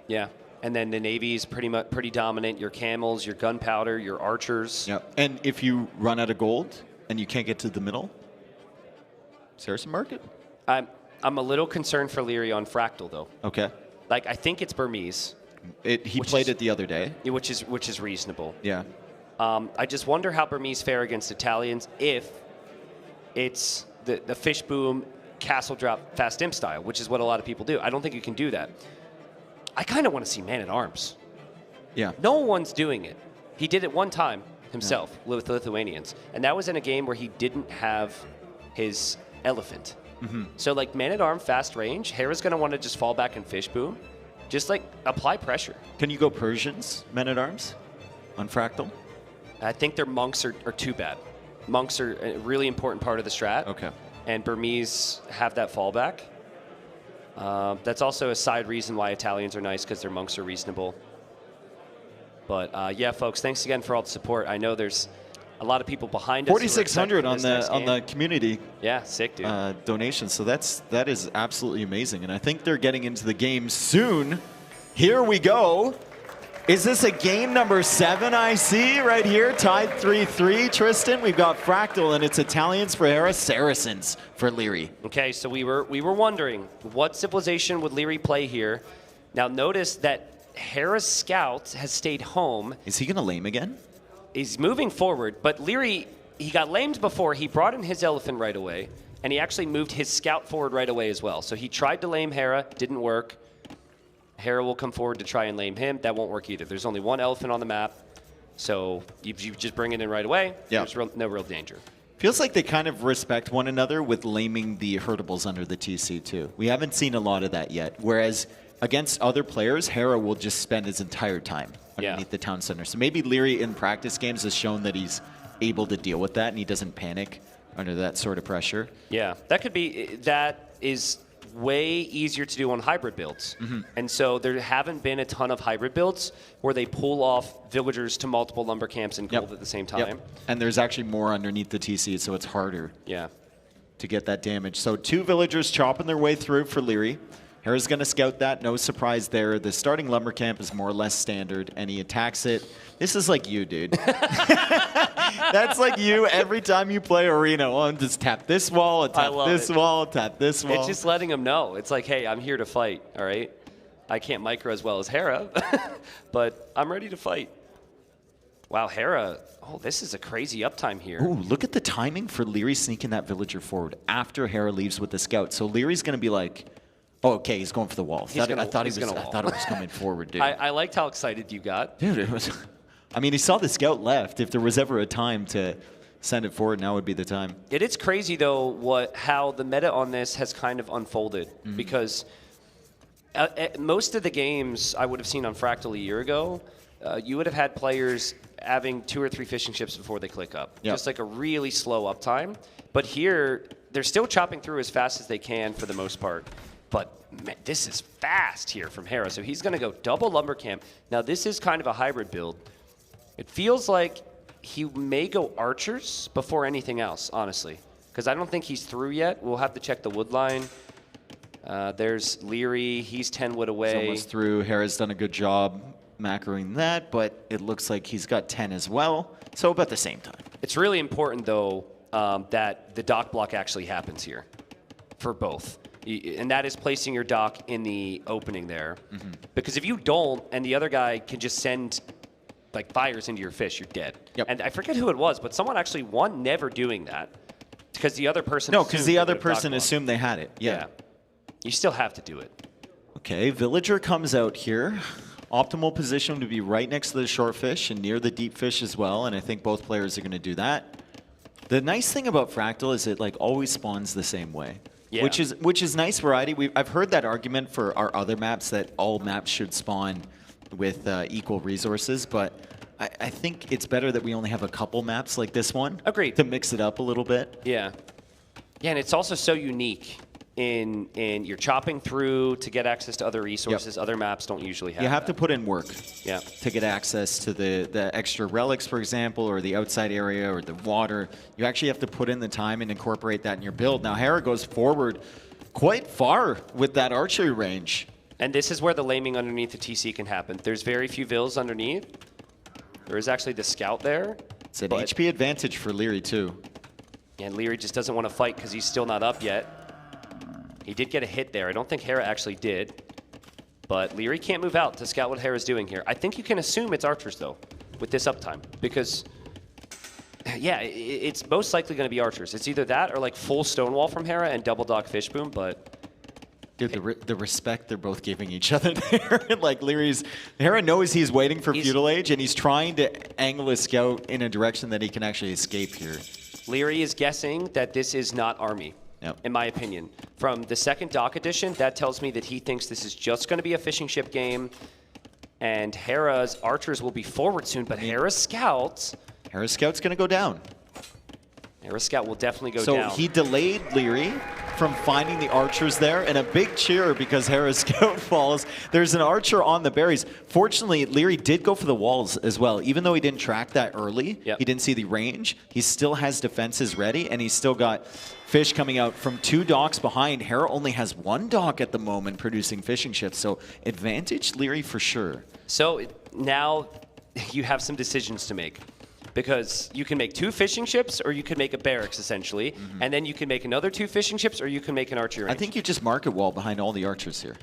Yeah. And then the Navy is pretty dominant. Your camels, your gunpowder, your archers. Yeah. And if you run out of gold and you can't get to the middle, Saracen market. I'm a little concerned for Leary on Fractal though. Okay. Like I think it's Burmese. He played it the other day. Which is reasonable. Yeah. I just wonder how Burmese fare against Italians if it's the fish boom, castle drop, fast imp style, which is what a lot of people do. I don't think you can do that. I kind of want to see man-at-arms. Yeah. No one's doing it. He did it one time himself with Lithuanians, and that was in a game where he didn't have his elephant. So like man-at-arm, fast range, Hera's going to want to just fall back and fish boom. Just like apply pressure. Can you go Persians, men-at-arms, on Fractal? I think their monks are too bad. Monks are a really important part of the strat. Okay. And Burmese have that fallback. That's also a side reason why Italians are nice, because their monks are reasonable. But yeah, folks, thanks again for all the support. I know there's a lot of people behind us. 4,600 on the community. Yeah, sick, dude. Donation. So that is absolutely amazing, and I think they're getting into the game soon. Here we go. Is this a game number 7 I see right here? Tied 3-3, Tristan. We've got Fractal, and it's Italians for Hera, Saracens for Leary. Okay, so we were wondering, what civilization would Leary play here? Now notice that Hera's scout has stayed home. Is he going to lame again? He's moving forward, but Leary, he got lamed before. He brought in his elephant right away, and he actually moved his scout forward right away as well. So he tried to lame Hera, didn't work. Hera will come forward to try and lame him. That won't work either. There's only one elephant on the map, so you just bring it in right away. Yep. There's no real danger. Feels like they kind of respect one another with laming the hurtables under the TC too. We haven't seen a lot of that yet. Whereas against other players, Hera will just spend his entire time underneath the town center. So maybe Leary in practice games has shown that he's able to deal with that and he doesn't panic under that sort of pressure. Yeah, that is way easier to do on hybrid builds. And so there haven't been a ton of hybrid builds where they pull off villagers to multiple lumber camps and gold at the same time. And there's actually more underneath the TC, so it's harder to get that damage. So 2 villagers chopping their way through for Leary. Hera's going to scout that, no surprise there. The starting lumber camp is more or less standard, and he attacks it. This is like you, dude. That's like you every time you play Arena. Well, just tap this wall, tap this wall, tap this wall. It's just letting them know. It's like, hey, I'm here to fight, all right? I can't micro as well as Hera, but I'm ready to fight. Wow, Hera, this is a crazy uptime here. Ooh, look at the timing for Leary sneaking that villager forward after Hera leaves with the scout. So Leary's going to be like, oh, okay, he's going for the wall. I thought it was coming forward, dude. I liked how excited you got. Dude, it was... I mean, he saw the scout left. If there was ever a time to send it forward, now would be the time. It is crazy, though, how the meta on this has kind of unfolded. Because most of the games I would have seen on Fractal a year ago, you would have had players having 2 or 3 fishing ships before they click up. Just like a really slow uptime. But here, they're still chopping through as fast as they can for the most part. But man, this is fast here from Hera. So he's going to go double lumber camp. Now, this is kind of a hybrid build. It feels like he may go archers before anything else, honestly. Because I don't think he's through yet. We'll have to check the wood line. There's Leary. He's 10 wood away. He's almost through. Hera's done a good job macroing that, but it looks like he's got 10 as well. So about the same time. It's really important, though, that the dock block actually happens here for both. And that is placing your dock in the opening there. Because if you don't, and the other guy can just send like fires into your fish, you're dead. And I forget who it was, but someone actually won never doing that because the other person assumed they had it. Yeah. You still have to do it. Okay, villager comes out here. Optimal position to be right next to the short fish and near the deep fish as well, and I think both players are going to do that. The nice thing about Fractal is it like always spawns the same way. Which is nice variety. I've heard that argument for our other maps that all maps should spawn with equal resources, but I think it's better that we only have a couple maps like this one. Agreed. To mix it up a little bit. Yeah, and it's also so unique in you're chopping through to get access to other resources. Other maps don't usually have. You have to put in work. Yeah. To get access to the extra relics, for example, or the outside area or the water. You actually have to put in the time and incorporate that in your build. Now Hera goes forward quite far with that archery range. And this is where the laming underneath the TC can happen. There's very few vills underneath. There is actually the scout there. It's an HP advantage for Leary too. And Leary just doesn't want to fight because he's still not up yet. He did get a hit there. I don't think Hera actually did. But Leary can't move out to scout what Hera's doing here. I think you can assume it's archers, though, with this uptime. Because, yeah, it's most likely going to be archers. It's either that or, like, full stonewall from Hera and double dock fish boom, but... Dude, the respect they're both giving each other there. Like, Hera knows he's waiting for Feudal Age, and he's trying to angle his scout in a direction that he can actually escape here. Leary is guessing that this is not army. In my opinion. From the second dock edition, that tells me that he thinks this is just going to be a fishing ship game, and Hera's archers will be forward soon, but Hera's scouts... Hera's scout's going to go down. Hera's scout will definitely go down. So he delayed Leary from finding the archers there, and a big cheer because Hera's scout falls. There's an archer on the berries. Fortunately, Leary did go for the walls as well. Even though he didn't track that early, he didn't see the range, he still has defenses ready, and he's still got fish coming out from 2 docks behind. Hera only has 1 dock at the moment producing fishing ships, so advantage Leary for sure. So now you have some decisions to make. Because you can make 2 fishing ships, or you could make a barracks, essentially. And then you can make another 2 fishing ships, or you can make an archery range. I think you just market wall behind all the archers here.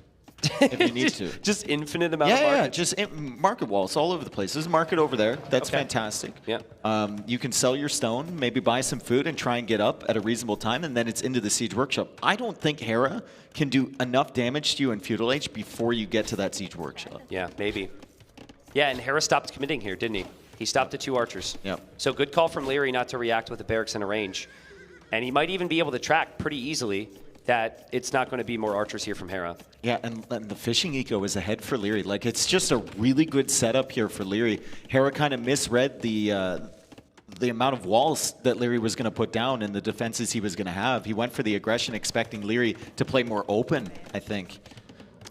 If you need to. Just infinite amount of market? Yeah, just market walls all over the place. There's a market over there. That's fantastic. Yeah. You can sell your stone, maybe buy some food, and try and get up at a reasonable time, and then it's into the Siege Workshop. I don't think Hera can do enough damage to you in Feudal Age before you get to that Siege Workshop. Yeah, maybe. Yeah, and Hera stopped committing here, didn't he? He stopped at 2 archers. Yep. So good call from Leary not to react with the barracks and a range. And he might even be able to track pretty easily that it's not going to be more archers here from Hera. Yeah, and the fishing eco is ahead for Leary. Like, it's just a really good setup here for Leary. Hera kind of misread the amount of walls that Leary was going to put down and the defenses he was going to have. He went for the aggression, expecting Leary to play more open, I think.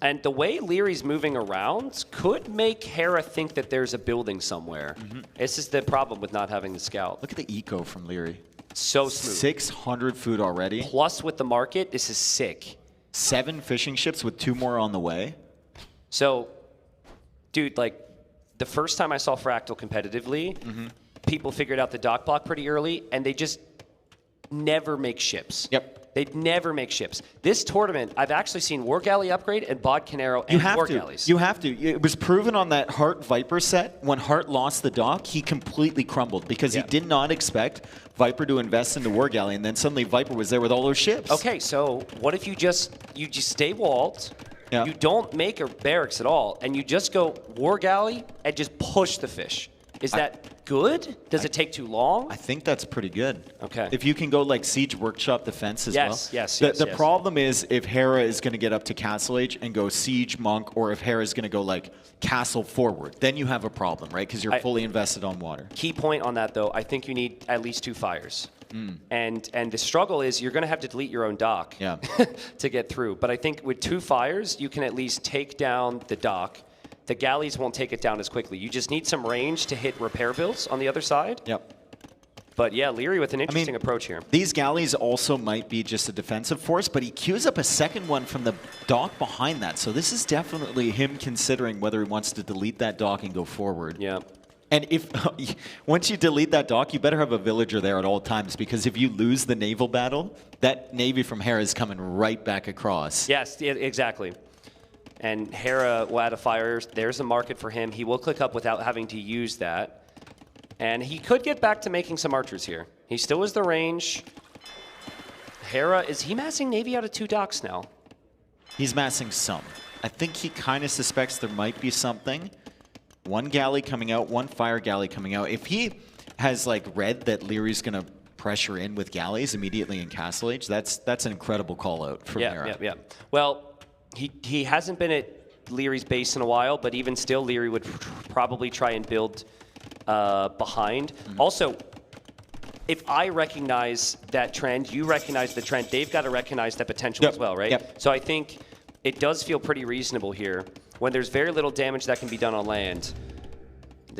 And the way Leary's moving around could make Hera think that there's a building somewhere. This is the problem with not having the scout. Look at the eco from Leary. So smooth. 600 food already. Plus with the market, this is sick. 7 fishing ships with 2 more on the way. So, dude, like, the first time I saw Fractal competitively, people figured out the dock block pretty early, and they just never make ships. Yep. They'd never make ships. This tournament, I've actually seen War Galley upgrade and Bod Canero and War Galleys. You have to. It was proven on that Hart Viper set. When Hart lost the dock, he completely crumbled because he did not expect Viper to invest in the War Galley, and then suddenly Viper was there with all those ships. Okay, so what if you just stay walled, you don't make a barracks at all, and you just go War Galley and just push the fish? Is that good? Does it take too long? I think that's pretty good. Okay. If you can go like Siege Workshop defense as well. Yes. The problem is if Hera is going to get up to Castle Age and go Siege Monk, or if Hera is going to go like Castle forward, then you have a problem, right? Because you're fully invested on water. Key point on that, though, I think you need at least 2 fires. And the struggle is you're going to have to delete your own dock to get through. But I think with 2 fires, you can at least take down the dock. The galleys won't take it down as quickly. You just need some range to hit repair builds on the other side. Yep. But yeah, Leary with an interesting approach here. These galleys also might be just a defensive force, but he queues up a second one from the dock behind that. So this is definitely him considering whether he wants to delete that dock and go forward. Yeah. And if once you delete that dock, you better have a villager there at all times, because if you lose the naval battle, that navy from Hera is coming right back across. Yes, exactly. And Hera will add a fire. There's a market for him. He will click up without having to use that. And he could get back to making some archers here. He still has the range. Hera, is he massing navy out of 2 docks now? He's massing some. I think he kind of suspects there might be something. 1 galley coming out, 1 fire galley coming out. If he has like read that Leary's going to pressure in with galleys immediately in Castle Age, that's an incredible call out from Hera. Yeah. Well, he hasn't been at Leary's base in a while, but even still, Leary would probably try and build behind. Also, if I recognize that trend, you recognize the trend, they've got to recognize that potential as well, right? Yep. So I think it does feel pretty reasonable here when there's very little damage that can be done on land.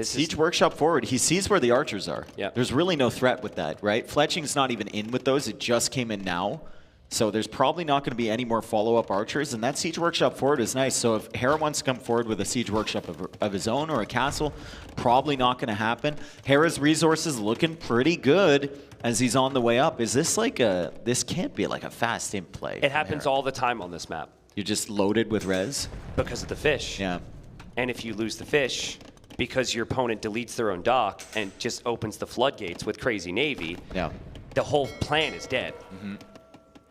Siege Workshop forward, he sees where the archers are. Yeah. There's really no threat with that, right? Fletching's not even in with those. It just came in now. So there's probably not going to be any more follow-up archers, and that Siege Workshop forward is nice. So if Hera wants to come forward with a Siege Workshop of his own or a castle, probably not going to happen. Hera's resources looking pretty good as he's on the way up. Is this like this can't be like a fast imp play. It happens all the time on this map. You're just loaded with res? Because of the fish. Yeah. And if you lose the fish, because your opponent deletes their own dock and just opens the floodgates with crazy navy, the whole plan is dead.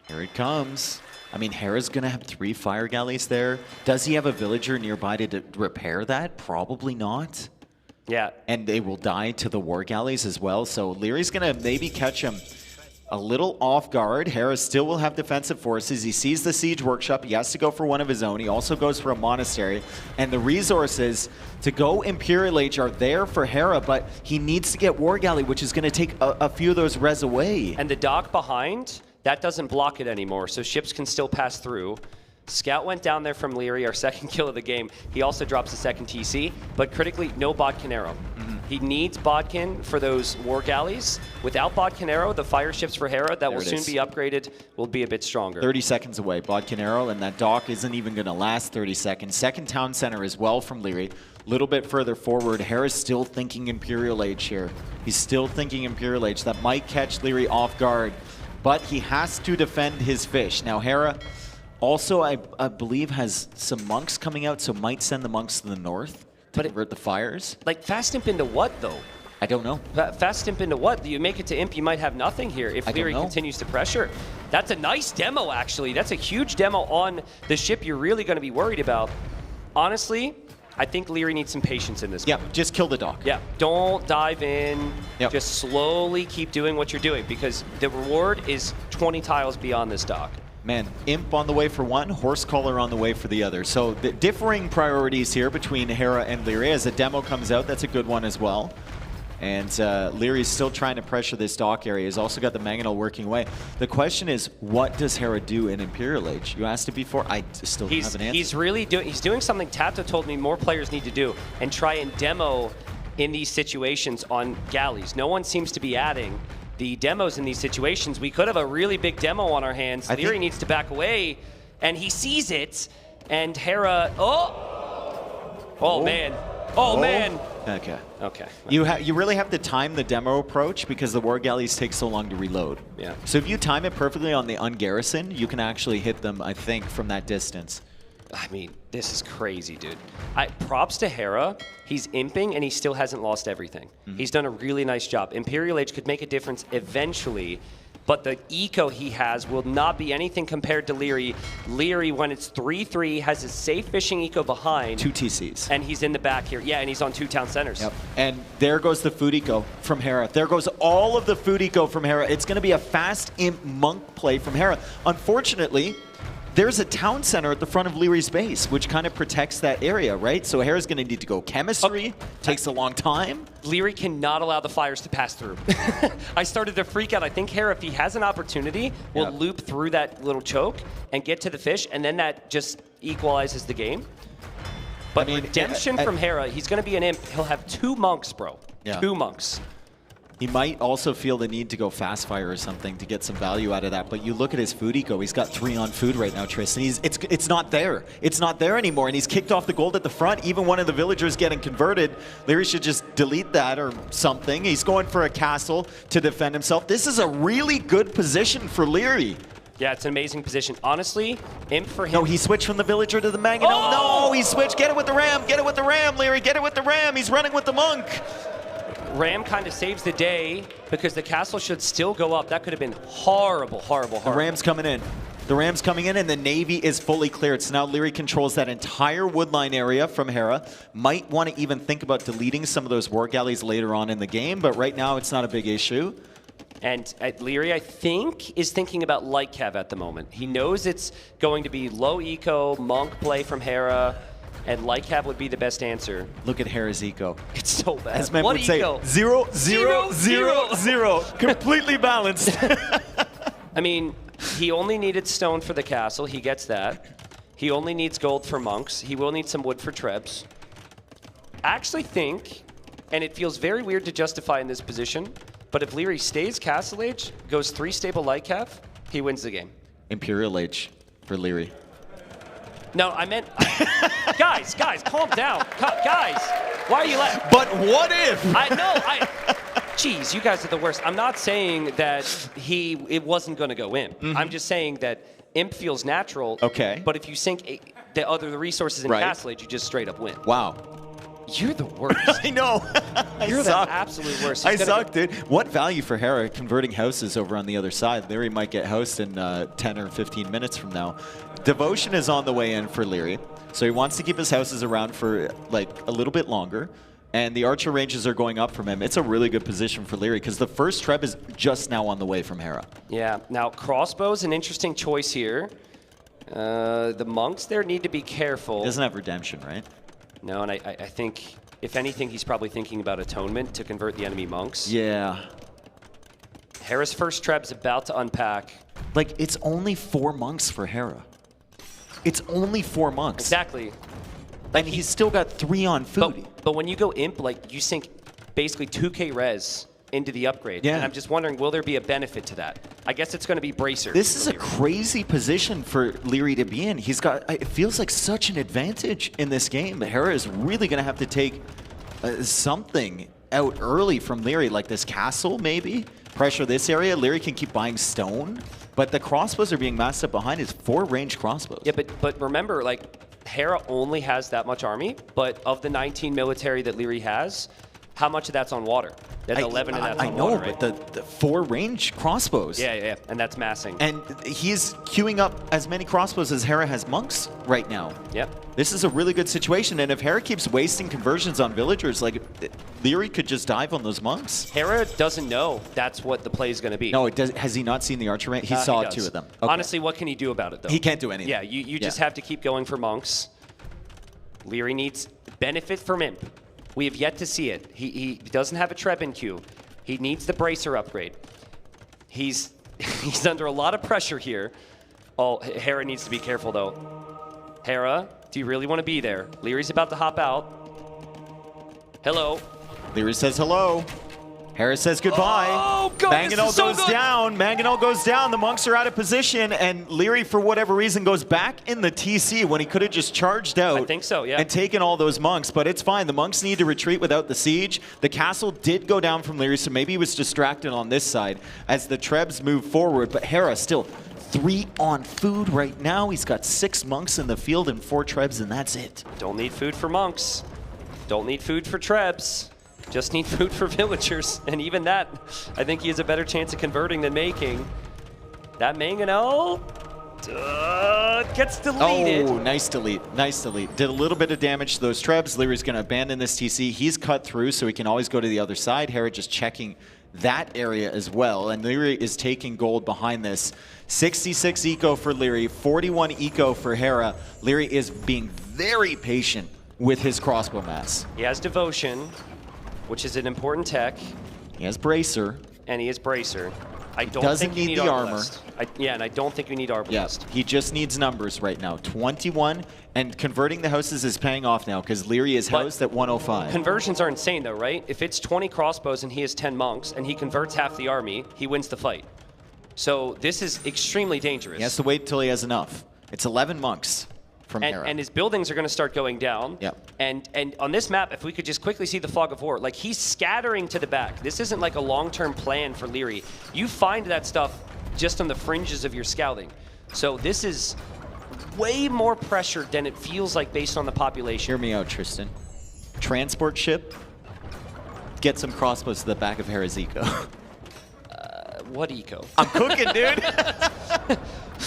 Here it comes. I mean, Hera's going to have 3 fire galleys there. Does he have a villager nearby to repair that? Probably not. Yeah. And they will die to the war galleys as well. So Leary's going to maybe catch him a little off guard. Hera still will have defensive forces. He sees the Siege Workshop. He has to go for one of his own. He also goes for a monastery. And the resources to go Imperial Age are there for Hera, but he needs to get War Galley, which is going to take a few of those res away. And the dock behind, That doesn't block it anymore, so ships can still pass through. Scout went down there from Leary, our second kill of the game. He also drops a second TC, but critically, no Bodkin Arrow. He needs Bodkin for those war galleys. Without Bodkin Arrow, the fire ships for Hera that will soon be upgraded will be a bit stronger. 30 seconds away, Bodkin Arrow, and that dock isn't even going to last 30 seconds. Second town center as well from Leary. A little bit further forward, Hera's still thinking Imperial Age here. He's still thinking Imperial Age. That might catch Leary off guard, but he has to defend his fish. Now Hera also, I believe, has some monks coming out, so might send the monks to the north to convert the fires. Like, fast imp into what, though? I don't know. Fast imp into what? You make it to imp, you might have nothing here if Leary continues to pressure. That's a nice demo, actually. That's a huge demo on the ship you're really going to be worried about. Honestly, I think Leary needs some patience in this. Yeah, just kill the dock. Yeah, don't dive in. Just slowly keep doing what you're doing because the reward is 20 tiles beyond this dock. Man, Imp on the way for one, Horsecaller on the way for the other. So the differing priorities here between Hera and Leary. As a demo comes out, that's a good one as well. And Leary's still trying to pressure this dock area. He's also got the Mangonel working away. The question is, what does Hera do in Imperial Age? You asked it before. I still don't have an answer. He's doing something Tato told me more players need to do and try and demo in these situations on galleys. No one seems to be adding the demos in these situations. We could have a really big demo on our hands. Leary needs to back away, and he sees it, and Hera, man. Oh, man. Okay. Okay. You really have to time the demo approach because the war galleys take so long to reload. Yeah. So if you time it perfectly on the ungarrison, you can actually hit them, I think, from that distance. I mean, this is crazy, dude. Props to Hera. He's imping, and he still hasn't lost everything. He's done a really nice job. Imperial Age could make a difference eventually, but the eco he has will not be anything compared to Leary. Leary, when it's 3-3, has a safe fishing eco behind. 2 TCs. And he's in the back here. Yeah, and he's on 2 town centers. Yep. And there goes the food eco from Hera. There goes all of the food eco from Hera. It's going to be a fast imp monk play from Hera. Unfortunately, there's a town center at the front of Leary's base, which kind of protects that area, right? So Hera's going to need to go chemistry. Takes a long time. Leary cannot allow the fires to pass through. I started to freak out. I think Hera, if he has an opportunity, will loop through that little choke and get to the fish, and then that just equalizes the game. But redemption from Hera, he's going to be an imp. He'll have 2 monks, bro. Yeah. 2 monks. He might also feel the need to go fast fire or something to get some value out of that. But you look at his food eco. He's got 3 on food right now, Tristan. It's not there. It's not there anymore. And he's kicked off the gold at the front. Even one of the villagers getting converted. Leary should just delete that or something. He's going for a castle to defend himself. This is a really good position for Leary. Yeah, it's an amazing position. Honestly, imp for him. No, he switched from the villager to the Mangonel. Oh! No, he switched. Get it with the ram. Get it with the ram, Leary. Get it with the ram. He's running with the monk. Ram kind of saves the day because the castle should still go up. That could have been horrible, horrible, horrible. The Ram's coming in. The Ram's coming in, and the Navy is fully cleared. So now Leary controls that entire woodline area from Hera. Might want to even think about deleting some of those war galleys later on in the game, but right now it's not a big issue. And Leary, I think, is thinking about light cav at the moment. He knows it's going to be low eco, monk play from Hera, and light cav would be the best answer. Look at Hera's eco. It's so bad. As men what would say, eco? 0, 0, 0, 0. Completely balanced. I mean, he only needed stone for the castle. He gets that. He only needs gold for monks. He will need some wood for trebs. I actually think, and it feels very weird to justify in this position, but if Leary stays Castle Age, goes 3 stable light cav, he wins the game. Imperial Age for Leary. No, I meant... guys, calm down. Guys, why are you laughing? But what if? Jeez, you guys are the worst. I'm not saying that it wasn't going to go Imp. I'm just saying that Imp feels natural. Okay. But if you sink the resources in Castle Age, you just straight up win. Wow. You're the worst. I know. You're the absolute worst. I suck, dude. What value for Hera converting houses over on the other side? Leary might get housed in 10 or 15 minutes from now. Devotion is on the way in for Leary, so he wants to keep his houses around for like a little bit longer. And the archer ranges are going up from him. It's a really good position for Leary because the first treb is just now on the way from Hera. Yeah. Now crossbow's an interesting choice here. The monks there need to be careful. He doesn't have redemption, right? No, and I think, if anything, he's probably thinking about atonement to convert the enemy monks. Yeah. Hera's first treb's about to unpack. Like, it's only 4 monks for Hera. It's only 4 monks. Exactly. And he's still got 3 on food. But when you go imp, like, you sink basically 2k res into the upgrade. Yeah. And I'm just wondering, will there be a benefit to that? I guess it's going to be Bracer. This is a crazy position for Leary to be in. He's got, it feels like such an advantage in this game. Hera is really going to have to take something out early from Leary, like this castle maybe. Pressure this area. Leary can keep buying stone. But the crossbows are being masked up behind his 4 range crossbows. Yeah, but remember, like, Hera only has that much army, but of the 19 military that Leary has, how much of that's on water? That's 11 and that's on water, right? But the 4 range crossbows. Yeah, and that's massing. And he's queuing up as many crossbows as Hera has monks right now. Yep. This is a really good situation, and if Hera keeps wasting conversions on villagers, like, Leary could just dive on those monks. Hera doesn't know that's what the play is going to be. No, it does. Has he not seen the archer rank? He saw 2 of them. Okay. Honestly, what can he do about it, though? He can't do anything. Yeah, you just have to keep going for monks. Leary needs benefit from imp. We have yet to see it. He doesn't have a Treb in queue. He needs the Bracer upgrade. He's under a lot of pressure here. Oh, Hera needs to be careful, though. Hera, do you really want to be there? Leary's about to hop out. Hello. Leary says hello. Hera says goodbye. Oh, God, Mangonel goes down. Mangonel goes down. The monks are out of position, and Leary, for whatever reason, goes back in the TC when he could have just charged out. I think so, yeah. And taken all those monks, but it's fine. The monks need to retreat without the siege. The castle did go down from Leary, so maybe he was distracted on this side as the Trebs move forward, but Hera still 3 on food right now. He's got 6 monks in the field and 4 Trebs, and that's it. Don't need food for monks. Don't need food for Trebs. Just need food for villagers, and even that, I think he has a better chance of converting than making. That Mangonel gets deleted. Oh, nice delete, nice delete. Did a little bit of damage to those Trebs. Leary's going to abandon this TC. He's cut through, so he can always go to the other side. Hera just checking that area as well, and Leary is taking gold behind this. 66 eco for Leary, 41 eco for Hera. Leary is being very patient with his crossbow mass. He has Devotion, which is an important tech. He has Bracer. And he has Bracer. I don't Doesn't think you need need the armor. Yeah, and I don't think we need Arbalest. Yeah, he just needs numbers right now. 21, and converting the houses is paying off now because Leary is housed at 105. Conversions are insane though, right? If it's 20 crossbows and he has 10 monks and he converts half the army, he wins the fight. So this is extremely dangerous. He has to wait until he has enough. It's 11 monks from Hera. And his buildings are going to start going down. Yep. And on this map, if we could just quickly see the fog of war, like he's scattering to the back. This isn't like a long-term plan for Leary. You find that stuff just on the fringes of your scouting. So this is way more pressure than it feels like based on the population. Hear me out, Tristan. Transport ship, get some crossbows to the back of Hera's eco. What eco? I'm cooking, dude.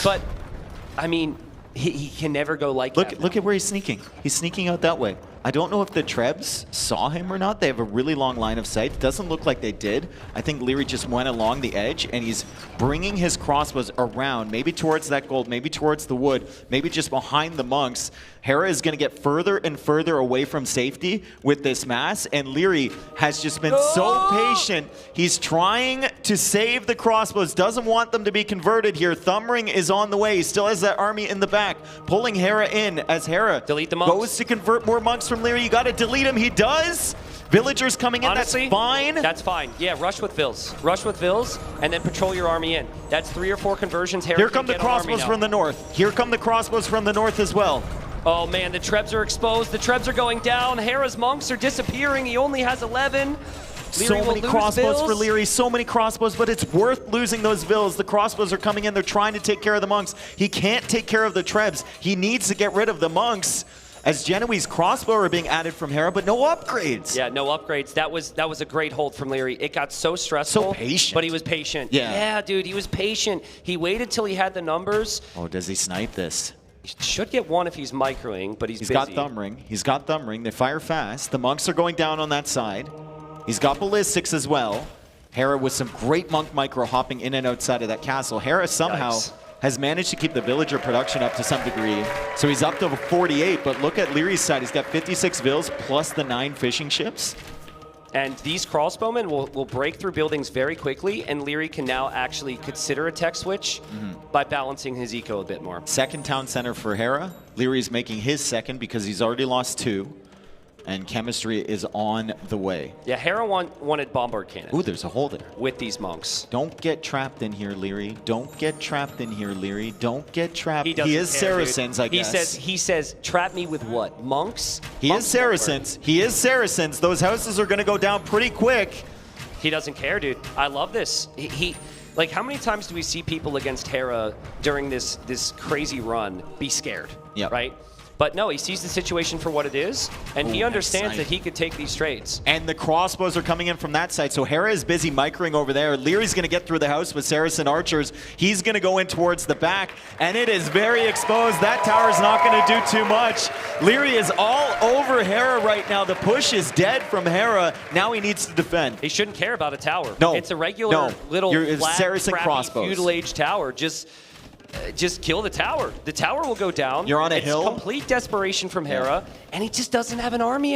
But, I mean, he can never go like that. Look at where he's sneaking. He's sneaking out that way. I don't know if the Trebs saw him or not. They have a really long line of sight. Doesn't look like they did. I think Leary just went along the edge, and he's bringing his crossbows around, maybe towards that gold, maybe towards the wood, maybe just behind the monks. Hera is going to get further and further away from safety with this mass, and Leary has just been so patient. He's trying to save the crossbows, doesn't want them to be converted here. Thumbring is on the way. He still has that army in the back, pulling Hera in as Hera delete the monks. Goes to convert more monks from Leary. You got to delete him. He does. Villagers coming in, honestly, that's fine. That's fine. Yeah, rush with Vills. Rush with Vills, and then patrol your army in. That's 3 or 4 conversions. Hera Here come the crossbows from the north. Here come the crossbows from the north as well. Oh man, the Trebs are exposed. The Trebs are going down. Hera's monks are disappearing. He only has 11. So many crossbows for Leary, so many crossbows, but it's worth losing those Vills. The crossbows are coming in. They're trying to take care of the monks. He can't take care of the Trebs. He needs to get rid of the monks. As Genoese crossbow are being added from Hera, but no upgrades. Yeah, no upgrades. That was a great hold from Leary. It got so stressful. So patient. But he was patient. Yeah, dude, he was patient. He waited till he had the numbers. Oh, does he snipe this? He should get one if he's microing, but he's busy. Got Thumbring. He's got Thumbring. They fire fast. The monks are going down on that side. He's got ballistics as well. Hera with some great monk micro hopping in and outside of that castle. Hera somehow has managed to keep the villager production up to some degree. So he's up to 48, but look at Leary's side. He's got 56 vills plus the 9 fishing ships. And these crossbowmen will break through buildings very quickly, and Leary can now actually consider a tech switch by balancing his eco a bit more. Second town center for Hera. Leary's making his second because he's already lost 2. And chemistry is on the way. Yeah, Hera wanted bombard cannon. Ooh, there's a hole there. With these monks. Don't get trapped in here, Leary. Don't get trapped in here, Leary. Don't get trapped. He is care, Saracens, dude. I guess. He says, trap me with what? Monks? He is Saracens. He is Saracens. Those houses are going to go down pretty quick. He doesn't care, dude. I love this. He like, how many times do we see people against Hera during this crazy run be scared? Yeah. Right? But no, he sees the situation for what it is, and he understands that he could take these trades. And the crossbows are coming in from that side, so Hera is busy microing over there. Leary's going to get through the house with Saracen archers. He's going to go in towards the back, and it is very exposed. That tower's not going to do too much. Leary is all over Hera right now. The push is dead from Hera. Now he needs to defend. He shouldn't care about a tower. No. It's a regular little flat, Saracen crappy crossbows. feudal age tower. Just kill the tower. The tower will go down. You're on a hill. It's complete desperation from Hera, and he just doesn't have an army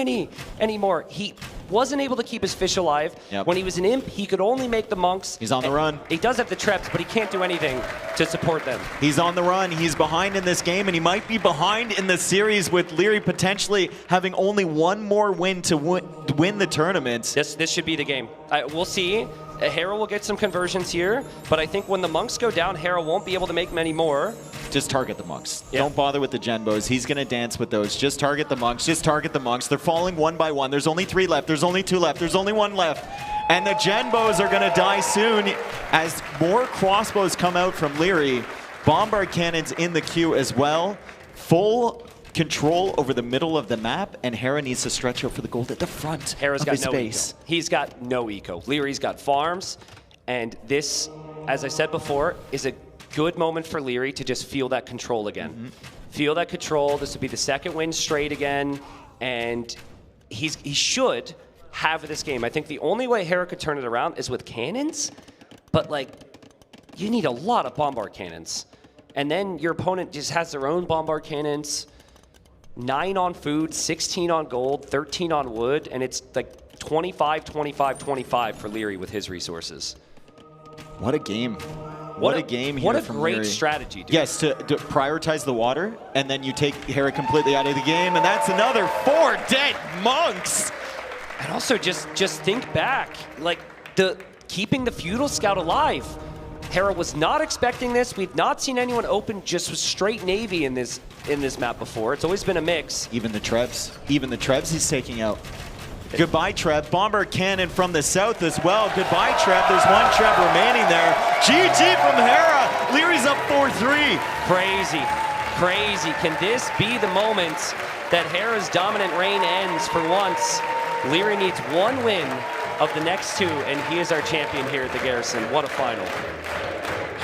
anymore. He wasn't able to keep his fish alive. Yep. When he was an imp, he could only make the monks. He's on the run. He does have the traps, but he can't do anything to support them. He's on the run. He's behind in this game, and he might be behind in the series with Leary potentially having only one more win to win the tournament. This should be the game. We'll see. Hera will get some conversions here, but I think when the monks go down, Hera won't be able to make many more. Just target the monks. Yeah. Don't bother with the genbos. He's going to dance with those. Just target the monks. Just target the monks. They're falling one by one. There's only 3 left. There's only 2 left. There's only 1 left. And the genbos are going to die soon as more crossbows come out from Leary. Bombard cannons in the queue as well. Full control over the middle of the map, and Hera needs to stretch out for the gold at the front Hera's of got his no space. eco. He's got no eco. Leary's got farms, and this, as I said before, is a good moment for Leary to just feel that control again. Feel that control. This would be the second win straight again, and he should have this game. I think the only way Hera could turn it around is with cannons, but like, you need a lot of bombard cannons. And then your opponent just has their own bombard cannons. 9 on food, 16 on gold, 13 on wood, and it's like 25, 25, 25 for Leary with his resources. What a game. What a game here What a from great Leary. strategy, dude. Yes, to prioritize the water, and then you take Hera completely out of the game, and that's another 4 dead monks. And also just think back, like keeping the feudal scout alive. Hera was not expecting this. We've not seen anyone open just with straight navy in this map before. It's always been a mix. Even the Trebs he's taking out. Goodbye, Treb. Bombard cannon from the south as well. Goodbye, Treb. There's 1 Treb remaining there. GG from Hera. Leary's up 4-3. Crazy. Can this be the moment that Hera's dominant reign ends for once? Leary needs 1 win of the next 2, and he is our champion here at the Garrison. What a final.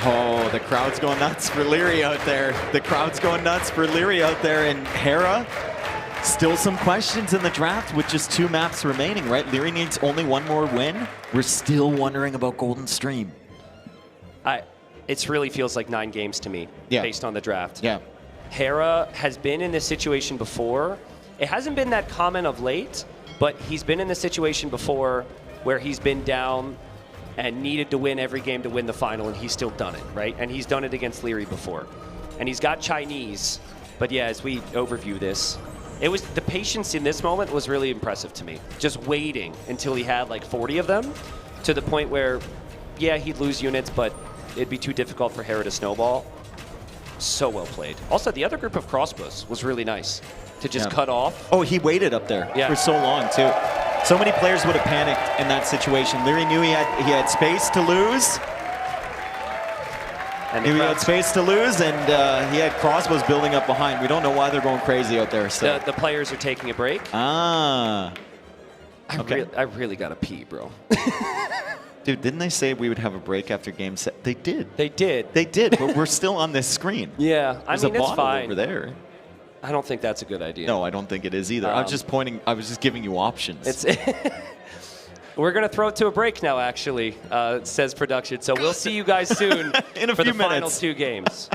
Oh, the crowd's going nuts for Leary out there. And Hera, still some questions in the draft with just 2 maps remaining, right? Leary needs only 1 more win. We're still wondering about Golden Stream. It really feels like 9 games to me, based on the draft. Yeah. Hera has been in this situation before. It hasn't been that common of late, but he's been in this situation before where he's been down and needed to win every game to win the final, and he's still done it, right? And he's done it against Leary before. And he's got Chinese, but yeah, as we overview this, the patience in this moment was really impressive to me. Just waiting until he had like 40 of them, to the point where, yeah, he'd lose units, but it'd be too difficult for Hera to snowball. So well played. Also, the other group of crossbows was really nice to just cut off. Oh, he waited up there for so long, too. So many players would have panicked in that situation. Leary knew he had space to lose. And he had space to lose, and he had crossbows building up behind. We don't know why they're going crazy out there. So. The players are taking a break. Ah. Okay. I really got to pee, bro. Dude, didn't they say we would have a break after game set? They did. They did. They did, but we're still on this screen. Yeah, There's I mean, a it's bottle fine. over there. I don't think that's a good idea. No, I don't think it is either. I was just pointing. I was just giving you options. We're going to throw it to a break now, actually, says production. So we'll see you guys soon in a for few the final minutes. 2 games.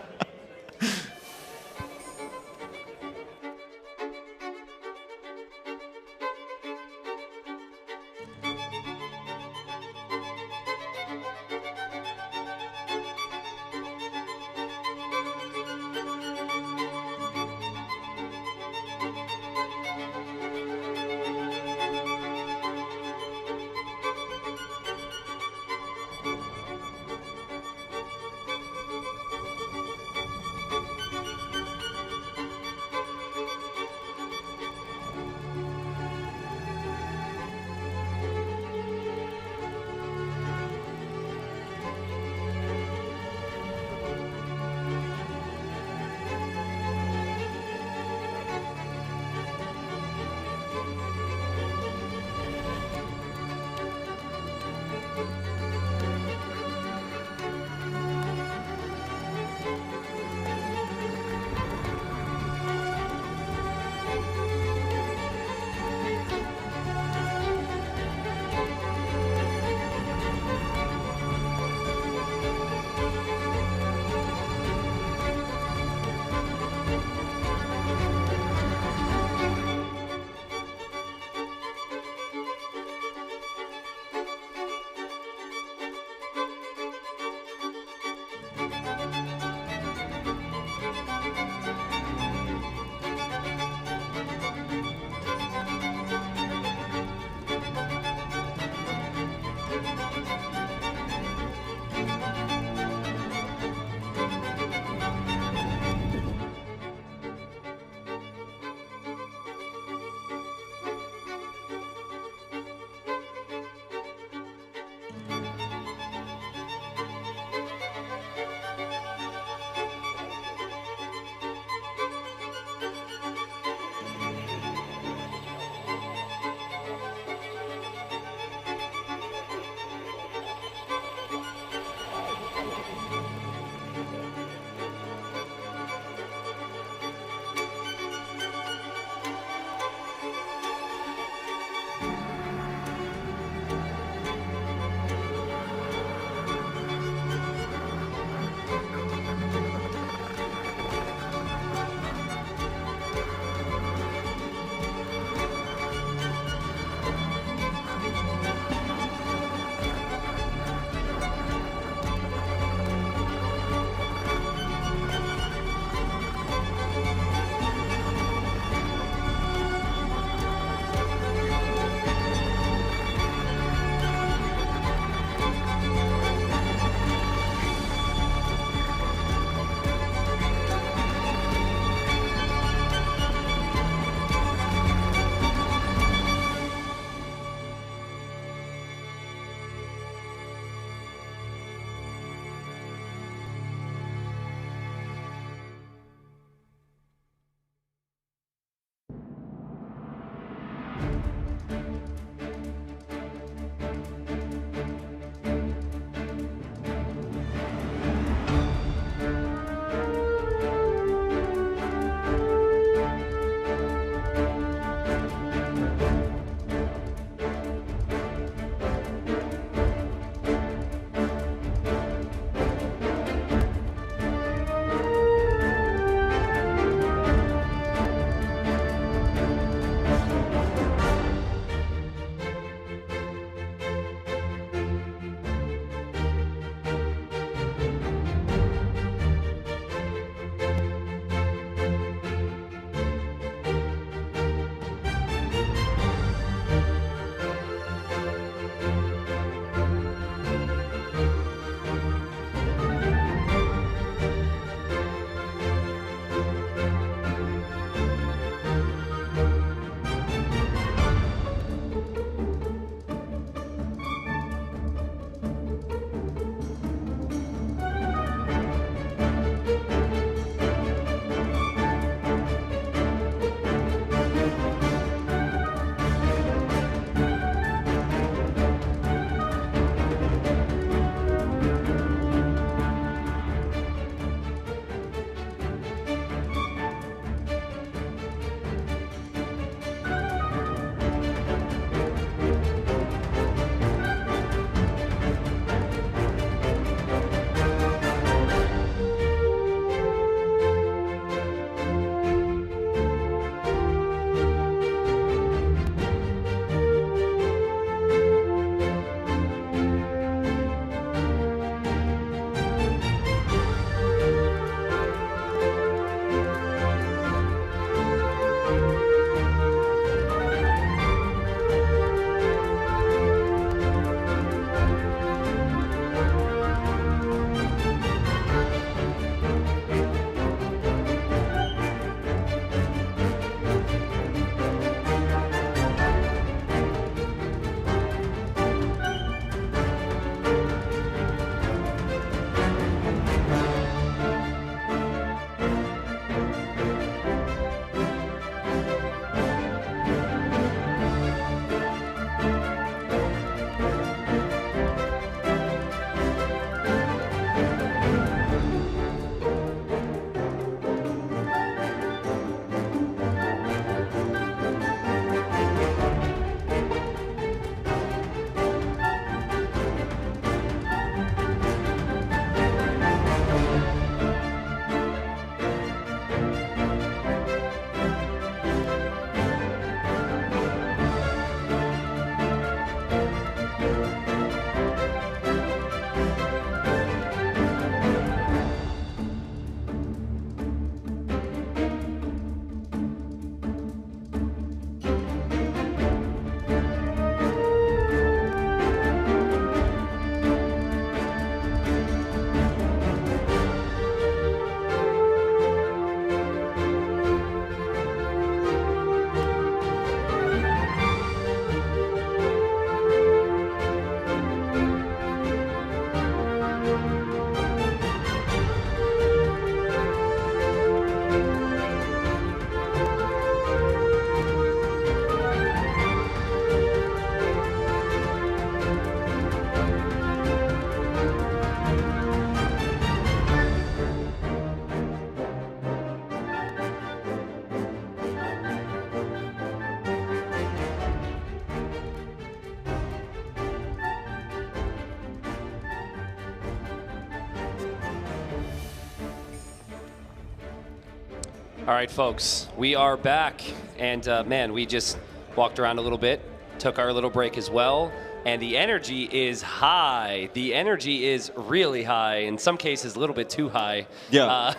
All right, folks, we are back. And man, we just walked around a little bit, took our little break as well. And the energy is high. The energy is really high. In some cases, a little bit too high. Yeah.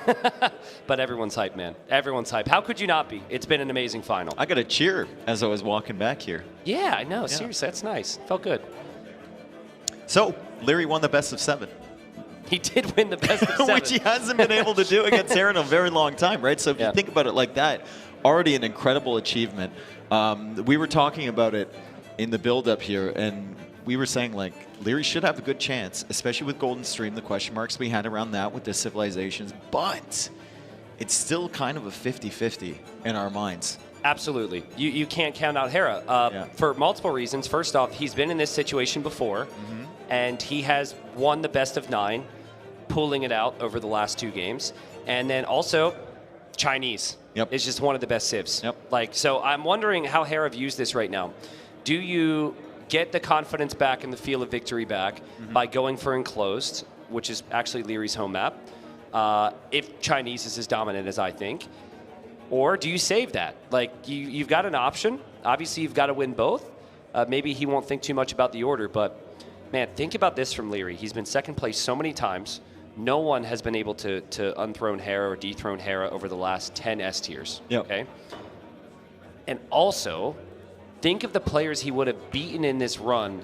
But everyone's hyped, man. Everyone's hyped. How could you not be? It's been an amazing final. I got a cheer as I was walking back here. Yeah, I know. Seriously, that's nice. Felt good. So, Leary won the best of 7. He did win the best of 7. Which he hasn't been able to do against Hera in a very long time, right? So if you think about it like that, already an incredible achievement. We were talking about it in the build-up here, and we were saying, like, Leary should have a good chance, especially with Golden Stream, the question marks we had around that with the civilizations, but it's still kind of a 50-50 in our minds. Absolutely. You can't count out Hera for multiple reasons. First off, he's been in this situation before, and he has won the best of 9, pulling it out over the last 2 games. And then also, Chinese is just one of the best civs. Like, so I'm wondering how Hera views this right now. Do you get the confidence back and the feel of victory back by going for enclosed, which is actually Leary's home map, if Chinese is as dominant as I think? Or do you save that? Like, you've got an option. Obviously, you've got to win both. Maybe he won't think too much about the order, but man, think about this from Leary. He's been second place so many times. No one has been able to unthrone Hera or dethrone Hera over the last 10 S tiers. Okay? And also, think of the players he would have beaten in this run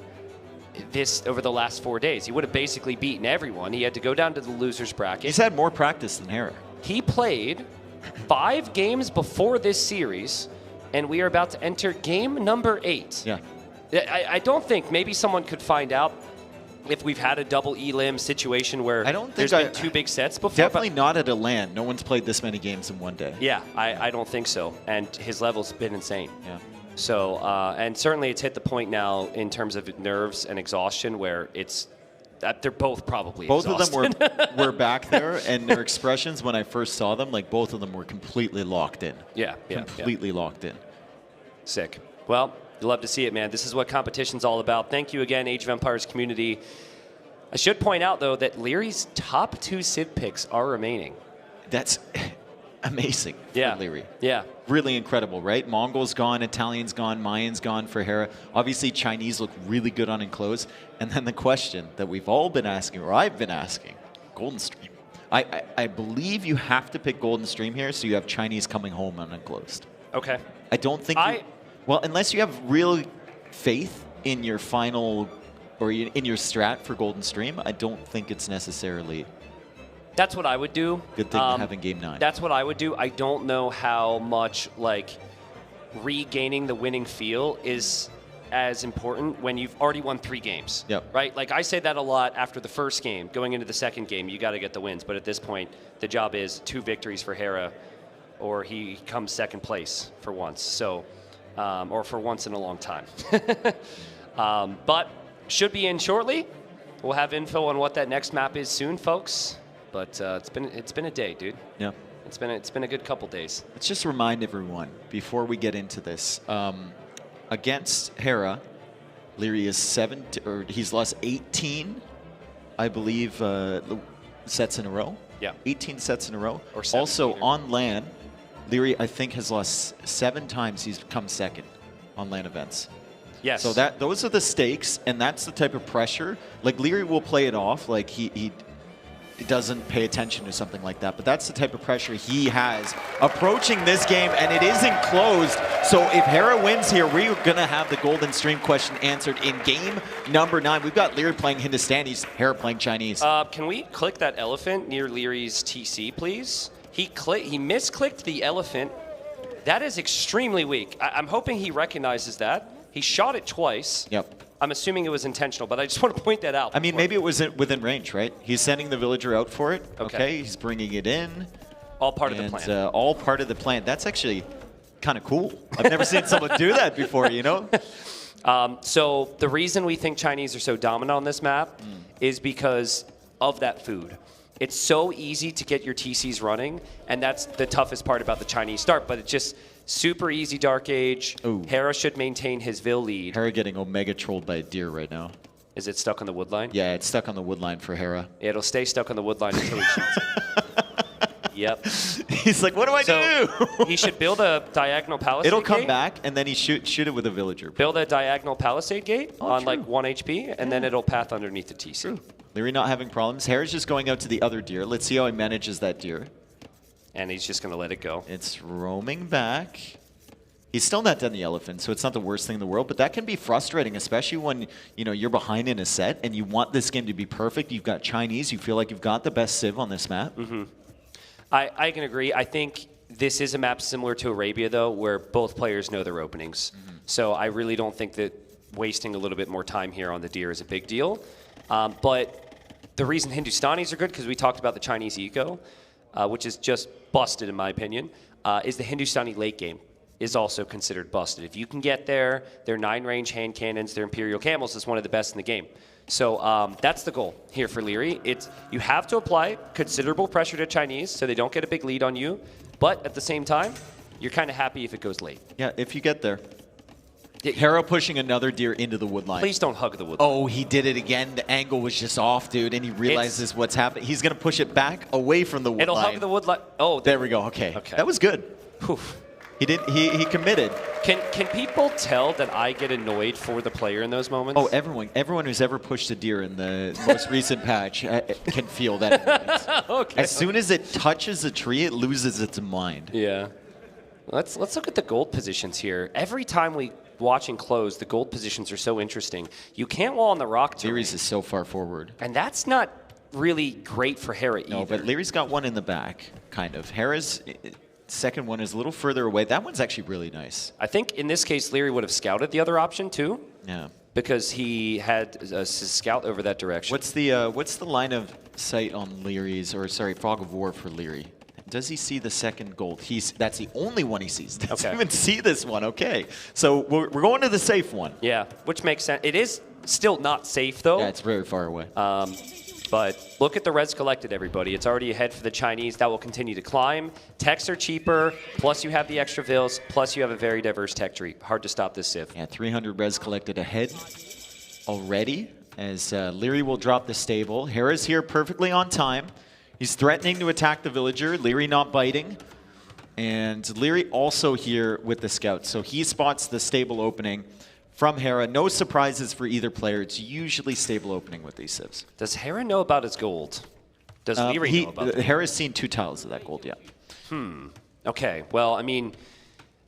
over the last 4 days. He would have basically beaten everyone. He had to go down to the loser's bracket. He's had more practice than Hera. He played 5 games before this series, and we are about to enter game number 8. Yeah. I don't think maybe someone could find out if we've had a double elim situation where there's been 2 big sets before. Definitely not at a LAN. No one's played this many games in one day. Yeah, I don't think so. And his level's been insane. Yeah. So, and certainly it's hit the point now in terms of nerves and exhaustion where they're both probably exhausted. Both of them were back there, and their expressions when I first saw them, like both of them were completely locked in. Yeah. Completely locked in. Sick. Well, you love to see it, man. This is what competition's all about. Thank you again, Age of Empires community. I should point out, though, that Leary's top 2 Civ picks are remaining. That's amazing for Leary. Yeah. Really incredible, right? Mongol's gone, Italian's gone, Mayan's gone for Hera. Obviously, Chinese look really good on enclosed. And then the question that we've all been asking, or I've been asking, Golden Stream. I believe you have to pick Golden Stream here, so you have Chinese coming home on enclosed. Okay. I don't think well, unless you have real faith in your final or in your strat for Golden Stream, I don't think it's necessarily That's what I would do. good thing to have in Game 9. That's what I would do. I don't know how much like regaining the winning feel is as important when you've already won 3 games. Right? Like I say that a lot after the first game. Going into the second game, you got to get the wins. But at this point, the job is 2 victories for Hera, or he comes second place for once. So, or for once in a long time. But should be in shortly. We'll have info on what that next map is soon, folks. But it's been a day, dude. Yeah. It's been a good couple days. Let's just remind everyone before we get into this. Against Hera, Leary is he's lost 18, I believe, sets in a row. Yeah. 18 sets in a row. Or also on LAN, Leary I think has lost 7 times he's come second on LAN events. Yes. So those are the stakes, and that's the type of pressure. Like Leary will play it off, like he doesn't pay attention to something like that. But that's the type of pressure he has approaching this game, and it is enclosed. So if Hera wins here, we're going to have the Golden Stream question answered in game number 9. We've got Leary playing Hindustanis, Hera playing Chinese. Can we click that elephant near Leary's TC, please? He misclicked the elephant. That is extremely weak. I'm hoping he recognizes that. He shot it twice. Yep. I'm assuming it was intentional, but I just want to point that out. I mean, maybe it was within range, right? He's sending the villager out for it. Okay. He's bringing it in. All part of the plan. All part of the plan. That's actually kind of cool. I've never seen someone do that before, you know? So the reason we think Chinese are so dominant on this map is because of that food. It's so easy to get your TCs running, and that's the toughest part about the Chinese start, but it's just super easy Dark Age. Ooh. Hera should maintain his Vil lead. Hera getting Omega trolled by a deer right now. Is it stuck on the wood line? Yeah, it's stuck on the wood line for Hera. It'll stay stuck on the wood line until he shoots it. Yep. He's like, what do I do? He should build a diagonal palisade It'll come gate. back, and then he shoot it with a villager. Build a diagonal palisade gate on like 1 HP, and then it'll path underneath the TC. True. Leary not having problems. Hera's just going out to the other deer. Let's see how he manages that deer. And he's just going to let it go. It's roaming back. He's still not done the elephant, so it's not the worst thing in the world, but that can be frustrating, especially when you're behind in a set and you want this game to be perfect. You've got Chinese. You feel like you've got the best Civ on this map. Mm-hmm. I can agree. I think this is a map similar to Arabia, though, where both players know their openings. Mm-hmm. So I really don't think that wasting a little bit more time here on the deer is a big deal. But the reason Hindustanis are good, because we talked about the Chinese eco, which is just busted in my opinion, is the Hindustani late game is also considered busted. If you can get there, their 9-range hand cannons, their Imperial camels is one of the best in the game. So that's the goal here for Leary. You have to apply considerable pressure to Chinese so they don't get a big lead on you, but at the same time, you're kind of happy if it goes late. Yeah, if you get there. Hera pushing another deer into the wood line. Please don't hug the wood line. Oh, he did it again. The angle was just off, dude, and he realizes what's happening. He's going to push it back away from the wood line. It'll hug the wood line. Oh, there we go. Okay. That was good. Whew. He committed. Can people tell that I get annoyed for the player in those moments? Oh, everyone who's ever pushed a deer in the most recent patch can feel that. Okay. As soon as it touches a tree, it loses its mind. Yeah. Let's look at the gold positions here. Every time we watch and close, the gold positions are so interesting. You can't wall on the rock terrain. Leary's is so far forward. And that's not really great for Hera either. No, but Leary's got one in the back, kind of. Hera's second one is a little further away. That one's actually really nice. I think in this case, Leary would have scouted the other option too. Yeah. Because he had a scout over that direction. What's the line of sight on Leary's, or sorry, Fog of War for Leary? Does he see the second gold? That's the only one he sees. Doesn't even see this one. Okay. So we're going to the safe one. Yeah, which makes sense. It is still not safe though. Yeah, it's very far away. But look at the res collected, everybody. It's already ahead for the Chinese. That will continue to climb. Techs are cheaper, plus you have the extra vills, plus you have a very diverse tech tree. Hard to stop this Civ. Yeah, 300 res collected ahead already, as Leary will drop the stable. Hera's here perfectly on time. He's threatening to attack the villager. Leary not biting. And Leary also here with the scouts. So he spots the stable opening from Hera. No surprises for either player. It's usually stable opening with these civs. Does Hera know about his gold? Does Leary know about it? Hera's seen 2 tiles of that gold, yeah. Okay, well, I mean,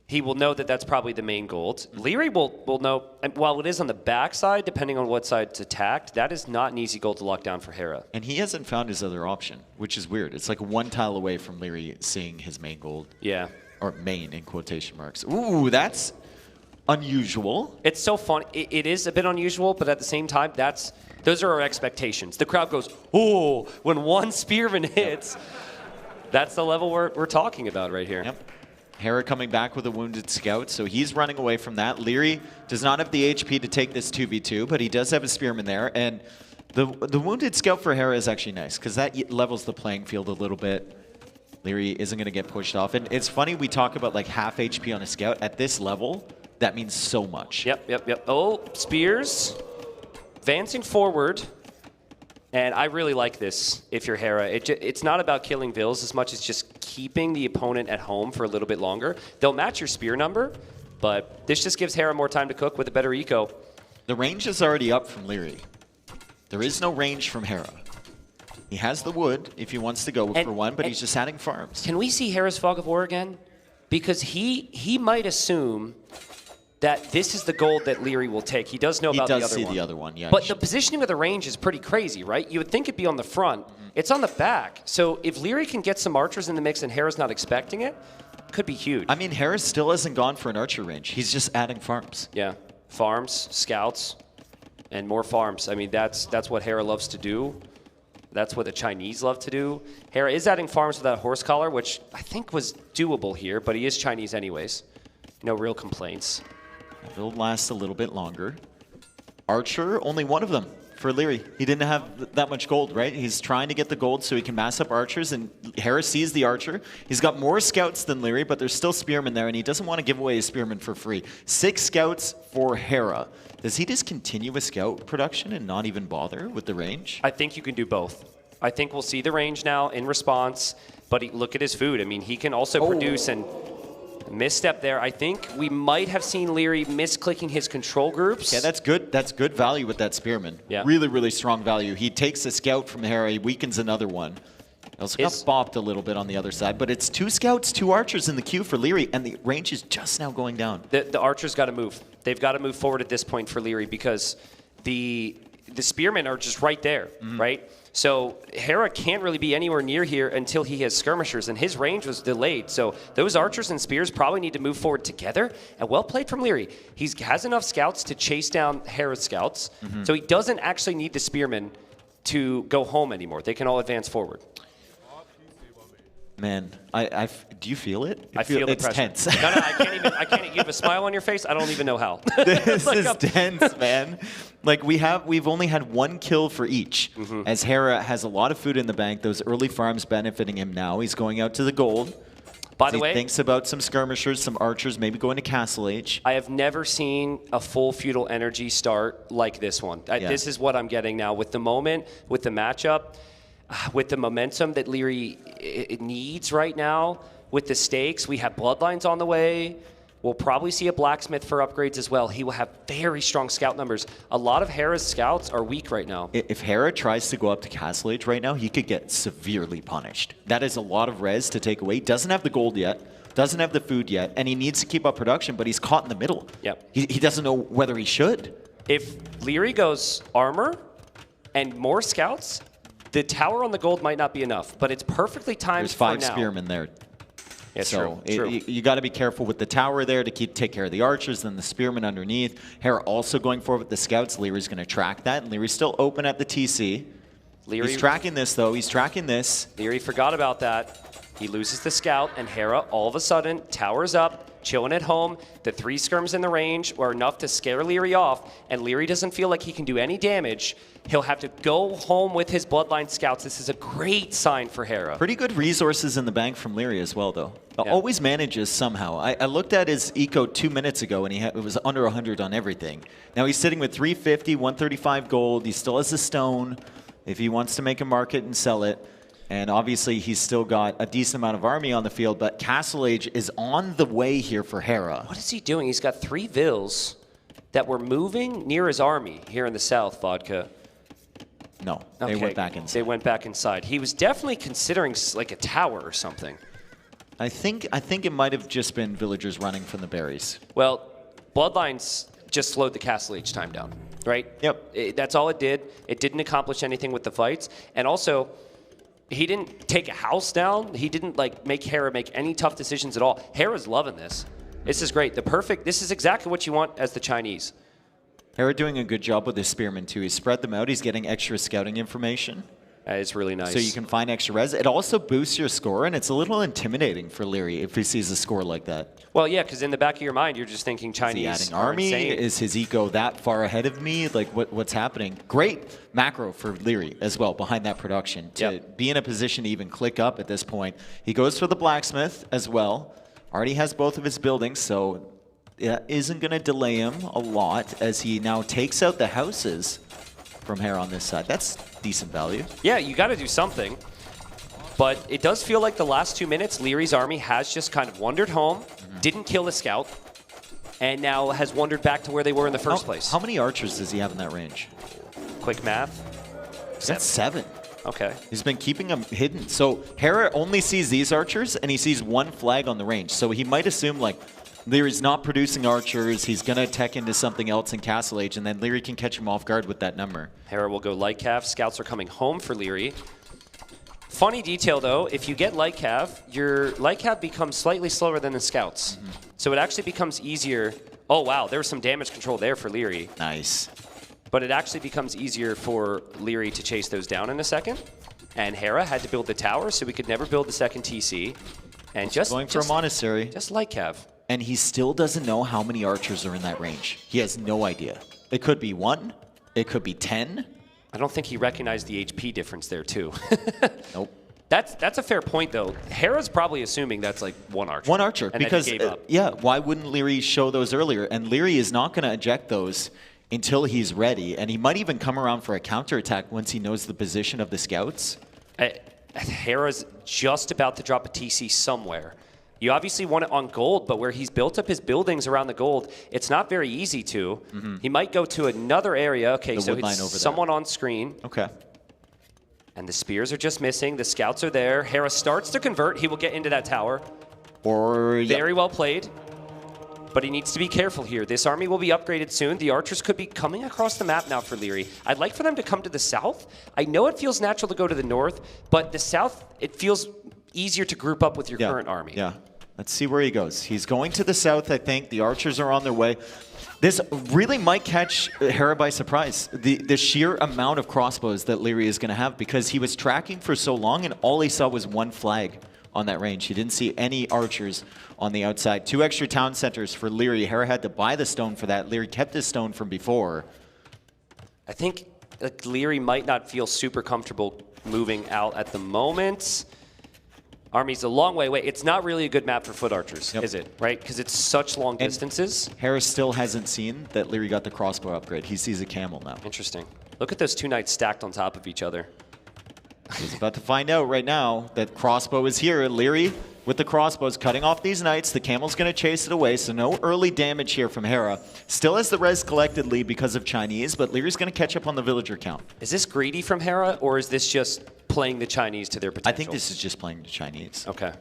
he will know that that's probably the main gold. Leary will know, and while it is on the backside, depending on what side it's attacked, that is not an easy goal to lock down for Hera. And he hasn't found his other option, which is weird. It's like 1 tile away from Leary seeing his main gold. Yeah. Or main in quotation marks. Ooh, that's unusual. It's so fun. It is a bit unusual, but at the same time, those are our expectations. The crowd goes, oh, when one spearman hits. That's the level we're talking about right here. Yep. Hera coming back with a wounded scout, so he's running away from that. Leary does not have the HP to take this 2v2, but he does have a spearman there. And the wounded scout for Hera is actually nice, because that levels the playing field a little bit. Leary isn't going to get pushed off. And it's funny, we talk about like half HP on a scout. At this level, that means so much. Yep. Oh, spears. Advancing forward. And I really like this if you're Hera. It's not about killing vills as much as just keeping the opponent at home for a little bit longer. They'll match your spear number, but this just gives Hera more time to cook with a better eco. The range is already up from Leary. There is no range from Hera. He has the wood if he wants to go for one, but he's just adding farms. Can we see Hera's Fog of War again? Because he might assume that this is the gold that Leary will take. He does know about the other one. He does see the other one, yeah. But the positioning of the range is pretty crazy, right? You would think it'd be on the front. It's on the back. So if Leary can get some archers in the mix and Hera's not expecting it, could be huge. I mean, Hera still hasn't gone for an archer range. He's just adding farms. Yeah, farms, scouts, and more farms. I mean, that's what Hera loves to do. That's what the Chinese love to do. Hera is adding farms with that horse collar, which I think was doable here, but he is Chinese anyways. No real complaints. It'll last a little bit longer. Archer, only one of them for Leary. He didn't have that much gold, right? He's trying to get the gold so he can mass up archers, and Hera sees the archer. He's got more scouts than Leary, but there's still spearmen there, and he doesn't want to give away his spearmen for free. 6 scouts for Hera. Does he just continue with scout production and not even bother with the range? I think you can do both. I think we'll see the range now in response. but look at his food. I mean, he can also produce and misstep there. I think we might have seen Leary misclicking his control groups. Yeah, that's good. That's good value with that Spearman. Yeah. Really, really strong value. He takes a scout from Hera, he weakens another one. Also got bopped a little bit on the other side, but it's 2 scouts, 2 archers in the queue for Leary, and the range is just now going down. The archers got to move. They've got to move forward at this point for Leary because the spearmen are just right there, right? So Hera can't really be anywhere near here until he has skirmishers, and his range was delayed. So those archers and spears probably need to move forward together, and well played from Leary. He has enough scouts to chase down Hera's scouts, so he doesn't actually need the spearmen to go home anymore. They can all advance forward. Man, do you feel it? I feel the it's pressure. tense. No, I can't. You have a smile on your face. I don't even know how. This is tense, man. Like we've only had 1 kill for each. As Hera has a lot of food in the bank. Those early farms benefiting him now. He's going out to the gold. By the way, he thinks about some skirmishers, some archers, maybe going to Castle Age. I have never seen a full feudal energy start like this one. This is what I'm getting now with the moment, with the matchup. With the momentum that Leary needs right now, with the stakes, we have bloodlines on the way. We'll probably see a blacksmith for upgrades as well. He will have very strong scout numbers. A lot of Hera's scouts are weak right now. If Hera tries to go up to Castle Age right now, he could get severely punished. That is a lot of res to take away. Doesn't have the gold yet, doesn't have the food yet, and he needs to keep up production, but he's caught in the middle. Yep. He doesn't know whether he should. If Leary goes armor and more scouts, the tower on the gold might not be enough, but it's perfectly timed. There's 5 for now. spearmen there. Yeah, so true. You got to be careful with the tower there to take care of the archers, then the spearmen underneath. Hera also going forward with the scouts. Leary's going to track that, and Leary's still open at the TC. He's tracking this, though. He's tracking this. Leary forgot about that. He loses the scout, and Hera all of a sudden towers up, chilling at home. The 3 skirms in the range were enough to scare Leary off, and Leary doesn't feel like he can do any damage. He'll have to go home with his bloodline scouts. This is a great sign for Hera. Pretty good resources in the bank from Leary as well, though. Always manages somehow. I looked at his eco 2 minutes ago, and it was under 100 on everything. Now he's sitting with 350, 135 gold. He still has a stone if he wants to make a market and sell it. And obviously, he's still got a decent amount of army on the field, but Castle Age is on the way here for Hera. What is he doing? He's got 3 vills that were moving near his army here in the south, Vodka. No, they went back inside. They went back inside. He was definitely considering like a tower or something. I think it might have just been villagers running from the berries. Well, Bloodlines just slowed the Castle Age time down, right? Yep. That's all it did. It didn't accomplish anything with the fights. And also, he didn't take a house down. He didn't make Hera make any tough decisions at all. Hera's loving this. This is great. This is exactly what you want as the Chinese. Hera doing a good job with his spearmen too. He's spread them out. He's getting extra scouting information. It's really nice. So you can find extra res. It also boosts your score, and it's a little intimidating for Leary if he sees a score like that. Well, yeah, because in the back of your mind, you're just thinking Chinese. Is he adding army? Is his eco that far ahead of me? Like, what's happening? Great macro for Leary as well behind that production to be in a position to even click up at this point. He goes for the blacksmith as well. Already has both of his buildings, so it isn't going to delay him a lot as he now takes out the houses from Hera on this side. That's decent value. Yeah, you got to do something. But it does feel like the last 2 minutes, Leary's army has just kind of wandered home, didn't kill the scout, and now has wandered back to where they were in the first place. How many archers does he have in that range? Quick math. That's 7. Okay. He's been keeping them hidden. So Hera only sees these archers, and he sees 1 flag on the range. So he might assume, like, Leary's not producing archers. He's going to tech into something else in Castle Age, and then Leary can catch him off guard with that number. Hera will go light cav. Scouts are coming home for Leary. Funny detail, though, if you get light cav, your light cav becomes slightly slower than the scouts. So it actually becomes easier. Oh, wow, there was some damage control there for Leary. Nice. But it actually becomes easier for Leary to chase those down in a second. And Hera had to build the tower, so we could never build the second TC. And just going for a monastery. Just light cav. And he still doesn't know how many archers are in that range. He has no idea. It could be 1. It could be 10. I don't think he recognized the HP difference there, too. Nope. That's a fair point, though. Hera's probably assuming that's like 1 archer. 1 archer. And because, then he gave up. yeah, why wouldn't Leary show those earlier? And Leary is not going to eject those until he's ready. And he might even come around for a counterattack once he knows the position of the scouts. Hera's just about to drop a TC somewhere. You obviously want it on gold, but where he's built up his buildings around the gold, it's not very easy to. He might go to another area. Okay, so it's someone on screen. Okay. And the spears are just missing. The scouts are there. Hera starts to convert. He will get into that tower. Very well played. But he needs to be careful here. This army will be upgraded soon. The archers could be coming across the map now for Leary. I'd like for them to come to the south. I know it feels natural to go to the north, but the south, it feels easier to group up with your current army. Yeah. Let's see where he goes. He's going to the south, I think. The archers are on their way. This really might catch Hera by surprise, the sheer amount of crossbows that Leary is going to have, because he was tracking for so long and all he saw was one flag on that range. He didn't see any archers on the outside. 2 extra town centers for Leary. Hera had to buy the stone for that. Leary kept his stone from before. I think Leary might not feel super comfortable moving out at the moment. Army's a long way away. It's not really a good map for foot archers, is it? Right? Because it's such long distances. Hera still hasn't seen that Leary got the crossbow upgrade. He sees a camel now. Interesting. Look at those 2 knights stacked on top of each other. He's about to find out right now that crossbow is here. Leary with the crossbows cutting off these knights. The camel's going to chase it away, so no early damage here from Hera. Still has the res collected lead because of Chinese, but Leary's going to catch up on the villager count. Is this greedy from Hera, or is this just playing the Chinese to their potential? I think this is just playing the Chinese. Okay.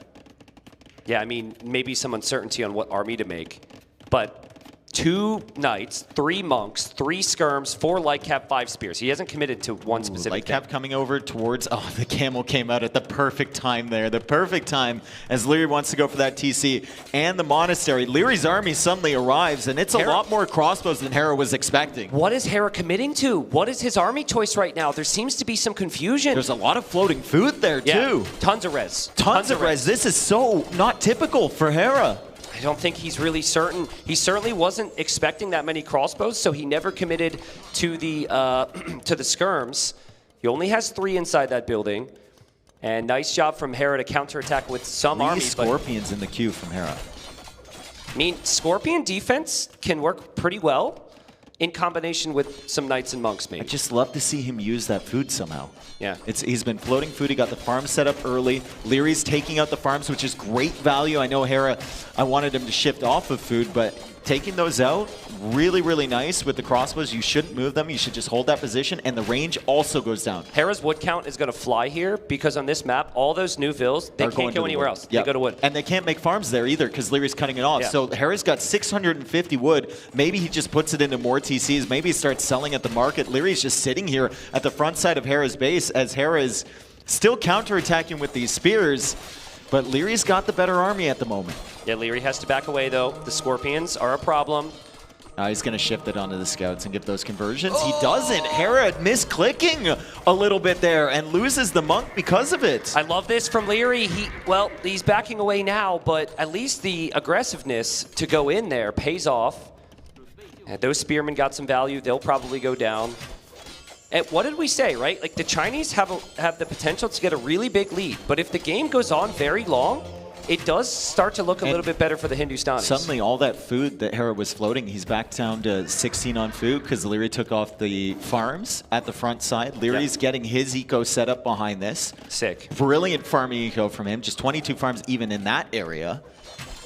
Yeah, I mean, maybe some uncertainty on what army to make, but 2 knights, 3 monks, 3 skirms, 4 light cap, 5 spears. He hasn't committed to one specific light cap coming over towards, the camel came out at the perfect time there. The perfect time as Leary wants to go for that TC and the monastery. Leary's army suddenly arrives, and it's a lot more crossbows than Hera was expecting. What is Hera committing to? What is his army choice right now? There seems to be some confusion. There's a lot of floating food there, too. Tons of res. Tons of res. This is so not typical for Hera. I don't think he's really certain. He certainly wasn't expecting that many crossbows, so he never committed to the skirms. He only has 3 inside that building. And nice job from Hera to counterattack with some armies. Scorpions in the queue from Hera. I mean, Scorpion defense can work pretty well in combination with some knights and monks, maybe. I just love to see him use that food somehow. Yeah. He's been floating food. He got the farm set up early. Leary's taking out the farms, which is great value. I know Hera, I wanted him to shift off of food, but taking those out, really, really nice with the crossbows. You shouldn't move them. You should just hold that position, and the range also goes down. Hera's wood count is going to fly here because on this map, all those new vills, they can't go anywhere else. They go to wood. And they can't make farms there either because Leary's cutting it off. So Hera's got 650 wood. Maybe he just puts it into more TCs. Maybe he starts selling at the market. Leary's just sitting here at the front side of Hera's base as Hera is still counterattacking with these spears. But Leary's got the better army at the moment. Yeah, Leary has to back away, though. The Scorpions are a problem. He's going to shift it onto the scouts and get those conversions. He doesn't. Hera misclicking a little bit there and loses the monk because of it. I love this from Leary. He's backing away now, but at least the aggressiveness to go in there pays off. And those spearmen got some value. They'll probably go down. And what did we say, right? Like, the Chinese have the potential to get a really big lead, but if the game goes on very long, it does start to look a little bit better for the Hindustanis. Suddenly, all that food that Hera was floating, he's back down to 16 on food because Leary took off the farms at the front side. Leary's getting his eco set up behind this. Sick. Brilliant farming eco from him. Just 22 farms even in that area.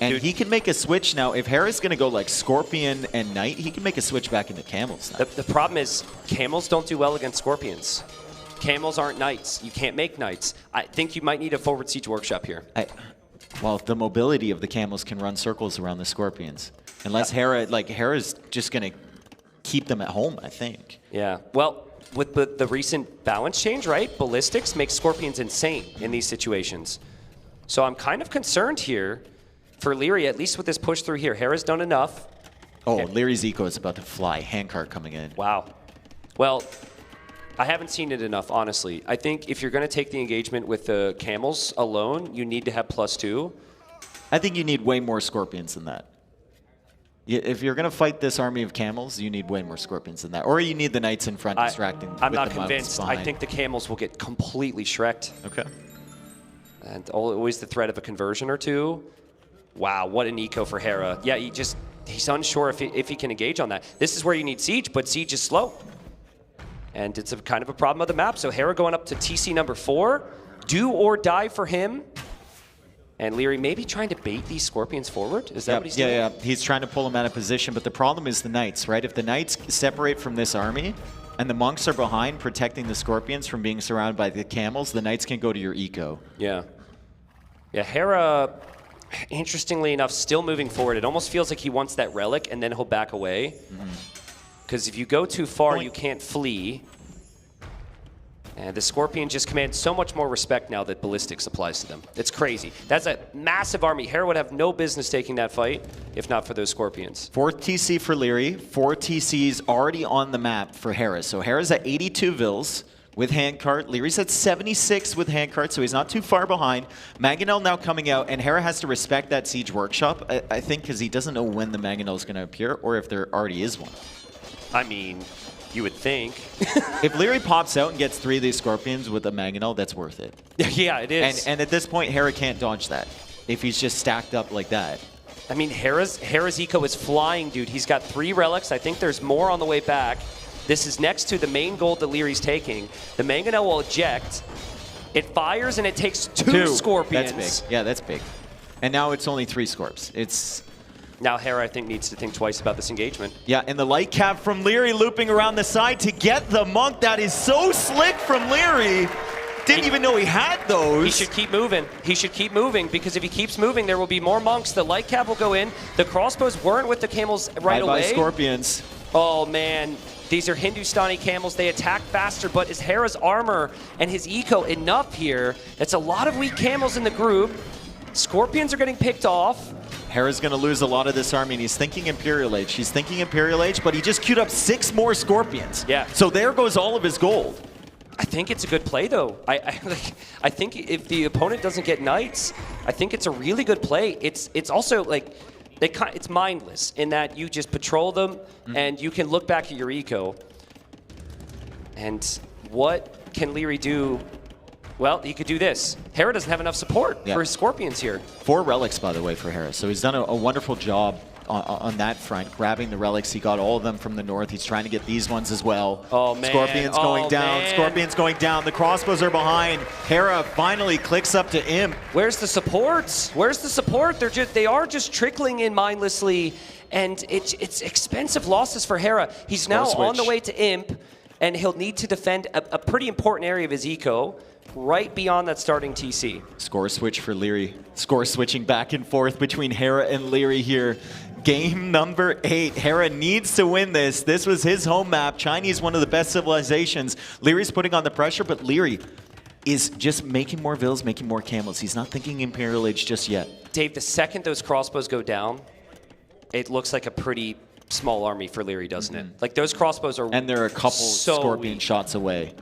And he can make a switch now. If Hera's going to go like Scorpion and Knight, he can make a switch back into Camels now. The problem is Camels don't do well against Scorpions. Camels aren't Knights. You can't make Knights. I think you might need a forward siege workshop here. Well, the mobility of the Camels can run circles around the Scorpions. Unless Hera's just going to keep them at home, I think. Yeah. Well, with the recent balance change, right? Ballistics makes Scorpions insane in these situations. So I'm kind of concerned here for Leary, at least with this push through here. Hera's done enough. Oh, Leary's eco is about to fly. Handcart coming in. Wow. Well, I haven't seen it enough, honestly. I think if you're going to take the engagement with the Camels alone, you need to have +2. I think you need way more Scorpions than that. If you're going to fight this army of Camels, you need way more Scorpions than that. Or you need the Knights in front distracting. I'm not convinced. I think the Camels will get completely shreked. Okay. And always the threat of a conversion or two. Wow, what an eco for Hera. Yeah, he's unsure if he can engage on that. This is where you need Siege, but Siege is slow. And it's kind of a problem of the map. So Hera going up to TC number 4. do or die for him. And Leary maybe trying to bait these Scorpions forward? Is that what he's doing? Yeah. He's trying to pull them out of position, but the problem is the Knights, right? If the Knights separate from this army, and the Monks are behind protecting the Scorpions from being surrounded by the Camels, the Knights can go to your eco. Yeah. Yeah, Hera, interestingly enough, still moving forward. It almost feels like he wants that relic, and then he'll back away. Because if you go too far, you can't flee. And the Scorpion just commands so much more respect now that Ballistics applies to them. It's crazy. That's a massive army. Hera would have no business taking that fight if not for those Scorpions. 4th TC for Leary, 4 TCs already on the map for Hera. So Hera's at 82 Vils with handcart. Leary's at 76 with handcart, so he's not too far behind. Mangonel now coming out, and Hera has to respect that Siege Workshop, I think, because he doesn't know when the Mangonel is going to appear or if there already is one. I mean, you would think. If Leary pops out and gets 3 of these Scorpions with a Mangonel, that's worth it. Yeah, it is. And at this point, Hera can't dodge that if he's just stacked up like that. I mean, Hera's eco is flying, dude. He's got 3 relics. I think there's more on the way back. This is next to the main gold that Leary's taking. The Mangonel will eject. It fires, and it takes 2 Scorpions. That's big. Yeah, that's big. And now it's only 3 Scorps. It's... Now Hera, I think, needs to think twice about this engagement. Yeah, and the light cap from Leary looping around the side to get the Monk. That is so slick from Leary. Didn't even know he had those. He should keep moving. He should keep moving, because if he keeps moving, there will be more Monks. The light cap will go in. The crossbows weren't with the Camels right away. Bye-bye Scorpions. Oh, man. These are Hindustani Camels. They attack faster, but is Hera's armor and his eco enough here? It's a lot of weak Camels in the group. Scorpions are getting picked off. Hera's going to lose a lot of this army, and he's thinking Imperial Age. He's thinking Imperial Age, but he just queued up 6 more Scorpions. Yeah. So there goes all of his gold. I think it's a good play, though. I think if the opponent doesn't get Knights, I think it's a really good play. It's also like it's mindless in that you just patrol them and you can look back at your eco. And what can Leary do? Well, he could do this. Hera doesn't have enough support for his Scorpions here. 4 relics, by the way, for Hera. So he's done a wonderful job on that front, grabbing the relics. He got all of them from the north. He's trying to get these ones as well. Oh, man. Scorpions going down. Scorpions going down. The crossbows are behind. Hera finally clicks up to Imp. Where's the support? Where's the support? They are just trickling in mindlessly, and it's expensive losses for Hera. He's now on the way to Imp, and he'll need to defend a pretty important area of his eco, right beyond that starting TC. Score switch for Leary. Score switching back and forth between Hera and Leary here. Game number 8. Hera needs to win this. This was his home map. Chinese, one of the best civilizations. Leary's putting on the pressure, but Leary is just making more Vils, making more Camels. He's not thinking Imperial Age just yet. Dave, the second those crossbows go down, it looks like a pretty small army for Leary, doesn't it? Like, those crossbows are And they're a couple so Scorpion weak. shots away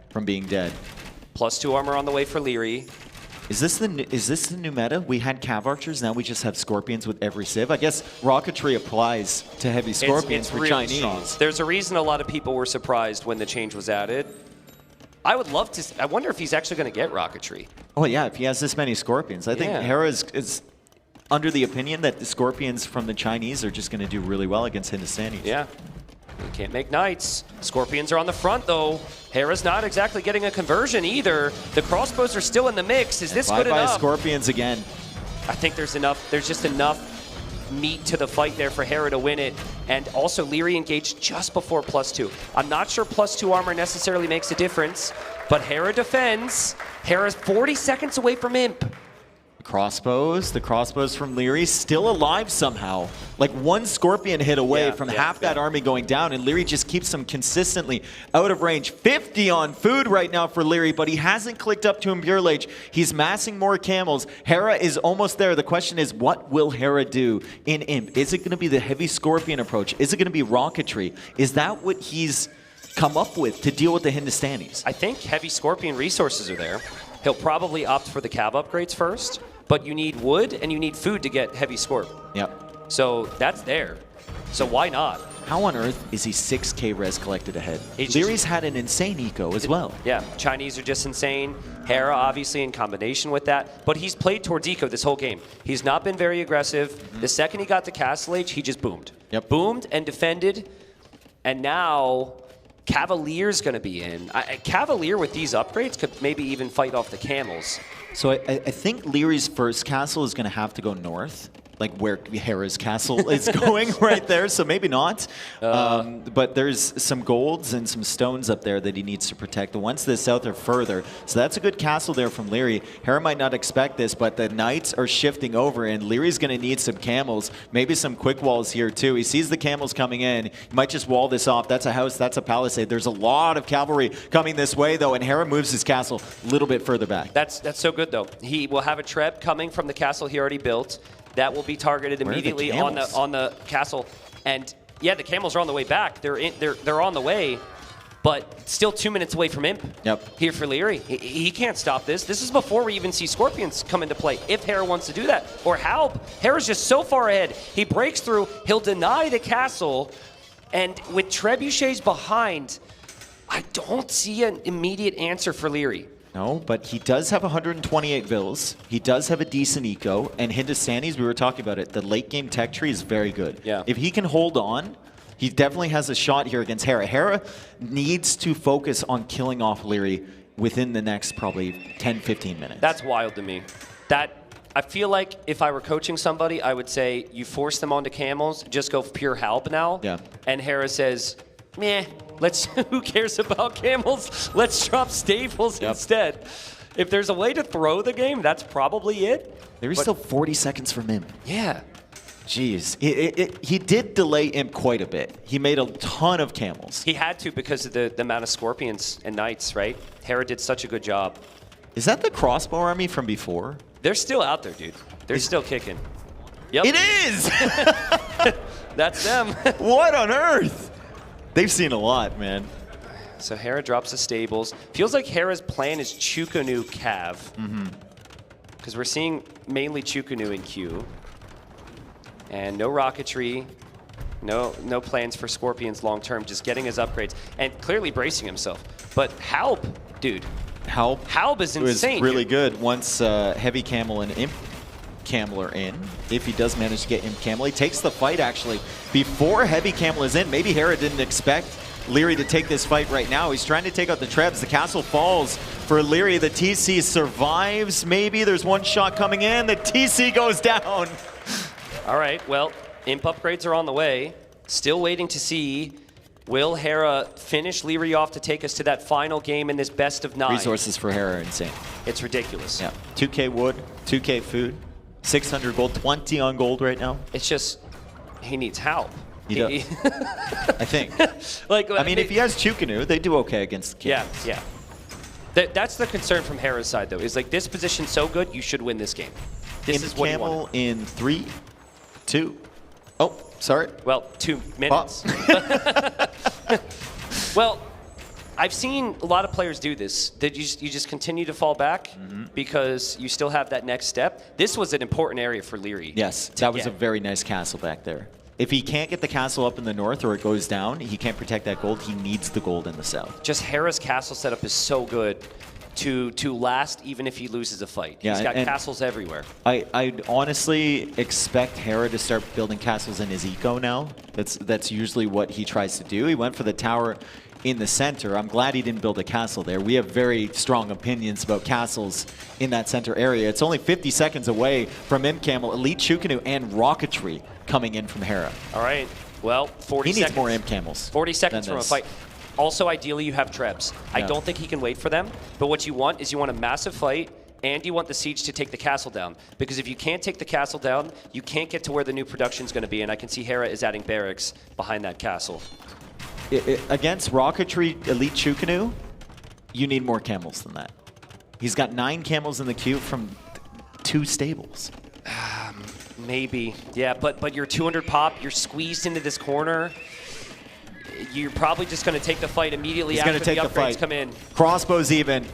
from being dead. +2 armor on the way for Leary. Is this the new meta? We had Cav Archers, now we just have Scorpions with every civ. I guess Rocketry applies to heavy Scorpions for really Chinese. strong. There's a reason a lot of people were surprised when the change was added. I would love to. I wonder if he's actually going to get Rocketry. Oh yeah, if he has this many Scorpions. I think Hera is under the opinion that the Scorpions from the Chinese are just going to do really well against Hindustanis. Yeah. You can't make Knights. Scorpions are on the front, though. Hera's not exactly getting a conversion either. The crossbows are still in the mix. Is this good enough? Scorpions again. I think there's enough. There's just enough meat to the fight there for Hera to win it. And also, Leary engaged just before +2. I'm not sure +2 armor necessarily makes a difference, but Hera defends. Hera's 40 seconds away from Imp. The crossbows from Leary still alive somehow. Like 1 Scorpion hit away from half that army going down, and Leary just keeps them consistently out of range. 50 on food right now for Leary, but he hasn't clicked up to Imperial Age. He's massing more Camels. Hera is almost there. The question is, what will Hera do in Imp? Is it going to be the heavy Scorpion approach? Is it going to be Rocketry? Is that what he's come up with to deal with the Hindustanis? I think heavy Scorpion resources are there. He'll probably opt for the Cav upgrades first. But you need wood and you need food to get heavy Scorp. Yep. So that's there. So why not? How on earth is he 6k res collected ahead? Leary's had an insane eco as well. Yeah, Chinese are just insane. Hera, obviously, in combination with that. But he's played towards eco this whole game. He's not been very aggressive. The second he got to Castle Age, he just boomed. Yep. Boomed and defended. And now Cavalier's going to be in. Cavalier with these upgrades could maybe even fight off the camels. So I think Leary's first castle is going to have to go north, like where Hera's castle is going right there, so maybe not. But there's some golds and some stones up there that he needs to protect. The ones to the south are further, so that's a good castle there from Leary. Hera might not expect this, but the knights are shifting over, and Leary's going to need some camels, maybe some quick walls here too. He sees the camels coming in. He might just wall this off. That's a house, that's a palisade. There's a lot of cavalry coming this way, though, and Hera moves his castle a little bit further back. That's so good, though. He will have a treb coming from the castle he already built. That will be targeted immediately on the castle, and yeah, the camels are on the way back. They're on the way, but still 2 minutes away from Imp. Yep. Here for Leary, he can't stop this. This is before we even see Scorpions come into play. If Hera wants to do that, or Halb, Hera's just so far ahead. He breaks through. He'll deny the castle, and with trebuchets behind, I don't see an immediate answer for Leary. No, but he does have 128 vills. He does have a decent eco. And Hindustanis, we were talking about it, the late game tech tree is very good. Yeah. If he can hold on, he definitely has a shot here against Hera. Hera needs to focus on killing off Leary within the next probably 10, 15 minutes. That's wild to me. I feel like if I were coaching somebody, I would say you force them onto camels, just go pure Halb now. Yeah. And Hera says, meh, who cares about camels? Let's drop stables instead. If there's a way to throw the game, that's probably it. There's still 40 seconds from Imp. Yeah. Jeez. He did delay Imp quite a bit. He made a ton of camels. He had to because of the amount of Scorpions and Knights, right? Hera did such a good job. Is that the crossbow army from before? They're still out there, dude. They're still kicking. Yep. It is! That's them. What on earth? They've seen a lot, man. So Hera drops the stables. Feels like Hera's plan is Chukunu Cav. Because we're seeing mainly Chukunu in queue. And no rocketry. No plans for Scorpions long term. Just getting his upgrades. And clearly bracing himself. But Halb, dude. Halb is insane. It was really good once Heavy Camel and Imp Camel are in. If he does manage to get Imp Camel, he takes the fight actually before Heavy Camel is in. Maybe Hera didn't expect Leary to take this fight right now. He's trying to take out the Trebs. The castle falls for Leary. The TC survives. Maybe there's one shot coming in. The TC goes down. All right, well, Imp upgrades are on the way. Still waiting to see, will Hera finish Leary off to take us to that final game in this best of 9? Resources for Hera are insane. It's ridiculous. Yeah, 2K wood, 2K food, 600 gold, 20 on gold right now. It's just, he needs help. He does. I think. I mean, if he has Chukunu, they do okay against the Kings. Yeah. That's the concern from Hera's side, though, is like this position's so good, you should win this game. This is what Camel you want. in 3, 2. Oh, sorry. Well, 2 minutes. Well, I've seen a lot of players do this. That you just continue to fall back because you still have that next step. This was an important area for Leary. Yes, that was a very nice castle back there. If he can't get the castle up in the north or it goes down, he can't protect that gold. He needs the gold in the south. Just Hera's castle setup is so good to last even if he loses a fight. Yeah, He's got castles everywhere. I'd honestly expect Hera to start building castles in his eco now. That's usually what he tries to do. He went for the tower in the center. I'm glad he didn't build a castle there. We have very strong opinions about castles in that center area. It's only 50 seconds away from Imp Camel, Elite Chukunu, and Rocketry coming in from Hera. All right. Well, 40 seconds. He needs more Imp Camels. 40 seconds from a fight. Also, ideally, you have Trebs. I don't think he can wait for them, but what you want is you want a massive fight, and you want the siege to take the castle down. Because if you can't take the castle down, you can't get to where the new production's going to be, and I can see Hera is adding barracks behind that castle. Against Rocketry Elite Chukunu, you need more camels than that. He's got 9 camels in the queue from 2 stables. Maybe, yeah, but you're 200 pop, you're squeezed into this corner. You're probably just going to take the fight immediately after the upgrades come in. Crossbows even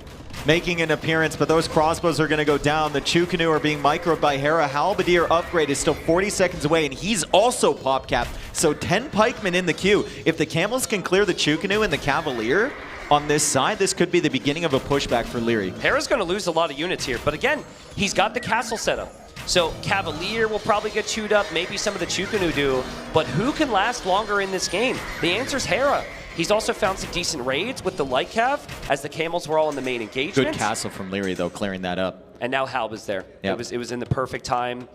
making an appearance, but those crossbows are going to go down. The Chukunu are being microed by Hera. Halberdier upgrade is still 40 seconds away, and he's also pop capped. So 10 pikemen in the queue. If the camels can clear the Chukunu and the Cavalier on this side, this could be the beginning of a pushback for Leary. Hera's going to lose a lot of units here, but again, he's got the castle set up. So Cavalier will probably get chewed up, maybe some of the Chukunu do, but who can last longer in this game? The answer's Hera. He's also found some decent raids with the light cav, as the camels were all in the main engagement. Good castle from Leary, though, clearing that up. And now Halb is there. Yep. It was in the perfect time.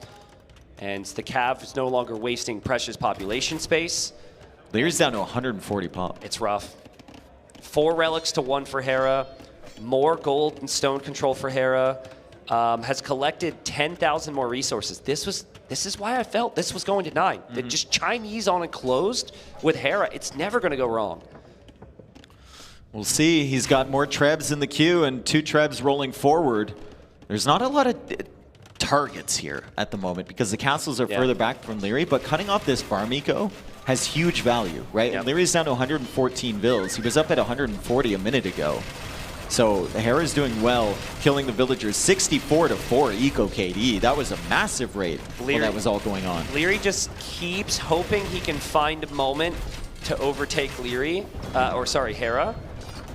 And the cav is no longer wasting precious population space. Leary's down to 140 pop. It's rough. 4 relics to 1 for Hera. More gold and stone control for Hera. Has collected 10,000 more resources. This is why I felt this was going to 9. That just Chinese on enclosed with Hera, it's never going to go wrong. We'll see. He's got more trebs in the queue and 2 trebs rolling forward. There's not a lot of targets here at the moment because the castles are further back from Leary, but cutting off this farm eco has huge value, right? Yep. And Leary's down to 114 bills. He was up at 140 a minute ago. So Hera's doing well, killing the villagers. 64-4 eco KD. That was a massive raid when that was all going on. Leary just keeps hoping he can find a moment to overtake Leary, Hera.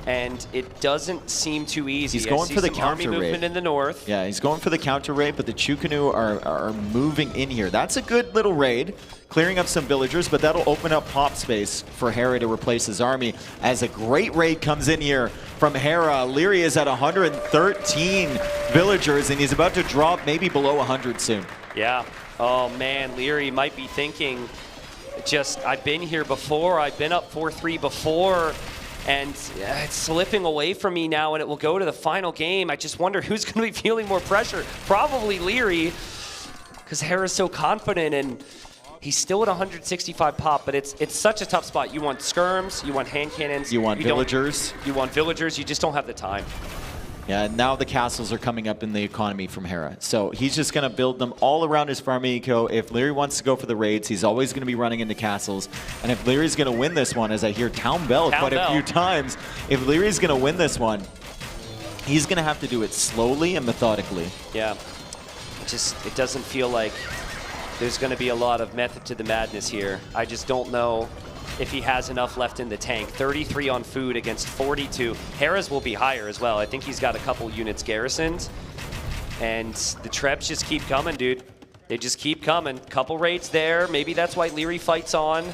And it doesn't seem too easy. He's going for the counter army movement raid. in the north. Yeah, he's going for the counter raid, but the Chukanu are moving in here. That's a good little raid, clearing up some villagers, but that'll open up pop space for Hera to replace his army as a great raid comes in here from Hera. Leary is at 113 villagers, and he's about to drop maybe below 100 soon. Yeah. Oh, man, Leary might be thinking, I've been here before. I've been up 4-3 before. And it's slipping away from me now, and it will go to the final game. I just wonder who's going to be feeling more pressure. Probably Leary, because Hera's so confident, and he's still at 165 pop, but it's such a tough spot. You want skirms, you want hand cannons. You want villagers. You want villagers, you just don't have the time. Yeah, and now the castles are coming up in the economy from Hera. So he's just going to build them all around his farm eco. If Leary wants to go for the raids, he's always going to be running into castles. And if Leary's going to win this one, as I hear Town Bell quite a few times, if Leary's going to win this one, he's going to have to do it slowly and methodically. Yeah, it doesn't feel like there's going to be a lot of method to the madness here. I just don't know if he has enough left in the tank. 33 on food against 42. Hera's will be higher as well. I think he's got a couple units garrisoned. And the Trebs just keep coming, dude. They just keep coming. Couple raids there. Maybe that's why Leary fights on.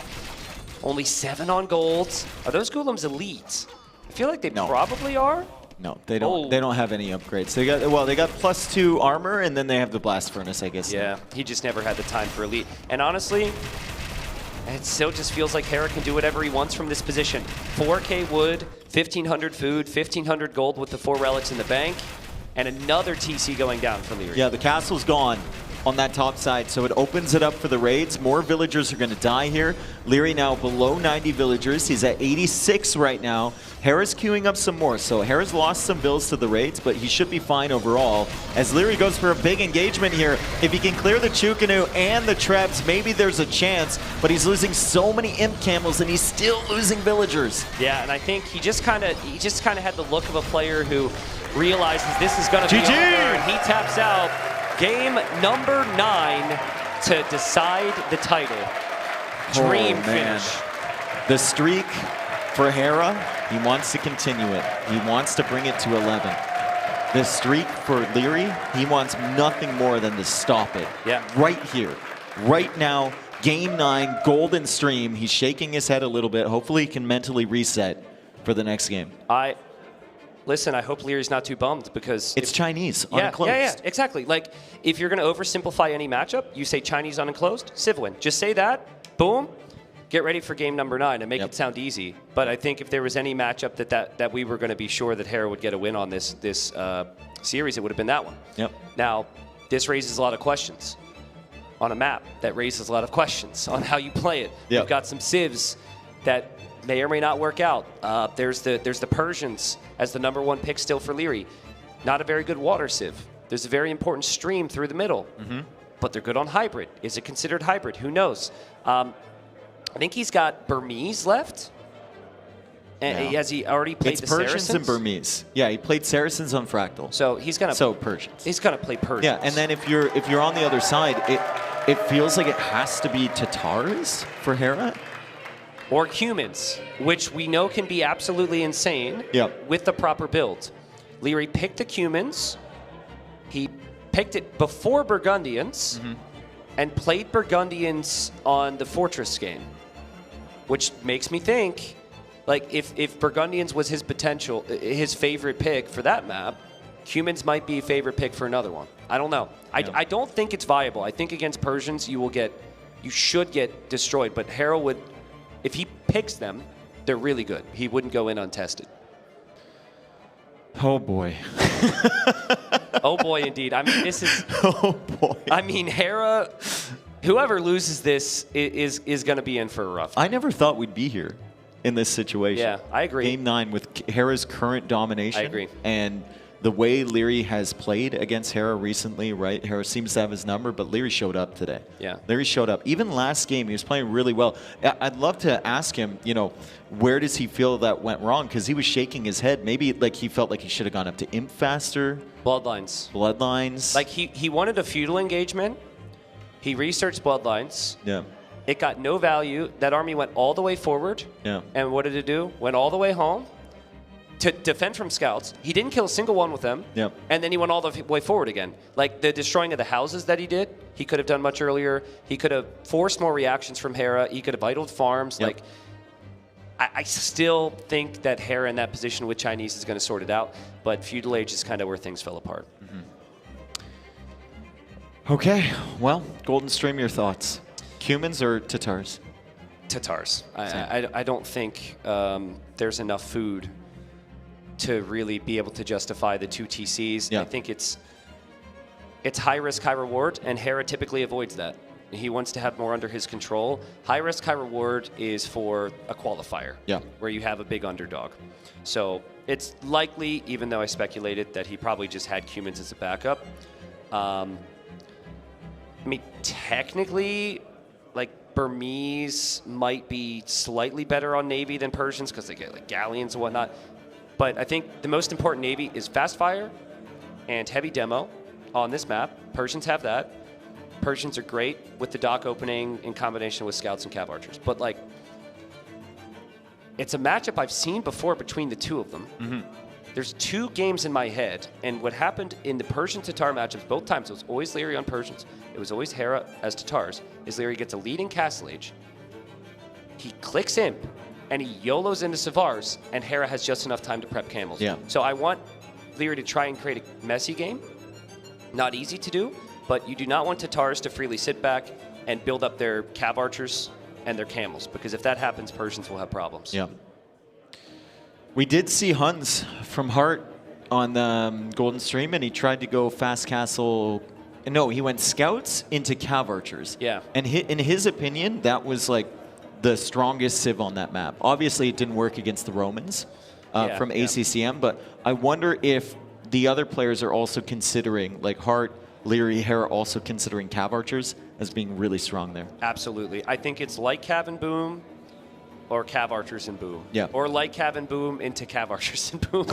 Only 7 on golds. Are those Golems elite? I feel like they probably are. No, they don't. They don't have any upgrades. They got they got +2 armor, and then they have the blast furnace, I guess. Yeah, he just never had the time for elite. And honestly, it still just feels like Hera can do whatever he wants from this position. 4K wood, 1,500 food, 1,500 gold with the 4 relics in the bank, and another TC going down for Leary. Yeah, the castle's gone on that top side, so it opens it up for the raids. More villagers are going to die here. Leary now below 90 villagers. He's at 86 right now. Hera's queuing up some more, so Hera's lost some bills to the raids, but he should be fine overall. As Leary goes for a big engagement here, if he can clear the Chukanu and the Trebs, maybe there's a chance, but he's losing so many Imp Camels, and he's still losing villagers. Yeah, and I think he just kind of had the look of a player who realizes this is going to be over, and he taps out. Game number 9 to decide the title. Dream finish. The streak for Hera, he wants to continue it. He wants to bring it to 11. The streak for Leary, he wants nothing more than to stop it. Yeah. Right here, right now, game 9, golden stream. He's shaking his head a little bit. Hopefully he can mentally reset for the next game. Listen, I hope Leary's not too bummed because it's Chinese, yeah, unenclosed. Yeah, exactly. Like, if you're going to oversimplify any matchup, you say Chinese unenclosed, Civ win. Just say that, boom, get ready for game number 9 and make it sound easy. But I think if there was any matchup that we were going to be sure that Hera would get a win on this series, it would have been that one. Yep. Now, this raises a lot of questions on a map that raises a lot of questions on how you play it. Yep. You've got some civs that may or may not work out. There's the Persians as the #1 pick still for Leary. Not a very good water civ. There's a very important stream through the middle, but they're good on hybrid. Is it considered hybrid? Who knows? I think he's got Burmese left. And has he already played the Persians Saracens? and Burmese. Yeah, he played Saracens on Fractal. So he's gonna. So Persians. He's gonna play Persians. Yeah, and then if you're on the other side, it feels like it has to be Tatars for Hera. Or humans, which we know can be absolutely insane with the proper build. Leary picked the humans. He picked it before Burgundians and played Burgundians on the Fortress game, which makes me think Like, if Burgundians was his potential, his favorite pick for that map, Humans might be a favorite pick for another one. I don't know. I don't think it's viable. I think against Persians you should get destroyed. But Harrow would, if he picks them, they're really good. He wouldn't go in untested. Oh boy. Oh boy, indeed. I mean, this is. Oh boy. I mean, Hera. Whoever loses this is going to be in for a rough time. I never thought we'd be here in this situation. Yeah, I agree. Game 9 with Hera's current domination. I agree. And the way Leary has played against Hera recently, right? Hera seems to have his number, but Leary showed up today. Yeah. Leary showed up. Even last game, he was playing really well. I'd love to ask him, where does he feel that went wrong? Because he was shaking his head. Maybe like he felt like he should have gone up to Imp faster. Bloodlines. Like he wanted a feudal engagement. He researched Bloodlines. Yeah. It got no value. That army went all the way forward. Yeah. And what did it do? Went all the way home to defend from scouts. He didn't kill a single one with them. Yep. And then he went all the way forward again. Like the destroying of the houses that he did, he could have done much earlier. He could have forced more reactions from Hera. He could have idled farms. Yep. Like, I still think that Hera in that position with Chinese is going to sort it out. But Feudal Age is kind of where things fell apart. Mm-hmm. Okay, well, Golden Stream, your thoughts? Cumans or Tatars? Tatars. I don't think there's enough food to really be able to justify the 2 TCs. Yeah. I think it's high risk, high reward, and Hera typically avoids that. He wants to have more under his control. High risk, high reward is for a qualifier, where you have a big underdog. So it's likely, even though I speculated, that he probably just had Cumans as a backup. I mean, technically, like, Burmese might be slightly better on Navy than Persians because they get, like, galleons and whatnot. But I think the most important Navy is fast fire and heavy demo on this map. Persians have that. Persians are great with the dock opening in combination with scouts and cav archers. But, like, it's a matchup I've seen before between the two of them. Mm-hmm. There's 2 games in my head, and what happened in the Persian-Tatar matchups, both times, it was always Leary on Persians. It was always Hera as Tatars. Is Leary gets a lead in Castle Age. He clicks Imp, and he YOLOs into Savars, and Hera has just enough time to prep camels. Yeah. So I want Leary to try and create a messy game. Not easy to do, but you do not want Tatars to freely sit back and build up their cav archers and their camels, because if that happens, Persians will have problems. Yeah. We did see Huns from Hart on the Golden Stream, and he tried to go fast castle. No, he went scouts into cav archers. Yeah. And in his opinion, that was like the strongest civ on that map. Obviously, it didn't work against the Romans from ACCM, but I wonder if the other players are also considering, like Hart, Leary, Hera, also considering cav archers as being really strong there. Absolutely. I think it's like Cav and Boom, or Cav Archers and Boom. Yeah. Or like Cav and Boom into Cav Archers and Boom.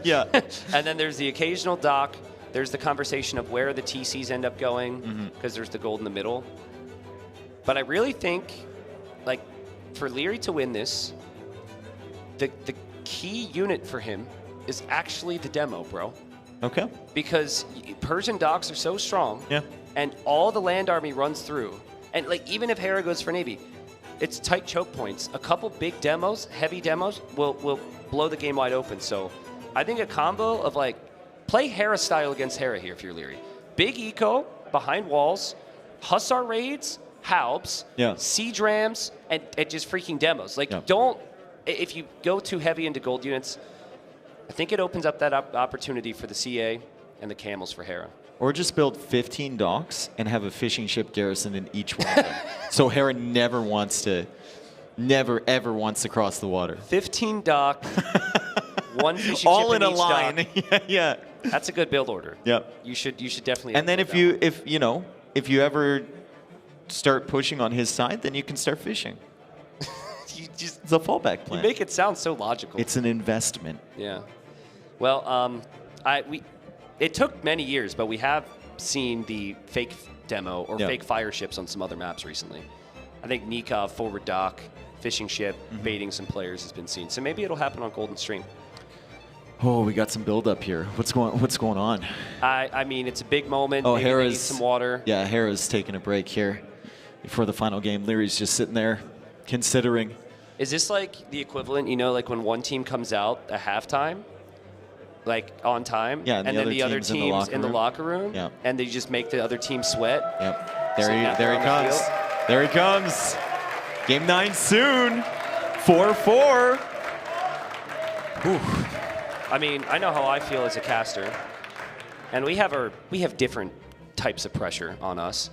Yeah. And then there's the occasional dock. There's the conversation of where the TCs end up going, because there's the gold in the middle. But I really think, like, for Leary to win this, the key unit for him is actually the demo, bro. Okay. Because Persian docks are so strong, and all the land army runs through. And, like, even if Hera goes for Navy, it's tight choke points. A couple big demos, heavy demos, will blow the game wide open. So I think a combo of, like, play Hera style against Hera here if you're Leary. Big eco, behind walls, Hussar raids, Haubs, siege rams, and just freaking demos. Like, don't, if you go too heavy into gold units, I think it opens up that opportunity for the CA and the camels for Hera. Or just build 15 docks and have a fishing ship garrison in each one of them. So Hera never ever wants to cross the water. 15 dock, 1 fishing all ship in a each line. Dock. Yeah. That's a good build order. Yep. You should definitely. And then if you ever start pushing on his side, then you can start fishing. It's a fallback plan. You make it sound so logical. It's an investment. Yeah. Well, it took many years, but we have seen the fake demo or fake fire ships on some other maps recently. I think Nikov, forward dock, fishing ship, baiting some players has been seen. So maybe it'll happen on Golden Stream. Oh, we got some build up here. What's going on? I mean, it's a big moment. Oh, maybe Hera's they need some water. Yeah, Hera's taking a break here before the final game. Leary's just sitting there considering. Is this like the equivalent, you know, like when one team comes out at halftime, like on time, Yeah, and then the other team's in the locker room, Yeah. and they just make the other team sweat? Yep. Sitting out There he on the comes. field? There he comes. Game 9 soon. 4-4. I mean, I know how I feel as a caster, and we have different types of pressure on us,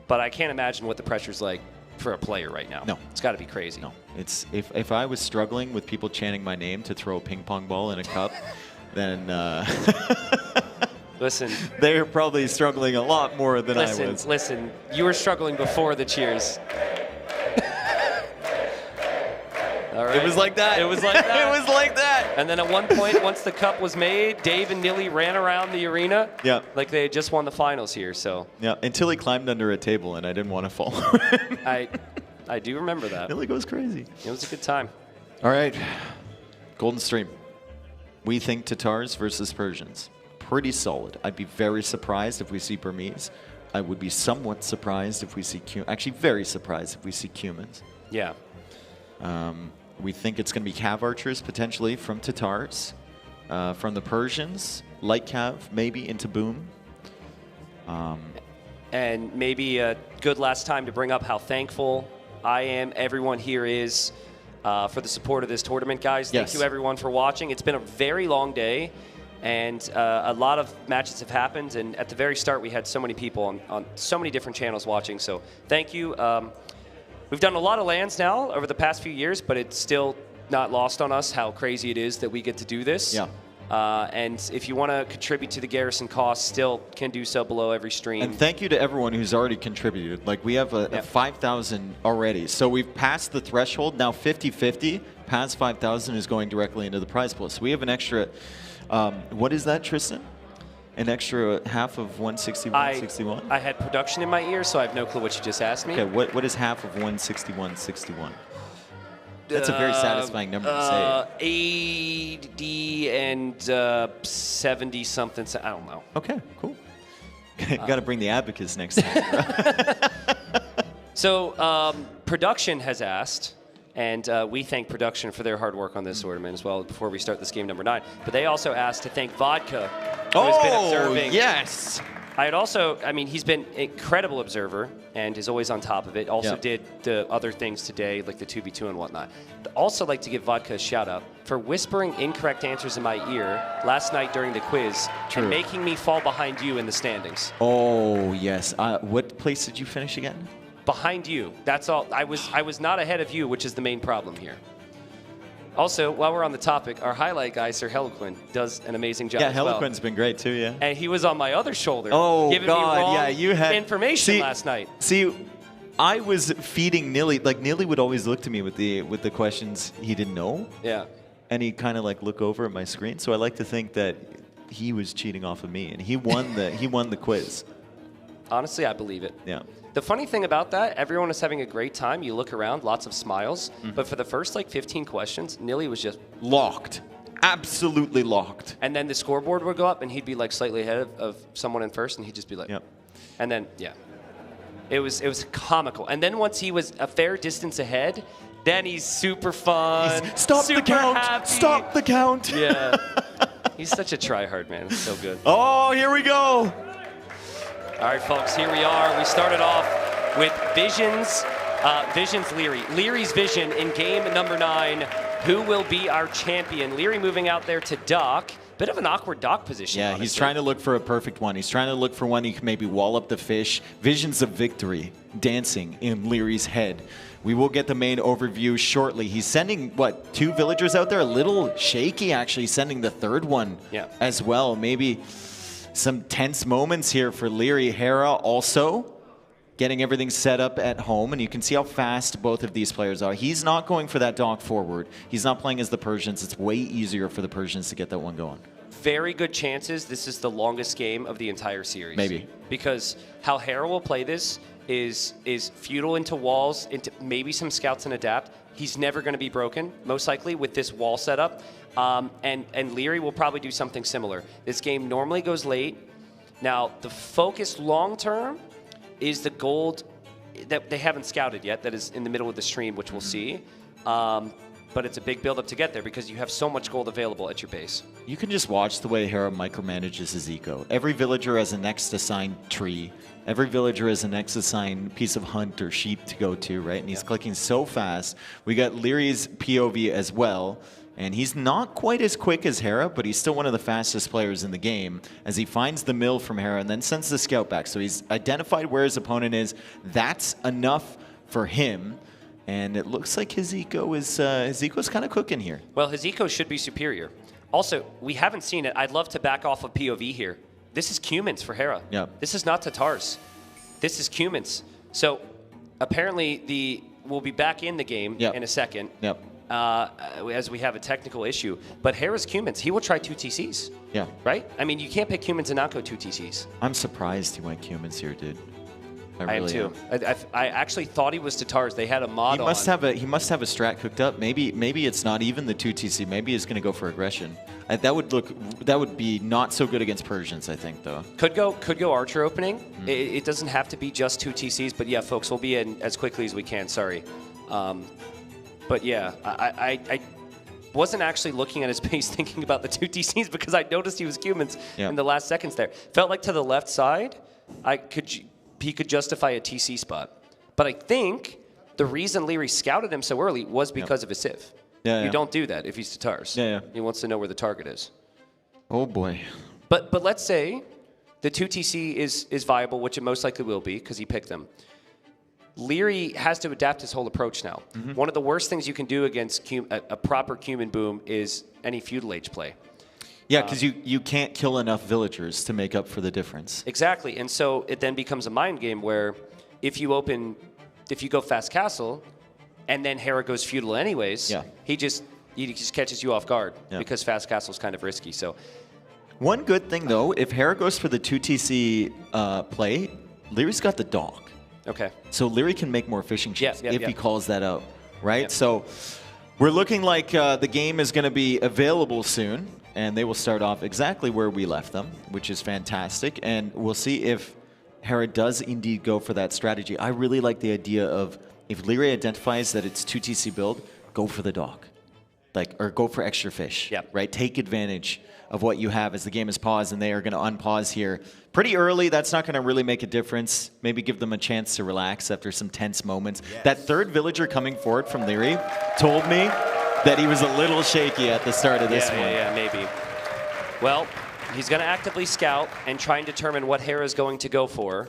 but I can't imagine what the pressure's like for a player right now. No. It's got to be crazy. No. It's if I was struggling with people chanting my name to throw a ping pong ball in a cup, then Listen, they're probably struggling a lot more than I was. Listen, you were struggling before the cheers. All right. It was like that. It was like that. It was like that. And then at one point, once the cup was made, Dave and Nilly ran around the arena like they had just won the finals here. So Yeah, until he climbed under a table and I didn't want to fall. I do remember that. Nilly goes crazy. It was a good time. All right, Golden Stream. We think Tatars versus Persians. Pretty solid. I'd be very surprised if we see Burmese. I would be somewhat surprised if we see actually very surprised if we see Cumans. Yeah. We think it's going to be Cav archers potentially from Tatars. From the Persians, light Cav maybe into Boom. And maybe a good last time to bring up how thankful I am, everyone here is, for the support of this tournament, guys. Thank you, everyone, for watching. It's been a very long day, and a lot of matches have happened. And at the very start, we had so many people on so many different channels watching. So thank you. We've done a lot of lands now over the past few years, but it's still not lost on us how crazy it is that we get to do this. Yeah. And if you want to contribute to the Garrison cost, still can do so below every stream. And thank you to everyone who's already contributed. Like, we have a 5,000 already. So we've passed the threshold. Now 50-50, past 5,000 is going directly into the prize pool. So we have an extra, what is that, Tristan? An extra half of 161.61? I had production in my ear, so I have no clue what you just asked me. Okay, what is half of 161.61? That's a very satisfying number to say. 80 and 70 something. I don't know. Okay, cool. Got to bring the abacus next time. So production has asked, and we thank production for their hard work on this tournament as well before we start this game number 9. But they also asked to thank Vodka, who has been observing. Yes. I had also, I mean, he's been an incredible observer and is always on top of it. Also did the other things today, like the 2v2 and whatnot. I'd also like to give Vodka a shout out for whispering incorrect answers in my ear last night during the quiz and making me fall behind you in the standings. Oh, yes. What place did you finish again? Behind you. That's all. I was not ahead of you, which is the main problem here. Also, while we're on the topic, our highlight guy, Sir Heliquin, does an amazing job as well. Yeah, Heliquin's been great too, yeah. And he was on my other shoulder, giving me wrong information last night. See, I was feeding Nilly. Like, Nilly would always look to me with the questions he didn't know. Yeah. And he'd kind of like look over at my screen. So I like to think that he was cheating off of me, and he won the quiz. Honestly, I believe it. Yeah. The funny thing about that, everyone is having a great time. You look around, lots of smiles. But for the first, 15 questions, Nilly was just locked. Absolutely locked. And then the scoreboard would go up, and he'd be, slightly ahead of someone in first, and he'd just be like... Yep. And then, it was comical. And then once he was a fair distance ahead, then he's super fun, Stop super the count! happy. Stop the count! Yeah. He's such a try-hard, man. It's so good. Oh, here we go! All right, folks, here we are. We started off with Vision's Leary. Leary's Vision in game number 9. Who will be our champion? Leary moving out there to dock. Bit of an awkward dock position, Yeah, honestly. he's trying to look for a perfect one. He's trying to look for one he can maybe wall up the fish. Visions of victory dancing in Leary's head. We will get the main overview shortly. He's sending, 2 villagers out there? A little shaky, actually, sending the third one as well. Maybe some tense moments here for Leary. Hera also getting everything set up at home, and you can see how fast both of these players are. He's not going for that dock forward. He's not playing as the Persians. It's way easier for the Persians to get that one going. Very good chances this is the longest game of the entire series. Maybe. Because how Hera will play this is feudal into walls, into maybe some scouts and adapt. He's never going to be broken, most likely, with this wall setup. And Leary will probably do something similar. This game normally goes late. Now, the focus long-term is the gold that they haven't scouted yet, that is in the middle of the stream, which we'll see. But it's a big build-up to get there because you have so much gold available at your base. You can just watch the way Hera micromanages his eco. Every villager has a next assigned tree. Every villager has a next assigned piece of hunt or sheep to go to, right? And he's clicking so fast. We got Leary's POV as well. And he's not quite as quick as Hera, but he's still one of the fastest players in the game as he finds the mill from Hera and then sends the scout back. So he's identified where his opponent is. That's enough for him. And it looks like his eco is kind of cooking here. Well, his eco should be superior. Also, we haven't seen it. I'd love to back off of POV here. This is Cumans for Hera. Yep. This is not Tatars. This is Cumans. So apparently we'll be back in the game in a second. Yep. As we have a technical issue. But Hera's Cumans, he will try 2 TCs. Yeah. Right? I mean, you can't pick Cumans and not go 2 TCs. I'm surprised he went Cumans here, dude. I am too. I actually thought he was Tatars. They had a mod he must have a strat cooked up. Maybe it's not even the 2 TC. Maybe he's going to go for aggression. That would be not so good against Persians, I think, though. Could go Archer opening. It doesn't have to be just 2 TCs, but yeah, folks, we'll be in as quickly as we can. Sorry. But yeah, I wasn't actually looking at his base thinking about the 2 TCs because I noticed he was Cumans in the last seconds there. Felt like to the left side, he could justify a TC spot. But I think the reason Leary scouted him so early was because of his Civ. You don't do that if he's Tatars. He wants to know where the target is. Oh boy. But let's say the 2 TC is viable, which it most likely will be because he picked them. Leary has to adapt his whole approach now. One of the worst things you can do against a proper Cuman boom is any feudal age play. Yeah, because you can't kill enough villagers to make up for the difference. Exactly, and so it then becomes a mind game where if you go fast castle, and then Hera goes feudal anyways, he just catches you off guard because fast castle is kind of risky. So, one good thing though, if Hera goes for the 2 TC play, Leary's got the dog. Okay. So Leary can make more fishing chips if he calls that out, right? Yeah. So we're looking like the game is going to be available soon, and they will start off exactly where we left them, which is fantastic. And we'll see if Hera does indeed go for that strategy. I really like the idea of if Leary identifies that it's 2 TC build, go for the dock. Or go for extra fish, right? Take advantage of what you have as the game is paused, and they are going to unpause here pretty early. That's not going to really make a difference. Maybe give them a chance to relax after some tense moments. That third villager coming forward from Leary told me that he was a little shaky at the start of this one. Yeah, maybe. Well, he's going to actively scout and try and determine what Hera is going to go for.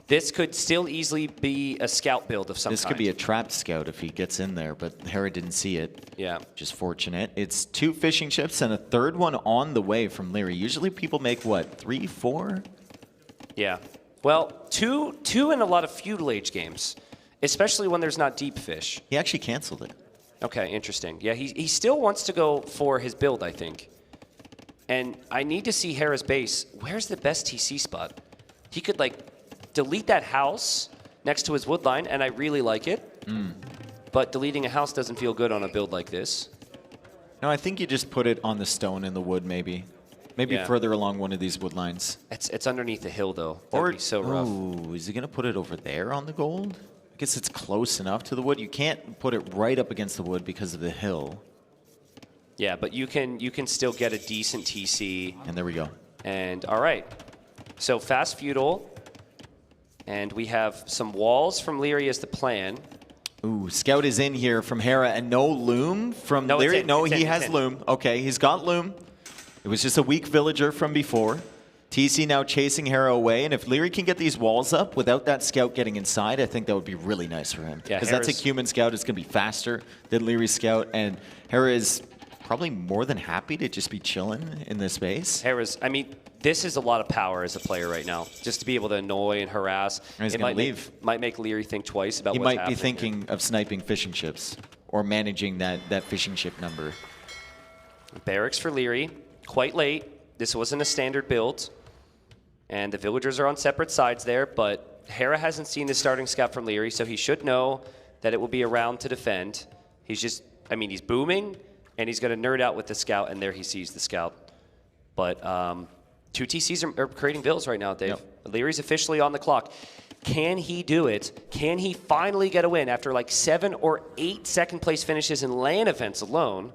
This could still easily be a scout build of some kind. This could be a trapped scout if he gets in there, but Hera didn't see it. Yeah. Just fortunate. It's 2 fishing chips and a third one on the way from Leary. Usually people make, what, 3, 4? Yeah. Well, two in a lot of feudal age games, especially when there's not deep fish. He actually canceled it. Okay, interesting. Yeah, he still wants to go for his build, I think. And I need to see Hera's base. Where's the best TC spot? He could, delete that house next to his wood line, and I really like it. But deleting a house doesn't feel good on a build like this. No, I think you just put it on the stone in the wood, maybe. Maybe further along one of these wood lines. It's underneath the hill, though. That would be so rough. Ooh, is he going to put it over there on the gold? I guess it's close enough to the wood. You can't put it right up against the wood because of the hill. Yeah, but you can still get a decent TC. And there we go. And all right. So fast feudal. And we have some walls from Leary as the plan. Ooh, scout is in here from Hera, and no loom from Leary. No, he has loom. Okay, he's got loom. It was just a weak villager from before. TC now chasing Hera away, and if Leary can get these walls up without that scout getting inside, I think that would be really nice for him. Yeah, because that's a human scout. It's going to be faster than Leary's scout, and Hera is probably more than happy to just be chilling in this space. This is a lot of power as a player right now, just to be able to annoy and harass. And he's going to leave. Might make Leary think twice about what's happening. happening. He might be thinking of sniping fishing chips or managing that fishing chip number. Barracks for Leary, quite late. This wasn't a standard build. And the villagers are on separate sides there, but Hera hasn't seen the starting scout from Leary, so he should know that it will be around to defend. He's booming, and he's going to nerd out with the scout, and there he sees the scout. But 2 TCs are creating vills right now, Dave. Yep. Leary's officially on the clock. Can he do it? Can he finally get a win after like 7 or 8 second place finishes in LAN events alone?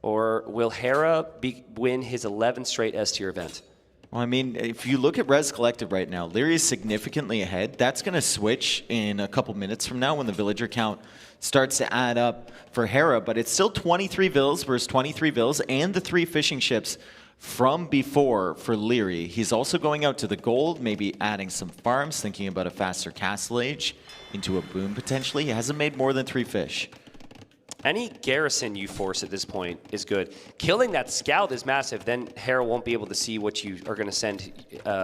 Or will Hera win his 11th straight S-tier event? Well, I mean, if you look at Res Collective right now, Leary is significantly ahead. That's going to switch in a couple minutes from now when the villager count starts to add up for Hera, but it's still 23 vills versus 23 vills and the 3 fishing ships from before for Leary. He's also going out to the gold, maybe adding some farms, thinking about a faster castle age into a boom potentially. He hasn't made more than 3 fish. Any Garrison you force at this point is good. Killing that scout is massive. Then Hera won't be able to see what you are going to send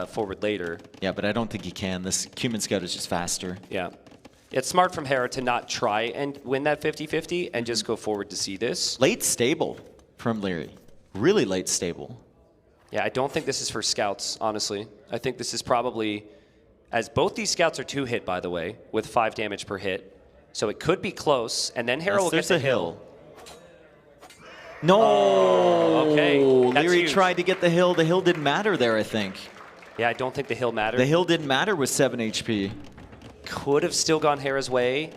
forward later. Yeah, but I don't think he can. This Cumin scout is just faster. Yeah. It's smart from Hera to not try and win that 50-50 and just go forward to see this. Late stable from Leary. Really late stable. Yeah, I don't think this is for scouts, honestly. I think this is probably, as both these scouts are 2-hit, by the way, with 5 damage per hit. So it could be close, and then Hera will get the hill. No! Okay, that's Leary huge. tried to get the hill. The hill didn't matter there, I think. Yeah, I don't think the hill mattered. The hill didn't matter with 7 HP. Could have still gone Hera's way,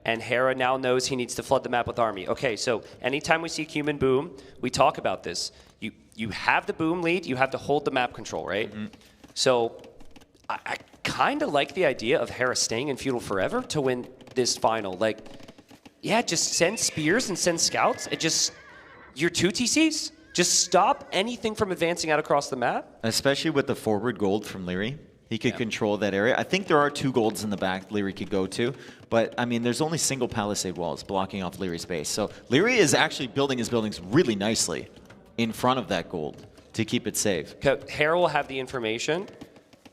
and Hera now knows he needs to flood the map with army. Okay, so anytime we see Cumin boom, we talk about this. You have the boom lead, you have to hold the map control, right? So I kind of like the idea of Hera staying in Feudal forever to win this final. Like, yeah, just send spears and send scouts. It just, your 2 TCs, just stop anything from advancing out across the map. Especially with the forward gold from Leary. He could control that area. I think there are 2 golds in the back Leary could go to, but I mean, there's only single palisade walls blocking off Leary's base. So Leary is actually building his buildings really nicely in front of that gold to keep it safe. Hera will have the information,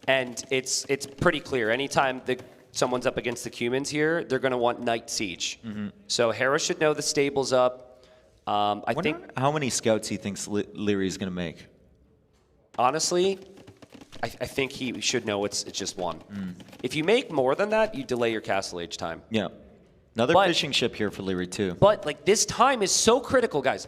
and it's pretty clear. Anytime someone's up against the Cumins here, they're going to want Night Siege. So Hera should know the stable's up. I think how many scouts he thinks Leary is going to make. Honestly, I think he should know it's just 1. If you make more than that, you delay your castle age time. Yeah. Another fishing ship here for Leary too. But like this time is so critical, guys.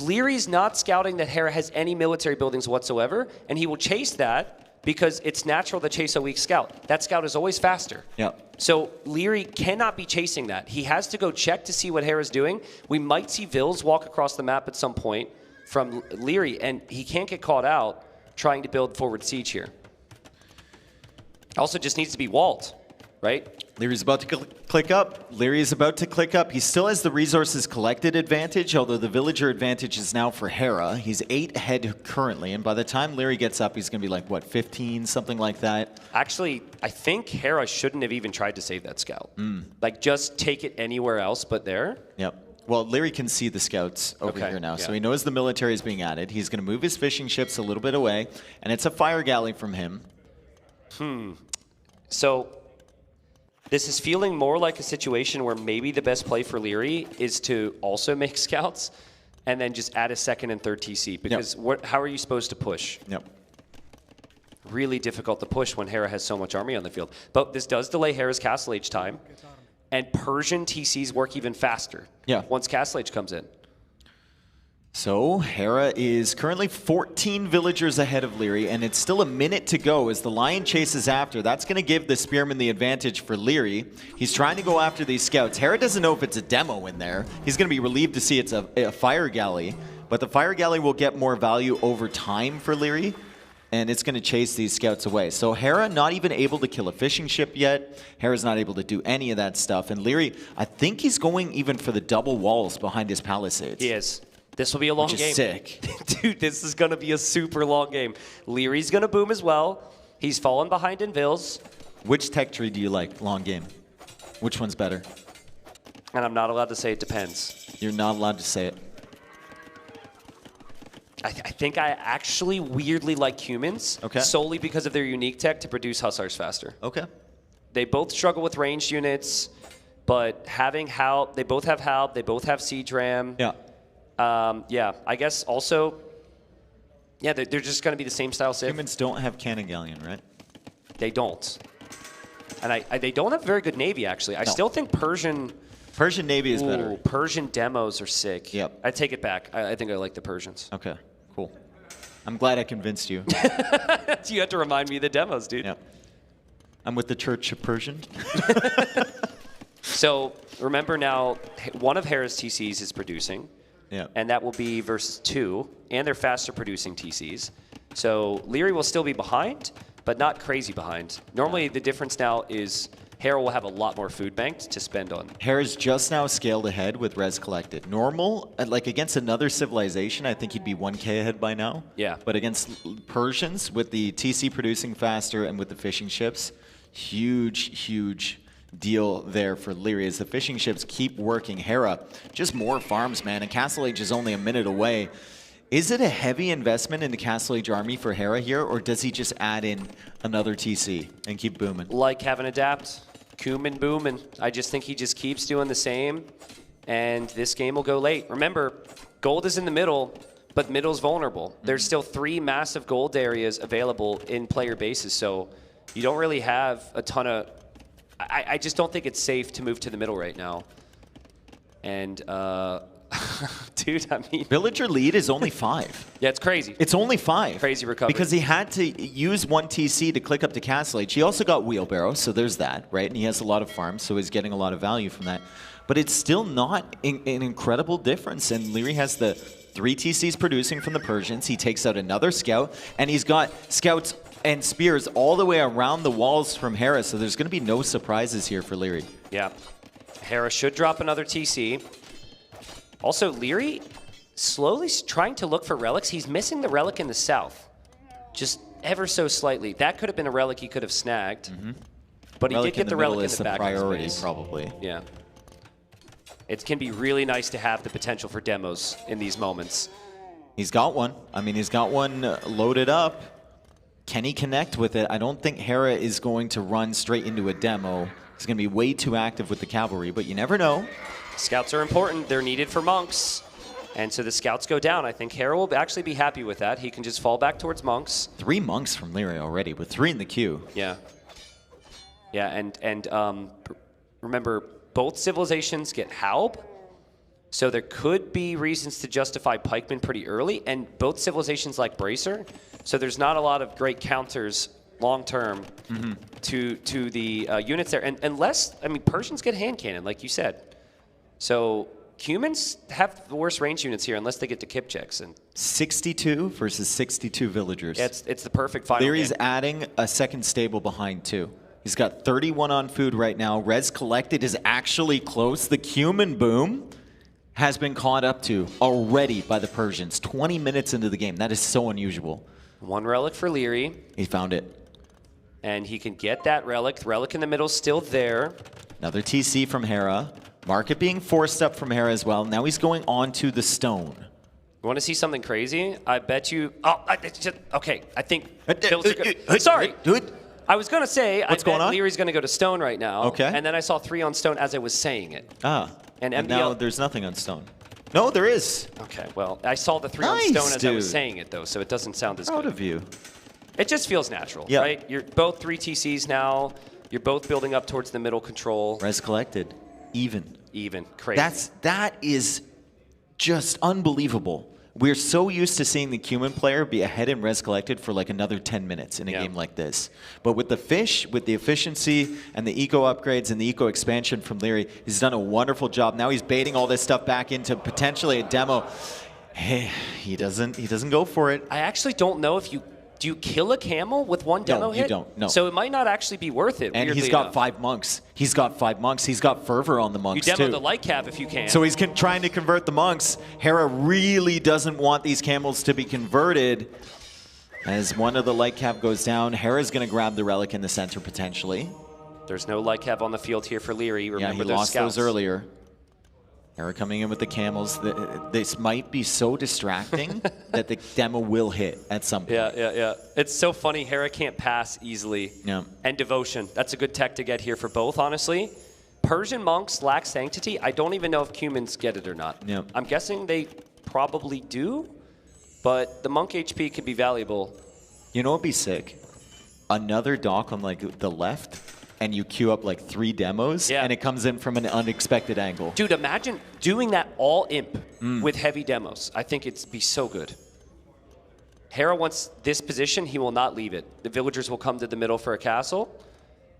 Leary's not scouting that Hera has any military buildings whatsoever, and he will chase that because it's natural to chase a weak scout. That scout is always faster. Yeah. So Leary cannot be chasing that. He has to go check to see what Hera's doing. We might see Vils walk across the map at some point from Leary, and he can't get caught out trying to build forward siege here. Also just needs to be walled, right? Leary's about to click up. Leary is about to click up. He still has the resources collected advantage, although the villager advantage is now for Hera. He's 8 ahead currently, and by the time Leary gets up, he's going to be like, what, 15, something like that? Actually, I think Hera shouldn't have even tried to save that scout. Like, just take it anywhere else but there. Yep. Well, Leary can see the scouts over here now, so he knows the military is being added. He's going to move his fishing ships a little bit away, and it's a fire galley from him. So this is feeling more like a situation where maybe the best play for Leary is to also make scouts and then just add a 2nd and 3rd TC, because how are you supposed to push? Really difficult to push when Hera has so much army on the field. But this does delay Hera's castle age time, and Persian TCs work even faster once castle age comes in. So Hera is currently 14 villagers ahead of Leary, and it's still a minute to go as the Lion chases after. That's going to give the Spearman the advantage for Leary. He's trying to go after these scouts. Hera doesn't know if it's a demo in there. He's going to be relieved to see it's a fire galley, but the fire galley will get more value over time for Leary, and it's going to chase these scouts away. So Hera not even able to kill a fishing ship yet. Hera's not able to do any of that stuff, and Leary, I think he's going even for the double walls behind his palisades. He is. This will be a long game. Which is sick. Dude, this is going to be a super long game. Leary's going to boom as well. He's fallen behind in Vils. Which tech tree do you like, long game? Which one's better? And I'm not allowed to say it depends. You're not allowed to say it. I think I actually weirdly like Cumins. Solely because of their unique tech to produce Hussars faster. They both struggle with ranged units, but having Halb, they both have Halb, they both have Siege Ram. I guess also, they're just going to be the same style Civ. Humans don't have Cannon Galleon, right? They don't. And they don't have a very good Navy, actually. I still think Persian Navy is better. Persian demos are sick. Yep. I take it back. I think I like the Persians. Okay, cool. I'm glad I convinced you. You had to remind me of the demos, dude. Yep. I'm with the Church of Persian. So remember now, one of Hera's TCs is producing. Yeah. And that will be versus 2, and they're faster producing TCs. So Leary will still be behind, but not crazy behind. Normally the difference now is Hera will have a lot more food banked to spend on. Hera's just now scaled ahead with res collected. Normal, like against another civilization, I think he'd be 1k ahead by now. Yeah. But against Persians, with the TC producing faster and with the fishing ships, huge deal there for Leary as the fishing ships keep working. Hera, just more farms, man, and Castle Age is only a minute away. Is it a heavy investment in the Castle Age army for Hera here, or does he just add in another TC and keep booming? Like having adapt, Kuman booming. I just think he just keeps doing the same, and this game will go late. Remember, gold is in the middle, but middle's vulnerable. There's still 3 massive gold areas available in player bases, so you don't really have a ton of... I just don't think it's safe to move to the middle right now. And, dude, I mean... Villager lead is only 5. Yeah, it's crazy. It's only 5. Crazy recovery. Because he had to use 1 TC to click up to Castle Age. He also got Wheelbarrow, so there's that, right? And he has a lot of farms, so he's getting a lot of value from that. But it's still not an incredible difference. And Leary has the 3 TCs producing from the Persians. He takes out another scout, and he's got scouts and spears all the way around the walls from Hera, so there's going to be no surprises here for Leary. Yeah. Hera should drop another TC. Also, Leary slowly trying to look for relics. He's missing the relic in the south, just ever so slightly. That could have been a relic he could have snagged, but he did get the relic in the back priority, of his base. probably. Yeah. It can be really nice to have the potential for demos in these moments. He's got one. I mean, he's got one loaded up. Can he connect with it? I don't think Hera is going to run straight into a demo. He's going to be way too active with the cavalry, but you never know. Scouts are important. They're needed for monks. And so the scouts go down. I think Hera will actually be happy with that. He can just fall back towards monks. 3 monks from Leary already, with 3 in the queue. Yeah. Yeah, and remember, both civilizations get Haub. So there could be reasons to justify pikemen pretty early, and both civilizations like Bracer. So there's not a lot of great counters long-term to the units there. And unless, I mean, Persians get hand cannon, like you said. So humans have the worst range units here unless they get to kip checks. And 62 versus 62 villagers. Yeah, it's the perfect final Leary's game. adding a second stable behind too. He's got 31 on food right now. Res collected is actually close. The cumin boom has been caught up to already by the Persians. 20 minutes into the game. That is so unusual. 1 relic for Leary. He found it. And he can get that relic. The relic in the middle is still there. Another TC from Hera. Market being forced up from Hera as well. Now he's going on to the stone. You want to see something crazy? I bet you... Oh, okay. I think... Sorry. I was going to say, I bet Leary's going to go to stone right now. Okay. And then I saw 3 on stone as I was saying it. Ah. And now there's nothing on stone. No, there is. Okay, well, I saw the 3 on stone as I was saying it, though, so it doesn't sound as good. Proud of you. It just feels natural, right? You're both 3 TCs now. You're both building up towards the middle control. Res collected. Even. Crazy. That is just unbelievable. We're so used to seeing the Cumin player be ahead in res collected for like another 10 minutes in a game like this. But with the fish, with the efficiency and the eco upgrades and the eco expansion from Leary, he's done a wonderful job. Now he's baiting all this stuff back into potentially a demo. Hey, he doesn't go for it. I actually don't know if do you kill a camel with 1 demo hit? No, you don't. No. So it might not actually be worth it. And he's got 5 monks. He's got 5 monks. He's got fervor on the monks, You demo too. the light cav if you can. So he's trying to convert the monks. Hera really doesn't want these camels to be converted. As one of the light cav goes down, Hera's going to grab the relic in the center potentially. There's no light cav on the field here for Leary. Remember he lost scouts. those earlier. Hera coming in with the camels. This might be so distracting that the demo will hit at some point. Yeah. It's so funny. Hera can't pass easily. Yeah. And devotion. That's a good tech to get here for both, honestly. Persian monks lack sanctity. I don't even know if Cumans get it or not. Yeah. I'm guessing they probably do, but the monk HP could be valuable. You know what'd be sick? Another dock on like the left, and you queue up like 3 demos, and it comes in from an unexpected angle. Dude, imagine doing that all imp with heavy demos. I think it'd be so good. Hera wants this position. He will not leave it. The villagers will come to the middle for a castle.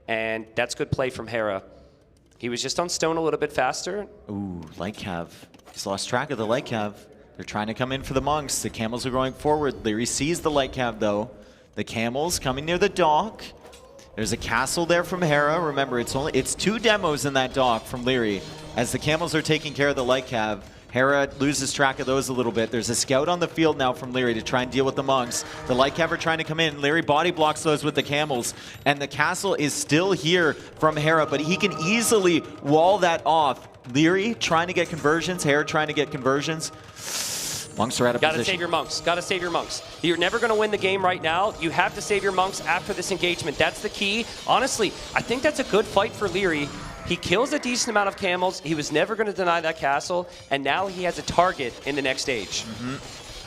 And that's good play from Hera. He was just on stone a little bit faster. Ooh, light cav. He's lost track of the light cav. They're trying to come in for the monks. The camels are going forward. Leary sees the light cav though. The camels coming near the dock. There's a castle there from Hera. Remember, it's 2 demos in that dock from Leary. As the camels are taking care of the light cav, Hera loses track of those a little bit. There's a scout on the field now from Leary to try and deal with the monks. The light cav are trying to come in. Leary body blocks those with the camels. And the castle is still here from Hera, but he can easily wall that off. Leary trying to get conversions. Hera trying to get conversions. Monks are out of position. Gotta save your monks. Gotta save your monks. You're never gonna win the game right now. You have to save your monks after this engagement. That's the key. Honestly, I think that's a good fight for Leary. He kills a decent amount of camels. He was never gonna deny that castle, and now he has a target in the next stage.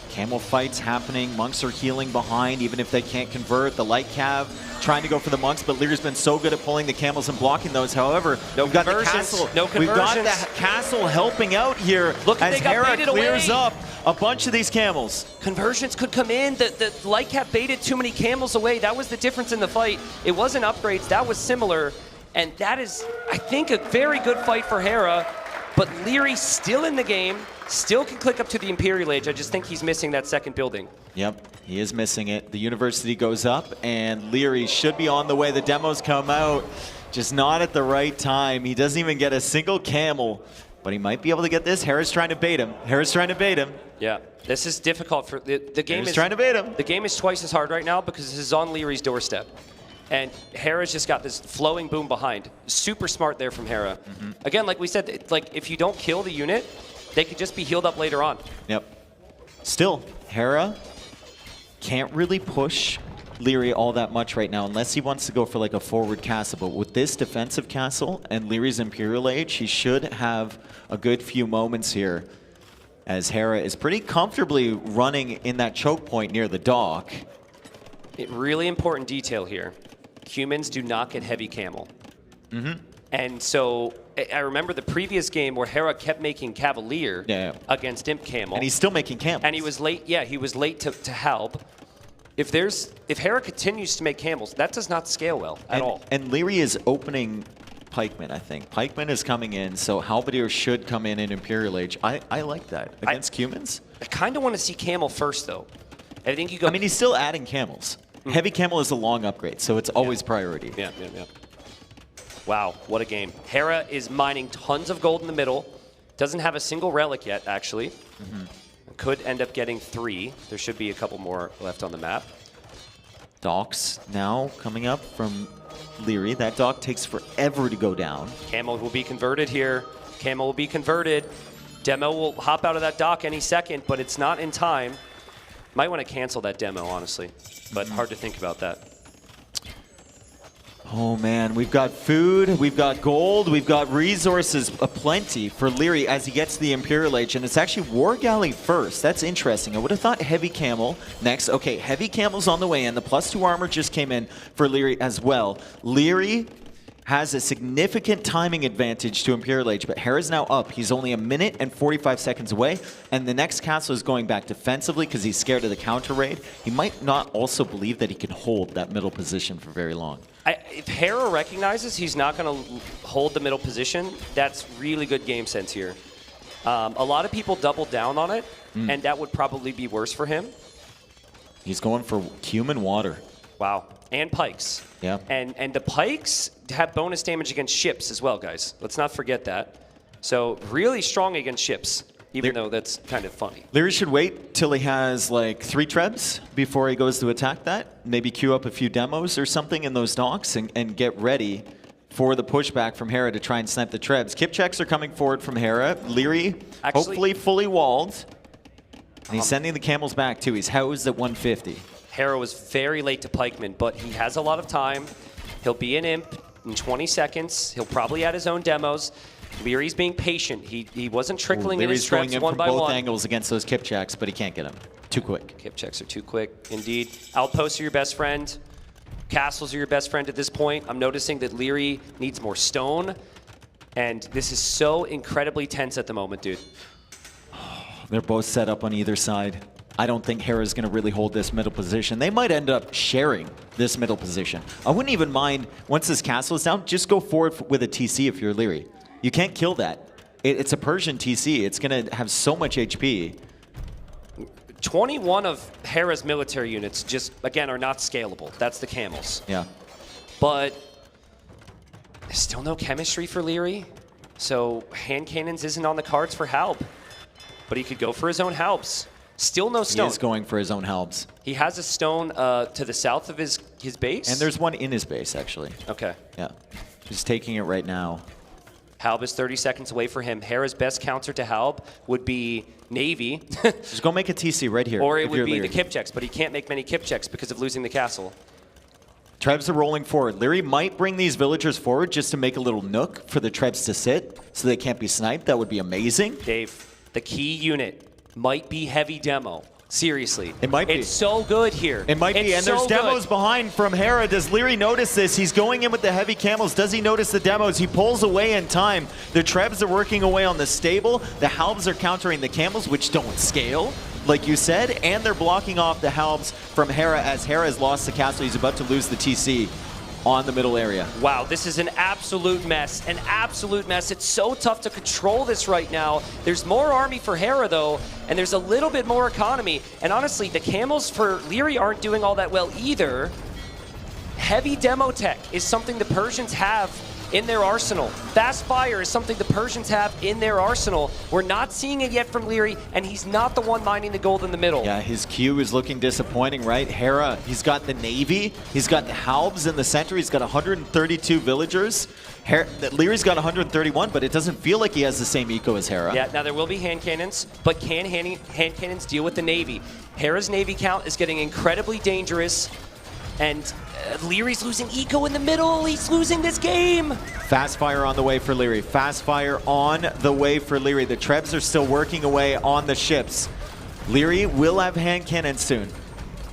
Camel fights happening. Monks are healing behind, even if they can't convert. The light cav trying to go for the monks, but Leary's been so good at pulling the camels and blocking those. However, we've got the castle. We've got the castle helping out here. Look, as they got Hera baited clears away. up a bunch of these camels. Conversions could come in. The light cap baited too many camels away. That was the difference in the fight. It wasn't upgrades. That was similar. And that is, I think, a very good fight for Hera. But Leary still in the game, still can click up to the Imperial Age. I just think he's missing that second building. Yep, he is missing it. The University goes up, and Leary should be on the way. The demos come out, just not at the right time. He doesn't even get a single camel, but he might be able to get this. Hera's trying to bait him. Hera's trying to bait him. Yeah, this is difficult for the game. Hera's trying to bait him. The game is twice as hard right now because this is on Leary's doorstep. And Hera's just got this flowing boom behind. Super smart there from Hera. Again, like we said, like if you don't kill the unit, they could just be healed up later on. Yep. Still, Hera can't really push Leary all that much right now unless he wants to go for like a forward castle. But with this defensive castle and Leary's Imperial Age, he should have a good few moments here as Hera is pretty comfortably running in that choke point near the dock. Really important detail here. Humans do not get heavy camel. And so I remember the previous game where Hera kept making Cavalier against Imp Camel. And he's still making camels. And he was late, he was late to help. If Hera continues to make camels, that does not scale well at all. And Leary is opening Pikeman, I think. Pikeman is coming in, so Halberdier should come in Imperial Age. I like that. Against humans? I kind of want to see Camel first, though. I think you go. I mean, he's still adding camels. Heavy camel is a long upgrade, so it's always priority. Yeah. Wow, what a game. Hera is mining tons of gold in the middle. Doesn't have a single relic yet, actually. Could end up getting 3. There should be a couple more left on the map. Docks now coming up from Leary. That dock takes forever to go down. Camel will be converted here. Camel will be converted. Demo will hop out of that dock any second, but it's not in time. Might want to cancel that demo, honestly, but hard to think about that. Oh man, we've got food, we've got gold, we've got resources aplenty for Leary as he gets to the Imperial Age, and it's actually War Galley first. That's interesting. I would have thought Heavy Camel next. Okay, Heavy Camel's on the way in. The +2 armor just came in for Leary as well. Leary has a significant timing advantage to Imperial Age, but Hera's now up. He's only 1 minute and 45 seconds away, and the next castle is going back defensively because he's scared of the counter raid. He might not also believe that he can hold that middle position for very long. If Hera recognizes he's not going to hold the middle position, that's really good game sense here. A lot of people doubled down on it, and that would probably be worse for him. He's going for human water. Wow. And pikes. Yeah. And the pikes have bonus damage against ships as well, guys. Let's not forget that. So really strong against ships, even though that's kind of funny. Leary should wait till he has like 3 trebs before he goes to attack that. Maybe queue up a few demos or something in those docks and get ready for the pushback from Hera to try and snipe the trebs. Kip checks are coming forward from Hera. Leary, hopefully fully walled. And he's sending the camels back too. He's housed at 150. Hera was very late to Pikeman, but he has a lot of time. He'll be an Imp in 20 seconds. He'll probably add his own demos. Leary's being patient. He wasn't trickling in his Leary's trebs going in one from by both one. angles against those Kip checks, but he can't get them. Too quick. Kip checks are too quick, indeed. Outposts are your best friend. Castles are your best friend at this point. I'm noticing that Leary needs more stone, and this is so incredibly tense at the moment, dude. They're both set up on either side. I don't think Hera's going to really hold this middle position. They might end up sharing this middle position. I wouldn't even mind, once this castle is down, just go forward with a TC if you're Leary. You can't kill that. It's a Persian TC. It's going to have so much HP. 21 of Hera's military units just, again, are not scalable. That's the camels. Yeah. But there's still no chemistry for Leary. So hand cannons isn't on the cards for Halb. But he could go for his own Halbs. Still no stone. He is going for his own Halbs. He has a stone to the south of his base. And there's one in his base, actually. Okay. Yeah. He's taking it right now. Halb is 30 seconds away for him. Hera's best counter to Halb would be Navy. Just go make a TC right here. Or it would be the Kip checks, but he can't make many Kip checks because of losing the castle. Trebs are rolling forward. Leary might bring these villagers forward just to make a little nook for the Trebs to sit so they can't be sniped. That would be amazing. Dave, the key unit might be heavy demo. Seriously. It might be. It's so good here. It might be, and there's demos behind from Hera. Does Leary notice this? He's going in with the heavy camels. Does he notice the demos? He pulls away in time. The Trebs are working away on the stable. The Halbs are countering the camels, which don't scale, like you said, and they're blocking off the Halbs from Hera as Hera has lost the castle. He's about to lose the TC on the middle area. Wow, this is an absolute mess. An absolute mess. It's so tough to control this right now. There's more army for Hera, though, and there's a little bit more economy. And honestly, the camels for Leary aren't doing all that well either. Heavy demo tech is something the Persians have in their arsenal. Fast fire is something the Persians have in their arsenal. We're not seeing it yet from Leary, and he's not the one mining the gold in the middle. Yeah, his Q is looking disappointing, right? Hera, he's got the Navy, he's got the Halbs in the center, he's got 132 villagers. Leary's got 131, but it doesn't feel like he has the same eco as Hera. Yeah, now there will be hand cannons, but can hand cannons deal with the Navy? Hera's Navy count is getting incredibly dangerous, and Leary's losing eco in the middle. He's losing this game. Fast fire on the way for Leary. Fast fire on the way for Leary. The Trebs are still working away on the ships. Leary will have hand cannons soon.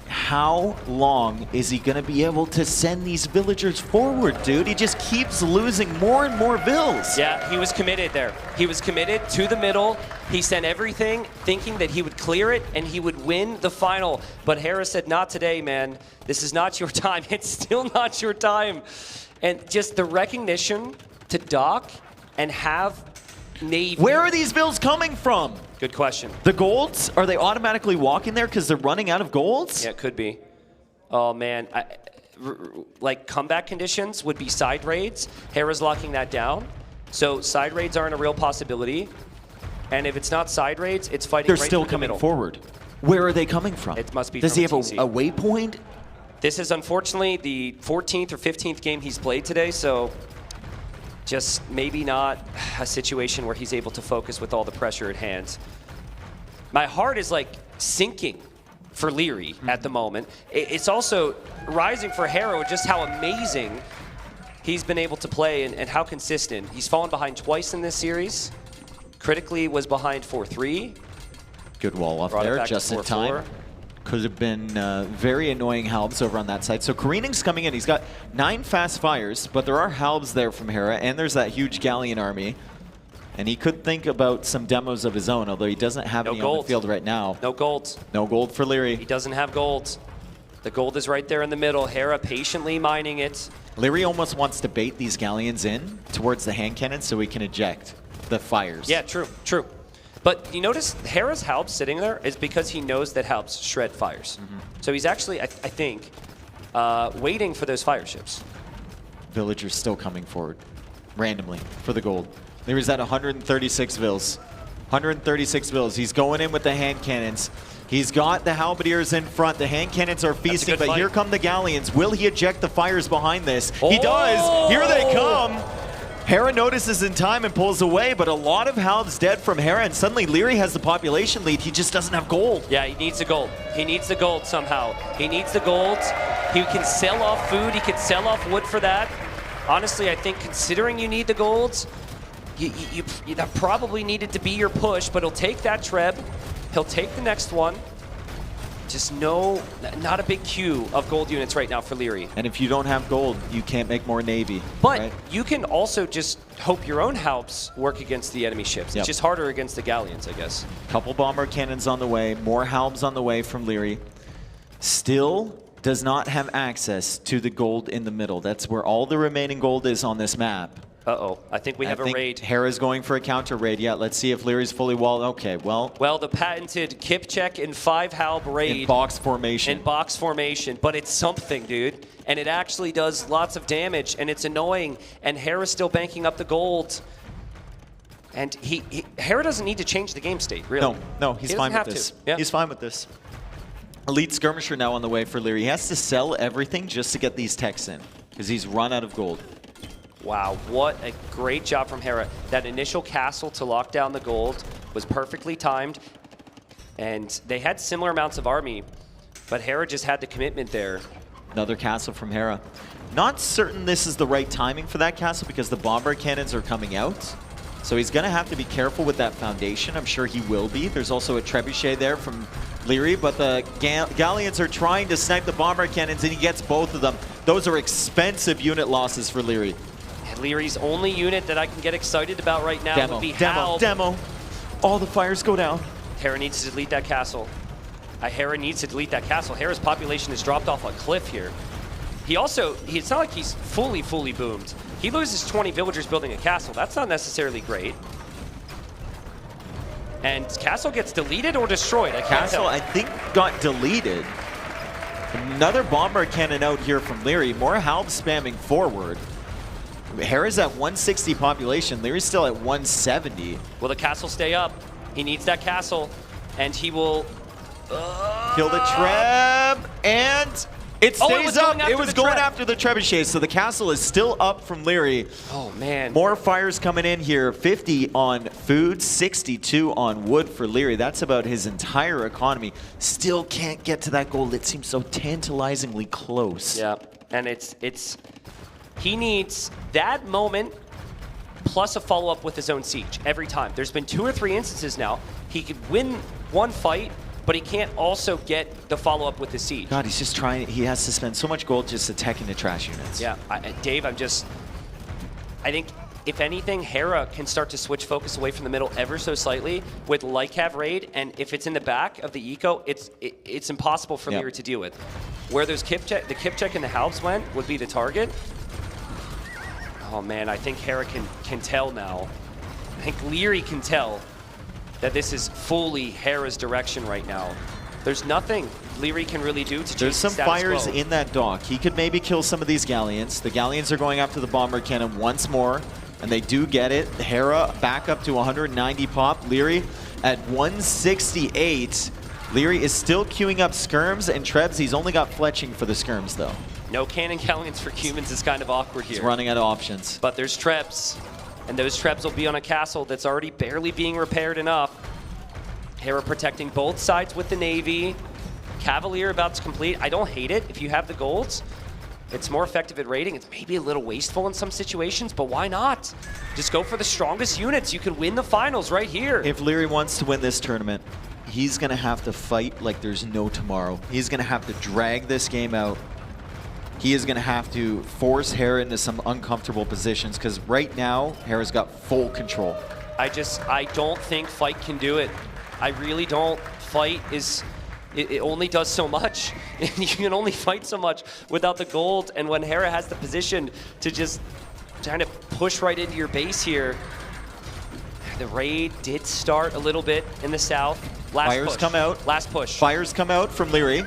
How long is he going to be able to send these villagers forward, dude? He just keeps losing more and more vills. Yeah, he was committed there. He was committed to the middle. He sent everything thinking that he would clear it and he would win the final. But Hera said, not today, man. This is not your time. It's still not your time. And just the recognition to dock and have Navy. Where are these vills coming from? Good question. The golds? Are they automatically walking there because they're running out of golds? Yeah, it could be. Oh, man. Like, comeback conditions would be side raids. Hera's locking that down. So side raids aren't a real possibility. And if it's not side raids, it's fighting They're right still through the coming middle. forward. Where are they coming from? It must be Does from he have a TC. waypoint? This is unfortunately the 14th or 15th game he's played today, so just maybe not a situation where he's able to focus with all the pressure at hand. My heart is like sinking for Leary at the moment. It's also rising for Hera, just how amazing he's been able to play and how consistent. He's fallen behind twice in this series. Critically was behind 4-3. Good wall off Brought it there, back to just in 4-4. time. Could have been very annoying Halbs over on that side. So Karening's coming in. He's got 9 fast fires, but there are Halbs there from Hera, and there's that huge Galleon army. And he could think about some demos of his own, although he doesn't have any on the field right now. No gold. No gold for Leary. He doesn't have gold. The gold is right there in the middle. Hera patiently mining it. Leary almost wants to bait these Galleons in towards the hand cannon so he can eject the fires. Yeah, true, true. But you notice Hera's Halbs sitting there is because he knows that Halbs shred fires. So he's actually, I think, waiting for those fire ships. Villagers still coming forward randomly for the gold. Leary's at 136 vills. 136 vills. He's going in with the hand cannons. He's got the halberdiers in front. The hand cannons are feasting, but here come the Galleons. Will he eject the fires behind this? He does. Here they come. Hera notices in time and pulls away, but a lot of Halbs dead from Hera, and suddenly Leary has the population lead. He just doesn't have gold. Yeah, he needs the gold. He needs the gold somehow. He needs the gold. He can sell off food. He can sell off wood for that. Honestly, I think considering you need the golds, that probably needed to be your push, but he'll take that Treb. He'll take the next one. just not a big queue of gold units right now for Leary. And if you don't have gold, you can't make more Navy. But right? you can also just hope your own Halbs work against the enemy ships. It's just harder against the galleons, I guess. Couple bomber cannons on the way, more Halbs on the way from Leary. Still does not have access to the gold in the middle. That's where all the remaining gold is on this map. Uh-oh, I think we have a raid. Hera's going for a counter raid. Yeah, let's see if Leary's fully walled. Okay, well. Well, the patented Kip check in 5 Halb raid. In box formation. In box formation, but it's something, dude. And it actually does lots of damage, and it's annoying. And Hera's still banking up the gold. And Hera doesn't need to change the game state, really. No, he's fine with this. Yeah. He's fine with this. Elite Skirmisher now on the way for Leary. He has to sell everything just to get these techs in, because he's run out of gold. Wow, what a great job from Hera. That initial castle to lock down the gold was perfectly timed. And they had similar amounts of army, but Hera just had the commitment there. Another castle from Hera. Not certain this is the right timing for that castle because the bomber cannons are coming out. So he's going to have to be careful with that foundation. I'm sure he will be. There's also a trebuchet there from Leary, but the galleons are trying to snipe the bomber cannons, and he gets both of them. Those are expensive unit losses for Leary. And Leary's only unit that I can get excited about right now would be Halb. Demo. All the fires go down. Hera needs to delete that castle. Hera needs to delete that castle. Hera's population has dropped off a cliff here. He also, it's not like he's fully boomed. He loses 20 villagers building a castle. That's not necessarily great. And castle gets deleted or destroyed. Castle, I think, got deleted. Another bomber cannon out here from Leary. More Halb spamming forward. Hera's at 160 population. Leary's still at 170. Will the castle stay up? He needs that castle, and he will kill the treb, and it stays up. It was going after the trebuchet, so the castle is still up from Leary. Oh, man. More fires coming in here. 50 on food, 62 on wood for Leary. That's about his entire economy. Still can't get to that goal. It seems so tantalizingly close. Yeah, and he needs that moment plus a follow-up with his own siege every time. There's been 2 or 3 instances now. He could win one fight, but he can't also get the follow-up with the siege. God, he's just trying. He has to spend so much gold just attacking the trash units. Yeah, Dave, I think if anything, Hera can start to switch focus away from the middle ever so slightly with Lycav raid, and if it's in the back of the eco, it's impossible for Leary to deal with. Where those the Kip check and the Halbs went would be the target. Oh man, I think Hera can tell now. I think Leary can tell that this is fully Hera's direction right now. There's nothing Leary can really do to change There's some the status fires quo. in that dock. He could maybe kill some of these galleons. The galleons are going after the bomber cannon once more, and they do get it. Hera back up to 190 pop. Leary at 168. Leary is still queuing up skirms and trebs. He's only got fletching for the skirms, though. No cannon galleons for humans is kind of awkward here. He's running out of options. But there's trebs, and those trebs will be on a castle that's already barely being repaired enough. Hera protecting both sides with the Navy. Cavalier about to complete. I don't hate it if you have the golds. It's more effective at raiding. It's maybe a little wasteful in some situations, but why not? Just go for the strongest units. You could win the finals right here. If Leary wants to win this tournament, he's going to have to fight like there's no tomorrow. He's going to have to drag this game out. He is going to have to force Hera into some uncomfortable positions because right now, Hera's got full control. I don't think fight can do it. I really don't. Fight it only does so much. You can only fight so much without the gold. And when Hera has the position to just kind of push right into your base here, the raid did start a little bit in the south. Fires come out. Last push. Fires come out from Leary.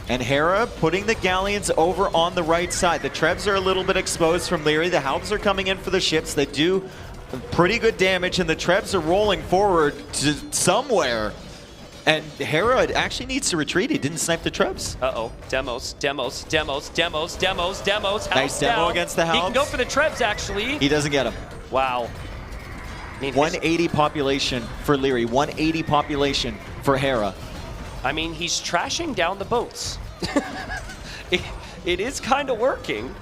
And Hera putting the galleons over on the right side. The trebs are a little bit exposed from Leary. The Halbs are coming in for the ships. They do pretty good damage, and the trebs are rolling forward to somewhere. And Hera actually needs to retreat. He didn't snipe the trebs. Uh-oh. Demos. Nice Halbs demo down. against the Halbs. He can go for the trebs, actually. He doesn't get him. Wow. I mean, 180 population for Leary. 180 population for Hera. I mean, he's trashing down the boats. It is kind of working.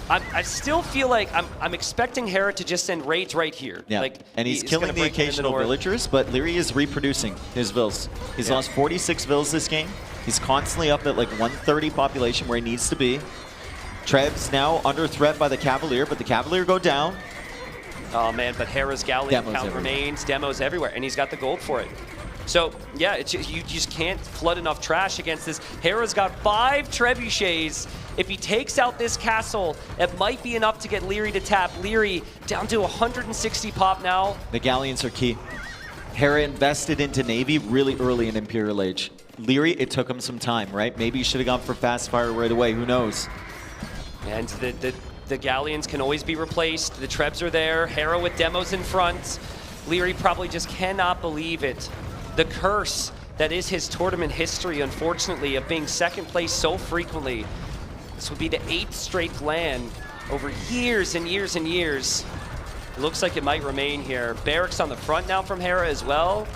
I still feel like I'm expecting Hera to just send raids right here. Yeah, like, and he's gonna killing the break into occasional north. villagers, but Leary is reproducing his vills. He's lost 46 vills this game. He's constantly up at like 130 population where he needs to be. Treb's now under threat by the Cavalier, but the Cavalier go down. Oh man, but Hera's Galleon count remains, demos everywhere, and he's got the gold for it. So yeah, you just can't flood enough trash against this. Hera's got 5 trebuchets. If he takes out this castle, it might be enough to get Leary to tap. Leary down to 160 pop now. The Galleons are key. Hera invested into Navy really early in Imperial Age. Leary, it took him some time, right? Maybe he should have gone for fast fire right away, who knows? And the Galleons can always be replaced. The Trebs are there, Hera with demos in front. Leary probably just cannot believe it. The curse that is his tournament history, unfortunately, of being second place so frequently. This would be the 8th straight land over years and years and years. It looks like it might remain here. Barracks on the front now from Hera as well.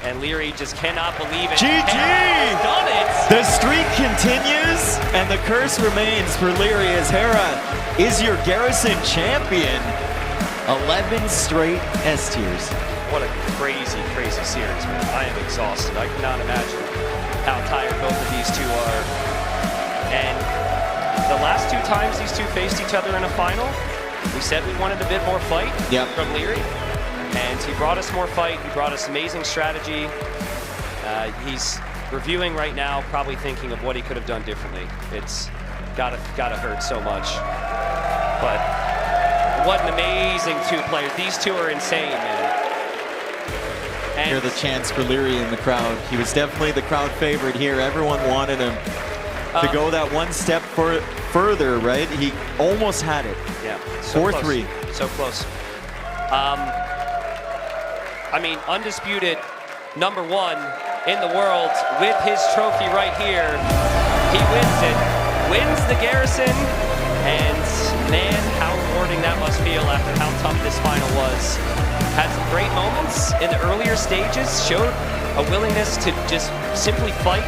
And Leary just cannot believe it. GG! Hera's done it! The streak continues, and the curse remains for Leary as Hera is your Garrison champion. 11 straight S tiers. What a crazy, crazy series, man. I am exhausted. I cannot imagine how tired both of these two are. And the last 2 times these two faced each other in a final, we said we wanted a bit more fight from Leary. And he brought us more fight. He brought us amazing strategy. He's reviewing right now, probably thinking of what he could have done differently. It's gotta hurt so much. But what an amazing 2 players. These 2 are insane, man. And Hear the chants for Leary in the crowd. He was definitely the crowd favorite here. Everyone wanted him to go that one step further, right? He almost had it. Yeah. So 4-3. Close. So close. I mean, undisputed #1 in the world with his trophy right here. He wins it, wins the Garrison, and man, how rewarding that must feel after how tough this final was. Had some great moments in the earlier stages, showed a willingness to just simply fight,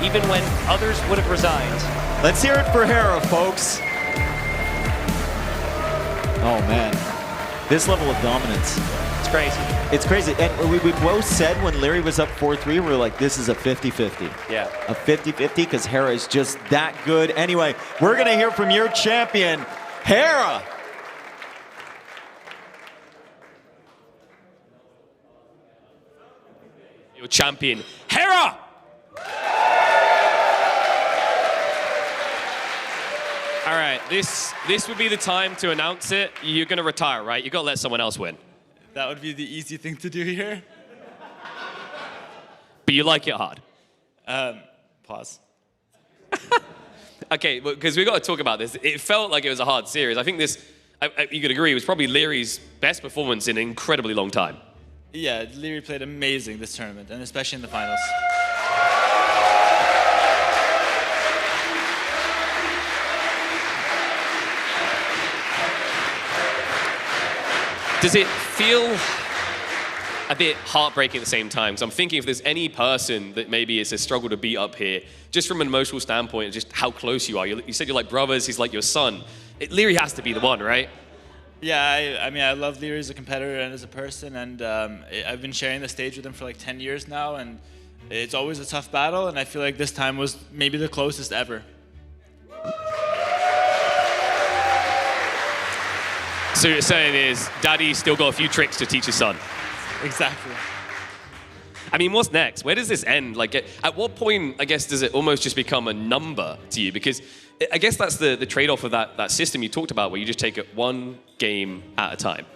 even when others would have resigned. Let's hear it for Hera, folks. Oh man, this level of dominance. It's crazy. It's crazy. And we both said when Leary was up 4-3, we were like, this is a 50-50. Yeah. A 50-50 because Hera is just that good. Anyway, we're going to hear from your champion, Hera. Your champion, Hera! All right, this would be the time to announce it. You're going to retire, right? You've got to let someone else win. That would be the easy thing to do here. But you like it hard. Pause. Okay, because we've got to talk about this. It felt like it was a hard series. I think this, you could agree, was probably Leary's best performance in an incredibly long time. Yeah, Leary played amazing this tournament, and especially in the finals. Does it feel a bit heartbreaking at the same time? So I'm thinking if there's any person that maybe it's a struggle to beat up here, just from an emotional standpoint, just how close you are. You said you're like brothers, he's like your son. Leary has to be the one, right? Yeah, I mean, I love Leary as a competitor and as a person, and I've been sharing the stage with him for like 10 years now, and it's always a tough battle, and I feel like this time was maybe the closest ever. So you're saying is, Daddy's still got a few tricks to teach his son. Exactly. I mean, what's next? Where does this end? Like, at what point, I guess, does it almost just become a number to you? Because I guess that's the trade-off of that system you talked about, where you just take it one game at a time.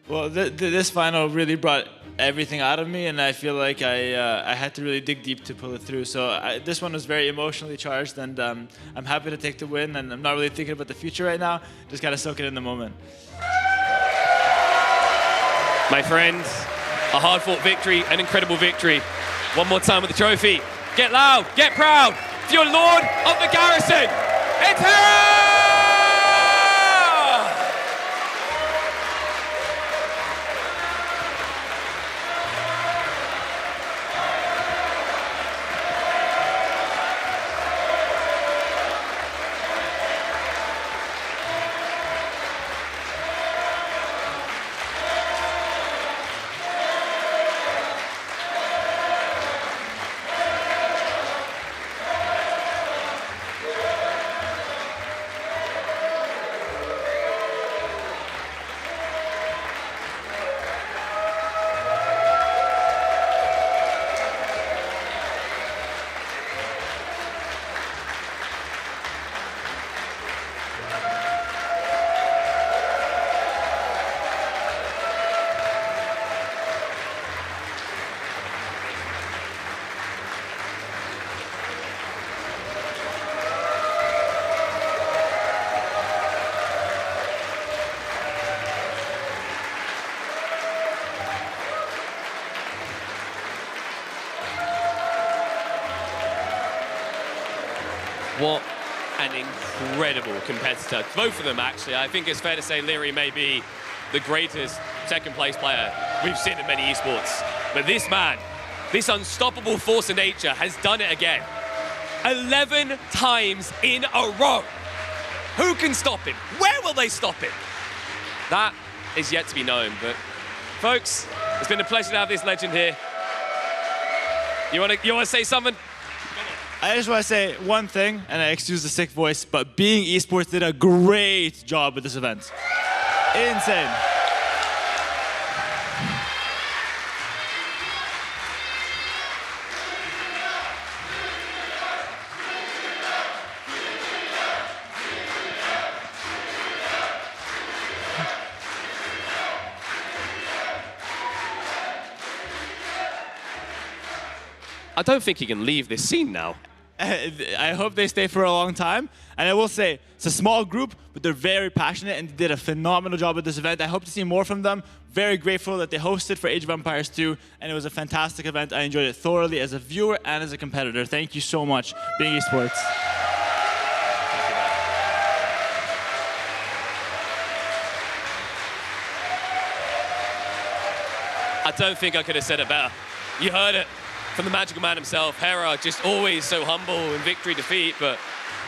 Well, this final really brought everything out of me, and I feel like I had to really dig deep to pull it through. So this one was very emotionally charged, and I'm happy to take the win, and I'm not really thinking about the future right now. Just gotta soak it in the moment. My friends, a hard-fought victory, an incredible victory. One more time with the trophy. Get loud, get proud. For your Lord of the Garrison, it's Hera! What an incredible competitor. Both of them, actually. I think it's fair to say Leary may be the greatest second-place player we've seen in many esports. But this man, this unstoppable force of nature, has done it again. 11 times in a row. Who can stop him? Where will they stop him? That is yet to be known. But folks, it's been a pleasure to have this legend here. You want to say something? I just want to say one thing, and I excuse the sick voice, but Being Esports did a great job with this event. Insane. I don't think he can leave this scene now. I hope they stay for a long time. And I will say, it's a small group, but they're very passionate and did a phenomenal job at this event. I hope to see more from them. Very grateful that they hosted for Age of Empires 2, and it was a fantastic event. I enjoyed it thoroughly as a viewer and as a competitor. Thank you so much, Being Esports. I don't think I could have said it better. You heard it from the magical man himself. Hera, just always so humble in victory, defeat, but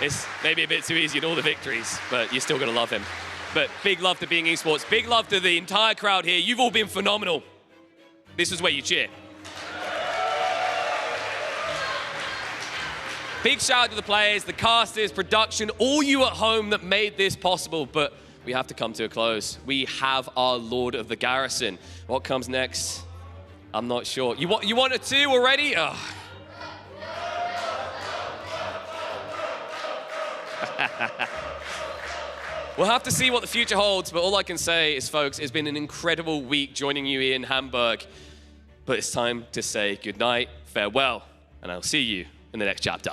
it's maybe a bit too easy in all the victories, but you're still going to love him. But big love to Being Esports. Big love to the entire crowd here. You've all been phenomenal. This is where you cheer. Big shout out to the players, the casters, production, all you at home that made this possible. But we have to come to a close. We have our Lord of the Garrison. What comes next? I'm not sure. You want a 2 already? Oh. We'll have to see what the future holds, but all I can say is, folks, it's been an incredible week joining you in Hamburg. But it's time to say goodnight, farewell, and I'll see you in the next chapter.